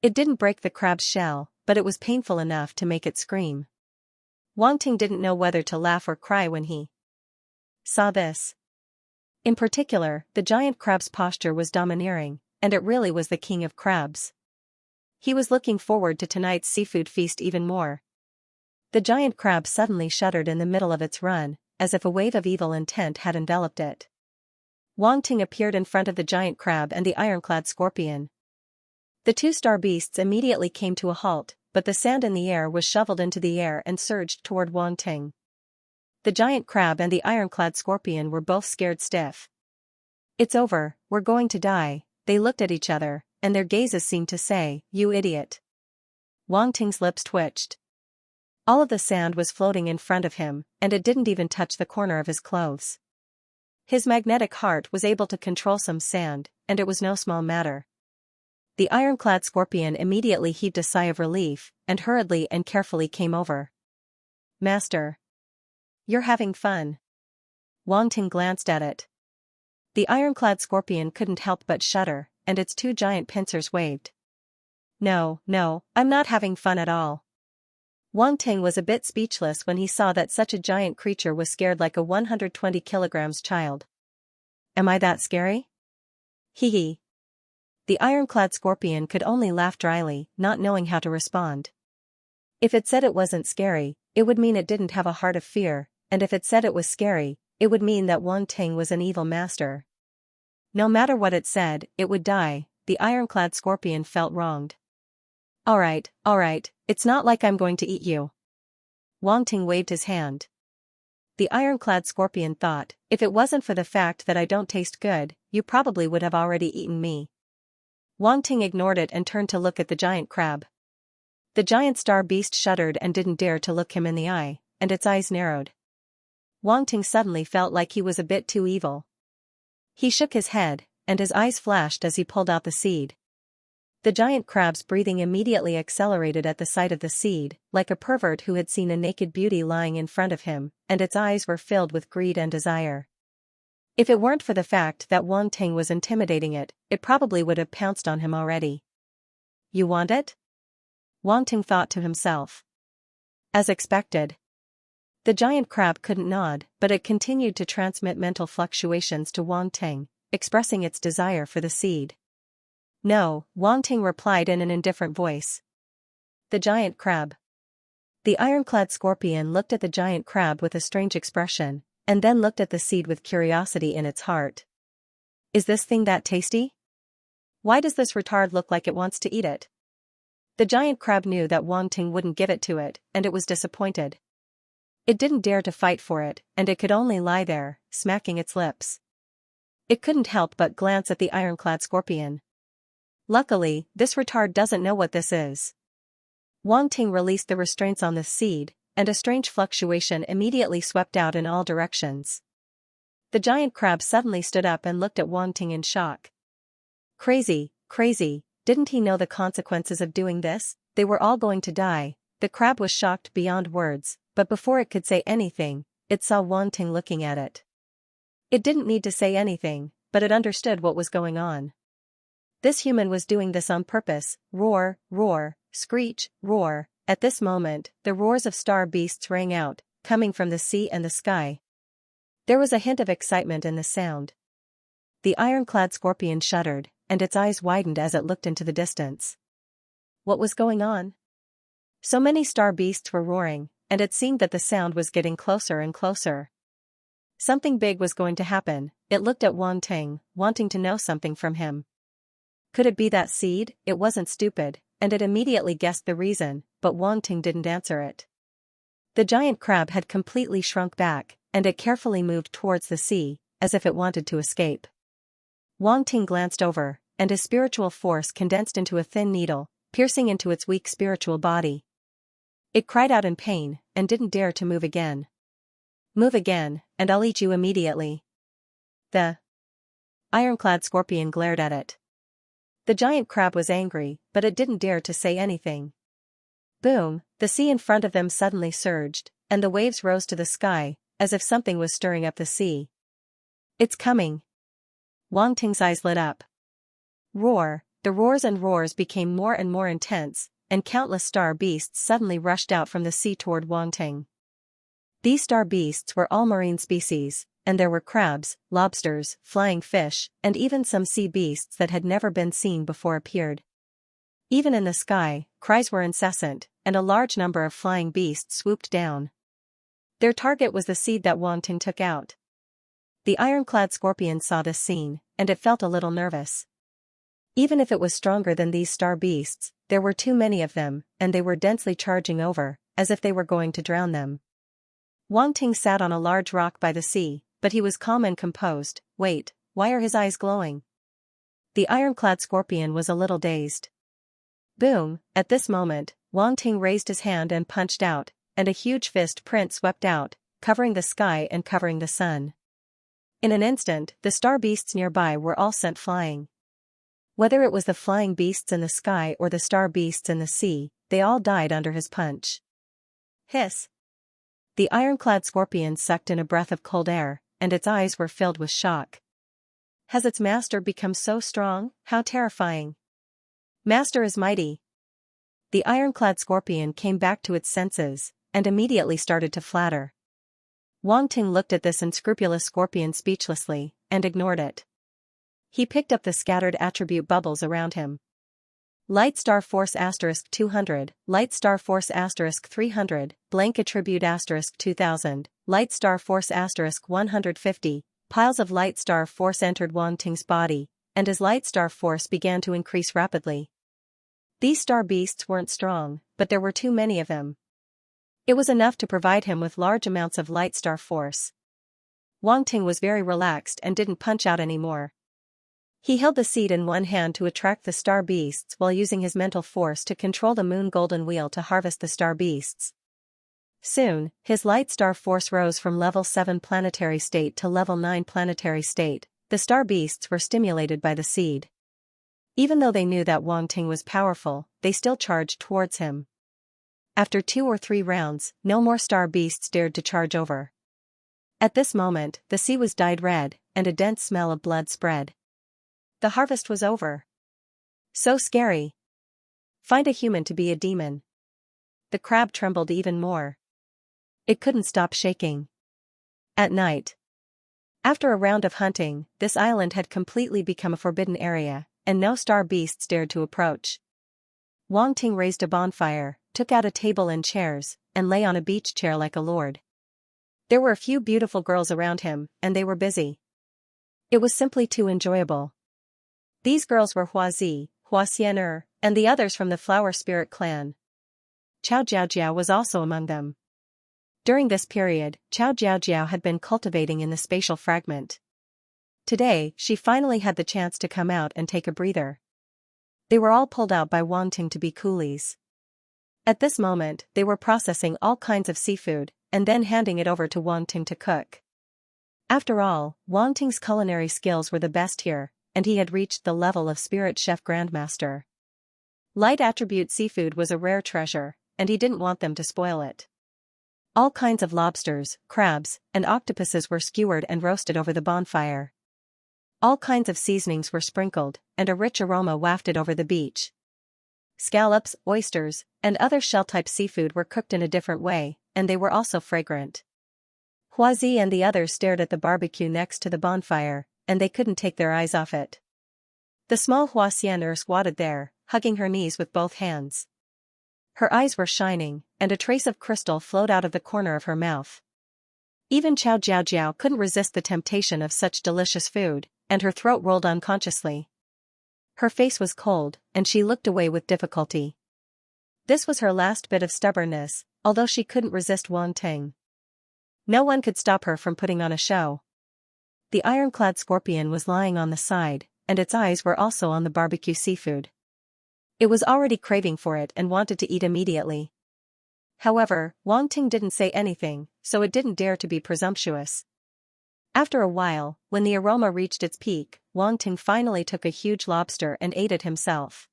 It didn't break the crab's shell, but it was painful enough to make it scream. Wang Ting didn't know whether to laugh or cry when he saw this. In particular, the giant crab's posture was domineering, and it really was the king of crabs. He was looking forward to tonight's seafood feast even more. The giant crab suddenly shuddered in the middle of its run, as if a wave of evil intent had enveloped it. Wang Ting appeared in front of the giant crab and the ironclad scorpion. The 2 star beasts immediately came to a halt, but the sand in the air was shoveled into the air and surged toward Wang Ting. The giant crab and the ironclad scorpion were both scared stiff. "It's over, we're going to die," they looked at each other, and their gazes seemed to say, "You idiot." Wang Ting's lips twitched. All of the sand was floating in front of him, and it didn't even touch the corner of his clothes. His magnetic heart was able to control some sand, and it was no small matter. The ironclad scorpion immediately heaved a sigh of relief, and hurriedly and carefully came over. "Master, you're having fun." Wang Ting glanced at it. The ironclad scorpion couldn't help but shudder, and its 2 giant pincers waved. No, no, I'm not having fun at all. Wang Ting was a bit speechless when he saw that such a giant creature was scared like a 120 kilograms child. Am I that scary? Hee hee. The ironclad scorpion could only laugh dryly, not knowing how to respond. If it said it wasn't scary, it would mean it didn't have a heart of fear, and if it said it was scary, it would mean that Wang Ting was an evil master. No matter what it said, it would die. The ironclad scorpion felt wronged. Alright, it's not like I'm going to eat you. Wang Ting waved his hand. The ironclad scorpion thought, if it wasn't for the fact that I don't taste good, you probably would have already eaten me. Wang Ting ignored it and turned to look at the giant crab. The giant star beast shuddered and didn't dare to look him in the eye, and its eyes narrowed. Wang Ting suddenly felt like he was a bit too evil. He shook his head, and his eyes flashed as he pulled out the seed. The giant crab's breathing immediately accelerated at the sight of the seed, like a pervert who had seen a naked beauty lying in front of him, and its eyes were filled with greed and desire. If it weren't for the fact that Wang Ting was intimidating it, it probably would have pounced on him already. You want it? Wang Ting thought to himself. As expected. The giant crab couldn't nod, but it continued to transmit mental fluctuations to Wang Ting, expressing its desire for the seed. No, Wang Ting replied in an indifferent voice. The giant crab. The ironclad scorpion looked at the giant crab with a strange expression, and then looked at the seed with curiosity in its heart. Is this thing that tasty? Why does this retard look like it wants to eat it? The giant crab knew that Wang Ting wouldn't give it to it, and it was disappointed. It didn't dare to fight for it, and it could only lie there, smacking its lips. It couldn't help but glance at the ironclad scorpion. Luckily, this retard doesn't know what this is. Wang Ting released the restraints on the seed, and a strange fluctuation immediately swept out in all directions. The giant crab suddenly stood up and looked at Wang Ting in shock. Crazy, didn't he know the consequences of doing this? They were all going to die. The crab was shocked beyond words, but before it could say anything, it saw Wang Ting looking at it. It didn't need to say anything, but it understood what was going on. This human was doing this on purpose. Roar, roar, screech, roar. At this moment, the roars of star beasts rang out, coming from the sea and the sky. There was a hint of excitement in the sound. The ironclad scorpion shuddered, and its eyes widened as it looked into the distance. What was going on? So many star beasts were roaring, and it seemed that the sound was getting closer and closer. Something big was going to happen. It looked at Wang Ting, wanting to know something from him. Could it be that seed? It wasn't stupid, and it immediately guessed the reason, but Wang Ting didn't answer it. The giant crab had completely shrunk back, and it carefully moved towards the sea, as if it wanted to escape. Wang Ting glanced over, and his spiritual force condensed into a thin needle, piercing into its weak spiritual body. It cried out in pain, and didn't dare to move again. Move again, and I'll eat you immediately. The ironclad scorpion glared at it. The giant crab was angry, but it didn't dare to say anything. Boom, the sea in front of them suddenly surged, and the waves rose to the sky, as if something was stirring up the sea. It's coming. Wang Ting's eyes lit up. Roar, the roars and roars became more and more intense, and countless star beasts suddenly rushed out from the sea toward Wang Ting. These star beasts were all marine species, and there were crabs, lobsters, flying fish, and even some sea beasts that had never been seen before appeared. Even in the sky, cries were incessant, and a large number of flying beasts swooped down. Their target was the seed that Wang Ting took out. The ironclad scorpion saw this scene, and it felt a little nervous. Even if it was stronger than these star beasts, there were too many of them, and they were densely charging over, as if they were going to drown them. Wang Ting sat on a large rock by the sea, but he was calm and composed. Wait, why are his eyes glowing? The ironclad scorpion was a little dazed. Boom, at this moment, Wang Ting raised his hand and punched out, and a huge fist print swept out, covering the sky and covering the sun. In an instant, the star beasts nearby were all sent flying. Whether it was the flying beasts in the sky or the star beasts in the sea, they all died under his punch. Hiss! The ironclad scorpion sucked in a breath of cold air, and its eyes were filled with shock. Has its master become so strong? How terrifying! Master is mighty. the ironclad scorpion came back to its senses, and immediately started to flatter. Wang Ting looked at this unscrupulous scorpion speechlessly, and ignored it. He picked up the scattered attribute bubbles around him. Light Star Force * 200, Light Star Force * 300, Blank Attribute * 2000, Light Star Force * 150, piles of Light Star Force entered Wang Ting's body, and his Light Star Force began to increase rapidly. These star beasts weren't strong, but there were too many of them. It was enough to provide him with large amounts of Light Star Force. Wang Ting was very relaxed and didn't punch out anymore. He held the seed in one hand to attract the star beasts while using his mental force to control the moon golden wheel to harvest the star beasts. Soon, his Light Star Force rose from level 7 planetary state to level 9 planetary state. The star beasts were stimulated by the seed. Even though they knew that Wang Ting was powerful, they still charged towards him. After 2 or 3 rounds, no more star beasts dared to charge over. At this moment, the sea was dyed red, and a dense smell of blood spread. The harvest was over. So scary. Find a human to be a demon. The crab trembled even more. It couldn't stop shaking. At night. After a round of hunting, this island had completely become a forbidden area, and no star beasts dared to approach. Wang Ting raised a bonfire, took out a table and chairs, and lay on a beach chair like a lord. There were a few beautiful girls around him, and they were busy. It was simply too enjoyable. These girls were Huazi, Xianxia, and the others from the Flower Spirit clan. Cao Jiaojiao was also among them. During this period, Cao Jiaojiao had been cultivating in the spatial fragment. Today, she finally had the chance to come out and take a breather. They were all pulled out by Wang Ting to be coolies. At this moment, they were processing all kinds of seafood, and then handing it over to Wang Ting to cook. After all, Wang Ting's culinary skills were the best here, and he had reached the level of Spirit Chef Grandmaster. Light attribute seafood was a rare treasure, and he didn't want them to spoil it. All kinds of lobsters, crabs, and octopuses were skewered and roasted over the bonfire. All kinds of seasonings were sprinkled, and a rich aroma wafted over the beach. Scallops, oysters, and other shell-type seafood were cooked in a different way, and they were also fragrant. Huazi and the others stared at the barbecue next to the bonfire, and they couldn't take their eyes off it. The small Xianxia squatted there, hugging her knees with both hands. Her eyes were shining, and a trace of crystal flowed out of the corner of her mouth. Even Cao Jiaojiao couldn't resist the temptation of such delicious food, and her throat rolled unconsciously. Her face was cold, and she looked away with difficulty. This was her last bit of stubbornness, although she couldn't resist Wang Ting. No one could stop her from putting on a show. The ironclad scorpion was lying on the side, and its eyes were also on the barbecue seafood. It was already craving for it and wanted to eat immediately. However, Wang Ting didn't say anything, so it didn't dare to be presumptuous. After a while, when the aroma reached its peak, Wang Ting finally took a huge lobster and ate it himself.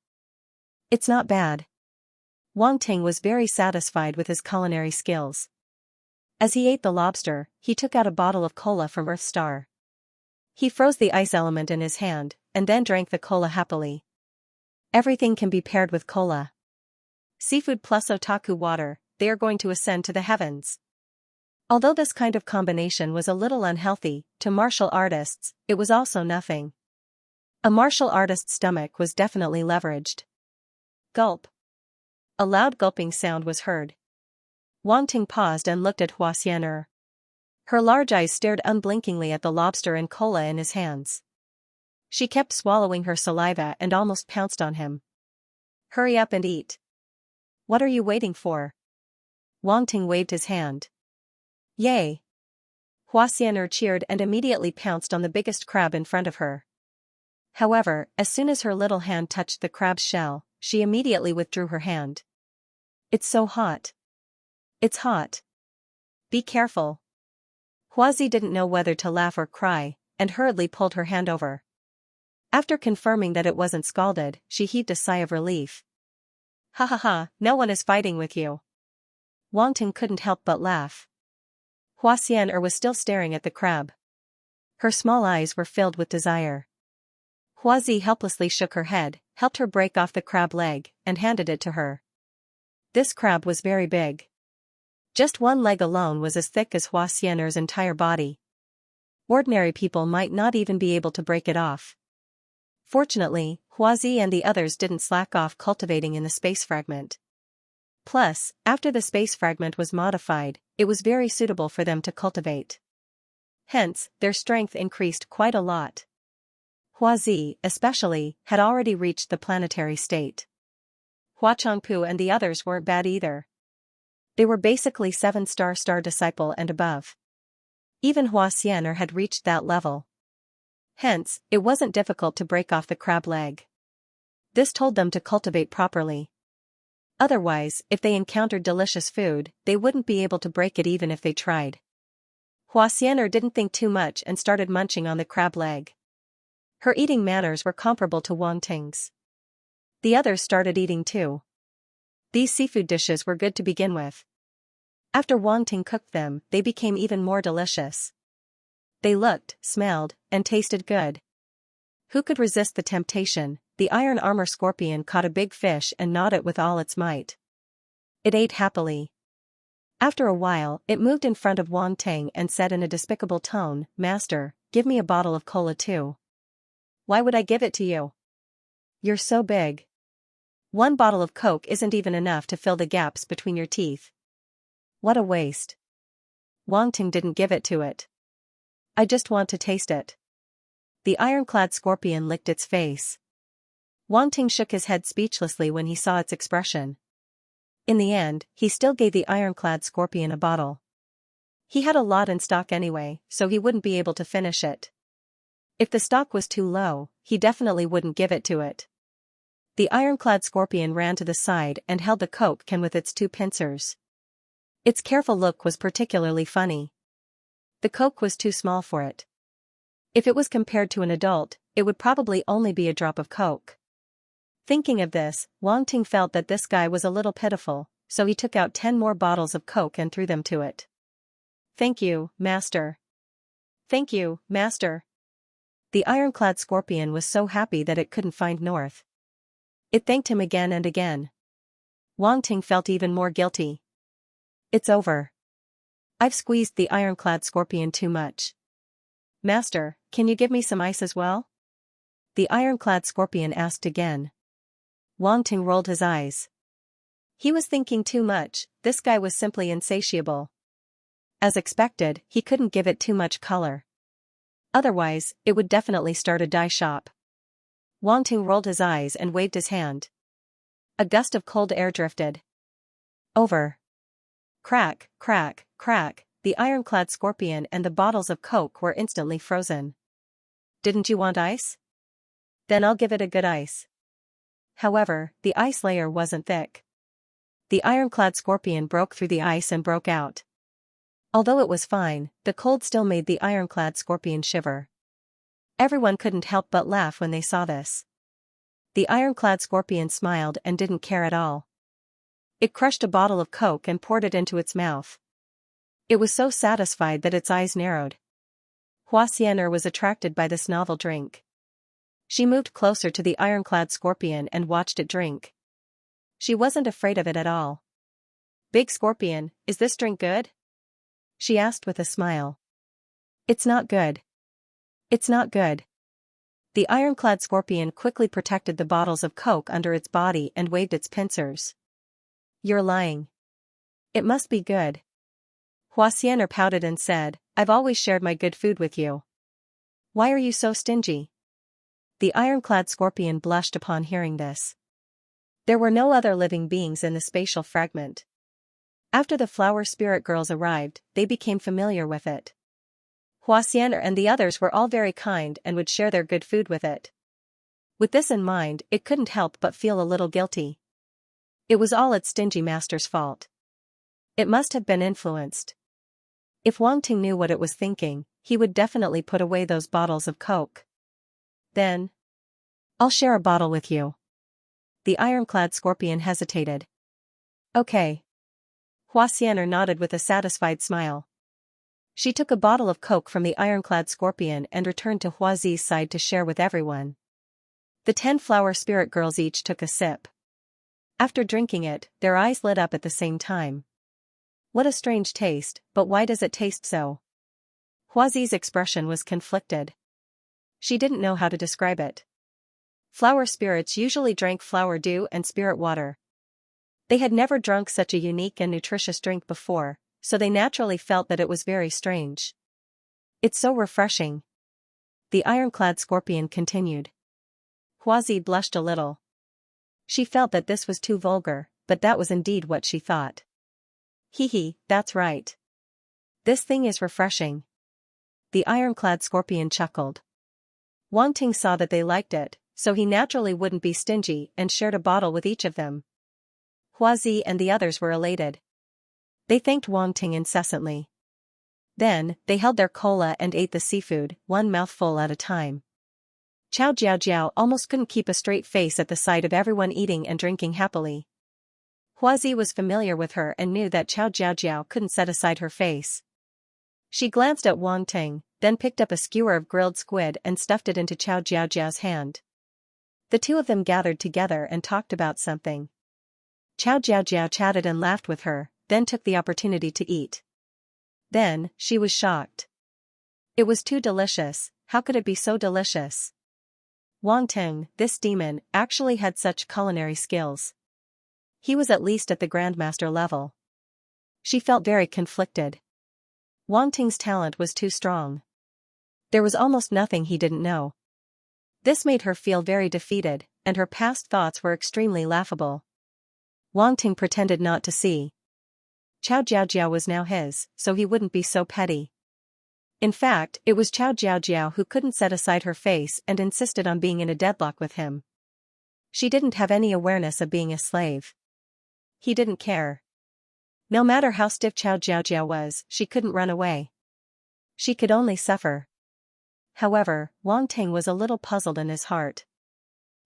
It's not bad. Wang Ting was very satisfied with his culinary skills. As he ate the lobster, he took out a bottle of cola from Earth Star. He froze the ice element in his hand, and then drank the cola happily. Everything can be paired with cola. Seafood plus otaku water, they are going to ascend to the heavens. Although this kind of combination was a little unhealthy, to martial artists, it was also nothing. A martial artist's stomach was definitely leveraged. Gulp. A loud gulping sound was heard. Wang Ting paused and looked at Xianxia. Her large eyes stared unblinkingly at the lobster and cola in his hands. She kept swallowing her saliva and almost pounced on him. Hurry up and eat. What are you waiting for? Wang Ting waved his hand. Yay! Xianxia cheered and immediately pounced on the biggest crab in front of her. However, as soon as her little hand touched the crab's shell, she immediately withdrew her hand. It's so hot. It's hot. Be careful. Huazi didn't know whether to laugh or cry, and hurriedly pulled her hand over. After confirming that it wasn't scalded, she heaved a sigh of relief. Ha ha ha, no one is fighting with you. Wang Ting couldn't help but laugh. Xianxia was still staring at the crab. Her small eyes were filled with desire. Huazi helplessly shook her head, helped her break off the crab leg, and handed it to her. This crab was very big. Just one leg alone was as thick as Xianxia's entire body. Ordinary people might not even be able to break it off. Fortunately, Huazi and the others didn't slack off cultivating in the space fragment. Plus, after the space fragment was modified, it was very suitable for them to cultivate. Hence, their strength increased quite a lot. Huazi, especially, had already reached the planetary state. Hua Changpu and the others weren't bad either. They were basically 7-star disciple and above. Even Xianxia had reached that level. Hence, it wasn't difficult to break off the crab leg. This told them to cultivate properly. Otherwise, if they encountered delicious food, they wouldn't be able to break it even if they tried. Xianxia didn't think too much and started munching on the crab leg. Her eating manners were comparable to Wang Ting's. The others started eating too. These seafood dishes were good to begin with. After Wang Ting cooked them, they became even more delicious. They looked, smelled, and tasted good. Who could resist the temptation? The iron armor scorpion caught a big fish and gnawed it with all its might. It ate happily. After a while, it moved in front of Wang Ting and said in a despicable tone, "Master, give me a bottle of cola too." "Why would I give it to you? You're so big. One bottle of Coke isn't even enough to fill the gaps between your teeth. What a waste." Wang Ting didn't give it to it. "I just want to taste it." The ironclad scorpion licked its face. Wang Ting shook his head speechlessly when he saw its expression. In the end, he still gave the ironclad scorpion a bottle. He had a lot in stock anyway, so he wouldn't be able to finish it. If the stock was too low, he definitely wouldn't give it to it. The ironclad scorpion ran to the side and held the Coke can with its 2 pincers. Its careful look was particularly funny. The Coke was too small for it. If it was compared to an adult, it would probably only be a drop of Coke. Thinking of this, Wang Ting felt that this guy was a little pitiful, so he took out 10 more bottles of Coke and threw them to it. "Thank you, master. Thank you, master." The ironclad scorpion was so happy that it couldn't find north. It thanked him again and again. Wang Ting felt even more guilty. "It's over. I've squeezed the ironclad scorpion too much. Master, can you give me some ice as well?" The ironclad scorpion asked again. Wang Ting rolled his eyes. He was thinking too much, this guy was simply insatiable. As expected, he couldn't give it too much color. Otherwise, it would definitely start a dye shop. Wang Ting rolled his eyes and waved his hand. A gust of cold air drifted over. Crack, crack, crack, the ironclad scorpion and the bottles of Coke were instantly frozen. "Didn't you want ice? Then I'll give it a good ice." However, the ice layer wasn't thick. The ironclad scorpion broke through the ice and broke out. Although it was fine, the cold still made the ironclad scorpion shiver. Everyone couldn't help but laugh when they saw this. The ironclad scorpion smiled and didn't care at all. It crushed a bottle of Coke and poured it into its mouth. It was so satisfied that its eyes narrowed. Xianxia was attracted by this novel drink. She moved closer to the ironclad scorpion and watched it drink. She wasn't afraid of it at all. "Big Scorpion, is this drink good?" she asked with a smile. "It's not good. It's not good." The ironclad scorpion quickly protected the bottles of Coke under its body and waved its pincers. "You're lying. It must be good." Xianxia pouted and said, "I've always shared my good food with you. Why are you so stingy?" The ironclad scorpion blushed upon hearing this. There were no other living beings in the spatial fragment. After the flower spirit girls arrived, they became familiar with it. Xianxia and the others were all very kind and would share their good food with it. With this in mind, it couldn't help but feel a little guilty. It was all its stingy master's fault. It must have been influenced. If Wang Ting knew what it was thinking, he would definitely put away those bottles of Coke. "Then I'll share a bottle with you." The ironclad scorpion hesitated. "Okay." Xianxia nodded with a satisfied smile. She took a bottle of Coke from the ironclad scorpion and returned to Huazi's side to share with everyone. The 10 flower spirit girls each took a sip. After drinking it, their eyes lit up at the same time. What a strange taste, but why does it taste so? Huazi's expression was conflicted. She didn't know how to describe it. Flower spirits usually drank flower dew and spirit water. They had never drunk such a unique and nutritious drink before, so they naturally felt that it was very strange. It's so refreshing. The ironclad scorpion continued. Huazi blushed a little. She felt that this was too vulgar, but that was indeed what she thought. Hee, that's right. This thing is refreshing. The ironclad scorpion chuckled. Wang Ting saw that they liked it, so he naturally wouldn't be stingy and shared a bottle with each of them. Huazi and the others were elated. They thanked Wang Ting incessantly. Then, they held their cola and ate the seafood, one mouthful at a time. Chow Jiao almost couldn't keep a straight face at the sight of everyone eating and drinking happily. Huazi was familiar with her and knew that Chow Jiao couldn't set aside her face. She glanced at Wang Ting, then picked up a skewer of grilled squid and stuffed it into Chow Jiao's hand. The two of them gathered together and talked about something. Chow Jiao chatted and laughed with her, then took the opportunity to eat. Then, she was shocked. It was too delicious. How could it be so delicious? Wang Ting, this demon, actually had such culinary skills. He was at least at the Grandmaster level. She felt very conflicted. Wang Ting's talent was too strong. There was almost nothing he didn't know. This made her feel very defeated, and her past thoughts were extremely laughable. Wang Ting pretended not to see. Chow Jiao was now his, so he wouldn't be so petty. In fact, it was Chow Jiao who couldn't set aside her face and insisted on being in a deadlock with him. She didn't have any awareness of being a slave. He didn't care. No matter how stiff Chow Jiao was, she couldn't run away. She could only suffer. However, Wang Ting was a little puzzled in his heart.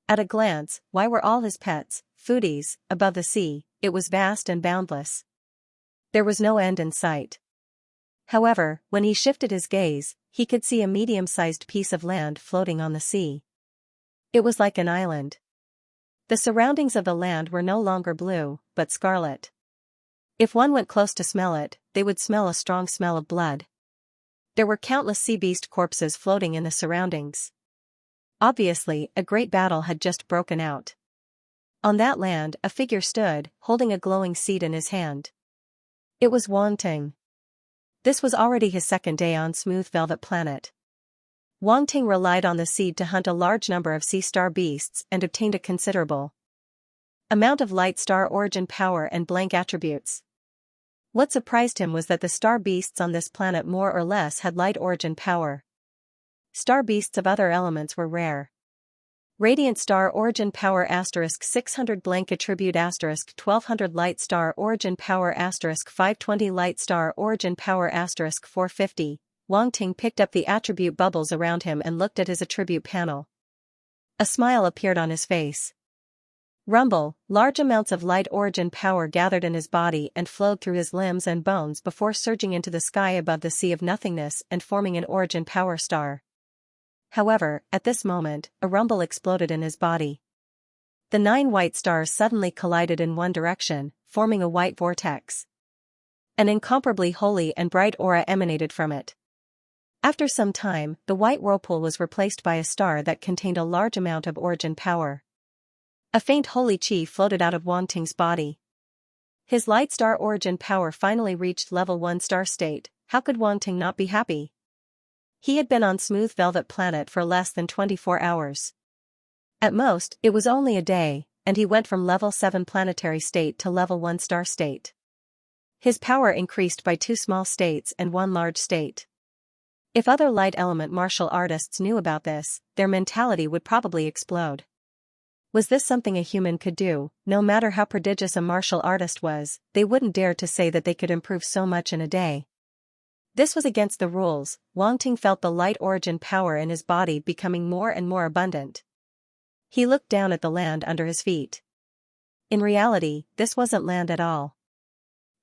At a glance, why were all his pets, foodies, above the sea? It was vast and boundless. There was no end in sight. However, when he shifted his gaze, he could see a medium-sized piece of land floating on the sea. It was like an island. The surroundings of the land were no longer blue, but scarlet. If one went close to smell it, they would smell a strong smell of blood. There were countless sea beast corpses floating in the surroundings. Obviously, a great battle had just broken out. On that land, a figure stood, holding a glowing seed in his hand. It was Wang Ting. This was already his second day on Smooth Velvet Planet. Wang Ting relied on the seed to hunt a large number of sea star beasts and obtained a considerable amount of light star origin power and blank attributes. What surprised him was that the star beasts on this planet more or less had light origin power. Star beasts of other elements were rare. Radiant star origin power * 600 blank attribute * 1200 light star origin power * 520 light star origin power * 450. Wang Ting picked up the attribute bubbles around him and looked at his attribute panel. A smile appeared on his face. Rumble, large amounts of light origin power gathered in his body and flowed through his limbs and bones before surging into the sky above the sea of nothingness and forming an origin power star. However, at this moment, a rumble exploded in his body. The 9 white stars suddenly collided in one direction, forming a white vortex. An incomparably holy and bright aura emanated from it. After some time, the white whirlpool was replaced by a star that contained a large amount of origin power. A faint holy chi floated out of Wang Ting's body. His light star origin power finally reached level 1 star state. How could Wang Ting not be happy? He had been on Smooth Velvet Planet for less than 24 hours. At most, it was only a day, and he went from level 7 planetary state to level 1 star state. His power increased by 2 small states and 1 large state. If other light element martial artists knew about this, their mentality would probably explode. Was this something a human could do? No matter how prodigious a martial artist was, they wouldn't dare to say that they could improve so much in a day. This was against the rules. Wang Ting felt the light origin power in his body becoming more and more abundant. He looked down at the land under his feet. In reality, this wasn't land at all.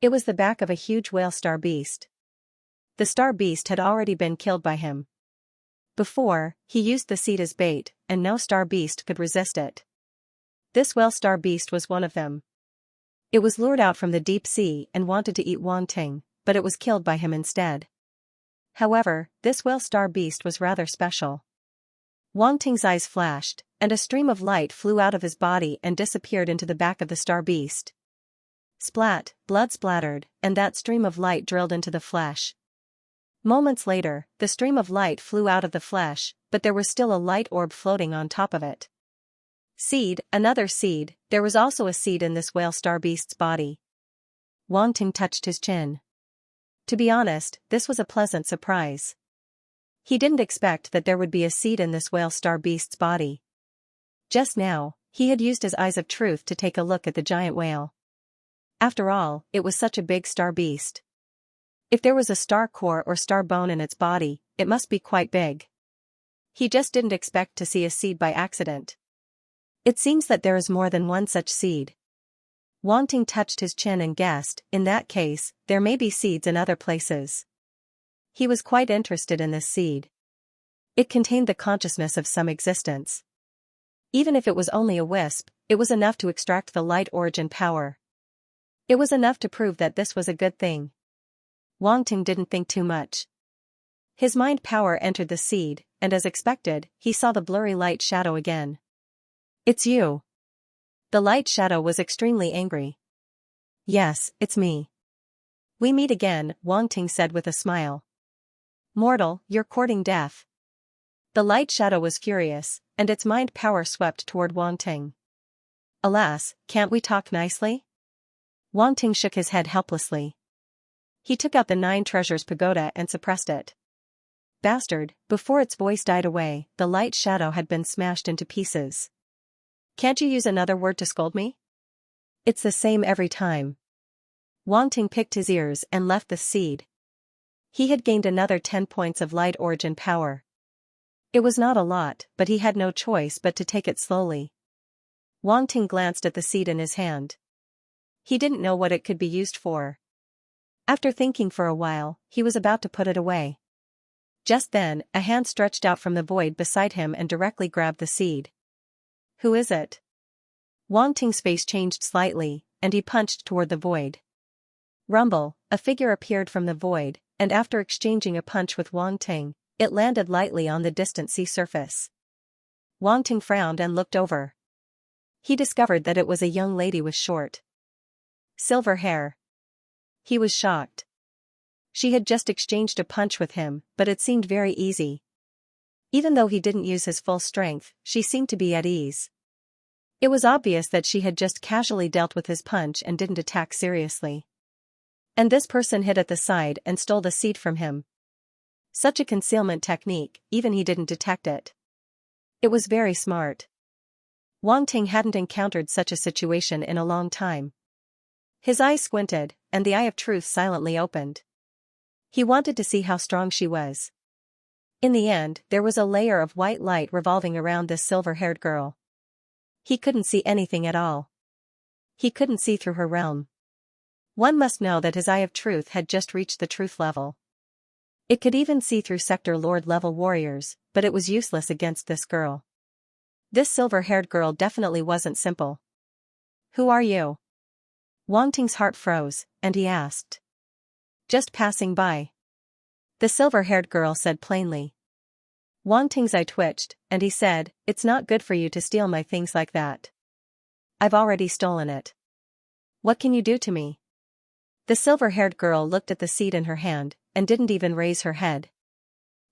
It was the back of a huge whale star beast. The star beast had already been killed by him. Before, he used the seed as bait, and no star beast could resist it. This whale star beast was one of them. It was lured out from the deep sea and wanted to eat Wang Ting, but it was killed by him instead. However, this whale star beast was rather special. Wang Ting's eyes flashed, and a stream of light flew out of his body and disappeared into the back of the star beast. Splat, blood splattered, and that stream of light drilled into the flesh. Moments later, the stream of light flew out of the flesh, but there was still a light orb floating on top of it. Seed, another seed, there was also a seed in this whale star beast's body. Wang Ting touched his chin. To be honest, this was a pleasant surprise. He didn't expect that there would be a seed in this whale star beast's body. Just now, he had used his eyes of truth to take a look at the giant whale. After all, it was such a big star beast. If there was a star core or star bone in its body, it must be quite big. He just didn't expect to see a seed by accident. It seems that there is more than one such seed. Wang Ting touched his chin and guessed, in that case, there may be seeds in other places. He was quite interested in this seed. It contained the consciousness of some existence. Even if it was only a wisp, it was enough to extract the light origin power. It was enough to prove that this was a good thing. Wang Ting didn't think too much. His mind power entered the seed, and as expected, he saw the blurry light shadow again. "It's you." The light shadow was extremely angry. "Yes, it's me. We meet again," Wang Ting said with a smile. "Mortal, you're courting death." The light shadow was furious, and its mind power swept toward Wang Ting. "Alas, can't we talk nicely?" Wang Ting shook his head helplessly. He took out the 9 treasures pagoda and suppressed it. Bastard, before its voice died away, the light shadow had been smashed into pieces. "Can't you use another word to scold me? It's the same every time." Wang Ting picked his ears and left the seed. He had gained another 10 points of light origin power. It was not a lot, but he had no choice but to take it slowly. Wang Ting glanced at the seed in his hand. He didn't know what it could be used for. After thinking for a while, he was about to put it away. Just then, a hand stretched out from the void beside him and directly grabbed the seed. "Who is it?" Wang Ting's face changed slightly, and he punched toward the void. Rumble, a figure appeared from the void, and after exchanging a punch with Wang Ting, it landed lightly on the distant sea surface. Wang Ting frowned and looked over. He discovered that it was a young lady with short silver hair. He was shocked. She had just exchanged a punch with him, but it seemed very easy. Even though he didn't use his full strength, she seemed to be at ease. It was obvious that she had just casually dealt with his punch and didn't attack seriously. And this person hid at the side and stole the seed from him. Such a concealment technique, even he didn't detect it. It was very smart. Wang Ting hadn't encountered such a situation in a long time. His eyes squinted, and the eye of truth silently opened. He wanted to see how strong she was. In the end, there was a layer of white light revolving around this silver-haired girl. He couldn't see anything at all. He couldn't see through her realm. One must know that his eye of truth had just reached the truth level. It could even see through Sector Lord level warriors, but it was useless against this girl. This silver-haired girl definitely wasn't simple. "Who are you?" Wang Ting's heart froze, and he asked. "Just passing by." The silver-haired girl said plainly. Wang Ting's eye twitched, and he said, "It's not good for you to steal my things like that. I've already stolen it. What can you do to me?" The silver-haired girl looked at the seed in her hand, and didn't even raise her head.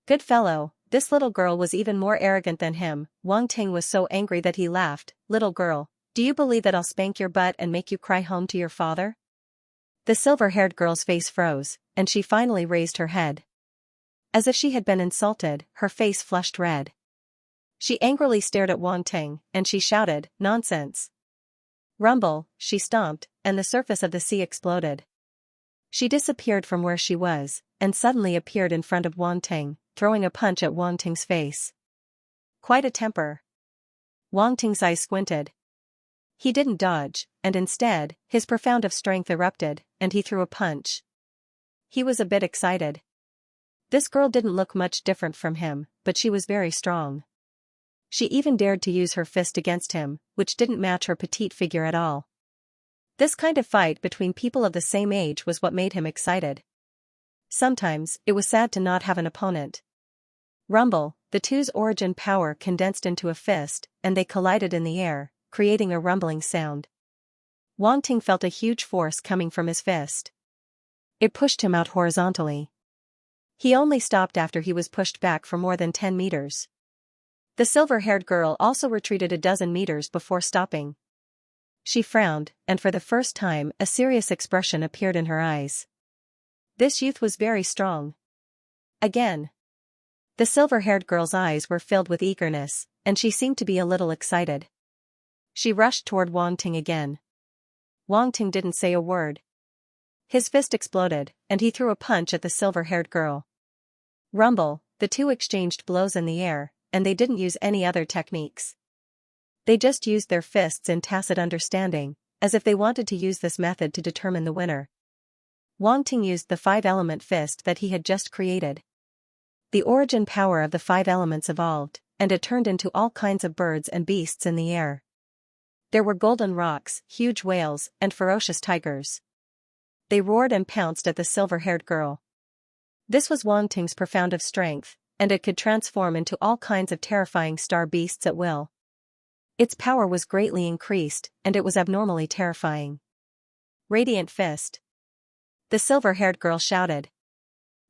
Good fellow, this little girl was even more arrogant than him. Wang Ting was so angry that he laughed. "Little girl, do you believe that I'll spank your butt and make you cry home to your father?" The silver-haired girl's face froze, and she finally raised her head. As if she had been insulted, her face flushed red. She angrily stared at Wang Ting, and she shouted, "Nonsense!" Rumble, she stomped, and the surface of the sea exploded. She disappeared from where she was, and suddenly appeared in front of Wang Ting, throwing a punch at Wang Ting's face. Quite a temper. Wang Ting's eyes squinted. He didn't dodge, and instead, his profound of strength erupted, and he threw a punch. He was a bit excited. This girl didn't look much different from him, but she was very strong. She even dared to use her fist against him, which didn't match her petite figure at all. This kind of fight between people of the same age was what made him excited. Sometimes, it was sad to not have an opponent. Rumble, the two's origin power condensed into a fist, and they collided in the air, creating a rumbling sound. Wang Ting felt a huge force coming from his fist. It pushed him out horizontally. He only stopped after he was pushed back for more than 10 meters. The silver-haired girl also retreated a dozen meters before stopping. She frowned, and for the first time a serious expression appeared in her eyes. This youth was very strong. Again. The silver-haired girl's eyes were filled with eagerness, and she seemed to be a little excited. She rushed toward Wang Ting again. Wang Ting didn't say a word. His fist exploded, and he threw a punch at the silver-haired girl. Rumble, the two exchanged blows in the air, and they didn't use any other techniques. They just used their fists in tacit understanding, as if they wanted to use this method to determine the winner. Wang Ting used the 5-element fist that he had just created. The origin power of the 5 elements evolved, and it turned into all kinds of birds and beasts in the air. There were golden rocks, huge whales, and ferocious tigers. They roared and pounced at the silver-haired girl. This was Wang Ting's profound of strength, and it could transform into all kinds of terrifying star beasts at will. Its power was greatly increased, and it was abnormally terrifying. Radiant fist. The silver-haired girl shouted.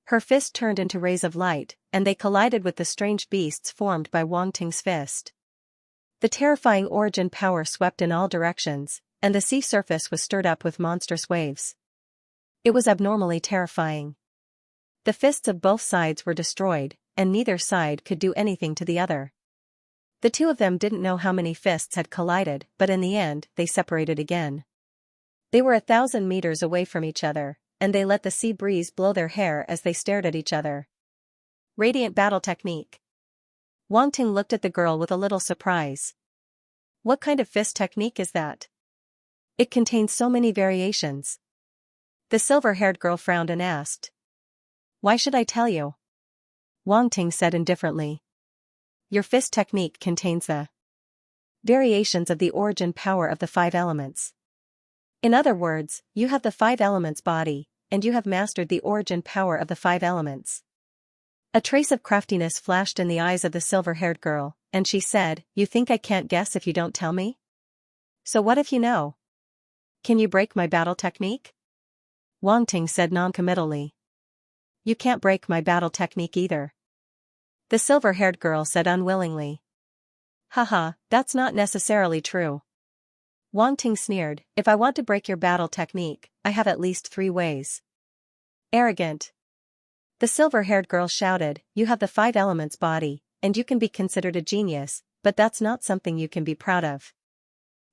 Her fist turned into rays of light, and they collided with the strange beasts formed by Wang Ting's fist. The terrifying origin power swept in all directions, and the sea surface was stirred up with monstrous waves. It was abnormally terrifying. The fists of both sides were destroyed, and neither side could do anything to the other. The two of them didn't know how many fists had collided, but in the end, they separated again. They were 1,000 meters away from each other, and they let the sea breeze blow their hair as they stared at each other. Radiant battle technique. Wang Ting looked at the girl with a little surprise. What kind of fist technique is that? It contains so many variations. The silver-haired girl frowned and asked. Why should I tell you? Wang Ting said indifferently. Your fist technique contains the variations of the origin power of the 5 elements. In other words, you have the 5 elements body, and you have mastered the origin power of the 5 elements. A trace of craftiness flashed in the eyes of the silver-haired girl, and she said, You think I can't guess if you don't tell me? So what if you know? Can you break my battle technique? Wang Ting said non-committally. You can't break my battle technique either. The silver-haired girl said unwillingly. Haha, that's not necessarily true. Wang Ting sneered, If I want to break your battle technique, I have at least 3 ways. Arrogant. The silver-haired girl shouted, You have the 5 elements body, and you can be considered a genius, but that's not something you can be proud of.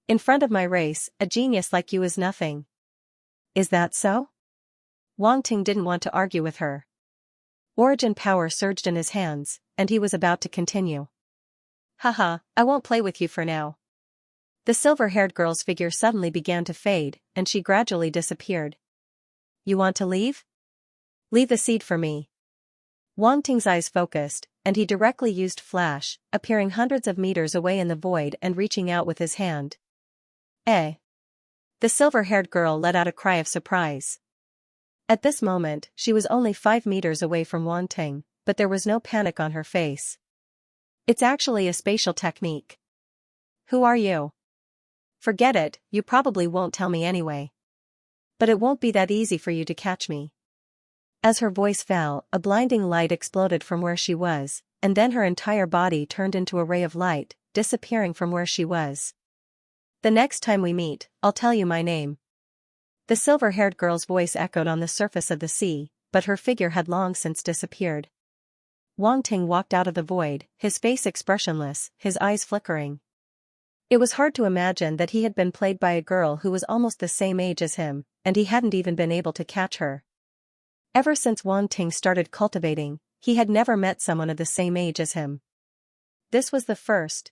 In front of my race, a genius like you is nothing. Is that so? Wang Ting didn't want to argue with her. Origin power surged in his hands, and he was about to continue. Haha, I won't play with you for now. The silver-haired girl's figure suddenly began to fade, and she gradually disappeared. You want to leave? Leave the seed for me. Wang Ting's eyes focused, and he directly used flash, appearing hundreds of meters away in the void and reaching out with his hand. Eh? The silver-haired girl let out a cry of surprise. At this moment, she was only 5 meters away from Wang Ting, but there was no panic on her face. It's actually a spatial technique. Who are you? Forget it, you probably won't tell me anyway. But it won't be that easy for you to catch me. As her voice fell, a blinding light exploded from where she was, and then her entire body turned into a ray of light, disappearing from where she was. The next time we meet, I'll tell you my name. The silver-haired girl's voice echoed on the surface of the sea, but her figure had long since disappeared. Wang Ting walked out of the void, his face expressionless, his eyes flickering. It was hard to imagine that he had been played by a girl who was almost the same age as him, and he hadn't even been able to catch her. Ever since Wang Ting started cultivating, he had never met someone of the same age as him. This was the first.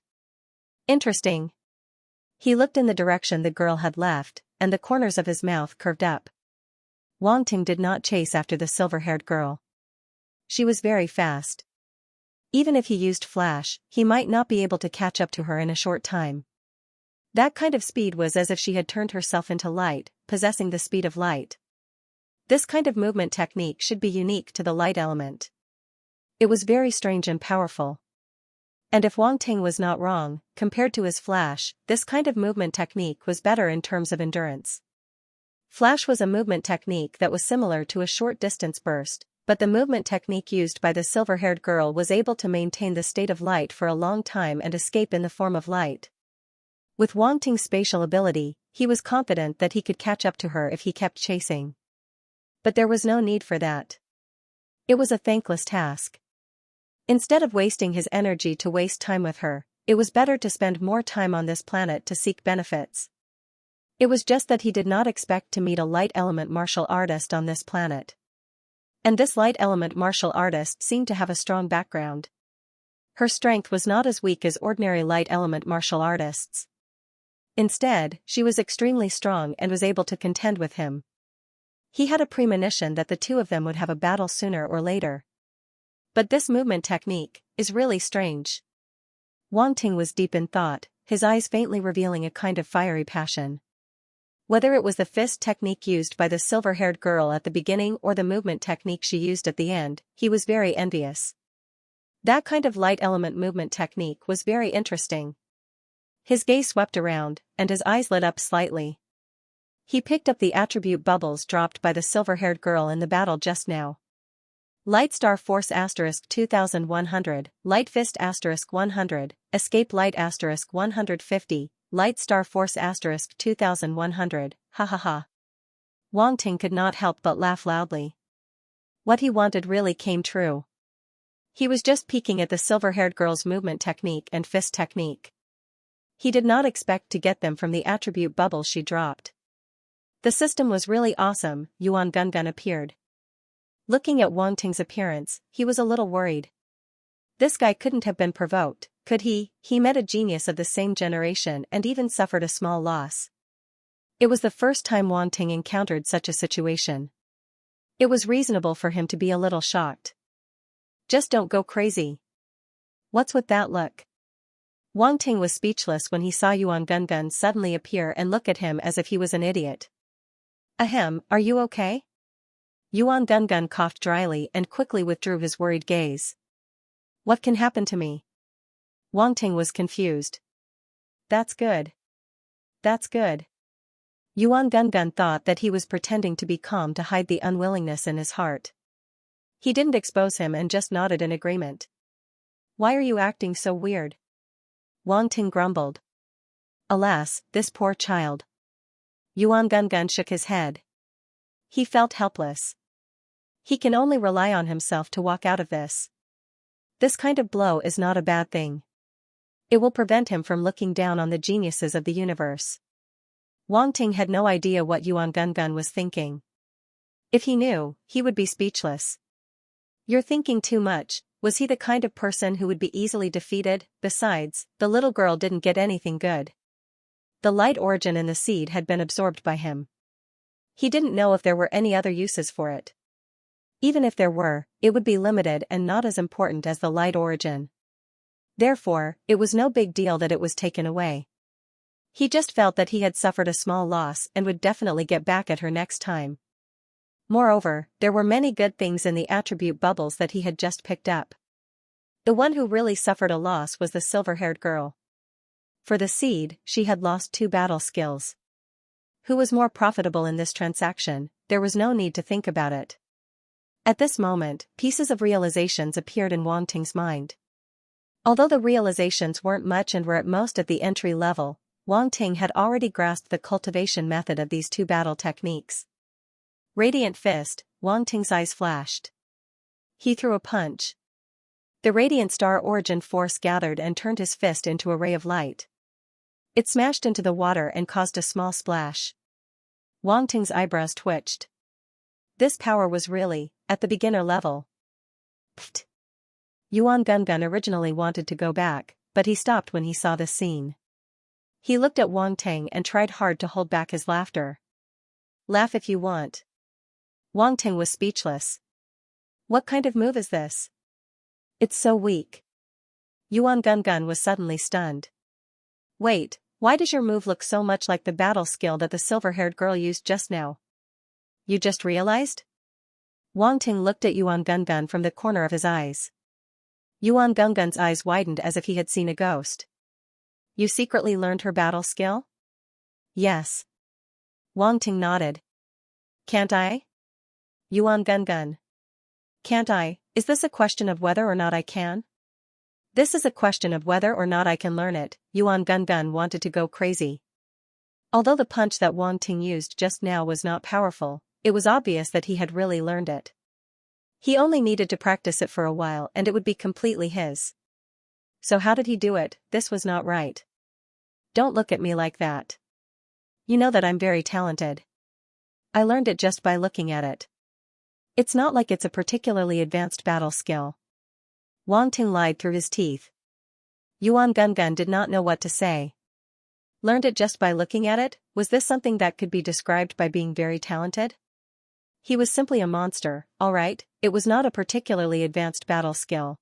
Interesting. He looked in the direction the girl had left, and the corners of his mouth curved up. Wang Ting did not chase after the silver-haired girl. She was very fast. Even if he used flash, he might not be able to catch up to her in a short time. That kind of speed was as if she had turned herself into light, possessing the speed of light. This kind of movement technique should be unique to the light element. It was very strange and powerful. And if Wang Ting was not wrong, compared to his flash, this kind of movement technique was better in terms of endurance. Flash was a movement technique that was similar to a short distance burst, but the movement technique used by the silver-haired girl was able to maintain the state of light for a long time and escape in the form of light. With Wang Ting's spatial ability, he was confident that he could catch up to her if he kept chasing. But there was no need for that. It was a thankless task. Instead of wasting his energy to waste time with her, it was better to spend more time on this planet to seek benefits. It was just that he did not expect to meet a light element martial artist on this planet. And this light element martial artist seemed to have a strong background. Her strength was not as weak as ordinary light element martial artists. Instead, she was extremely strong and was able to contend with him. He had a premonition that the two of them would have a battle sooner or later. But this movement technique is really strange. Wang Ting was deep in thought, his eyes faintly revealing a kind of fiery passion. Whether it was the fist technique used by the silver-haired girl at the beginning or the movement technique she used at the end, he was very envious. That kind of light element movement technique was very interesting. His gaze swept around, and his eyes lit up slightly. He picked up the attribute bubbles dropped by the silver-haired girl in the battle just now. Light Star Force * 2100, Light Fist * 100, Escape Light * 150, Light Star Force * 2100, ha ha ha. Wang Ting could not help but laugh loudly. What he wanted really came true. He was just peeking at the silver-haired girl's movement technique and fist technique. He did not expect to get them from the attribute bubbles she dropped. The system was really awesome. Yuan Gungun appeared. Looking at Wang Ting's appearance, he was a little worried. This guy couldn't have been provoked, could he? He met a genius of the same generation and even suffered a small loss. It was the first time Wang Ting encountered such a situation. It was reasonable for him to be a little shocked. Just don't go crazy. What's with that look? Wang Ting was speechless when he saw Yuan Gungun suddenly appear and look at him as if he was an idiot. Ahem, are you okay? Yuan Gungun coughed dryly and quickly withdrew his worried gaze. What can happen to me? Wang Ting was confused. That's good. That's good. Yuan Gungun thought that he was pretending to be calm to hide the unwillingness in his heart. He didn't expose him and just nodded in agreement. Why are you acting so weird? Wang Ting grumbled. Alas, this poor child. Yuan Gungun shook his head. He felt helpless. He can only rely on himself to walk out of this. This kind of blow is not a bad thing. It will prevent him from looking down on the geniuses of the universe. Wang Ting had no idea what Yuan Gungun was thinking. If he knew, he would be speechless. You're thinking too much. Was he the kind of person who would be easily defeated? Besides, the little girl didn't get anything good. The light origin in the seed had been absorbed by him. He didn't know if there were any other uses for it. Even if there were, it would be limited and not as important as the light origin. Therefore, it was no big deal that it was taken away. He just felt that he had suffered a small loss and would definitely get back at her next time. Moreover, there were many good things in the attribute bubbles that he had just picked up. The one who really suffered a loss was the silver-haired girl. For the seed, she had lost 2 battle skills. Who was more profitable in this transaction? There was no need to think about it. At this moment, pieces of realizations appeared in Wang Ting's mind. Although the realizations weren't much and were at most at the entry level, Wang Ting had already grasped the cultivation method of these 2 battle techniques. Radiant Fist, Wang Ting's eyes flashed. He threw a punch. The radiant star origin force gathered and turned his fist into a ray of light. It smashed into the water and caused a small splash. Wang Ting's eyebrows twitched. This power was really, at the beginner level. Pfft. Yuan Gungun originally wanted to go back, but he stopped when he saw this scene. He looked at Wang Ting and tried hard to hold back his laughter. Laugh if you want. Wang Ting was speechless. What kind of move is this? It's so weak. Yuan Gungun was suddenly stunned. Wait, why does your move look so much like the battle skill that the silver-haired girl used just now? You just realized? Wang Ting looked at Yuan Gungun from the corner of his eyes. Yuan Gungun's eyes widened as if he had seen a ghost. You secretly learned her battle skill? Yes. Wang Ting nodded. Can't I? Yuan Gungun. Can't I? Is this a question of whether or not I can? This is a question of whether or not I can learn it. Yuan Gungun wanted to go crazy. Although the punch that Wang Ting used just now was not powerful, it was obvious that he had really learned it. He only needed to practice it for a while and it would be completely his. So how did he do it? This was not right. Don't look at me like that. You know that I'm very talented. I learned it just by looking at it. It's not like it's a particularly advanced battle skill. Wang Ting lied through his teeth. Yuan Gungun did not know what to say. Learned it just by looking at it? Was this something that could be described by being very talented? He was simply a monster, alright, it was not a particularly advanced battle skill.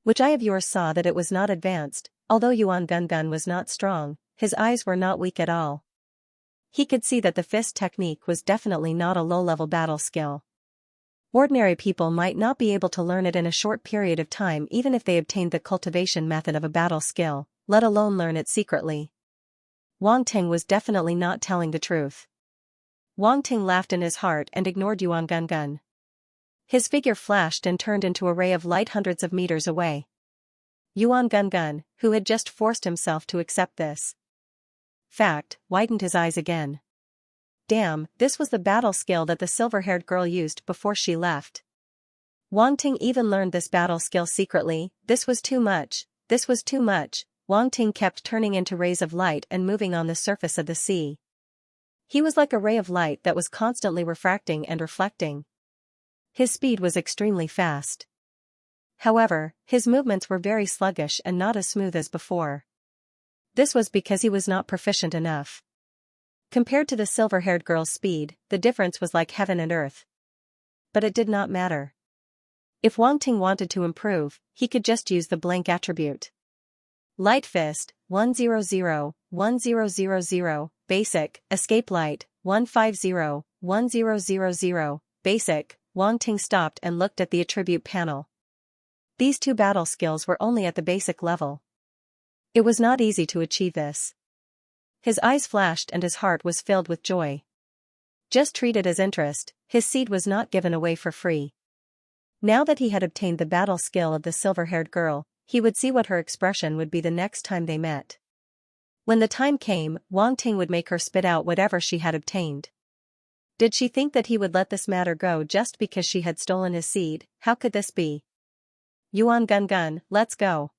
Which eye of yours saw that it was not advanced? Although Yuan Gungun was not strong, his eyes were not weak at all. He could see that the fist technique was definitely not a low-level battle skill. Ordinary people might not be able to learn it in a short period of time even if they obtained the cultivation method of a battle skill, let alone learn it secretly. Wang Ting was definitely not telling the truth. Wang Ting laughed in his heart and ignored Yuan Gungun. His figure flashed and turned into a ray of light hundreds of meters away. Yuan Gungun, who had just forced himself to accept this fact, widened his eyes again. Damn, this was the battle skill that the silver-haired girl used before she left. Wang Ting even learned this battle skill secretly. This was too much. This was too much. Wang Ting kept turning into rays of light and moving on the surface of the sea. He was like a ray of light that was constantly refracting and reflecting. His speed was extremely fast. However, his movements were very sluggish and not as smooth as before. This was because he was not proficient enough. Compared to the silver-haired girl's speed, the difference was like heaven and earth. But it did not matter. If Wang Ting wanted to improve, he could just use the blank attribute. Light Fist, 100, 1000, Basic, Escape Light, 150, 1000, Basic. Wang Ting stopped and looked at the attribute panel. These two battle skills were only at the basic level. It was not easy to achieve this. His eyes flashed and his heart was filled with joy. Just treat it as interest, his seed was not given away for free. Now that he had obtained the battle skill of the silver-haired girl, he would see what her expression would be the next time they met. When the time came, Wang Ting would make her spit out whatever she had obtained. Did she think that he would let this matter go just because she had stolen his seed? How could this be? Yuan Gungun, let's go.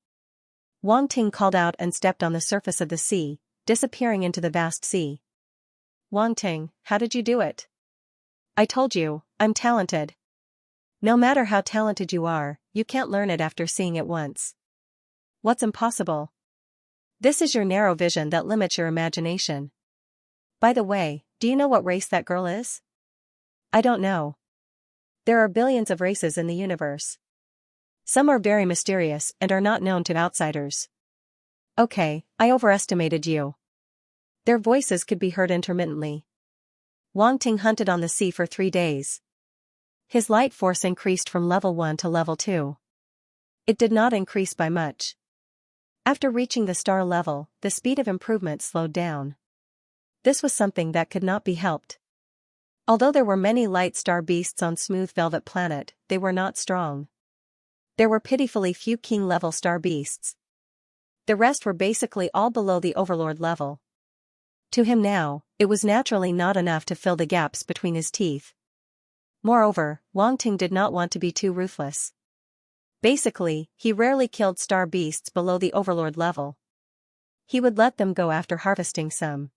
Wang Ting called out and stepped on the surface of the sea, disappearing into the vast sea. Wang Ting, how did you do it? I told you, I'm talented. No matter how talented you are, you can't learn it after seeing it once. What's impossible? This is your narrow vision that limits your imagination. By the way, do you know what race that girl is? I don't know. There are billions of races in the universe. Some are very mysterious and are not known to outsiders. Okay, I overestimated you. Their voices could be heard intermittently. Wang Ting hunted on the sea for 3 days. His light force increased from level 1 to level 2. It did not increase by much. After reaching the star level, the speed of improvement slowed down. This was something that could not be helped. Although there were many light star beasts on Smooth Velvet Planet, they were not strong. There were pitifully few king-level star beasts. The rest were basically all below the overlord level. To him now, it was naturally not enough to fill the gaps between his teeth. Moreover, Wang Ting did not want to be too ruthless. Basically, he rarely killed star beasts below the overlord level. He would let them go after harvesting some.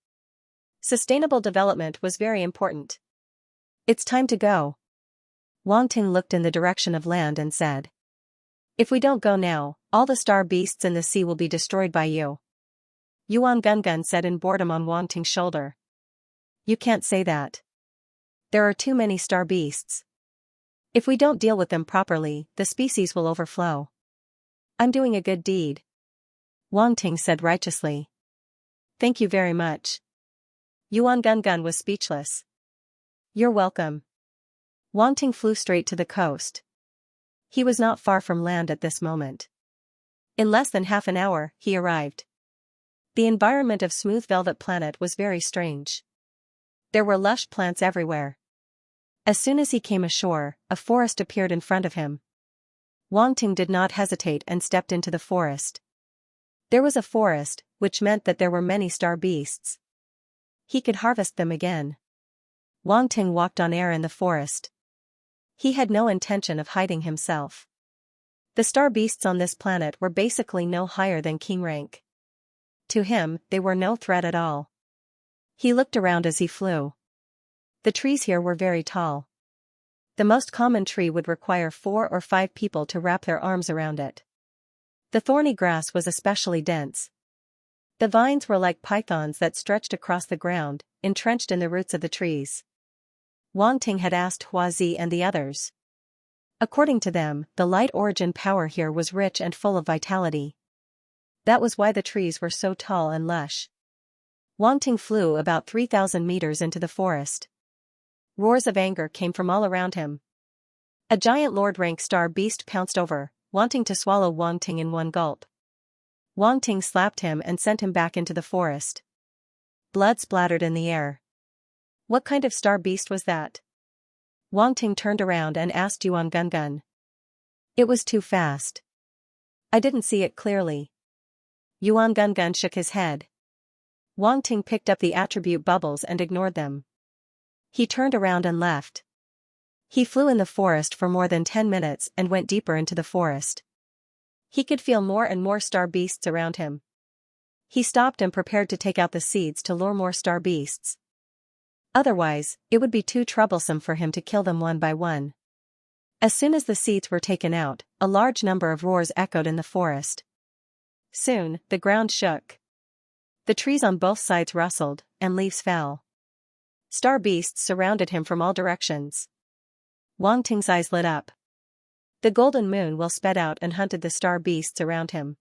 Sustainable development was very important. It's time to go. Wang Ting looked in the direction of land and said. If we don't go now, all the star beasts in the sea will be destroyed by you. Yuan Gungun said in boredom on Wang Ting's shoulder. You can't say that. There are too many star beasts. If we don't deal with them properly, the species will overflow. I'm doing a good deed. Wang Ting said righteously. Thank you very much. Yuan Gungun was speechless. You're welcome. Wang Ting flew straight to the coast. He was not far from land at this moment. In less than half an hour, he arrived. The environment of Smooth Velvet Planet was very strange. There were lush plants everywhere. As soon as he came ashore, a forest appeared in front of him. Wang Ting did not hesitate and stepped into the forest. There was a forest, which meant that there were many star beasts. He could harvest them again. Wang Ting walked on air in the forest. He had no intention of hiding himself. The star beasts on this planet were basically no higher than king rank. To him, they were no threat at all. He looked around as he flew. The trees here were very tall. The most common tree would require 4 or 5 people to wrap their arms around it. The thorny grass was especially dense. The vines were like pythons that stretched across the ground, entrenched in the roots of the trees. Wang Ting had asked Huazi and the others. According to them, the light origin power here was rich and full of vitality. That was why the trees were so tall and lush. Wang Ting flew about 3,000 meters into the forest. Roars of anger came from all around him. A giant lord-rank star beast pounced over, wanting to swallow Wang Ting in one gulp. Wang Ting slapped him and sent him back into the forest. Blood splattered in the air. What kind of star beast was that? Wang Ting turned around and asked Yuan Gungun. It was too fast. I didn't see it clearly. Yuan Gungun shook his head. Wang Ting picked up the attribute bubbles and ignored them. He turned around and left. He flew in the forest for more than 10 minutes and went deeper into the forest. He could feel more and more star beasts around him. He stopped and prepared to take out the seeds to lure more star beasts. Otherwise, it would be too troublesome for him to kill them one by one. As soon as the seeds were taken out, a large number of roars echoed in the forest. Soon, the ground shook. The trees on both sides rustled, and leaves fell. Star beasts surrounded him from all directions. Wang Ting's eyes lit up. The golden moon will sped out and hunted the star beasts around him.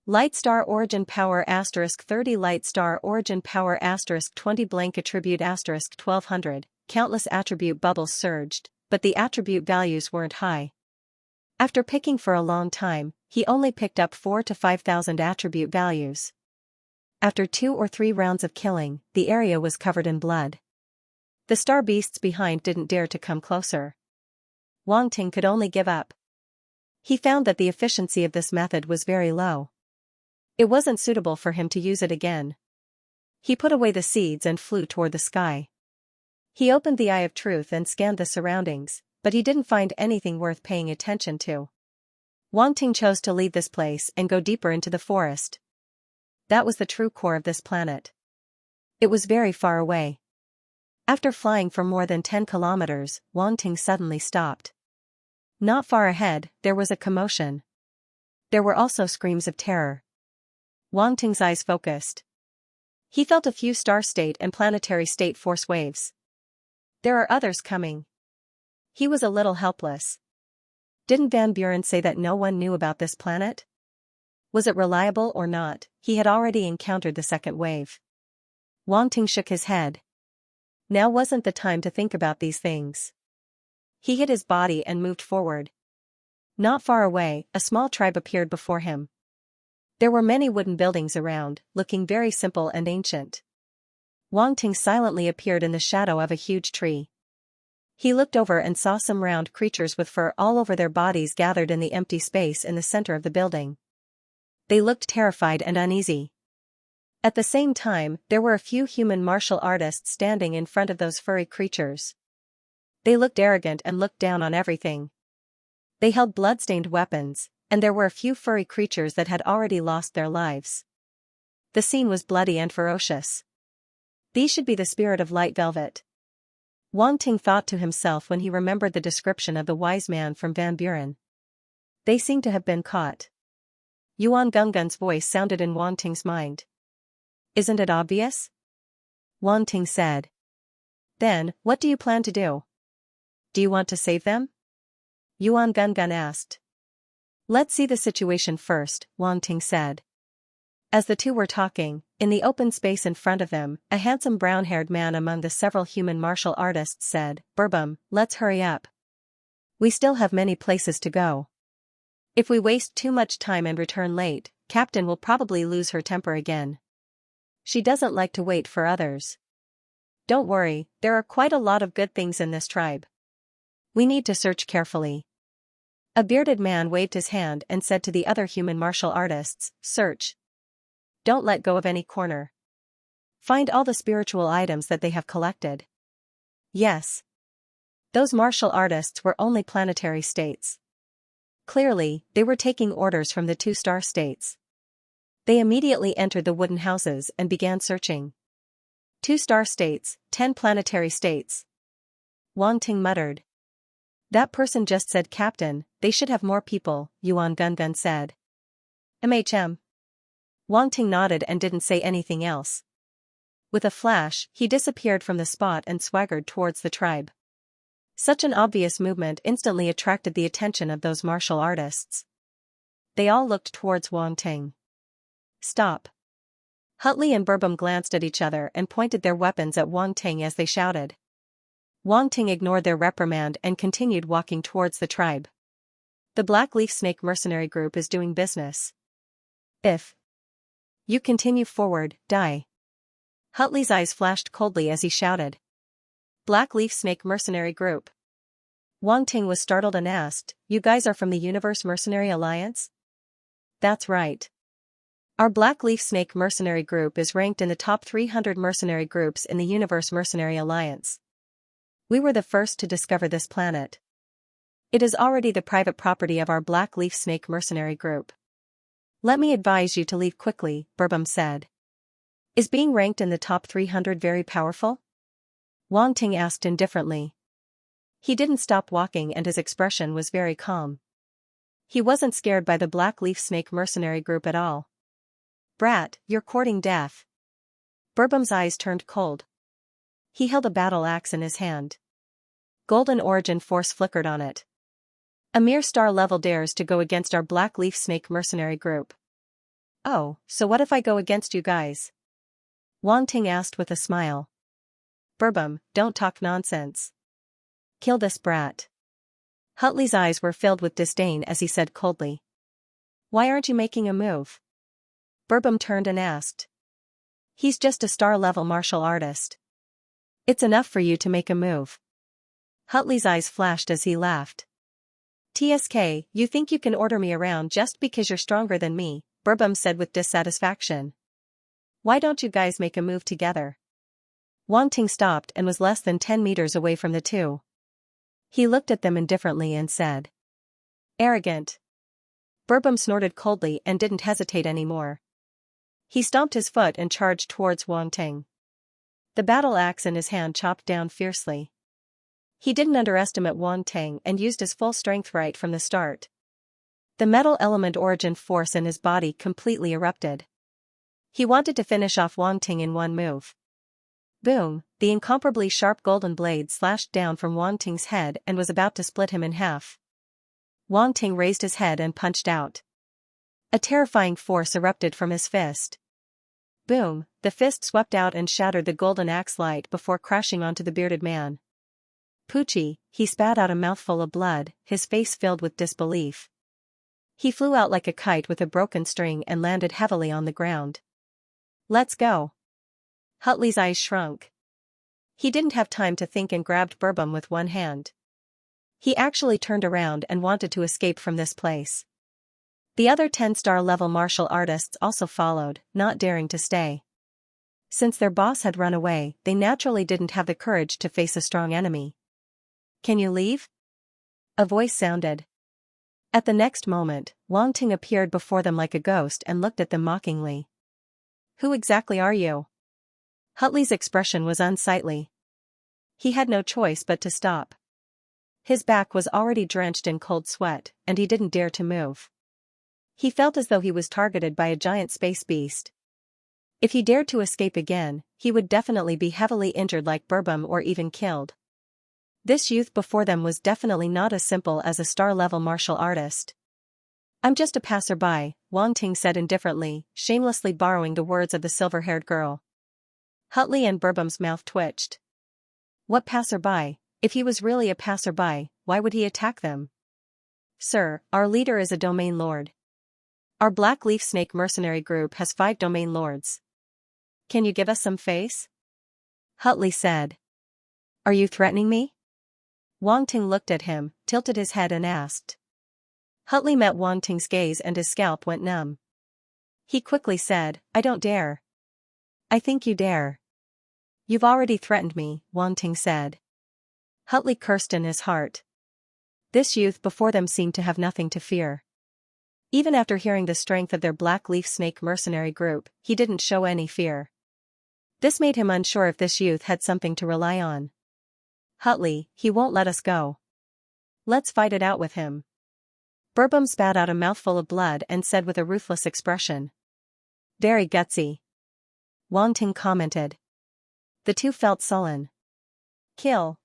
Light star origin power *30 light star origin power *20 blank attribute *1200, countless attribute bubbles surged, but the attribute values weren't high. After picking for a long time, he only picked up 4,000 to 5,000 attribute values. After 2 or 3 rounds of killing, the area was covered in blood. The star beasts behind didn't dare to come closer. Wang Ting could only give up. He found that the efficiency of this method was very low. It wasn't suitable for him to use it again. He put away the seeds and flew toward the sky. He opened the Eye of Truth and scanned the surroundings, but he didn't find anything worth paying attention to. Wang Ting chose to leave this place and go deeper into the forest. That was the true core of this planet. It was very far away. After flying for more than 10 kilometers, Wang Ting suddenly stopped. Not far ahead, there was a commotion. There were also screams of terror. Wang Ting's eyes focused. He felt a few star state and planetary state force waves. There are others coming. He was a little helpless. Didn't Van Buren say that no one knew about this planet? Was it reliable or not? He had already encountered the second wave. Wang Ting shook his head. Now wasn't the time to think about these things. He hid his body and moved forward. Not far away, a small tribe appeared before him. There were many wooden buildings around, looking very simple and ancient. Wang Ting silently appeared in the shadow of a huge tree. He looked over and saw some round creatures with fur all over their bodies gathered in the empty space in the center of the building. They looked terrified and uneasy. At the same time, there were a few human martial artists standing in front of those furry creatures. They looked arrogant and looked down on everything. They held blood-stained weapons, and there were a few furry creatures that had already lost their lives. The scene was bloody and ferocious. These should be the spirit of light velvet. Wang Ting thought to himself when he remembered the description of the wise man from Van Buren. They seemed to have been caught. Yuan Gungun's voice sounded in Wang Ting's mind. Isn't it obvious? Wang Ting said. Then, what do you plan to do? Do you want to save them? Yuan Gungun asked. Let's see the situation first, Wang Ting said. As the two were talking, in the open space in front of them, a handsome brown-haired man among the several human martial artists said, "Burbum, let's hurry up. We still have many places to go. If we waste too much time and return late, Captain will probably lose her temper again. She doesn't like to wait for others. Don't worry, there are quite a lot of good things in this tribe. We need to search carefully." A bearded man waved his hand and said to the other human martial artists, "Search. Don't let go of any corner. Find all the spiritual items that they have collected." Yes. Those martial artists were only planetary states. Clearly, they were taking orders from the 2-star states. They immediately entered the wooden houses and began searching. 2-star states, 10 planetary states. Wang Ting muttered. That person just said Captain, they should have more people, Yuan Gungun said. MHM. Wang Ting nodded and didn't say anything else. With a flash, he disappeared from the spot and swaggered towards the tribe. Such an obvious movement instantly attracted the attention of those martial artists. They all looked towards Wang Ting. Stop. Hutley and Burbum glanced at each other and pointed their weapons at Wang Ting as they shouted. Wang Ting ignored their reprimand and continued walking towards the tribe. The Black Leaf Snake mercenary group is doing business. If you continue forward, die. Hutley's eyes flashed coldly as he shouted. Black Leaf Snake mercenary group. Wang Ting was startled and asked, "You guys are from the Universe Mercenary Alliance?" That's right. Our Black Leaf Snake mercenary group is ranked in the top 300 mercenary groups in the Universe Mercenary Alliance. We were the first to discover this planet. It is already the private property of our Black Leaf Snake mercenary group. Let me advise you to leave quickly, Burbum said. Is being ranked in the top 300 very powerful? Wang Ting asked indifferently. He didn't stop walking and his expression was very calm. He wasn't scared by the Black Leaf Snake mercenary group at all. Brat, you're courting death. Burbum's eyes turned cold. He held a battle axe in his hand. Golden origin force flickered on it. A mere star level dares to go against our Black Leaf Snake mercenary group. Oh, so what if I go against you guys? Wang Ting asked with a smile. Burbum, don't talk nonsense. Kill this brat. Hutley's eyes were filled with disdain as he said coldly. Why aren't you making a move? Burbum turned and asked. He's just a star-level martial artist. It's enough for you to make a move. Hutley's eyes flashed as he laughed. TSK, you think you can order me around just because you're stronger than me, Burbum said with dissatisfaction. Why don't you guys make a move together? Wang Ting stopped and was less than 10 meters away from the two. He looked at them indifferently and said. Arrogant. Burbum snorted coldly and didn't hesitate anymore. He stomped his foot and charged towards Wang Ting. The battle axe in his hand chopped down fiercely. He didn't underestimate Wang Ting and used his full strength right from the start. The metal element origin force in his body completely erupted. He wanted to finish off Wang Ting in one move. Boom, the incomparably sharp golden blade slashed down from Wang Ting's head and was about to split him in half. Wang Ting raised his head and punched out. A terrifying force erupted from his fist. Boom, the fist swept out and shattered the golden axe light before crashing onto the bearded man. Poochie, he spat out a mouthful of blood, his face filled with disbelief. He flew out like a kite with a broken string and landed heavily on the ground. Let's go. Hutley's eyes shrunk. He didn't have time to think and grabbed Burbum with one hand. He actually turned around and wanted to escape from this place. The other 10-star level martial artists also followed, not daring to stay. Since their boss had run away, they naturally didn't have the courage to face a strong enemy. Can you leave? A voice sounded. At the next moment, Wang Ting appeared before them like a ghost and looked at them mockingly. Who exactly are you? Hutley's expression was unsightly. He had no choice but to stop. His back was already drenched in cold sweat, and he didn't dare to move. He felt as though he was targeted by a giant space beast. If he dared to escape again, he would definitely be heavily injured like Burbum or even killed. This youth before them was definitely not as simple as a star-level martial artist. I'm just a passerby, Wang Ting said indifferently, shamelessly borrowing the words of the silver-haired girl. Hutley and Burbum's mouth twitched. What passerby? If he was really a passerby, why would he attack them? Sir, our leader is a domain lord. Our Black Leaf Snake mercenary group has 5 domain lords. Can you give us some face? Hutley said. Are you threatening me? Wang Ting looked at him, tilted his head and asked. Hutley met Wang Ting's gaze and his scalp went numb. He quickly said, I don't dare. I think you dare. You've already threatened me, Wang Ting said. Hutley cursed in his heart. This youth before them seemed to have nothing to fear. Even after hearing the strength of their Black Leaf Snake mercenary group, he didn't show any fear. This made him unsure if this youth had something to rely on. Hutley, he won't let us go. Let's fight it out with him. Burbum spat out a mouthful of blood and said with a ruthless expression. Very gutsy. Wang Ting commented. The two felt sullen. Kill.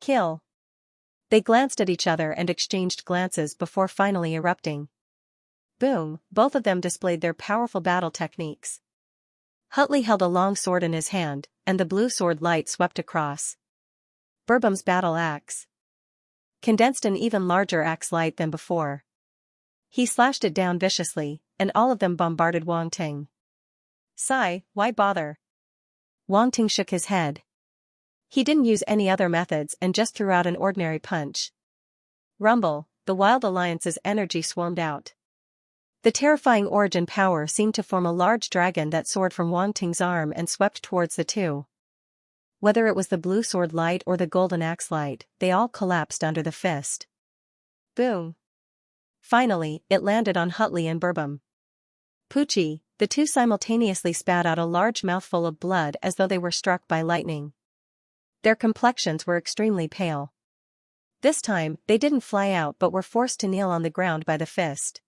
Kill. They glanced at each other and exchanged glances before finally erupting. Boom, both of them displayed their powerful battle techniques. Hutley held a long sword in his hand, and the blue sword light swept across. Burbum's battle axe condensed an even larger axe light than before. He slashed it down viciously, and all of them bombarded Wang Ting. Sigh, why bother? Wang Ting shook his head. He didn't use any other methods and just threw out an ordinary punch. Rumble, the Wild Alliance's energy swarmed out. The terrifying origin power seemed to form a large dragon that soared from Wang Ting's arm and swept towards the two. Whether it was the blue sword light or the golden axe light, they all collapsed under the fist. Boom. Finally, it landed on Hutley and Burbum. Poochie, the two simultaneously spat out a large mouthful of blood as though they were struck by lightning. Their complexions were extremely pale. This time, they didn't fly out but were forced to kneel on the ground by the fist.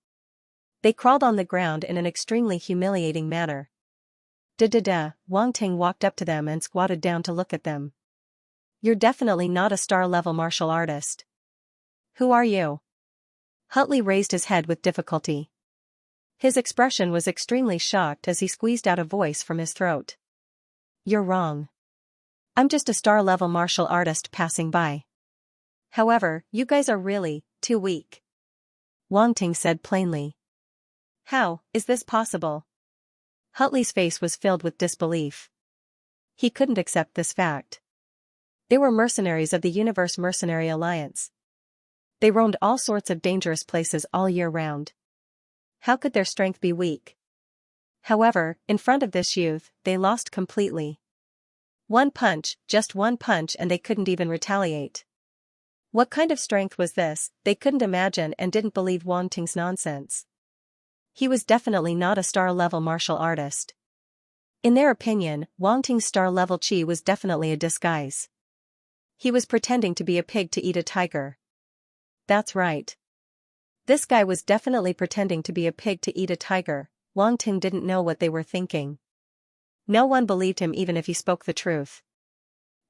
They crawled on the ground in an extremely humiliating manner. Da-da-da, Wang Ting walked up to them and squatted down to look at them. You're definitely not a star-level martial artist. Who are you? Hutley raised his head with difficulty. His expression was extremely shocked as he squeezed out a voice from his throat. You're wrong. I'm just a star-level martial artist passing by. However, you guys are really too weak. Wang Ting said plainly. How is this possible? Hutley's face was filled with disbelief. He couldn't accept this fact. They were mercenaries of the Universe Mercenary Alliance. They roamed all sorts of dangerous places all year round. How could their strength be weak? However, in front of this youth, they lost completely. One punch, just one punch, and they couldn't even retaliate. What kind of strength was this? They couldn't imagine and didn't believe Wang Ting's nonsense. He was definitely not a star-level martial artist. In their opinion, Wang Ting's star-level chi was definitely a disguise. He was pretending to be a pig to eat a tiger. That's right. This guy was definitely pretending to be a pig to eat a tiger. Wang Ting didn't know what they were thinking. No one believed him even if he spoke the truth.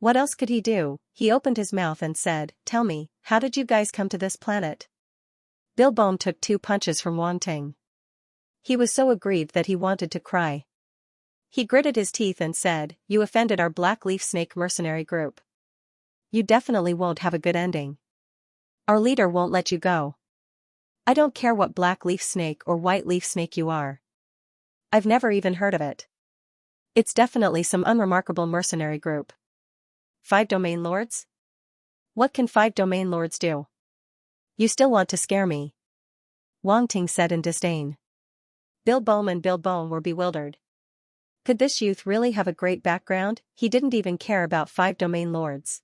What else could he do? He opened his mouth and said, Tell me, how did you guys come to this planet? Bilbom took 2 punches from Wang Ting. He was so aggrieved that he wanted to cry. He gritted his teeth and said, You offended our Black Leaf Snake mercenary group. You definitely won't have a good ending. Our leader won't let you go. I don't care what Black Leaf Snake or White Leaf Snake you are. I've never even heard of it. It's definitely some unremarkable mercenary group. 5 domain lords? What can 5 domain lords do? You still want to scare me? Wang Ting said in disdain. Bilbom and Bilbom were bewildered. Could this youth really have a great background? He didn't even care about 5 domain lords.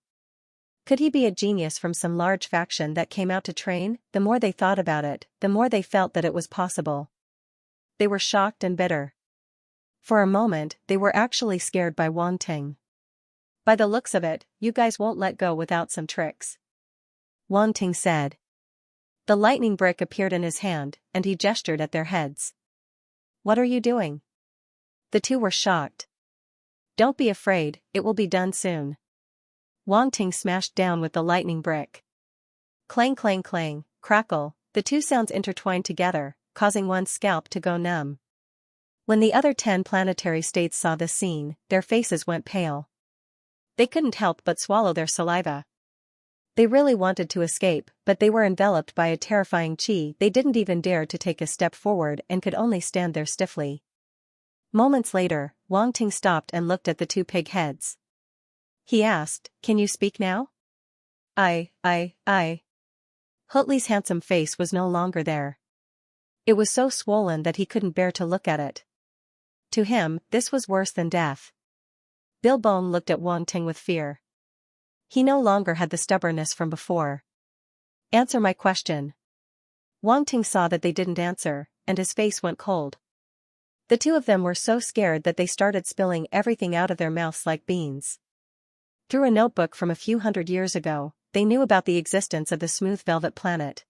Could he be a genius from some large faction that came out to train? The more they thought about it, the more they felt that it was possible. They were shocked and bitter. For a moment, they were actually scared by Wang Ting. By the looks of it, you guys won't let go without some tricks. Wang Ting said. The lightning brick appeared in his hand, and he gestured at their heads. What are you doing? The two were shocked. Don't be afraid, it will be done soon. Wang Ting smashed down with the lightning brick. Clang clang clang, crackle, The two sounds intertwined together, causing one's scalp to go numb. When the other 10 planetary states saw this scene, their faces went pale. They couldn't help but swallow their saliva. They really wanted to escape, but they were enveloped by a terrifying chi. They didn't even dare to take a step forward and could only stand there stiffly. Moments later, Wang Ting stopped and looked at the two pig heads. He asked, "Can you speak now?" I. Hutley's handsome face was no longer there. It was so swollen that he couldn't bear to look at it. To him, this was worse than death. Bilbon looked at Wang Ting with fear. He no longer had the stubbornness from before. "Answer my question." Wang Ting saw that they didn't answer, and his face went cold. The two of them were so scared that they started spilling everything out of their mouths like beans. Through a notebook from a few hundred years ago, they knew about the existence of the smooth velvet planet.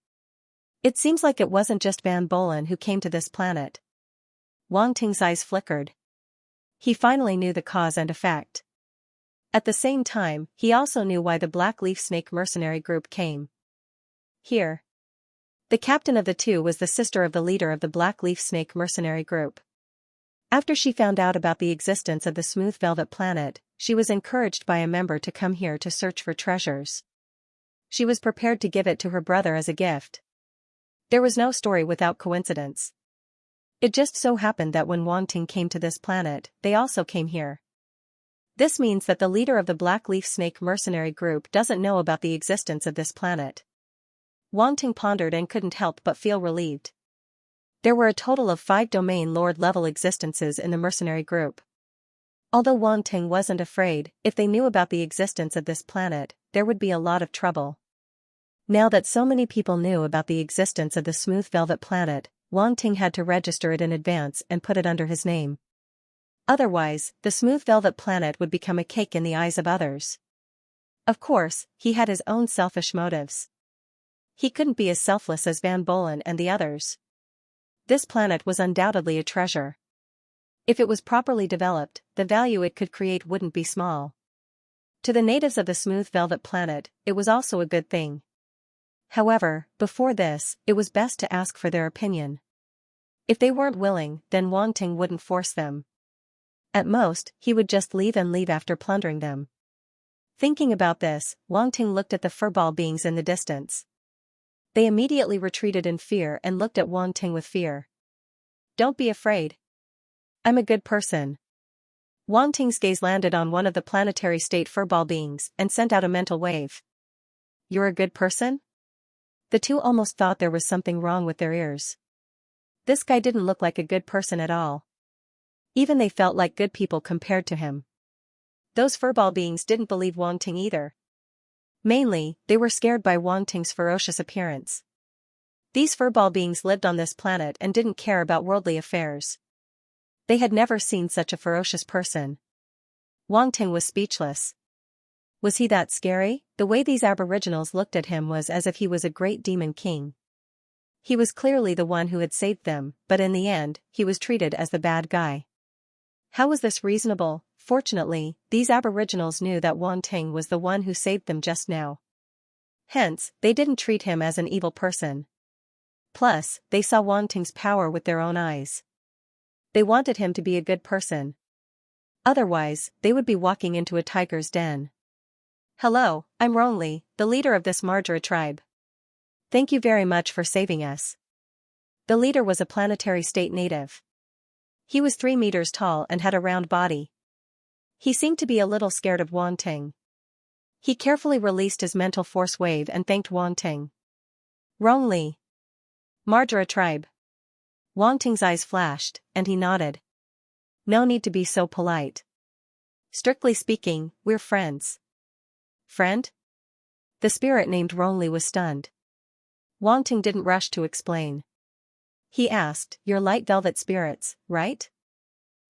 It seems like it wasn't just Van Bolen who came to this planet. Wang Ting's eyes flickered. He finally knew the cause and effect. At the same time, he also knew why the Black Leaf Snake mercenary group came here. The captain of the two was the sister of the leader of the Black Leaf Snake mercenary group. After she found out about the existence of the smooth velvet planet, she was encouraged by a member to come here to search for treasures. She was prepared to give it to her brother as a gift. There was no story without coincidence. It just so happened that when Wang Ting came to this planet, they also came here. This means that the leader of the Black Leaf Snake mercenary group doesn't know about the existence of this planet. Wang Ting pondered and couldn't help but feel relieved. There were a total of 5 domain lord-level existences in the mercenary group. Although Wang Ting wasn't afraid, if they knew about the existence of this planet, there would be a lot of trouble. Now that so many people knew about the existence of the smooth velvet planet, Wang Ting had to register it in advance and put it under his name. Otherwise, the smooth velvet planet would become a cake in the eyes of others. Of course, he had his own selfish motives. He couldn't be as selfless as Van Bolen and the others. This planet was undoubtedly a treasure. If it was properly developed, the value it could create wouldn't be small. To the natives of the smooth velvet planet, it was also a good thing. However, before this, it was best to ask for their opinion. If they weren't willing, then Wang Ting wouldn't force them. At most, he would just leave after plundering them. Thinking about this, Wang Ting looked at the furball beings in the distance. They immediately retreated in fear and looked at Wang Ting with fear. "Don't be afraid. I'm a good person." Wang Ting's gaze landed on one of the planetary state furball beings and sent out a mental wave. "You're a good person?" The two almost thought there was something wrong with their ears. This guy didn't look like a good person at all. Even they felt like good people compared to him. Those furball beings didn't believe Wang Ting either. Mainly, they were scared by Wang Ting's ferocious appearance. These furball beings lived on this planet and didn't care about worldly affairs. They had never seen such a ferocious person. Wang Ting was speechless. Was he that scary? The way these aboriginals looked at him was as if he was a great demon king. He was clearly the one who had saved them, but in the end, he was treated as the bad guy. How was this reasonable? Fortunately, these aboriginals knew that Wang Ting was the one who saved them just now. Hence, they didn't treat him as an evil person. Plus, they saw Wang Ting's power with their own eyes. They wanted him to be a good person. Otherwise, they would be walking into a tiger's den. "Hello, I'm Ronli, the leader of this Marjora tribe. Thank you very much for saving us." The leader was a planetary state native. He was 3 meters tall and had a round body. He seemed to be a little scared of Wang Ting. He carefully released his mental force wave and thanked Wang Ting. "Ronli. Marjora tribe." Wang Ting's eyes flashed, and he nodded. "No need to be so polite. Strictly speaking, we're friends." "Friend?" The spirit named Ronli was stunned. Wang Ting didn't rush to explain. He asked, "You're light velvet spirits, right?"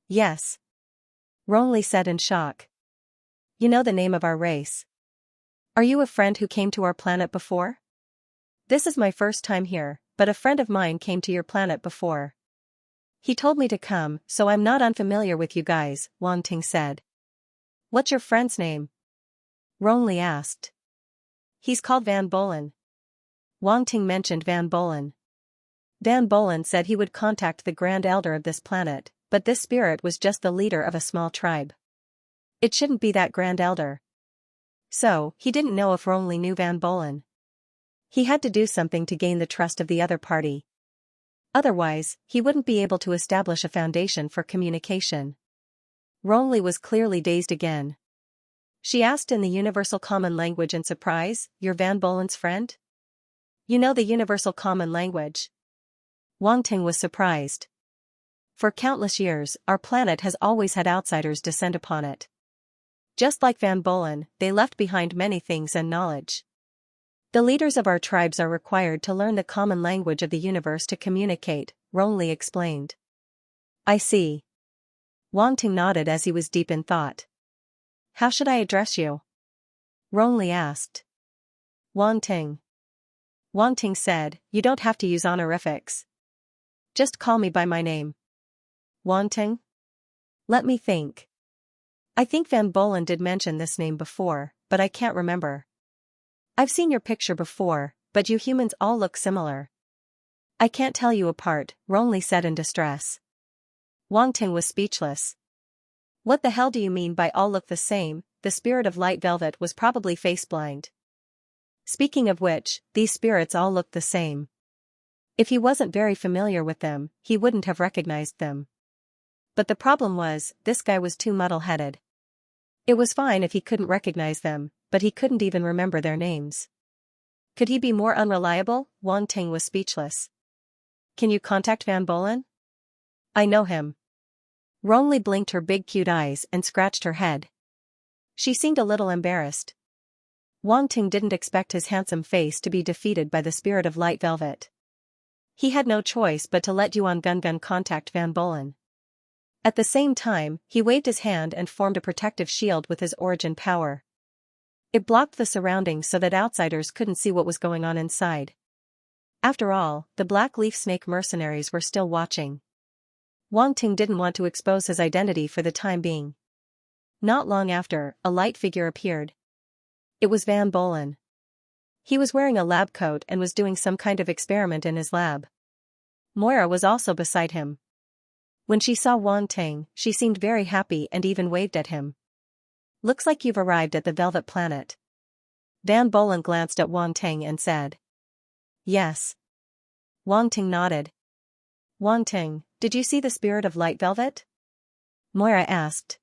"Yes." Ronli said in shock. "You know the name of our race. Are you a friend who came to our planet before?" "This is my first time here, but a friend of mine came to your planet before. He told me to come, so I'm not unfamiliar with you guys," Wang Ting said. "What's your friend's name?" Ronli asked. "He's called Van Bolen." Wang Ting mentioned Van Bolen. Van Bolen said he would contact the Grand Elder of this planet, but this spirit was just the leader of a small tribe. It shouldn't be that Grand Elder. So, he didn't know if Rongli knew Van Bolen. He had to do something to gain the trust of the other party. Otherwise, he wouldn't be able to establish a foundation for communication. Rongli was clearly dazed again. She asked in the universal common language in surprise, "You're Van Bolen's friend? You know the universal common language?" Wang Ting was surprised. For countless years, our planet has always had outsiders descend upon it. Just like Van Bolen, they left behind many things and knowledge. The leaders of our tribes are required to learn the common language of the universe to communicate, Rongli explained. I see. Wang Ting nodded as he was deep in thought. How should I address you? Rongli asked. Wang Ting. Wang Ting said, you don't have to use honorifics. Just call me by my name. Wang Ting? Let me think. I think Van Bolen did mention this name before, but I can't remember. I've seen your picture before, but you humans all look similar. I can't tell you apart, Rongli said in distress. Wang Ting was speechless. What the hell do you mean by all look the same? The spirit of light velvet was probably face-blind. Speaking of which, these spirits all looked the same. If he wasn't very familiar with them, he wouldn't have recognized them. But the problem was, this guy was too muddle-headed. It was fine if he couldn't recognize them, but he couldn't even remember their names. Could he be more unreliable? Wang Ting was speechless. Can you contact Van Bolen? I know him. Rongli blinked her big cute eyes and scratched her head. She seemed a little embarrassed. Wang Ting didn't expect his handsome face to be defeated by the spirit of light velvet. He had no choice but to let Yuan Gungun contact Van Bolen. At the same time, he waved his hand and formed a protective shield with his origin power. It blocked the surroundings so that outsiders couldn't see what was going on inside. After all, the Black Leaf Snake mercenaries were still watching. Wang Ting didn't want to expose his identity for the time being. Not long after, a light figure appeared. It was Van Bolen. He was wearing a lab coat and was doing some kind of experiment in his lab. Moira was also beside him. When she saw Wang Ting, she seemed very happy and even waved at him. Looks like you've arrived at the Velvet Planet. Van Bolen glanced at Wang Ting and said. Yes. Wang Ting nodded. Wang Ting, did you see the spirit of light velvet? Moira asked.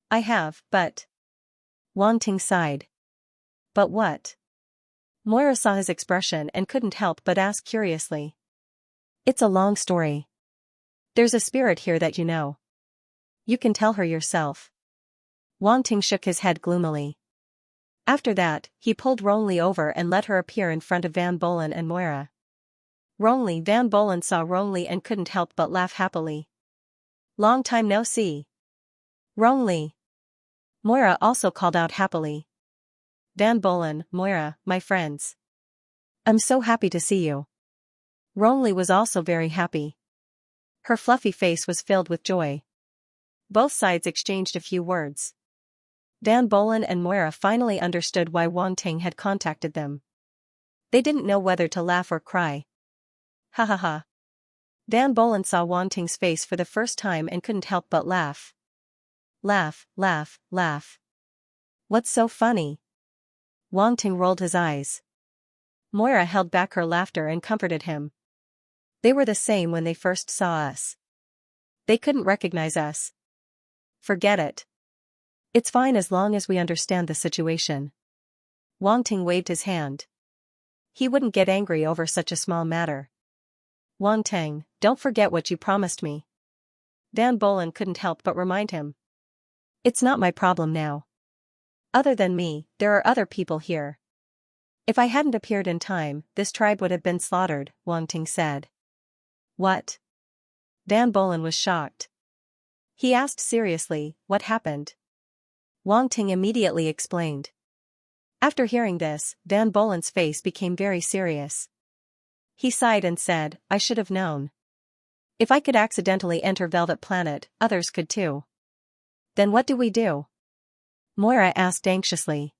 I have, but... Wang Ting sighed. But what? Moira saw his expression and couldn't help but ask curiously. It's a long story. There's a spirit here that you know. You can tell her yourself. Wang Ting shook his head gloomily. After that, he pulled Rongli over and let her appear in front of Van Bolen and Moira. Van Bolen saw Rongli and couldn't help but laugh happily. Long time no see. Rongli. Moira also called out happily. Van Bolen, Moira, my friends. I'm so happy to see you. Rongli was also very happy. Her fluffy face was filled with joy. Both sides exchanged a few words. Van Bolen and Moira finally understood why Wang Ting had contacted them. They didn't know whether to laugh or cry. Ha ha ha. Van Bolen saw Wang Ting's face for the first time and couldn't help but laugh. Laugh, laugh, laugh. What's so funny? Wang Ting rolled his eyes. Moira held back her laughter and comforted him. They were the same when they first saw us. They couldn't recognize us. Forget it. It's fine as long as we understand the situation. Wang Ting waved his hand. He wouldn't get angry over such a small matter. Wang Ting, don't forget what you promised me. Van Bolen couldn't help but remind him. It's not my problem now. Other than me, there are other people here. If I hadn't appeared in time, this tribe would have been slaughtered, Wang Ting said. What? Van Bolen was shocked. He asked seriously, what happened? Wang Ting immediately explained. After hearing this, Van Bolen's face became very serious. He sighed and said, I should have known. If I could accidentally enter Velvet Planet, others could too. Then what do we do? Moira asked anxiously.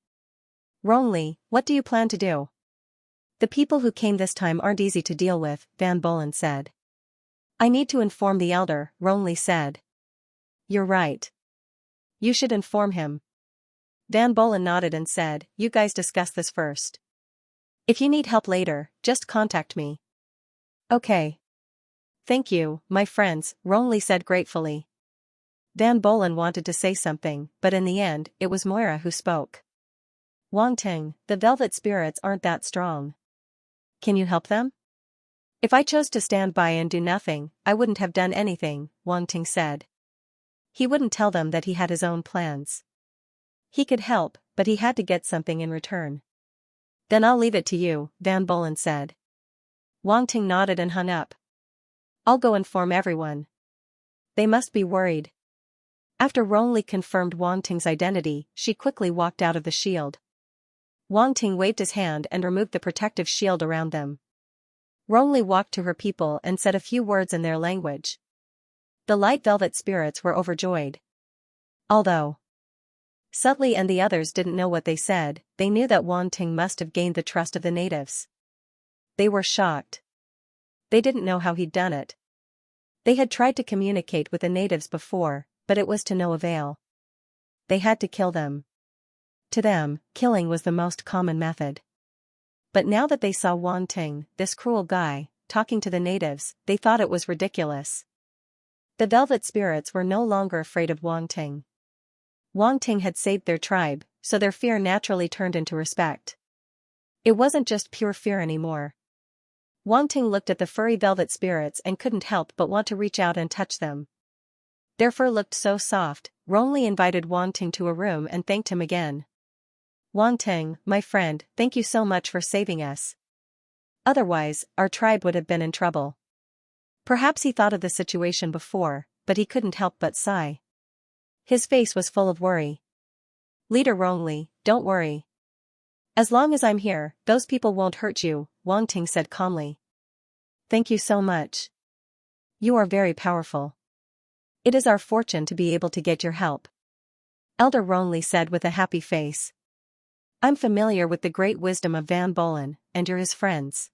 Rongli, what do you plan to do? The people who came this time aren't easy to deal with, Van Bolen said. I need to inform the elder, Ronli said. You're right. You should inform him. Van Bolen nodded and said, you guys discuss this first. If you need help later, just contact me. Okay. Thank you, my friends, Ronli said gratefully. Van Bolen wanted to say something, but in the end, it was Moira who spoke. Wang Ting, the velvet spirits aren't that strong. Can you help them? If I chose to stand by and do nothing, I wouldn't have done anything, Wang Ting said. He wouldn't tell them that he had his own plans. He could help, but he had to get something in return. Then I'll leave it to you, Van Bolen said. Wang Ting nodded and hung up. I'll go inform everyone. They must be worried. After Ronli confirmed Wang Ting's identity, she quickly walked out of the shield. Wang Ting waved his hand and removed the protective shield around them. Ronli walked to her people and said a few words in their language. The light velvet spirits were overjoyed. Although Sutley and the others didn't know what they said, they knew that Wang Ting must have gained the trust of the natives. They were shocked. They didn't know how he'd done it. They had tried to communicate with the natives before, but it was to no avail. They had to kill them. To them, killing was the most common method. But now that they saw Wang Ting, this cruel guy, talking to the natives, they thought it was ridiculous. The velvet spirits were no longer afraid of Wang Ting. Wang Ting had saved their tribe, so their fear naturally turned into respect. It wasn't just pure fear anymore. Wang Ting looked at the furry velvet spirits and couldn't help but want to reach out and touch them. Their fur looked so soft. Ronli invited Wang Ting to a room and thanked him again. Wang Ting, my friend, thank you so much for saving us. Otherwise, our tribe would have been in trouble. Perhaps he thought of the situation before, but he couldn't help but sigh. His face was full of worry. Leader Ronli, don't worry. As long as I'm here, those people won't hurt you, Wang Ting said calmly. Thank you so much. You are very powerful. It is our fortune to be able to get your help. Elder Ronli said with a happy face. I'm familiar with the great wisdom of Van Bolen, and you're his friends.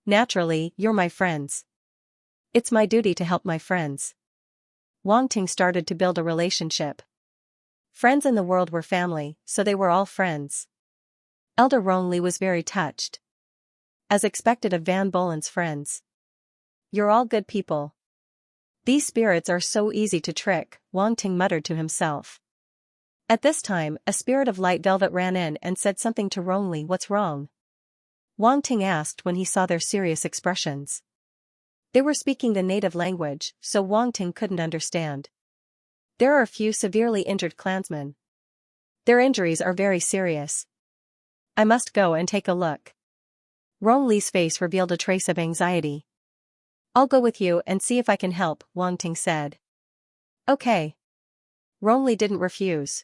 Naturally, you're my friends. It's my duty to help my friends. Wang Ting started to build a relationship. Friends in the world were family, so they were all friends. Elder Ronli was very touched. As expected of Van Bolen's friends. You're all good people. These spirits are so easy to trick, Wang Ting muttered to himself. At this time, a spirit of light velvet ran in and said something to Ronli. What's wrong? Wang Ting asked when he saw their serious expressions. They were speaking the native language, so Wang Ting couldn't understand. There are a few severely injured clansmen. Their injuries are very serious. I must go and take a look. Ronli's face revealed a trace of anxiety. I'll go with you and see if I can help, Wang Ting said. Okay. Ronli didn't refuse.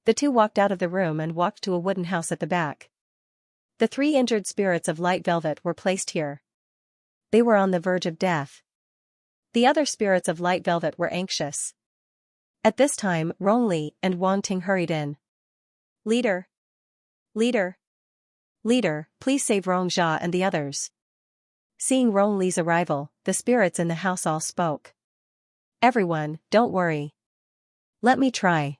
The two walked out of the room and walked to a wooden house at the back. The 3 injured spirits of light velvet were placed here. They were on the verge of death. The other spirits of light velvet were anxious. At this time, Ronli and Wang Ting hurried in. Leader. Leader. Leader, please save Rongjia and the others. Seeing Ronli's arrival, the spirits in the house all spoke. Everyone, don't worry. Let me try.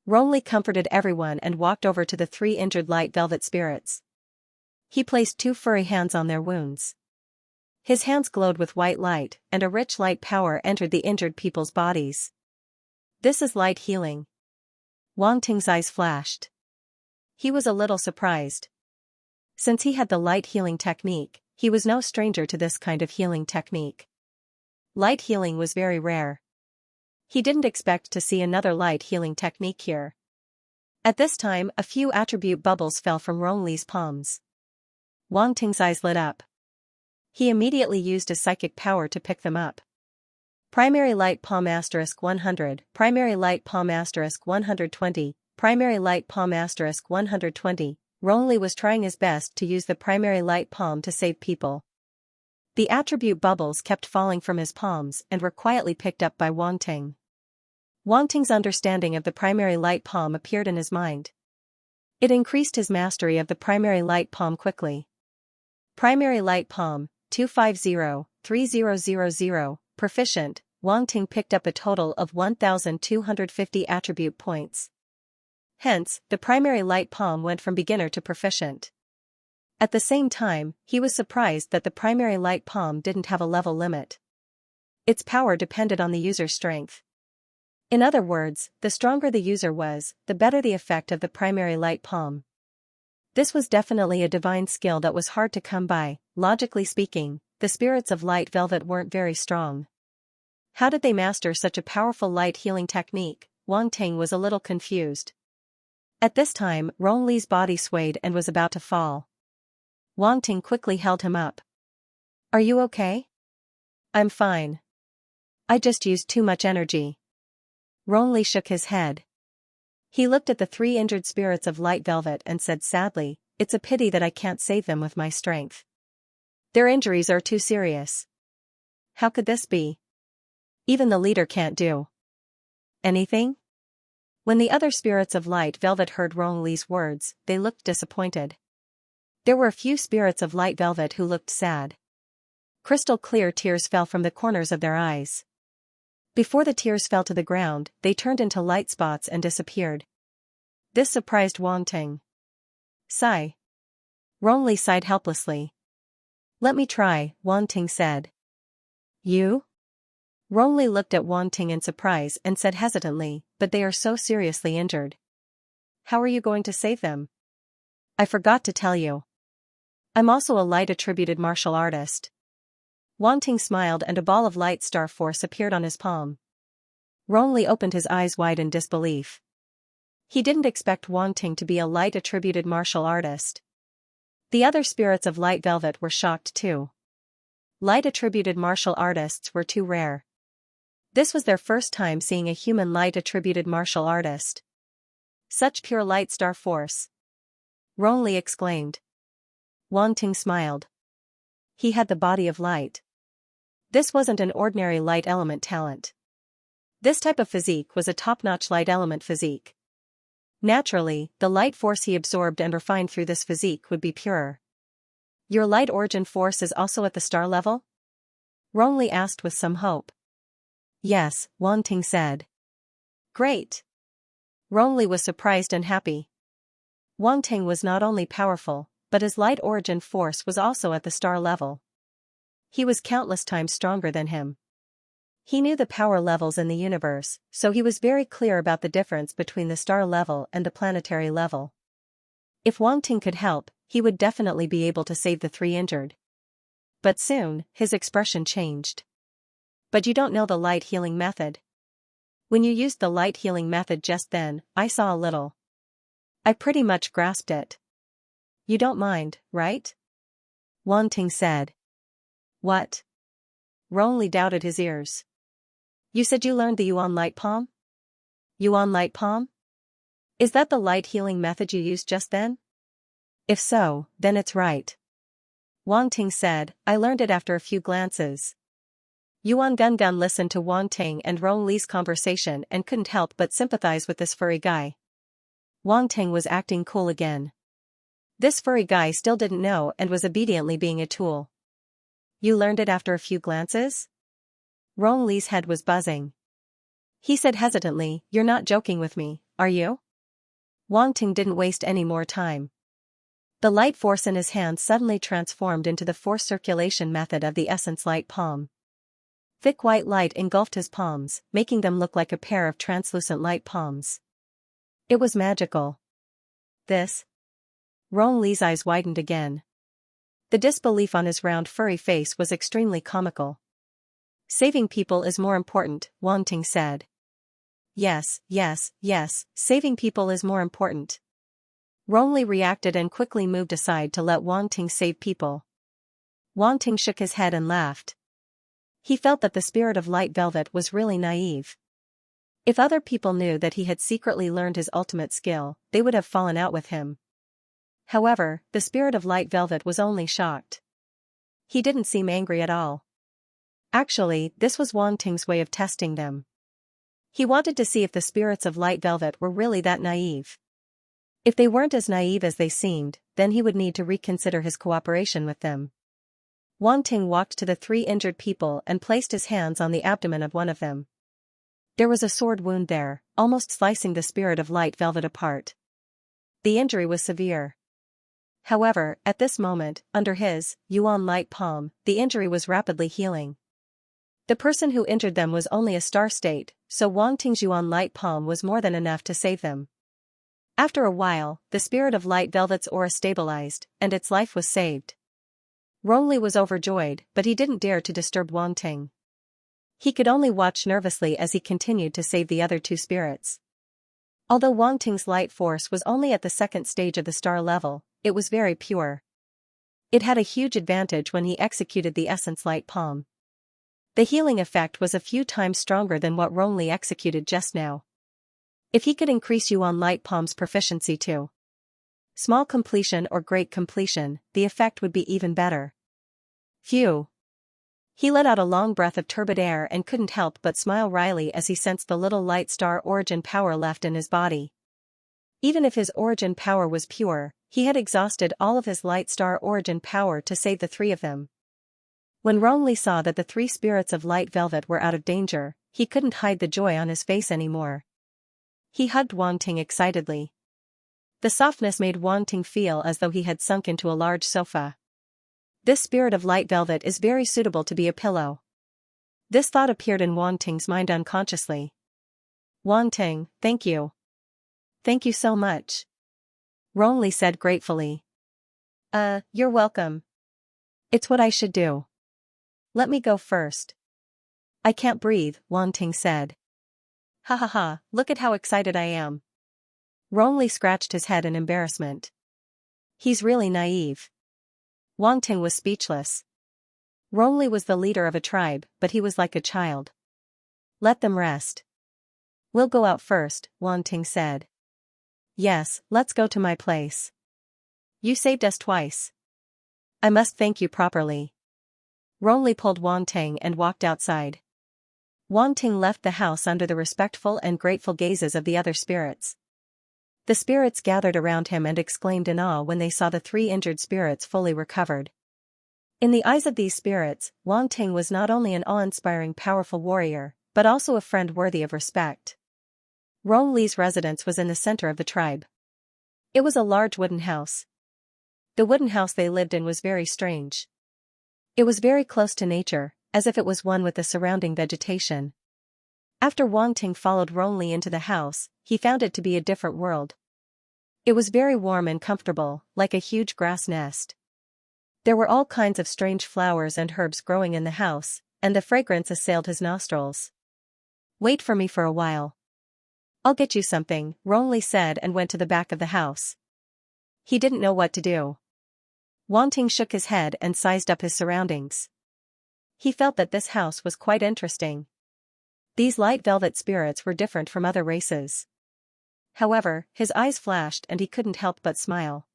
Ronli comforted everyone and walked over to the 3 injured light velvet spirits. He placed 2 furry hands on their wounds. His hands glowed with white light, and a rich light power entered the injured people's bodies. This is light healing. Wang Ting's eyes flashed. He was a little surprised. Since he had the light healing technique, he was no stranger to this kind of healing technique. Light healing was very rare. He didn't expect to see another light healing technique here. At this time, a few attribute bubbles fell from Ronli's palms. Wang Ting's eyes lit up. He immediately used his psychic power to pick them up. Primary light palm * 100, primary light palm * 120, primary light palm * 120. Ronli was trying his best to use the primary light palm to save people. The attribute bubbles kept falling from his palms and were quietly picked up by Wang Ting. Wang Ting's understanding of the primary light palm appeared in his mind. It increased his mastery of the primary light palm quickly. Primary Light Palm, 250-3000, Proficient, Wang Ting picked up a total of 1,250 attribute points. Hence, the Primary Light Palm went from beginner to proficient. At the same time, he was surprised that the Primary Light Palm didn't have a level limit. Its power depended on the user's strength. In other words, the stronger the user was, the better the effect of the Primary Light Palm. This was definitely a divine skill that was hard to come by. Logically speaking, the spirits of light velvet weren't very strong. How did they master such a powerful light healing technique? Wang Ting was a little confused. At this time, Rong Li's body swayed and was about to fall. Wang Ting quickly held him up. Are you okay? I'm fine. I just used too much energy. Rong Li shook his head. He looked at the 3 injured spirits of light velvet and said sadly, it's a pity that I can't save them with my strength. Their injuries are too serious. How could this be? Even the leader can't do anything? When the other spirits of light velvet heard Rong Li's words, they looked disappointed. There were a few spirits of light velvet who looked sad. Crystal clear tears fell from the corners of their eyes. Before the tears fell to the ground, they turned into light spots and disappeared. This surprised Wang Ting. Sigh. Rong Li sighed helplessly. Let me try, Wang Ting said. You? Rong Li looked at Wang Ting in surprise and said hesitantly, but they are so seriously injured. How are you going to save them? I forgot to tell you. I'm also a light-attributed martial artist. Wang Ting smiled and a ball of light star force appeared on his palm. Rong Li opened his eyes wide in disbelief. He didn't expect Wang Ting to be a light-attributed martial artist. The other spirits of light velvet were shocked too. Light-attributed martial artists were too rare. This was their first time seeing a human light-attributed martial artist. Such pure light star force! Rong Li exclaimed. Wang Ting smiled. He had the body of light. This wasn't an ordinary light element talent. This type of physique was a top-notch light element physique. Naturally, the light force he absorbed and refined through this physique would be purer. Your light origin force is also at the star level? Rong Li asked with some hope. Yes, Wang Ting said. Great. Rong Li was surprised and happy. Wang Ting was not only powerful, but his light origin force was also at the star level. He was countless times stronger than him. He knew the power levels in the universe, so he was very clear about the difference between the star level and the planetary level. If Wang Ting could help, he would definitely be able to save the 3 injured. But soon, his expression changed. But you don't know the light healing method. When you used the light healing method just then, I saw a little. I pretty much grasped it. You don't mind, right? Wang Ting said. What? Rong Li doubted his ears. You said you learned the Yuan Light Palm? Yuan Light Palm? Is that the light healing method you used just then? If so, then it's right. Wang Ting said, I learned it after a few glances. Yuan Gun listened to Wang Ting and Rong Li's conversation and couldn't help but sympathize with this furry guy. Wang Ting was acting cool again. This furry guy still didn't know and was obediently being a tool. You learned it after a few glances? Rong Li's head was buzzing. He said hesitantly, you're not joking with me, are you? Wang Ting didn't waste any more time. The light force in his hand suddenly transformed into the force circulation method of the essence light palm. Thick white light engulfed his palms, making them look like a pair of translucent light palms. It was magical. This? Rong Li's eyes widened again. The disbelief on his round furry face was extremely comical. Saving people is more important, Wang Ting said. Yes, saving people is more important. Rong Li reacted and quickly moved aside to let Wang Ting save people. Wang Ting shook his head and laughed. He felt that the spirit of light velvet was really naive. If other people knew that he had secretly learned his ultimate skill, they would have fallen out with him. However, the spirit of light velvet was only shocked. He didn't seem angry at all. Actually, this was Wang Ting's way of testing them. He wanted to see if the spirits of light velvet were really that naive. If they weren't as naive as they seemed, then he would need to reconsider his cooperation with them. Wang Ting walked to the three injured people and placed his hands on the abdomen of one of them. There was a sword wound there, almost slicing the spirit of light velvet apart. The injury was severe. However, at this moment, under his Yuan light palm, the injury was rapidly healing. The person who injured them was only a star state, so Wang Ting's Yuan light palm was more than enough to save them. After a while, the spirit of light velvet's aura stabilized, and its life was saved. Rongli was overjoyed, but he didn't dare to disturb Wang Ting. He could only watch nervously as he continued to save the other two spirits. Although Wang Ting's light force was only at the second stage of the star level, it was very pure. It had a huge advantage when he executed the essence light palm. The healing effect was a few times stronger than what Rongli executed just now. If he could increase Yuan light palm's proficiency to small completion or great completion, the effect would be even better. Phew! He let out a long breath of turbid air and couldn't help but smile wryly as he sensed the little light star origin power left in his body. Even if his origin power was pure, he had exhausted all of his light star origin power to save the three of them. When Rongli saw that the three spirits of light velvet were out of danger, he couldn't hide the joy on his face anymore. He hugged Wang Ting excitedly. The softness made Wang Ting feel as though he had sunk into a large sofa. This spirit of light velvet is very suitable to be a pillow. This thought appeared in Wang Ting's mind unconsciously. Wang Ting, thank you. Thank you so much. Rongli said gratefully. You're welcome. It's what I should do. Let me go first. I can't breathe, Wang Ting said. Ha ha ha, look at how excited I am. Rongli scratched his head in embarrassment. He's really naive. Wang Ting was speechless. Rongli was the leader of a tribe, but he was like a child. Let them rest. We'll go out first, Wang Ting said. Yes, let's go to my place. You saved us twice. I must thank you properly. Rongli pulled Wang Ting and walked outside. Wang Ting left the house under the respectful and grateful gazes of the other spirits. The spirits gathered around him and exclaimed in awe when they saw the three injured spirits fully recovered. In the eyes of these spirits, Wang Ting was not only an awe-inspiring powerful warrior, but also a friend worthy of respect. Rong Li's residence was in the center of the tribe. It was a large wooden house. The wooden house they lived in was very strange. It was very close to nature, as if it was one with the surrounding vegetation. After Wang Ting followed Rong Li into the house, he found it to be a different world. It was very warm and comfortable, like a huge grass nest. There were all kinds of strange flowers and herbs growing in the house, and the fragrance assailed his nostrils. Wait for me for a while. I'll get you something, Rong Li said and went to the back of the house. He didn't know what to do. Wang Ting shook his head and sized up his surroundings. He felt that this house was quite interesting. These light velvet spirits were different from other races. However, his eyes flashed and he couldn't help but smile.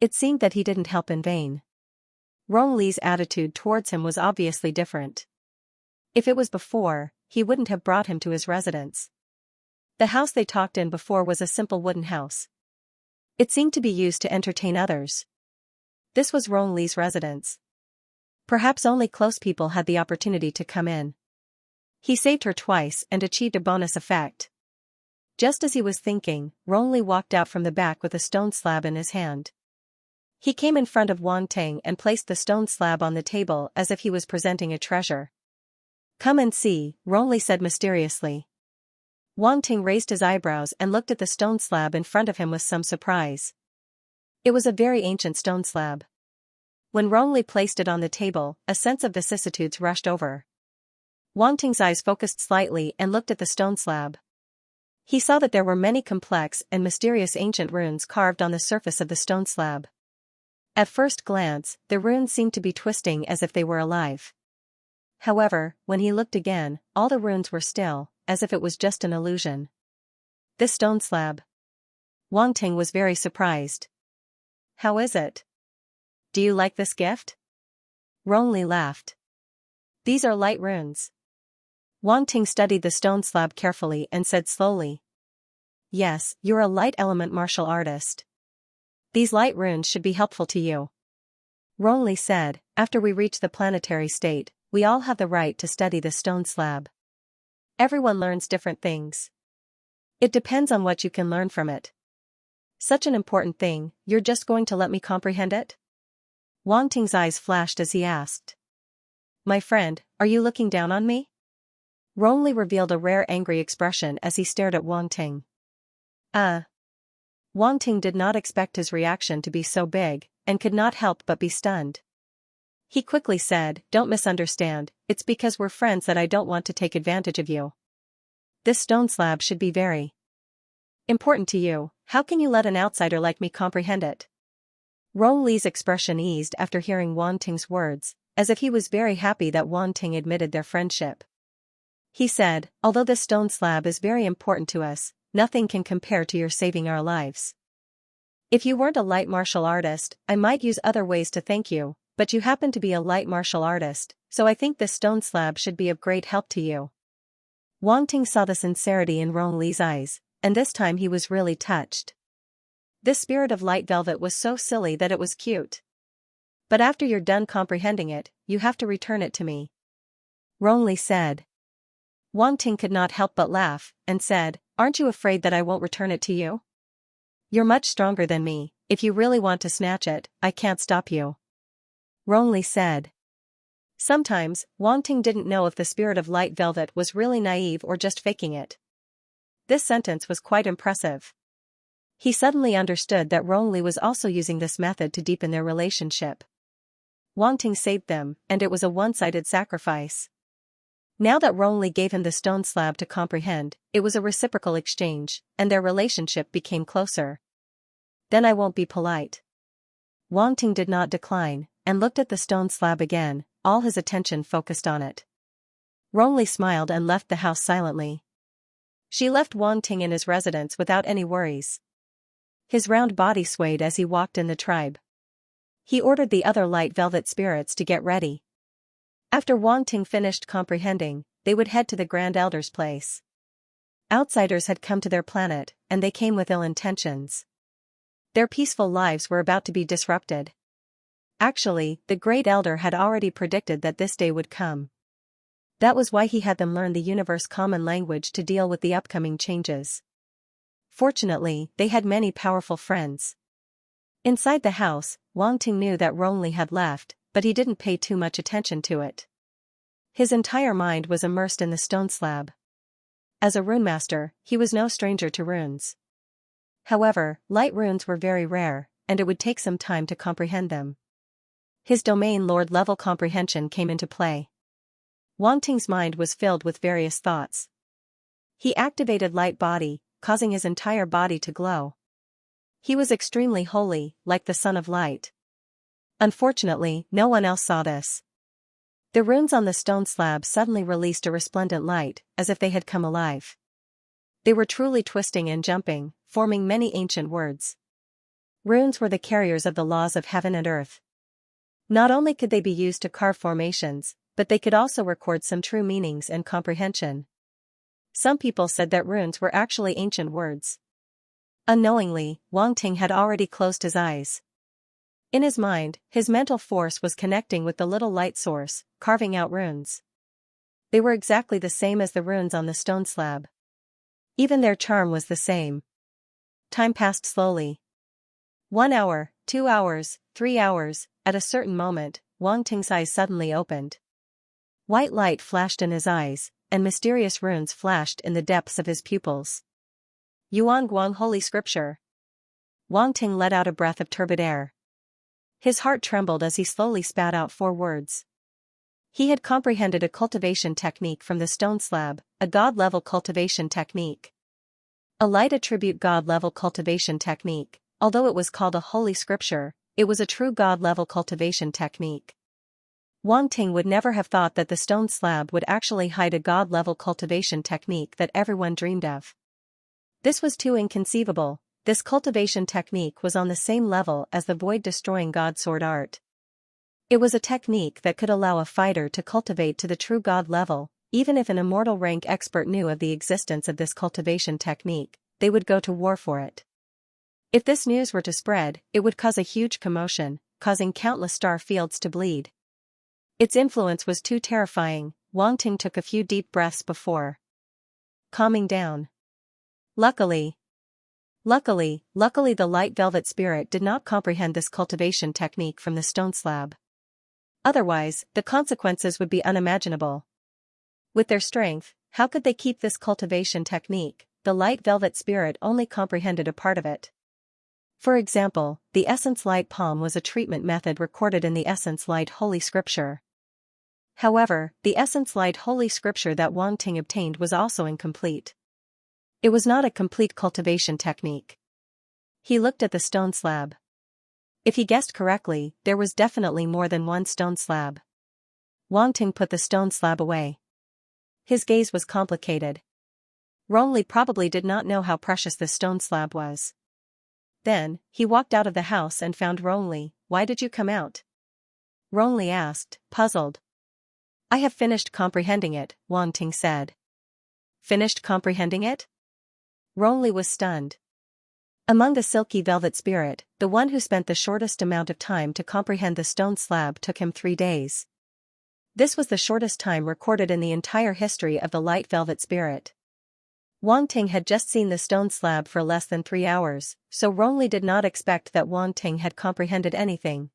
It seemed that he didn't help in vain. Rong Li's attitude towards him was obviously different. If it was before, he wouldn't have brought him to his residence. The house they talked in before was a simple wooden house. It seemed to be used to entertain others. This was Rong Li's residence. Perhaps only close people had the opportunity to come in. He saved her twice and achieved a bonus effect. Just as he was thinking, Rong Li walked out from the back with a stone slab in his hand. He came in front of Wang Ting and placed the stone slab on the table as if he was presenting a treasure. Come and see, Rong Li said mysteriously. Wang Ting raised his eyebrows and looked at the stone slab in front of him with some surprise. It was a very ancient stone slab. When Rong Li placed it on the table, a sense of vicissitudes rushed over. Wang Ting's eyes focused slightly and looked at the stone slab. He saw that there were many complex and mysterious ancient runes carved on the surface of the stone slab. At first glance, the runes seemed to be twisting as if they were alive. However, when he looked again, all the runes were still, as if it was just an illusion. This stone slab. Wang Ting was very surprised. How is it? Do you like this gift? Rong Li laughed. These are light runes. Wang Ting studied the stone slab carefully and said slowly. Yes, you're a light element martial artist. These light runes should be helpful to you. Rongli said, after we reach the planetary state, we all have the right to study the stone slab. Everyone learns different things. It depends on what you can learn from it. Such an important thing, you're just going to let me comprehend it? Wang Ting's eyes flashed as he asked. My friend, are you looking down on me? Rongli revealed a rare angry expression as he stared at Wang Ting. Wang Ting did not expect his reaction to be so big, and could not help but be stunned. He quickly said, don't misunderstand, it's because we're friends that I don't want to take advantage of you. This stone slab should be very important to you, how can you let an outsider like me comprehend it? Rong Li's expression eased after hearing Wang Ting's words, as if he was very happy that Wang Ting admitted their friendship. He said, although this stone slab is very important to us, nothing can compare to your saving our lives. If you weren't a light martial artist, I might use other ways to thank you, but you happen to be a light martial artist, so I think this stone slab should be of great help to you. Wang Ting saw the sincerity in Rong Li's eyes, and this time he was really touched. This spirit of light velvet was so silly that it was cute. But after you're done comprehending it, you have to return it to me. Rong Li said. Wang Ting could not help but laugh, and said, aren't you afraid that I won't return it to you? You're much stronger than me, if you really want to snatch it, I can't stop you. Rong Li said. Sometimes, Wang Ting didn't know if the spirit of light velvet was really naive or just faking it. This sentence was quite impressive. He suddenly understood that Rong Li was also using this method to deepen their relationship. Wang Ting saved them, and it was a one-sided sacrifice. Now that Rong Li gave him the stone slab to comprehend, it was a reciprocal exchange, and their relationship became closer. Then I won't be polite. Wang Ting did not decline, and looked at the stone slab again, all his attention focused on it. Rong Li smiled and left the house silently. She left Wang Ting in his residence without any worries. His round body swayed as he walked in the tribe. He ordered the other light velvet spirits to get ready. After Wang Ting finished comprehending, they would head to the Grand Elder's place. Outsiders had come to their planet, and they came with ill intentions. Their peaceful lives were about to be disrupted. Actually, the Great Elder had already predicted that this day would come. That was why he had them learn the universe common language to deal with the upcoming changes. Fortunately, they had many powerful friends. Inside the house, Wang Ting knew that Rong Li had left, but he didn't pay too much attention to it. His entire mind was immersed in the stone slab. As a rune master, he was no stranger to runes. However, light runes were very rare, and it would take some time to comprehend them. His domain lord level comprehension came into play. Wang Ting's mind was filled with various thoughts. He activated light body, causing his entire body to glow. He was extremely holy, like the son of light. Unfortunately, no one else saw this. The runes on the stone slab suddenly released a resplendent light, as if they had come alive. They were truly twisting and jumping, forming many ancient words. Runes were the carriers of the laws of heaven and earth. Not only could they be used to carve formations, but they could also record some true meanings and comprehension. Some people said that runes were actually ancient words. Unknowingly, Wang Ting had already closed his eyes. In his mind, his mental force was connecting with the little light source, carving out runes. They were exactly the same as the runes on the stone slab. Even their charm was the same. Time passed slowly. 1 hour, 2 hours, 3 hours, at a certain moment, Wang Ting's eyes suddenly opened. White light flashed in his eyes, and mysterious runes flashed in the depths of his pupils. Yuan Guang Holy Scripture. Wang Ting let out a breath of turbid air. His heart trembled as he slowly spat out 4 words. He had comprehended a cultivation technique from the stone slab, a god-level cultivation technique. A light attribute god-level cultivation technique, although it was called a holy scripture, it was a true god-level cultivation technique. Wang Ting would never have thought that the stone slab would actually hide a god-level cultivation technique that everyone dreamed of. This was too inconceivable. This cultivation technique was on the same level as the void-destroying god sword art. It was a technique that could allow a fighter to cultivate to the true god level, even if an immortal rank expert knew of the existence of this cultivation technique, they would go to war for it. If this news were to spread, it would cause a huge commotion, causing countless star fields to bleed. Its influence was too terrifying. Wang Ting took a few deep breaths before calming down. Luckily, the light velvet spirit did not comprehend this cultivation technique from the stone slab. Otherwise, the consequences would be unimaginable. With their strength, how could they keep this cultivation technique? The light velvet spirit only comprehended a part of it. For example, the essence light palm was a treatment method recorded in the essence light holy scripture. However, the essence light holy scripture that Wang Ting obtained was also incomplete. It was not a complete cultivation technique. He looked at the stone slab. If he guessed correctly, there was definitely more than one stone slab. Wang Ting put the stone slab away. His gaze was complicated. Rongli probably did not know how precious this stone slab was. Then, he walked out of the house and found Rongli. "Why did you come out?" Rongli asked, puzzled. "I have finished comprehending it," Wang Ting said. "Finished comprehending it?" Rongli was stunned. Among the silky velvet spirit, the one who spent the shortest amount of time to comprehend the stone slab took him 3 days. This was the shortest time recorded in the entire history of the light velvet spirit. Wang Ting had just seen the stone slab for less than 3 hours, so Rongli did not expect that Wang Ting had comprehended anything.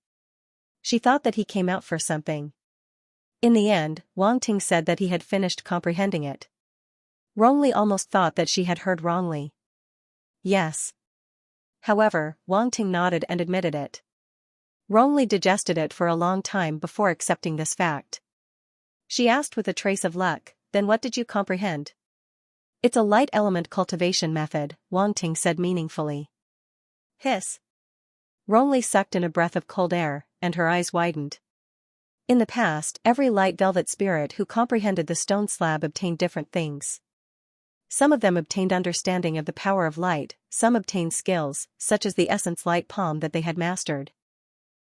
She thought that he came out for something. In the end, Wang Ting said that he had finished comprehending it. Rongli almost thought that she had heard wrongly. Yes. However, Wang Ting nodded and admitted it. Rongli digested it for a long time before accepting this fact. She asked with a trace of luck, "Then what did you comprehend?" "It's a light element cultivation method," Wang Ting said meaningfully. Hiss. Rongli sucked in a breath of cold air, and her eyes widened. In the past, every light velvet spirit who comprehended the stone slab obtained different things. Some of them obtained understanding of the power of light, some obtained skills, such as the essence light palm that they had mastered.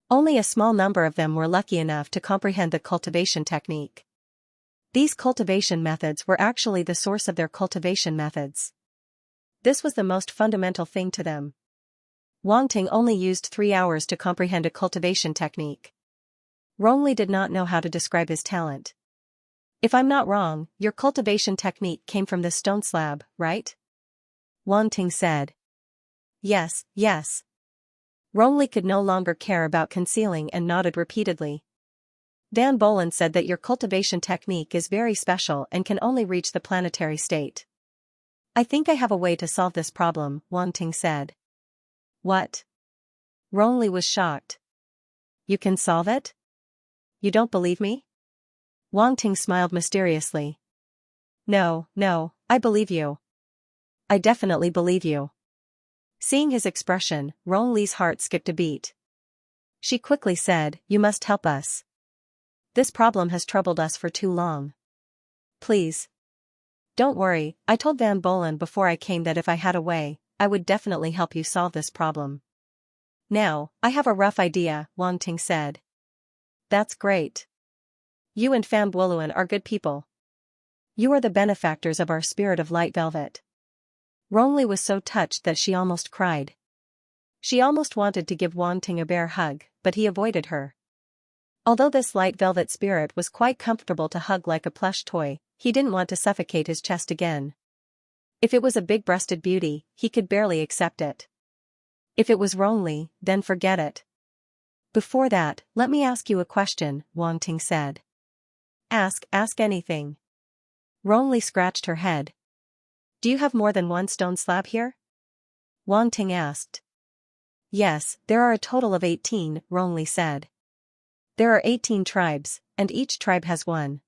Only a small number of them were lucky enough to comprehend the cultivation technique. These cultivation methods were actually the source of their cultivation methods. This was the most fundamental thing to them. Wang Ting only used 3 hours to comprehend a cultivation technique. Rongli did not know how to describe his talent. "If I'm not wrong, your cultivation technique came from this stone slab, right?" Wang Ting said. Yes. Rongli could no longer care about concealing and nodded repeatedly. Van Bolen said that your cultivation technique is very special and can only reach the planetary state. "I think I have a way to solve this problem," Wang Ting said. "What?" Rongli was shocked. "You can solve it? You don't believe me?" Wang Ting smiled mysteriously. No, I believe you. I definitely believe you." Seeing his expression, Rongli's heart skipped a beat. She quickly said, "You must help us. This problem has troubled us for too long. Please. Don't worry, I told Van Bolen before I came that if I had a way, I would definitely help you solve this problem." "Now, I have a rough idea," Wang Ting said. "That's great. You and Pham Buoluan are good people. You are the benefactors of our spirit of light velvet." Rongli was so touched that she almost cried. She almost wanted to give Wang Ting a bear hug, but he avoided her. Although this light velvet spirit was quite comfortable to hug like a plush toy, he didn't want to suffocate his chest again. If it was a big-breasted beauty, he could barely accept it. If it was Rongli, then forget it. "Before that, let me ask you a question," Wang Ting said. Ask anything." Rongli scratched her head. "Do you have more than one stone slab here?" Wang Ting asked. "Yes, there are a total of 18, Rongli said. "There are 18 tribes, and each tribe has one.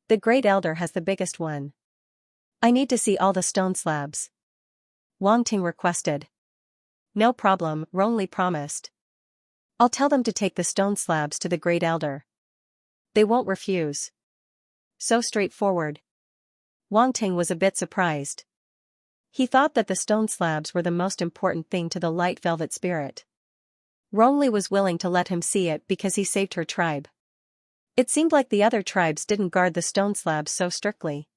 The Great Elder has the biggest one. I need to see all the stone slabs," Wang Ting requested. "No problem," Rongli promised. "I'll tell them to take the stone slabs to the Great Elder. They won't refuse." So straightforward. Wang Ting was a bit surprised. He thought that the stone slabs were the most important thing to the light velvet spirit. Rongli was willing to let him see it because he saved her tribe. It seemed like the other tribes didn't guard the stone slabs so strictly.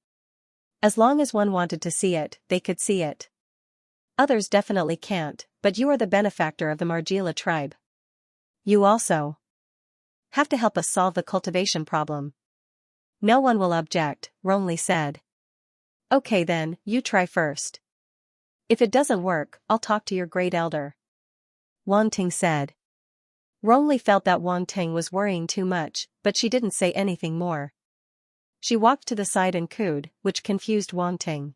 As long as one wanted to see it, they could see it. Others definitely can't, but you are the benefactor of the Margila tribe. You also have to help us solve the cultivation problem. No one will object, Ronli said. Okay then, you try first. If it doesn't work, I'll talk to your great elder. Wanting said. Ronli felt that Wanting was worrying too much, but she didn't say anything more. She walked to the side and cooed, which confused Wanting.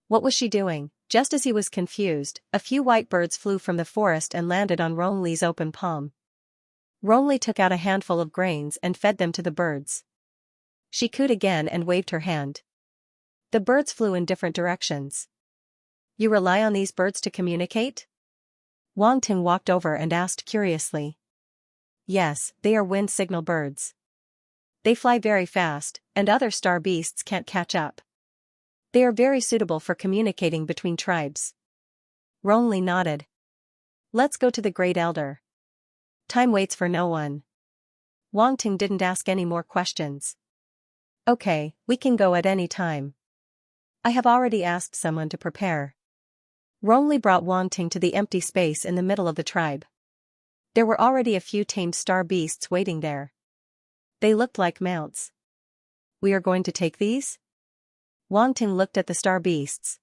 What was she doing? Just as he was confused, a few white birds flew from the forest and landed on Ronli's open palm. Ronli took out a handful of grains and fed them to the birds. She cooed again and waved her hand. The birds flew in different directions. You rely on these birds to communicate? Wanting walked over and asked curiously. Yes, they are wind signal birds. They fly very fast, and other star beasts can't catch up. They are very suitable for communicating between tribes. Ronli nodded. Let's go to the great elder. Time waits for no one. Wanting didn't ask any more questions. Okay, we can go at any time. I have already asked someone to prepare. Ronli brought Wanting to the empty space in the middle of the tribe. There were already a few tamed star beasts waiting there. They looked like mounts. We are going to take these? Wanting looked at the star beasts.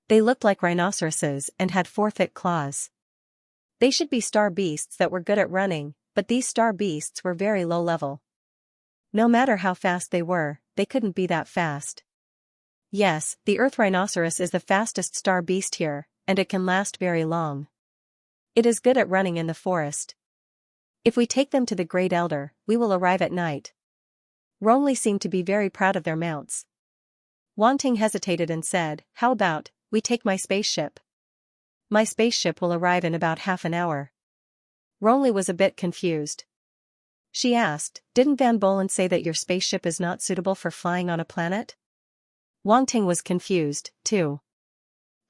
They looked like rhinoceroses and had 4 thick claws. They should be star beasts that were good at running, but these star beasts were very low level. No matter how fast they couldn't be that fast. Yes, the earth rhinoceros is the fastest star beast here, and it can last very long. It is good at running in the forest. If we take them to the great elder, we will arrive at night. Ronli seemed to be very proud of their mounts. Wanting hesitated and said, how about, we take my spaceship? My spaceship will arrive in about half an hour. Ronli was a bit confused. She asked, didn't Van Bolen say that your spaceship is not suitable for flying on a planet? Wanting was confused, too.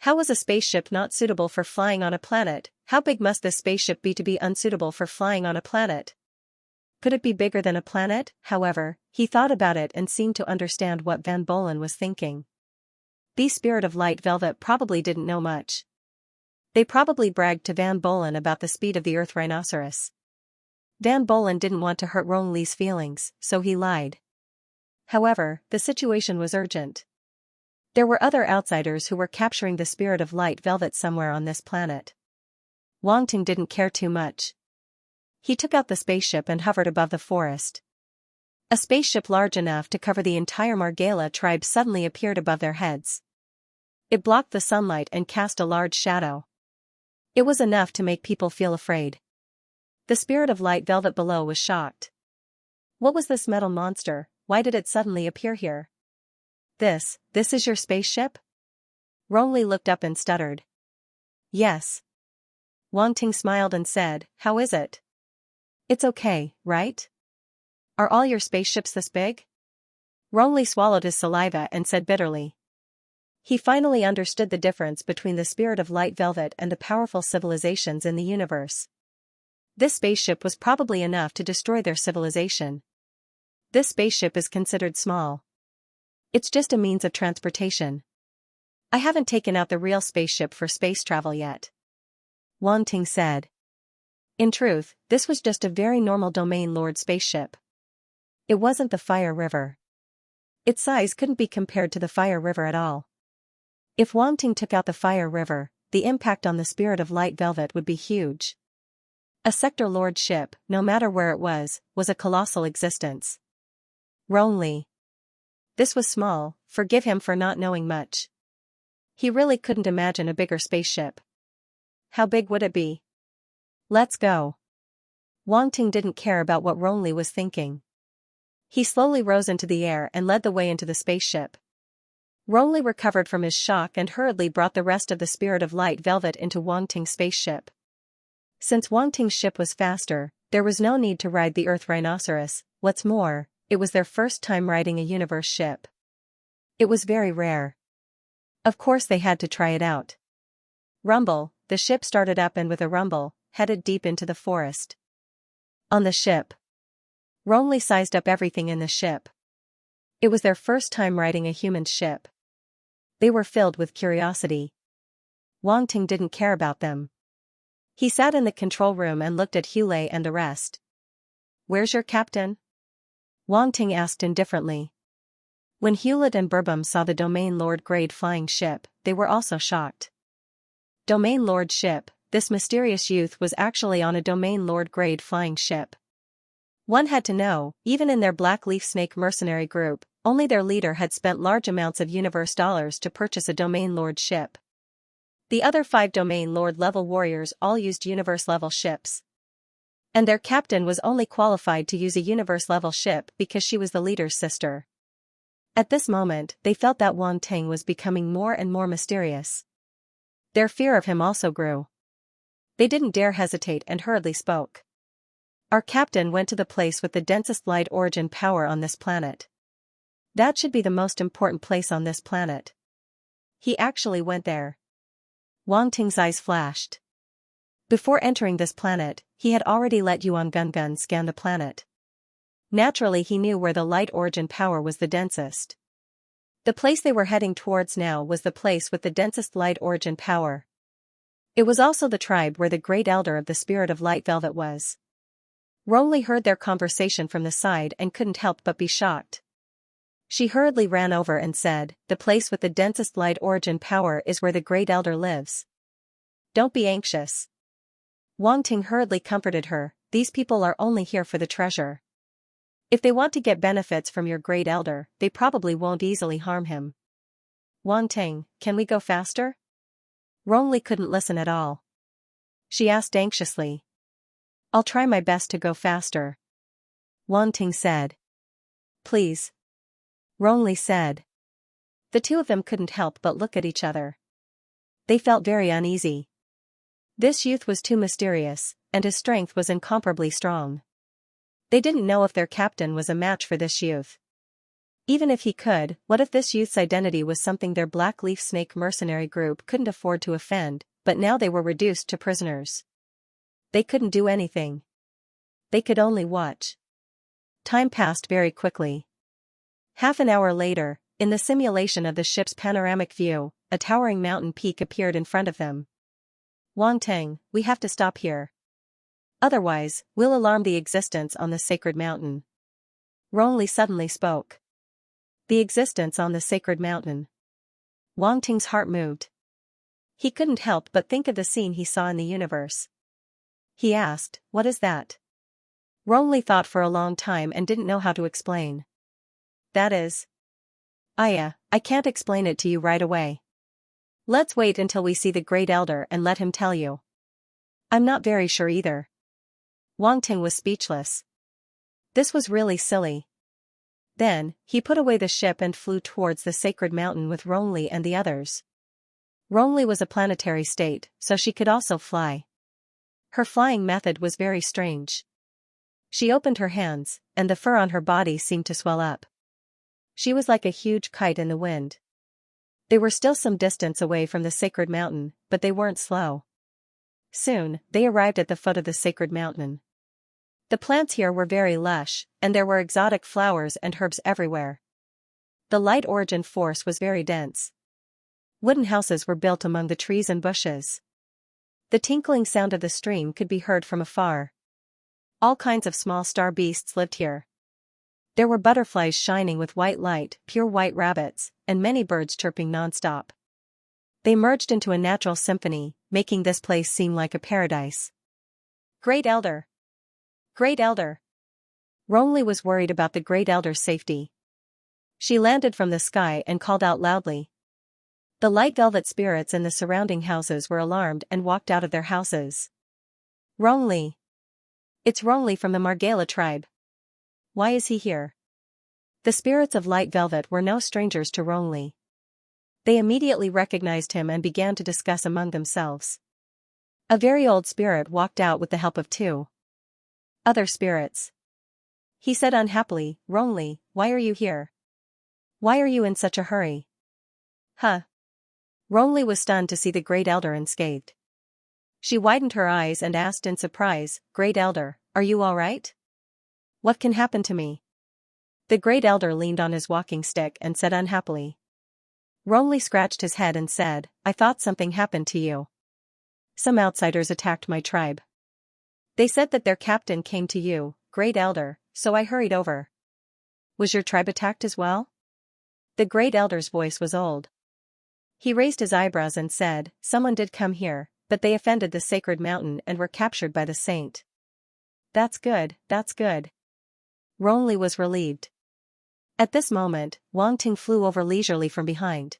How was a spaceship not suitable for flying on a planet? How big must this spaceship be to be unsuitable for flying on a planet? Could it be bigger than a planet? However, he thought about it and seemed to understand what Van Bolen was thinking. The Spirit of Light Velvet probably didn't know much. They probably bragged to Van Bolen about the speed of the Earth Rhinoceros. Van Bolen didn't want to hurt Ronli's feelings, so he lied. However, the situation was urgent. There were other outsiders who were capturing the Spirit of Light Velvet somewhere on this planet. Wanting didn't care too much. He took out the spaceship and hovered above the forest. A spaceship large enough to cover the entire Margila tribe suddenly appeared above their heads. It blocked the sunlight and cast a large shadow. It was enough to make people feel afraid. The Spirit of Light Velvet below was shocked. What was this metal monster? Why did it suddenly appear here? This is your spaceship? Ronli looked up and stuttered. Yes. Wanting smiled and said, how is it? It's okay, right? Are all your spaceships this big? Ronli swallowed his saliva and said bitterly. He finally understood the difference between the Spirit of Light Velvet and the powerful civilizations in the universe. This spaceship was probably enough to destroy their civilization. This spaceship is considered small. It's just a means of transportation. I haven't taken out the real spaceship for space travel yet. Wanting said. In truth, this was just a very normal Domain Lord spaceship. It wasn't the Fire River. Its size couldn't be compared to the Fire River at all. If Wanting took out the Fire River, the impact on the Spirit of Light Velvet would be huge. A Sector Lord ship, no matter where it was a colossal existence. Ronli. This was small, forgive him for not knowing much. He really couldn't imagine a bigger spaceship. How big would it be? Let's go. Wanting didn't care about what Ronli was thinking. He slowly rose into the air and led the way into the spaceship. Ronli recovered from his shock and hurriedly brought the rest of the Spirit of Light Velvet into Wanting's spaceship. Since Wanting's ship was faster, there was no need to ride the Earth Rhinoceros. What's more, it was their first time riding a universe ship. It was very rare. Of course they had to try it out. Rumble, the ship started up and with a rumble, headed deep into the forest. On the ship. Ronli sized up everything in the ship. It was their first time riding a human ship. They were filled with curiosity. Wang Ting didn't care about them. He sat in the control room and looked at Hule and the rest. "Where's your captain?" Wang Ting asked indifferently. When Hewlett and Burbum saw the Domain Lord grade flying ship, they were also shocked. Domain Lord ship, this mysterious youth was actually on a Domain Lord grade flying ship. One had to know, even in their Black Leaf Snake mercenary group, only their leader had spent large amounts of universe dollars to purchase a Domain Lord ship. The other 5 Domain Lord level warriors all used universe level ships. And their captain was only qualified to use a universe level ship because she was the leader's sister. At this moment, they felt that Wang Ting was becoming more and more mysterious. Their fear of him also grew. They didn't dare hesitate and hurriedly spoke. "Our captain went to the place with the densest light origin power on this planet. That should be the most important place on this planet. He actually went there." Wang Ting's eyes flashed. Before entering this planet, he had already let Yuan Gungun scan the planet. Naturally, he knew where the light origin power was the densest. The place they were heading towards now was the place with the densest light origin power. It was also the tribe where the Great Elder of the Spirit of Light Velvet was. Rongli heard their conversation from the side and couldn't help but be shocked. She hurriedly ran over and said, "The place with the densest light origin power is where the Great Elder lives. Don't be anxious." Wang Ting hurriedly comforted her, "These people are only here for the treasure. If they want to get benefits from your Great Elder, they probably won't easily harm him." "Wang Ting, can we go faster?" Rongli couldn't listen at all. She asked anxiously. "I'll try my best to go faster," Wang Ting said. "Please," Rongli said. The two of them couldn't help but look at each other. They felt very uneasy. This youth was too mysterious, and his strength was incomparably strong. They didn't know if their captain was a match for this youth. Even if he could, what if this youth's identity was something their Black Leaf Snake mercenary group couldn't afford to offend, but now they were reduced to prisoners. They couldn't do anything. They could only watch. Time passed very quickly. Half an hour later, in the simulation of the ship's panoramic view, a towering mountain peak appeared in front of them. "Wang Ting, we have to stop here. Otherwise, we'll alarm the existence on the sacred mountain." Rongli suddenly spoke. The existence on the sacred mountain. Wang Ting's heart moved. He couldn't help but think of the scene he saw in the universe. He asked, "What is that?" Rongli thought for a long time and didn't know how to explain. "That is... I can't explain it to you right away. Let's wait until we see the Great Elder and let him tell you." "I'm not very sure either." Wang Ting was speechless. This was really silly. Then, he put away the ship and flew towards the sacred mountain with Rongli and the others. Rongli was a planetary state, so she could also fly. Her flying method was very strange. She opened her hands, and the fur on her body seemed to swell up. She was like a huge kite in the wind. They were still some distance away from the sacred mountain, but they weren't slow. Soon, they arrived at the foot of the sacred mountain. The plants here were very lush, and there were exotic flowers and herbs everywhere. The light origin force was very dense. Wooden houses were built among the trees and bushes. The tinkling sound of the stream could be heard from afar. All kinds of small star beasts lived here. There were butterflies shining with white light, pure white rabbits, and many birds chirping non-stop. They merged into a natural symphony, making this place seem like a paradise. "Great Elder! Great Elder!" Rongli was worried about the Great Elder's safety. She landed from the sky and called out loudly. The light velvet spirits in the surrounding houses were alarmed and walked out of their houses. "Rongli! It's Rongli from the Margala tribe. Why is he here?" The spirits of light velvet were no strangers to Rongli. They immediately recognized him and began to discuss among themselves. A very old spirit walked out with the help of 2 other spirits. He said unhappily, "Rongli, why are you here? Why are you in such a hurry?" "Huh." Rongli was stunned to see the Great Elder unscathed. She widened her eyes and asked in surprise, "Great Elder, are you all right? What can happen to me?" The Great Elder leaned on his walking stick and said unhappily, Rongley scratched his head and said, I thought something happened to you. Some outsiders attacked my tribe. They said that their captain came to you, Great Elder, so I hurried over. Was your tribe attacked as well? The Great Elder's voice was old. He raised his eyebrows and said, someone did come here, but they offended the sacred mountain and were captured by the saint. That's good, that's good. Rongley was relieved. At this moment, Wang Ting flew over leisurely from behind.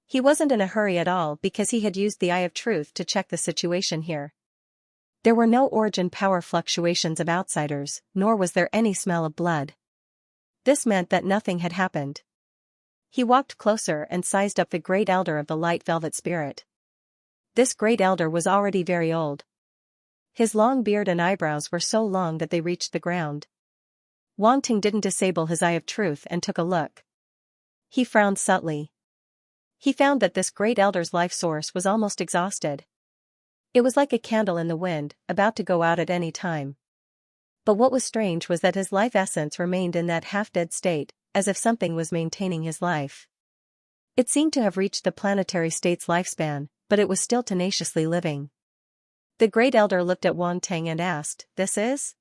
He wasn't in a hurry at all because he had used the Eye of Truth to check the situation here. There were no origin power fluctuations of outsiders, nor was there any smell of blood. This meant that nothing had happened. He walked closer and sized up the Great Elder of the Light Velvet Spirit. This Great Elder was already very old. His long beard and eyebrows were so long that they reached the ground. Wang Ting didn't disable his Eye of Truth and took a look. He frowned subtly. He found that this Great Elder's life source was almost exhausted. It was like a candle in the wind, about to go out at any time. But what was strange was that his life essence remained in that half-dead state, as if something was maintaining his life. It seemed to have reached the planetary state's lifespan, but it was still tenaciously living. The Great Elder looked at Wang Ting and asked, This is?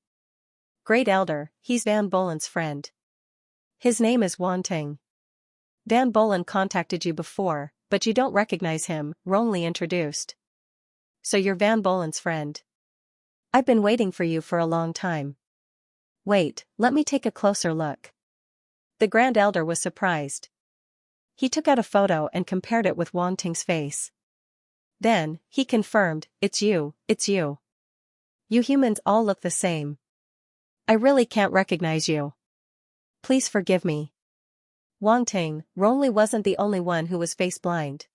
Great Elder, he's Van Bolen's friend. His name is Wang Ting. Van Bolen contacted you before, but you don't recognize him, Rongley introduced. So you're Van Bolen's friend. I've been waiting for you for a long time. Wait, let me take a closer look. The Grand Elder was surprised. He took out a photo and compared it with Wang Ting's face. Then, he confirmed, it's you, it's you. You humans all look the same. I really can't recognize you. Please forgive me. Wang Ting, Rongley wasn't the only one who was face-blind.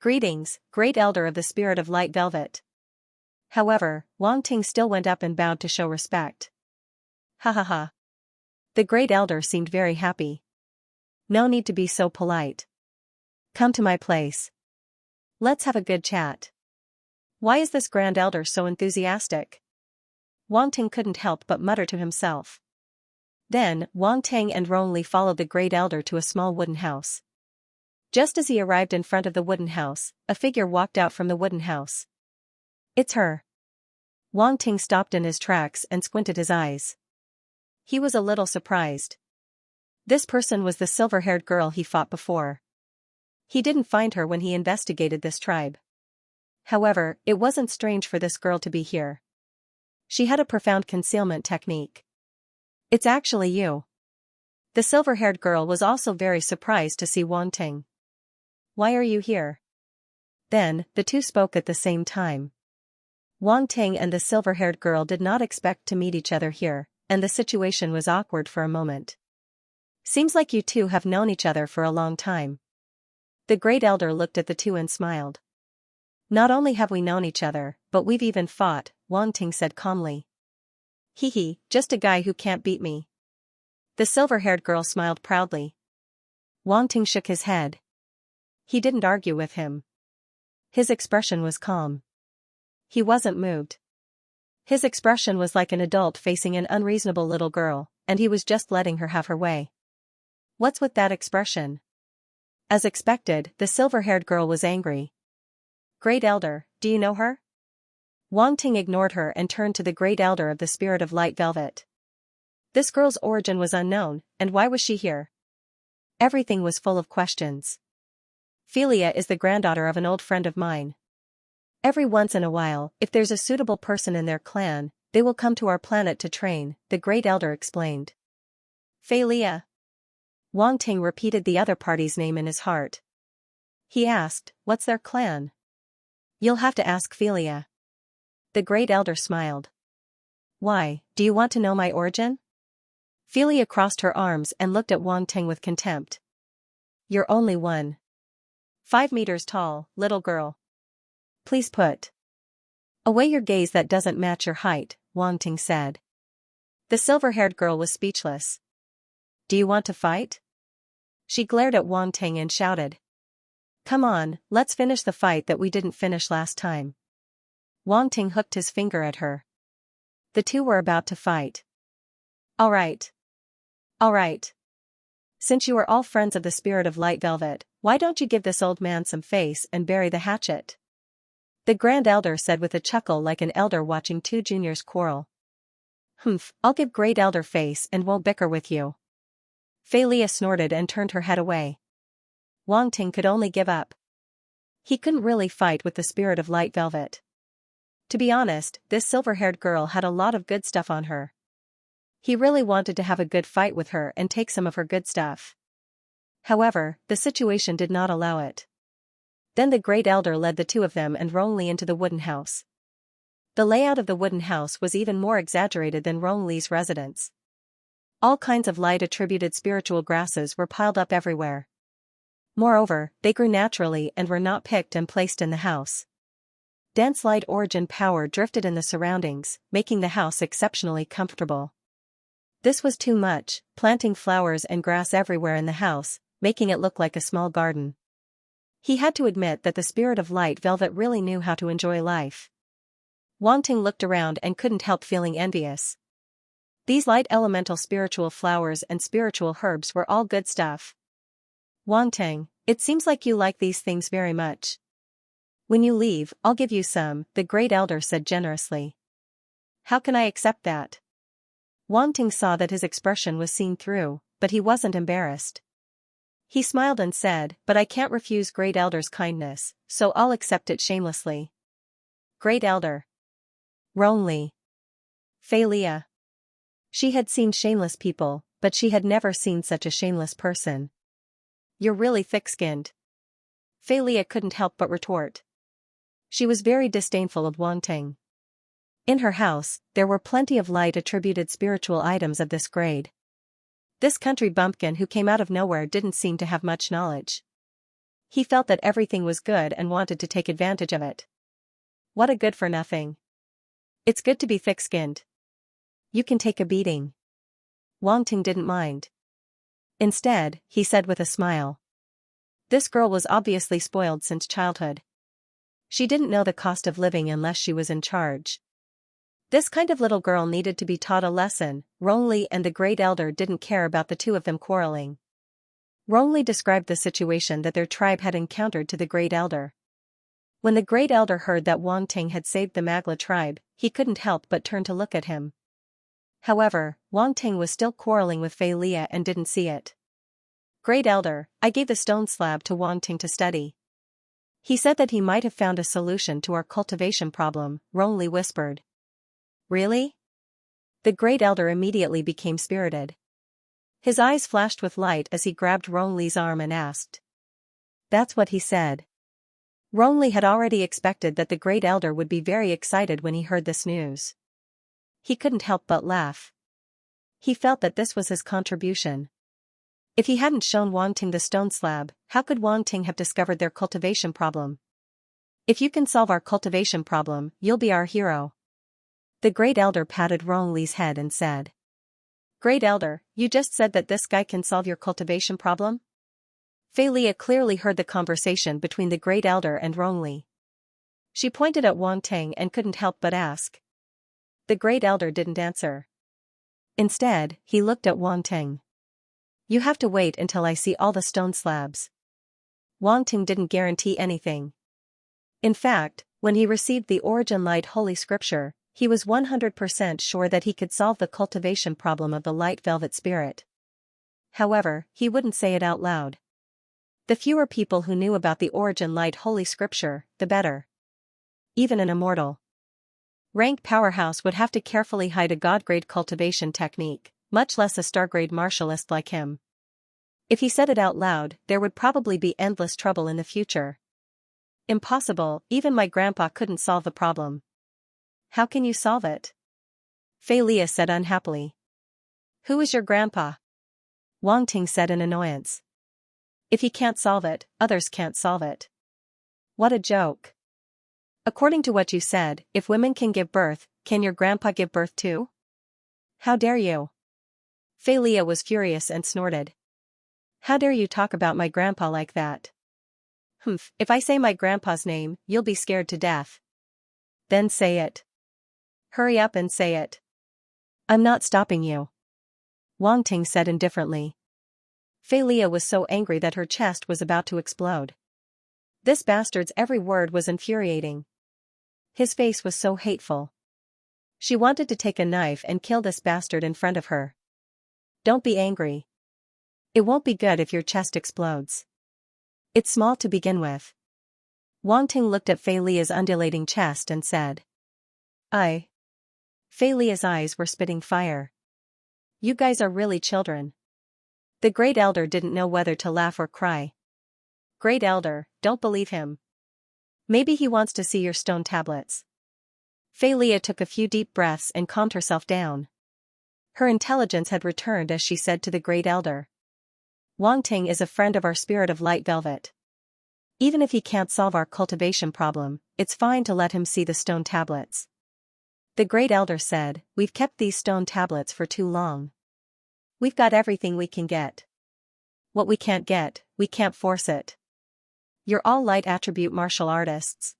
Greetings, Great Elder of the Spirit of Light Velvet. However, Wang Ting still went up and bowed to show respect. Ha ha ha. The Great Elder seemed very happy. No need to be so polite. Come to my place. Let's have a good chat. Why is this Grand Elder so enthusiastic? Wang Ting couldn't help but mutter to himself. Then, Wang Ting and Rongley followed the Great Elder to a small wooden house. Just as he arrived in front of the wooden house, a figure walked out from the wooden house. It's her. Wang Ting stopped in his tracks and squinted his eyes. He was a little surprised. This person was the silver-haired girl he fought before. He didn't find her when he investigated this tribe. However, it wasn't strange for this girl to be here. She had a profound concealment technique. It's actually you. The silver-haired girl was also very surprised to see Wang Ting. Why are you here? Then, the two spoke at the same time. Wang Ting and the silver-haired girl did not expect to meet each other here, and the situation was awkward for a moment. Seems like you two have known each other for a long time. The Great Elder looked at the two and smiled. Not only have we known each other, but we've even fought, Wang Ting said calmly. Hee hee, just a guy who can't beat me. The silver-haired girl smiled proudly. Wang Ting shook his head. He didn't argue with him. His expression was calm. He wasn't moved. His expression was like an adult facing an unreasonable little girl, and he was just letting her have her way. What's with that expression? As expected, the silver-haired girl was angry. Great Elder, do you know her? Wang Ting ignored her and turned to the Great Elder of the Spirit of Light Velvet. This girl's origin was unknown, and why was she here? Everything was full of questions. Philia is the granddaughter of an old friend of mine. Every once in a while, if there's a suitable person in their clan, they will come to our planet to train, the Great Elder explained. Philia. Wang Ting repeated the other party's name in his heart. He asked, what's their clan? You'll have to ask Philia. The Great Elder smiled. Why, do you want to know my origin? Philia crossed her arms and looked at Wang Ting with contempt. You're only 5 meters tall, little girl. Please put away your gaze that doesn't match your height, Wang Ting said. The silver-haired girl was speechless. Do you want to fight? She glared at Wang Ting and shouted. Come on, let's finish the fight that we didn't finish last time. Wang Ting hooked his finger at her. The two were about to fight. All right. All right. Since you are all friends of the spirit of light velvet, why don't you give this old man some face and bury the hatchet? The Grand Elder said with a chuckle like an elder watching two juniors quarrel. Humph, I'll give Great Elder face and won't bicker with you. Fei Lia snorted and turned her head away. Wang Ting could only give up. He couldn't really fight with the spirit of light velvet. To be honest, this silver-haired girl had a lot of good stuff on her. He really wanted to have a good fight with her and take some of her good stuff. However, the situation did not allow it. Then the Great Elder led the two of them and Rong into the wooden house. The layout of the wooden house was even more exaggerated than Rong Li's residence. All kinds of light-attributed spiritual grasses were piled up everywhere. Moreover, they grew naturally and were not picked and placed in the house. Dense light origin power drifted in the surroundings, making the house exceptionally comfortable. This was too much, planting flowers and grass everywhere in the house, making it look like a small garden. He had to admit that the spirit of light velvet really knew how to enjoy life. Wang Ting looked around and couldn't help feeling envious. These light elemental spiritual flowers and spiritual herbs were all good stuff. Wang Ting, it seems like you like these things very much. When you leave, I'll give you some, the Great Elder said generously. How can I accept that? Wang Ting saw that his expression was seen through, but he wasn't embarrassed. He smiled and said, but I can't refuse Great Elder's kindness, so I'll accept it shamelessly. Great Elder. Rong Li. Fei Lia. She had seen shameless people, but she had never seen such a shameless person. You're really thick-skinned. Fei Lia couldn't help but retort. She was very disdainful of Wang Ting. In her house, there were plenty of light-attributed spiritual items of this grade. This country bumpkin who came out of nowhere didn't seem to have much knowledge. He felt that everything was good and wanted to take advantage of it. What a good-for-nothing. It's good to be thick-skinned. You can take a beating. Wang Ting didn't mind. Instead, he said with a smile. This girl was obviously spoiled since childhood. She didn't know the cost of living unless she was in charge. This kind of little girl needed to be taught a lesson. Rong Li and the Great Elder didn't care about the two of them quarreling. Rong Li described the situation that their tribe had encountered to the Great Elder. When the Great Elder heard that Wang Ting had saved the Magla tribe, he couldn't help but turn to look at him. However, Wang Ting was still quarreling with Fei Lia and didn't see it. Great Elder, I gave the stone slab to Wang Ting to study. He said that he might have found a solution to our cultivation problem, Rong Li whispered. Really? The Great Elder immediately became spirited. His eyes flashed with light as he grabbed Rong Li's arm and asked. That's what he said. Rong Li had already expected that the Great Elder would be very excited when he heard this news. He couldn't help but laugh. He felt that this was his contribution. If he hadn't shown Wang Ting the stone slab, how could Wang Ting have discovered their cultivation problem? If you can solve our cultivation problem, you'll be our hero. The Great Elder patted Rong Li's head and said. Great Elder, you just said that this guy can solve your cultivation problem? Fei Lia clearly heard the conversation between the Great Elder and Rong Li. She pointed at Wang Ting and couldn't help but ask. The Great Elder didn't answer. Instead, he looked at Wang Ting. You have to wait until I see all the stone slabs. Wang Ting didn't guarantee anything. In fact, when he received the Origin Light Holy Scripture, he was 100% sure that he could solve the cultivation problem of the light velvet spirit. However, he wouldn't say it out loud. The fewer people who knew about the Origin Light Holy Scripture, the better. Even an immortal rank powerhouse would have to carefully hide a god-grade cultivation technique, much less a star-grade martialist like him. If he said it out loud, there would probably be endless trouble in the future. Impossible, even my grandpa couldn't solve the problem. How can you solve it? Fei Lia said unhappily. Who is your grandpa? Wang Ting said in annoyance. If he can't solve it, others can't solve it. What a joke. According to what you said, if women can give birth, can your grandpa give birth too? How dare you? Fei Lia was furious and snorted. How dare you talk about my grandpa like that? Humph, if I say my grandpa's name, you'll be scared to death. Then say it. Hurry up and say it. I'm not stopping you. Wang Ting said indifferently. Fei Leah was so angry that her chest was about to explode. This bastard's every word was infuriating. His face was so hateful. She wanted to take a knife and kill this bastard in front of her. Don't be angry. It won't be good if your chest explodes. It's small to begin with. Wang Ting looked at Fei Leah's undulating chest and said. Fei Leah's eyes were spitting fire. You guys are really children. The Great Elder didn't know whether to laugh or cry. Great Elder, don't believe him. Maybe he wants to see your stone tablets. Fei Leah took a few deep breaths and calmed herself down. Her intelligence had returned as she said to the Great Elder. Wang Ting is a friend of our Spirit of Light Velvet. Even if he can't solve our cultivation problem, it's fine to let him see the stone tablets. The Great Elder said, we've kept these stone tablets for too long. We've got everything we can get. What we can't get, we can't force it. You're all light attribute martial artists.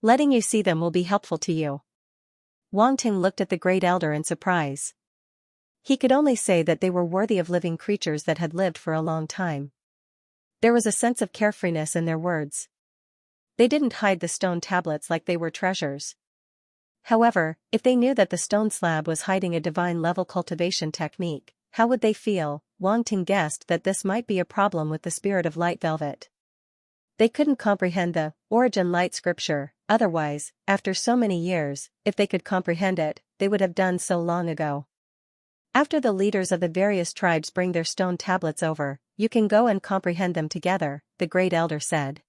Letting you see them will be helpful to you. Wang Ting looked at the Great Elder in surprise. He could only say that they were worthy of living creatures that had lived for a long time. There was a sense of carefreeness in their words. They didn't hide the stone tablets like they were treasures. However, if they knew that the stone slab was hiding a divine-level cultivation technique, how would they feel? Wang Ting guessed that this might be a problem with the Spirit of Light Velvet. They couldn't comprehend the origin light scripture, otherwise, after so many years, if they could comprehend it, they would have done so long ago. After the leaders of the various tribes bring their stone tablets over, you can go and comprehend them together, the Great Elder said.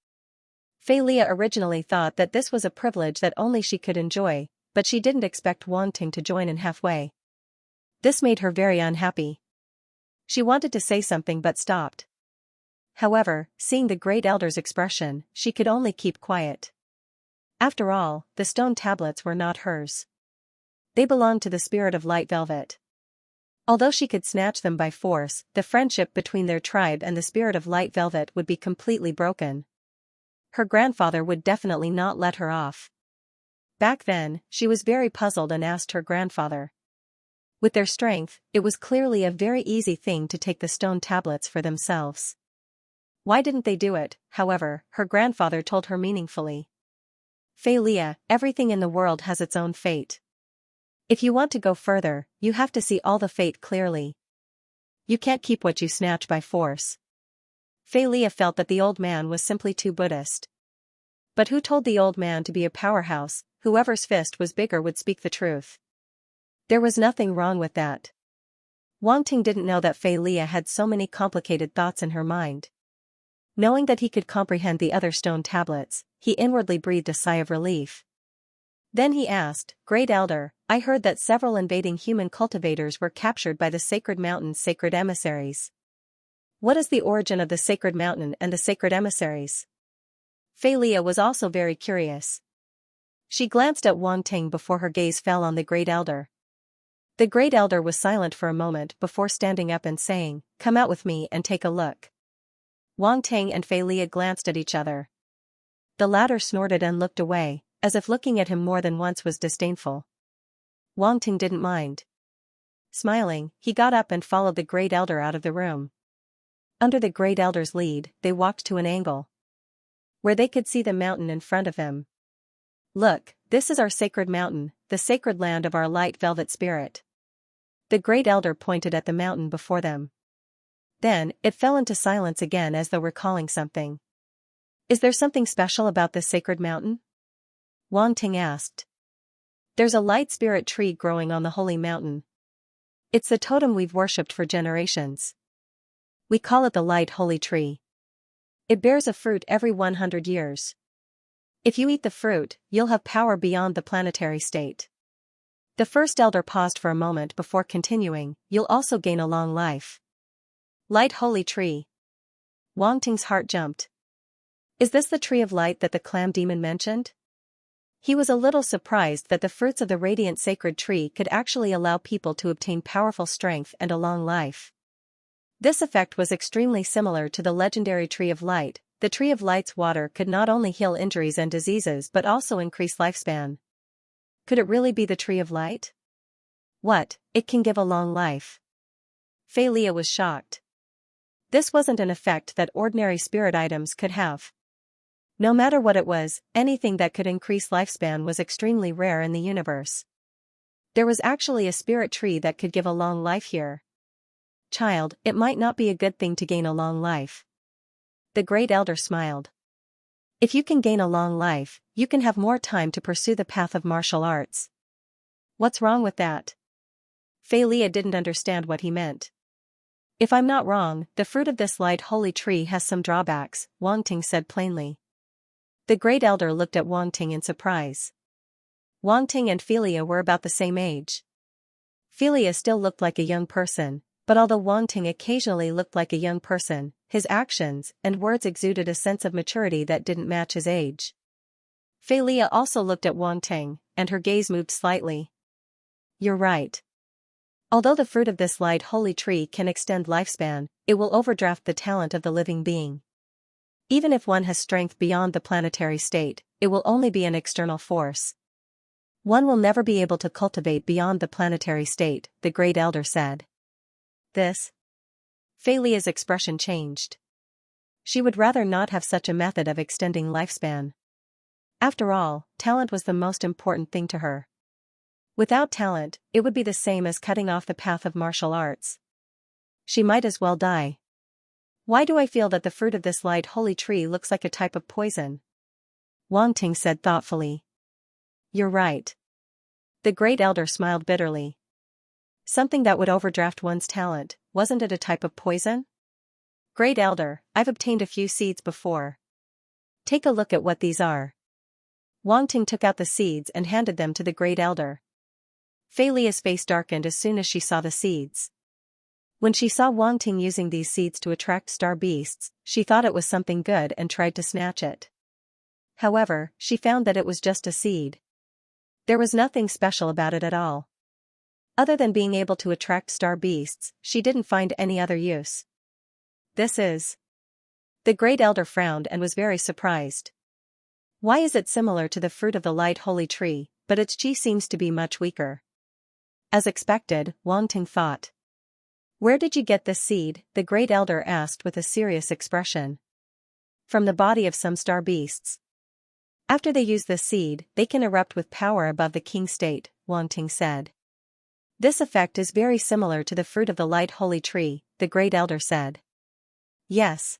Fei Leah originally thought that this was a privilege that only she could enjoy, but she didn't expect Wang Ting to join in halfway. This made her very unhappy. She wanted to say something but stopped. However, seeing the Great Elder's expression, she could only keep quiet. After all, the stone tablets were not hers. They belonged to the Spirit of Light Velvet. Although she could snatch them by force, the friendship between their tribe and the Spirit of Light Velvet would be completely broken. Her grandfather would definitely not let her off. Back then, she was very puzzled and asked her grandfather. With their strength, it was clearly a very easy thing to take the stone tablets for themselves. Why didn't they do it? However, her grandfather told her meaningfully. Fei Leah, everything in the world has its own fate. If you want to go further, you have to see all the fate clearly. You can't keep what you snatch by force. Fei Leah felt that the old man was simply too Buddhist. But who told the old man to be a powerhouse? Whoever's fist was bigger would speak the truth. There was nothing wrong with that. Wang Ting didn't know that Fei Leah had so many complicated thoughts in her mind. Knowing that he could comprehend the other stone tablets, he inwardly breathed a sigh of relief. Then he asked, Great Elder, I heard that several invading human cultivators were captured by the Sacred Mountain's sacred emissaries. What is the origin of the Sacred Mountain and the sacred emissaries? Fei Leah was also very curious. She glanced at Wang Ting before her gaze fell on the Great Elder. The Great Elder was silent for a moment before standing up and saying, Come out with me and take a look. Wang Ting and Fei Leah glanced at each other. The latter snorted and looked away, as if looking at him more than once was disdainful. Wang Ting didn't mind. Smiling, he got up and followed the Great Elder out of the room. Under the Great Elder's lead, they walked to an angle where they could see the mountain in front of them. Look, this is our sacred mountain, the sacred land of our light velvet spirit. The Great Elder pointed at the mountain before them. Then, it fell into silence again as though recalling something. Is there something special about this sacred mountain? Wang Ting asked. There's a light spirit tree growing on the holy mountain. It's the totem we've worshipped for generations. We call it the light holy tree. It bears a fruit every 100 years. If you eat the fruit, you'll have power beyond the planetary state. The first elder paused for a moment before continuing, you'll also gain a long life. Light holy tree. Wang Ting's heart jumped. Is this the tree of light that the clam demon mentioned? He was a little surprised that the fruits of the radiant sacred tree could actually allow people to obtain powerful strength and a long life. This effect was extremely similar to the legendary Tree of Light. The Tree of Light's water could not only heal injuries and diseases but also increase lifespan. Could it really be the Tree of Light? What, it can give a long life? Fei Leah was shocked. This wasn't an effect that ordinary spirit items could have. No matter what it was, anything that could increase lifespan was extremely rare in the universe. There was actually a spirit tree that could give a long life here. Child, it might not be a good thing to gain a long life. The Great Elder smiled. If you can gain a long life, you can have more time to pursue the path of martial arts. What's wrong with that? Fei Lia didn't understand what he meant. If I'm not wrong, the fruit of this light holy tree has some drawbacks, Wang Ting said plainly. The Great Elder looked at Wang Ting in surprise. Wang Ting and Fei Lia were about the same age. Fei Lia still looked like a young person, but although Wang Ting occasionally looked like a young person, his actions and words exuded a sense of maturity that didn't match his age. Fei Lia also looked at Wang Ting, and her gaze moved slightly. You're right. Although the fruit of this light holy tree can extend lifespan, it will overdraft the talent of the living being. Even if one has strength beyond the planetary state, it will only be an external force. One will never be able to cultivate beyond the planetary state, the Great Elder said. This? Fei Lia's expression changed. She would rather not have such a method of extending lifespan. After all, talent was the most important thing to her. Without talent, it would be the same as cutting off the path of martial arts. She might as well die. Why do I feel that the fruit of this light holy tree looks like a type of poison? Wang Ting said thoughtfully. You're right. The Great Elder smiled bitterly. Something that would overdraft one's talent, wasn't it a type of poison? Great Elder, I've obtained a few seeds before. Take a look at what these are. Wang Ting took out the seeds and handed them to the Great Elder. Fei Lia's face darkened as soon as she saw the seeds. When she saw Wang Ting using these seeds to attract star beasts, she thought it was something good and tried to snatch it. However, she found that it was just a seed. There was nothing special about it at all. Other than being able to attract star beasts, she didn't find any other use. This is... The Great Elder frowned and was very surprised. Why is it similar to the fruit of the light holy tree, but its chi seems to be much weaker? As expected, Wang Ting thought. Where did you get this seed? The Great Elder asked with a serious expression. From the body of some star beasts. After they use this seed, they can erupt with power above the king state, Wang Ting said. This effect is very similar to the fruit of the light holy tree, the Great Elder said. Yes.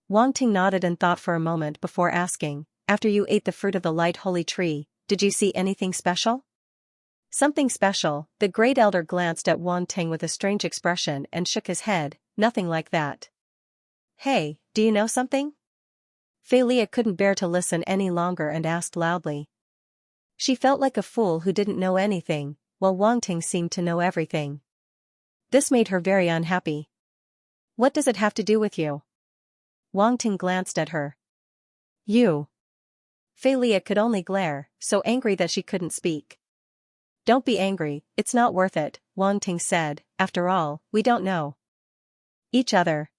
Wang Ting nodded and thought for a moment before asking, after you ate the fruit of the light holy tree, did you see anything special? Something special. The Great Elder glanced at Wang Ting with a strange expression and shook his head. Nothing like that. Hey, do you know something? Fei Lia couldn't bear to listen any longer and asked loudly. She felt like a fool who didn't know anything, while Wang Ting seemed to know everything. This made her very unhappy. What does it have to do with you? Wang Ting glanced at her. You. Fei Lia could only glare, so angry that she couldn't speak. Don't be angry, it's not worth it, Wang Ting said. After all, we don't know each other.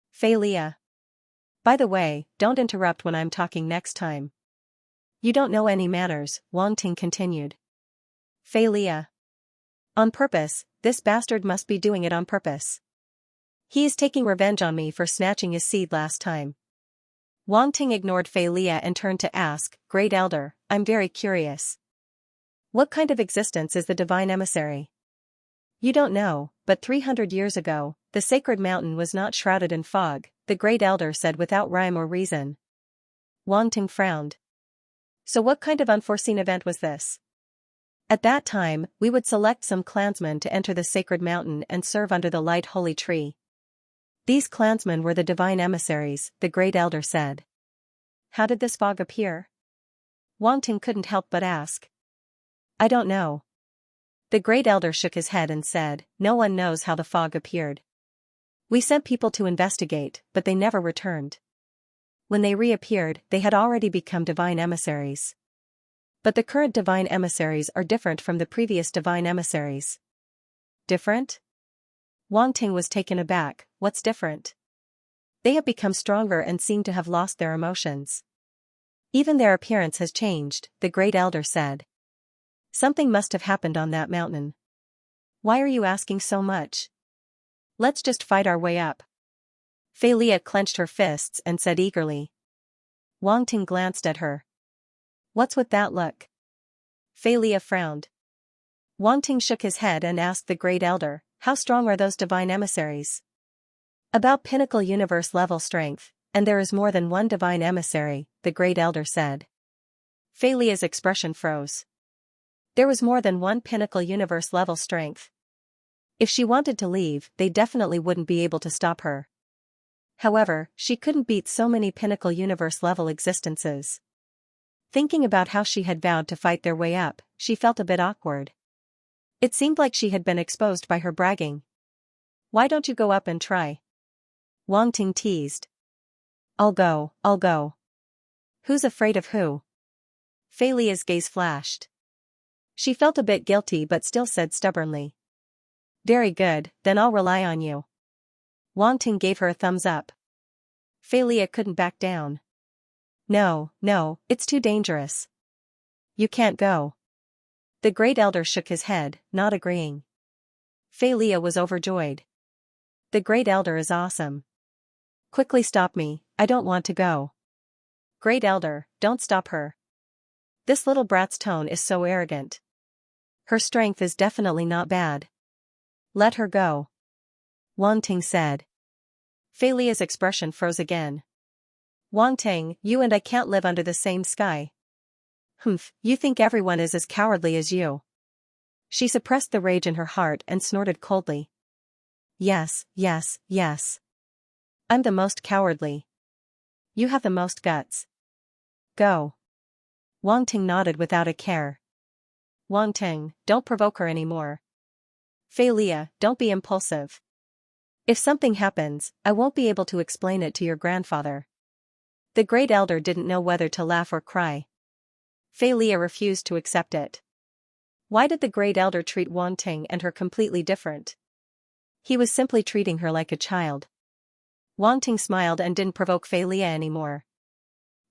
Fei Lia. By the way, don't interrupt when I'm talking next time. You don't know any manners, Wang Ting continued. Fei Lia. On purpose, this bastard must be doing it on purpose. He is taking revenge on me for snatching his seed last time. Wang Ting ignored Fei Lia and turned to ask, Great Elder, I'm very curious. What kind of existence is the divine emissary? You don't know, but 300 years ago, the sacred mountain was not shrouded in fog, the Great Elder said without rhyme or reason. Wang Ting frowned. So what kind of unforeseen event was this? At that time, we would select some clansmen to enter the sacred mountain and serve under the light holy tree. These clansmen were the divine emissaries, the Great Elder said. How did this fog appear? Wang Ting couldn't help but ask. I don't know. The Great Elder shook his head and said, no one knows how the fog appeared. We sent people to investigate, but they never returned. When they reappeared, they had already become divine emissaries. But the current divine emissaries are different from the previous divine emissaries. Different? Wang Ting was taken aback. What's different? They have become stronger and seem to have lost their emotions. Even their appearance has changed, the Great Elder said. Something must have happened on that mountain. Why are you asking so much? Let's just fight our way up. Fei Lia clenched her fists and said eagerly. Wang Ting glanced at her. What's with that look? Fei Lia frowned. Wang Ting shook his head and asked the Great Elder, how strong are those divine emissaries? About pinnacle universe level strength, and there is more than one divine emissary, the Great Elder said. Fei Lia's expression froze. There was more than one pinnacle universe level strength. If she wanted to leave, they definitely wouldn't be able to stop her. However, she couldn't beat so many pinnacle universe level existences. Thinking about how she had vowed to fight their way up, she felt a bit awkward. It seemed like she had been exposed by her bragging. Why don't you go up and try? Wang Ting teased. I'll go. Who's afraid of who? Fei Lia's gaze flashed. She felt a bit guilty but still said stubbornly. Very good, then I'll rely on you. Wang Ting gave her a thumbs up. Fei Lia couldn't back down. No, it's too dangerous. You can't go. The Great Elder shook his head, not agreeing. Fei Lia was overjoyed. The Great Elder is awesome. Quickly stop me, I don't want to go. Great Elder, don't stop her. This little brat's tone is so arrogant. Her strength is definitely not bad. Let her go. Wang Ting said. Fei Lia's expression froze again. Wang Ting, you and I can't live under the same sky. Humph, you think everyone is as cowardly as you. She suppressed the rage in her heart and snorted coldly. Yes. I'm the most cowardly. You have the most guts. Go. Wang Ting nodded without a care. Wang Ting, don't provoke her anymore. Fei Lia, don't be impulsive. If something happens, I won't be able to explain it to your grandfather. The Great Elder didn't know whether to laugh or cry. Fei Lia refused to accept it. Why did the Great Elder treat Wang Ting and her completely different? He was simply treating her like a child. Wang Ting smiled and didn't provoke Fei Lia anymore.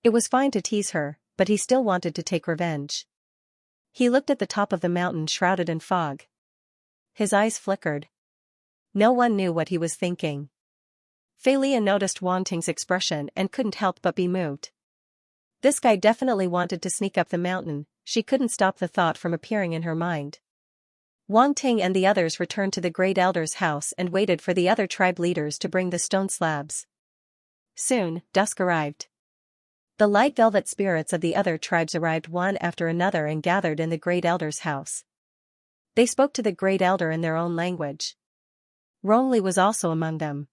It was fine to tease her, but he still wanted to take revenge. He looked at the top of the mountain shrouded in fog. His eyes flickered. No one knew what he was thinking. Fei Lia noticed Wang Ting's expression and couldn't help but be moved. This guy definitely wanted to sneak up the mountain, she couldn't stop the thought from appearing in her mind. Wang Ting and the others returned to the Great Elder's house and waited for the other tribe leaders to bring the stone slabs. Soon, dusk arrived. The light velvet spirits of the other tribes arrived one after another and gathered in the Great Elder's house. They spoke to the Great Elder in their own language. Rongli was also among them.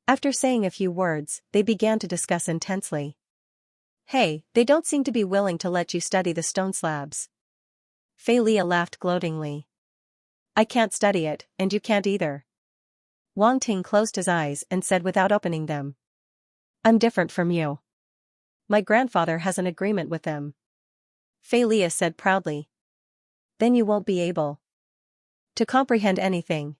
After saying a few words, they began to discuss intensely. Hey, they don't seem to be willing to let you study the stone slabs. Fei Lia laughed gloatingly. I can't study it, and you can't either. Wang Ting closed his eyes and said without opening them. I'm different from you. My grandfather has an agreement with them. Fei Lia said proudly. Then you won't be able to comprehend anything.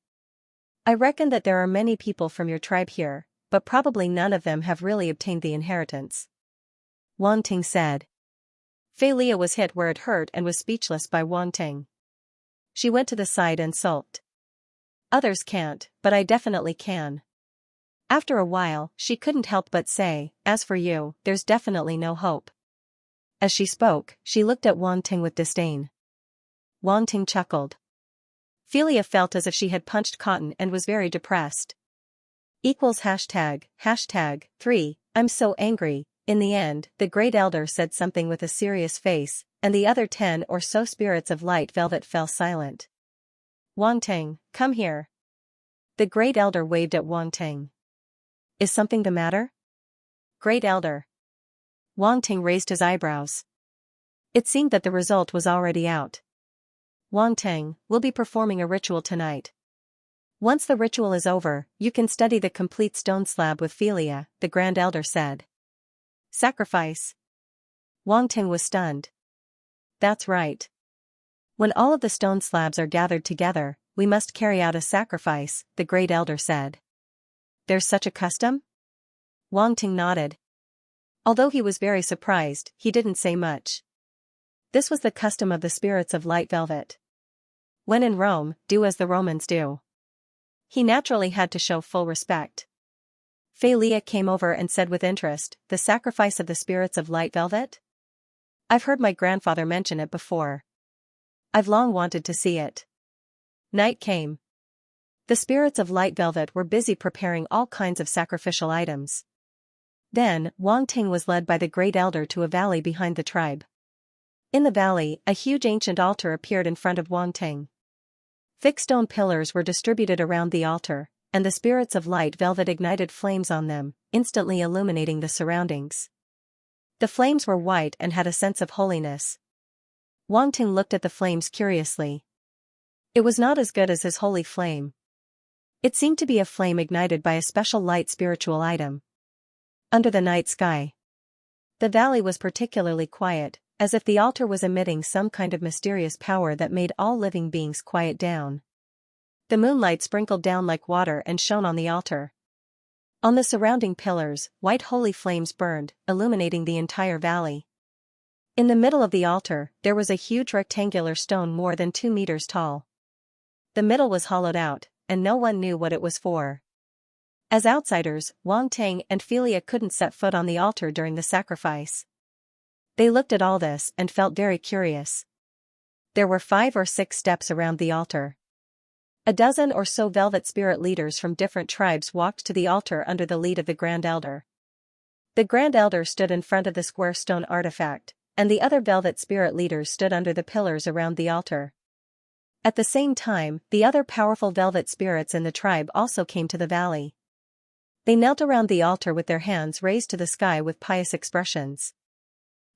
I reckon that there are many people from your tribe here, but probably none of them have really obtained the inheritance. Wang Ting said. Fei Lia was hit where it hurt and was speechless by Wang Ting. She went to the side and sulked. Others can't, but I definitely can. After a while, she couldn't help but say, as for you, there's definitely no hope. As she spoke, she looked at Wang Ting with disdain. Wang Ting chuckled. Fei Lia felt as if she had punched cotton and was very depressed. #3, I'm so angry. In the end, the Great Elder said something with a serious face, and the other 10 or so spirits of light velvet fell silent. Wang Ting, come here. The Great Elder waved at Wang Ting. Is something the matter? Great Elder. Wang Ting raised his eyebrows. It seemed that the result was already out. Wang Ting, we'll be performing a ritual tonight. Once the ritual is over, you can study the complete stone slab with Fei Lia, the Grand Elder said. Sacrifice. Wang Ting was stunned. That's right. When all of the stone slabs are gathered together, we must carry out a sacrifice, the Great Elder said. There's such a custom? Wang Ting nodded. Although he was very surprised, he didn't say much. This was the custom of the spirits of light velvet. When in Rome, do as the Romans do. He naturally had to show full respect. Fei Lia came over and said with interest, "The sacrifice of the spirits of light velvet? I've heard my grandfather mention it before. I've long wanted to see it." Night came. The spirits of light velvet were busy preparing all kinds of sacrificial items. Then, Wang Ting was led by the great elder to a valley behind the tribe. In the valley, a huge ancient altar appeared in front of Wang Ting. Thick stone pillars were distributed around the altar, and the spirits of light velvet ignited flames on them, instantly illuminating the surroundings. The flames were white and had a sense of holiness. Wang Ting looked at the flames curiously. It was not as good as his holy flame. It seemed to be a flame ignited by a special light spiritual item. Under the night sky, the valley was particularly quiet, as if the altar was emitting some kind of mysterious power that made all living beings quiet down. The moonlight sprinkled down like water and shone on the altar. On the surrounding pillars, white holy flames burned, illuminating the entire valley. In the middle of the altar, there was a huge rectangular stone more than 2 meters tall. The middle was hollowed out, and no one knew what it was for. As outsiders, Wang Ting and Philia couldn't set foot on the altar during the sacrifice. They looked at all this and felt very curious. There were 5 or 6 steps around the altar. A dozen or so velvet spirit leaders from different tribes walked to the altar under the lead of the Grand Elder. The Grand Elder stood in front of the square stone artifact, and the other velvet spirit leaders stood under the pillars around the altar. At the same time, the other powerful velvet spirits in the tribe also came to the valley. They knelt around the altar with their hands raised to the sky with pious expressions.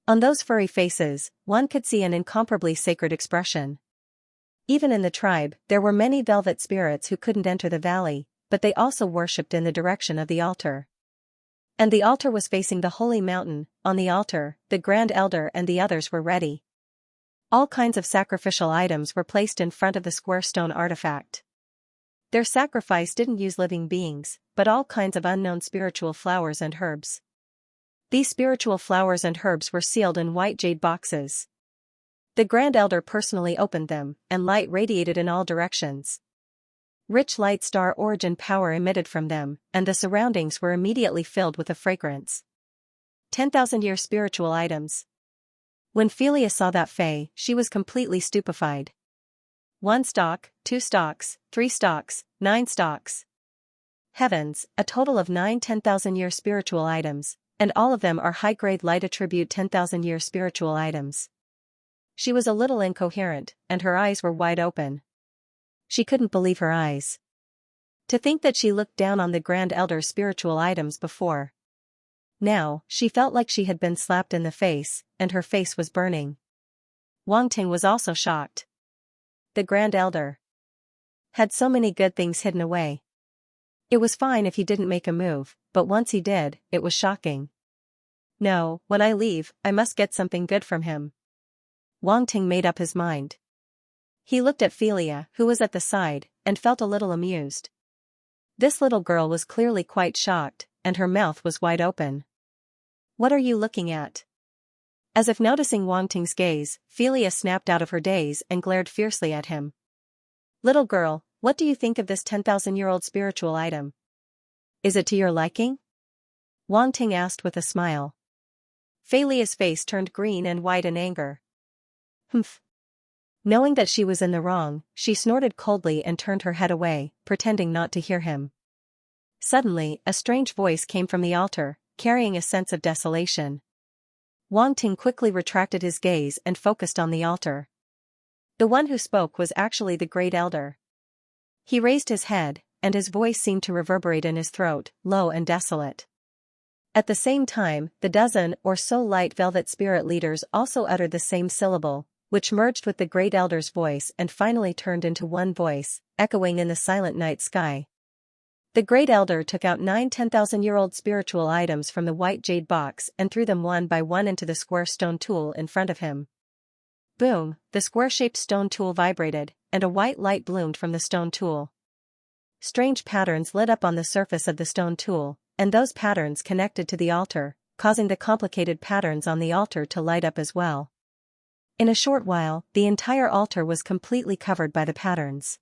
On those furry faces, one could see an incomparably sacred expression. Even in the tribe, there were many velvet spirits who couldn't enter the valley, but they also worshipped in the direction of the altar. And the altar was facing the holy mountain. On the altar, the Grand Elder and the others were ready. All kinds of sacrificial items were placed in front of the square stone artifact. Their sacrifice didn't use living beings, but all kinds of unknown spiritual flowers and herbs. These spiritual flowers and herbs were sealed in white jade boxes. The Grand Elder personally opened them, and light radiated in all directions. Rich light star origin power emitted from them, and the surroundings were immediately filled with a fragrance. 10,000-year spiritual items. When Philia saw that Fae, she was completely stupefied. 1 stalk, 2 stalks, 3 stalks, 9 stalks. Heavens, a total of 9 10,000-year spiritual items, and all of them are high-grade light attribute 10,000-year spiritual items. She was a little incoherent, and her eyes were wide open. She couldn't believe her eyes. To think that she looked down on the Grand Elder's spiritual items before. Now, she felt like she had been slapped in the face, and her face was burning. Wang Ting was also shocked. The Grand Elder had so many good things hidden away. It was fine if he didn't make a move, but once he did, it was shocking. No, when I leave, I must get something good from him. Wang Ting made up his mind. He looked at Philia, who was at the side, and felt a little amused. This little girl was clearly quite shocked, and her mouth was wide open. "What are you looking at?" As if noticing Wang Ting's gaze, Philia snapped out of her daze and glared fiercely at him. "Little girl, what do you think of this 10,000-year-old spiritual item? Is it to your liking?" Wang Ting asked with a smile. Philia's face turned green and white in anger. "Humph." Knowing that she was in the wrong, she snorted coldly and turned her head away, pretending not to hear him. Suddenly, a strange voice came from the altar, carrying a sense of desolation. Wang Ting quickly retracted his gaze and focused on the altar. The one who spoke was actually the Great Elder. He raised his head, and his voice seemed to reverberate in his throat, low and desolate. At the same time, the dozen or so light velvet spirit leaders also uttered the same syllable, which merged with the Great Elder's voice and finally turned into one voice, echoing in the silent night sky. The Great Elder took out 9 10,000-year-old spiritual items from the white jade box and threw them one by one into the square stone tool in front of him. Boom, the square-shaped stone tool vibrated, and a white light bloomed from the stone tool. Strange patterns lit up on the surface of the stone tool, and those patterns connected to the altar, causing the complicated patterns on the altar to light up as well. In a short while, the entire altar was completely covered by the patterns.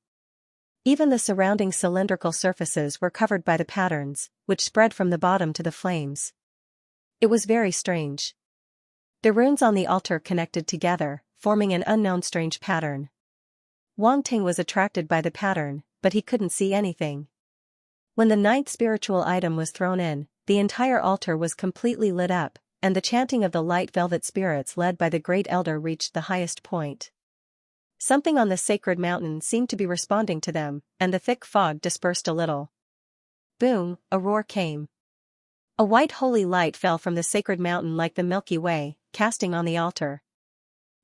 Even the surrounding cylindrical surfaces were covered by the patterns, which spread from the bottom to the flames. It was very strange. The runes on the altar connected together, forming an unknown strange pattern. Wang Ting was attracted by the pattern, but he couldn't see anything. When the ninth spiritual item was thrown in, the entire altar was completely lit up, and the chanting of the light velvet spirits led by the Great Elder reached the highest point. Something on the sacred mountain seemed to be responding to them, and the thick fog dispersed a little. Boom, a roar came. A white holy light fell from the sacred mountain like the Milky Way, casting on the altar.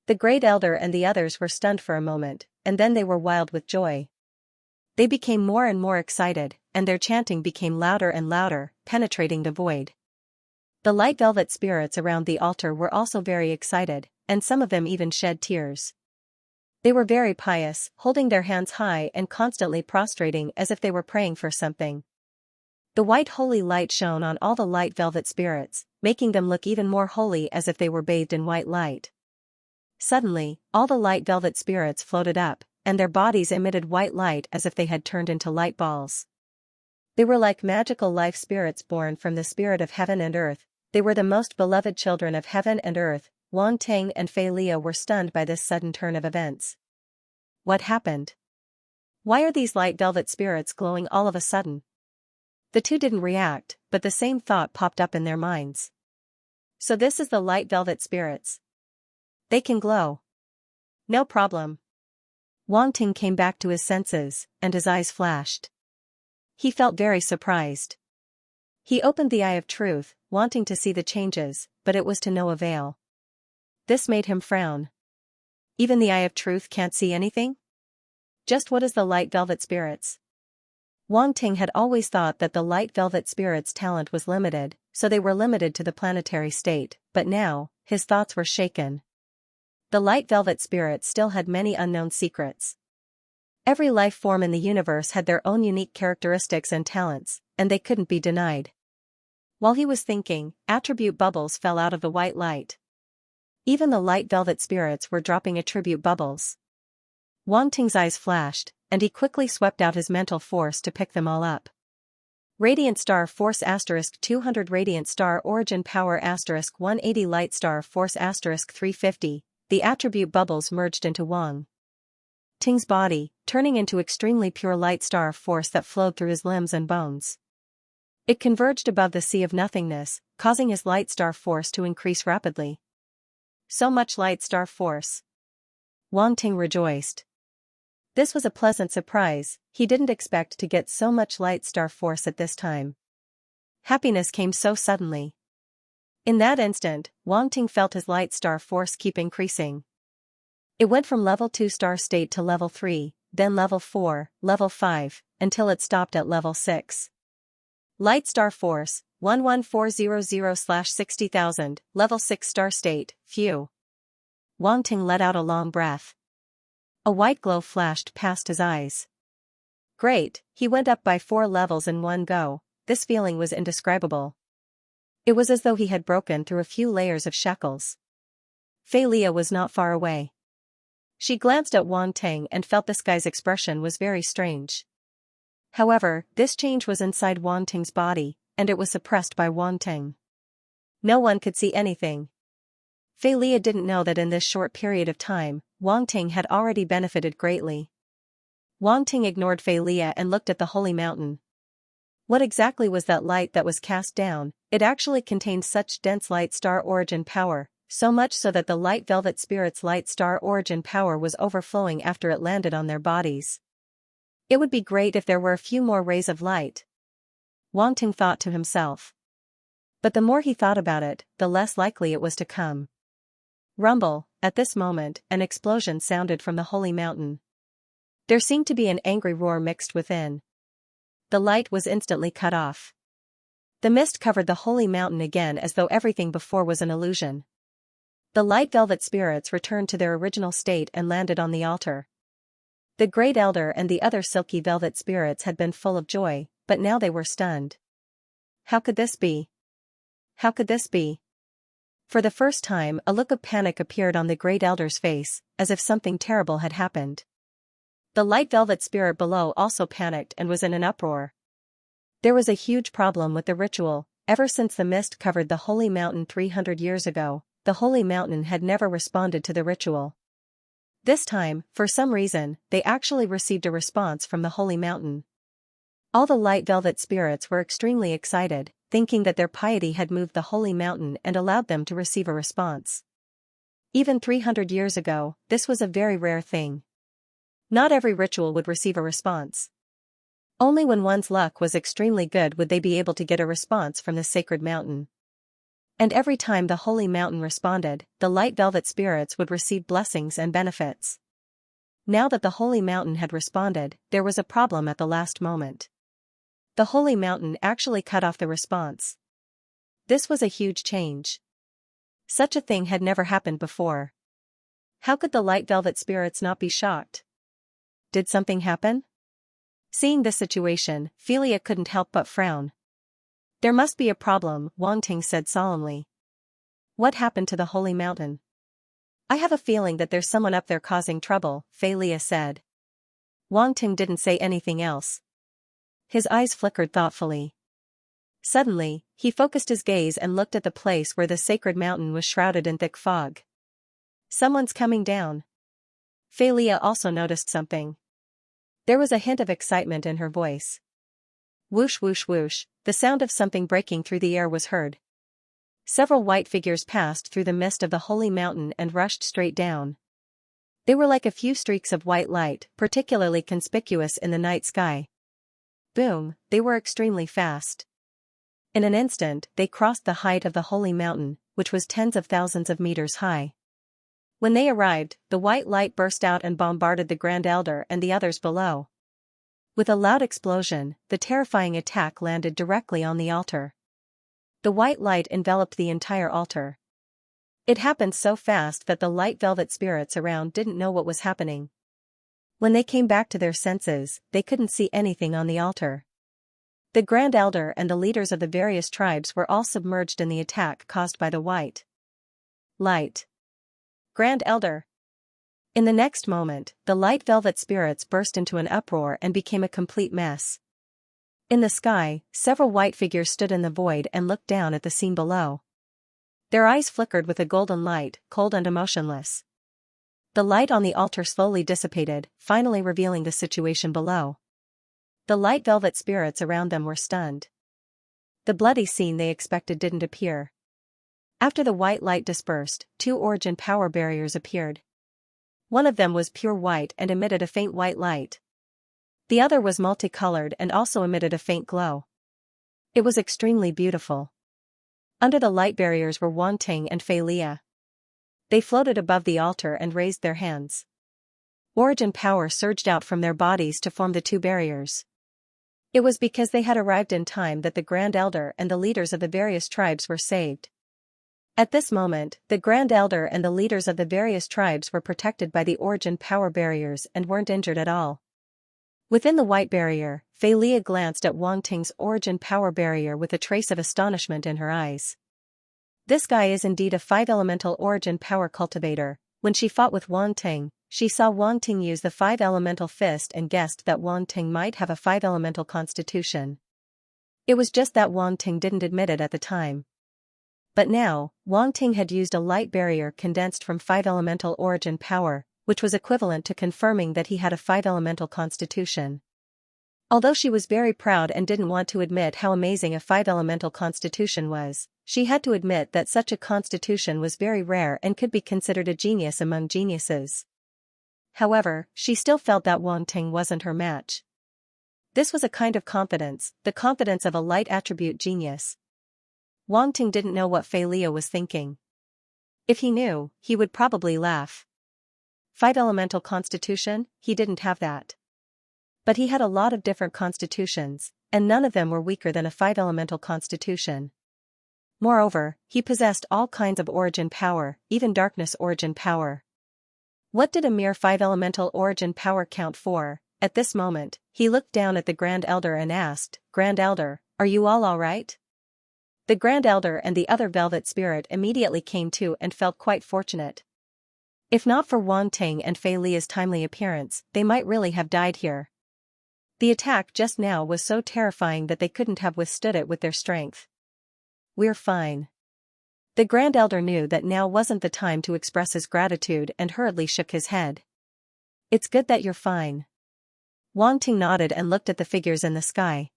The Great Elder and the others were stunned for a moment, and then they were wild with joy. They became more and more excited, and their chanting became louder and louder, penetrating the void. The light velvet spirits around the altar were also very excited, and some of them even shed tears. They were very pious, holding their hands high and constantly prostrating as if they were praying for something. The white holy light shone on all the light velvet spirits, making them look even more holy as if they were bathed in white light. Suddenly, all the light velvet spirits floated up, and their bodies emitted white light as if they had turned into light balls. They were like magical life spirits born from the spirit of heaven and earth. They were the most beloved children of heaven and earth. Wang Ting and Fei Liu were stunned by this sudden turn of events. What happened? Why are these light velvet spirits glowing all of a sudden? The two didn't react, but the same thought popped up in their minds. So this is the light velvet spirits. They can glow. No problem. Wang Ting came back to his senses, and his eyes flashed. He felt very surprised. He opened the Eye of Truth, wanting to see the changes, but it was to no avail. This made him frown. Even the Eye of Truth can't see anything? Just what is the light velvet spirits? Wang Ting had always thought that the light velvet spirits' talent was limited, so they were limited to the planetary state, but now, his thoughts were shaken. The light velvet spirits still had many unknown secrets. Every life form in the universe had their own unique characteristics and talents, and they couldn't be denied. While he was thinking, attribute bubbles fell out of the white light. Even the light velvet spirits were dropping attribute bubbles. Wang Ting's eyes flashed, and he quickly swept out his mental force to pick them all up. Radiant Star Force *200 Radiant Star Origin Power *180 Light Star Force *350. The attribute bubbles merged into Wang Ting's body, turning into extremely pure light star force that flowed through his limbs and bones. It converged above the sea of nothingness, causing his light star force to increase rapidly. So much light star force. Wang Ting rejoiced. This was a pleasant surprise. He didn't expect to get so much light star force at this time. Happiness came so suddenly. In that instant, Wang Ting felt his light star force keep increasing. It went from level 2 star state to level 3, then level 4, level 5, until it stopped at level 6. Light star force, 11400/60,000, level 6 star state, phew. Wang Ting let out a long breath. A white glow flashed past his eyes. Great, he went up by 4 levels in one go. This feeling was indescribable. It was as though he had broken through a few layers of shackles. Fei Liu was not far away. She glanced at Wang Ting and felt this guy's expression was very strange. However, this change was inside Wang Ting's body, and it was suppressed by Wang Ting. No one could see anything. Fei Liu didn't know that in this short period of time, Wang Ting had already benefited greatly. Wang Ting ignored Fei Liu and looked at the holy mountain. What exactly was that light that was cast down? It actually contained such dense light star origin power, so much so that the light velvet spirit's light star origin power was overflowing after it landed on their bodies. It would be great if there were a few more rays of light. Wang Ting thought to himself. But the more he thought about it, the less likely it was to come. Rumble, at this moment, an explosion sounded from the holy mountain. There seemed to be an angry roar mixed within. The light was instantly cut off. The mist covered the holy mountain again as though everything before was an illusion. The light velvet spirits returned to their original state and landed on the altar. The Great Elder and the other silky velvet spirits had been full of joy, but now they were stunned. How could this be? How could this be? For the first time, a look of panic appeared on the Great Elder's face, as if something terrible had happened. The light velvet spirit below also panicked and was in an uproar. There was a huge problem with the ritual. Ever since the mist covered the holy mountain 300 years ago, the holy mountain had never responded to the ritual. This time, for some reason, they actually received a response from the holy mountain. All the light velvet spirits were extremely excited, thinking that their piety had moved the holy mountain and allowed them to receive a response. Even 300 years ago, this was a very rare thing. Not every ritual would receive a response. Only when one's luck was extremely good would they be able to get a response from the sacred mountain. And every time the holy mountain responded, the light velvet spirits would receive blessings and benefits. Now that the holy mountain had responded, there was a problem at the last moment. The holy mountain actually cut off the response. This was a huge change. Such a thing had never happened before. How could the light velvet spirits not be shocked? Did something happen? Seeing this situation, Philia couldn't help but frown. There must be a problem, Wang Ting said solemnly. What happened to the holy mountain? I have a feeling that there's someone up there causing trouble, Philia said. Wang Ting didn't say anything else. His eyes flickered thoughtfully. Suddenly, he focused his gaze and looked at the place where the sacred mountain was shrouded in thick fog. Someone's coming down. Philia also noticed something. There was a hint of excitement in her voice. Whoosh whoosh whoosh, the sound of something breaking through the air was heard. Several white figures passed through the mist of the holy mountain and rushed straight down. They were like a few streaks of white light, particularly conspicuous in the night sky. Boom, they were extremely fast. In an instant, they crossed the height of the holy mountain, which was tens of thousands of meters high. When they arrived, the white light burst out and bombarded the Grand Elder and the others below. With a loud explosion, the terrifying attack landed directly on the altar. The white light enveloped the entire altar. It happened so fast that the light velvet spirits around didn't know what was happening. When they came back to their senses, they couldn't see anything on the altar. The Grand Elder and the leaders of the various tribes were all submerged in the attack caused by the white light. Grand Elder. In the next moment, the light velvet spirits burst into an uproar and became a complete mess. In the sky, several white figures stood in the void and looked down at the scene below. Their eyes flickered with a golden light, cold and emotionless. The light on the altar slowly dissipated, finally revealing the situation below. The light velvet spirits around them were stunned. The bloody scene they expected didn't appear. After the white light dispersed, two origin power barriers appeared. One of them was pure white and emitted a faint white light. The other was multicolored and also emitted a faint glow. It was extremely beautiful. Under the light barriers were Wang Ting and Philia. They floated above the altar and raised their hands. Origin power surged out from their bodies to form the two barriers. It was because they had arrived in time that the Grand Elder and the leaders of the various tribes were saved. At this moment, the Grand Elder and the leaders of the various tribes were protected by the origin power barriers and weren't injured at all. Within the white barrier, Philia glanced at Wang Ting's origin power barrier with a trace of astonishment in her eyes. This guy is indeed a 5-elemental origin power cultivator. When she fought with Wang Ting, she saw Wang Ting use the 5-elemental fist and guessed that Wang Ting might have a 5-elemental constitution. It was just that Wang Ting didn't admit it at the time. But now, Wang Ting had used a light barrier condensed from 5-elemental origin power, which was equivalent to confirming that he had a 5-elemental constitution. Although she was very proud and didn't want to admit how amazing a 5-elemental constitution was, she had to admit that such a constitution was very rare and could be considered a genius among geniuses. However, she still felt that Wang Ting wasn't her match. This was a kind of confidence, the confidence of a light attribute genius. Wang Ting didn't know what Philia was thinking. If he knew, he would probably laugh. 5-elemental constitution, he didn't have that. But he had a lot of different constitutions, and none of them were weaker than a 5-elemental constitution. Moreover, he possessed all kinds of origin power, even darkness origin power. What did a mere 5-elemental origin power count for? At this moment, he looked down at the Grand Elder and asked, "Grand Elder, are you all right?" The Grand Elder and the other Velvet Spirit immediately came to and felt quite fortunate. If not for Wang Ting and Fei Li's timely appearance, they might really have died here. The attack just now was so terrifying that they couldn't have withstood it with their strength. We're fine. The Grand Elder knew that now wasn't the time to express his gratitude and hurriedly shook his head. It's good that you're fine. Wang Ting nodded and looked at the figures in the sky.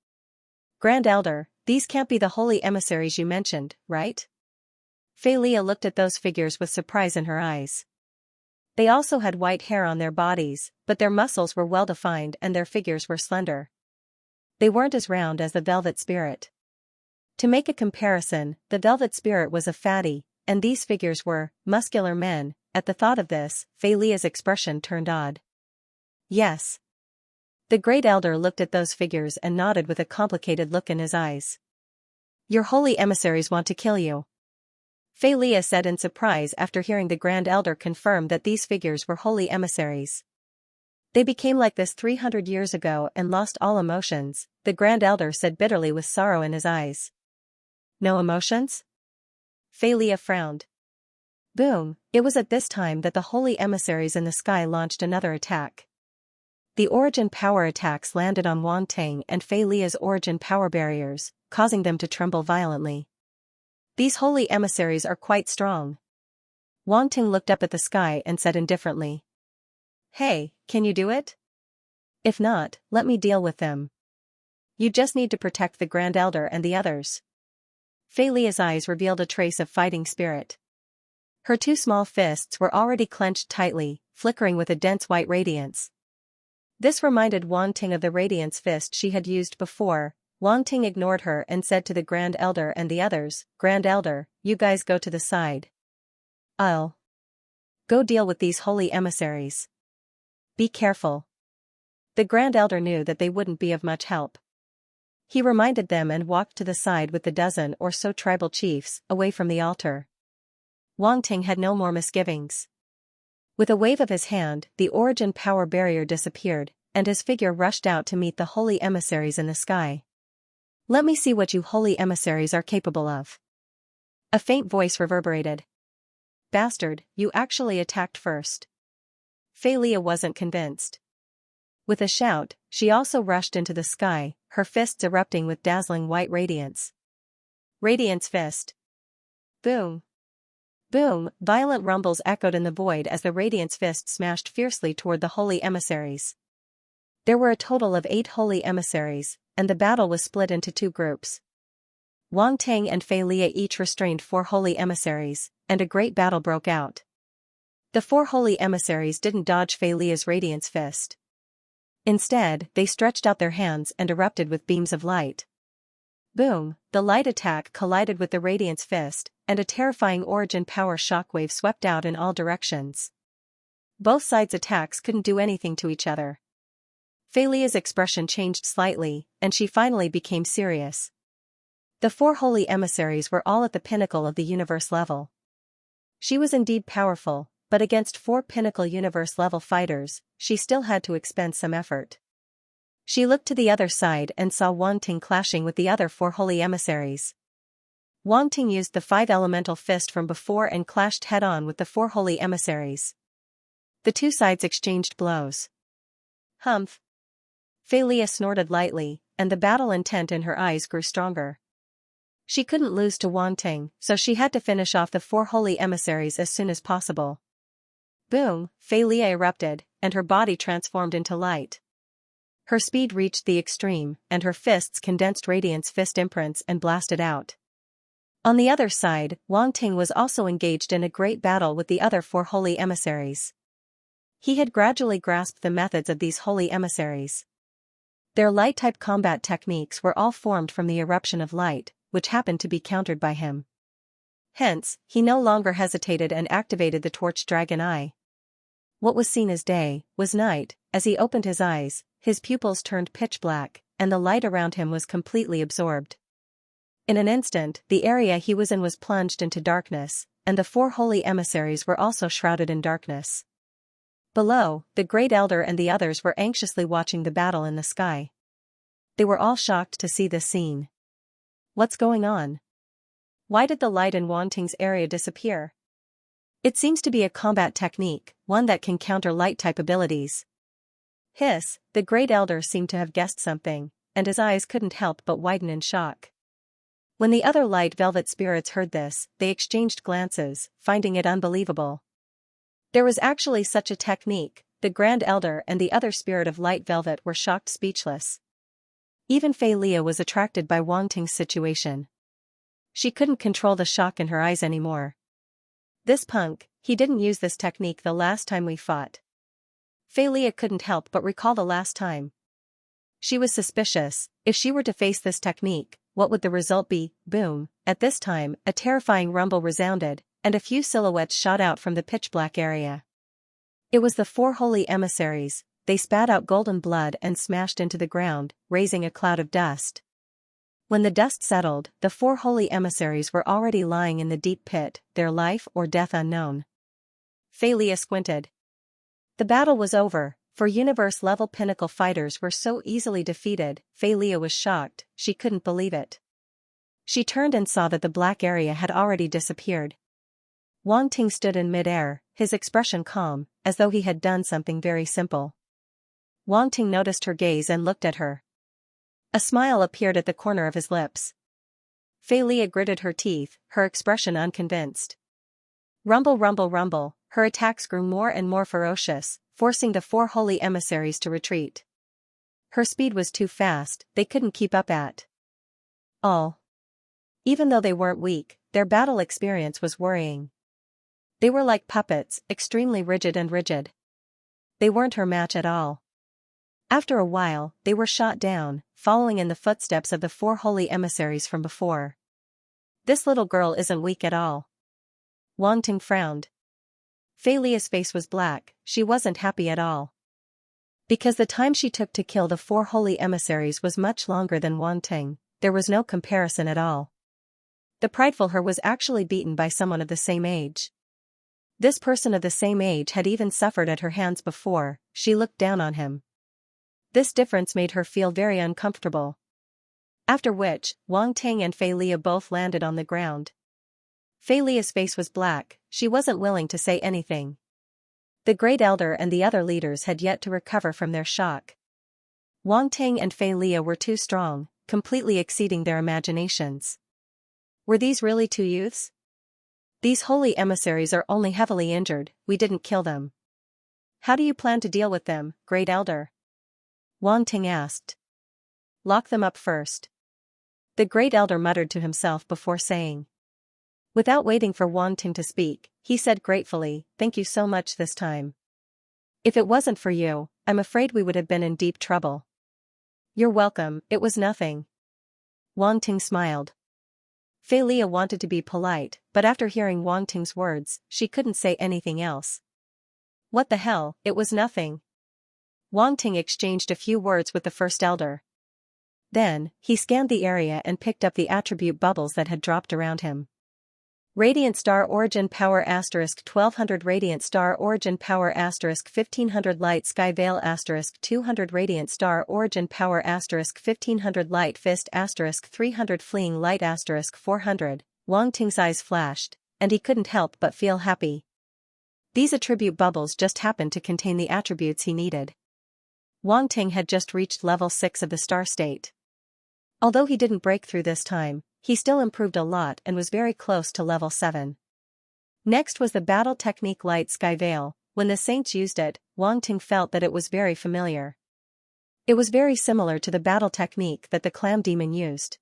Grand Elder, these can't be the holy emissaries you mentioned, right? Fei Li looked at those figures with surprise in her eyes. They also had white hair on their bodies, but their muscles were well defined and their figures were slender. They weren't as round as the Velvet Spirit. To make a comparison, the Velvet Spirit was a fatty, and these figures were muscular men. At the thought of this, Fei Li's expression turned odd. Yes. The Great Elder looked at those figures and nodded with a complicated look in his eyes. Your holy emissaries want to kill you. Fei Li said in surprise after hearing the Grand Elder confirm that these figures were holy emissaries. They became like this 300 years ago and lost all emotions, the Grand Elder said bitterly with sorrow in his eyes. No emotions? Fei Li frowned. Boom, it was at this time that the holy emissaries in the sky launched another attack. The origin power attacks landed on Wang Ting and Fei Li's origin power barriers, causing them to tremble violently. These holy emissaries are quite strong. Wang Ting looked up at the sky and said indifferently. Hey, can you do it? If not, let me deal with them. You just need to protect the Grand Elder and the others. Fei Li's eyes revealed a trace of fighting spirit. Her two small fists were already clenched tightly, flickering with a dense white radiance. This reminded Wang Ting of the radiance fist she had used before. Wang Ting ignored her and said to the Grand Elder and the others, Grand Elder, you guys go to the side. I'll go deal with these holy emissaries. Be careful. The Grand Elder knew that they wouldn't be of much help. He reminded them and walked to the side with the dozen or so tribal chiefs, away from the altar. Wang Ting had no more misgivings. With a wave of his hand, the origin power barrier disappeared, and his figure rushed out to meet the holy emissaries in the sky. Let me see what you holy emissaries are capable of. A faint voice reverberated. Bastard, you actually attacked first. Fei Li wasn't convinced. With a shout, she also rushed into the sky, her fists erupting with dazzling white radiance. Radiance fist. Boom. Boom, violent rumbles echoed in the void as the radiance fist smashed fiercely toward the holy emissaries. There were a total of 8 holy emissaries, and the battle was split into 2 groups. Wang Ting and Fei Li each restrained 4 holy emissaries, and a great battle broke out. The 4 holy emissaries didn't dodge Fei Li's radiance fist. Instead, they stretched out their hands and erupted with beams of light. Boom, the light attack collided with the radiance fist, and a terrifying origin power shockwave swept out in all directions. Both sides' attacks couldn't do anything to each other. Fei Li's expression changed slightly, and she finally became serious. The 4 holy emissaries were all at the pinnacle of the universe level. She was indeed powerful, but against 4 pinnacle universe-level fighters, she still had to expend some effort. She looked to the other side and saw Wang Ting clashing with the other 4 holy emissaries. Wang Ting used the 5 elemental fist from before and clashed head-on with the 4 holy emissaries. The 2 sides exchanged blows. Humph. Fei Li snorted lightly, and the battle intent in her eyes grew stronger. She couldn't lose to Wang Ting, so she had to finish off the 4 holy emissaries as soon as possible. Boom, Fei Li erupted, and her body transformed into light. Her speed reached the extreme, and her fists condensed radiance fist imprints and blasted out. On the other side, Wang Ting was also engaged in a great battle with the other 4 holy emissaries. He had gradually grasped the methods of these holy emissaries. Their light-type combat techniques were all formed from the eruption of light, which happened to be countered by him. Hence, he no longer hesitated and activated the torch dragon eye. What was seen as day, was night. As he opened his eyes, his pupils turned pitch black, and the light around him was completely absorbed. In an instant, the area he was in was plunged into darkness, and the 4 holy emissaries were also shrouded in darkness. Below, the Great Elder and the others were anxiously watching the battle in the sky. They were all shocked to see this scene. What's going on? Why did the light in Wang Ting's area disappear? It seems to be a combat technique, one that can counter light-type abilities. Hiss, the Great Elder seemed to have guessed something, and his eyes couldn't help but widen in shock. When the other light velvet spirits heard this, they exchanged glances, finding it unbelievable. There was actually such a technique. The Grand Elder and the other spirit of light velvet were shocked speechless. Even Fei Leah was attracted by Wang Ting's situation. She couldn't control the shock in her eyes anymore. This punk, he didn't use this technique the last time we fought. Fei Leah couldn't help but recall the last time. She was suspicious. If she were to face this technique, what would the result be? Boom. At this time, a terrifying rumble resounded, and a few silhouettes shot out from the pitch-black area. It was the 4 holy emissaries. They spat out golden blood and smashed into the ground, raising a cloud of dust. When the dust settled, the 4 holy emissaries were already lying in the deep pit, their life or death unknown. Fei Leah squinted. The battle was over, for universe-level pinnacle fighters were so easily defeated. Fei Leah was shocked, she couldn't believe it. She turned and saw that the black area had already disappeared. Wang Ting stood in mid-air, his expression calm, as though he had done something very simple. Wang Ting noticed her gaze and looked at her. A smile appeared at the corner of his lips. Fei Leah gritted her teeth, her expression unconvinced. Rumble, rumble, rumble, her attacks grew more and more ferocious, forcing the 4 holy emissaries to retreat. Her speed was too fast, they couldn't keep up at all. Even though they weren't weak, their battle experience was worrying. They were like puppets, extremely rigid and rigid. They weren't her match at all. After a while, they were shot down, following in the footsteps of the 4 holy emissaries from before. This little girl isn't weak at all. Wang Ting frowned. Fei Leah's face was black, she wasn't happy at all. Because the time she took to kill the 4 holy emissaries was much longer than Wang Ting, there was no comparison at all. The prideful her was actually beaten by someone of the same age. This person of the same age had even suffered at her hands before. She looked down on him. This difference made her feel very uncomfortable. After which, Wang Ting and Fei Leah both landed on the ground. Fei Leah's face was black, she wasn't willing to say anything. The Great Elder and the other leaders had yet to recover from their shock. Wang Ting and Fei Leah were too strong, completely exceeding their imaginations. Were these really 2 youths? These holy emissaries are only heavily injured, we didn't kill them. How do you plan to deal with them, Great Elder? Wang Ting asked. Lock them up first. The Great Elder muttered to himself before saying. Without waiting for Wang Ting to speak, he said gratefully, thank you so much this time. If it wasn't for you, I'm afraid we would have been in deep trouble. You're welcome, it was nothing. Wang Ting smiled. Fei Leah wanted to be polite, but after hearing Wang Ting's words, she couldn't say anything else. What the hell, it was nothing. Wang Ting exchanged a few words with the first elder. Then, he scanned the area and picked up the attribute bubbles that had dropped around him. Radiant Star Origin Power * 1200 Radiant Star Origin Power * 1500 Light Sky Veil * 200 Radiant Star Origin Power * 1500 Light Fist * 300 Fleeing Light * 400. Wang Ting's eyes flashed, and he couldn't help but feel happy. These attribute bubbles just happened to contain the attributes he needed. Wang Ting had just reached level 6 of the star state. Although he didn't break through this time, he still improved a lot and was very close to level 7. Next was the battle technique Light Sky Veil. When the saints used it, Wang Ting felt that it was very familiar. It was very similar to the battle technique that the clam demon used.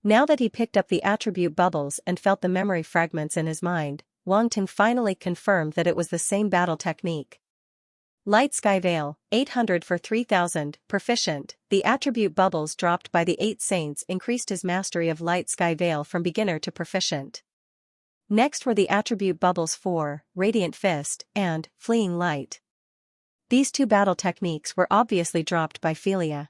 Now that he picked up the attribute bubbles and felt the memory fragments in his mind, Wang Ting finally confirmed that it was the same battle technique. Light Sky Veil, 800 for 3000, proficient. The attribute bubbles dropped by the 8 saints increased his mastery of Light Sky Veil from beginner to proficient. Next were the attribute bubbles for Radiant Fist and Fleeing Light. These 2 battle techniques were obviously dropped by Philia.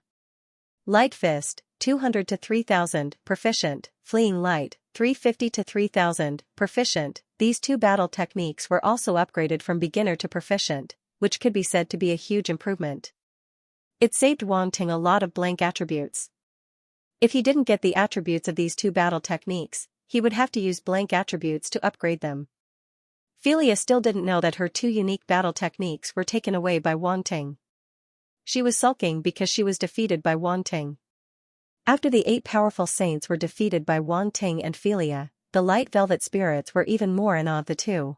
Light Fist, 200 to 3000, proficient. Fleeing Light, 350 to 3000, proficient. These 2 battle techniques were also upgraded from beginner to proficient, which could be said to be a huge improvement. It saved Wang Ting a lot of blank attributes. If he didn't get the attributes of these 2 battle techniques, he would have to use blank attributes to upgrade them. Philia still didn't know that her two unique battle techniques were taken away by Wanting. She was sulking because she was defeated by Wanting. After the 8 powerful saints were defeated by Wanting and Philia, the light velvet spirits were even more in awe of the two.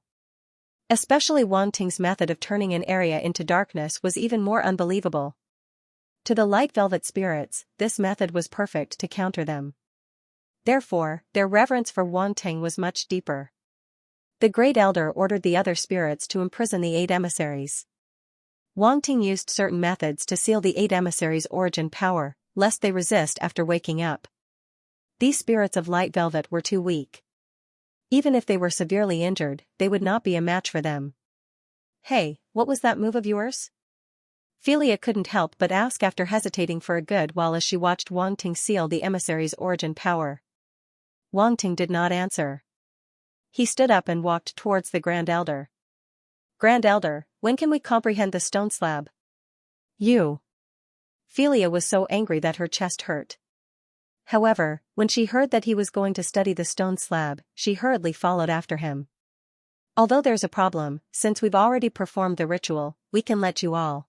Especially Wanting's method of turning an area into darkness was even more unbelievable. To the light velvet spirits, this method was perfect to counter them. Therefore, their reverence for Wanting was much deeper. The Great Elder ordered the other spirits to imprison the 8 emissaries. Wanting used certain methods to seal the 8 emissaries' origin power, lest they resist after waking up. These spirits of light velvet were too weak. Even if they were severely injured, they would not be a match for them. "Hey, what was that move of yours?" Philia couldn't help but ask after hesitating for a good while as she watched Wanting seal the emissary's origin power. Wanting did not answer. He stood up and walked towards the Grand Elder. "Grand Elder, when can we comprehend the stone slab?" "You." Philia was so angry that her chest hurt. However, when she heard that he was going to study the stone slab, she hurriedly followed after him. "Although there's a problem, since we've already performed the ritual, we can let you all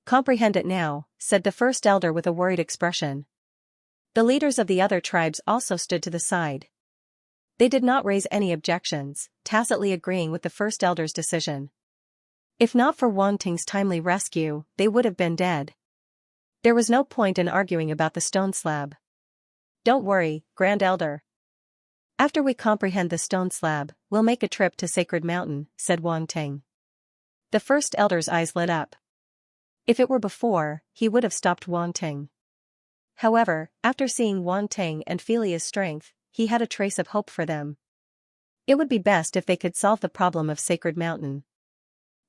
comprehend it now," said the first elder with a worried expression. The leaders of the other tribes also stood to the side. They did not raise any objections, tacitly agreeing with the first elder's decision. If not for Wanting's timely rescue, they would have been dead. There was no point in arguing about the stone slab. "Don't worry, Grand Elder. After we comprehend the stone slab, we'll make a trip to Sacred Mountain," said Wanting. The first elder's eyes lit up. If it were before, he would have stopped Wanting. However, after seeing Wanting and Philia's strength, he had a trace of hope for them. It would be best if they could solve the problem of Sacred Mountain.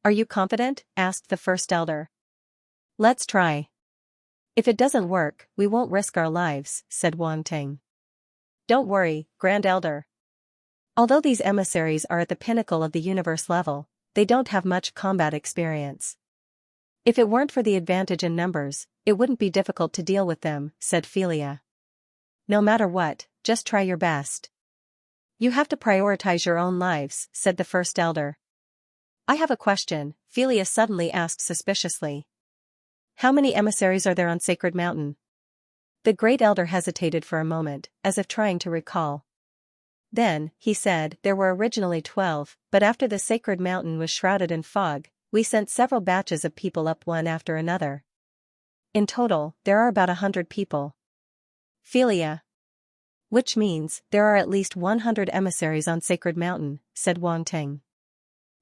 "Are you confident?" asked the first elder. "Let's try. If it doesn't work, we won't risk our lives," said Wanting. "Don't worry, Grand Elder. Although these emissaries are at the pinnacle of the universe level, they don't have much combat experience. If it weren't for the advantage in numbers, it wouldn't be difficult to deal with them," said Philia. "No matter what, just try your best. You have to prioritize your own lives," said the first elder. "I have a question," Philia suddenly asked suspiciously. "How many emissaries are there on Sacred Mountain?" The Great Elder hesitated for a moment, as if trying to recall. Then, he said, "There were originally 12, but after the Sacred Mountain was shrouded in fog, we sent several batches of people up one after another. In total, there are about 100 people." "Philia." "Which means, there are at least 100 emissaries on Sacred Mountain," said Wanting.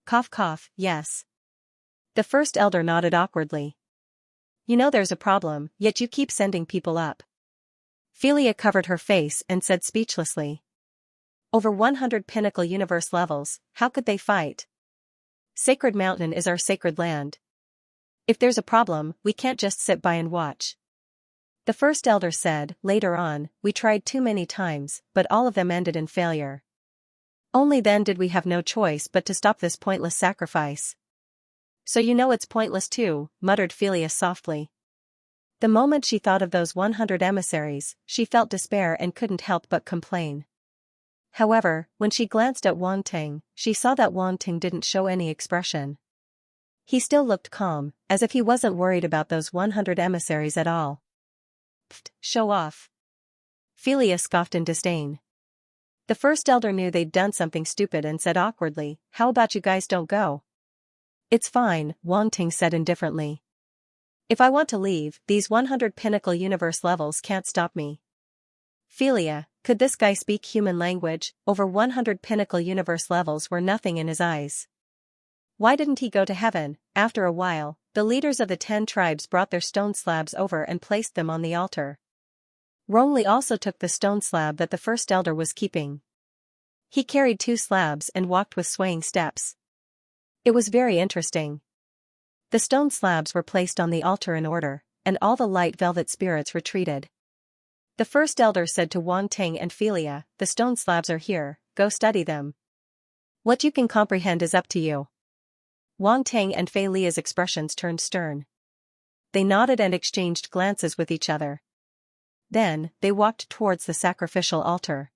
Cough cough, yes. The first elder nodded awkwardly. "You know there's a problem, yet you keep sending people up." Philia covered her face and said speechlessly. "Over 100 pinnacle universe levels, how could they fight? Sacred Mountain is our sacred land. If there's a problem, we can't just sit by and watch." The first elder said, later on, "We tried too many times, but all of them ended in failure. Only then did we have no choice but to stop this pointless sacrifice." "So you know it's pointless too," muttered Philia softly. The moment she thought of those 100 emissaries, she felt despair and couldn't help but complain. However, when she glanced at Wanting, she saw that Wanting didn't show any expression. He still looked calm, as if he wasn't worried about those 100 emissaries at all. "Pfft, show off." Philia scoffed in disdain. The first elder knew they'd done something stupid and said awkwardly, "How about you guys don't go?" "It's fine," Wanting said indifferently. "If I want to leave, these 100 pinnacle universe levels can't stop me." Philia, could this guy speak human language? Over 100 pinnacle universe levels were nothing in his eyes. Why didn't he go to heaven? After a while, the leaders of the 10 tribes brought their stone slabs over and placed them on the altar. Rongli also took the stone slab that the first elder was keeping. He carried 2 slabs and walked with swaying steps. It was very interesting. The stone slabs were placed on the altar in order, and all the light velvet spirits retreated. The first elder said to Wanting and Philia, "The stone slabs are here, go study them. What you can comprehend is up to you." Wanting and Philia's expressions turned stern. They nodded and exchanged glances with each other. Then, they walked towards the sacrificial altar.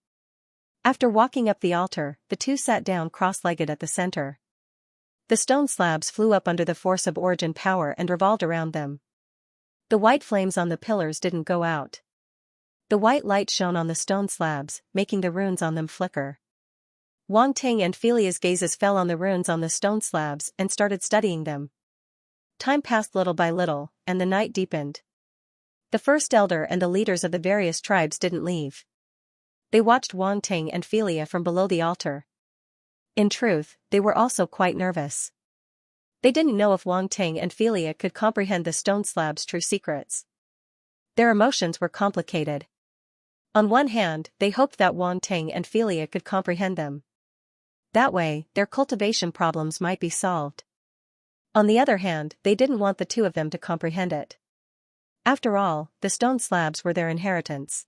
After walking up the altar, the two sat down cross-legged at the center. The stone slabs flew up under the force of origin power and revolved around them. The white flames on the pillars didn't go out. The white light shone on the stone slabs, making the runes on them flicker. Wang Ting and Philia's gazes fell on the runes on the stone slabs and started studying them. Time passed little by little, and the night deepened. The first elder and the leaders of the various tribes didn't leave. They watched Wang Ting and Philia from below the altar. In truth, they were also quite nervous. They didn't know if Wang Ting and Philia could comprehend the stone slab's true secrets. Their emotions were complicated. On one hand, they hoped that Wang Ting and Philia could comprehend them. That way, their cultivation problems might be solved. On the other hand, they didn't want the two of them to comprehend it. After all, the stone slabs were their inheritance.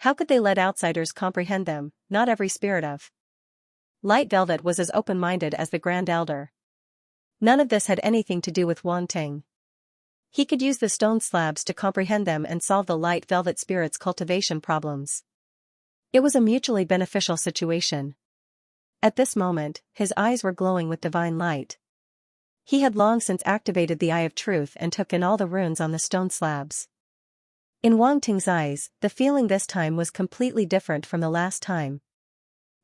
How could they let outsiders comprehend them? Not every spirit of Light Velvet was as open-minded as the Grand Elder. None of this had anything to do with Wang Ting. He could use the stone slabs to comprehend them and solve the Light Velvet spirit's cultivation problems. It was a mutually beneficial situation. At this moment, his eyes were glowing with divine light. He had long since activated the Eye of Truth and took in all the runes on the stone slabs. In Wang Ting's eyes, the feeling this time was completely different from the last time.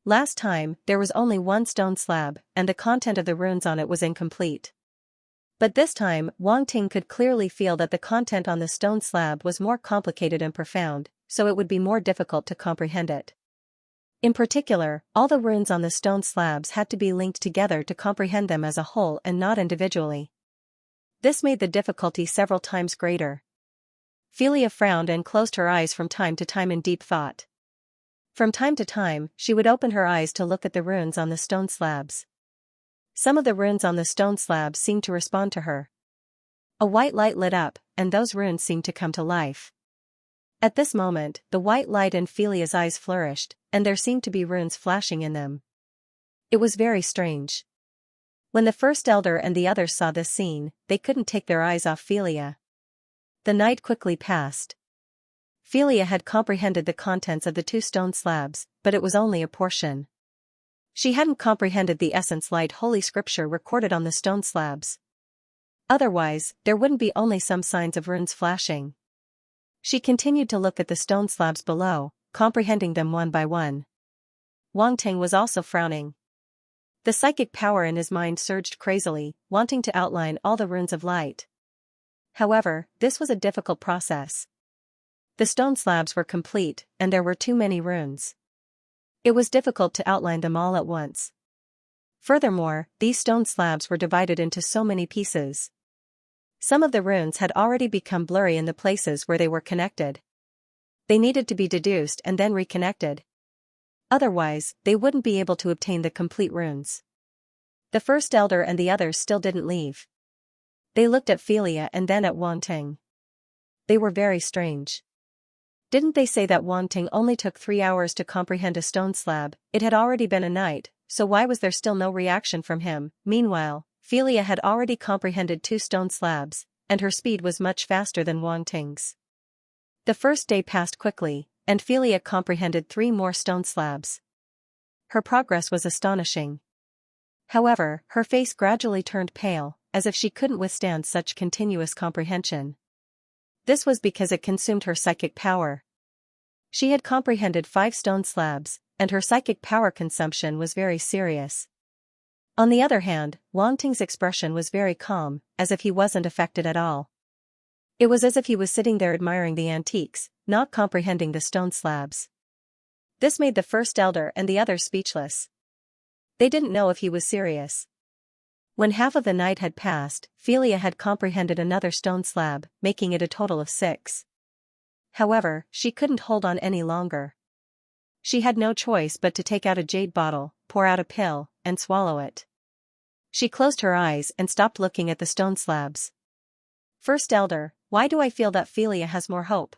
Last time, there was only one stone slab, and the content of the runes on it was incomplete. But this time, Wang Ting could clearly feel that the content on the stone slab was more complicated and profound, so it would be more difficult to comprehend it. In particular, all the runes on the stone slabs had to be linked together to comprehend them as a whole and not individually. This made the difficulty several times greater. Philia frowned and closed her eyes from time to time in deep thought. From time to time, she would open her eyes to look at the runes on the stone slabs. Some of the runes on the stone slabs seemed to respond to her. A white light lit up, and those runes seemed to come to life. At this moment, the white light in Philia's eyes flourished, and there seemed to be runes flashing in them. It was very strange. When the first elder and the others saw this scene, they couldn't take their eyes off Philia. The night quickly passed. Philia had comprehended the contents of the two stone slabs, but it was only a portion. She hadn't comprehended the essence light holy scripture recorded on the stone slabs. Otherwise, there wouldn't be only some signs of runes flashing. She continued to look at the stone slabs below, comprehending them one by one. Wang Ting was also frowning. The psychic power in his mind surged crazily, wanting to outline all the runes of light. However, this was a difficult process. The stone slabs were complete, and there were too many runes. It was difficult to outline them all at once. Furthermore, these stone slabs were divided into so many pieces. Some of the runes had already become blurry in the places where they were connected. They needed to be deduced and then reconnected. Otherwise, they wouldn't be able to obtain the complete runes. The first elder and the others still didn't leave. They looked at Philia and then at Wang Ting. They were very strange. Didn't they say that Wang Ting only took 3 hours to comprehend a stone slab? It had already been a night, so why was there still no reaction from him? Meanwhile, Philia had already comprehended 2 stone slabs, and her speed was much faster than Wang Ting's. The first day passed quickly, and Philia comprehended 3 more stone slabs. Her progress was astonishing. However, her face gradually turned pale, as if she couldn't withstand such continuous comprehension. This was because it consumed her psychic power. She had comprehended 5 stone slabs, and her psychic power consumption was very serious. On the other hand, Wang Ting's expression was very calm, as if he wasn't affected at all. It was as if he was sitting there admiring the antiques, not comprehending the stone slabs. This made the first elder and the others speechless. They didn't know if he was serious. When half of the night had passed, Philia had comprehended another stone slab, making it a total of 6. However, she couldn't hold on any longer. She had no choice but to take out a jade bottle, pour out a pill, and swallow it. She closed her eyes and stopped looking at the stone slabs. First elder, why do I feel that Philia has more hope?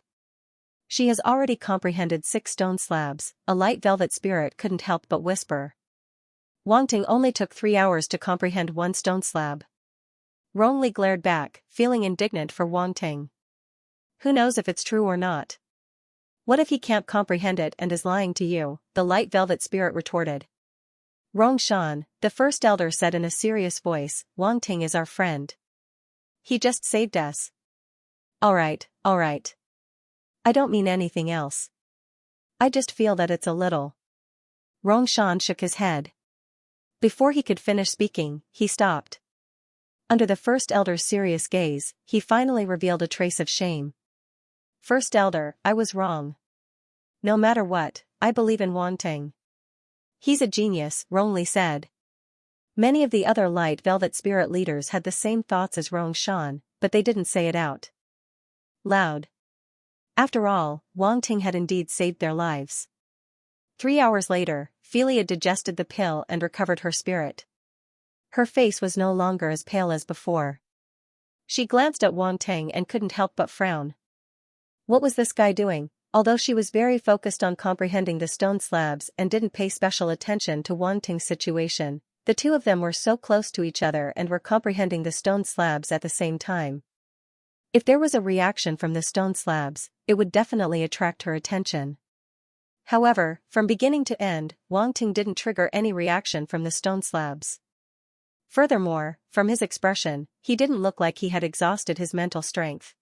She has already comprehended 6 stone slabs, a light velvet spirit couldn't help but whisper. Wang Ting only took 3 hours to comprehend 1 stone slab. Rongli glared back, feeling indignant for Wang Ting. Who knows if it's true or not? What if he can't comprehend it and is lying to you? The light velvet spirit retorted. Rongshan, the first elder said in a serious voice, Wang Ting is our friend. He just saved us. Alright. I don't mean anything else. I just feel that it's a little. Rongshan shook his head. Before he could finish speaking, he stopped. Under the first elder's serious gaze, he finally revealed a trace of shame. First elder, I was wrong. No matter what, I believe in Wang Ting. He's a genius, Rongli said. Many of the other light velvet spirit leaders had the same thoughts as Rongshan, but they didn't say it out loud. After all, Wang Ting had indeed saved their lives. 3 hours later, Philia digested the pill and recovered her spirit. Her face was no longer as pale as before. She glanced at Wang Ting and couldn't help but frown. What was this guy doing? Although she was very focused on comprehending the stone slabs and didn't pay special attention to Wang Ting's situation, the two of them were so close to each other and were comprehending the stone slabs at the same time. If there was a reaction from the stone slabs, it would definitely attract her attention. However, from beginning to end, Wang Ting didn't trigger any reaction from the stone slabs. Furthermore, from his expression, he didn't look like he had exhausted his mental strength.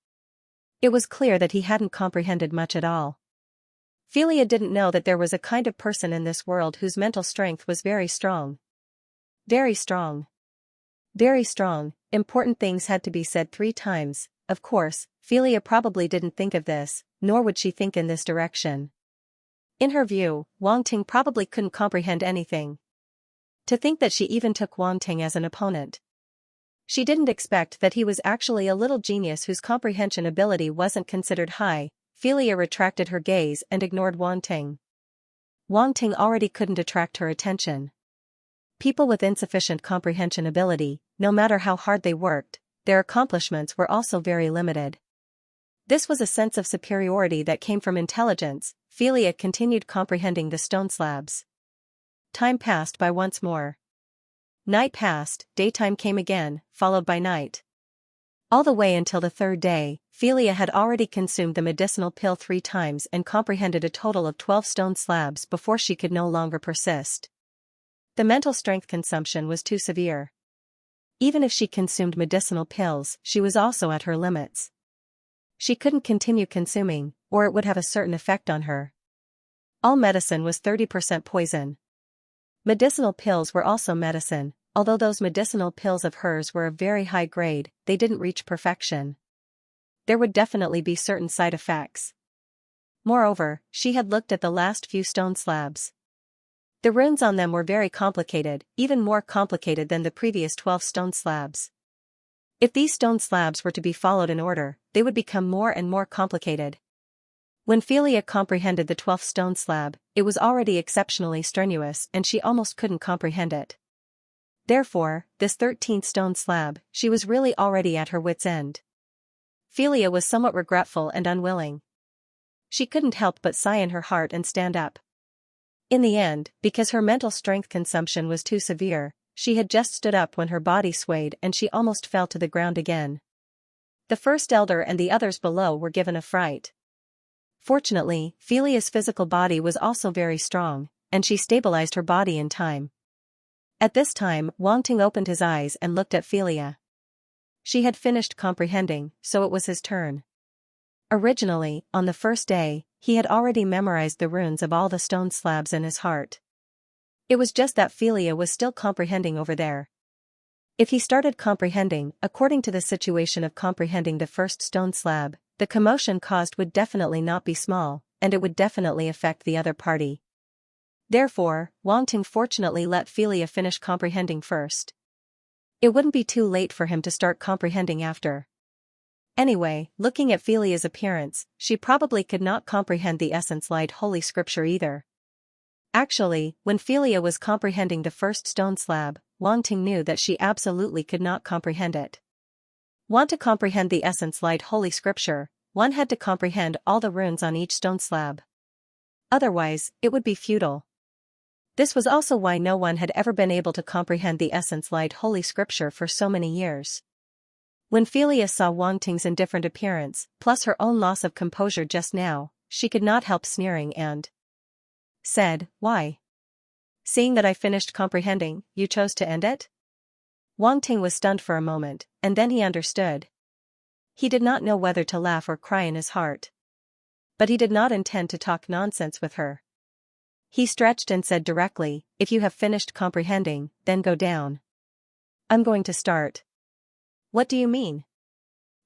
It was clear that he hadn't comprehended much at all. Philia didn't know that there was a kind of person in this world whose mental strength was very strong. Very strong. Very strong. Important things had to be said 3 times. Of course, Philia probably didn't think of this, nor would she think in this direction. In her view, Wang Ting probably couldn't comprehend anything. To think that she even took Wang Ting as an opponent. She didn't expect that he was actually a little genius whose comprehension ability wasn't considered high. Philia retracted her gaze and ignored Wang Ting. Wang Ting already couldn't attract her attention. People with insufficient comprehension ability, no matter how hard they worked, their accomplishments were also very limited. This was a sense of superiority that came from intelligence. Philia continued comprehending the stone slabs. Time passed by once more. Night passed, daytime came again, followed by night. All the way until the 3rd day, Philia had already consumed the medicinal pill 3 times and comprehended a total of 12 stone slabs before she could no longer persist. The mental strength consumption was too severe. Even if she consumed medicinal pills, she was also at her limits. She couldn't continue consuming, or it would have a certain effect on her. All medicine was 30% poison. Medicinal pills were also medicine. Although those medicinal pills of hers were of very high grade, they didn't reach perfection. There would definitely be certain side effects. Moreover, she had looked at the last few stone slabs. The runes on them were very complicated, even more complicated than the previous 12 stone slabs. If these stone slabs were to be followed in order, they would become more and more complicated. When Philia comprehended the 12th stone slab, it was already exceptionally strenuous and she almost couldn't comprehend it. Therefore, this 13th stone slab, she was really already at her wit's end. Philia was somewhat regretful and unwilling. She couldn't help but sigh in her heart and stand up. In the end, because her mental strength consumption was too severe, she had just stood up when her body swayed and she almost fell to the ground again. The first elder and the others below were given a fright. Fortunately, Philia's physical body was also very strong, and she stabilized her body in time. At this time, Wang Ting opened his eyes and looked at Philia. She had finished comprehending, so it was his turn. Originally, on the first day, he had already memorized the runes of all the stone slabs in his heart. It was just that Philia was still comprehending over there. If he started comprehending, according to the situation of comprehending the first stone slab, the commotion caused would definitely not be small, and it would definitely affect the other party. Therefore, Wang Ting fortunately let Philia finish comprehending first. It wouldn't be too late for him to start comprehending after. Anyway, looking at Philia's appearance, she probably could not comprehend the essence light holy scripture either. Actually, when Philia was comprehending the first stone slab, Wang Ting knew that she absolutely could not comprehend it. Want to comprehend the essence light holy scripture, one had to comprehend all the runes on each stone slab. Otherwise, it would be futile. This was also why no one had ever been able to comprehend the essence light holy scripture for so many years. When Philia saw Wang Ting's indifferent appearance, plus her own loss of composure just now, she could not help sneering and said, "Why? Seeing that I finished comprehending, you chose to end it?" Wang Ting was stunned for a moment, and then he understood. He did not know whether to laugh or cry in his heart. But he did not intend to talk nonsense with her. He stretched and said directly, "If you have finished comprehending, then go down." "I'm going to start." "What do you mean?"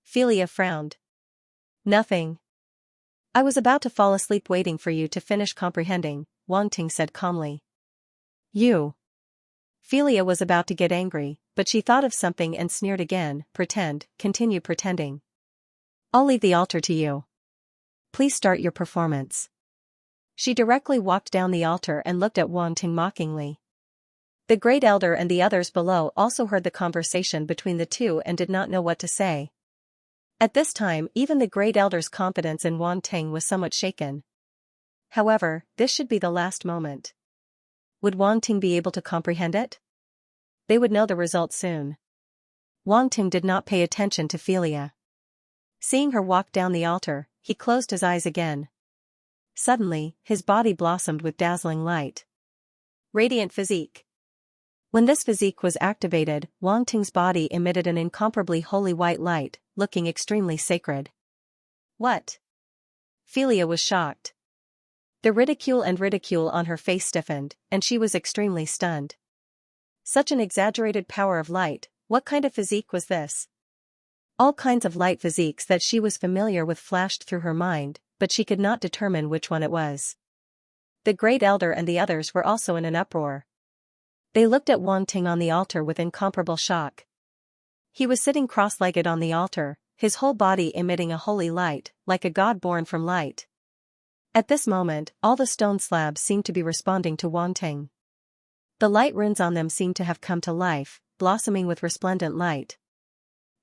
Philia frowned. "Nothing. I was about to fall asleep waiting for you to finish comprehending," Wang Ting said calmly. "You." Philia was about to get angry, but she thought of something and sneered again. Continue pretending. I'll leave the altar to you. Please start your performance." She directly walked down the altar and looked at Wang Ting mockingly. The great elder and the others below also heard the conversation between the two and did not know what to say. At this time, even the great elder's confidence in Wang Ting was somewhat shaken. However, this should be the last moment. Would Wang Ting be able to comprehend it? They would know the result soon. Wang Ting did not pay attention to Philia. Seeing her walk down the altar, he closed his eyes again. Suddenly, his body blossomed with dazzling light. Radiant physique. When this physique was activated, Wang Ting's body emitted an incomparably holy white light, looking extremely sacred. "What?" Philia was shocked. The ridicule on her face stiffened, and she was extremely stunned. Such an exaggerated power of light, what kind of physique was this? All kinds of light physiques that she was familiar with flashed through her mind, but she could not determine which one it was. The great elder and the others were also in an uproar. They looked at Wang Ting on the altar with incomparable shock. He was sitting cross-legged on the altar, his whole body emitting a holy light, like a god born from light. At this moment, all the stone slabs seemed to be responding to Wang Ting. The light runes on them seemed to have come to life, blossoming with resplendent light.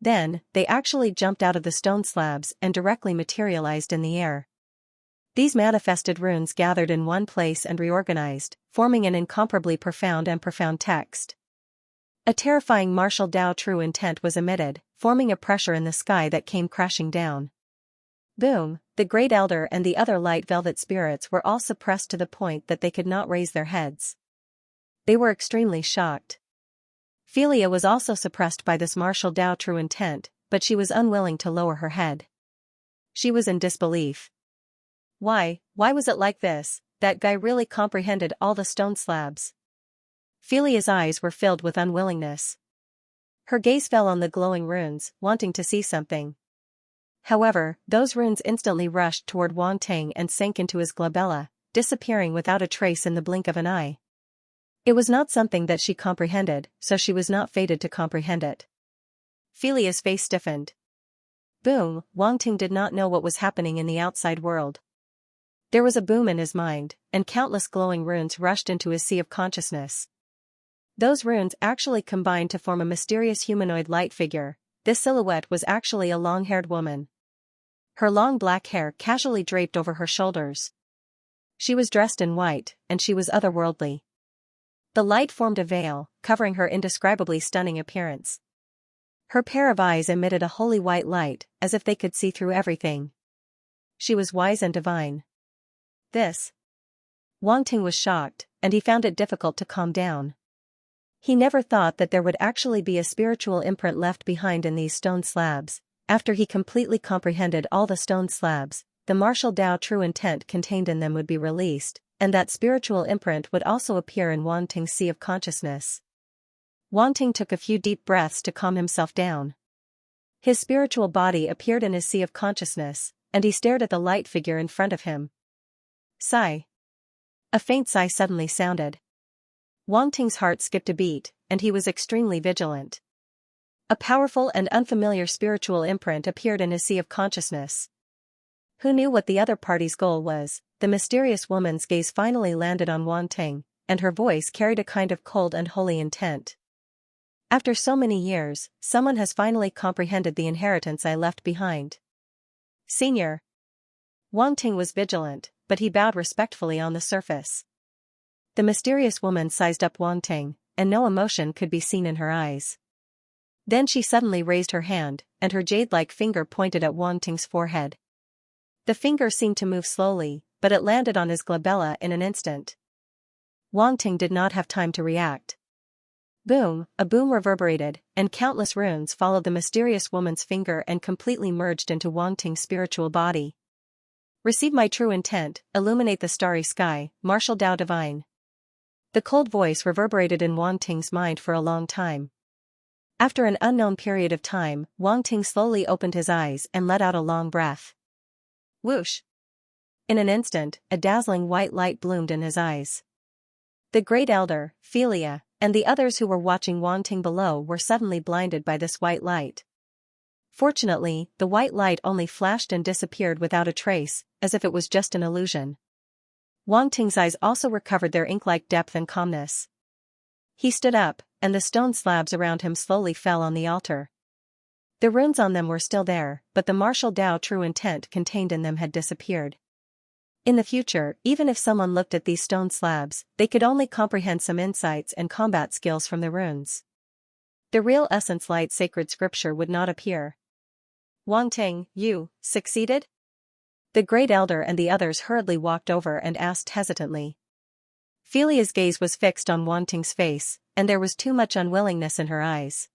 Then, they actually jumped out of the stone slabs and directly materialized in the air. These manifested runes gathered in one place and reorganized, forming an incomparably profound text. A terrifying martial Dao true intent was emitted, forming a pressure in the sky that came crashing down. Boom! The great elder and the other light velvet spirits were all suppressed to the point that they could not raise their heads. They were extremely shocked. Philia was also suppressed by this martial Dao true intent, but she was unwilling to lower her head. She was in disbelief. Why was it like this? That guy really comprehended all the stone slabs. Philia's eyes were filled with unwillingness. Her gaze fell on the glowing runes, wanting to see something. However, those runes instantly rushed toward Wang Ting and sank into his glabella, disappearing without a trace in the blink of an eye. It was not something that she comprehended, so she was not fated to comprehend it. Philia's face stiffened. Boom! Wang Ting did not know what was happening in the outside world. There was a boom in his mind, and countless glowing runes rushed into his sea of consciousness. Those runes actually combined to form a mysterious humanoid light figure. This silhouette was actually a long-haired woman. Her long black hair casually draped over her shoulders. She was dressed in white, and she was otherworldly. The light formed a veil, covering her indescribably stunning appearance. Her pair of eyes emitted a holy white light, as if they could see through everything. She was wise and divine. This. Wang Ting was shocked, and he found it difficult to calm down. He never thought that there would actually be a spiritual imprint left behind in these stone slabs. After he completely comprehended all the stone slabs, the martial Dao true intent contained in them would be released, and that spiritual imprint would also appear in Wang Ting's sea of consciousness. Wang Ting took a few deep breaths to calm himself down. His spiritual body appeared in his sea of consciousness, and he stared at the light figure in front of him. Sigh. A faint sigh suddenly sounded. Wang Ting's heart skipped a beat, and he was extremely vigilant. A powerful and unfamiliar spiritual imprint appeared in his sea of consciousness. Who knew what the other party's goal was? The mysterious woman's gaze finally landed on Wang Ting, and her voice carried a kind of cold and holy intent. After so many years, someone has finally comprehended the inheritance I left behind. Senior. Wang Ting was vigilant, but he bowed respectfully on the surface. The mysterious woman sized up Wang Ting, and no emotion could be seen in her eyes. Then she suddenly raised her hand, and her jade-like finger pointed at Wang Ting's forehead. The finger seemed to move slowly, but it landed on his glabella in an instant. Wang Ting did not have time to react. Boom, a boom reverberated, and countless runes followed the mysterious woman's finger and completely merged into Wang Ting's spiritual body. Receive my true intent, illuminate the starry sky, martial Tao divine. The cold voice reverberated in Wang Ting's mind for a long time. After an unknown period of time, Wang Ting slowly opened his eyes and let out a long breath. Whoosh! In an instant, a dazzling white light bloomed in his eyes. The Great Elder, Xianxia, and the others who were watching Wang Ting below were suddenly blinded by this white light. Fortunately, the white light only flashed and disappeared without a trace, as if it was just an illusion. Wang Ting's eyes also recovered their ink-like depth and calmness. He stood up, and the stone slabs around him slowly fell on the altar. The runes on them were still there, but the martial Tao true intent contained in them had disappeared. In the future, even if someone looked at these stone slabs, they could only comprehend some insights and combat skills from the runes. The real essence light sacred scripture would not appear. Wang Ting, you succeeded? The Great Elder and the others hurriedly walked over and asked hesitantly. Xianxia's gaze was fixed on Wang Ting's face, and there was too much unwillingness in her eyes.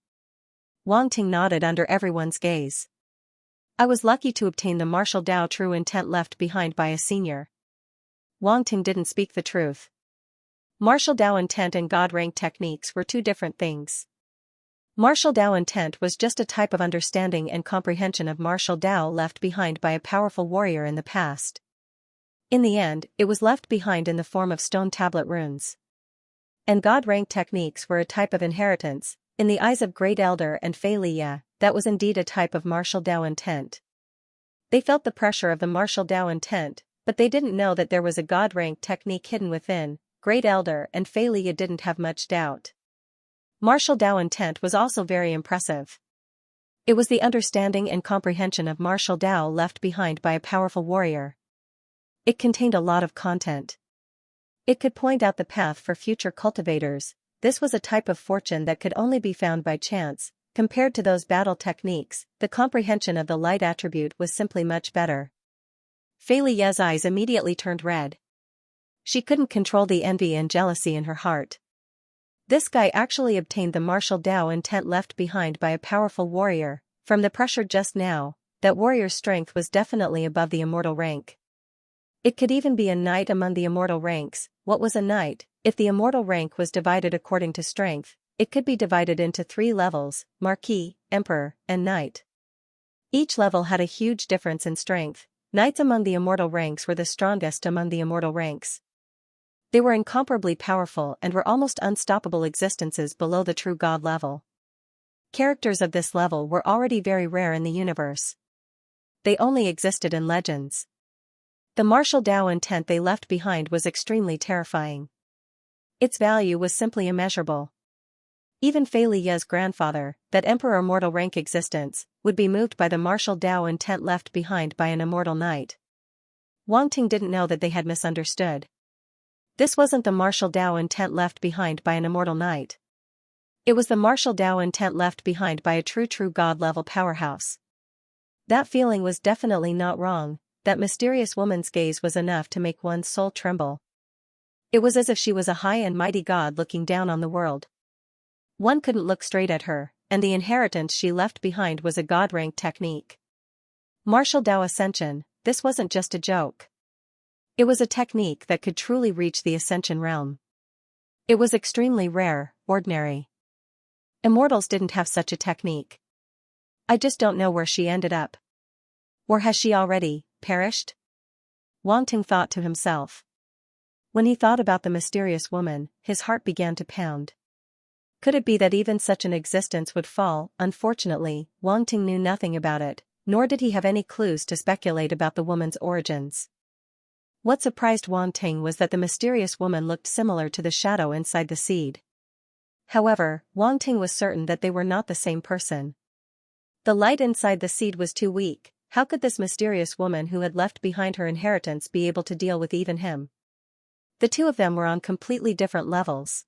Wang Ting nodded under everyone's gaze. I was lucky to obtain the martial Tao true intent left behind by a senior. Wang Ting didn't speak the truth. Martial Tao intent and God rank techniques were two different things. Martial Tao intent was just a type of understanding and comprehension of martial Tao left behind by a powerful warrior in the past. In the end, it was left behind in the form of stone tablet runes. And God rank techniques were a type of inheritance. In the eyes of Great Elder and Xianxia, that was indeed a type of martial Tao intent. They felt the pressure of the martial Tao intent, but they didn't know that there was a God rank technique hidden within. Great Elder and Xianxia didn't have much doubt. Martial Tao intent was also very impressive. It was the understanding and comprehension of martial Tao left behind by a powerful warrior. It contained a lot of content. It could point out the path for future cultivators. This was a type of fortune that could only be found by chance. Compared to those battle techniques, the comprehension of the light attribute was simply much better. Xianxia's eyes immediately turned red. She couldn't control the envy and jealousy in her heart. This guy actually obtained the martial Tao intent left behind by a powerful warrior. From the pressure just now, that warrior's strength was definitely above the immortal rank. It could even be a knight among the immortal ranks. What was a knight? If the immortal rank was divided according to strength, it could be divided into 3 levels: Marquis, Emperor, and Knight. Each level had a huge difference in strength. Knights among the immortal ranks were the strongest among the immortal ranks. They were incomparably powerful and were almost unstoppable existences below the true god level. Characters of this level were already very rare in the universe. They only existed in legends. The martial Tao intent they left behind was extremely terrifying. Its value was simply immeasurable. Even Xianxia's grandfather, that emperor immortal rank existence, would be moved by the martial Tao intent left behind by an immortal knight. Wang Ting didn't know that they had misunderstood. This wasn't the martial Tao intent left behind by an immortal knight. It was the martial Tao intent left behind by a true god-level powerhouse. That feeling was definitely not wrong. That mysterious woman's gaze was enough to make one's soul tremble. It was as if she was a high and mighty god looking down on the world. One couldn't look straight at her, and the inheritance she left behind was a god-rank technique. Martial Tao Ascension, this wasn't just a joke. It was a technique that could truly reach the Ascension realm. It was extremely rare, ordinary. Immortals didn't have such a technique. I just don't know where she ended up. Or has she already perished? Wang Ting thought to himself. When he thought about the mysterious woman, his heart began to pound. Could it be that even such an existence would fall? Unfortunately, Wang Ting knew nothing about it, nor did he have any clues to speculate about the woman's origins. What surprised Wang Ting was that the mysterious woman looked similar to the shadow inside the seed. However, Wang Ting was certain that they were not the same person. The light inside the seed was too weak. How could this mysterious woman who had left behind her inheritance be able to deal with even him? The two of them were on completely different levels.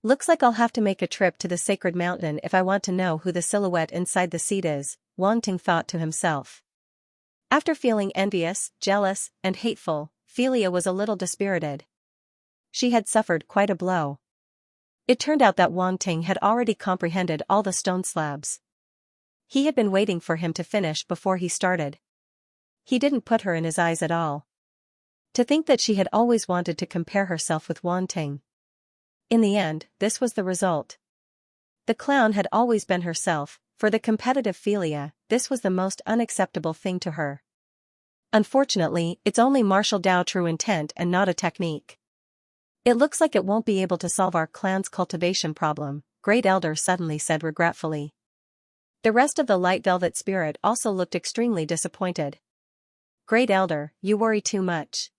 Looks like I'll have to make a trip to the sacred mountain if I want to know who the silhouette inside the seed is, Wang Ting thought to himself. After feeling envious, jealous, and hateful, Philia was a little dispirited. She had suffered quite a blow. It turned out that Wang Ting had already comprehended all the stone slabs. He had been waiting for him to finish before he started. He didn't put her in his eyes at all. To think that she had always wanted to compare herself with Wang Ting. In the end, this was the result. The clown had always been herself. For the competitive Philia, this was the most unacceptable thing to her. Unfortunately, it's only martial Dao true intent and not a technique. It looks like it won't be able to solve our clan's cultivation problem, Great Elder suddenly said regretfully. The rest of the light velvet spirit also looked extremely disappointed. Great Elder, you worry too much.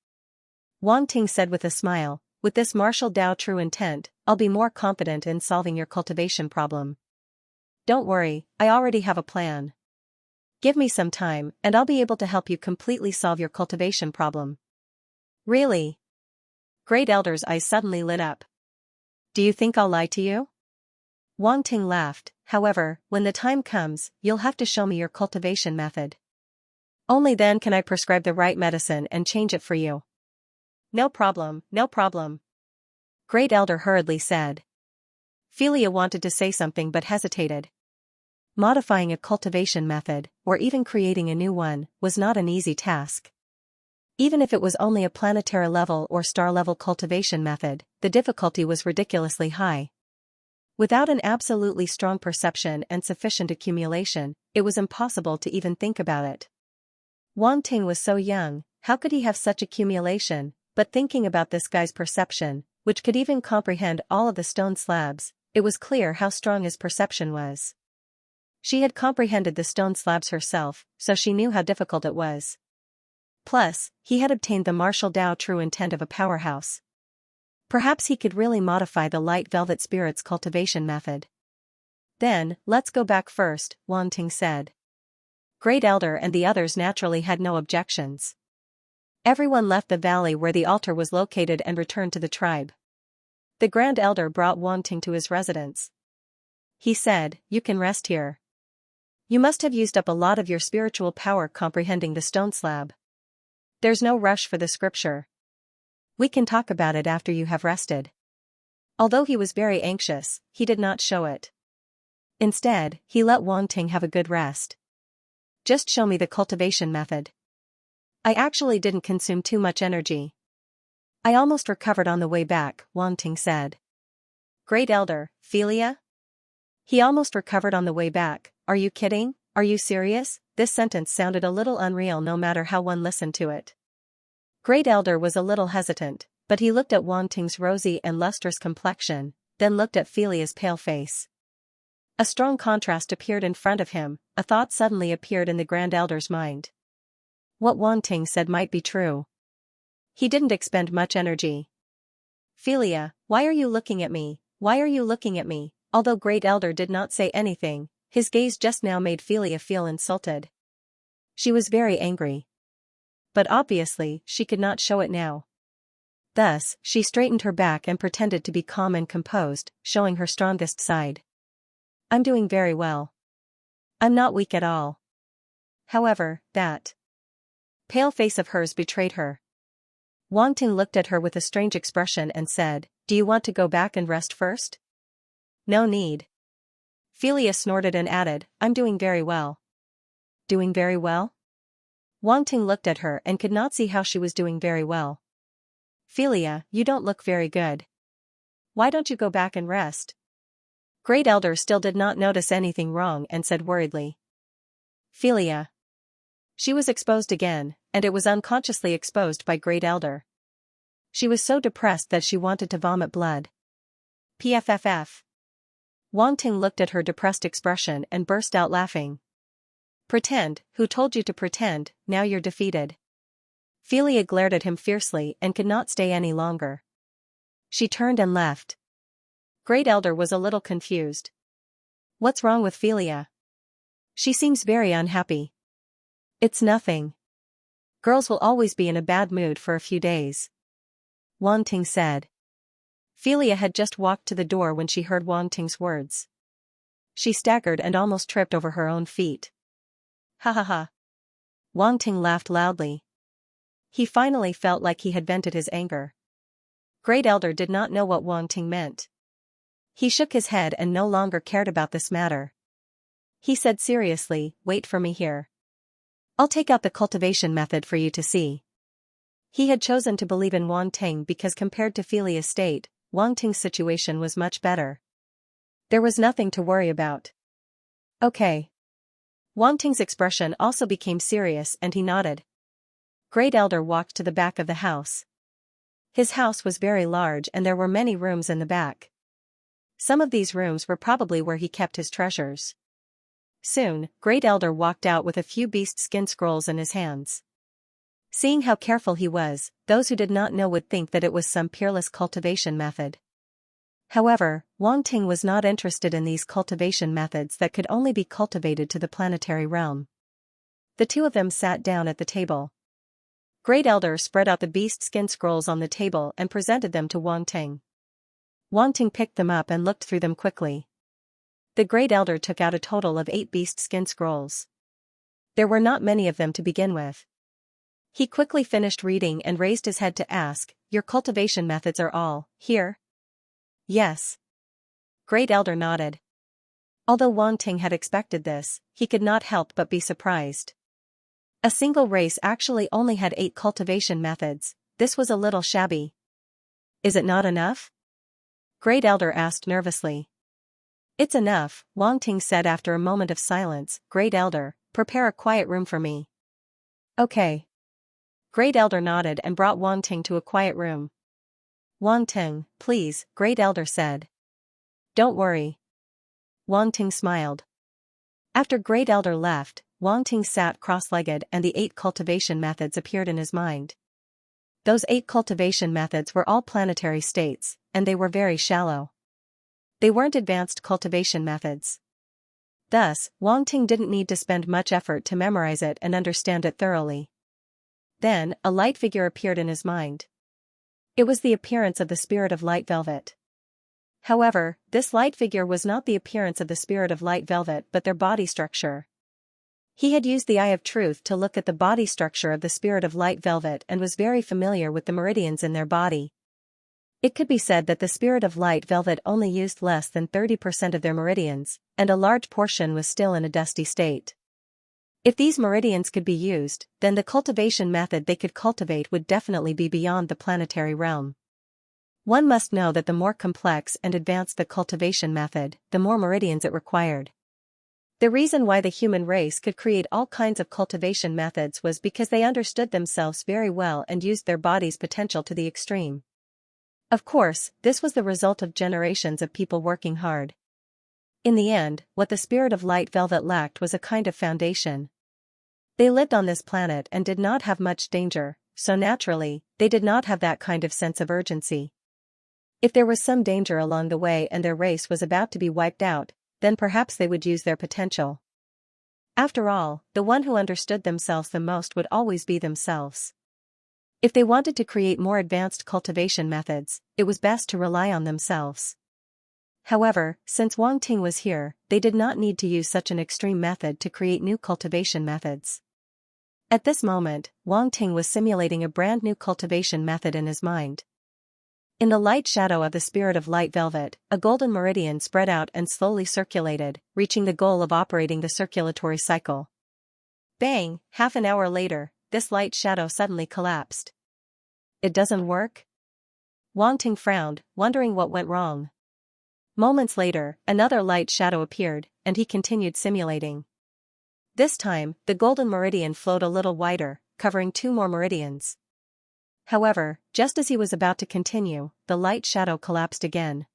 Wang Ting said with a smile, with this martial Dao true intent, I'll be more confident in solving your cultivation problem. Don't worry, I already have a plan. Give me some time, and I'll be able to help you completely solve your cultivation problem. Really? Great Elder's eyes suddenly lit up. Do you think I'll lie to you? Wang Ting laughed, however, when the time comes, you'll have to show me your cultivation method. Only then can I prescribe the right medicine and change it for you. No problem, no problem. Great Elder hurriedly said. Philia wanted to say something but hesitated. Modifying a cultivation method, or even creating a new one, was not an easy task. Even if it was only a planetary level or star level cultivation method, the difficulty was ridiculously high. Without an absolutely strong perception and sufficient accumulation, it was impossible to even think about it. Wang Ting was so young, how could he have such accumulation? But thinking about this guy's perception, which could even comprehend all of the stone slabs, it was clear how strong his perception was. She had comprehended the stone slabs herself, so she knew how difficult it was. Plus, he had obtained the martial Dao true intent of a powerhouse. Perhaps he could really modify the light velvet spirit's cultivation method. Then, let's go back first, Wang Ting said. Great Elder and the others naturally had no objections. Everyone left the valley where the altar was located and returned to the tribe. The Grand Elder brought Wang Ting to his residence. He said, you can rest here. You must have used up a lot of your spiritual power comprehending the stone slab. There's no rush for the scripture. We can talk about it after you have rested. Although he was very anxious, he did not show it. Instead, he let Wang Ting have a good rest. Just show me the cultivation method. I actually didn't consume too much energy. I almost recovered on the way back, Wang Ting said. Great Elder, Philia? He almost recovered on the way back. Are you kidding? Are you serious? This sentence sounded a little unreal no matter how one listened to it. Great Elder was a little hesitant, but he looked at Wang Ting's rosy and lustrous complexion, then looked at Philia's pale face. A strong contrast appeared in front of him, a thought suddenly appeared in the Grand Elder's mind. What Wang Ting said might be true. He didn't expend much energy. Philia, why are you looking at me? Why are you looking at me? Although Great Elder did not say anything, his gaze just now made Philia feel insulted. She was very angry. But obviously, she could not show it now. Thus, she straightened her back and pretended to be calm and composed, showing her strongest side. I'm doing very well. I'm not weak at all. However, that pale face of hers betrayed her. Wang Ting looked at her with a strange expression and said, do you want to go back and rest first? No need. Philia snorted and added, I'm doing very well. Doing very well? Wang Ting looked at her and could not see how she was doing very well. Philia, you don't look very good. Why don't you go back and rest? Great Elder still did not notice anything wrong and said worriedly. Philia. She was exposed again, and it was unconsciously exposed by Great Elder. She was so depressed that she wanted to vomit blood. PFFF. Wang Ting looked at her depressed expression and burst out laughing. Pretend, who told you to pretend, now you're defeated. Philia glared at him fiercely and could not stay any longer. She turned and left. Great Elder was a little confused. What's wrong with Philia? She seems very unhappy. It's nothing. Girls will always be in a bad mood for a few days. Wang Ting said. Philia had just walked to the door when she heard Wang Ting's words. She staggered and almost tripped over her own feet. Ha ha ha. Wang Ting laughed loudly. He finally felt like he had vented his anger. Great Elder did not know what Wang Ting meant. He shook his head and no longer cared about this matter. He said seriously, "Wait for me here. I'll take out the cultivation method for you to see." He had chosen to believe in Wang Ting because compared to Felia's state, Wang Ting's situation was much better. There was nothing to worry about. Okay. Wang Ting's expression also became serious and he nodded. Great Elder walked to the back of the house. His house was very large and there were many rooms in the back. Some of these rooms were probably where he kept his treasures. Soon, Great Elder walked out with a few beast skin scrolls in his hands. Seeing how careful he was, those who did not know would think that it was some peerless cultivation method. However, Wang Ting was not interested in these cultivation methods that could only be cultivated to the planetary realm. The two of them sat down at the table. Great Elder spread out the beast skin scrolls on the table and presented them to Wang Ting. Wang Ting picked them up and looked through them quickly. The Great Elder took out a total of 8 beast skin scrolls. There were not many of them to begin with. He quickly finished reading and raised his head to ask, "Your cultivation methods are all here?" "Yes." Great Elder nodded. Although Wang Ting had expected this, he could not help but be surprised. A single race actually only had 8 cultivation methods. This was a little shabby. "Is it not enough?" Great Elder asked nervously. "It's enough," Wang Ting said after a moment of silence. "Great Elder, prepare a quiet room for me." "Okay." Great Elder nodded and brought Wang Ting to a quiet room. "Wang Ting, please," Great Elder said. "Don't worry." Wang Ting smiled. After Great Elder left, Wang Ting sat cross-legged and the 8 cultivation methods appeared in his mind. Those 8 cultivation methods were all planetary states, and they were very shallow. They weren't advanced cultivation methods. Thus, Wang Ting didn't need to spend much effort to memorize it and understand it thoroughly. Then, a light figure appeared in his mind. It was the appearance of the spirit of light velvet. However, this light figure was not the appearance of the spirit of light velvet but their body structure. He had used the eye of truth to look at the body structure of the spirit of light velvet and was very familiar with the meridians in their body. It could be said that the spirit of light velvet only used less than 30% of their meridians, and a large portion was still in a dusty state. If these meridians could be used, then the cultivation method they could cultivate would definitely be beyond the planetary realm. One must know that the more complex and advanced the cultivation method, the more meridians it required. The reason why the human race could create all kinds of cultivation methods was because they understood themselves very well and used their body's potential to the extreme. Of course, this was the result of generations of people working hard. In the end, what the spirit of light velvet lacked was a kind of foundation. They lived on this planet and did not have much danger, so naturally, they did not have that kind of sense of urgency. If there was some danger along the way and their race was about to be wiped out, then perhaps they would use their potential. After all, the one who understood themselves the most would always be themselves. If they wanted to create more advanced cultivation methods, it was best to rely on themselves. However, since Wang Ting was here, they did not need to use such an extreme method to create new cultivation methods. At this moment, Wang Ting was simulating a brand new cultivation method in his mind. In the light shadow of the spirit of light velvet, a golden meridian spread out and slowly circulated, reaching the goal of operating the circulatory cycle. Bang! Half an hour later, this light shadow suddenly collapsed. "It doesn't work?" Wang Ting frowned, wondering what went wrong. Moments later, another light shadow appeared, and he continued simulating. This time, the golden meridian flowed a little wider, covering 2 more meridians. However, just as he was about to continue, the light shadow collapsed again.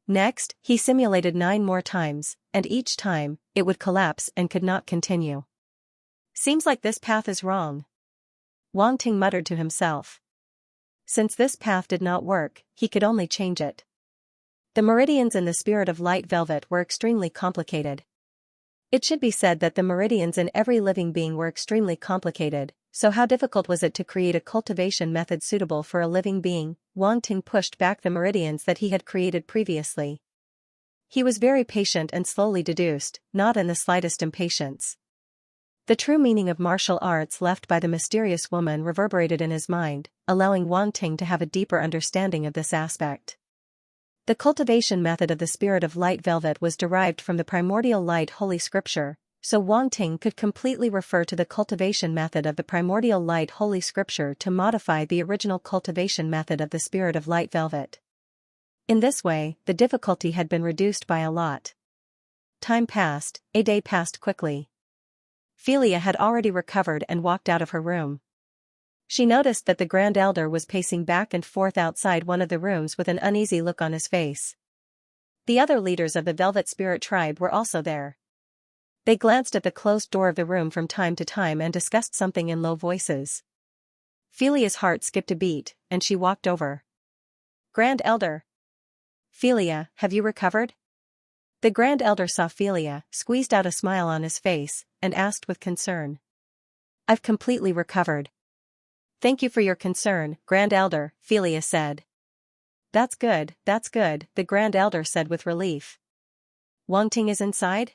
Next, he simulated 9 more times, and each time, it would collapse and could not continue. "Seems like this path is wrong," Wang Ting muttered to himself. Since this path did not work, he could only change it. The meridians in the spirit of light velvet were extremely complicated. It should be said that the meridians in every living being were extremely complicated, so how difficult was it to create a cultivation method suitable for a living being? Wang Ting pushed back the meridians that he had created previously. He was very patient and slowly deduced, not in the slightest impatience. The true meaning of martial arts left by the mysterious woman reverberated in his mind, allowing Wang Ting to have a deeper understanding of this aspect. The cultivation method of the spirit of light velvet was derived from the primordial light holy scripture, so Wang Ting could completely refer to the cultivation method of the primordial light holy scripture to modify the original cultivation method of the spirit of light velvet. In this way, the difficulty had been reduced by a lot. Time passed, a day passed quickly. Philia had already recovered and walked out of her room. She noticed that the Grand Elder was pacing back and forth outside one of the rooms with an uneasy look on his face. The other leaders of the Velvet Spirit tribe were also there. They glanced at the closed door of the room from time to time and discussed something in low voices. Philia's heart skipped a beat, and she walked over. Grand Elder. Philia, have you recovered? The Grand Elder saw Philia, squeezed out a smile on his face, and asked with concern. I've completely recovered. Thank you for your concern, Grand Elder, Philia said. That's good, the Grand Elder said with relief. Wang Ting is inside?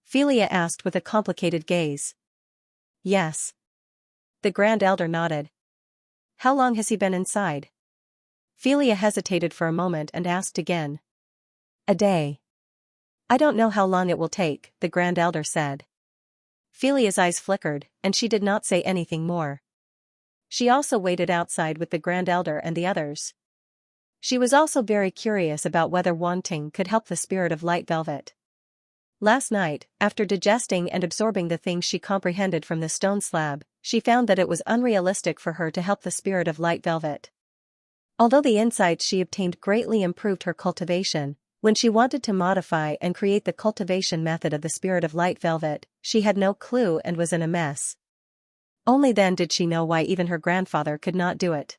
Philia asked with a complicated gaze. Yes. The Grand Elder nodded. How long has he been inside? Philia hesitated for a moment and asked again. A day. I don't know how long it will take, the Grand Elder said. Philia's eyes flickered, and she did not say anything more. She also waited outside with the Grand Elder and the others. She was also very curious about whether Wang Ting could help the spirit of light velvet. Last night, after digesting and absorbing the things she comprehended from the stone slab, she found that it was unrealistic for her to help the spirit of light velvet. Although the insights she obtained greatly improved her cultivation, when she wanted to modify and create the cultivation method of the spirit of light velvet, she had no clue and was in a mess. Only then did she know why even her grandfather could not do it.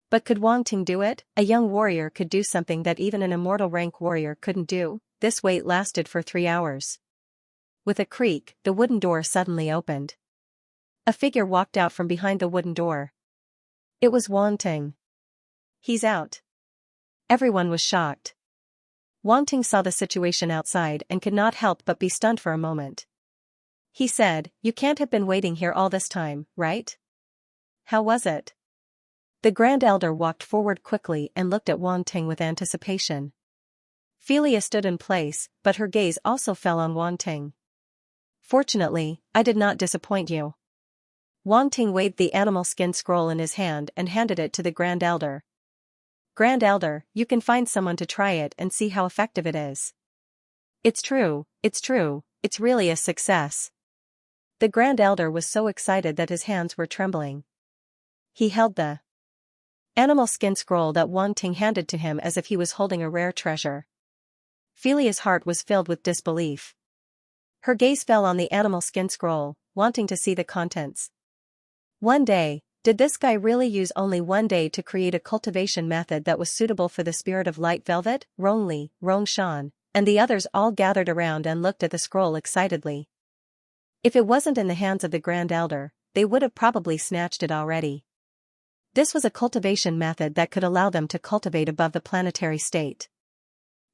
But could Wang Ting do it? A young warrior could do something that even an immortal rank warrior couldn't do. This wait lasted for 3 hours. With a creak, the wooden door suddenly opened. A figure walked out from behind the wooden door. It was Wang Ting. He's out. Everyone was shocked. Wang Ting saw the situation outside and could not help but be stunned for a moment. He said, You can't have been waiting here all this time, right? How was it? The Grand Elder walked forward quickly and looked at Wang Ting with anticipation. Philia stood in place, but her gaze also fell on Wang Ting. Fortunately, I did not disappoint you. Wang Ting waved the animal skin scroll in his hand and handed it to the Grand Elder. Grand Elder, you can find someone to try it and see how effective it is. It's true, it's really a success. The Grand Elder was so excited that his hands were trembling. He held the animal skin scroll that Wang Ting handed to him as if he was holding a rare treasure. Philia's heart was filled with disbelief. Her gaze fell on the animal skin scroll, wanting to see the contents. One day, did this guy really use only one day to create a cultivation method that was suitable for the spirit of light velvet? Rongli, Rongshan, and the others all gathered around and looked at the scroll excitedly. If it wasn't in the hands of the Grand Elder, they would have probably snatched it already. This was a cultivation method that could allow them to cultivate above the planetary state.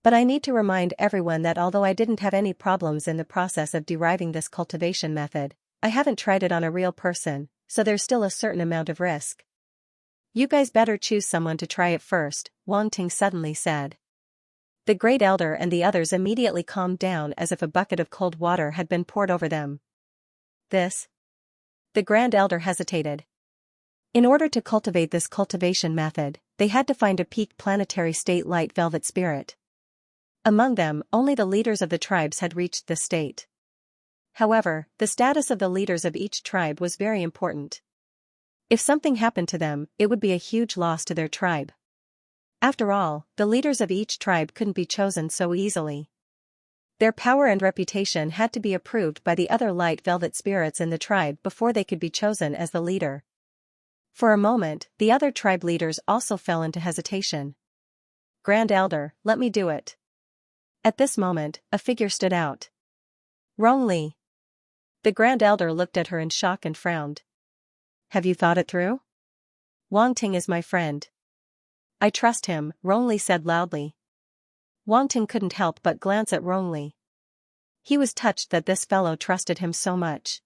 But I need to remind everyone that although I didn't have any problems in the process of deriving this cultivation method, I haven't tried it on a real person, so there's still a certain amount of risk. You guys better choose someone to try it first, Wang Ting suddenly said. The Great Elder and the others immediately calmed down as if a bucket of cold water had been poured over them. This? The Grand Elder hesitated. In order to cultivate this cultivation method, they had to find a peak planetary state light velvet spirit. Among them, only the leaders of the tribes had reached this state. However, the status of the leaders of each tribe was very important. If something happened to them, it would be a huge loss to their tribe. After all, the leaders of each tribe couldn't be chosen so easily. Their power and reputation had to be approved by the other light velvet spirits in the tribe before they could be chosen as the leader. For a moment, the other tribe leaders also fell into hesitation. Grand Elder, let me do it. At this moment, a figure stood out. Rongli. The Grand Elder looked at her in shock and frowned. Have you thought it through? Wang Ting is my friend. I trust him, Rongli said loudly. Wang Ting couldn't help but glance at Rongli. He was touched that this fellow trusted him so much.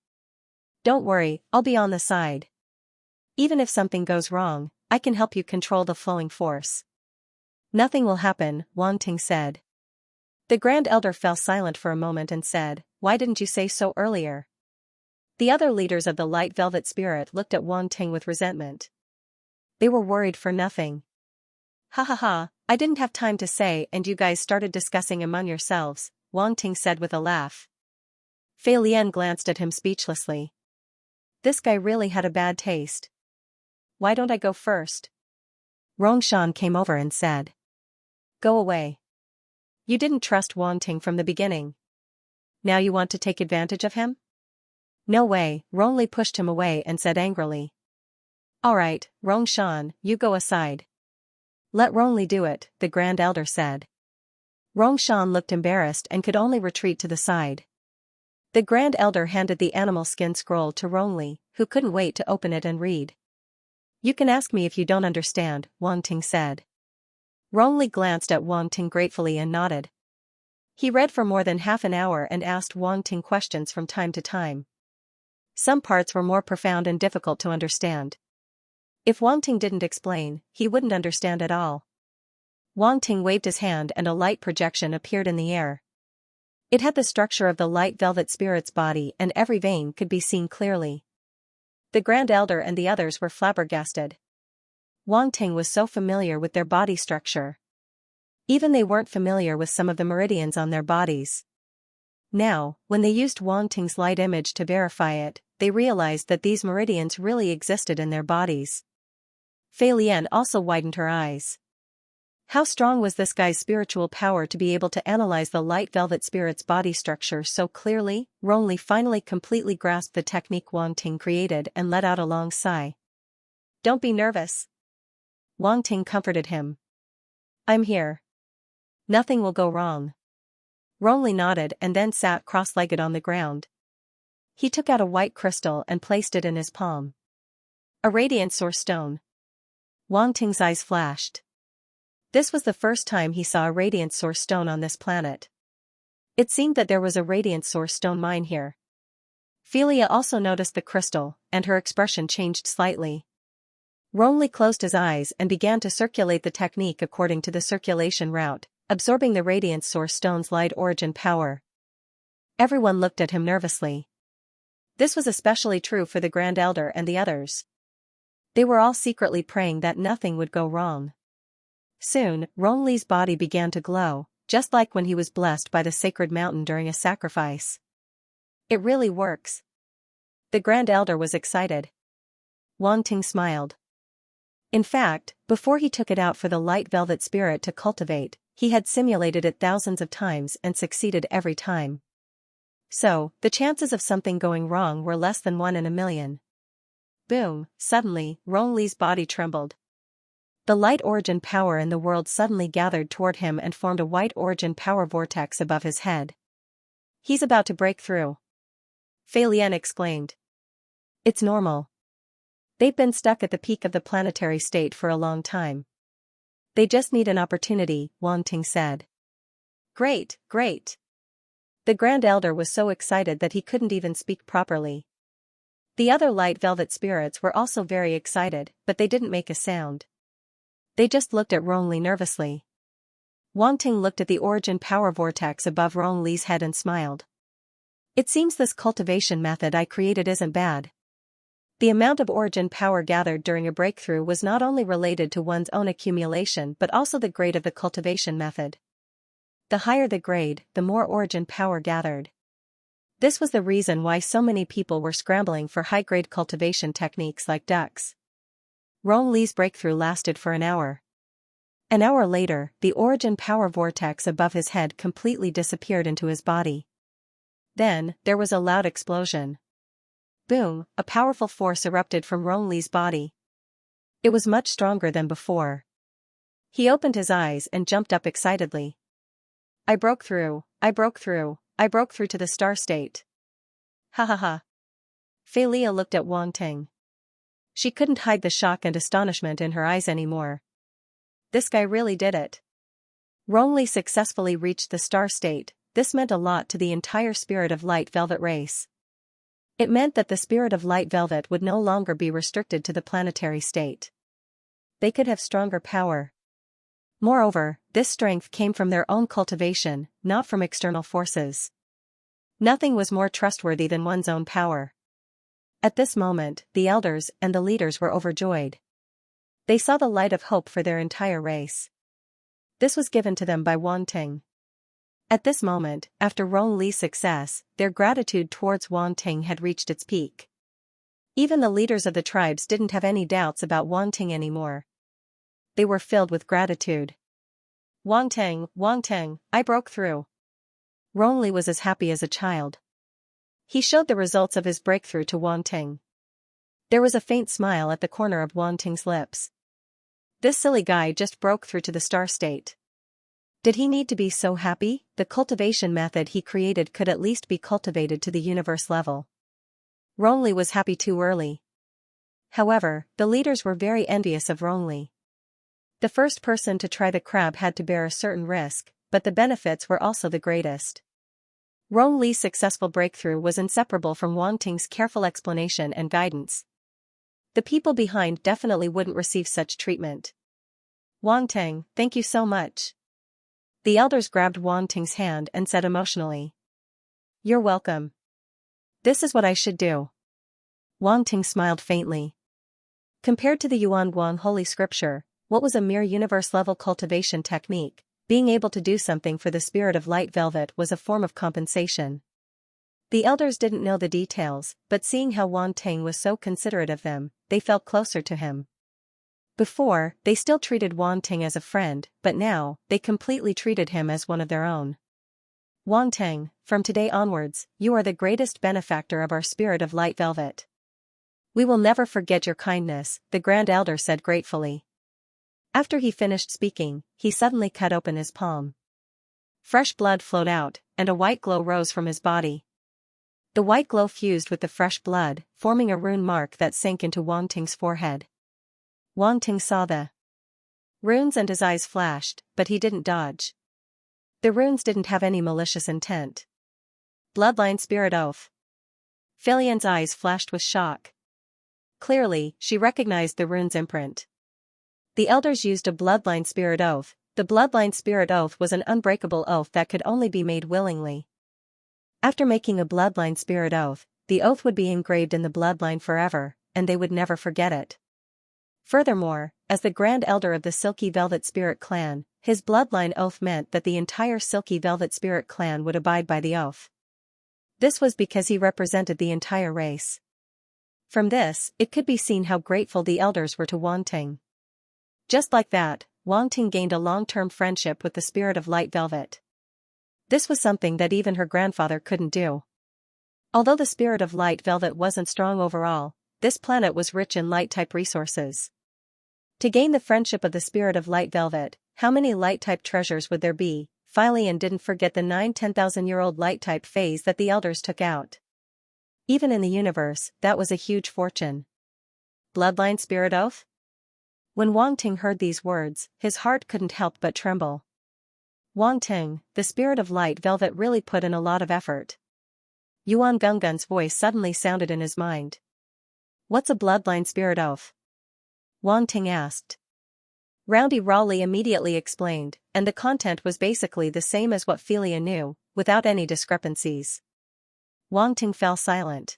Don't worry, I'll be on the side. Even if something goes wrong, I can help you control the flowing force. Nothing will happen, Wang Ting said. The Grand Elder fell silent for a moment and said, "Why didn't you say so earlier?" The other leaders of the Light Velvet Spirit looked at Wang Ting with resentment. They were worried for nothing. "Ha ha ha, I didn't have time to say and you guys started discussing among yourselves," Wang Ting said with a laugh. Fei Lian glanced at him speechlessly. This guy really had a bad taste. "Why don't I go first?" Rongshan came over and said. "Go away. You didn't trust Wang Ting from the beginning. Now you want to take advantage of him?" "No way," Rongli pushed him away and said angrily. "Alright, Rongshan, you go aside." "Let Rongli do it," the Grand Elder said. Rongshan looked embarrassed and could only retreat to the side. The Grand Elder handed the animal skin scroll to Rongli, who couldn't wait to open it and read. "You can ask me if you don't understand," Wang Ting said. Rongli glanced at Wang Ting gratefully and nodded. He read for more than half an hour and asked Wang Ting questions from time to time. Some parts were more profound and difficult to understand. If Wang Ting didn't explain, he wouldn't understand at all. Wang Ting waved his hand and a light projection appeared in the air. It had the structure of the Light Velvet Spirit's body and every vein could be seen clearly. The Grand Elder and the others were flabbergasted. Wang Ting was so familiar with their body structure. Even they weren't familiar with some of the meridians on their bodies. Now, when they used Wang Ting's light image to verify it, they realized that these meridians really existed in their bodies. Fei Lian also widened her eyes. How strong was this guy's spiritual power to be able to analyze the Light Velvet Spirit's body structure so clearly? Rongli finally completely grasped the technique Wang Ting created and let out a long sigh. "Don't be nervous." Wang Ting comforted him. "I'm here. Nothing will go wrong." Rongli nodded and then sat cross-legged on the ground. He took out a white crystal and placed it in his palm. A radiant source stone. Wang Ting's eyes flashed. This was the first time he saw a radiant source stone on this planet. It seemed that there was a radiant source stone mine here. Philia also noticed the crystal, and her expression changed slightly. Rongli closed his eyes and began to circulate the technique according to the circulation route, absorbing the radiant source stone's light origin power. Everyone looked at him nervously. This was especially true for the Grand Elder and the others. They were all secretly praying that nothing would go wrong. Soon, Rongli's body began to glow, just like when he was blessed by the sacred mountain during a sacrifice. "It really works." The Grand Elder was excited. Wang Ting smiled. In fact, before he took it out for the Light Velvet Spirit to cultivate, he had simulated it thousands of times and succeeded every time. So, the chances of something going wrong were less than 1 in a million. Boom, suddenly, Rongli's body trembled. The light origin power in the world suddenly gathered toward him and formed a white origin power vortex above his head. "He's about to break through," Fei Lian exclaimed. "It's normal. They've been stuck at the peak of the planetary state for a long time. They just need an opportunity," Wang Ting said. "Great, great." The Grand Elder was so excited that he couldn't even speak properly. The other Light Velvet Spirits were also very excited, but they didn't make a sound. They just looked at Rongli nervously. Wang Ting looked at the origin power vortex above Rongli's head and smiled. "It seems this cultivation method I created isn't bad." The amount of origin power gathered during a breakthrough was not only related to one's own accumulation but also the grade of the cultivation method. The higher the grade, the more origin power gathered. This was the reason why so many people were scrambling for high-grade cultivation techniques like ducks. Rongli's breakthrough lasted for an hour. An hour later, the origin power vortex above his head completely disappeared into his body. Then, there was a loud explosion. Boom, a powerful force erupted from Rongli's body. It was much stronger than before. He opened his eyes and jumped up excitedly. "I broke through, I broke through, I broke through to the star state." "Ha ha ha." Fei Lian looked at Wang Ting. She couldn't hide the shock and astonishment in her eyes anymore. This guy really did it. Rongli successfully reached the star state. This meant a lot to the entire Spirit of Light Velvet race. It meant that the spirit of light velvet would no longer be restricted to the planetary state. They could have stronger power. Moreover, this strength came from their own cultivation, not from external forces. Nothing was more trustworthy than one's own power. At this moment, the elders and the leaders were overjoyed. They saw the light of hope for their entire race. This was given to them by Wan Ting. At this moment, after Rong Li's success, their gratitude towards Wan Ting had reached its peak. Even the leaders of the tribes didn't have any doubts about Wan Ting anymore. They were filled with gratitude. Wan Ting, I broke through. Rong Li was as happy as a child. He showed the results of his breakthrough to Wan Ting. There was a faint smile at the corner of Wan Ting's lips. This silly guy just broke through to the star state. Did he need to be so happy? The cultivation method he created could at least be cultivated to the universe level. Rong Li was happy too early. However, the leaders were very envious of Rong Li. The first person to try the crab had to bear a certain risk, but the benefits were also the greatest. Rong Li's successful breakthrough was inseparable from Wan Ting's careful explanation and guidance. The people behind definitely wouldn't receive such treatment. Wan Ting, thank you so much. The elders grabbed Wan Ting's hand and said emotionally. You're welcome. This is what I should do. Wan Ting smiled faintly. Compared to the Yuan Guan Holy Scripture, what was a mere universe-level cultivation technique, being able to do something for the spirit of light velvet was a form of compensation. The elders didn't know the details, but seeing how Wan Ting was so considerate of them, they felt closer to him. Before, they still treated Wan Ting as a friend, but now, they completely treated him as one of their own. Wan Ting, from today onwards, you are the greatest benefactor of our spirit of light velvet. We will never forget your kindness, the Grand Elder said gratefully. After he finished speaking, he suddenly cut open his palm. Fresh blood flowed out, and a white glow rose from his body. The white glow fused with the fresh blood, forming a rune mark that sank into Wan Ting's forehead. Wan Ting saw the runes and his eyes flashed, but he didn't dodge. The runes didn't have any malicious intent. Bloodline Spirit Oath. Filian's eyes flashed with shock. Clearly, she recognized the rune's imprint. The elders used a bloodline spirit oath. The bloodline spirit oath was an unbreakable oath that could only be made willingly. After making a bloodline spirit oath, the oath would be engraved in the bloodline forever, and they would never forget it. Furthermore, as the Grand Elder of the Silky Velvet Spirit Clan, his bloodline oath meant that the entire Silky Velvet Spirit Clan would abide by the oath. This was because he represented the entire race. From this, it could be seen how grateful the elders were to Wan Ting. Just like that, Wan Ting gained a long-term friendship with the spirit of light velvet. This was something that even her grandfather couldn't do. Although the spirit of light velvet wasn't strong overall, this planet was rich in light-type resources. To gain the friendship of the spirit of light velvet, how many light-type treasures would there be? Filian didn't forget the 9-10,000-year-old light-type phase that the elders took out. Even in the universe, that was a huge fortune. Bloodline Spirit Oath? When Wan Ting heard these words, his heart couldn't help but tremble. Wan Ting, the spirit of light velvet really put in a lot of effort. Yuan Gungun's voice suddenly sounded in his mind. What's a bloodline spirit oath? Wan Ting asked. Roundy Raleigh immediately explained, and the content was basically the same as what Philia knew, without any discrepancies. Wan Ting fell silent.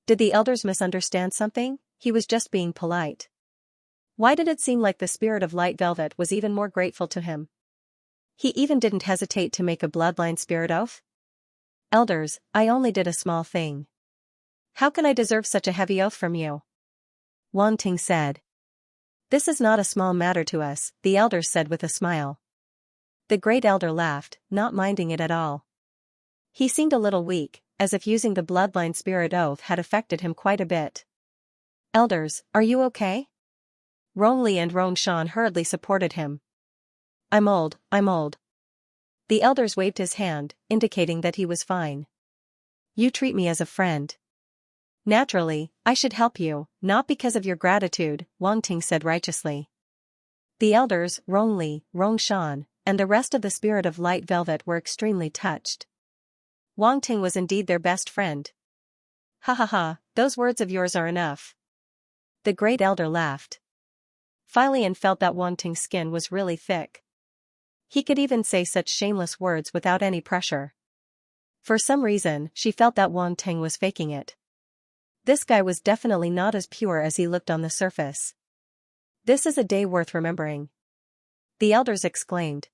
Did the elders misunderstand something? He was just being polite. Why did it seem like the spirit of light velvet was even more grateful to him? He even didn't hesitate to make a bloodline spirit oath? Elders, I only did a small thing. How can I deserve such a heavy oath from you? Wan Ting said. This is not a small matter to us, the elders said with a smile. The great elder laughed, not minding it at all. He seemed a little weak, as if using the bloodline spirit oath had affected him quite a bit. Elders, are you okay? Rong Li and Rong Shan hurriedly supported him. I'm old. The elders waved his hand, indicating that he was fine. You treat me as a friend. Naturally, I should help you, not because of your gratitude, Wan Ting said righteously. The elders, Rong Li, Rong Shan, and the rest of the spirit of light velvet were extremely touched. Wan Ting was indeed their best friend. Ha ha ha, those words of yours are enough. The great elder laughed. Philian felt that Wanting's skin was really thick. He could even say such shameless words without any pressure. For some reason, she felt that Wanting was faking it. This guy was definitely not as pure as he looked on the surface. This is a day worth remembering. The elders exclaimed.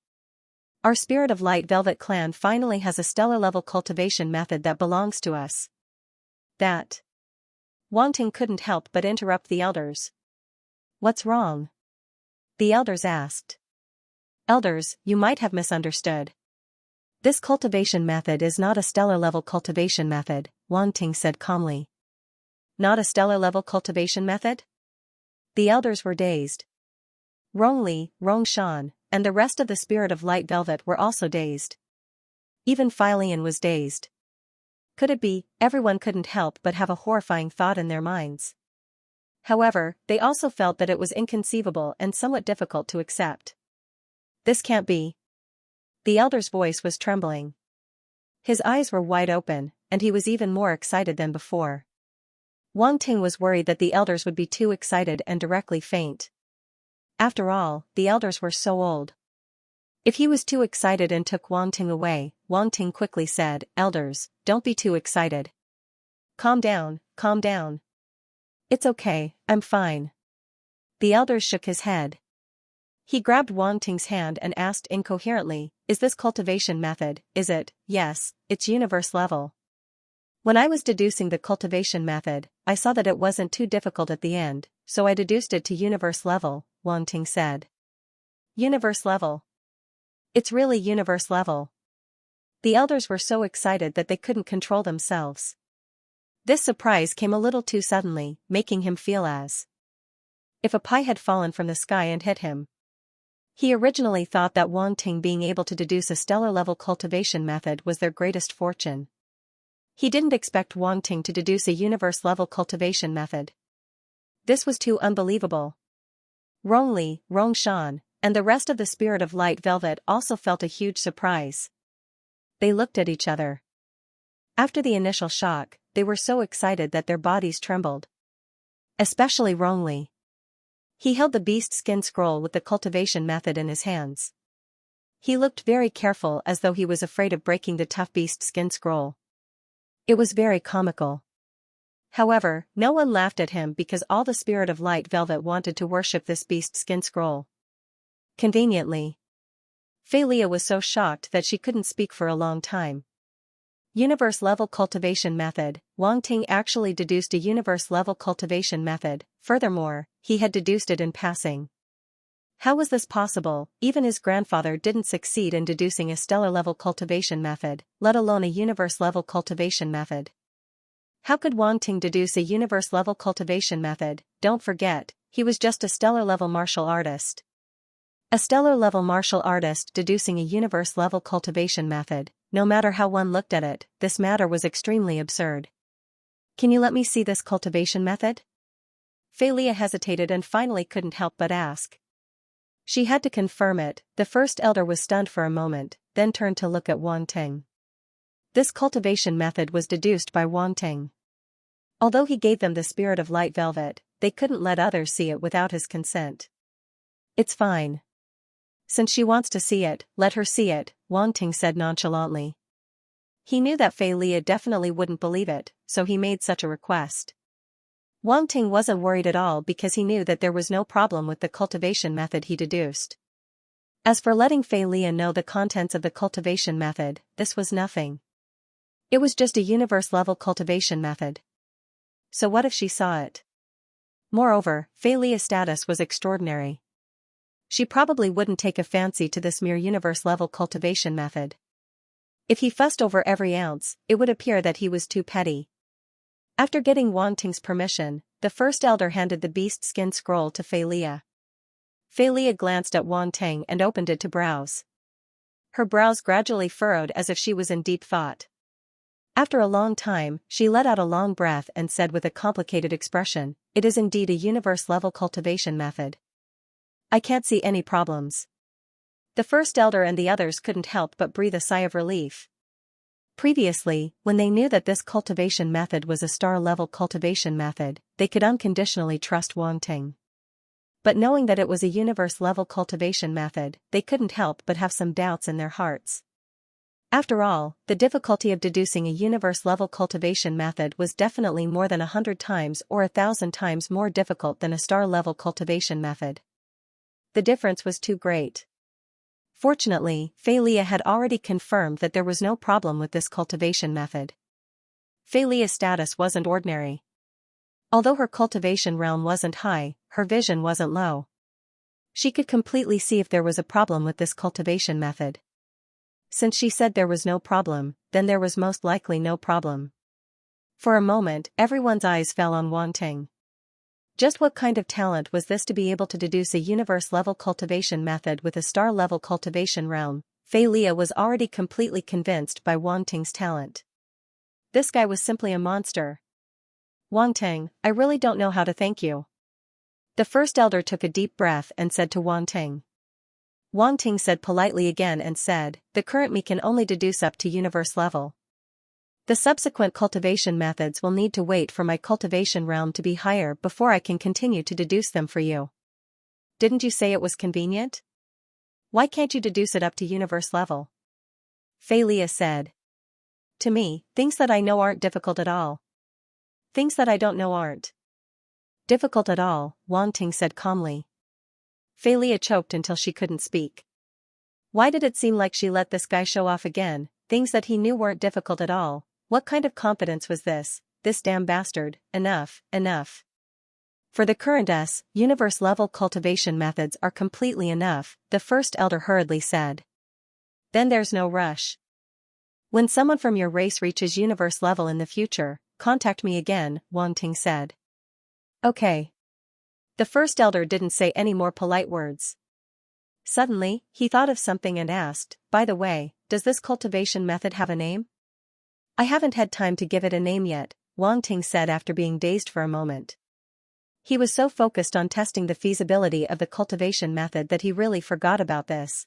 Our Spirit of Light Velvet clan finally has a stellar-level cultivation method that belongs to us. That. Wanting couldn't help but interrupt the elders. What's wrong? The elders asked. Elders, you might have misunderstood. This cultivation method is not a stellar-level cultivation method, Wanting said calmly. Not a stellar-level cultivation method? The elders were dazed. Rongli, Rongshan, and the rest of the Spirit of Light Velvet were also dazed. Even Philian was dazed. Could it be? Everyone couldn't help but have a horrifying thought in their minds. However, they also felt that it was inconceivable and somewhat difficult to accept. This can't be. The elder's voice was trembling. His eyes were wide open, and he was even more excited than before. Wanting was worried that the elders would be too excited and directly faint. After all, the elders were so old. If he was too excited and took Wanting away, Wanting quickly said, Elders, don't be too excited. Calm down, calm down. It's okay, I'm fine. The elders shook his head. He grabbed Wanting's hand and asked incoherently, Is this cultivation method, is it? Yes, it's universe level. When I was deducing the cultivation method, I saw that it wasn't too difficult at the end, so I deduced it to universe level, Wanting said. Universe level. It's really universe level. The elders were so excited that they couldn't control themselves. This surprise came a little too suddenly, making him feel as if a pie had fallen from the sky and hit him. He originally thought that Wanting being able to deduce a stellar-level cultivation method was their greatest fortune. He didn't expect Wanting to deduce a universe-level cultivation method. This was too unbelievable. Rongli, Rongshan, and the rest of the Spirit of Light Velvet also felt a huge surprise. They looked at each other. After the initial shock, they were so excited that their bodies trembled. Especially Rongli. He held the beast skin scroll with the cultivation method in his hands. He looked very careful as though he was afraid of breaking the tough beast skin scroll. It was very comical. However, no one laughed at him because all the Spirit of Light Velvet wanted to worship this beast skin scroll. Conveniently. Phalia was so shocked that she couldn't speak for a long time. Universe-level cultivation method. Wanting actually deduced a universe-level cultivation method. Furthermore, he had deduced it in passing. How was this possible? Even his grandfather didn't succeed in deducing a stellar-level cultivation method, let alone a universe-level cultivation method. How could Wanting deduce a universe-level cultivation method? Don't forget, he was just a stellar-level martial artist. A stellar-level martial artist deducing a universe-level cultivation method. No matter how one looked at it, this matter was extremely absurd. Can you let me see this cultivation method? Phalia hesitated and finally couldn't help but ask. She had to confirm it. The first elder was stunned for a moment, then turned to look at Wanting. This cultivation method was deduced by Wanting. Although he gave them the Spirit of Light Velvet, they couldn't let others see it without his consent. It's fine. Since she wants to see it, let her see it, Wanting said nonchalantly. He knew that Phalia definitely wouldn't believe it, so he made such a request. Wanting wasn't worried at all because he knew that there was no problem with the cultivation method he deduced. As for letting Phalia know the contents of the cultivation method, this was nothing. It was just a universe-level cultivation method. So what if she saw it? Moreover, Phalia's status was extraordinary. She probably wouldn't take a fancy to this mere universe-level cultivation method. If he fussed over every ounce, it would appear that he was too petty. After getting Wanting's permission, the first elder handed the beast skin scroll to Phalia. Phalia glanced at Wanting and opened it to browse. Her brows gradually furrowed as if she was in deep thought. After a long time, she let out a long breath and said with a complicated expression, It is indeed a universe-level cultivation method. I can't see any problems. The first elder and the others couldn't help but breathe a sigh of relief. Previously, when they knew that this cultivation method was a star-level cultivation method, they could unconditionally trust Wang Ting. But knowing that it was a universe-level cultivation method, they couldn't help but have some doubts in their hearts. After all, the difficulty of deducing a universe-level cultivation method was definitely more than 100 times or 1,000 times more difficult than a star-level cultivation method. The difference was too great. Fortunately, Fei Lia had already confirmed that there was no problem with this cultivation method. Fei Lia's status wasn't ordinary. Although her cultivation realm wasn't high, her vision wasn't low. She could completely see if there was a problem with this cultivation method. Since she said there was no problem, then there was most likely no problem. For a moment, everyone's eyes fell on Wang Ting. Just what kind of talent was this to be able to deduce a universe-level cultivation method with a star-level cultivation realm? Fei Lia was already completely convinced by Wang Ting's talent. This guy was simply a monster. Wang Ting, I really don't know how to thank you. The first elder took a deep breath and said to Wang Ting. Wang Ting said politely again and said, the current me can only deduce up to universe level. The subsequent cultivation methods will need to wait for my cultivation realm to be higher before I can continue to deduce them for you. Didn't you say it was convenient? Why can't you deduce it up to universe level? Fei Lia said. To me, things that I know aren't difficult at all. Things that I don't know aren't difficult at all, Wang Ting said calmly. Fei Lia choked until she couldn't speak. Why did it seem like she let this guy show off again? Things that he knew weren't difficult at all. What kind of confidence was this? This damn bastard. Enough, enough. For the current universe-level cultivation methods are completely enough, the first elder hurriedly said. Then there's no rush. When someone from your race reaches universe level in the future, contact me again, Wang Ting said. Okay. The first elder didn't say any more polite words. Suddenly, he thought of something and asked, by the way, does this cultivation method have a name? I haven't had time to give it a name yet, Wang Ting said after being dazed for a moment. He was so focused on testing the feasibility of the cultivation method that he really forgot about this.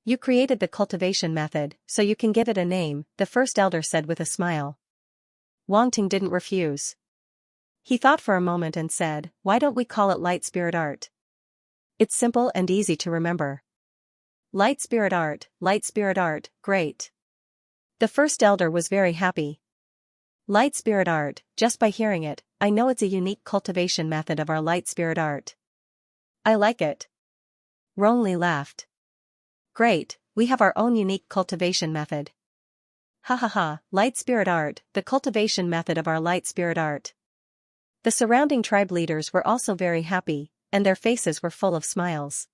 You created the cultivation method, so you can give it a name, the first elder said with a smile. Wang Ting didn't refuse. He thought for a moment and said, why don't we call it Light Spirit Art? It's simple and easy to remember. Light Spirit Art, great. The first elder was very happy. Light Spirit Art, just by hearing it, I know it's a unique cultivation method of our Light Spirit Art. I like it. Rongli laughed. Great, we have our own unique cultivation method. Ha ha ha, Light Spirit Art, the cultivation method of our Light Spirit Art. The surrounding tribe leaders were also very happy, and their faces were full of smiles.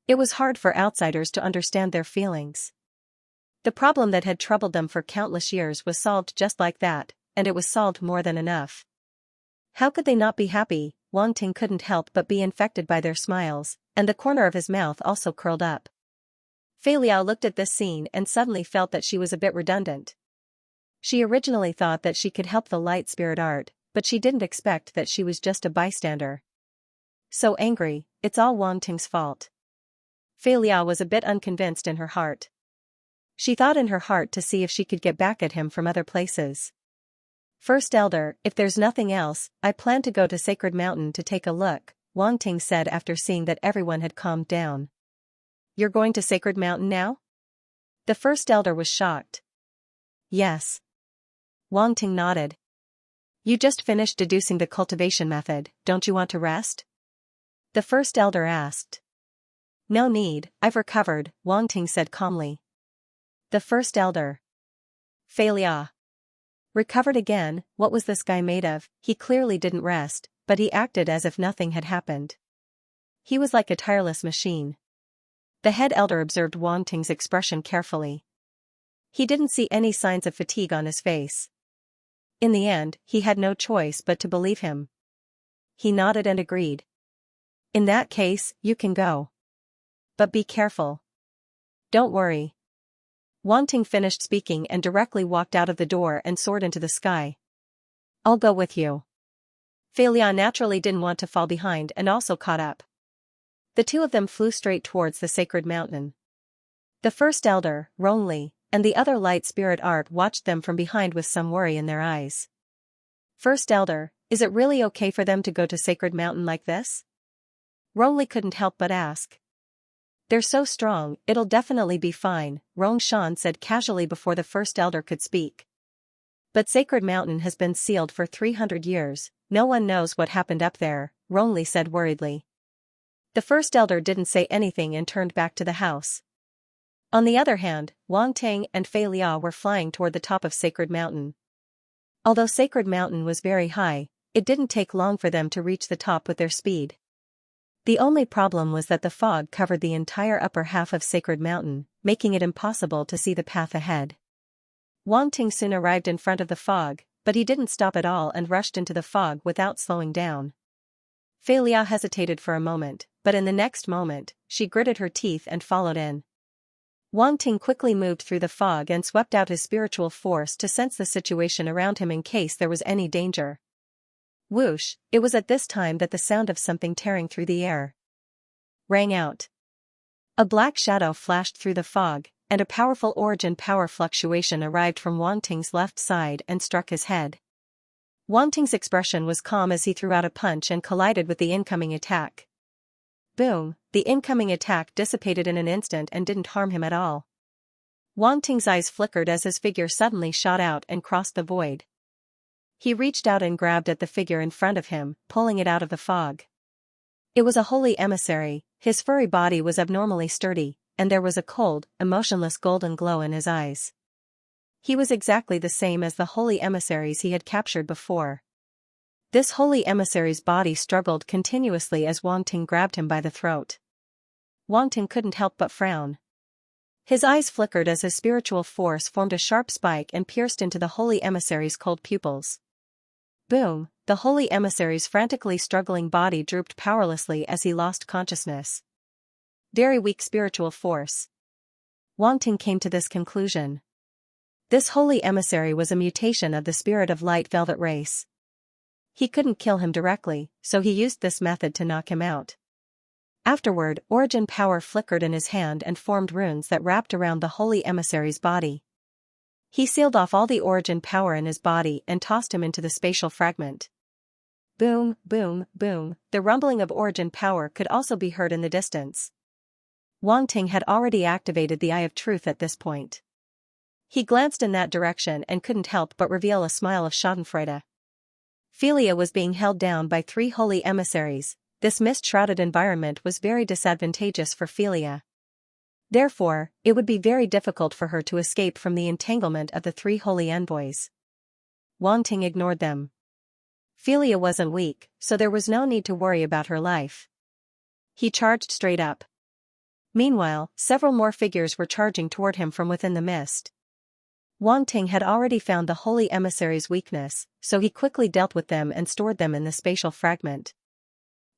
It was hard for outsiders to understand their feelings. The problem that had troubled them for countless years was solved just like that, and it was solved more than enough. How could they not be happy? Wang Ting couldn't help but be infected by their smiles, and the corner of his mouth also curled up. Fei Liao looked at this scene and suddenly felt that she was a bit redundant. She originally thought that she could help the Light Spirit Art, but she didn't expect that she was just a bystander. So angry, it's all Wang Ting's fault. Fei Liao was a bit unconvinced in her heart. She thought in her heart to see if she could get back at him from other places. First elder, if there's nothing else, I plan to go to Sacred Mountain to take a look, Wang Ting said after seeing that everyone had calmed down. You're going to Sacred Mountain now? The first elder was shocked. Yes. Wang Ting nodded. You just finished deducing the cultivation method, don't you want to rest? The first elder asked. No need, I've recovered, Wang Ting said calmly. The first elder. Fei Lia. Recovered again, what was this guy made of? He clearly didn't rest, but he acted as if nothing had happened. He was like a tireless machine. The head elder observed Wang Ting's expression carefully. He didn't see any signs of fatigue on his face. In the end, he had no choice but to believe him. He nodded and agreed. In that case, you can go. But be careful. Don't worry. Wang Ting finished speaking and directly walked out of the door and soared into the sky. I'll go with you. Fei Lia naturally didn't want to fall behind and also caught up. The two of them flew straight towards the sacred mountain. The first elder, Rongli, and the other light spirit art watched them from behind with some worry in their eyes. First Elder, is it really okay for them to go to Sacred Mountain like this? Rongli couldn't help but ask. They're so strong, it'll definitely be fine, Rongshan said casually before the First Elder could speak. But Sacred Mountain has been sealed for 300 years, no one knows what happened up there, Rongli said worriedly. The First Elder didn't say anything and turned back to the house. On the other hand, Wang Tang and Fei Liao were flying toward the top of Sacred Mountain. Although Sacred Mountain was very high, it didn't take long for them to reach the top with their speed. The only problem was that the fog covered the entire upper half of Sacred Mountain, making it impossible to see the path ahead. Wang Ting soon arrived in front of the fog, but he didn't stop at all and rushed into the fog without slowing down. Fei Liao hesitated for a moment, but in the next moment, she gritted her teeth and followed in. Wang Ting quickly moved through the fog and swept out his spiritual force to sense the situation around him in case there was any danger. Whoosh, it was at this time that the sound of something tearing through the air rang out. A black shadow flashed through the fog, and a powerful origin power fluctuation arrived from Wang Ting's left side and struck his head. Wang Ting's expression was calm as he threw out a punch and collided with the incoming attack. Boom, the incoming attack dissipated in an instant and didn't harm him at all. Wang Ting's eyes flickered as his figure suddenly shot out and crossed the void. He reached out and grabbed at the figure in front of him, pulling it out of the fog. It was a holy emissary, his furry body was abnormally sturdy, and there was a cold, emotionless golden glow in his eyes. He was exactly the same as the holy emissaries he had captured before. This holy emissary's body struggled continuously as Wang Ting grabbed him by the throat. Wang Ting couldn't help but frown. His eyes flickered as his spiritual force formed a sharp spike and pierced into the holy emissary's cold pupils. Boom, the holy emissary's frantically struggling body drooped powerlessly as he lost consciousness. Very weak spiritual force. Wang Ting came to this conclusion. This holy emissary was a mutation of the spirit of light velvet race. He couldn't kill him directly, so he used this method to knock him out. Afterward, origin power flickered in his hand and formed runes that wrapped around the holy emissary's body. He sealed off all the origin power in his body and tossed him into the spatial fragment. Boom, boom, boom, the rumbling of origin power could also be heard in the distance. Wang Ting had already activated the Eye of Truth at this point. He glanced in that direction and couldn't help but reveal a smile of schadenfreude. Philia was being held down by 3 holy emissaries. This mist-shrouded environment was very disadvantageous for Philia. Therefore, it would be very difficult for her to escape from the entanglement of the 3 holy envoys. Wang Ting ignored them. Philia wasn't weak, so there was no need to worry about her life. He charged straight up. Meanwhile, several more figures were charging toward him from within the mist. Wang Ting had already found the holy emissary's weakness, so he quickly dealt with them and stored them in the spatial fragment.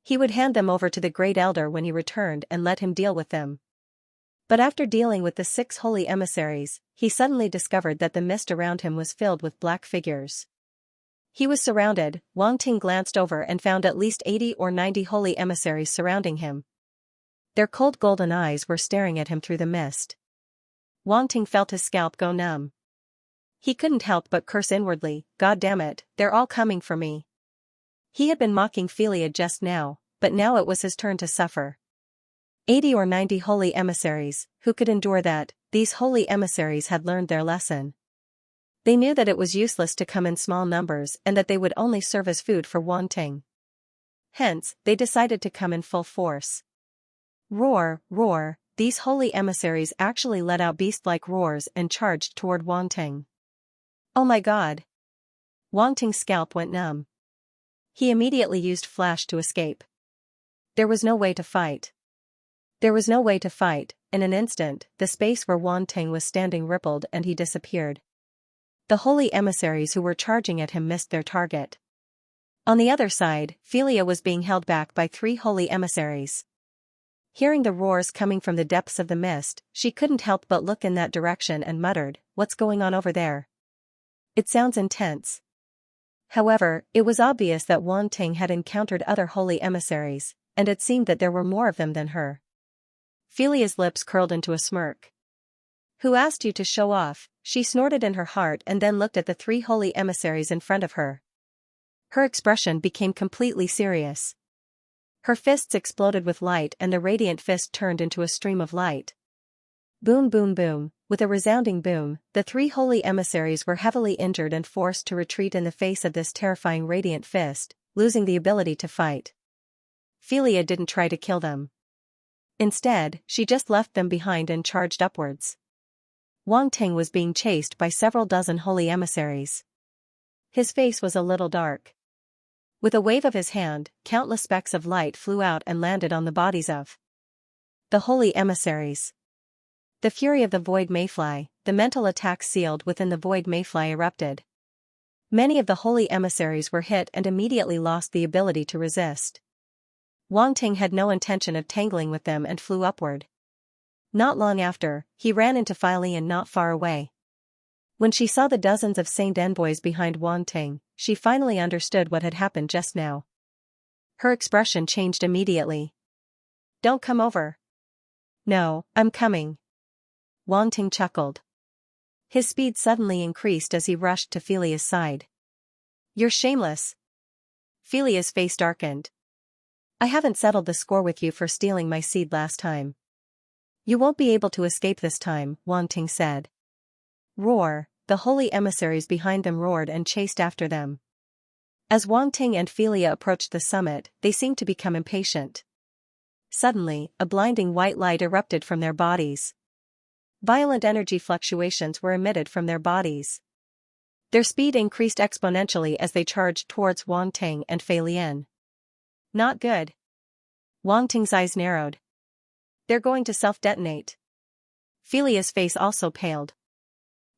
He would hand them over to the Great Elder when he returned and let him deal with them. But after dealing with the 6 holy emissaries, he suddenly discovered that the mist around him was filled with black figures. He was surrounded. Wang Ting glanced over and found at least 80 or 90 holy emissaries surrounding him. Their cold golden eyes were staring at him through the mist. Wang Ting felt his scalp go numb. He couldn't help but curse inwardly, "God damn it, they're all coming for me." He had been mocking Philia just now, but now it was his turn to suffer. 80 or 90 holy emissaries, who could endure that? These holy emissaries had learned their lesson. They knew that it was useless to come in small numbers and that they would only serve as food for Wang Ting. Hence, they decided to come in full force. Roar, roar, these holy emissaries actually let out beast-like roars and charged toward Wang Ting. Oh my god! Wang Ting's scalp went numb. He immediately used flash to escape. There was no way to fight. There was no way to fight. In an instant, the space where Wang Ting was standing rippled and he disappeared. The holy emissaries who were charging at him missed their target. On the other side, Philia was being held back by 3 holy emissaries. Hearing the roars coming from the depths of the mist, she couldn't help but look in that direction and muttered, "What's going on over there? It sounds intense." However, it was obvious that Wang Ting had encountered other holy emissaries, and it seemed that there were more of them than her. Philia's lips curled into a smirk. Who asked you to show off? She snorted in her heart and then looked at the three holy emissaries in front of her. Her expression became completely serious. Her fists exploded with light and the radiant fist turned into a stream of light. Boom boom boom, with a resounding boom, the three holy emissaries were heavily injured and forced to retreat in the face of this terrifying radiant fist, losing the ability to fight. Xianxia didn't try to kill them. Instead, she just left them behind and charged upwards. Wang Ting was being chased by several dozen holy emissaries. His face was a little dark. With a wave of his hand, countless specks of light flew out and landed on the bodies of the holy emissaries. The fury of the void mayfly, the mental attack sealed within the void mayfly erupted. Many of the holy emissaries were hit and immediately lost the ability to resist. Wang Ting had no intention of tangling with them and flew upward. Not long after, he ran into Xianxia not far away. When she saw the dozens of saint envoys behind Wang Ting, she finally understood what had happened just now. Her expression changed immediately. Don't come over. No, I'm coming. Wang Ting chuckled. His speed suddenly increased as he rushed to Xianxia's side. You're shameless. Xianxia's face darkened. I haven't settled the score with you for stealing my seed last time. You won't be able to escape this time, Wang Ting said. Roar, the holy emissaries behind them roared and chased after them. As Wang Ting and Xianxia approached the summit, they seemed to become impatient. Suddenly, a blinding white light erupted from their bodies. Violent energy fluctuations were emitted from their bodies. Their speed increased exponentially as they charged towards Wang Ting and Xianxia. Not good. Wang Ting's eyes narrowed. They're going to self-detonate. Xianxia's face also paled.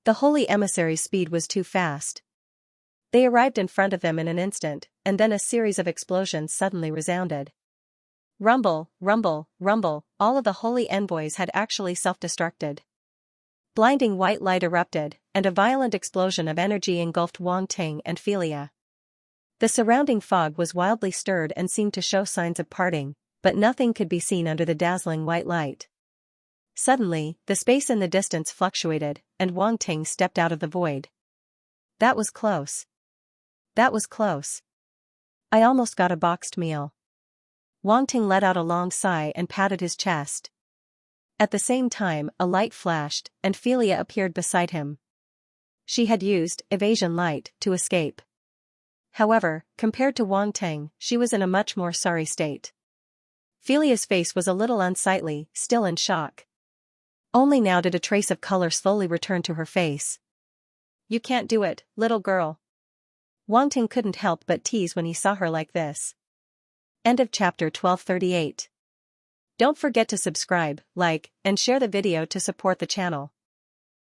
The holy emissary's speed was too fast. They arrived in front of them in an instant, and then a series of explosions suddenly resounded. Rumble, rumble, rumble, all of the holy envoys had actually self-destructed. Blinding white light erupted, and a violent explosion of energy engulfed Wang Ting and Xianxia. The surrounding fog was wildly stirred and seemed to show signs of parting, but nothing could be seen under the dazzling white light. Suddenly, the space in the distance fluctuated, and Wang Ting stepped out of the void. That was close. That was close. I almost got a boxed meal. Wang Ting let out a long sigh and patted his chest. At the same time, a light flashed, and Xianxia appeared beside him. She had used evasion light to escape. However, compared to Wang Ting, she was in a much more sorry state. Xianxia's face was a little unsightly, still in shock. Only now did a trace of color slowly return to her face. You can't do it, little girl. Wang Ting couldn't help but tease when he saw her like this. End of chapter 1238. Don't forget to subscribe, like, and share the video to support the channel.